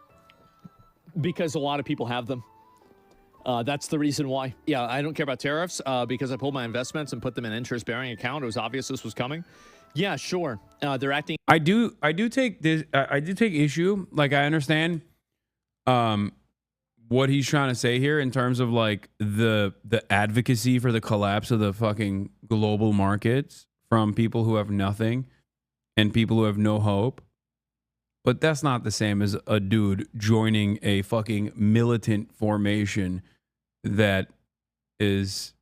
[SPEAKER 14] Because a lot of people have them. That's the reason why. Yeah, I don't care about tariffs because I pulled my investments and put them in an interest-bearing account. It was obvious this was coming. Yeah, sure. They're acting.
[SPEAKER 7] I do take this. I do take issue. Like, I understand what he's trying to say here in terms of like the advocacy for the collapse of the fucking global markets from people who have nothing and people who have no hope. But that's not the same as a dude joining a fucking militant formation that is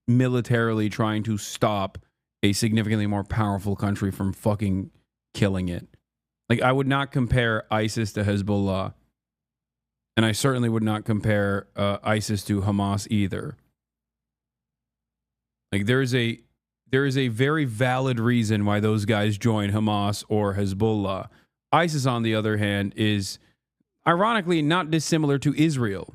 [SPEAKER 7] militarily trying to stop a significantly more powerful country from fucking killing it. Like, I would not compare ISIS to Hezbollah. And I certainly would not compare ISIS to Hamas either. Like, there is a very valid reason why those guys join Hamas or Hezbollah. ISIS, on the other hand, is ironically not dissimilar to Israel.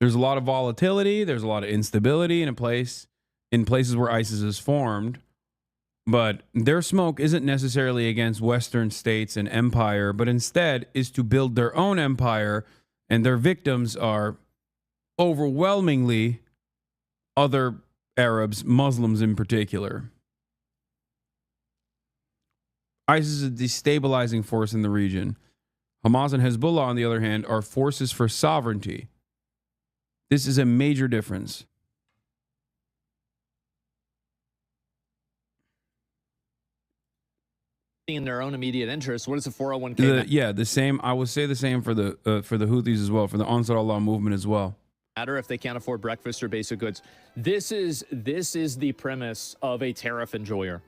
[SPEAKER 7] There's a lot of volatility. There's a lot of instability in places where ISIS is formed. But their smoke isn't necessarily against Western states and empire, but instead is to build their own empire. And their victims are overwhelmingly other Arabs, Muslims in particular. ISIS is a destabilizing force in the region. Hamas and Hezbollah, on the other hand, are forces for sovereignty. This is a major difference.
[SPEAKER 14] In their own immediate interest. What is the 401k?
[SPEAKER 7] The same. I would say the same for the Houthis as well, for the Ansar Allah movement as well.
[SPEAKER 14] Matter if they can't afford breakfast or basic goods. This is the premise of a tariff enjoyer.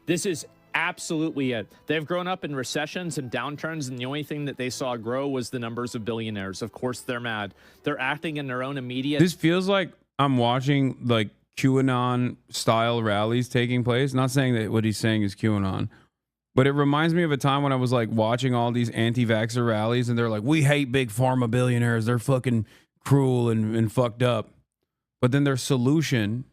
[SPEAKER 14] This is absolutely it. They've grown up in recessions and downturns, and the only thing that they saw grow was the numbers of billionaires. Of course, they're mad. They're acting in their own immediate.
[SPEAKER 7] This feels like I'm watching like QAnon style rallies taking place. Not saying that what he's saying is QAnon, but it reminds me of a time when I was like watching all these anti-vaxxer rallies, and they're like, we hate big pharma billionaires. They're fucking cruel and fucked up. But then their solution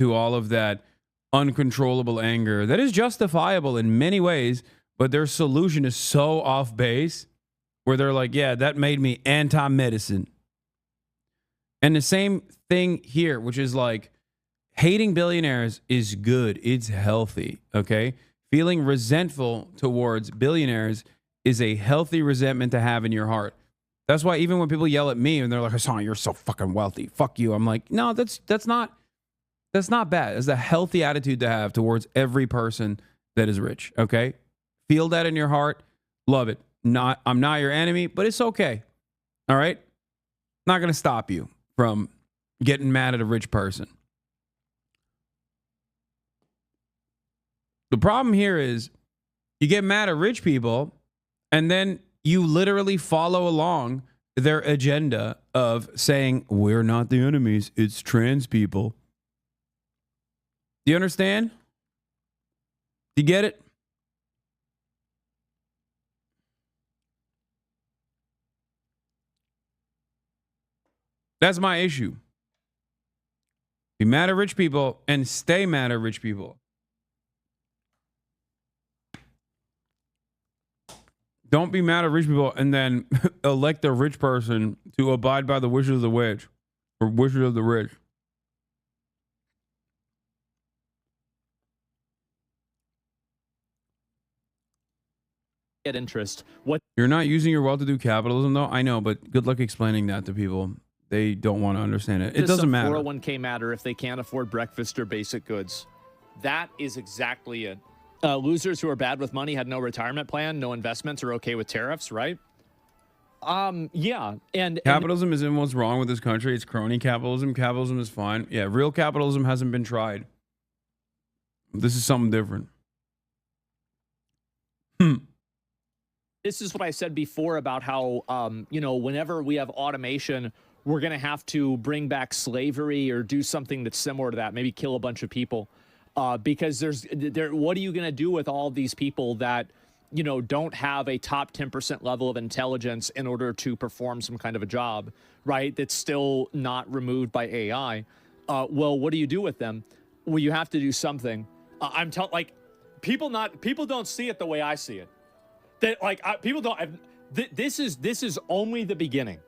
[SPEAKER 7] to all of that uncontrollable anger that is justifiable in many ways, but their solution is so off base where they're like, yeah, that made me anti-medicine. And the same thing here, which is like, hating billionaires is good. It's healthy. Okay. Feeling resentful towards billionaires is a healthy resentment to have in your heart. That's why even when people yell at me and they're like, Hasan, you're so fucking wealthy. Fuck you. I'm like, no, that's not bad. It's a healthy attitude to have towards every person that is rich. Okay. Feel that in your heart. Love it. I'm not your enemy, but it's okay. All right. Not going to stop you from getting mad at a rich person. The problem here is you get mad at rich people and then you literally follow along their agenda of saying, we're not the enemies, it's trans people. Do you understand? Do you get it? That's my issue. Be mad at rich people and stay mad at rich people. Don't be mad at rich people and then elect a rich person to abide by the wishes of the rich or wishes of the rich.
[SPEAKER 14] Get interest. What
[SPEAKER 7] You're not using your wealth to do capitalism, though. I know, but good luck explaining that to people. They don't want to understand it. It
[SPEAKER 14] does
[SPEAKER 7] doesn't
[SPEAKER 14] some
[SPEAKER 7] matter.
[SPEAKER 14] 401k matter if they can't afford breakfast or basic goods? That is exactly it. Losers who are bad with money had no retirement plan, no investments, are okay with tariffs, right? Yeah, and
[SPEAKER 7] Capitalism isn't what's wrong with this country. It's crony capitalism. Capitalism is fine. Yeah, real capitalism hasn't been tried. This is something different.
[SPEAKER 14] This is what I said before about how, you know, whenever we have automation, we're going to have to bring back slavery or do something that's similar to that, maybe kill a bunch of people. Because what are you going to do with all these people that, you know, don't have a top 10% level of intelligence in order to perform some kind of a job, right? That's still not removed by AI. Well, what do you do with them? Well, you have to do something. People don't see it the way I see it. That people don't. This is only the beginning.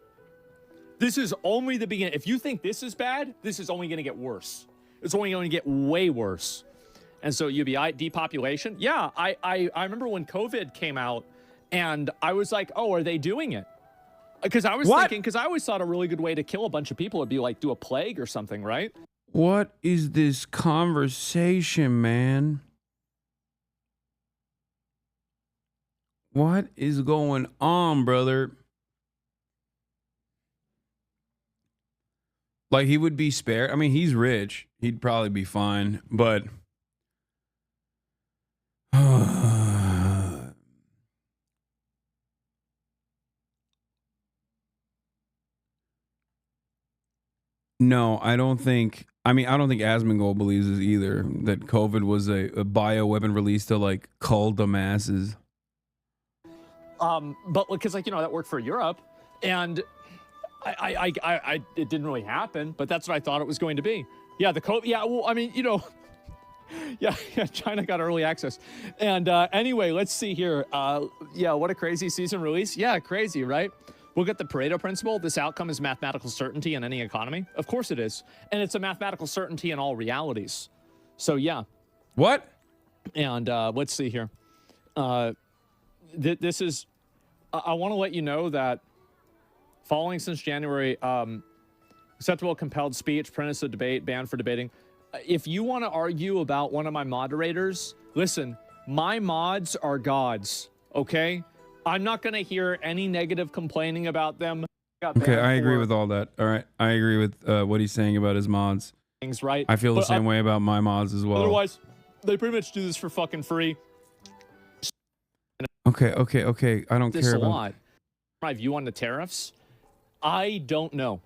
[SPEAKER 14] This is only the beginning. If you think this is bad, this is only going to get worse. It's only going to get way worse. And so UBI depopulation. Yeah, I remember when COVID came out, and I was like, oh, are they doing it? Because I was thinking, because I always thought a really good way to kill a bunch of people would be like do a plague or something, right?
[SPEAKER 7] What is this conversation, man? What is going on, brother? Like, he would be spared. I mean, he's rich. He'd probably be fine, but no, I don't think. I mean, I don't think Asmongold believes this either. That COVID was a bioweapon released to like cull the masses.
[SPEAKER 14] But because like, you know, that worked for Europe, and I it didn't really happen, but that's what I thought it was going to be. Yeah, the COVID. Yeah, well, I mean, you know, yeah, China got early access, and anyway, let's see here. Yeah, what a crazy season release. Yeah, crazy, right? We'll get the Pareto principle. This outcome is mathematical certainty in any economy. Of course it is, and it's a mathematical certainty in all realities. So yeah.
[SPEAKER 7] What?
[SPEAKER 14] And let's see here. This is. I want to let you know that following since January, acceptable compelled speech, premise of debate, ban for debating. If you want to argue about one of my moderators, listen, my mods are gods, okay? I'm not going to hear any negative complaining about them.
[SPEAKER 7] Okay, I agree with all that. All right, I agree with what he's saying about his mods.
[SPEAKER 14] Things, right?
[SPEAKER 7] I feel the same way about my mods as well.
[SPEAKER 14] Otherwise, they pretty much do this for fucking free.
[SPEAKER 7] Okay. I don't care about.
[SPEAKER 14] A lot. My view on the tariffs, I don't know.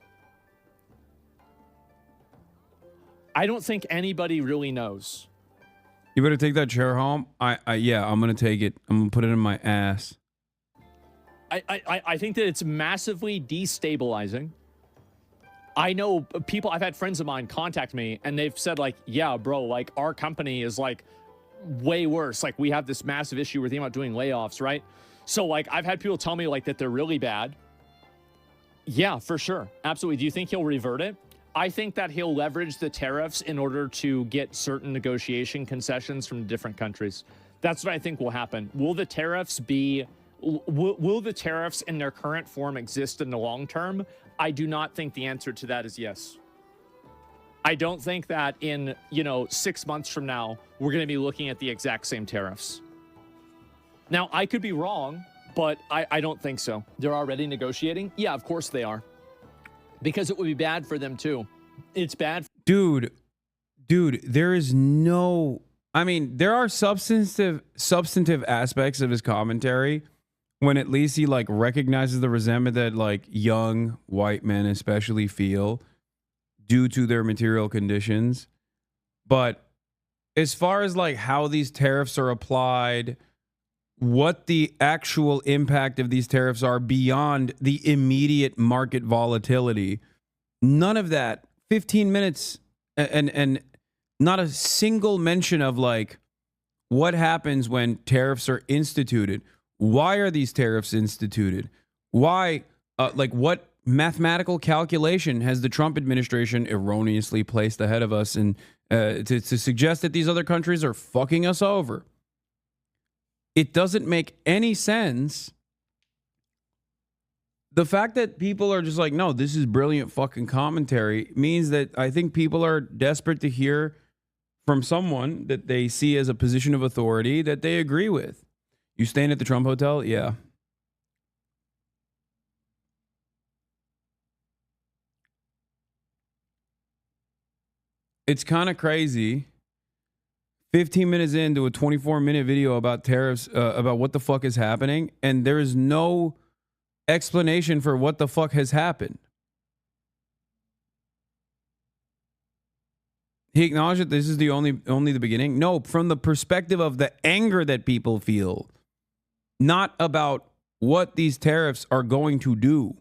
[SPEAKER 14] I don't think anybody really knows.
[SPEAKER 7] You better take that chair home. Yeah, I'm gonna take it. I'm gonna put it in my ass.
[SPEAKER 14] I think that it's massively destabilizing. I know people. I've had friends of mine contact me, and they've said like, "Yeah, bro, like our company is like way worse. Like we have this massive issue. We're thinking about doing layoffs, right?" So like I've had people tell me like that they're really bad. Yeah, for sure. Absolutely. Do you think he'll revert it? I think that he'll leverage the tariffs in order to get certain negotiation concessions from different countries. That's what I think will happen. Will the tariffs be, will the tariffs in their current form exist in the long term? I do not think the answer to that is yes. I don't think that in, 6 months from now, we're going to be looking at the exact same tariffs. Now, I could be wrong, but I don't think so. They're already negotiating? Yeah, of course they are. Because it would be bad for them too. It's bad.
[SPEAKER 7] Dude, there is no, I mean, there are substantive aspects of his commentary when at least he like recognizes the resentment that like young white men especially feel due to their material conditions. But as far as like how these tariffs are applied, what the actual impact of these tariffs are beyond the immediate market volatility, None of that. 15 minutes and not a single mention of like what happens when tariffs are instituted. Why are these tariffs instituted? Why, like what mathematical calculation has the Trump administration erroneously placed ahead of us and to suggest that these other countries are fucking us over? It doesn't make any sense. The fact that people are just like, no, this is brilliant fucking commentary means that I think people are desperate to hear from someone that they see as a position of authority that they agree with. You staying at the Trump Hotel? Yeah. It's kind of crazy. 15 minutes into a 24-minute video about tariffs, about what the fuck is happening, and there is no explanation for what the fuck has happened. He acknowledged that this is the only the beginning. No, from the perspective of the anger that people feel, not about what these tariffs are going to do.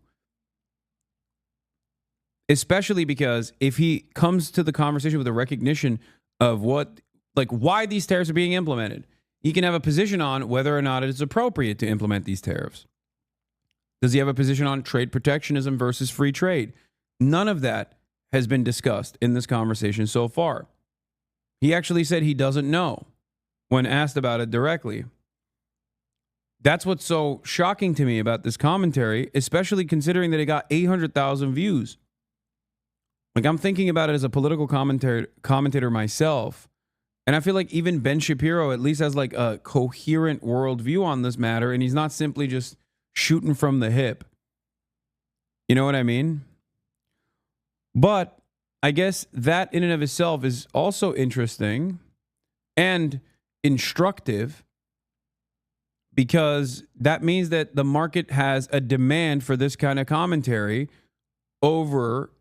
[SPEAKER 7] Especially because if he comes to the conversation with a recognition of what, like why these tariffs are being implemented, he can have a position on whether or not it is appropriate to implement these tariffs. Does he have a position on trade protectionism versus free trade? None of that has been discussed in this conversation so far. He actually said he doesn't know when asked about it directly. That's what's so shocking to me about this commentary, especially considering that it got 800,000 views. Like, I'm thinking about it as a political commentator myself, and I feel like even Ben Shapiro at least has like a coherent worldview on this matter, and he's not simply just shooting from the hip. You know what I mean? But I guess that in and of itself is also interesting and instructive, because that means that the market has a demand for this kind of commentary over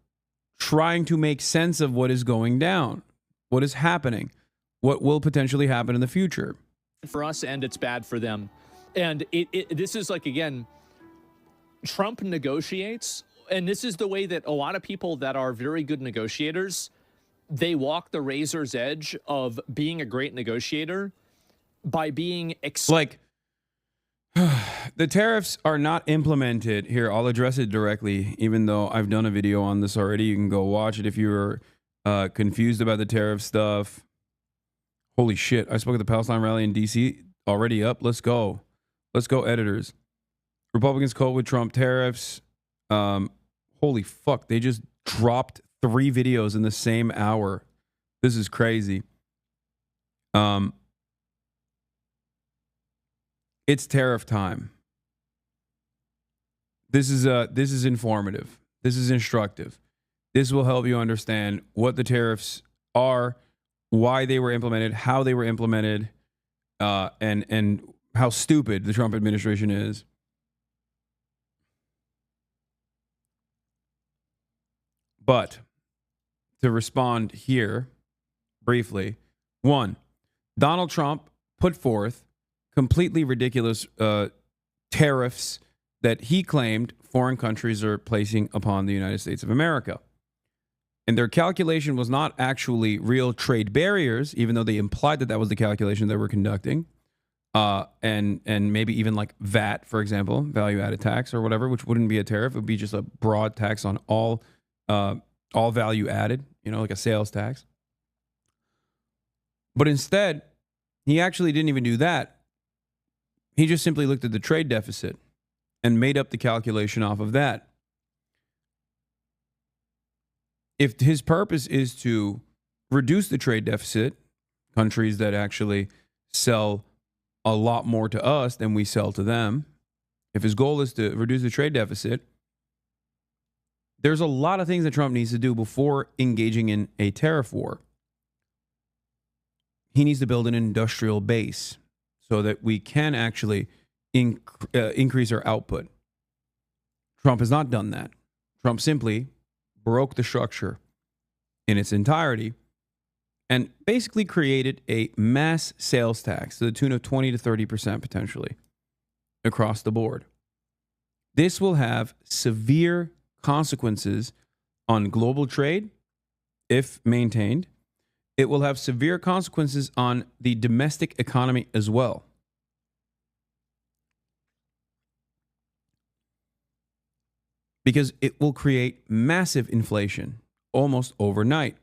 [SPEAKER 7] trying to make sense of what is going down, what is happening, what will potentially happen in the future.
[SPEAKER 14] For us, and it's bad for them. And this is like, again, Trump negotiates, and this is the way that a lot of people that are very good negotiators, they walk the razor's edge of being a great negotiator by being
[SPEAKER 7] like the tariffs are not implemented here. I'll address it directly, even though I've done a video on this already. You can go watch it if you're confused about the tariff stuff. Holy shit, I spoke at the Palestine rally in DC, already up. Let's go. Let's go, editors. Republicans cope with Trump tariffs. Holy fuck, they just dropped 3 videos in the same hour. This is crazy. It's tariff time. This is informative. This is instructive. This will help you understand what the tariffs are, why they were implemented, how they were implemented, and how stupid the Trump administration is. But to respond here briefly, 1, Donald Trump put forth completely ridiculous tariffs that he claimed foreign countries are placing upon the United States of America. And their calculation was not actually real trade barriers, even though they implied that that was the calculation they were conducting. And maybe even like VAT, for example, value-added tax or whatever, which wouldn't be a tariff. It would be just a broad tax on all value added, like a sales tax. But instead, he actually didn't even do that. He just simply looked at the trade deficit and made up the calculation off of that. If his purpose is to reduce the trade deficit, countries that actually sell a lot more to us than we sell to them, if his goal is to reduce the trade deficit, there's a lot of things that Trump needs to do before engaging in a tariff war. He needs to build an industrial base so that we can actually increase our output. Trump has not done that. Trump simply broke the structure in its entirety and basically created a mass sales tax to the tune of 20 to 30% potentially across the board. This will have severe consequences on global trade, if maintained, it will have severe consequences on the domestic economy as well. Because it will create massive inflation almost overnight.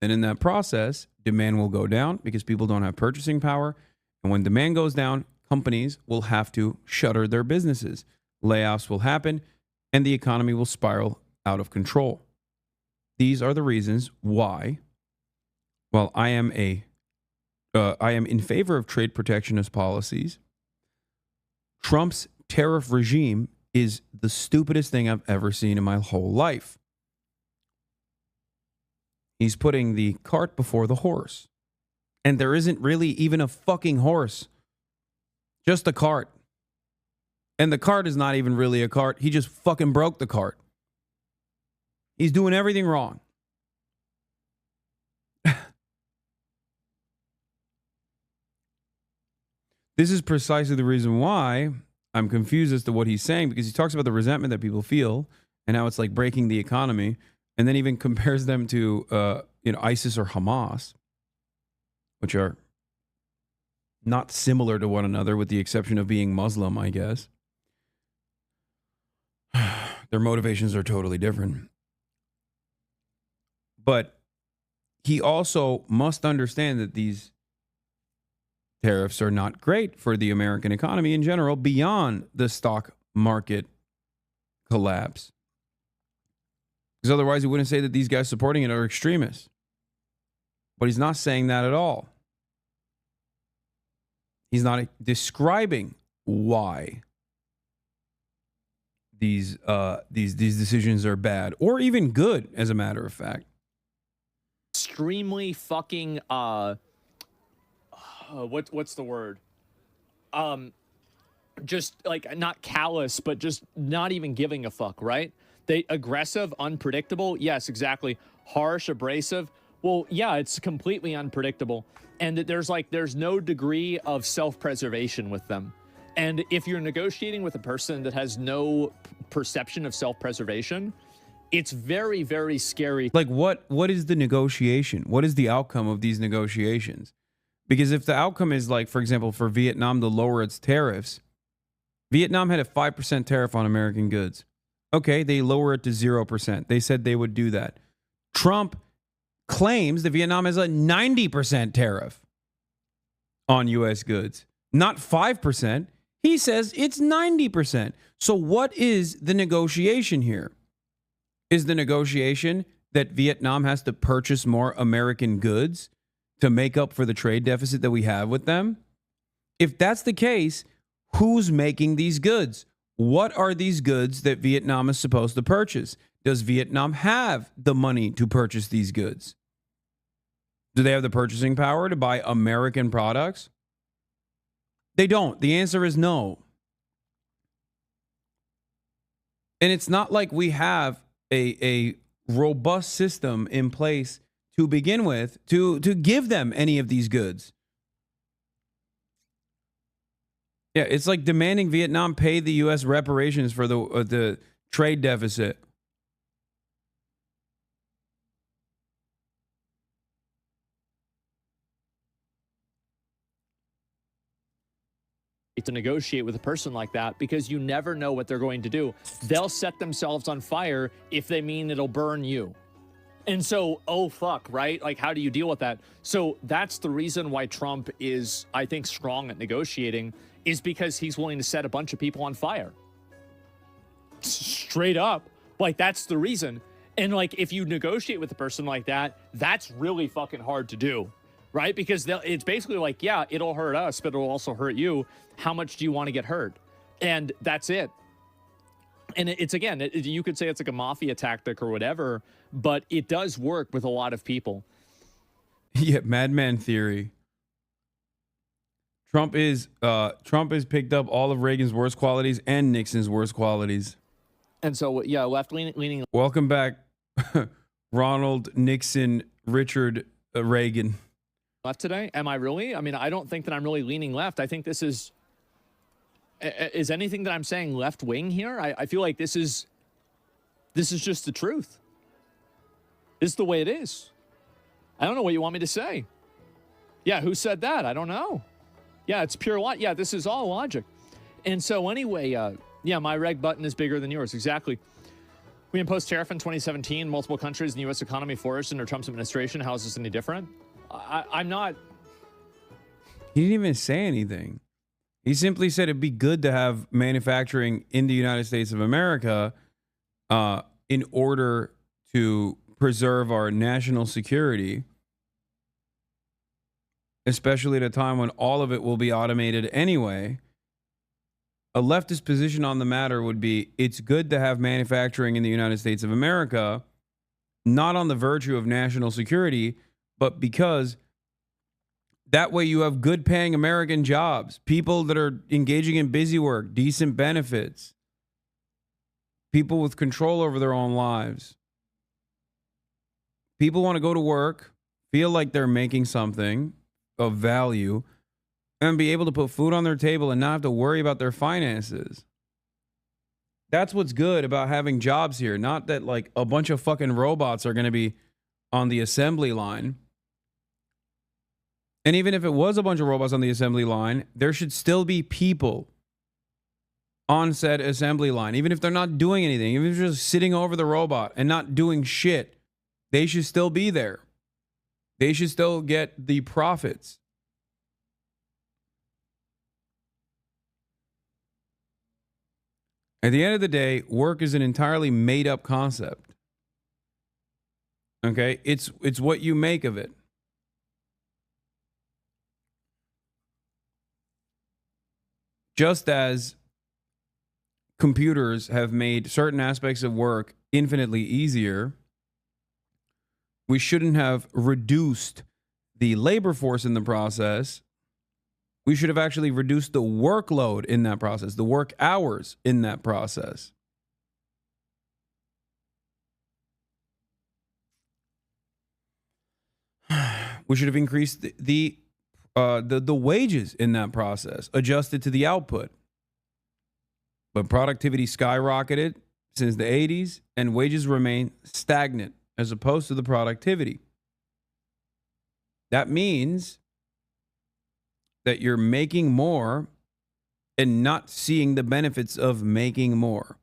[SPEAKER 7] And in that process, demand will go down because people don't have purchasing power. And when demand goes down, companies will have to shutter their businesses. Layoffs will happen, and the economy will spiral out of control. These are the reasons why, while I am in favor of trade protectionist policies, Trump's tariff regime is the stupidest thing I've ever seen in my whole life. He's putting the cart before the horse. And there isn't really even a fucking horse. Just a cart. And the cart is not even really a cart. He just fucking broke the cart. He's doing everything wrong. This is precisely the reason why I'm confused as to what he's saying, because he talks about the resentment that people feel and how it's like breaking the economy, and then even compares them to ISIS or Hamas, which are not similar to one another with the exception of being Muslim, I guess. Their motivations are totally different. But he also must understand that these tariffs are not great for the American economy in general beyond the stock market collapse. Because otherwise he wouldn't say that these guys supporting it are extremists. But he's not saying that at all. He's not describing why these decisions are bad or even good, as a matter of fact.
[SPEAKER 14] Extremely fucking what's the word? Just like not callous, but just not even giving a fuck, right? They aggressive, unpredictable. Yes, exactly. Harsh, abrasive. Well, yeah, it's completely unpredictable. And there's no degree of self-preservation with them. And if you're negotiating with a person that has no perception of self-preservation, it's very, very scary.
[SPEAKER 7] Like what is the negotiation? What is the outcome of these negotiations? Because if the outcome is like, for example, for Vietnam to lower its tariffs, Vietnam had a 5% tariff on American goods. Okay, they lower it to 0%. They said they would do that. Trump claims that Vietnam has a 90% tariff on U.S. goods. Not 5%. He says it's 90%. So what is the negotiation here? Is the negotiation that Vietnam has to purchase more American goods to make up for the trade deficit that we have with them? If that's the case, who's making these goods? What are these goods that Vietnam is supposed to purchase? Does Vietnam have the money to purchase these goods? Do they have the purchasing power to buy American products? They don't. The answer is no. And it's not like we have a robust system in place to begin with to give them any of these goods. Yeah, it's like demanding Vietnam pay the U.S. reparations for the trade deficit.
[SPEAKER 14] To negotiate with a person like that, because you never know what they're going to do. They'll set themselves on fire if they mean it'll burn you. And so, oh fuck, right? Like, how do you deal with that? So that's the reason why Trump is, I think, strong at negotiating, is because he's willing to set a bunch of people on fire. Straight up. Like, that's the reason. And like, if you negotiate with a person like that, that's really fucking hard to do. Right? Because it's basically like, yeah, it'll hurt us, but it'll also hurt you. How much do you want to get hurt? And that's it. And it's, again, you could say it's like a mafia tactic or whatever, but it does work with a lot of people.
[SPEAKER 7] Yeah, madman theory. Trump has picked up all of Reagan's worst qualities and Nixon's worst qualities.
[SPEAKER 14] And so, yeah, left-leaning.
[SPEAKER 7] Welcome back, Ronald Nixon, Richard Reagan.
[SPEAKER 14] Left today? Am I really? I mean, I don't think that I'm really leaning left. I think this is anything that I'm saying left wing here? I feel like this is just the truth. This is the way it is. I don't know what you want me to say. Yeah, who said that? I don't know. Yeah, it's pure logic. Yeah, this is all logic. And so anyway, yeah, my reg button is bigger than yours. Exactly. We imposed tariff in 2017. Multiple countries in the U.S. economy flourished under Trump's administration. How is this any different? I'm not.
[SPEAKER 7] He didn't even say anything. He simply said it'd be good to have manufacturing in the United States of America in order to preserve our national security, especially at a time when all of it will be automated anyway. A leftist position on the matter would be it's good to have manufacturing in the United States of America, not on the virtue of national security, but because that way you have good paying American jobs, people that are engaging in busy work, decent benefits, people with control over their own lives. People want to go to work, feel like they're making something of value, and be able to put food on their table and not have to worry about their finances. That's what's good about having jobs here. Not that like a bunch of fucking robots are going to be on the assembly line. And even if it was a bunch of robots on the assembly line, there should still be people on said assembly line. Even if they're not doing anything, even if they're just sitting over the robot and not doing shit, they should still be there. They should still get the profits. At the end of the day, work is an entirely made up concept. Okay? It's what you make of it. Just as computers have made certain aspects of work infinitely easier, we shouldn't have reduced the labor force in the process. We should have actually reduced the workload in that process, the work hours in that process. We should have increased the wages in that process, adjusted to the output. But productivity skyrocketed since the 80s, and wages remain stagnant as opposed to the productivity. That means that you're making more and not seeing the benefits of making more.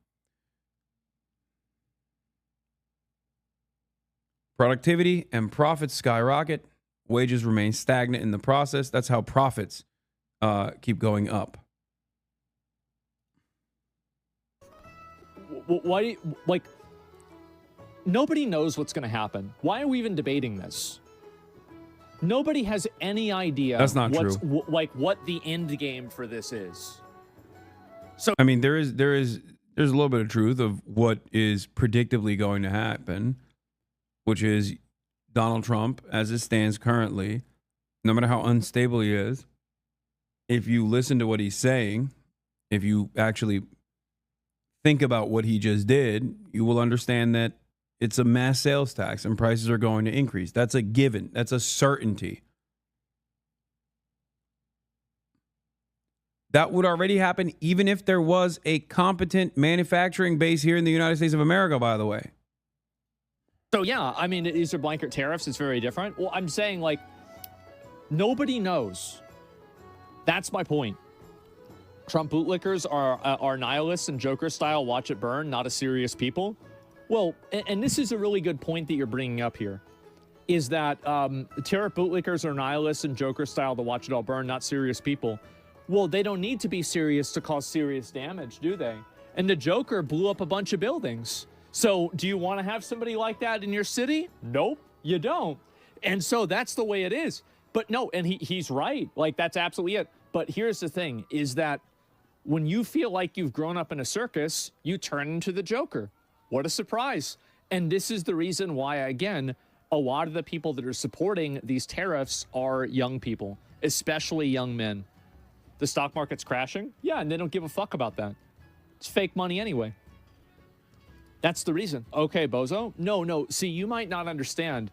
[SPEAKER 7] Productivity and profits skyrocket. Wages remain stagnant in the process. That's how profits keep going up.
[SPEAKER 14] Why, like, nobody knows what's going to happen. Why are we even debating this? Nobody has any idea.
[SPEAKER 7] That's not true.
[SPEAKER 14] What the end game for this is. So
[SPEAKER 7] I mean, there's a little bit of truth of what is predictably going to happen, which is Donald Trump, as it stands currently, no matter how unstable he is, if you listen to what he's saying, if you actually think about what he just did, you will understand that it's a mass sales tax and prices are going to increase. That's a given. That's a certainty. That would already happen even if there was a competent manufacturing base here in the United States of America, by the way.
[SPEAKER 14] So, yeah, I mean, these are blanket tariffs. It's very different. Well, I'm saying, like, nobody knows. That's my point. Trump bootlickers are nihilists and Joker style, watch it burn, not a serious people. Well, and this is a really good point that you're bringing up here, is that tariff bootlickers are nihilists and Joker style, the watch it all burn, not serious people. Well, they don't need to be serious to cause serious damage, do they? And the Joker blew up a bunch of buildings. So do you want to have somebody like that in your city? Nope, you don't. And so that's the way it is. But no, and he's right. Like, that's absolutely it. But here's the thing, is that when you feel like you've grown up in a circus, you turn into the Joker. What a surprise. And this is the reason why, again, a lot of the people that are supporting these tariffs are young people, especially young men. The stock market's crashing? Yeah, and they don't give a fuck about that. It's fake money anyway. That's the reason. Okay, bozo. No. See, you might not understand.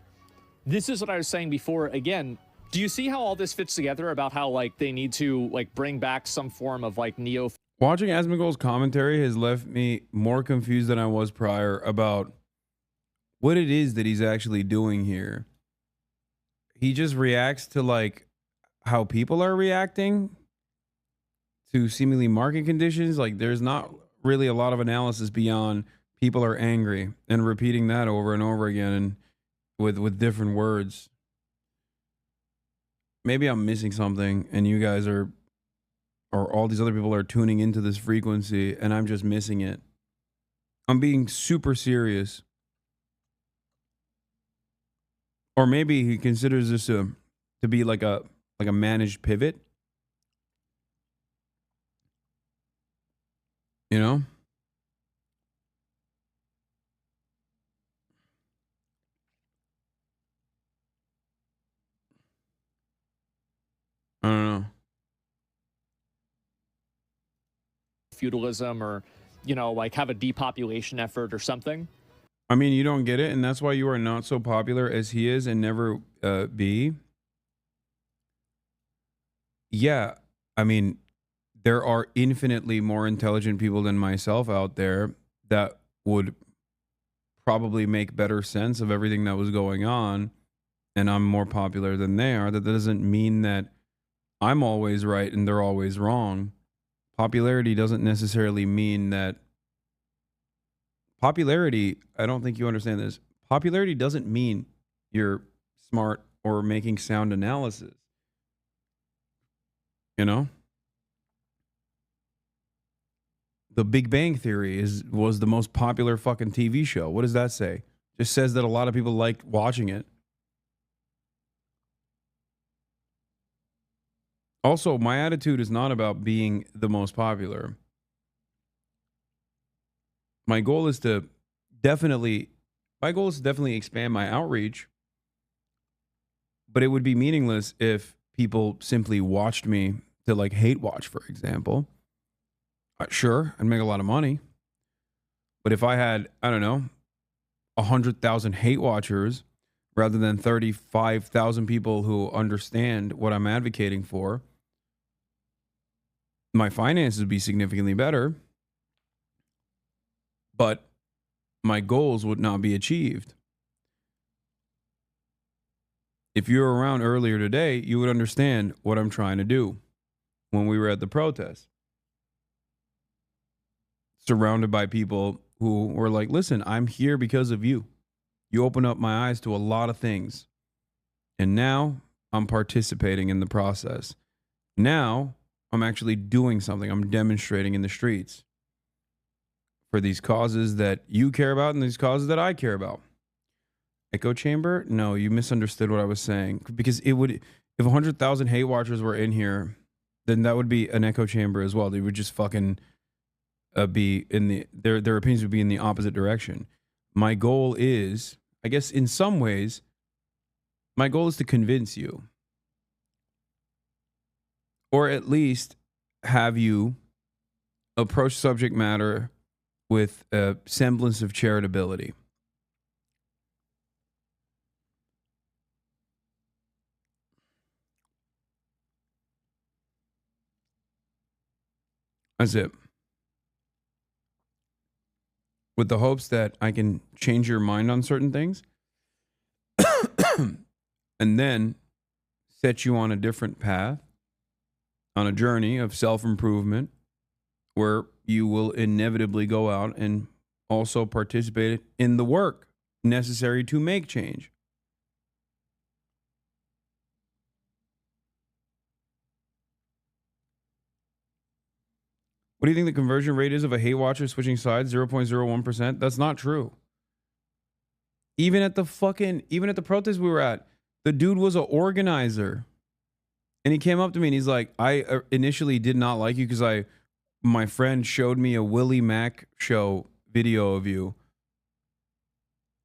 [SPEAKER 14] This is what I was saying before. Again, do you see how all this fits together about how, like, they need to, like, bring back some form of, like, neo...
[SPEAKER 7] Watching Asmongold's commentary has left me more confused than I was prior about what it is that he's actually doing here. He just reacts to like how people are reacting to seemingly market conditions. Like there's not really a lot of analysis beyond people are angry and repeating that over and over again and with different words. Maybe I'm missing something and you guys are, or all these other people are tuning into this frequency and I'm just missing it. I'm being super serious. Or maybe he considers this to be like a managed pivot. You know? I don't know.
[SPEAKER 14] Feudalism or, you know, like have a depopulation effort or something.
[SPEAKER 7] I mean, you don't get it, and that's why you are not so popular as he is and never be. Yeah, I mean, there are infinitely more intelligent people than myself out there that would probably make better sense of everything that was going on, and I'm more popular than they are. That doesn't mean that I'm always right and they're always wrong. Popularity doesn't necessarily mean that. Popularity, I don't think you understand this. Popularity doesn't mean you're smart or making sound analysis. You know? The Big Bang Theory was the most popular fucking TV show. What does that say? Just says that a lot of people like watching it. Also, my attitude is not about being the most popular. My goal is to definitely expand my outreach, but it would be meaningless if people simply watched me to like hate watch, for example. Sure, I'd make a lot of money, but if I had, I don't know, 100,000 hate watchers rather than 35,000 people who understand what I'm advocating for, my finances would be significantly better. But my goals would not be achieved. If you were around earlier today, you would understand what I'm trying to do when we were at the protest. Surrounded by people who were like, listen, I'm here because of you. You opened up my eyes to a lot of things. And now I'm participating in the process. Now I'm actually doing something. I'm demonstrating in the streets. For these causes that you care about and these causes that I care about. Echo chamber? No, you misunderstood what I was saying. Because it would, if 100,000 hate watchers were in here, then that would be an echo chamber as well. They would just fucking be in the, their opinions would be in the opposite direction. My goal is, I guess in some ways, my goal is to convince you. Or at least have you approach subject matter with a semblance of charitability. That's it. With the hopes that I can change your mind on certain things and then set you on a different path, on a journey of self-improvement where you will inevitably go out and also participate in the work necessary to make change. What do you think the conversion rate is of a hate watcher switching sides? 0.01%? That's not true. Even at the protest we were at, the dude was an organizer. And he came up to me and he's like, I initially did not like you because my friend showed me a Willie Mack show video of you.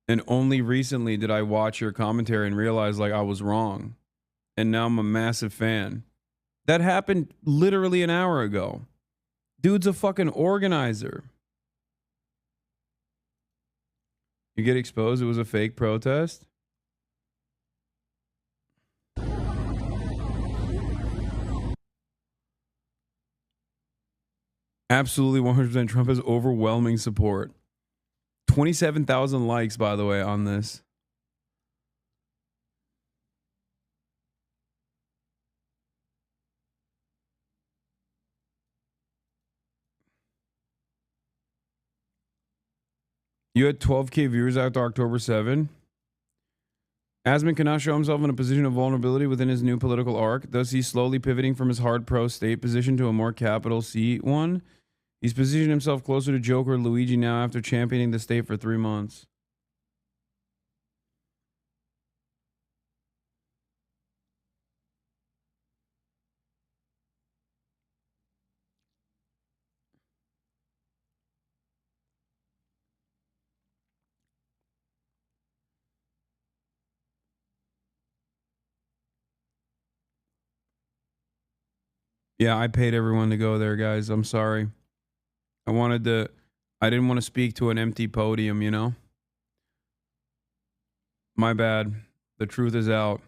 [SPEAKER 7] And only recently did I watch your commentary and realize like I was wrong. And now I'm a massive fan. That happened literally an hour ago. Dude's a fucking organizer. You get exposed. It was a fake protest. Absolutely 100%. Trump has overwhelming support. 27,000 likes, by the way, on this. You had 12K viewers after October 7. Asman cannot show himself in a position of vulnerability within his new political arc. Thus, he's slowly pivoting from his hard pro-state position to a more capital C one. He's positioned himself closer to Joker Luigi now after championing the state for 3 months. Yeah, I paid everyone to go there, guys. I'm sorry. I didn't want to speak to an empty podium, you know? My bad. The truth is out.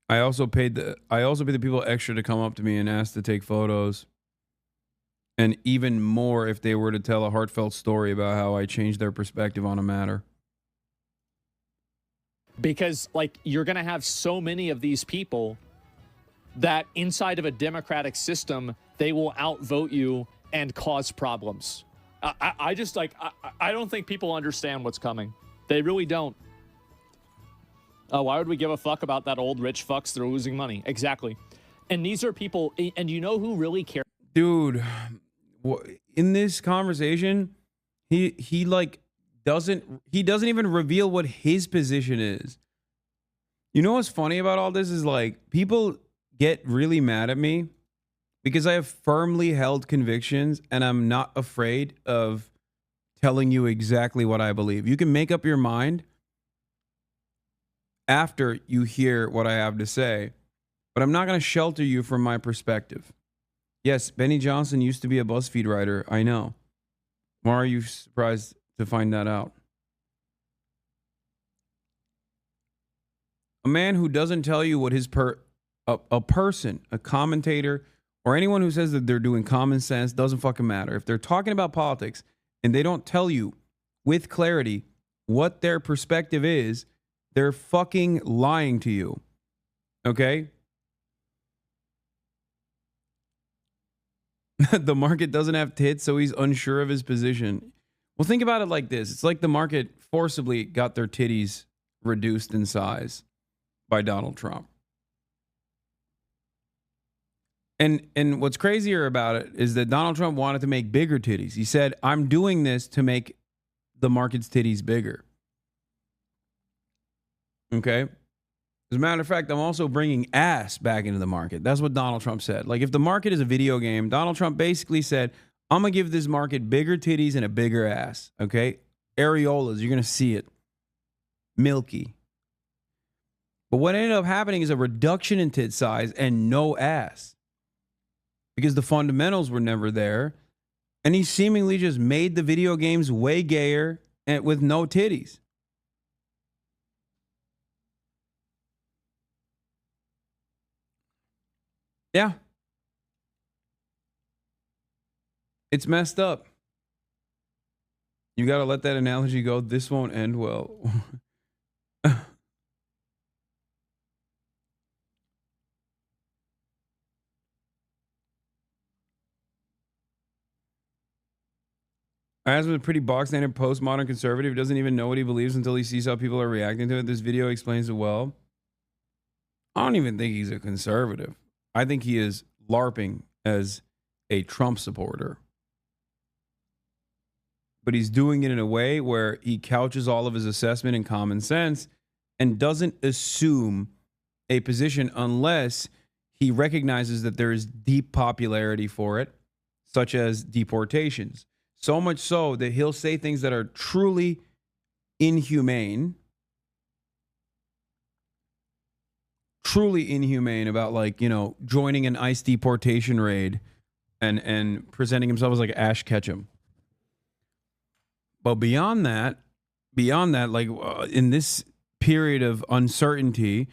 [SPEAKER 7] I also paid the people extra to come up to me and ask to take photos. And even more if they were to tell a heartfelt story about how I changed their perspective on a matter.
[SPEAKER 14] Because, like, you're going to have so many of these people that inside of a democratic system, they will outvote you and cause problems. I just, like, I don't think people understand what's coming. They really don't. Oh, why would we give a fuck about that old rich fucks that are losing money? Exactly. And these are people, and you know who really cares?
[SPEAKER 7] Dude, in this conversation, he doesn't even reveal what his position is. You know what's funny about all this is, like, people get really mad at me because I have firmly held convictions and I'm not afraid of telling you exactly what I believe. You can make up your mind after you hear what I have to say, but I'm not going to shelter you from my perspective. Yes, Benny Johnson used to be a BuzzFeed writer. I know. Why are you surprised to find that out? A man who doesn't tell you what his a person, a commentator, or anyone who says that they're doing common sense doesn't fucking matter. If they're talking about politics and they don't tell you with clarity what their perspective is, they're fucking lying to you. Okay? The market doesn't have tits, so he's unsure of his position. Well, think about it like this. It's like the market forcibly got their titties reduced in size by Donald Trump. And what's crazier about it is that Donald Trump wanted to make bigger titties. He said, I'm doing this to make the market's titties bigger. Okay? As a matter of fact, I'm also bringing ass back into the market. That's what Donald Trump said. Like, if the market is a video game, Donald Trump basically said, I'm going to give this market bigger titties and a bigger ass. Okay? Areolas, you're going to see it. Milky. But what ended up happening is a reduction in tit size and no ass. Because the fundamentals were never there. And he seemingly just made the video games way gayer and with no titties. Yeah. It's messed up. You got to let that analogy go. This won't end well. As with a pretty box standard postmodern conservative, doesn't even know what he believes until he sees how people are reacting to it. This video explains it well. I don't even think he's a conservative. I think he is LARPing as a Trump supporter. But he's doing it in a way where he couches all of his assessment in common sense and doesn't assume a position unless he recognizes that there is deep popularity for it, such as deportations. So much so that he'll say things that are truly inhumane. Truly inhumane about, like, you know, joining an ICE deportation raid and presenting himself as like Ash Ketchum. But beyond that, like in this period of uncertainty,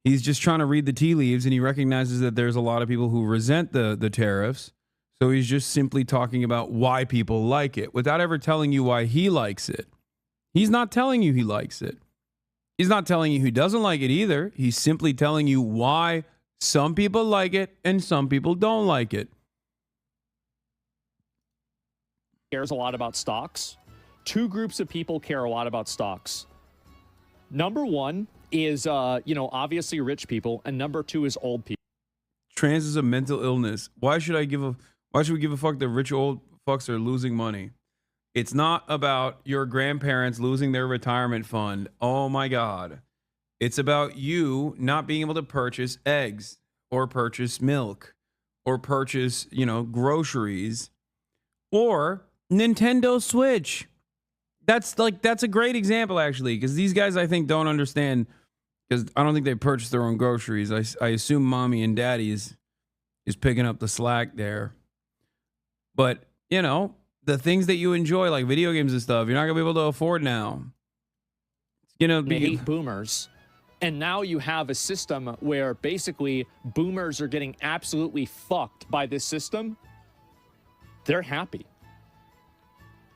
[SPEAKER 7] he's just trying to read the tea leaves, and he recognizes that there's a lot of people who resent the tariffs. So he's just simply talking about why people like it without ever telling you why he likes it. He's not telling you he likes it. He's not telling you he doesn't like it either. He's simply telling you why some people like it and some people don't like it.
[SPEAKER 14] Cares a lot about stocks. Two groups of people care a lot about stocks. Number one is, obviously rich people, and number two is old people.
[SPEAKER 7] Trans is a mental illness. Why should we give a fuck that rich old fucks are losing money? It's not about your grandparents losing their retirement fund. Oh my God. It's about you not being able to purchase eggs or purchase milk or purchase, groceries or Nintendo Switch. That's a great example, actually, because these guys, I think, don't understand, because I don't think they purchase their own groceries. I assume mommy and daddy is picking up the slack there. But, the things that you enjoy, like video games and stuff, you're not going to be able to afford now.
[SPEAKER 14] Hate boomers. And now you have a system where basically boomers are getting absolutely fucked by this system. They're happy.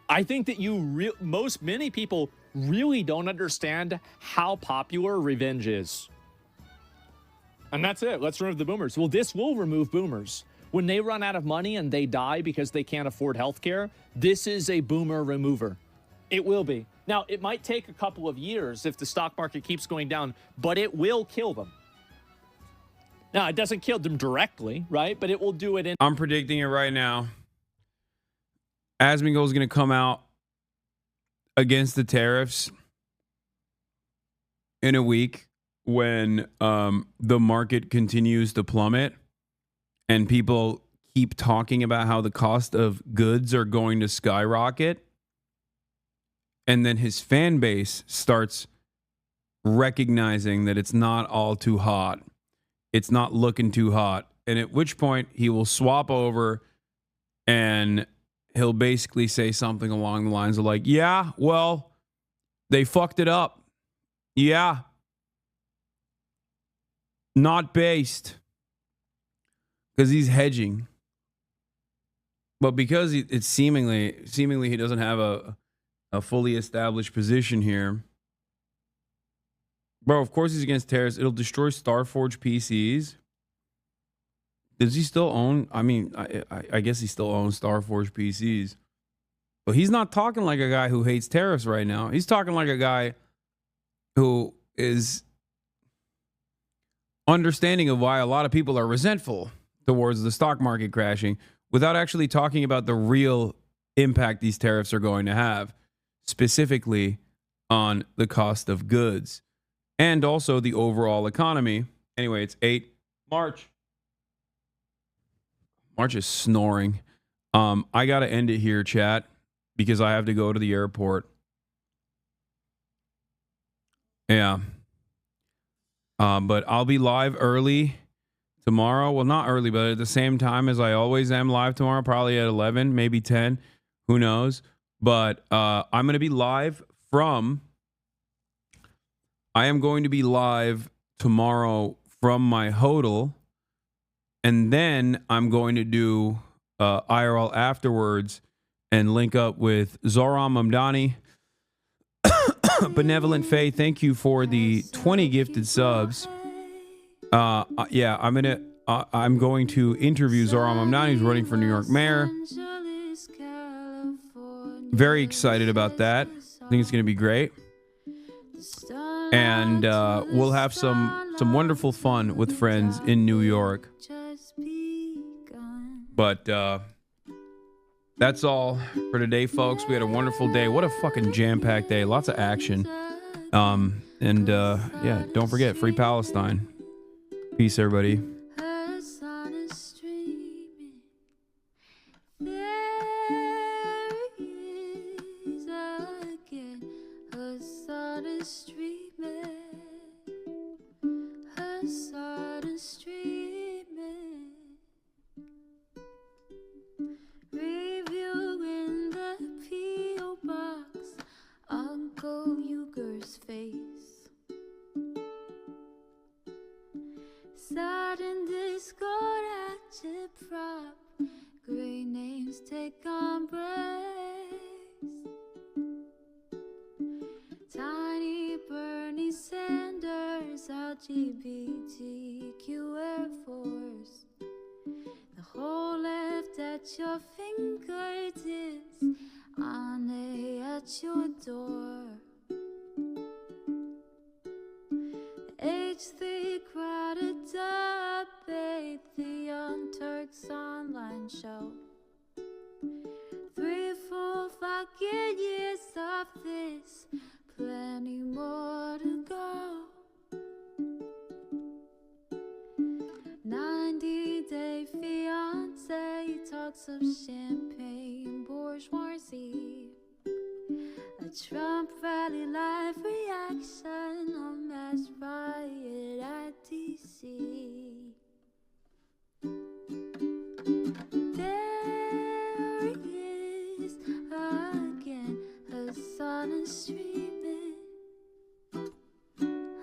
[SPEAKER 14] I think that many people really don't understand how popular revenge is. And that's it. Let's remove the boomers. Well, this will remove boomers. When they run out of money and they die because they can't afford health care, this is a boomer remover. It will be. Now, it might take a couple of years if the stock market keeps going down, but it will kill them. Now, it doesn't kill them directly, right? But it will do it in...
[SPEAKER 7] I'm predicting it right now. Asmongold is going to come out against the tariffs in a week when the market continues to plummet and people keep talking about how the cost of goods are going to skyrocket. And then his fan base starts recognizing that it's not all too hot. It's not looking too hot. And at which point he will swap over and he'll basically say something along the lines of like, yeah, well, they fucked it up. Yeah. Not based. Because he's hedging. But because it's seemingly he doesn't have a fully established position here. Bro, of course he's against tariffs. It'll destroy Starforge PCs. Does he still own? I mean, I guess he still owns Starforge PCs. But he's not talking like a guy who hates tariffs right now. He's talking like a guy who is understanding of why a lot of people are resentful towards the stock market crashing without actually talking about the real impact these tariffs are going to have, specifically on the cost of goods and also the overall economy. Anyway, it's 8 March. March is snoring. I got to end it here, chat, because I have to go to the airport. Yeah. But I'll be live early tomorrow. Well, not early, but at the same time as I always am live tomorrow, probably at 11, maybe 10. Who knows? But I'm going to be live I am going to be live tomorrow from my hodl. And then I'm going to do IRL afterwards and link up with Zoran Mamdani. Benevolent Faye, thank you for the 20 gifted subs. Yeah, I'm going to interview Zoran Mamdani, who's running for New York mayor. Very excited about that. I think it's going to be great. And we'll have some wonderful fun with friends in New York. But that's all for today, folks. We had a wonderful day. What a fucking jam-packed day. Lots of action. Yeah, don't forget, free Palestine. Peace, everybody.
[SPEAKER 16] Reviewing the P.O. box, Uncle Uger's face. Sudden discord at your prop, green. Tiny Bernie Sanders, LGBTQ Air Force. The whole left at your fingertips, Ane at your door. H3 crowded debate, the Young Turks online show. 3 full fucking years of this, plenty more to go. 90-day fiance, talks of champagne bourgeoisie. A Trump rally live reaction, a mass riot at DC. There he is again, Hasan is streaming.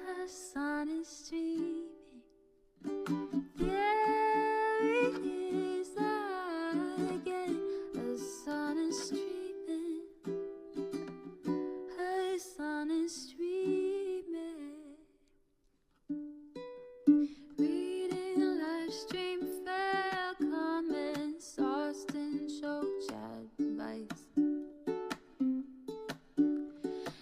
[SPEAKER 16] Hasan is streaming. There he is again, Hasan is streaming. Hasan is streaming. Reading live stream fair comments, Austin show chat advice.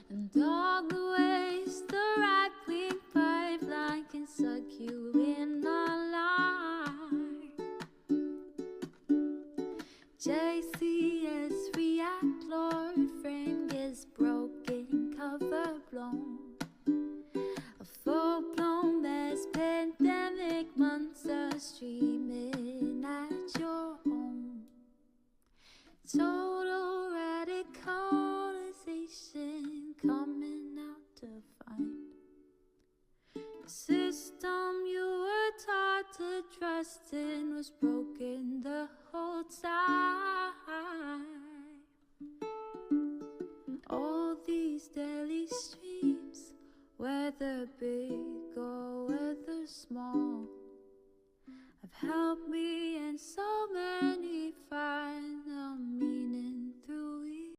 [SPEAKER 16] And all the ways the right-wing pipeline can suck you in online. JCS react, Lord frame gets broken, cover blown. A full-blown mass pandemic, monster streaming at your home. Total radicalization coming out to find. The system you were taught to trust in was broken the whole time. All these daily streams, whether big or whether small, have helped me